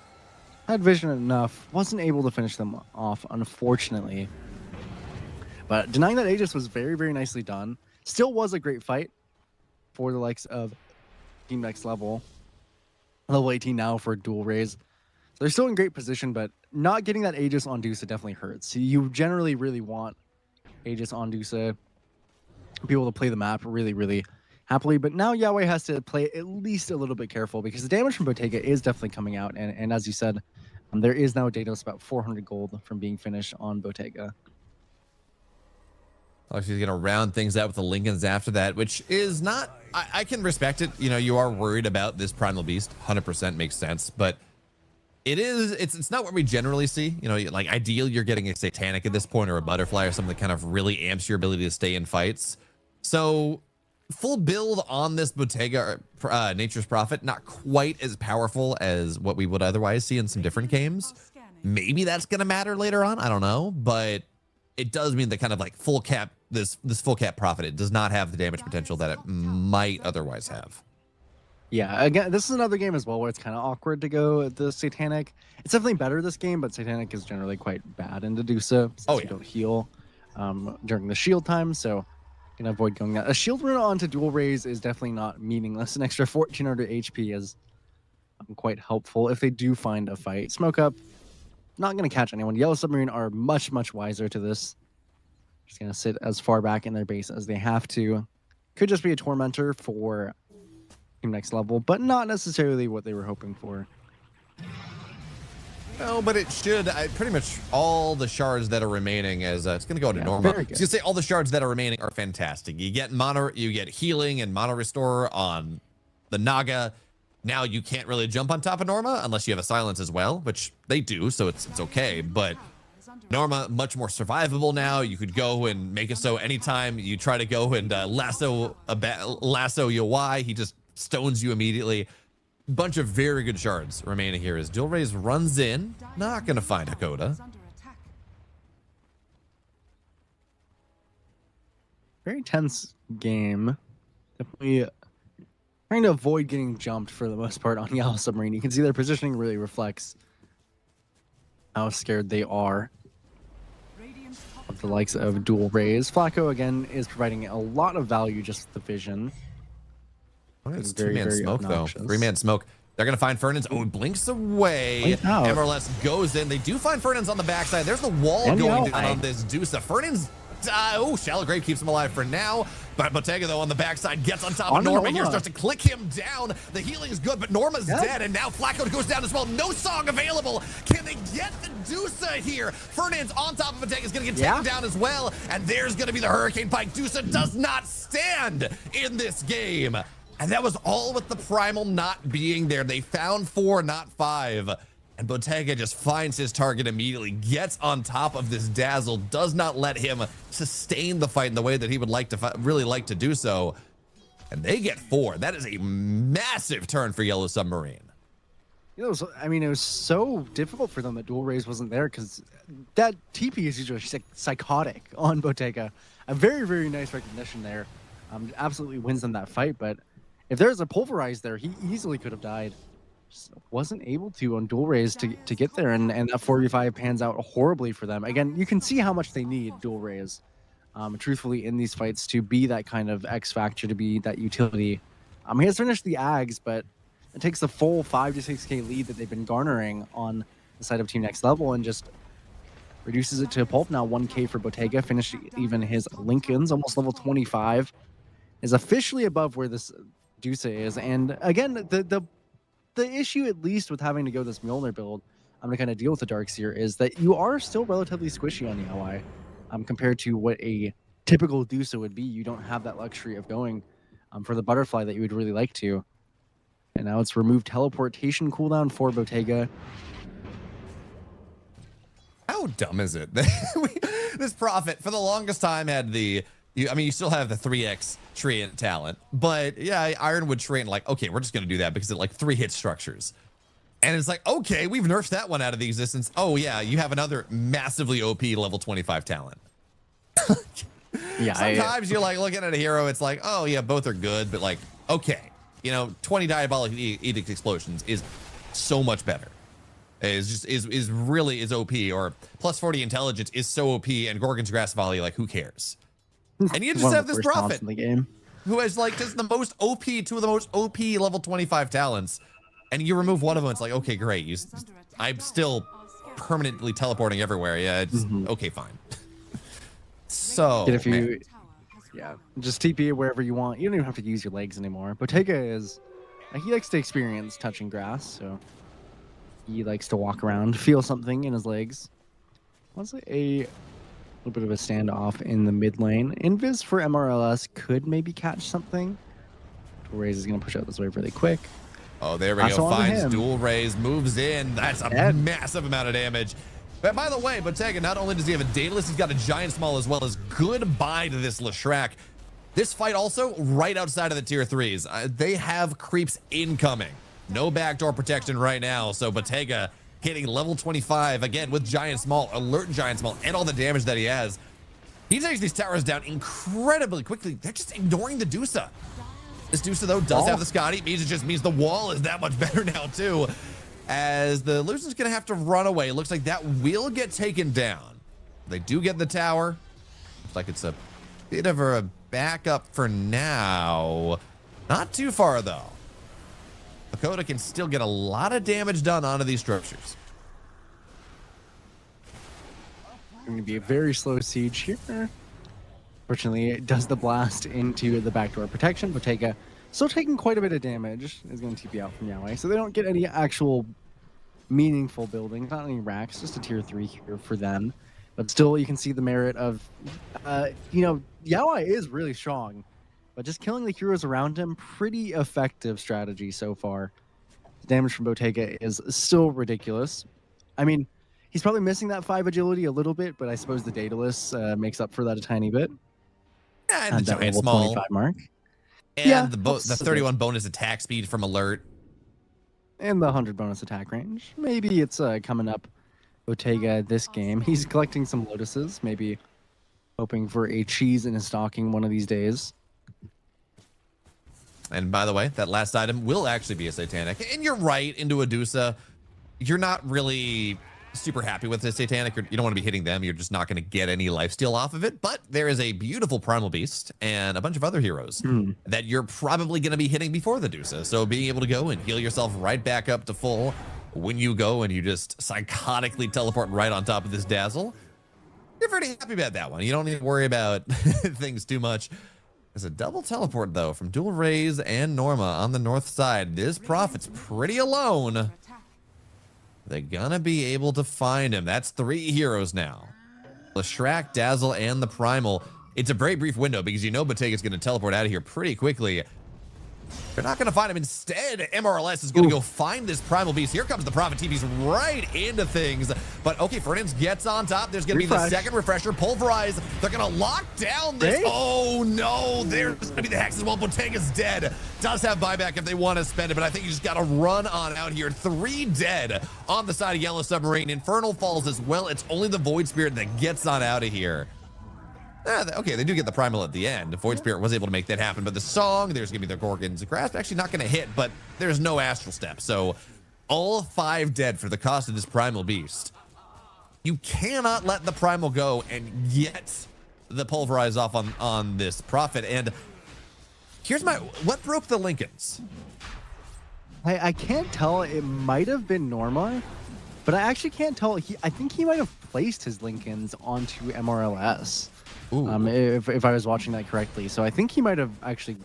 Had vision enough. Wasn't able to finish them off, unfortunately. But denying that Aegis was very, very nicely done. Still was a great fight for the likes of Team Next Level. Level 18 now for dual raise. They're still in great position, but not getting that Aegis on Dusa definitely hurts. You generally really want Aegis on Dusa, be able to play the map really, really happily. But now Yaoi has to play at least a little bit careful because the damage from Botega is definitely coming out. And as you said, there is now a Daedalus about 400 gold from being finished on Botega. Oh, she's gonna round things out with the Lincolns after that, which is not. I can respect it. You know, you are worried about this Primal Beast. 100% makes sense, but it's not what we generally see. You know, like ideally you're getting a Satanic at this point or a Butterfly or something that kind of really amps your ability to stay in fights. So full build on this Botega Nature's Prophet, not quite as powerful as what we would otherwise see in some different games. Maybe that's gonna matter later on. I don't know, but it does mean that kind of like full cap, this full cap Prophet, it does not have the damage potential that it might otherwise have. Yeah, again, this is another game as well where it's kind of awkward to go the Satanic. It's definitely better this game, but Satanic is generally quite bad in Dedusa since you don't heal during the shield time. So Gonna avoid going that. A shield rune onto dual raise is definitely not meaningless. An extra 1400 HP is quite helpful if they do find a fight. Smoke up, not gonna catch anyone. Yellow Submarine are much wiser to this. Just gonna sit as far back in their base as they have to. Could just be a tormentor for Team Next Level, but not necessarily what they were hoping for. No, but it should. Pretty much all the shards that are remaining as it's going to go to Norma. I was going to say all the shards that are remaining are fantastic. You get healing and mana restore on the Naga. Now you can't really jump on top of Norma unless you have a silence as well, which they do, so it's okay. But Norma much more survivable now. You could go and make it so anytime you try to go and lasso your Y, he just stones you immediately. Bunch of very good shards remaining here as Dual Raise runs in. Not gonna find Hakoda. Very tense game. Definitely trying to avoid getting jumped for the most part on Yellow Submarine. You can see their positioning really reflects how scared they are of the likes of Dual Raise. Flacco again is providing a lot of value just with the vision. It's two-man smoke, obnoxious. Though. Three-man smoke. They're going to find Fernands. Oh, it blinks away. MLS goes in. They do find Fernands on the backside. There's the wall going down on this Dusa. Fernands, Shallow Grave keeps him alive for now. But Bottega, though, on the backside gets on top of Norma here, starts to click him down. The healing is good, but Norma's dead, and now Flacco goes down as well. No song available. Can they get the Dusa here? Fernands on top of Bottega is going to get taken down as well, and there's going to be the Hurricane Pike. Dusa does not stand in this game. And that was all with the Primal not being there. They found 4, not 5. And Bottega just finds his target immediately, gets on top of this Dazzle, does not let him sustain the fight in the way that he would like to really like to do so. And they get 4. That is a massive turn for Yellow Submarine. It was so difficult for them that Dual Raise wasn't there because that TP is usually psychotic on Bottega. A very nice recognition there. Absolutely wins them that fight, but if there's a Pulverize there, he easily could have died. Just wasn't able to on Dual Raise to get there, and that 4v5 pans out horribly for them. Again, you can see how much they need Dual Raise, truthfully, in these fights to be that kind of X factor, to be that utility. He has finished the Ags, but it takes the full 5 to 6k lead that they've been garnering on the side of Team Next Level and just reduces it to a pulp. Now 1k for Bottega, finished even his Lincolns, almost level 25, is officially above where this Dusa is. And again, the issue, at least with having to go this Mjolnir build, to kind of deal with the Darkseer, is that you are still relatively squishy on the ally compared to what a typical Dusa would be. You don't have that luxury of going for the butterfly that you would really like to. And now it's removed teleportation cooldown for Bottega. How dumb is it? This Prophet, for the longest time, had the... you still have the 3x Treant talent, but yeah, Ironwood Treant, like, okay, we're just going to do that because it like 3-hit structures. And it's like, okay, we've nerfed that one out of the existence. Oh yeah, you have another massively OP level 25 talent. Yeah. Sometimes you're like looking at a hero, it's like, oh yeah, both are good, but like, okay, 20 Diabolic Edict Explosions is so much better. Is really OP, or plus 40 Intelligence is so OP, and Gorgon's Grass Volley, like, who cares? And you just have this Prophet who has like just the most OP, 2 of the most OP level 25 talents, and you remove one of them. It's like, okay, great. I'm still permanently teleporting everywhere. Yeah, it's okay, fine. So if you, just TP wherever you want. You don't even have to use your legs anymore. Bottega he likes to experience touching grass, so he likes to walk around, feel something in his legs. Honestly, a little bit of a standoff in the mid lane. Invis for MRLS could maybe catch something. Dual Raise is going to push out this wave really quick. Oh, there we go. Finds Dual Raise, moves in. That's a massive amount of damage. But by the way, Bottega, not only does he have a Daedalus, he's got a Giant Small as well as goodbye to this Leshrac. This fight also right outside of the tier 3s. They have creeps incoming. No backdoor protection right now, so Bottega hitting level 25 again with Giant Small, alert Giant Small, and all the damage that he has. He takes these towers down incredibly quickly. They're just ignoring the Dusa. This Dusa, though, does have the Scotty. It just means the wall is that much better now, too. As the Lucian's going to have to run away. Looks like that will get taken down. They do get the tower. Looks like it's a bit of a back up for now. Not too far, though. Lakota can still get a lot of damage done onto these structures. Going to be a very slow siege here. Fortunately, it does the blast into the backdoor protection. Bottega still taking quite a bit of damage. Is going to TP out from Yaoi. So they don't get any actual meaningful buildings, not any racks, just a tier 3 here for them. But still, you can see the merit of, Yaoi is really strong. But just killing the heroes around him, pretty effective strategy so far. The damage from Bottega is still ridiculous. I mean, he's probably missing that 5 agility a little bit, but I suppose the Daedalus makes up for that a tiny bit. And the that giant level small. 25 mark. And Yeah, the 31 bonus attack speed from alert. And the 100 bonus attack range. Maybe it's coming up Bottega this game. He's collecting some lotuses, maybe hoping for a cheese in his stocking one of these days. And by the way, that last item will actually be a Satanic. And you're right, into Adusa, you're not really super happy with the Satanic. You don't want to be hitting them. You're just not going to get any lifesteal off of it. But there is a beautiful Primal Beast and a bunch of other heroes that you're probably going to be hitting before the Dusa. So being able to go and heal yourself right back up to full when you go and you just psychotically teleport right on top of this Dazzle, you're pretty happy about that one. You don't need to worry about things too much. There's a double teleport, though, from Dual Rays and Norma on the north side. This Prophet's pretty alone. They're gonna be able to find him. That's 3 heroes now. The Shrek, Dazzle, and the Primal. It's a very brief window because you know Bottega's gonna teleport out of here pretty quickly. They're not gonna find him. Instead, MRLS is gonna go find this Primal Beast. Here comes the Prophet. TV's right into things. But okay, Ferdinand gets on top. There's gonna be the second refresher. Pulverize. They're gonna lock down this. Oh no, there's gonna be the Hex as well. Bottega's dead. Does have buyback if they want to spend it, but I think you just gotta run on out here. 3 dead on the side of Yellow Submarine. Infernal falls as well. It's only the Void Spirit that gets on out of here. Okay, they do get the Primal at the end. Void Spirit was able to make that happen, but the Song, there's going to be the Gorgon's Grasp. Actually not going to hit, but there's no Astral Step. So all 5 dead for the cost of this Primal Beast. You cannot let the Primal go and get the Pulverize off on this Prophet. And here's what broke the Lincolns? I can't tell. It might have been Norma, but I actually can't tell. I think he might have placed his Lincolns onto MRLS. If I was watching that correctly. So I think he might have actually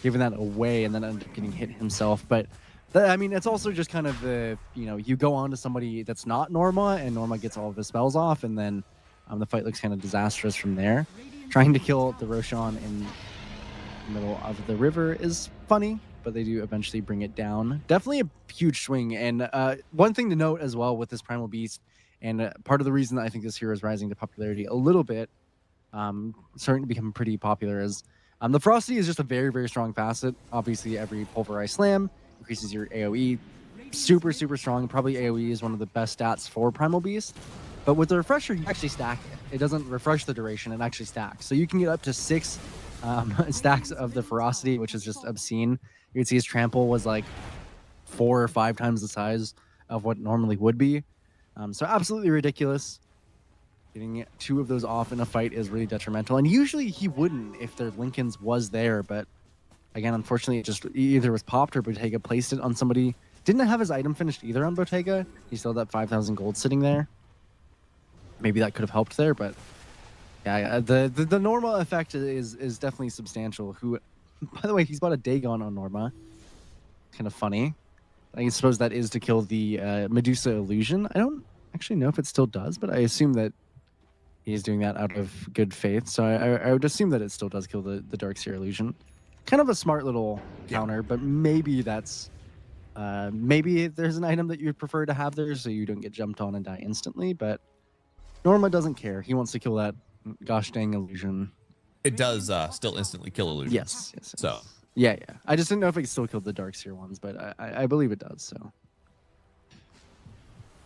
given that away and then ended up getting hit himself. But I mean, it's also just kind of the, you go on to somebody that's not Norma and Norma gets all of his spells off, and then the fight looks kind of disastrous from there. Trying to kill the Roshan in the middle of the river is funny, but they do eventually bring it down. Definitely a huge swing. And one thing to note as well with this Primal Beast, and part of the reason that I think this hero is rising to popularity a little bit, starting to become pretty popular, is the Ferocity is just a very, very strong facet. Obviously, every Pulverized Slam increases your AoE. Super, super strong. Probably AoE is one of the best stats for Primal Beast. But with the Refresher, you actually stack it. It doesn't refresh the duration, it actually stacks. So you can get up to 6 stacks of the Ferocity, which is just obscene. You can see his Trample was like 4 or 5 times the size of what normally would be. So absolutely ridiculous. Getting 2 of those off in a fight is really detrimental. And usually he wouldn't if their Lincolns was there. But again, unfortunately, it just either was popped or Bottega placed it on somebody. Didn't have his item finished either on Bottega. He still had that 5,000 gold sitting there. Maybe that could have helped there. But yeah, the Norma effect is definitely substantial. Who, by the way, he's bought a Dagon on Norma. Kind of funny. I suppose that is to kill the Medusa illusion. I don't actually know if it still does, but I assume that he's doing that out of good faith. So I would assume that it still does kill the Darkseer illusion. Kind of a smart little counter, but maybe that's maybe there's an item that you'd prefer to have there so you don't get jumped on and die instantly. But Norma doesn't care. He wants to kill that gosh dang illusion. It does still instantly kill illusions. Yes. So yeah. I just didn't know if it still killed the Darkseer ones, but I believe it does. So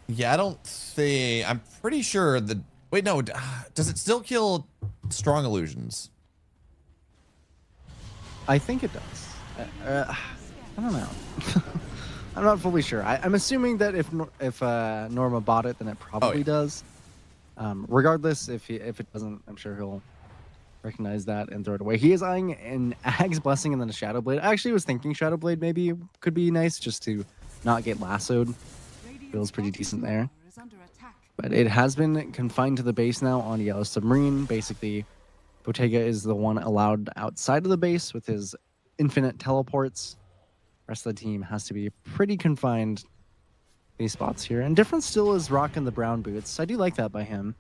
yeah, I don't think. I'm pretty sure the. Wait, no. Does it still kill strong illusions? I think it does. I don't know. I'm not fully sure. I'm assuming that if Norma bought it, then it probably does. Regardless, if it doesn't, I'm sure he'll recognize that and throw it away. He is eyeing an Ag's Blessing and then a Shadow Blade. I actually was thinking Shadow Blade maybe could be nice just to not get lassoed. Feels pretty decent there. But it has been confined to the base now on Yellow Submarine. Basically, Bottega is the one allowed outside of the base with his infinite teleports. Rest of the team has to be pretty confined these spots here. And Difference still is rocking the brown boots. I do like that by him.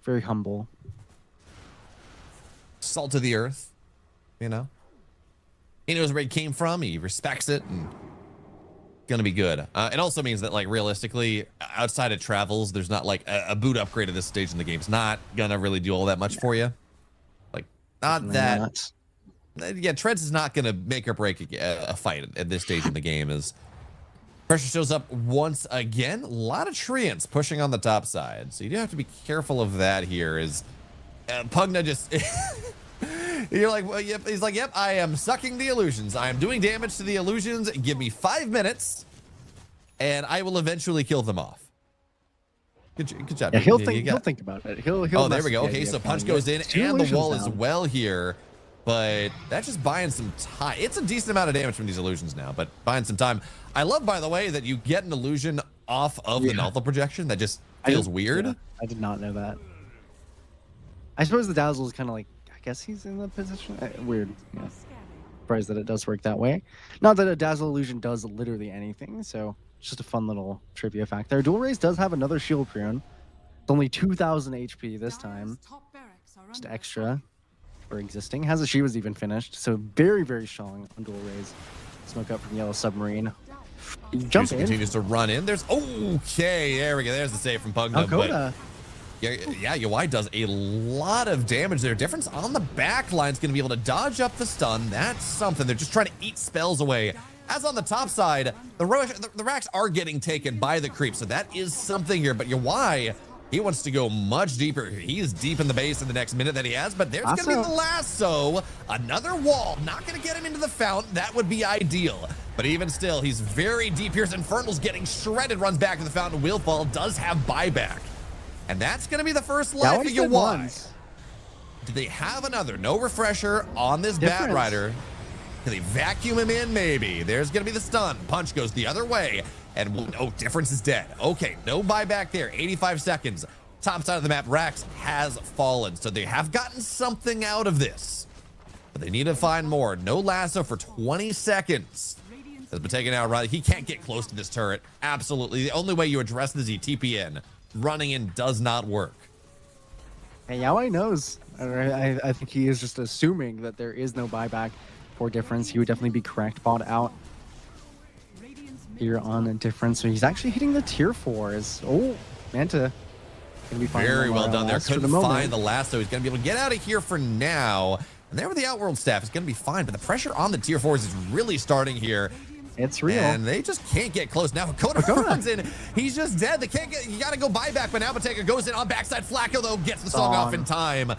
Very humble. Salt of the earth, you know. He knows where he came from. He respects it, and gonna be good. It also means that, like, realistically, outside of travels, there's not like a boot upgrade at this stage in the game. It's not gonna really do all that much for you. Like, not that. Yeah, Treads is not gonna make or break a fight at this stage in the game. As pressure shows up once again, a lot of treants pushing on the top side, so you do have to be careful of that. Here is Pugna just. You're like, well, yep. He's like, yep, I am sucking the illusions. I am doing damage to the illusions. Give me 5 minutes, and I will eventually kill them off. Good job. Yeah, he'll think about it. He'll oh, there we go. Okay, so punch goes in, and the wall as well here, but that's just buying some time. It's a decent amount of damage from these illusions now, but buying some time. I love, by the way, that you get an illusion off of the Naltha projection. That just feels weird. Yeah, I did not know that. I suppose the Dazzle is kind of like, I guess he's in the position. Weird. Yeah. Surprised that it does work that way. Not that a Dazzle illusion does literally anything, so it's just a fun little trivia fact there. Dual Rays does have another shield rune. It's only 2,000 HP this time. Just extra for existing. Hazushi even finished, so very, very strong on Dual Rays. Smoke up from Yellow Submarine. Jump in. Continues to run in. There's okay. There we go. There's the save from Pugna. Yeah, UI does a lot of damage there. Difference on the back line is going to be able to dodge up the stun. That's something. They're just trying to eat spells away. As on the top side, the racks are getting taken by the creep, so that is something here. But UI, he wants to go much deeper. He's deep in the base in the next minute that he has, but there's going to be the lasso. Another wall. Not going to get him into the fountain. That would be ideal. But even still, he's very deep here. Infernal's getting shredded, runs back to the fountain. Will fall, does have buyback. And that's going to be the first life of UI. Do they have another? No refresher on this Bat Rider. Do they vacuum him in? Maybe. There's going to be the stun. Punch goes the other way. And oh, Difference is dead. Okay, no buyback there. 85 seconds. Top side of the map, Rax has fallen. So they have gotten something out of this. But they need to find more. No lasso for 20 seconds. Has been taken out. He can't get close to this turret. Absolutely. The only way you address this is TPN. Running in does not work. And Yaoi knows. I think he is just assuming that there is no buyback for Difference. He would definitely be correct. Bought out here on a Difference. So he's actually hitting the tier 4s. Oh, Manta. Gonna be very well done there. Couldn't find the lasso. He's going to be able to get out of here for now. And there with the Outworld staff is going to be fine. But the pressure on the tier 4s is really starting here. It's real. And they just can't get close. Now Koda runs in. He's just dead. They can't get, you got to go buyback. But now Bottega goes in on backside. Flacco, though, gets the song off in time.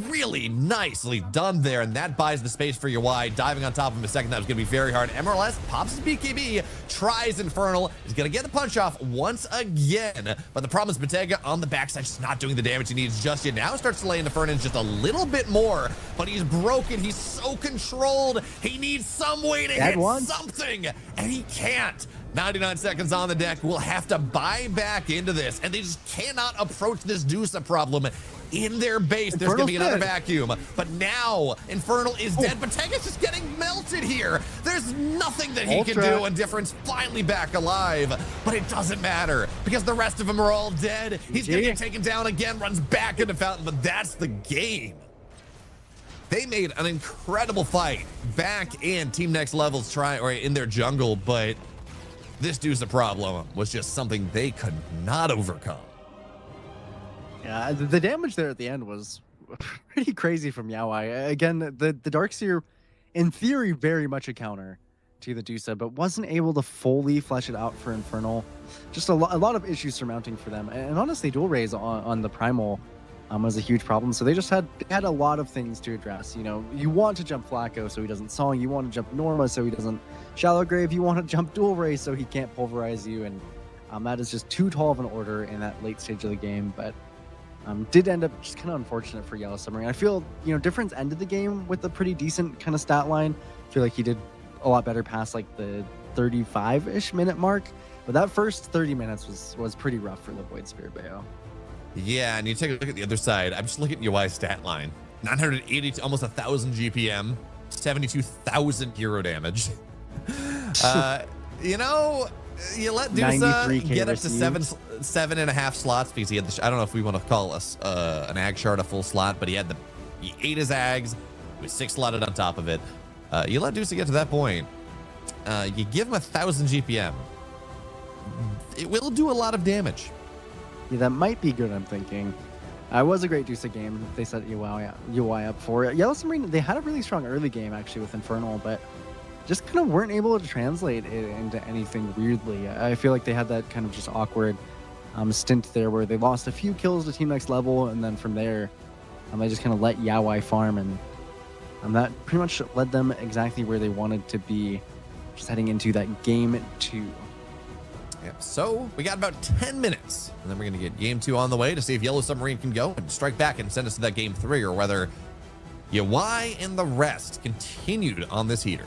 Really nicely done there. And that buys the space for UI. Diving on top of him a second time is going to be very hard. MLS pops his BKB, tries Infernal. He's going to get the punch off once again. But the problem is Bottega on the backside just not doing the damage he needs just yet. Now starts to lay into Fernand just a little bit more. But he's broken. He's so controlled. He needs some way to hit something. And he can't. 99 seconds on the deck. We'll have to buy back into this. And they just cannot approach this Dusa problem in their base. There's going to be another vacuum. But now Infernal is dead. But Tega's just getting melted here. There's nothing that he can do. And Difference finally back alive. But it doesn't matter because the rest of them are all dead. He's going to get taken down again. Runs back into Fountain. But that's the game. They made an incredible fight back in Team Next Level's in their jungle. But this Dusa problem was just something they could not overcome. Yeah, the damage there at the end was pretty crazy from Yaoi. Again, the Darkseer, in theory, very much a counter to the Dusa, but wasn't able to fully flesh it out for Infernal. Just a lot of issues surmounting for them. And honestly, dual rays on the Primal was a huge problem. So they just had a lot of things to address. You know, you want to jump Flacco so he doesn't Song. You want to jump Norma so he doesn't Shallow Grave. You want to jump Dual Ray so he can't pulverize you. And that is just too tall of an order in that late stage of the game. But Did end up just kind of unfortunate for Yellow Submarine. I feel, Difference ended the game with a pretty decent kind of stat line. I feel like he did a lot better past like the 35-ish minute mark. But that first 30 minutes was pretty rough for the Void Spirit Bayo. Yeah, and you take a look at the other side. I'm just looking at UI's stat line. 980 to almost 1,000 GPM, 72,000 hero damage. You let Dusa get up to 7.5 slots because he had the. I don't know if we want to call us an ag shard a full slot, but he ate his ags with 6 slotted on top of it. You let Dusa get to that point. You give him 1,000 GPM. It will do a lot of damage. Yeah, that might be good, I'm thinking. It was a great Dusa game. They set UI up for it. Yellow Submarine, they had a really strong early game, actually, with Infernal, but just kind of weren't able to translate it into anything weirdly. I feel like they had that kind of just awkward stint there where they lost a few kills to Team Next Level, and then from there, they just kind of let Yawai farm, and that pretty much led them exactly where they wanted to be, just heading into that Game 2. Yep. So we got about 10 minutes, and then we're going to get Game 2 on the way to see if Yellow Submarine can go and strike back and send us to that Game 3, or whether Yawai and the rest continued on this heater.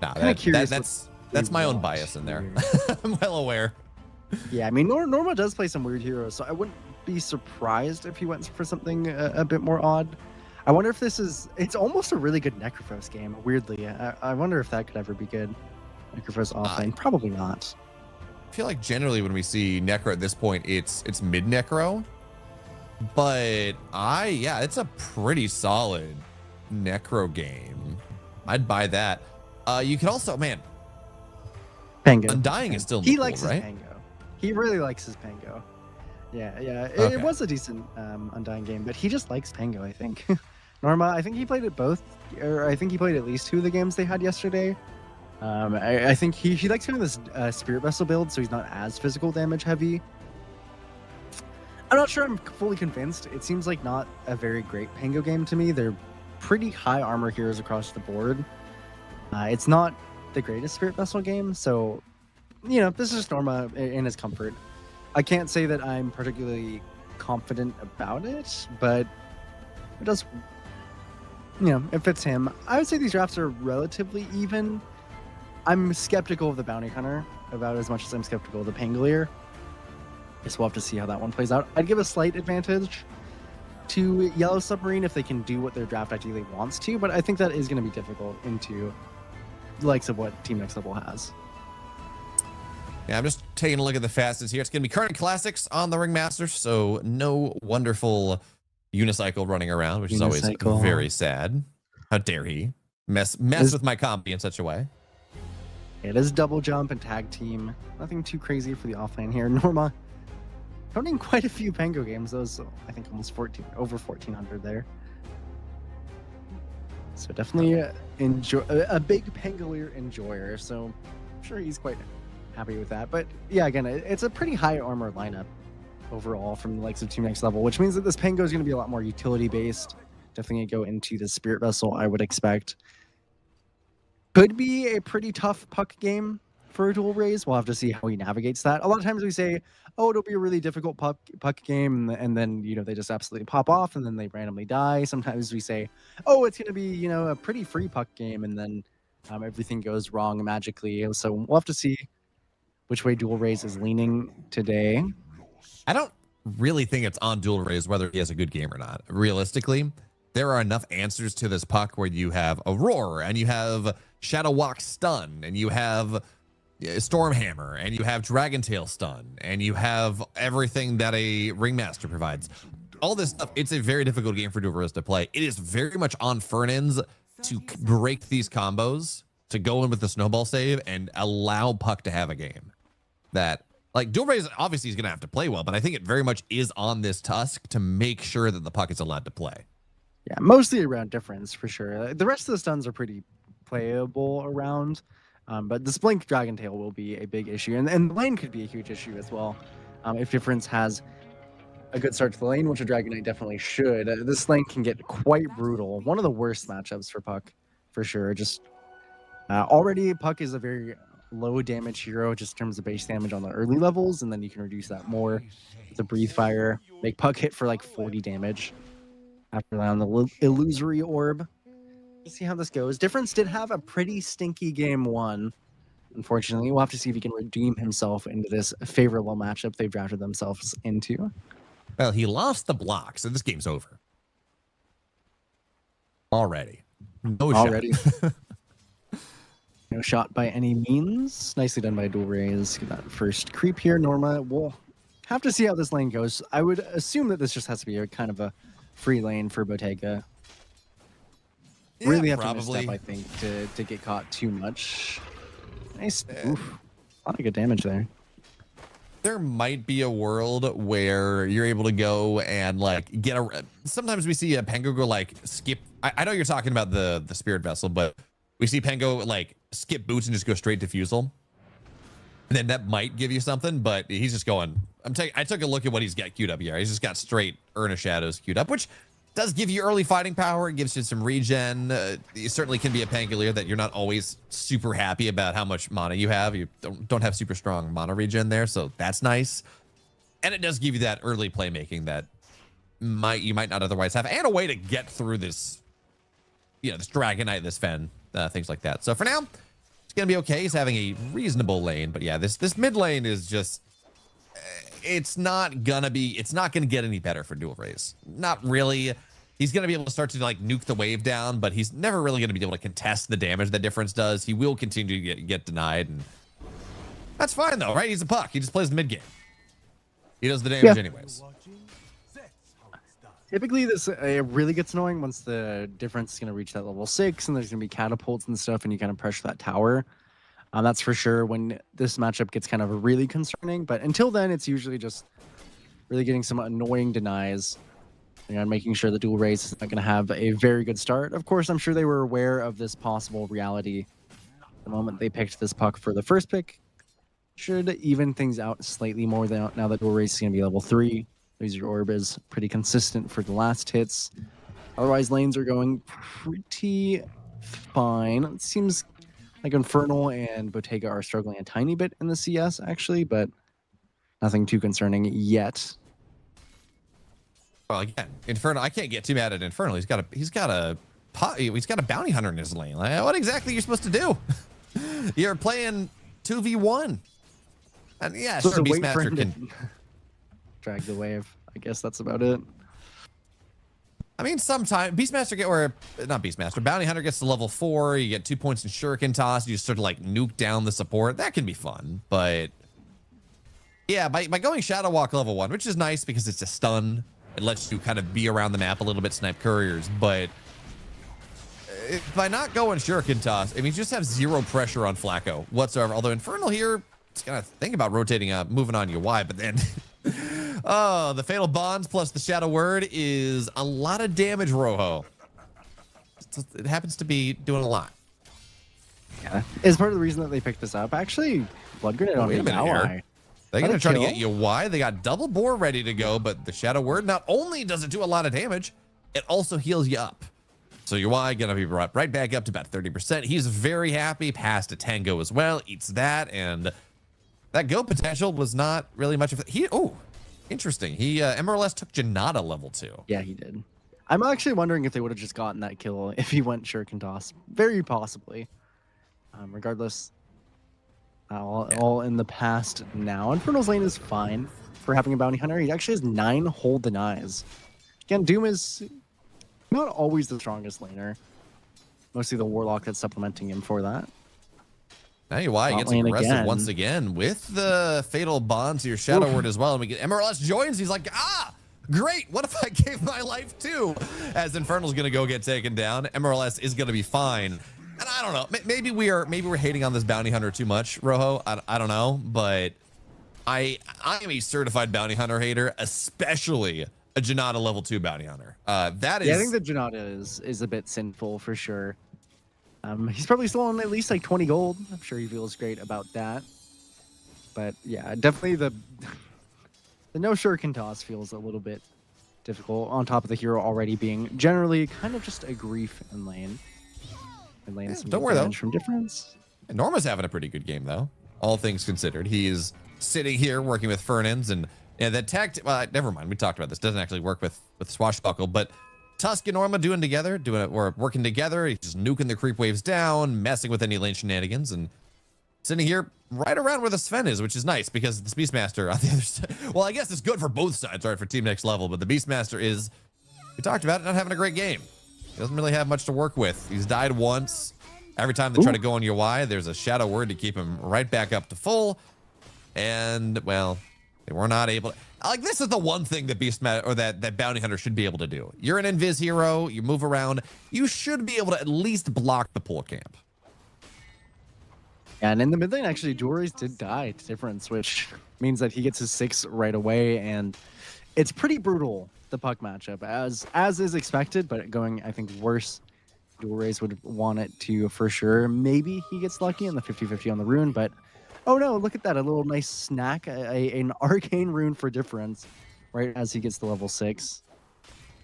Nah, Kinda curious that's my own want bias in there. here. I'm well aware. Yeah, I mean, Norma does play some weird heroes, so I wouldn't be surprised if he went for something a bit more odd. I wonder if this is... It's almost a really good Necrophos game, weirdly. I wonder if that could ever be good. Necrophos offline? Probably not. I feel like generally when we see Necro at this point, it's mid-Necro. But yeah, it's a pretty solid Necro game. I'd buy that. You can also, man, Pango. Undying is still in He the pool, likes his right? Pango. He really likes his Pango. Yeah. Okay. It was a decent Undying game, but he just likes Pango, I think. Norma, I think he played it both, or I think he played at least 2 of the games they had yesterday. I think he likes doing this Spirit Vessel build, so he's not as physical damage heavy. I'm not sure I'm fully convinced. It seems like not a very great Pango game to me. They're pretty high armor heroes across the board. It's not the greatest Spirit Vessel game, so, you know, this is just Norma in his comfort. I can't say that I'm particularly confident about it, but it does, you know, it fits him. I would say these drafts are relatively even. I'm skeptical of the Bounty Hunter about as much as I'm skeptical of the Pangolier. Guess we'll have to see how that one plays out. I'd give a slight advantage to Yellow Submarine if they can do what their draft ideally wants to, but I think that is going to be difficult into the likes of what Team Next Level has. Yeah, I'm just taking a look at the fastest here. It's going to be current classics on the Ringmaster, so no wonderful unicycle running around, which is always very sad. How dare he mess with my combi in such a way? It is double jump and tag team. Nothing too crazy for the offlane here. Norma owning quite a few Pango games. Those, I think, almost over 1,400 there. So definitely enjoy a big Pangolier enjoyer. So I'm sure he's quite happy with that. But yeah, again, it's a pretty high armor lineup overall from the likes of Team Next Level, which means that this Pango is going to be a lot more utility based. Definitely go into the Spirit Vessel, I would expect. Could be a pretty tough puck game for a dual raise. We'll have to see how he navigates that. A lot of times we say, oh, it'll be a really difficult puck game, and then, you know, they just absolutely pop off and then they randomly die. Sometimes we say, oh, it's going to be, you know, a pretty free puck game, and then everything goes wrong magically. So we'll have to see which way dual raise is leaning today. I don't really think it's on dual raise whether he has a good game or not. Realistically, there are enough answers to this puck where you have Aurora and you have Shadow Walk stun and you have Stormhammer and you have Dragon Tail stun and you have everything that a Ringmaster provides. All this stuff, it's a very difficult game for dual raise to play. It is very much on Fernan's to break these combos, to go in with the snowball save and allow puck to have a game. That, like, dual raise obviously is going to have to play well, but I think it very much is on this Tusk to make sure that the puck is allowed to play. Yeah, mostly around difference for sure. The rest of the stuns are pretty playable around, but the Blink Dragon Tail will be a big issue, and the lane could be a huge issue as well. If difference has a good start to the lane, which a Dragon Knight definitely should, this lane can get quite brutal. One of the worst matchups for Puck, for sure. Just already Puck is a very low damage hero just in terms of base damage on the early levels, and then you can reduce that more with the Breathe Fire, make Puck hit for like 40 damage after that on the Illusory Orb. Let's see how this goes. Difference did have a pretty stinky game one. Unfortunately, we'll have to see if he can redeem himself into this favorable matchup they've drafted themselves into. Well, he lost the block, so this game's over. Already. No Already. shot. No shot by any means. Nicely done by Dual Raise. Get that first creep here. Norma, we'll have to see how this lane goes. I would assume that this just has to be a kind of a free lane for Bottega. Yeah, really have probably. to misstep, I think, to get caught too much. Nice. Oof. A lot of good damage there. There might be a world where you're able to go and like get a. Sometimes we see a Pango go like skip. I know you're talking about the Spirit Vessel, but we see Pango like skip boots and just go straight defusal. And then that might give you something, but he's just going. I took a look at what he's got queued up here. He's just got straight Urn of Shadows queued up, which does give you early fighting power. It gives you some regen. You certainly can be a Pangolier that you're not always super happy about how much mana you have. You don't have super strong mana regen there, so that's nice. And it does give you that early playmaking that you might not otherwise have, and a way to get through this, this Dragon Knight, this Fen, things like that. So for now, gonna be okay. He's having a reasonable lane, but yeah, this mid lane is just it's not gonna get any better for Dual Rays. Not really. He's gonna be able to start to like nuke the wave down, but he's never really gonna be able to contest the damage that Difference does. He will continue to get denied, and that's fine though, right? He's a puck. He just plays the mid game. He does the damage anyways. Typically, this it really gets annoying once the Difference is going to reach that level 6, and there's going to be catapults and stuff, and you kind of pressure that tower. That's for sure when this matchup gets kind of really concerning. But until then, it's usually just really getting some annoying denies, and making sure the Dual Rays is not going to have a very good start. Of course, I'm sure they were aware of this possible reality the moment they picked this puck for the first pick. Should even things out slightly more now that Dual Rays is going to be level 3. Laser Orb is pretty consistent for the last hits. Otherwise, lanes are going pretty fine. It seems like Infernal and Bottega are struggling a tiny bit in the CS, actually, but nothing too concerning yet. Well, again, Infernal. I can't get too mad at Infernal. He's got a bounty hunter in his lane. Like, what exactly are you supposed to do? You're playing 2v1, and yeah, So sure, wait for Beastmaster him can. to drag the wave. I guess that's about it. I mean, sometimes Bounty Hunter gets to level 4. You get 2 points in Shuriken Toss. You just sort of like nuke down the support. That can be fun, but yeah, by going Shadow Walk level 1, which is nice because it's a stun. It lets you kind of be around the map a little bit, snipe couriers. But by not going Shuriken Toss, I mean, you just have 0 pressure on Flacco whatsoever. Although Infernal here, it's gonna think about rotating up, moving on UI, but then. Oh, the Fatal Bonds plus the Shadow Word is a lot of damage, Rojo. It happens to be doing a lot. Yeah, is part of the reason that they picked this up. Actually, Blood Grenade on wait a the minute here. ally. They're Let going it to try to kill. get you why. They got double bore ready to go, but the Shadow Word not only does it do a lot of damage, it also heals you up. So your Y going to be brought right back up to about 30%. He's very happy, past a Tango as well, eats that, and that go potential was not really much of it. Interesting. He MLS took Janata level 2. Yeah, he did. I'm actually wondering if they would have just gotten that kill if he went Shuriken Toss. Very possibly. Regardless, all in the past now. Infernal's lane is fine for having a bounty hunter. He actually has 9 whole denies. Again, Doom is not always the strongest laner. Mostly the Warlock that's supplementing him for that. Now UI Bot gets lane aggressive again. once again with the Fatal Bond to your Shadow Word as well. And we get MLS joins. He's like, great. What if I gave my life too? As Infernal's going to go get taken down. MLS is going to be fine. And I don't know. Maybe we're hating on this bounty hunter too much, Rojo. I don't know. But I am a certified bounty hunter hater, especially a Janata level 2 bounty hunter. That is. Yeah, I think the Janata is a bit sinful for sure. He's probably still on at least like 20 gold. I'm sure he feels great about that. But yeah, definitely the no Shuriken Toss feels a little bit difficult on top of the hero already being generally kind of just a grief in lane. And lane don't worry though. From Difference. And Norma's having a pretty good game though, all things considered. He's sitting here working with Fernands and that tag. Well, never mind. We talked about this. Doesn't actually work with Swashbuckle, but Tusk and Norma working together. He's just nuking the creep waves down, messing with any lane shenanigans, and sitting here right around where the Sven is, which is nice because this Beastmaster on the other side. Well, I guess it's good for both sides, right? For Team Next Level, but the Beastmaster is, we talked about it, not having a great game. He doesn't really have much to work with. He's died once. Every time they try to go on your Y, there's a Shadow Word to keep him right back up to full. And, well, they were not able to. Like, this is the one thing that Beastmaster or that Bounty Hunter should be able to do. You're an invis hero, you move around, you should be able to at least block the pull camp. And in the mid lane, actually, Joris did die to Difference, which means that he gets his 6 right away, and it's pretty brutal, the puck matchup, as is expected, but going, I think, worse. Joris would want it to, for sure. Maybe he gets lucky in the 50-50 on the rune, but oh no, look at that, a little nice snack, an arcane rune for Difference, right as he gets to level 6.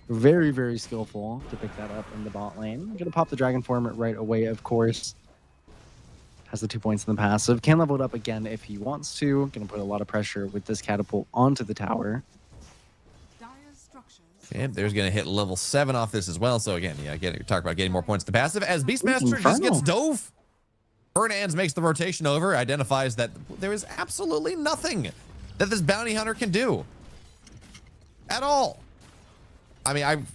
Very, very skillful to pick that up in the bot lane. Gonna pop the Dragon Form right away, of course. Has the 2 points in the passive. Can level it up again if he wants to. Gonna put a lot of pressure with this catapult onto the tower. And there's going to hit level 7 off this as well. So again, you're talking about getting more points to passive as Beastmaster just gets dove. Fernandes makes the rotation over, identifies that there is absolutely nothing that this bounty hunter can do at all. I mean,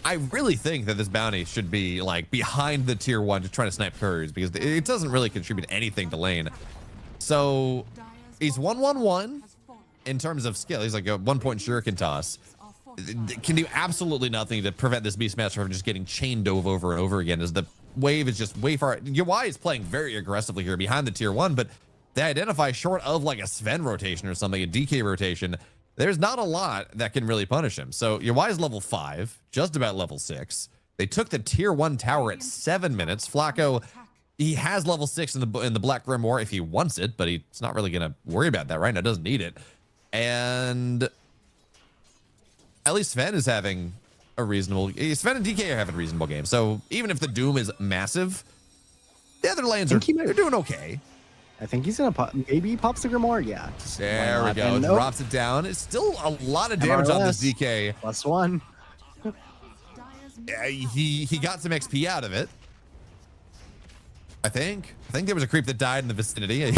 I really think that this bounty should be like behind the tier 1 just trying to snipe couriers because it doesn't really contribute anything to lane. So he's 1-1-1 in terms of skill. He's like a 1-point shuriken toss. Can do absolutely nothing to prevent this Beastmaster from just getting chained over and over again as the wave is just way far. UI is playing very aggressively here behind the tier 1, but they identify short of like a Sven rotation or something, a DK rotation. There's not a lot that can really punish him. So UI is level 5, just about level 6. They took the tier 1 tower at 7 minutes. Flacco, he has level 6 in the Black Grimoire if he wants it, but he's not really going to worry about that right now. Doesn't need it. And at least Sven is having a reasonable... Sven and DK are having a reasonable game. So even if the Doom is massive, the other lanes they're doing okay. I think he's gonna pop. Maybe he pops the Grimoire. Yeah. There we go. Drops it down. It's still a lot of damage on this DK. +1. He got some XP out of it. I think there was a creep that died in the vicinity.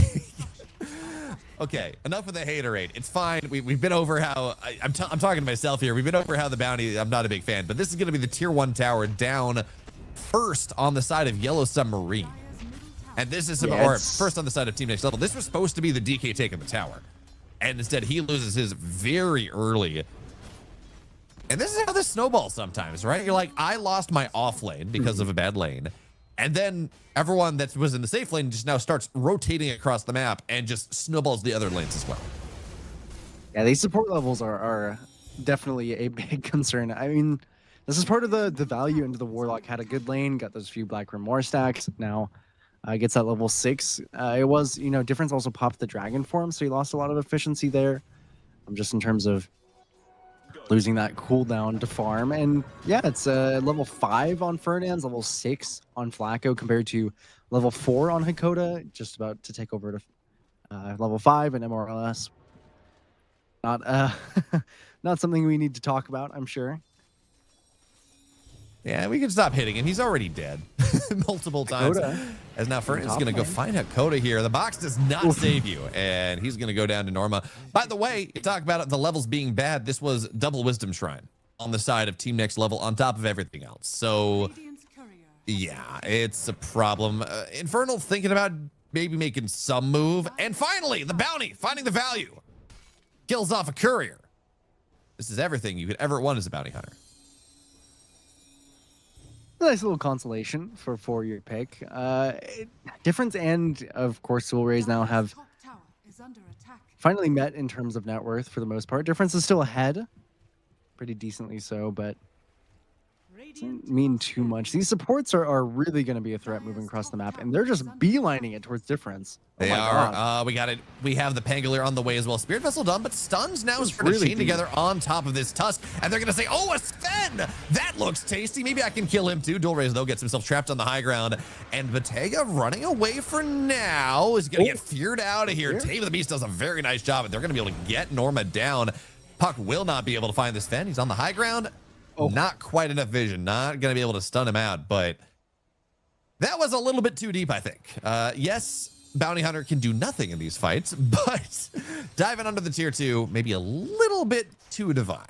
Okay, enough with the haterade. It's fine. We've been over how I'm talking to myself here. We've been over how the bounty. I'm not a big fan, but this is going to be the tier 1 tower down first on the side of Yellow Submarine. And this is or first on the side of Team Next Level. This was supposed to be the DK taking the tower. And instead he loses his very early. And this is how this snowballs sometimes, right? You're like, I lost my off lane because of a bad lane. And then everyone that was in the safe lane just now starts rotating across the map and just snowballs the other lanes as well. Yeah, these support levels are definitely a big concern. I mean, this is part of the value into the Warlock. Had a good lane, got those few Black Grimoire stacks. Now gets that level 6. It was, Difference also popped the Dragon form, so he lost a lot of efficiency there. Just in terms of losing that cooldown to farm. And yeah, it's level 5 on Fernandes, level 6 on Flacco compared to level 4 on Hakoda, just about to take over to level 5 and MRLS. Not not something we need to talk about, I'm sure. Yeah, we can stop hitting him. He's already dead multiple times. As now Fernandes is going to go find Hakoda here. The box does not save you, and he's going to go down to Norma. By the way, you talk about the levels being bad. This was double Wisdom Shrine on the side of Team Next Level on top of everything else. So, yeah, it's a problem. Infernal thinking about maybe making some move. And finally, the bounty, finding the value. Kills off a courier. This is everything you could ever want as a bounty hunter. Nice little consolation for your pick. Difference and, of course, Soul Rays now have finally met in terms of net worth for the most part. Difference is still ahead, pretty decently so, but doesn't mean too much. These supports are really going to be a threat moving across the map, and they're just beelining it towards Difference. They are. We got it. We have the Pangolier on the way as well. Spirit Vessel done, but Stuns now is really chained together on top of this Tusk, and they're going to say, oh, a Sven! That looks tasty. Maybe I can kill him too. Dual Rays, though, gets himself trapped on the high ground, and Bottega running away for now is going to get feared out of here. Tame of the Beast does a very nice job, and they're going to be able to get Norma down. Puck will not be able to find this Sven. He's on the high ground. Not quite enough vision. Not going to be able to stun him out, but that was a little bit too deep, I think. Yes, Bounty Hunter can do nothing in these fights, but diving under the tier 2, maybe a little bit too divine.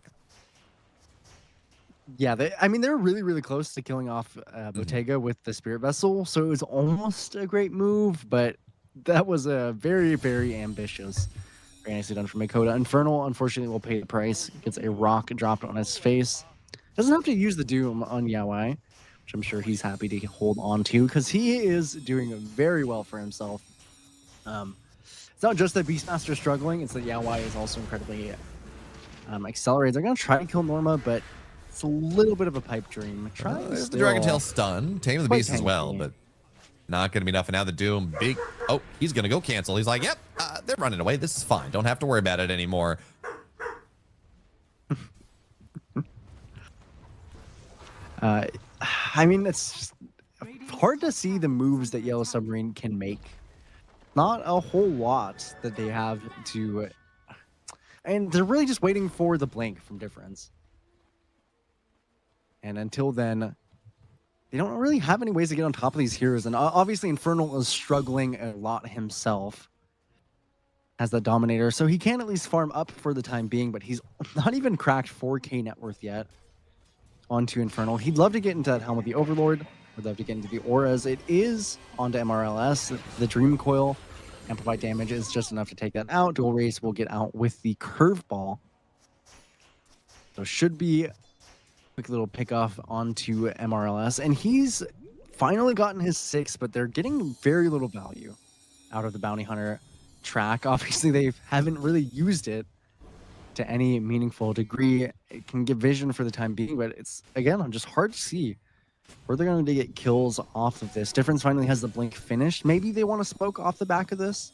Yeah, they're really, really close to killing off Bottega with the Spirit Vessel, so it was almost a great move, but that was a very, very ambitious. Very nicely done from Hakoda. Infernal, unfortunately, will pay the price. Gets a rock dropped on his face. Doesn't have to use the Doom on Yawai, which I'm sure he's happy to hold on to because he is doing very well for himself. It's not just that Beastmaster is struggling, it's that Yawai is also incredibly accelerated. They're going to try to kill Norma, but it's a little bit of a pipe dream. There's the Dragon Tail stun. Tame of the Beast as well, but not going to be enough. And now the Doom, oh, he's going to go cancel. He's like, yep, they're running away. This is fine. Don't have to worry about it anymore. I mean, it's just hard to see the moves that Yellow Submarine can make. Not a whole lot that they have to... And they're really just waiting for the blink from Difference. And until then, they don't really have any ways to get on top of these heroes. And obviously Infernal is struggling a lot himself as the Dominator. So he can at least farm up for the time being, but he's not even cracked 4K net worth yet onto Infernal. He'd love to get into that Helm of the Overlord. Would love to get into the Auras. It is onto MRLS. The Dream Coil amplified damage is just enough to take that out. Dual Race will get out with the Curveball. So should be a quick little pick off onto MRLS. And he's finally gotten his 6, but they're getting very little value out of the Bounty Hunter track. Obviously, they haven't really used it to any meaningful degree. It can give vision for the time being, but it's, again, just hard to see where they're going to get kills off of this. Difference finally has the blink finished. Maybe they want to smoke off the back of this.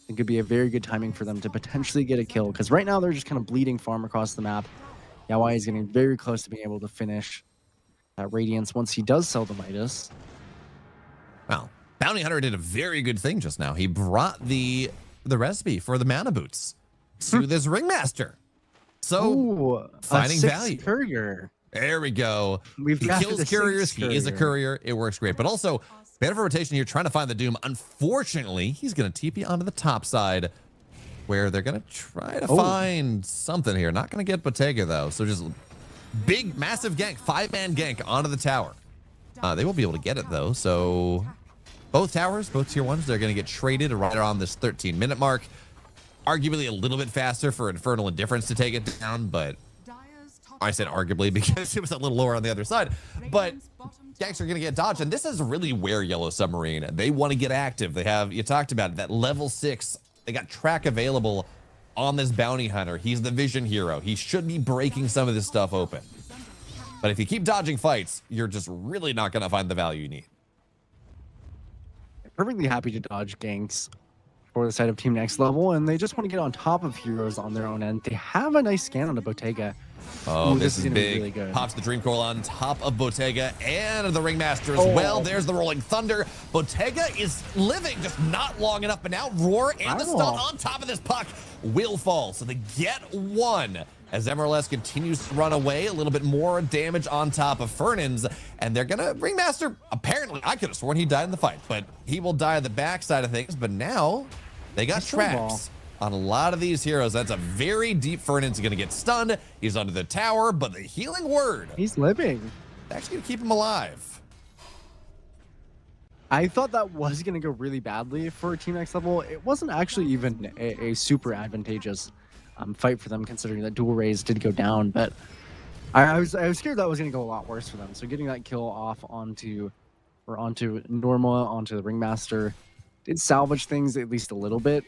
It could be a very good timing for them to potentially get a kill, because right now they're just kind of bleeding farm across the map. Yawai is getting very close to being able to finish that Radiance once he does sell the Midas. Well, Bounty Hunter did a very good thing just now. He brought the recipe for the mana boots to this Ringmaster. So finding value. Courier. There we go. We've he drafted kills a couriers. 6 He is a courier. It works great. But also, better for rotation here, trying to find the Doom. Unfortunately, he's going to TP onto the top side, where they're going to try to find something here. Not going to get Bottega, though. So just big, massive gank, 5-man gank onto the tower. They won't be able to get it, though. So both towers, both tier 1s, they're going to get traded right around this 13-minute mark. Arguably a little bit faster for Infernal Indifference to take it down, but I said arguably because it was a little lower on the other side. But ganks are going to get dodged, and this is really where Yellow Submarine, they want to get active. They have, you talked about it, that level 6. They got track available on this Bounty Hunter. He's the vision hero. He should be breaking some of this stuff open. But if you keep dodging fights, you're just really not going to find the value you need. Perfectly happy to dodge ganks for the side of Team Next Level, and they just want to get on top of heroes on their own end. They have a nice scan on the Bottega. Oh, this is gonna big. be really good. Pops the Dream Coil on top of Bottega and the Ringmaster as well. There's the Rolling Thunder. Bottega is living just not long enough, but now Roar and the stun on top of this puck will fall. So they get one as MLS continues to run away. A little bit more damage on top of Fernan's, and they're gonna Ringmaster. Apparently, I could have sworn he died in the fight, but he will die on the backside of things. But now they got tracks on a lot of these heroes. That's a very deep Fernand's going to get stunned. He's under the tower, but the healing word. He's living. Actually going to keep him alive. I thought that was going to go really badly for Team Next Level. It wasn't actually even a super advantageous fight for them, considering that dual rays did go down. But I was scared that was going to go a lot worse for them. So getting that kill off onto Norma, onto the Ringmaster, did salvage things at least a little bit.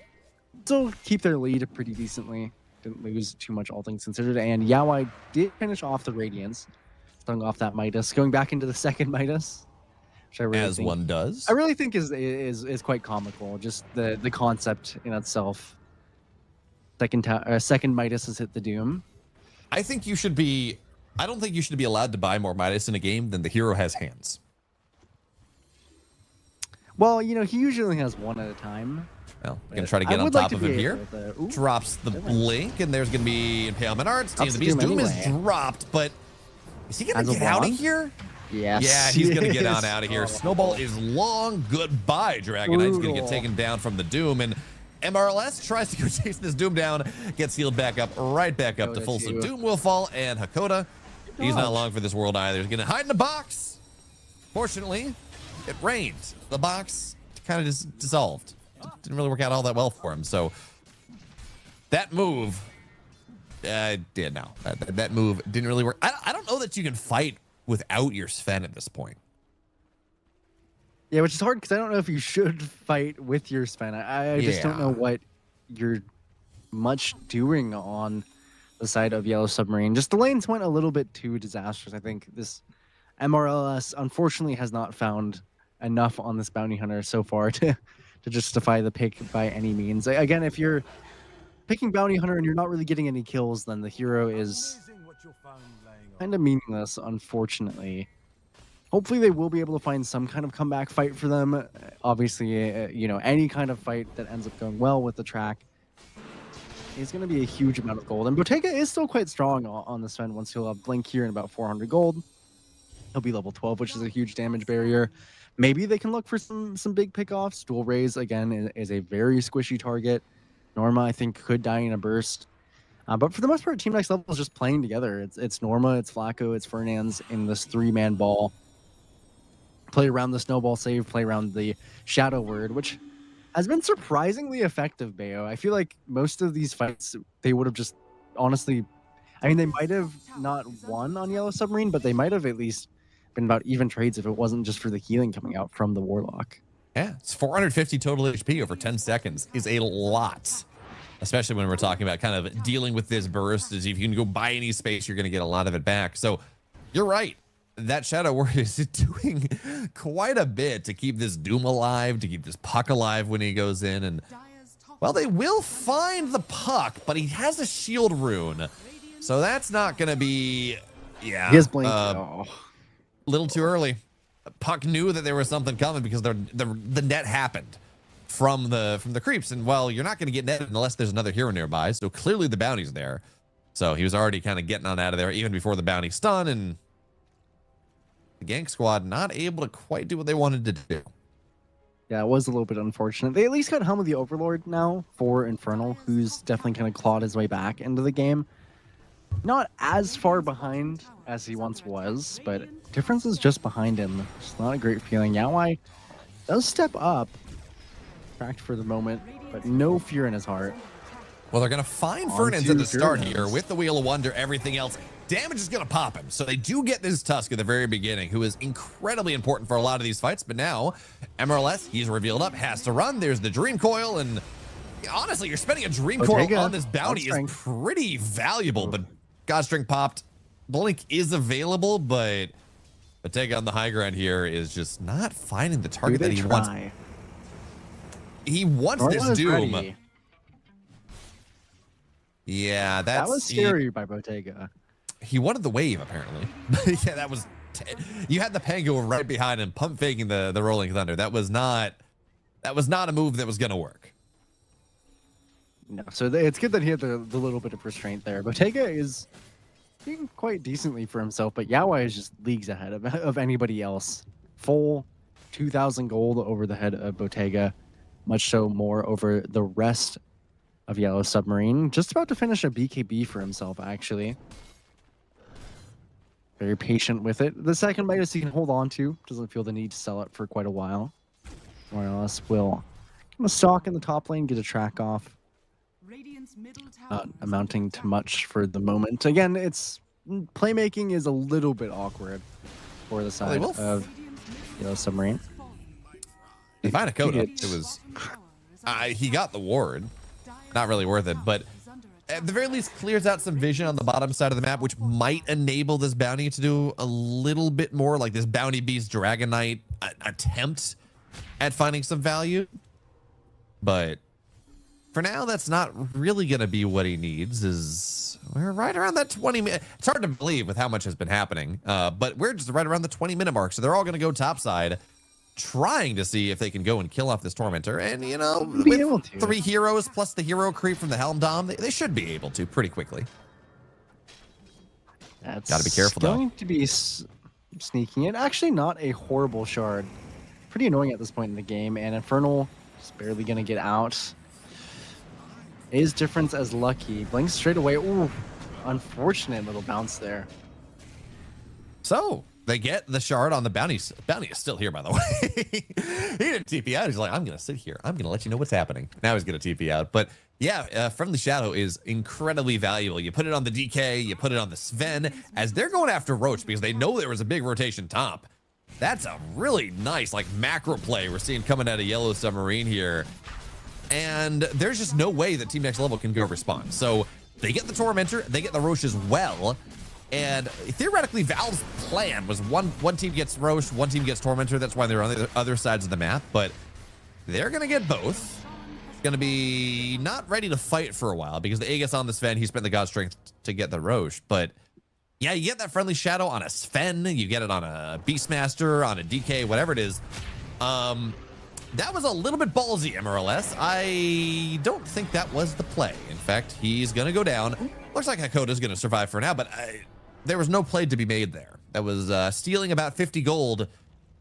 Still keep their lead pretty decently. Didn't lose too much, all things considered. And Yawai did finish off the Radiance, stung off that Midas, going back into the second Midas, which I really think, one does. I really think is quite comical. Just the concept in itself. Second Midas has hit the Doom. I think you should be. I don't think you should be allowed to buy more Midas in a game than the hero has hands. Well, you know, he usually has one at a time. Well, we're going to try to get on top of him here. Ooh, drops the blink, and there's going to be Impalement Arts. Team of the Beast. Doom is dropped, but is he going to get out of here? Yes. Yeah, he's going to get on out of here. Snowball is long. Goodbye, Dragon Knight's going to get taken down from the Doom, and MRLS tries to go chase this Doom down, gets healed back up, right back up to full. So Doom will fall, and Hakoda, he's not long for this world either. He's going to hide in a box. Fortunately, it rained. The box kind of just dissolved. Didn't really work out all that well for him. So that move, that move didn't really work. I don't know that you can fight without your Sven at this point. Yeah, which is hard because I don't know if you should fight with your Sven. I just don't know what you're much doing on the side of Yellow Submarine. Just the lanes went a little bit too disastrous. I think this MRLS unfortunately has not found enough on this Bounty Hunter so far to justify the pick by any means. Again, if you're picking Bounty Hunter and you're not really getting any kills, then the hero is kind of meaningless, unfortunately. Hopefully they will be able to find some kind of comeback fight for them. Obviously, you know, any kind of fight that ends up going well with the track is going to be a huge amount of gold. And Bottega is still quite strong on the Sven once he'll have Blink here and about 400 gold. He'll be level 12, which is a huge damage barrier. Maybe they can look for some big pickoffs. Dual Raise, again, is a very squishy target. Norma, I think, could die in a burst. But for the most part, Team Next Level is just playing together. It's Norma, it's Flacco, it's Fernandes in this 3-man ball. Play around the snowball save, play around the Shadow Word, which has been surprisingly effective, Bayo. I feel like most of these fights, they would have just, honestly, I mean, they might have not won on Yellow Submarine, but they might have at least been about even trades if it wasn't just for the healing coming out from the Warlock. Yeah, it's 450 total HP over 10 seconds is a lot. Especially when we're talking about kind of dealing with this burst, is if you can go buy any space, you're going to get a lot of it back. So you're right. That Shadow Word is doing quite a bit to keep this Doom alive, to keep this Puck alive when he goes in. And, well, they will find the Puck, but he has a shield rune. So that's not going to be, yeah, He has blinked. little too early. Puck knew that there was something coming because the net happened from the creeps. And, well, you're not going to get netted unless there's another hero nearby. So clearly the bounty's there. So he was already kind of getting on out of there even before the bounty stun, and the gank squad not able to quite do what they wanted to do. Yeah, it was a little bit unfortunate. They at least got Helm of the Overlord now for Infernal, who's definitely kind of clawed his way back into the game. Not as far behind as he once was, but difference is just behind him. It's not a great feeling. Yawai does step up, cracked for the moment, but no fear in his heart. Well, they're going to find Fernandes at the start here with the Wheel of Wonder, everything else. Damage is going to pop him. So they do get this Tusk at the very beginning, who is incredibly important for a lot of these fights. But now, MLS, he's revealed up, has to run. There's the Dream Coil. And honestly, you're spending a Dream Coil on this bounty is pretty valuable. But Godstring popped. Blink is available, but Bottega on the high ground here is just not finding the target that he wants. He wants this Doom. Ready. Yeah, that was scary by Bottega. He wanted the wave, apparently. Yeah, that was... You had the Pango right behind him, pump faking the Rolling Thunder. That was not a move that was going to work. No, so it's good that he had the little bit of restraint there. Bottega is doing quite decently for himself, but Yawai is just leagues ahead of anybody else. Full 2,000 gold over the head of Bottega, much so more over the rest of Yellow Submarine. Just about to finish a BKB for himself, actually. Very patient with it. The second Midas he can hold on to. Doesn't feel the need to sell it for quite a while. Morales will stalk in the top lane, get a track off. Not amounting to much for the moment. Again, it's playmaking is a little bit awkward for the side of Yellow Submarine. They find a Coda. It was he got the ward. Not really worth it, but at the very least clears out some vision on the bottom side of the map, which might enable this bounty to do a little bit more, like this Bounty Beast Dragon Knight attempt at finding some value. But for now, that's not really going to be what he needs. We're right around that 20-minute. It's hard to believe with how much has been happening, but we're just right around the 20-minute mark. So they're all going to go topside, trying to see if they can go and kill off this Tormentor. And, you know, with 3 heroes plus the hero creep from the Helm Dom, they should be able to pretty quickly. That's got to be careful, though. Going to be sneaking in. Actually, not a horrible shard. Pretty annoying at this point in the game. And Infernal just barely going to get out. His difference as lucky. Blinks straight away. Ooh, unfortunate little bounce there. So they get the shard on the bounty. Bounty is still here, by the way. He didn't TP out. He's like, I'm going to sit here. I'm going to let you know what's happening. Now he's going to TP out. But yeah, Friendly Shadow is incredibly valuable. You put it on the DK, you put it on the Sven, as they're going after Roach because they know there was a big rotation top. That's a really nice, like, macro play we're seeing coming out of Yellow Submarine here. And there's just no way that Team Next Level can go respond. So they get the Tormentor, they get the Roche as well. And theoretically, Valve's plan was one team gets Roche, one team gets Tormentor. That's why they're on the other sides of the map. But they're going to get both. Going to be not ready to fight for a while because the Aegis on the Sven, he spent the God Strength to get the Roche. But yeah, you get that Friendly Shadow on a Sven. You get it on a Beastmaster, on a DK, whatever it is. That was a little bit ballsy, MRLS. I don't think that was the play. In fact, he's going to go down. Looks like Hakoda's going to survive for now, but there was no play to be made there. That was stealing about 50 gold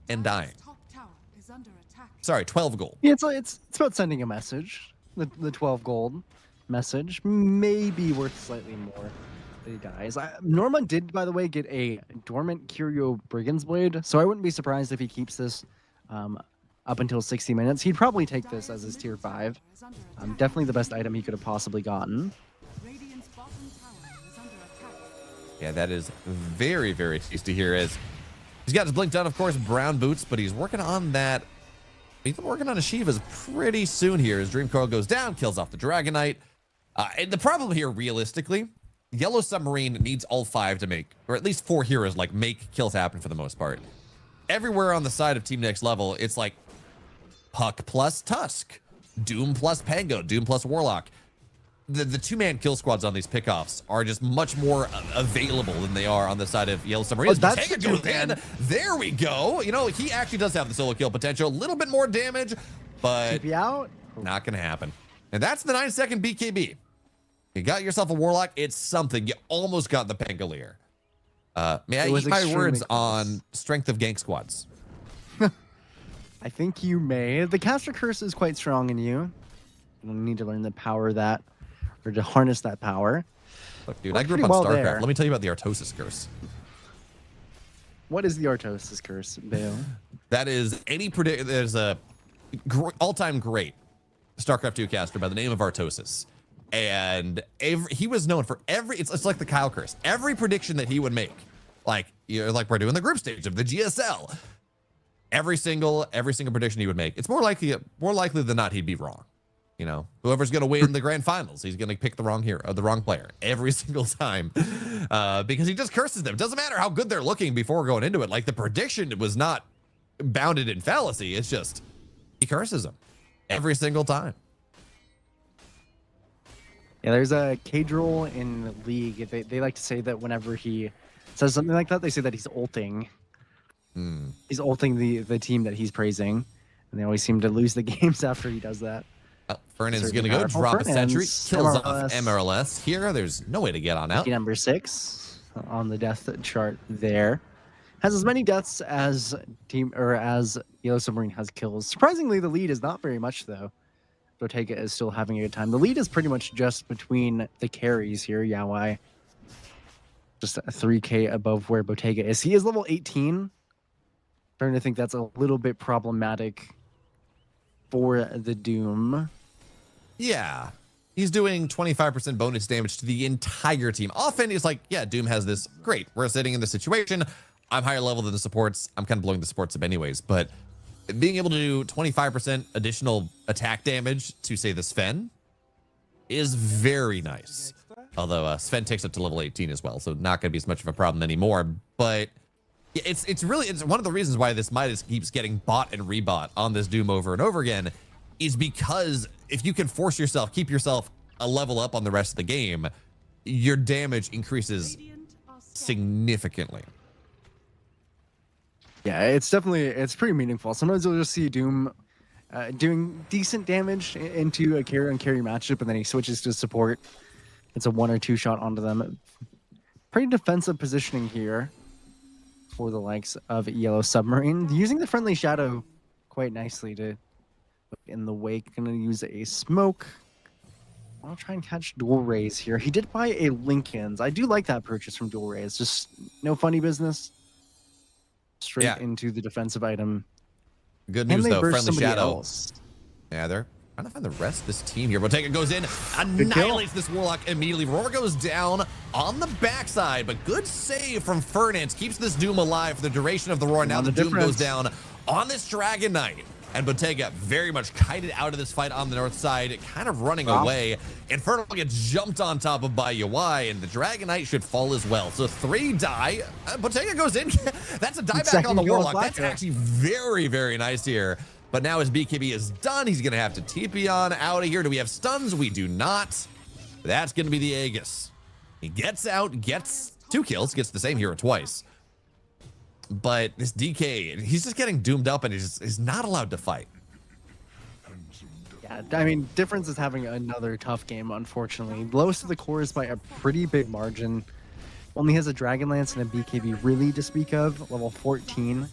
and dying. Top tower is under attack. Sorry, 12 gold. Yeah, it's about sending a message. The 12 gold message may be worth slightly more. He dies. Norma did, by the way, get a dormant Curio Brigand's Blade, so I wouldn't be surprised if he keeps this up until 60 minutes. He'd probably take this as his tier 5. Definitely the best item he could have possibly gotten. Radiant's bottom tower is under attack. Yeah, that is very, very tasty here. As he's got his blink done, of course, brown boots, but he's working on that. He's working on a Shiva's pretty soon here as Dream Coil goes down, kills off the Dragon Knight. And the problem here, realistically, Yellow Submarine needs all 5 to make, or at least 4 heroes, like, make kills happen for the most part. Everywhere on the side of Team Next Level, it's like Puck plus Tusk, Doom plus Pango, Doom plus Warlock. The 2-man kill squads on these pickoffs are just much more available than they are on the side of Yellow Submarine. Oh, that's Take it the to in. There we go. You know, he actually does have the solo kill potential. A little bit more damage, but TP out. not going to happen. And that's the 9-second BKB. You got yourself a Warlock. It's something. You almost got the Pangolier. May I eat my words on strength of gank squads? I think you may. The caster curse is quite strong in you. You need to learn the power of that, or to harness that power. Look, dude, I Worked grew up pretty on well StarCraft. there. Let me tell you about the Artosis curse. What is the Artosis curse, Bale? That is any predict. There's a all-time great StarCraft 2 caster by the name of Artosis, and he was known for it's like the Kyle curse. Every prediction that he would make, like we're doing the group stage of the GSL, every single prediction he would make, it's more likely than not he'd be wrong. You know, whoever's going to win the grand finals, he's going to pick the wrong hero, the wrong player every single time, because he just curses them. It doesn't matter how good they're looking before going into it. Like, the prediction was not bounded in fallacy. It's just he curses them every single time. Yeah, there's a K-Droll in League. They like to say that whenever he says something like that, they say that he's ulting. He's ulting the team that he's praising, and they always seem to lose the games after he does that. Fernand's going Certainly to go powerful. drop a sentry, Fernand's kills off MRLS. MRLS here. There's no way to get on out. Lucky number 6 on the death chart there. Has as many deaths as as Yellow Submarine has kills. Surprisingly, the lead is not very much though. Bottega is still having a good time. The lead is pretty much just between the carries here. Yawai just 3k above where Bottega is. He is level 18. Starting to think that's a little bit problematic for the Doom. Yeah. He's doing 25% bonus damage to the entire team. Often it's like, yeah, Doom has this. Great. We're sitting in this situation. I'm higher level than the supports. I'm kind of blowing the supports up anyways. But being able to do 25% additional attack damage to, say, the Sven is very nice. Although Sven takes it to level 18 as well, so not going to be as much of a problem anymore. But yeah, it's one of the reasons why this Midas keeps getting bought and rebought on this Doom over and over again, is because if you can force yourself, keep yourself a level up on the rest of the game, your damage increases significantly. Yeah, it's pretty meaningful. Sometimes you'll just see Doom doing decent damage into a carry on carry matchup, and then he switches to support. It's a 1 or 2 shot onto them. Pretty defensive positioning here for the likes of Yellow Submarine. Using the friendly shadow quite nicely to in the wake. Gonna use a smoke. I'll try and catch Dual Rays here. He did buy a Lincoln's. I do like that purchase from Dual Rays. Just no funny business. Straight into the defensive item. Good news, though. Friendly shadow. Else? Yeah, they're trying to find the rest of this team here. Bottega goes in, annihilates this Warlock immediately. Roar goes down on the backside, but good save from Fernance. Keeps this Doom alive for the duration of the Roar. Now the Doom goes down on this Dragon Knight. And Bottega very much kited out of this fight on the north side, kind of running away. Infernal gets jumped on top of by Yawai, and the Dragon Knight should fall as well. So 3 die. Bottega goes in. That's a dieback on the Warlock. That's actually very, very nice here. But now his BKB is done. He's going to have to TP on out of here. Do we have stuns? We do not. That's going to be the Aegis. He gets out, gets 2 kills, gets the same hero twice. But this DK, he's just getting doomed up and he's not allowed to fight. Yeah, I mean, Difference is having another tough game, unfortunately. Lowest of the core is by a pretty big margin. Only has a Dragon Lance and a BKB really to speak of. Level 14.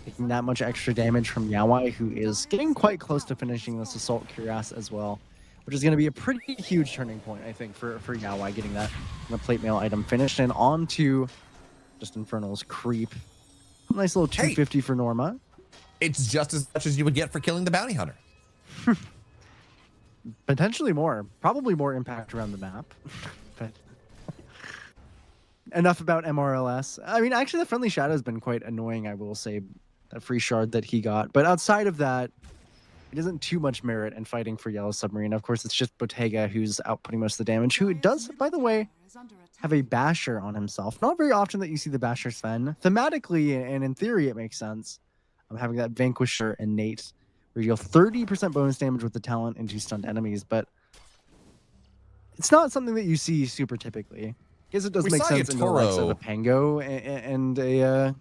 Taking that much extra damage from Yawai, who is getting quite close to finishing this Assault Cuirass as well, which is going to be a pretty huge turning point, I think, for Yawai getting that plate mail item finished. And on to just Infernal's Creep. Nice little 250 for Norma. It's just as much as you would get for killing the bounty hunter. Potentially more. Probably more impact around the map. But enough about MRLS. I mean, actually, the Friendly Shadow has been quite annoying, I will say, that free shard that he got. But outside of that, it isn't too much merit in fighting for Yellow Submarine. Of course, it's just Bottega who's outputting most of the damage, who does, by the way, have a Basher on himself. Not very often that you see the Basher Sven. Thematically and in theory, it makes sense. I'm having that Vanquisher innate, where you deal 30% bonus damage with the talent into stunned enemies, but it's not something that you see super typically. I guess it does make sense in the likes of a Pango and a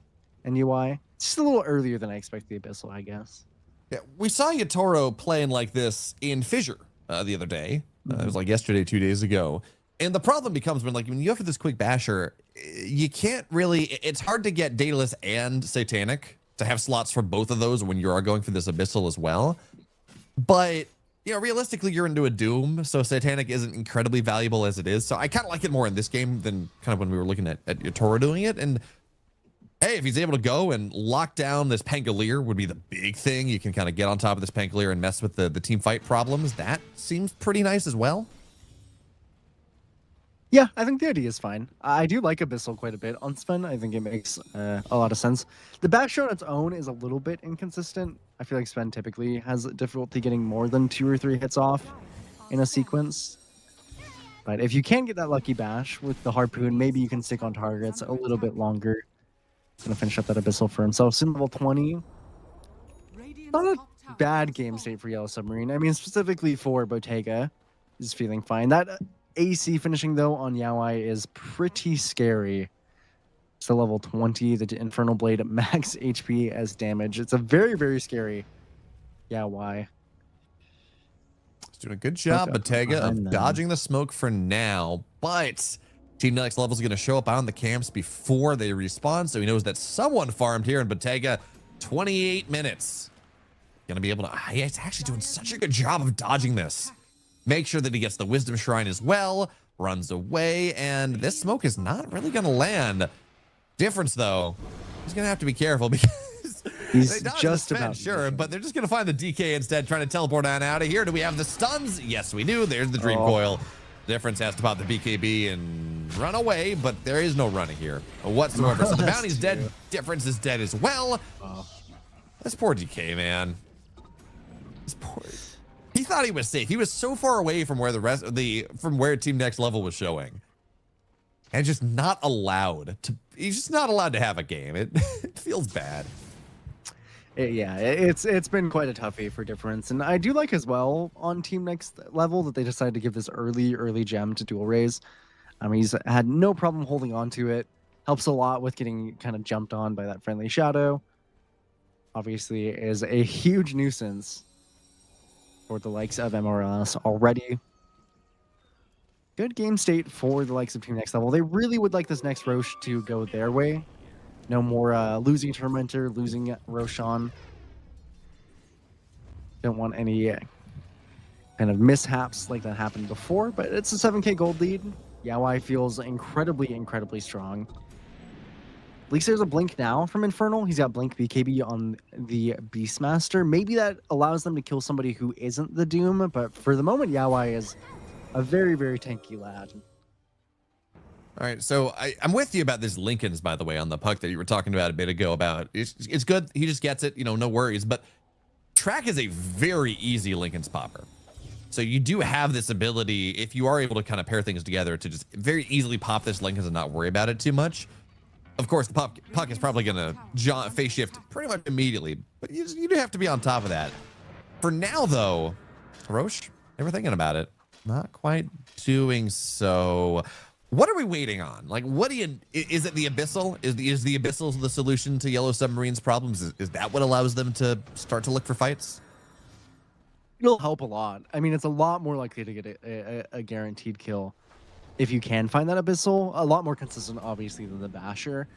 UI. It's just a little earlier than I expect the Abyssal, I guess. Yeah, we saw Yatoro playing like this in Fissure the other day. It was like yesterday, 2 days ago. And the problem becomes when you have this quick basher, you can't really, it's hard to get Daedalus and Satanic to have slots for both of those when you are going for this Abyssal as well. But, you know, realistically, you're into a Doom, so Satanic isn't incredibly valuable as it is. So I kind of like it more in this game than kind of when we were looking at Yatoro doing it. And hey, if he's able to go and lock down this Pangolier would be the big thing. You can kind of get on top of this Pangolier and mess with the team fight problems. That seems pretty nice as well. Yeah, I think the idea is fine. I do like Abyssal quite a bit on Sven. I think it makes a lot of sense. The Basher on its own is a little bit inconsistent. I feel like Sven typically has difficulty getting more than 2 or 3 hits off in a sequence. But if you can get that lucky bash with the Harpoon, maybe you can stick on targets a little bit longer. Gonna finish up that Abyssal for himself. Sim level 20. Not a bad game state for Yellow Submarine. I mean, specifically for Bottega, is feeling fine. That AC finishing, though, on Yawai is pretty scary. It's a level 20, the Infernal Blade at max HP as damage. It's a very, very scary Yawai. He's doing a good job, Bottega, of dodging the smoke for now, but Team Next Level is going to show up on the camps before they respawn, so he knows that someone farmed here in Bottega. 28 minutes. Going to be able to... He's actually doing such a good job of dodging this. Make sure that he gets the Wisdom Shrine as well. Runs away, and this smoke is not really going to land. Difference, though, he's going to have to be careful because... He's just about... Sure, but they're just going to find the DK instead, trying to teleport on out of here. Do we have the stuns? Yes, we do. There's the Dream Coil. Difference has to pop the BKB and run away, but there is no running here whatsoever. So the bounty's dead. Difference is dead as well. This poor DK, man. This poor... He thought he was safe. He was so far away from where the rest of from where Team Next Level was showing. And just not allowed to... He's just not allowed to have a game. It feels bad. Yeah, it's been quite a toughie for Difference, and I do like as well on Team Next Level that they decided to give this early gem to dual raise. He's had no problem holding on to it. Helps a lot with getting kind of jumped on by that Friendly Shadow. Obviously, is a huge nuisance for the likes of MRLS already. Good game state for the likes of Team Next Level. They really would like this next Roche to go their way. No more losing Tormentor, losing Roshan. Don't want any kind of mishaps like that happened before, but it's a 7k gold lead. Yawai feels incredibly strong. At least there's a Blink now from Infernal. He's got Blink BKB on the Beastmaster. Maybe that allows them to kill somebody who isn't the Doom, but for the moment, Yawai is a very tanky lad. All right, so I'm with you about this Lincolns, by the way, on the puck that you were talking about a bit ago about. It's good. He just gets it, you know, no worries. But Track is a very easy Lincolns popper. So you do have this ability, if you are able to kind of pair things together, to just very easily pop this Lincolns and not worry about it too much. Of course, the puck is probably going to phase shift pretty much immediately, but you do have to be on top of that. For now, though, Roche, never thinking about it. Not quite doing so. What are we waiting on? Like, what do you... Is it the Abyssal? Is the Abyssal the solution to Yellow Submarine's problems? Is that what allows them to start to look for fights? It'll help a lot. I mean, it's a lot more likely to get a guaranteed kill if you can find that Abyssal. A lot more consistent, obviously, than the Basher.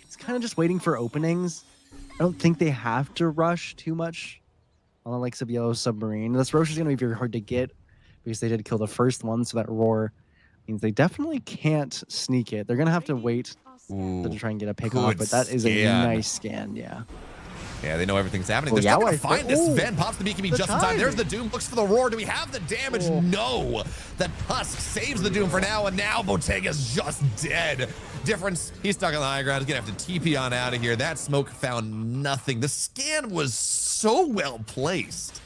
It's kind of just waiting for openings. I don't think they have to rush too much on the likes of Yellow Submarine. This Roche is going to be very hard to get because they did kill the first one, so that roar means they definitely can't sneak it. They're going to have to wait to try and get a pick off, but that is a nice scan, yeah. Yeah, they know everything's happening. Oh, They're still yeah, going to find this. Ven pops the BKB just in time. timing. There's the Doom. Looks for the roar. Do we have the damage? No. That Tusk saves the Doom for now, and now Botega's just dead. Difference, he's stuck on the high ground. He's going to have to TP on out of here. That smoke found nothing. The scan was so well placed.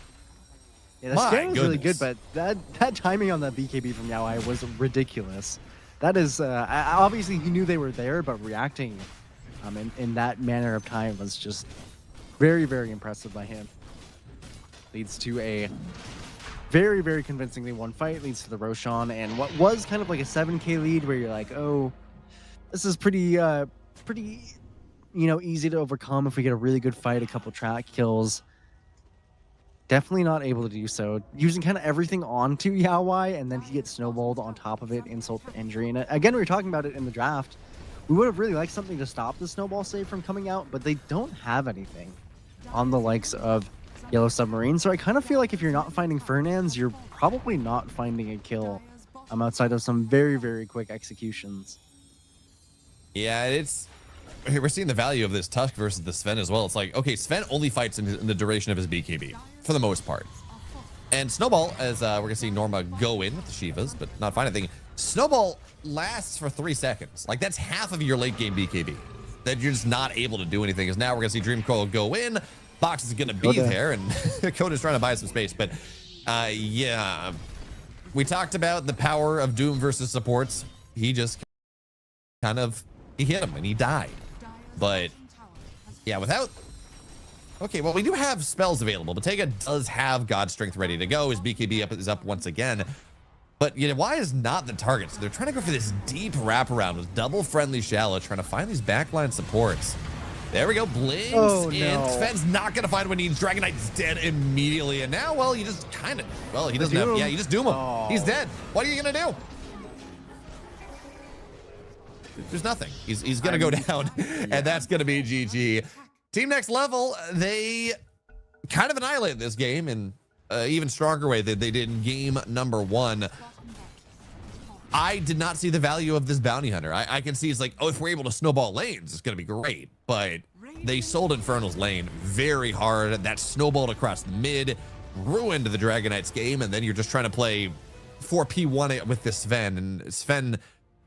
Yeah, the scan was really good, but that timing on that BKB from Yaoi was ridiculous. That is, obviously he knew they were there, but reacting in that manner of time was just very, very impressive by him. Leads to a very, very convincingly won fight. Leads to the Roshan, and what was kind of like a 7K lead where you're like, oh, this is pretty, easy to overcome if we get a really good fight, a couple track kills. Definitely not able to do so. Using kind of everything onto Yaoi, and then he gets snowballed on top of it, insult to injury. And again, we were talking about it in the draft. We would have really liked something to stop the snowball save from coming out, but they don't have anything on the likes of Yellow Submarine. So I kind of feel like if you're not finding Fernandes, you're probably not finding a kill outside of some very, very quick executions. Yeah, we're seeing the value of this Tusk versus the Sven as well. It's like, okay, Sven only fights in the duration of his BKB, for the most part. And Snowball, as we're going to see Norma go in with the Shivas, but not find anything. Snowball lasts for 3 seconds. Like, that's half of your late game BKB. That you're just not able to do anything. Because now we're going to see Dream Coil go in. Box is going to be there, and Coda's trying to buy some space. But, yeah. We talked about the power of Doom versus supports. He just he hit him, and he died. But, yeah, without... Okay, well, we do have spells available. Bottega does have God Strength ready to go. His BKB is up once again. But, why is not the target? So they're trying to go for this deep wraparound with double friendly shallow, trying to find these backline supports. There we go. Blinks in. Sven's not going to find what he needs. Dragon Knight's dead immediately. And now, well, you just kind of... Well, he doesn't have... Yeah, you just doom him. He's dead. What are you going to do? There's nothing. He's going to go down, and that's going to be GG. Team Next Level, they kind of annihilated this game in an even stronger way than they did in game number 1. I did not see the value of this bounty hunter. I can see it's like, oh, if we're able to snowball lanes, it's going to be great. But they sold Infernal's lane very hard. That snowballed across mid, ruined the Dragon Knight's game, and then you're just trying to play 4P1 with this Sven. And Sven,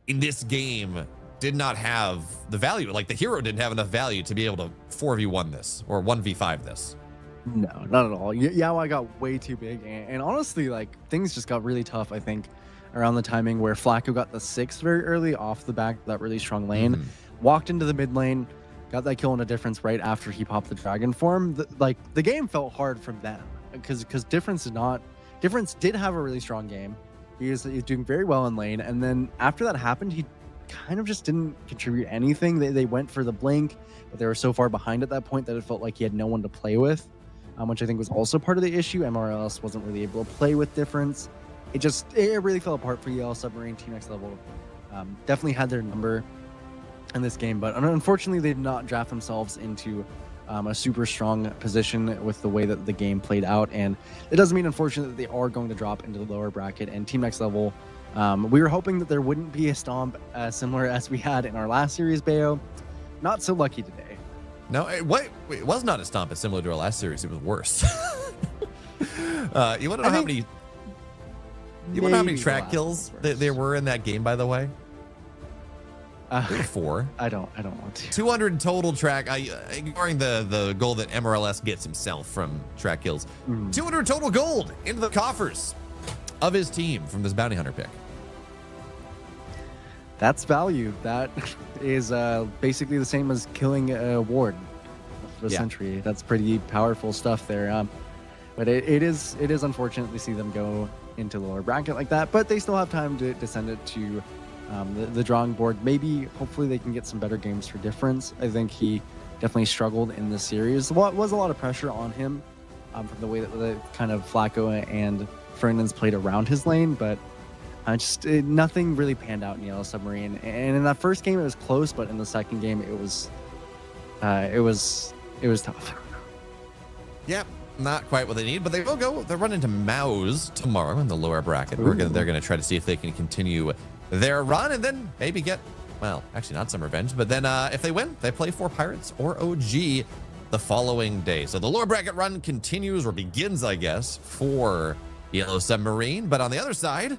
in this game, did not have the value. Like, the hero didn't have enough value to be able to 4v1 this or 1v5 this. No, not at all. Yaoi got way too big. And honestly, like, things just got really tough, I think, around the timing where Flacco got the 6 very early off the back of that really strong lane, walked into the mid lane, got that kill in a Difference right after he popped the dragon form. The game felt hard from them because Difference did have a really strong game. He was doing very well in lane, and then after that happened, he kind of just didn't contribute anything. They went for the blink, but they were so far behind at that point that it felt like he had no one to play with, which I think was also part of the issue. MRLS wasn't really able to play with Difference. It really fell apart for Yellow Submarine. Team Next Level definitely had their number in this game, but unfortunately they did not draft themselves into a super strong position with the way that the game played out. And it doesn't mean, unfortunately, that they are going to drop into the lower bracket. And Team Next Level, we were hoping that there wouldn't be a stomp similar as we had in our last series, Bayo. Not so lucky today. No, it was not a stomp as similar to our last series. It was worse. You want to know how many... You want to know how many track kills there were in that game, by the way? 4. I don't want to. 200 total track, ignoring the goal that MRLS gets himself from track kills. 200 total gold into the coffers of his team from this bounty hunter pick. That's value. That is basically the same as killing a ward for the century. That's pretty powerful stuff there. But it is unfortunate to see them go into the lower bracket like that, but they still have time to send it to the drawing board. Maybe, hopefully, they can get some better games for Difference. I think he definitely struggled in this series. Was a lot of pressure on him from the way that the kind of Flacco and Fernandes played around his lane, but Nothing really panned out in Yellow Submarine. And in that first game, it was close, but in the second game, it was tough. Yep, not quite what they need, but they will go. They're running to MOUZ tomorrow in the lower bracket. They're gonna try to see if they can continue their run and then maybe get, well, actually not some revenge, but then if they win, they play for Pirates or OG the following day. So the lower bracket run continues or begins, I guess, for Yellow Submarine. But on the other side,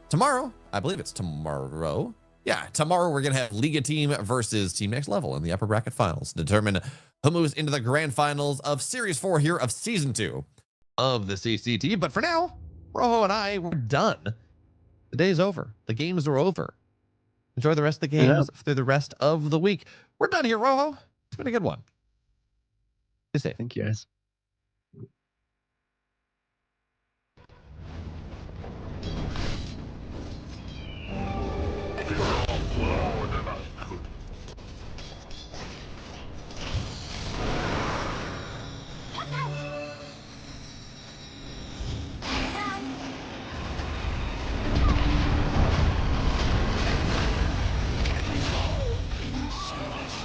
tomorrow, I believe it's tomorrow. Yeah, tomorrow we're going to have Liga Team versus Team Next Level in the upper bracket finals to determine who moves into the grand finals of Series 4 here of Season 2 of the CCT. But for now, Rojo and I, we're done. The day's over. The games are over. Enjoy the rest of the games through the rest of the week. We're done here, Rojo. It's been a good one. Stay safe. Thank you, guys.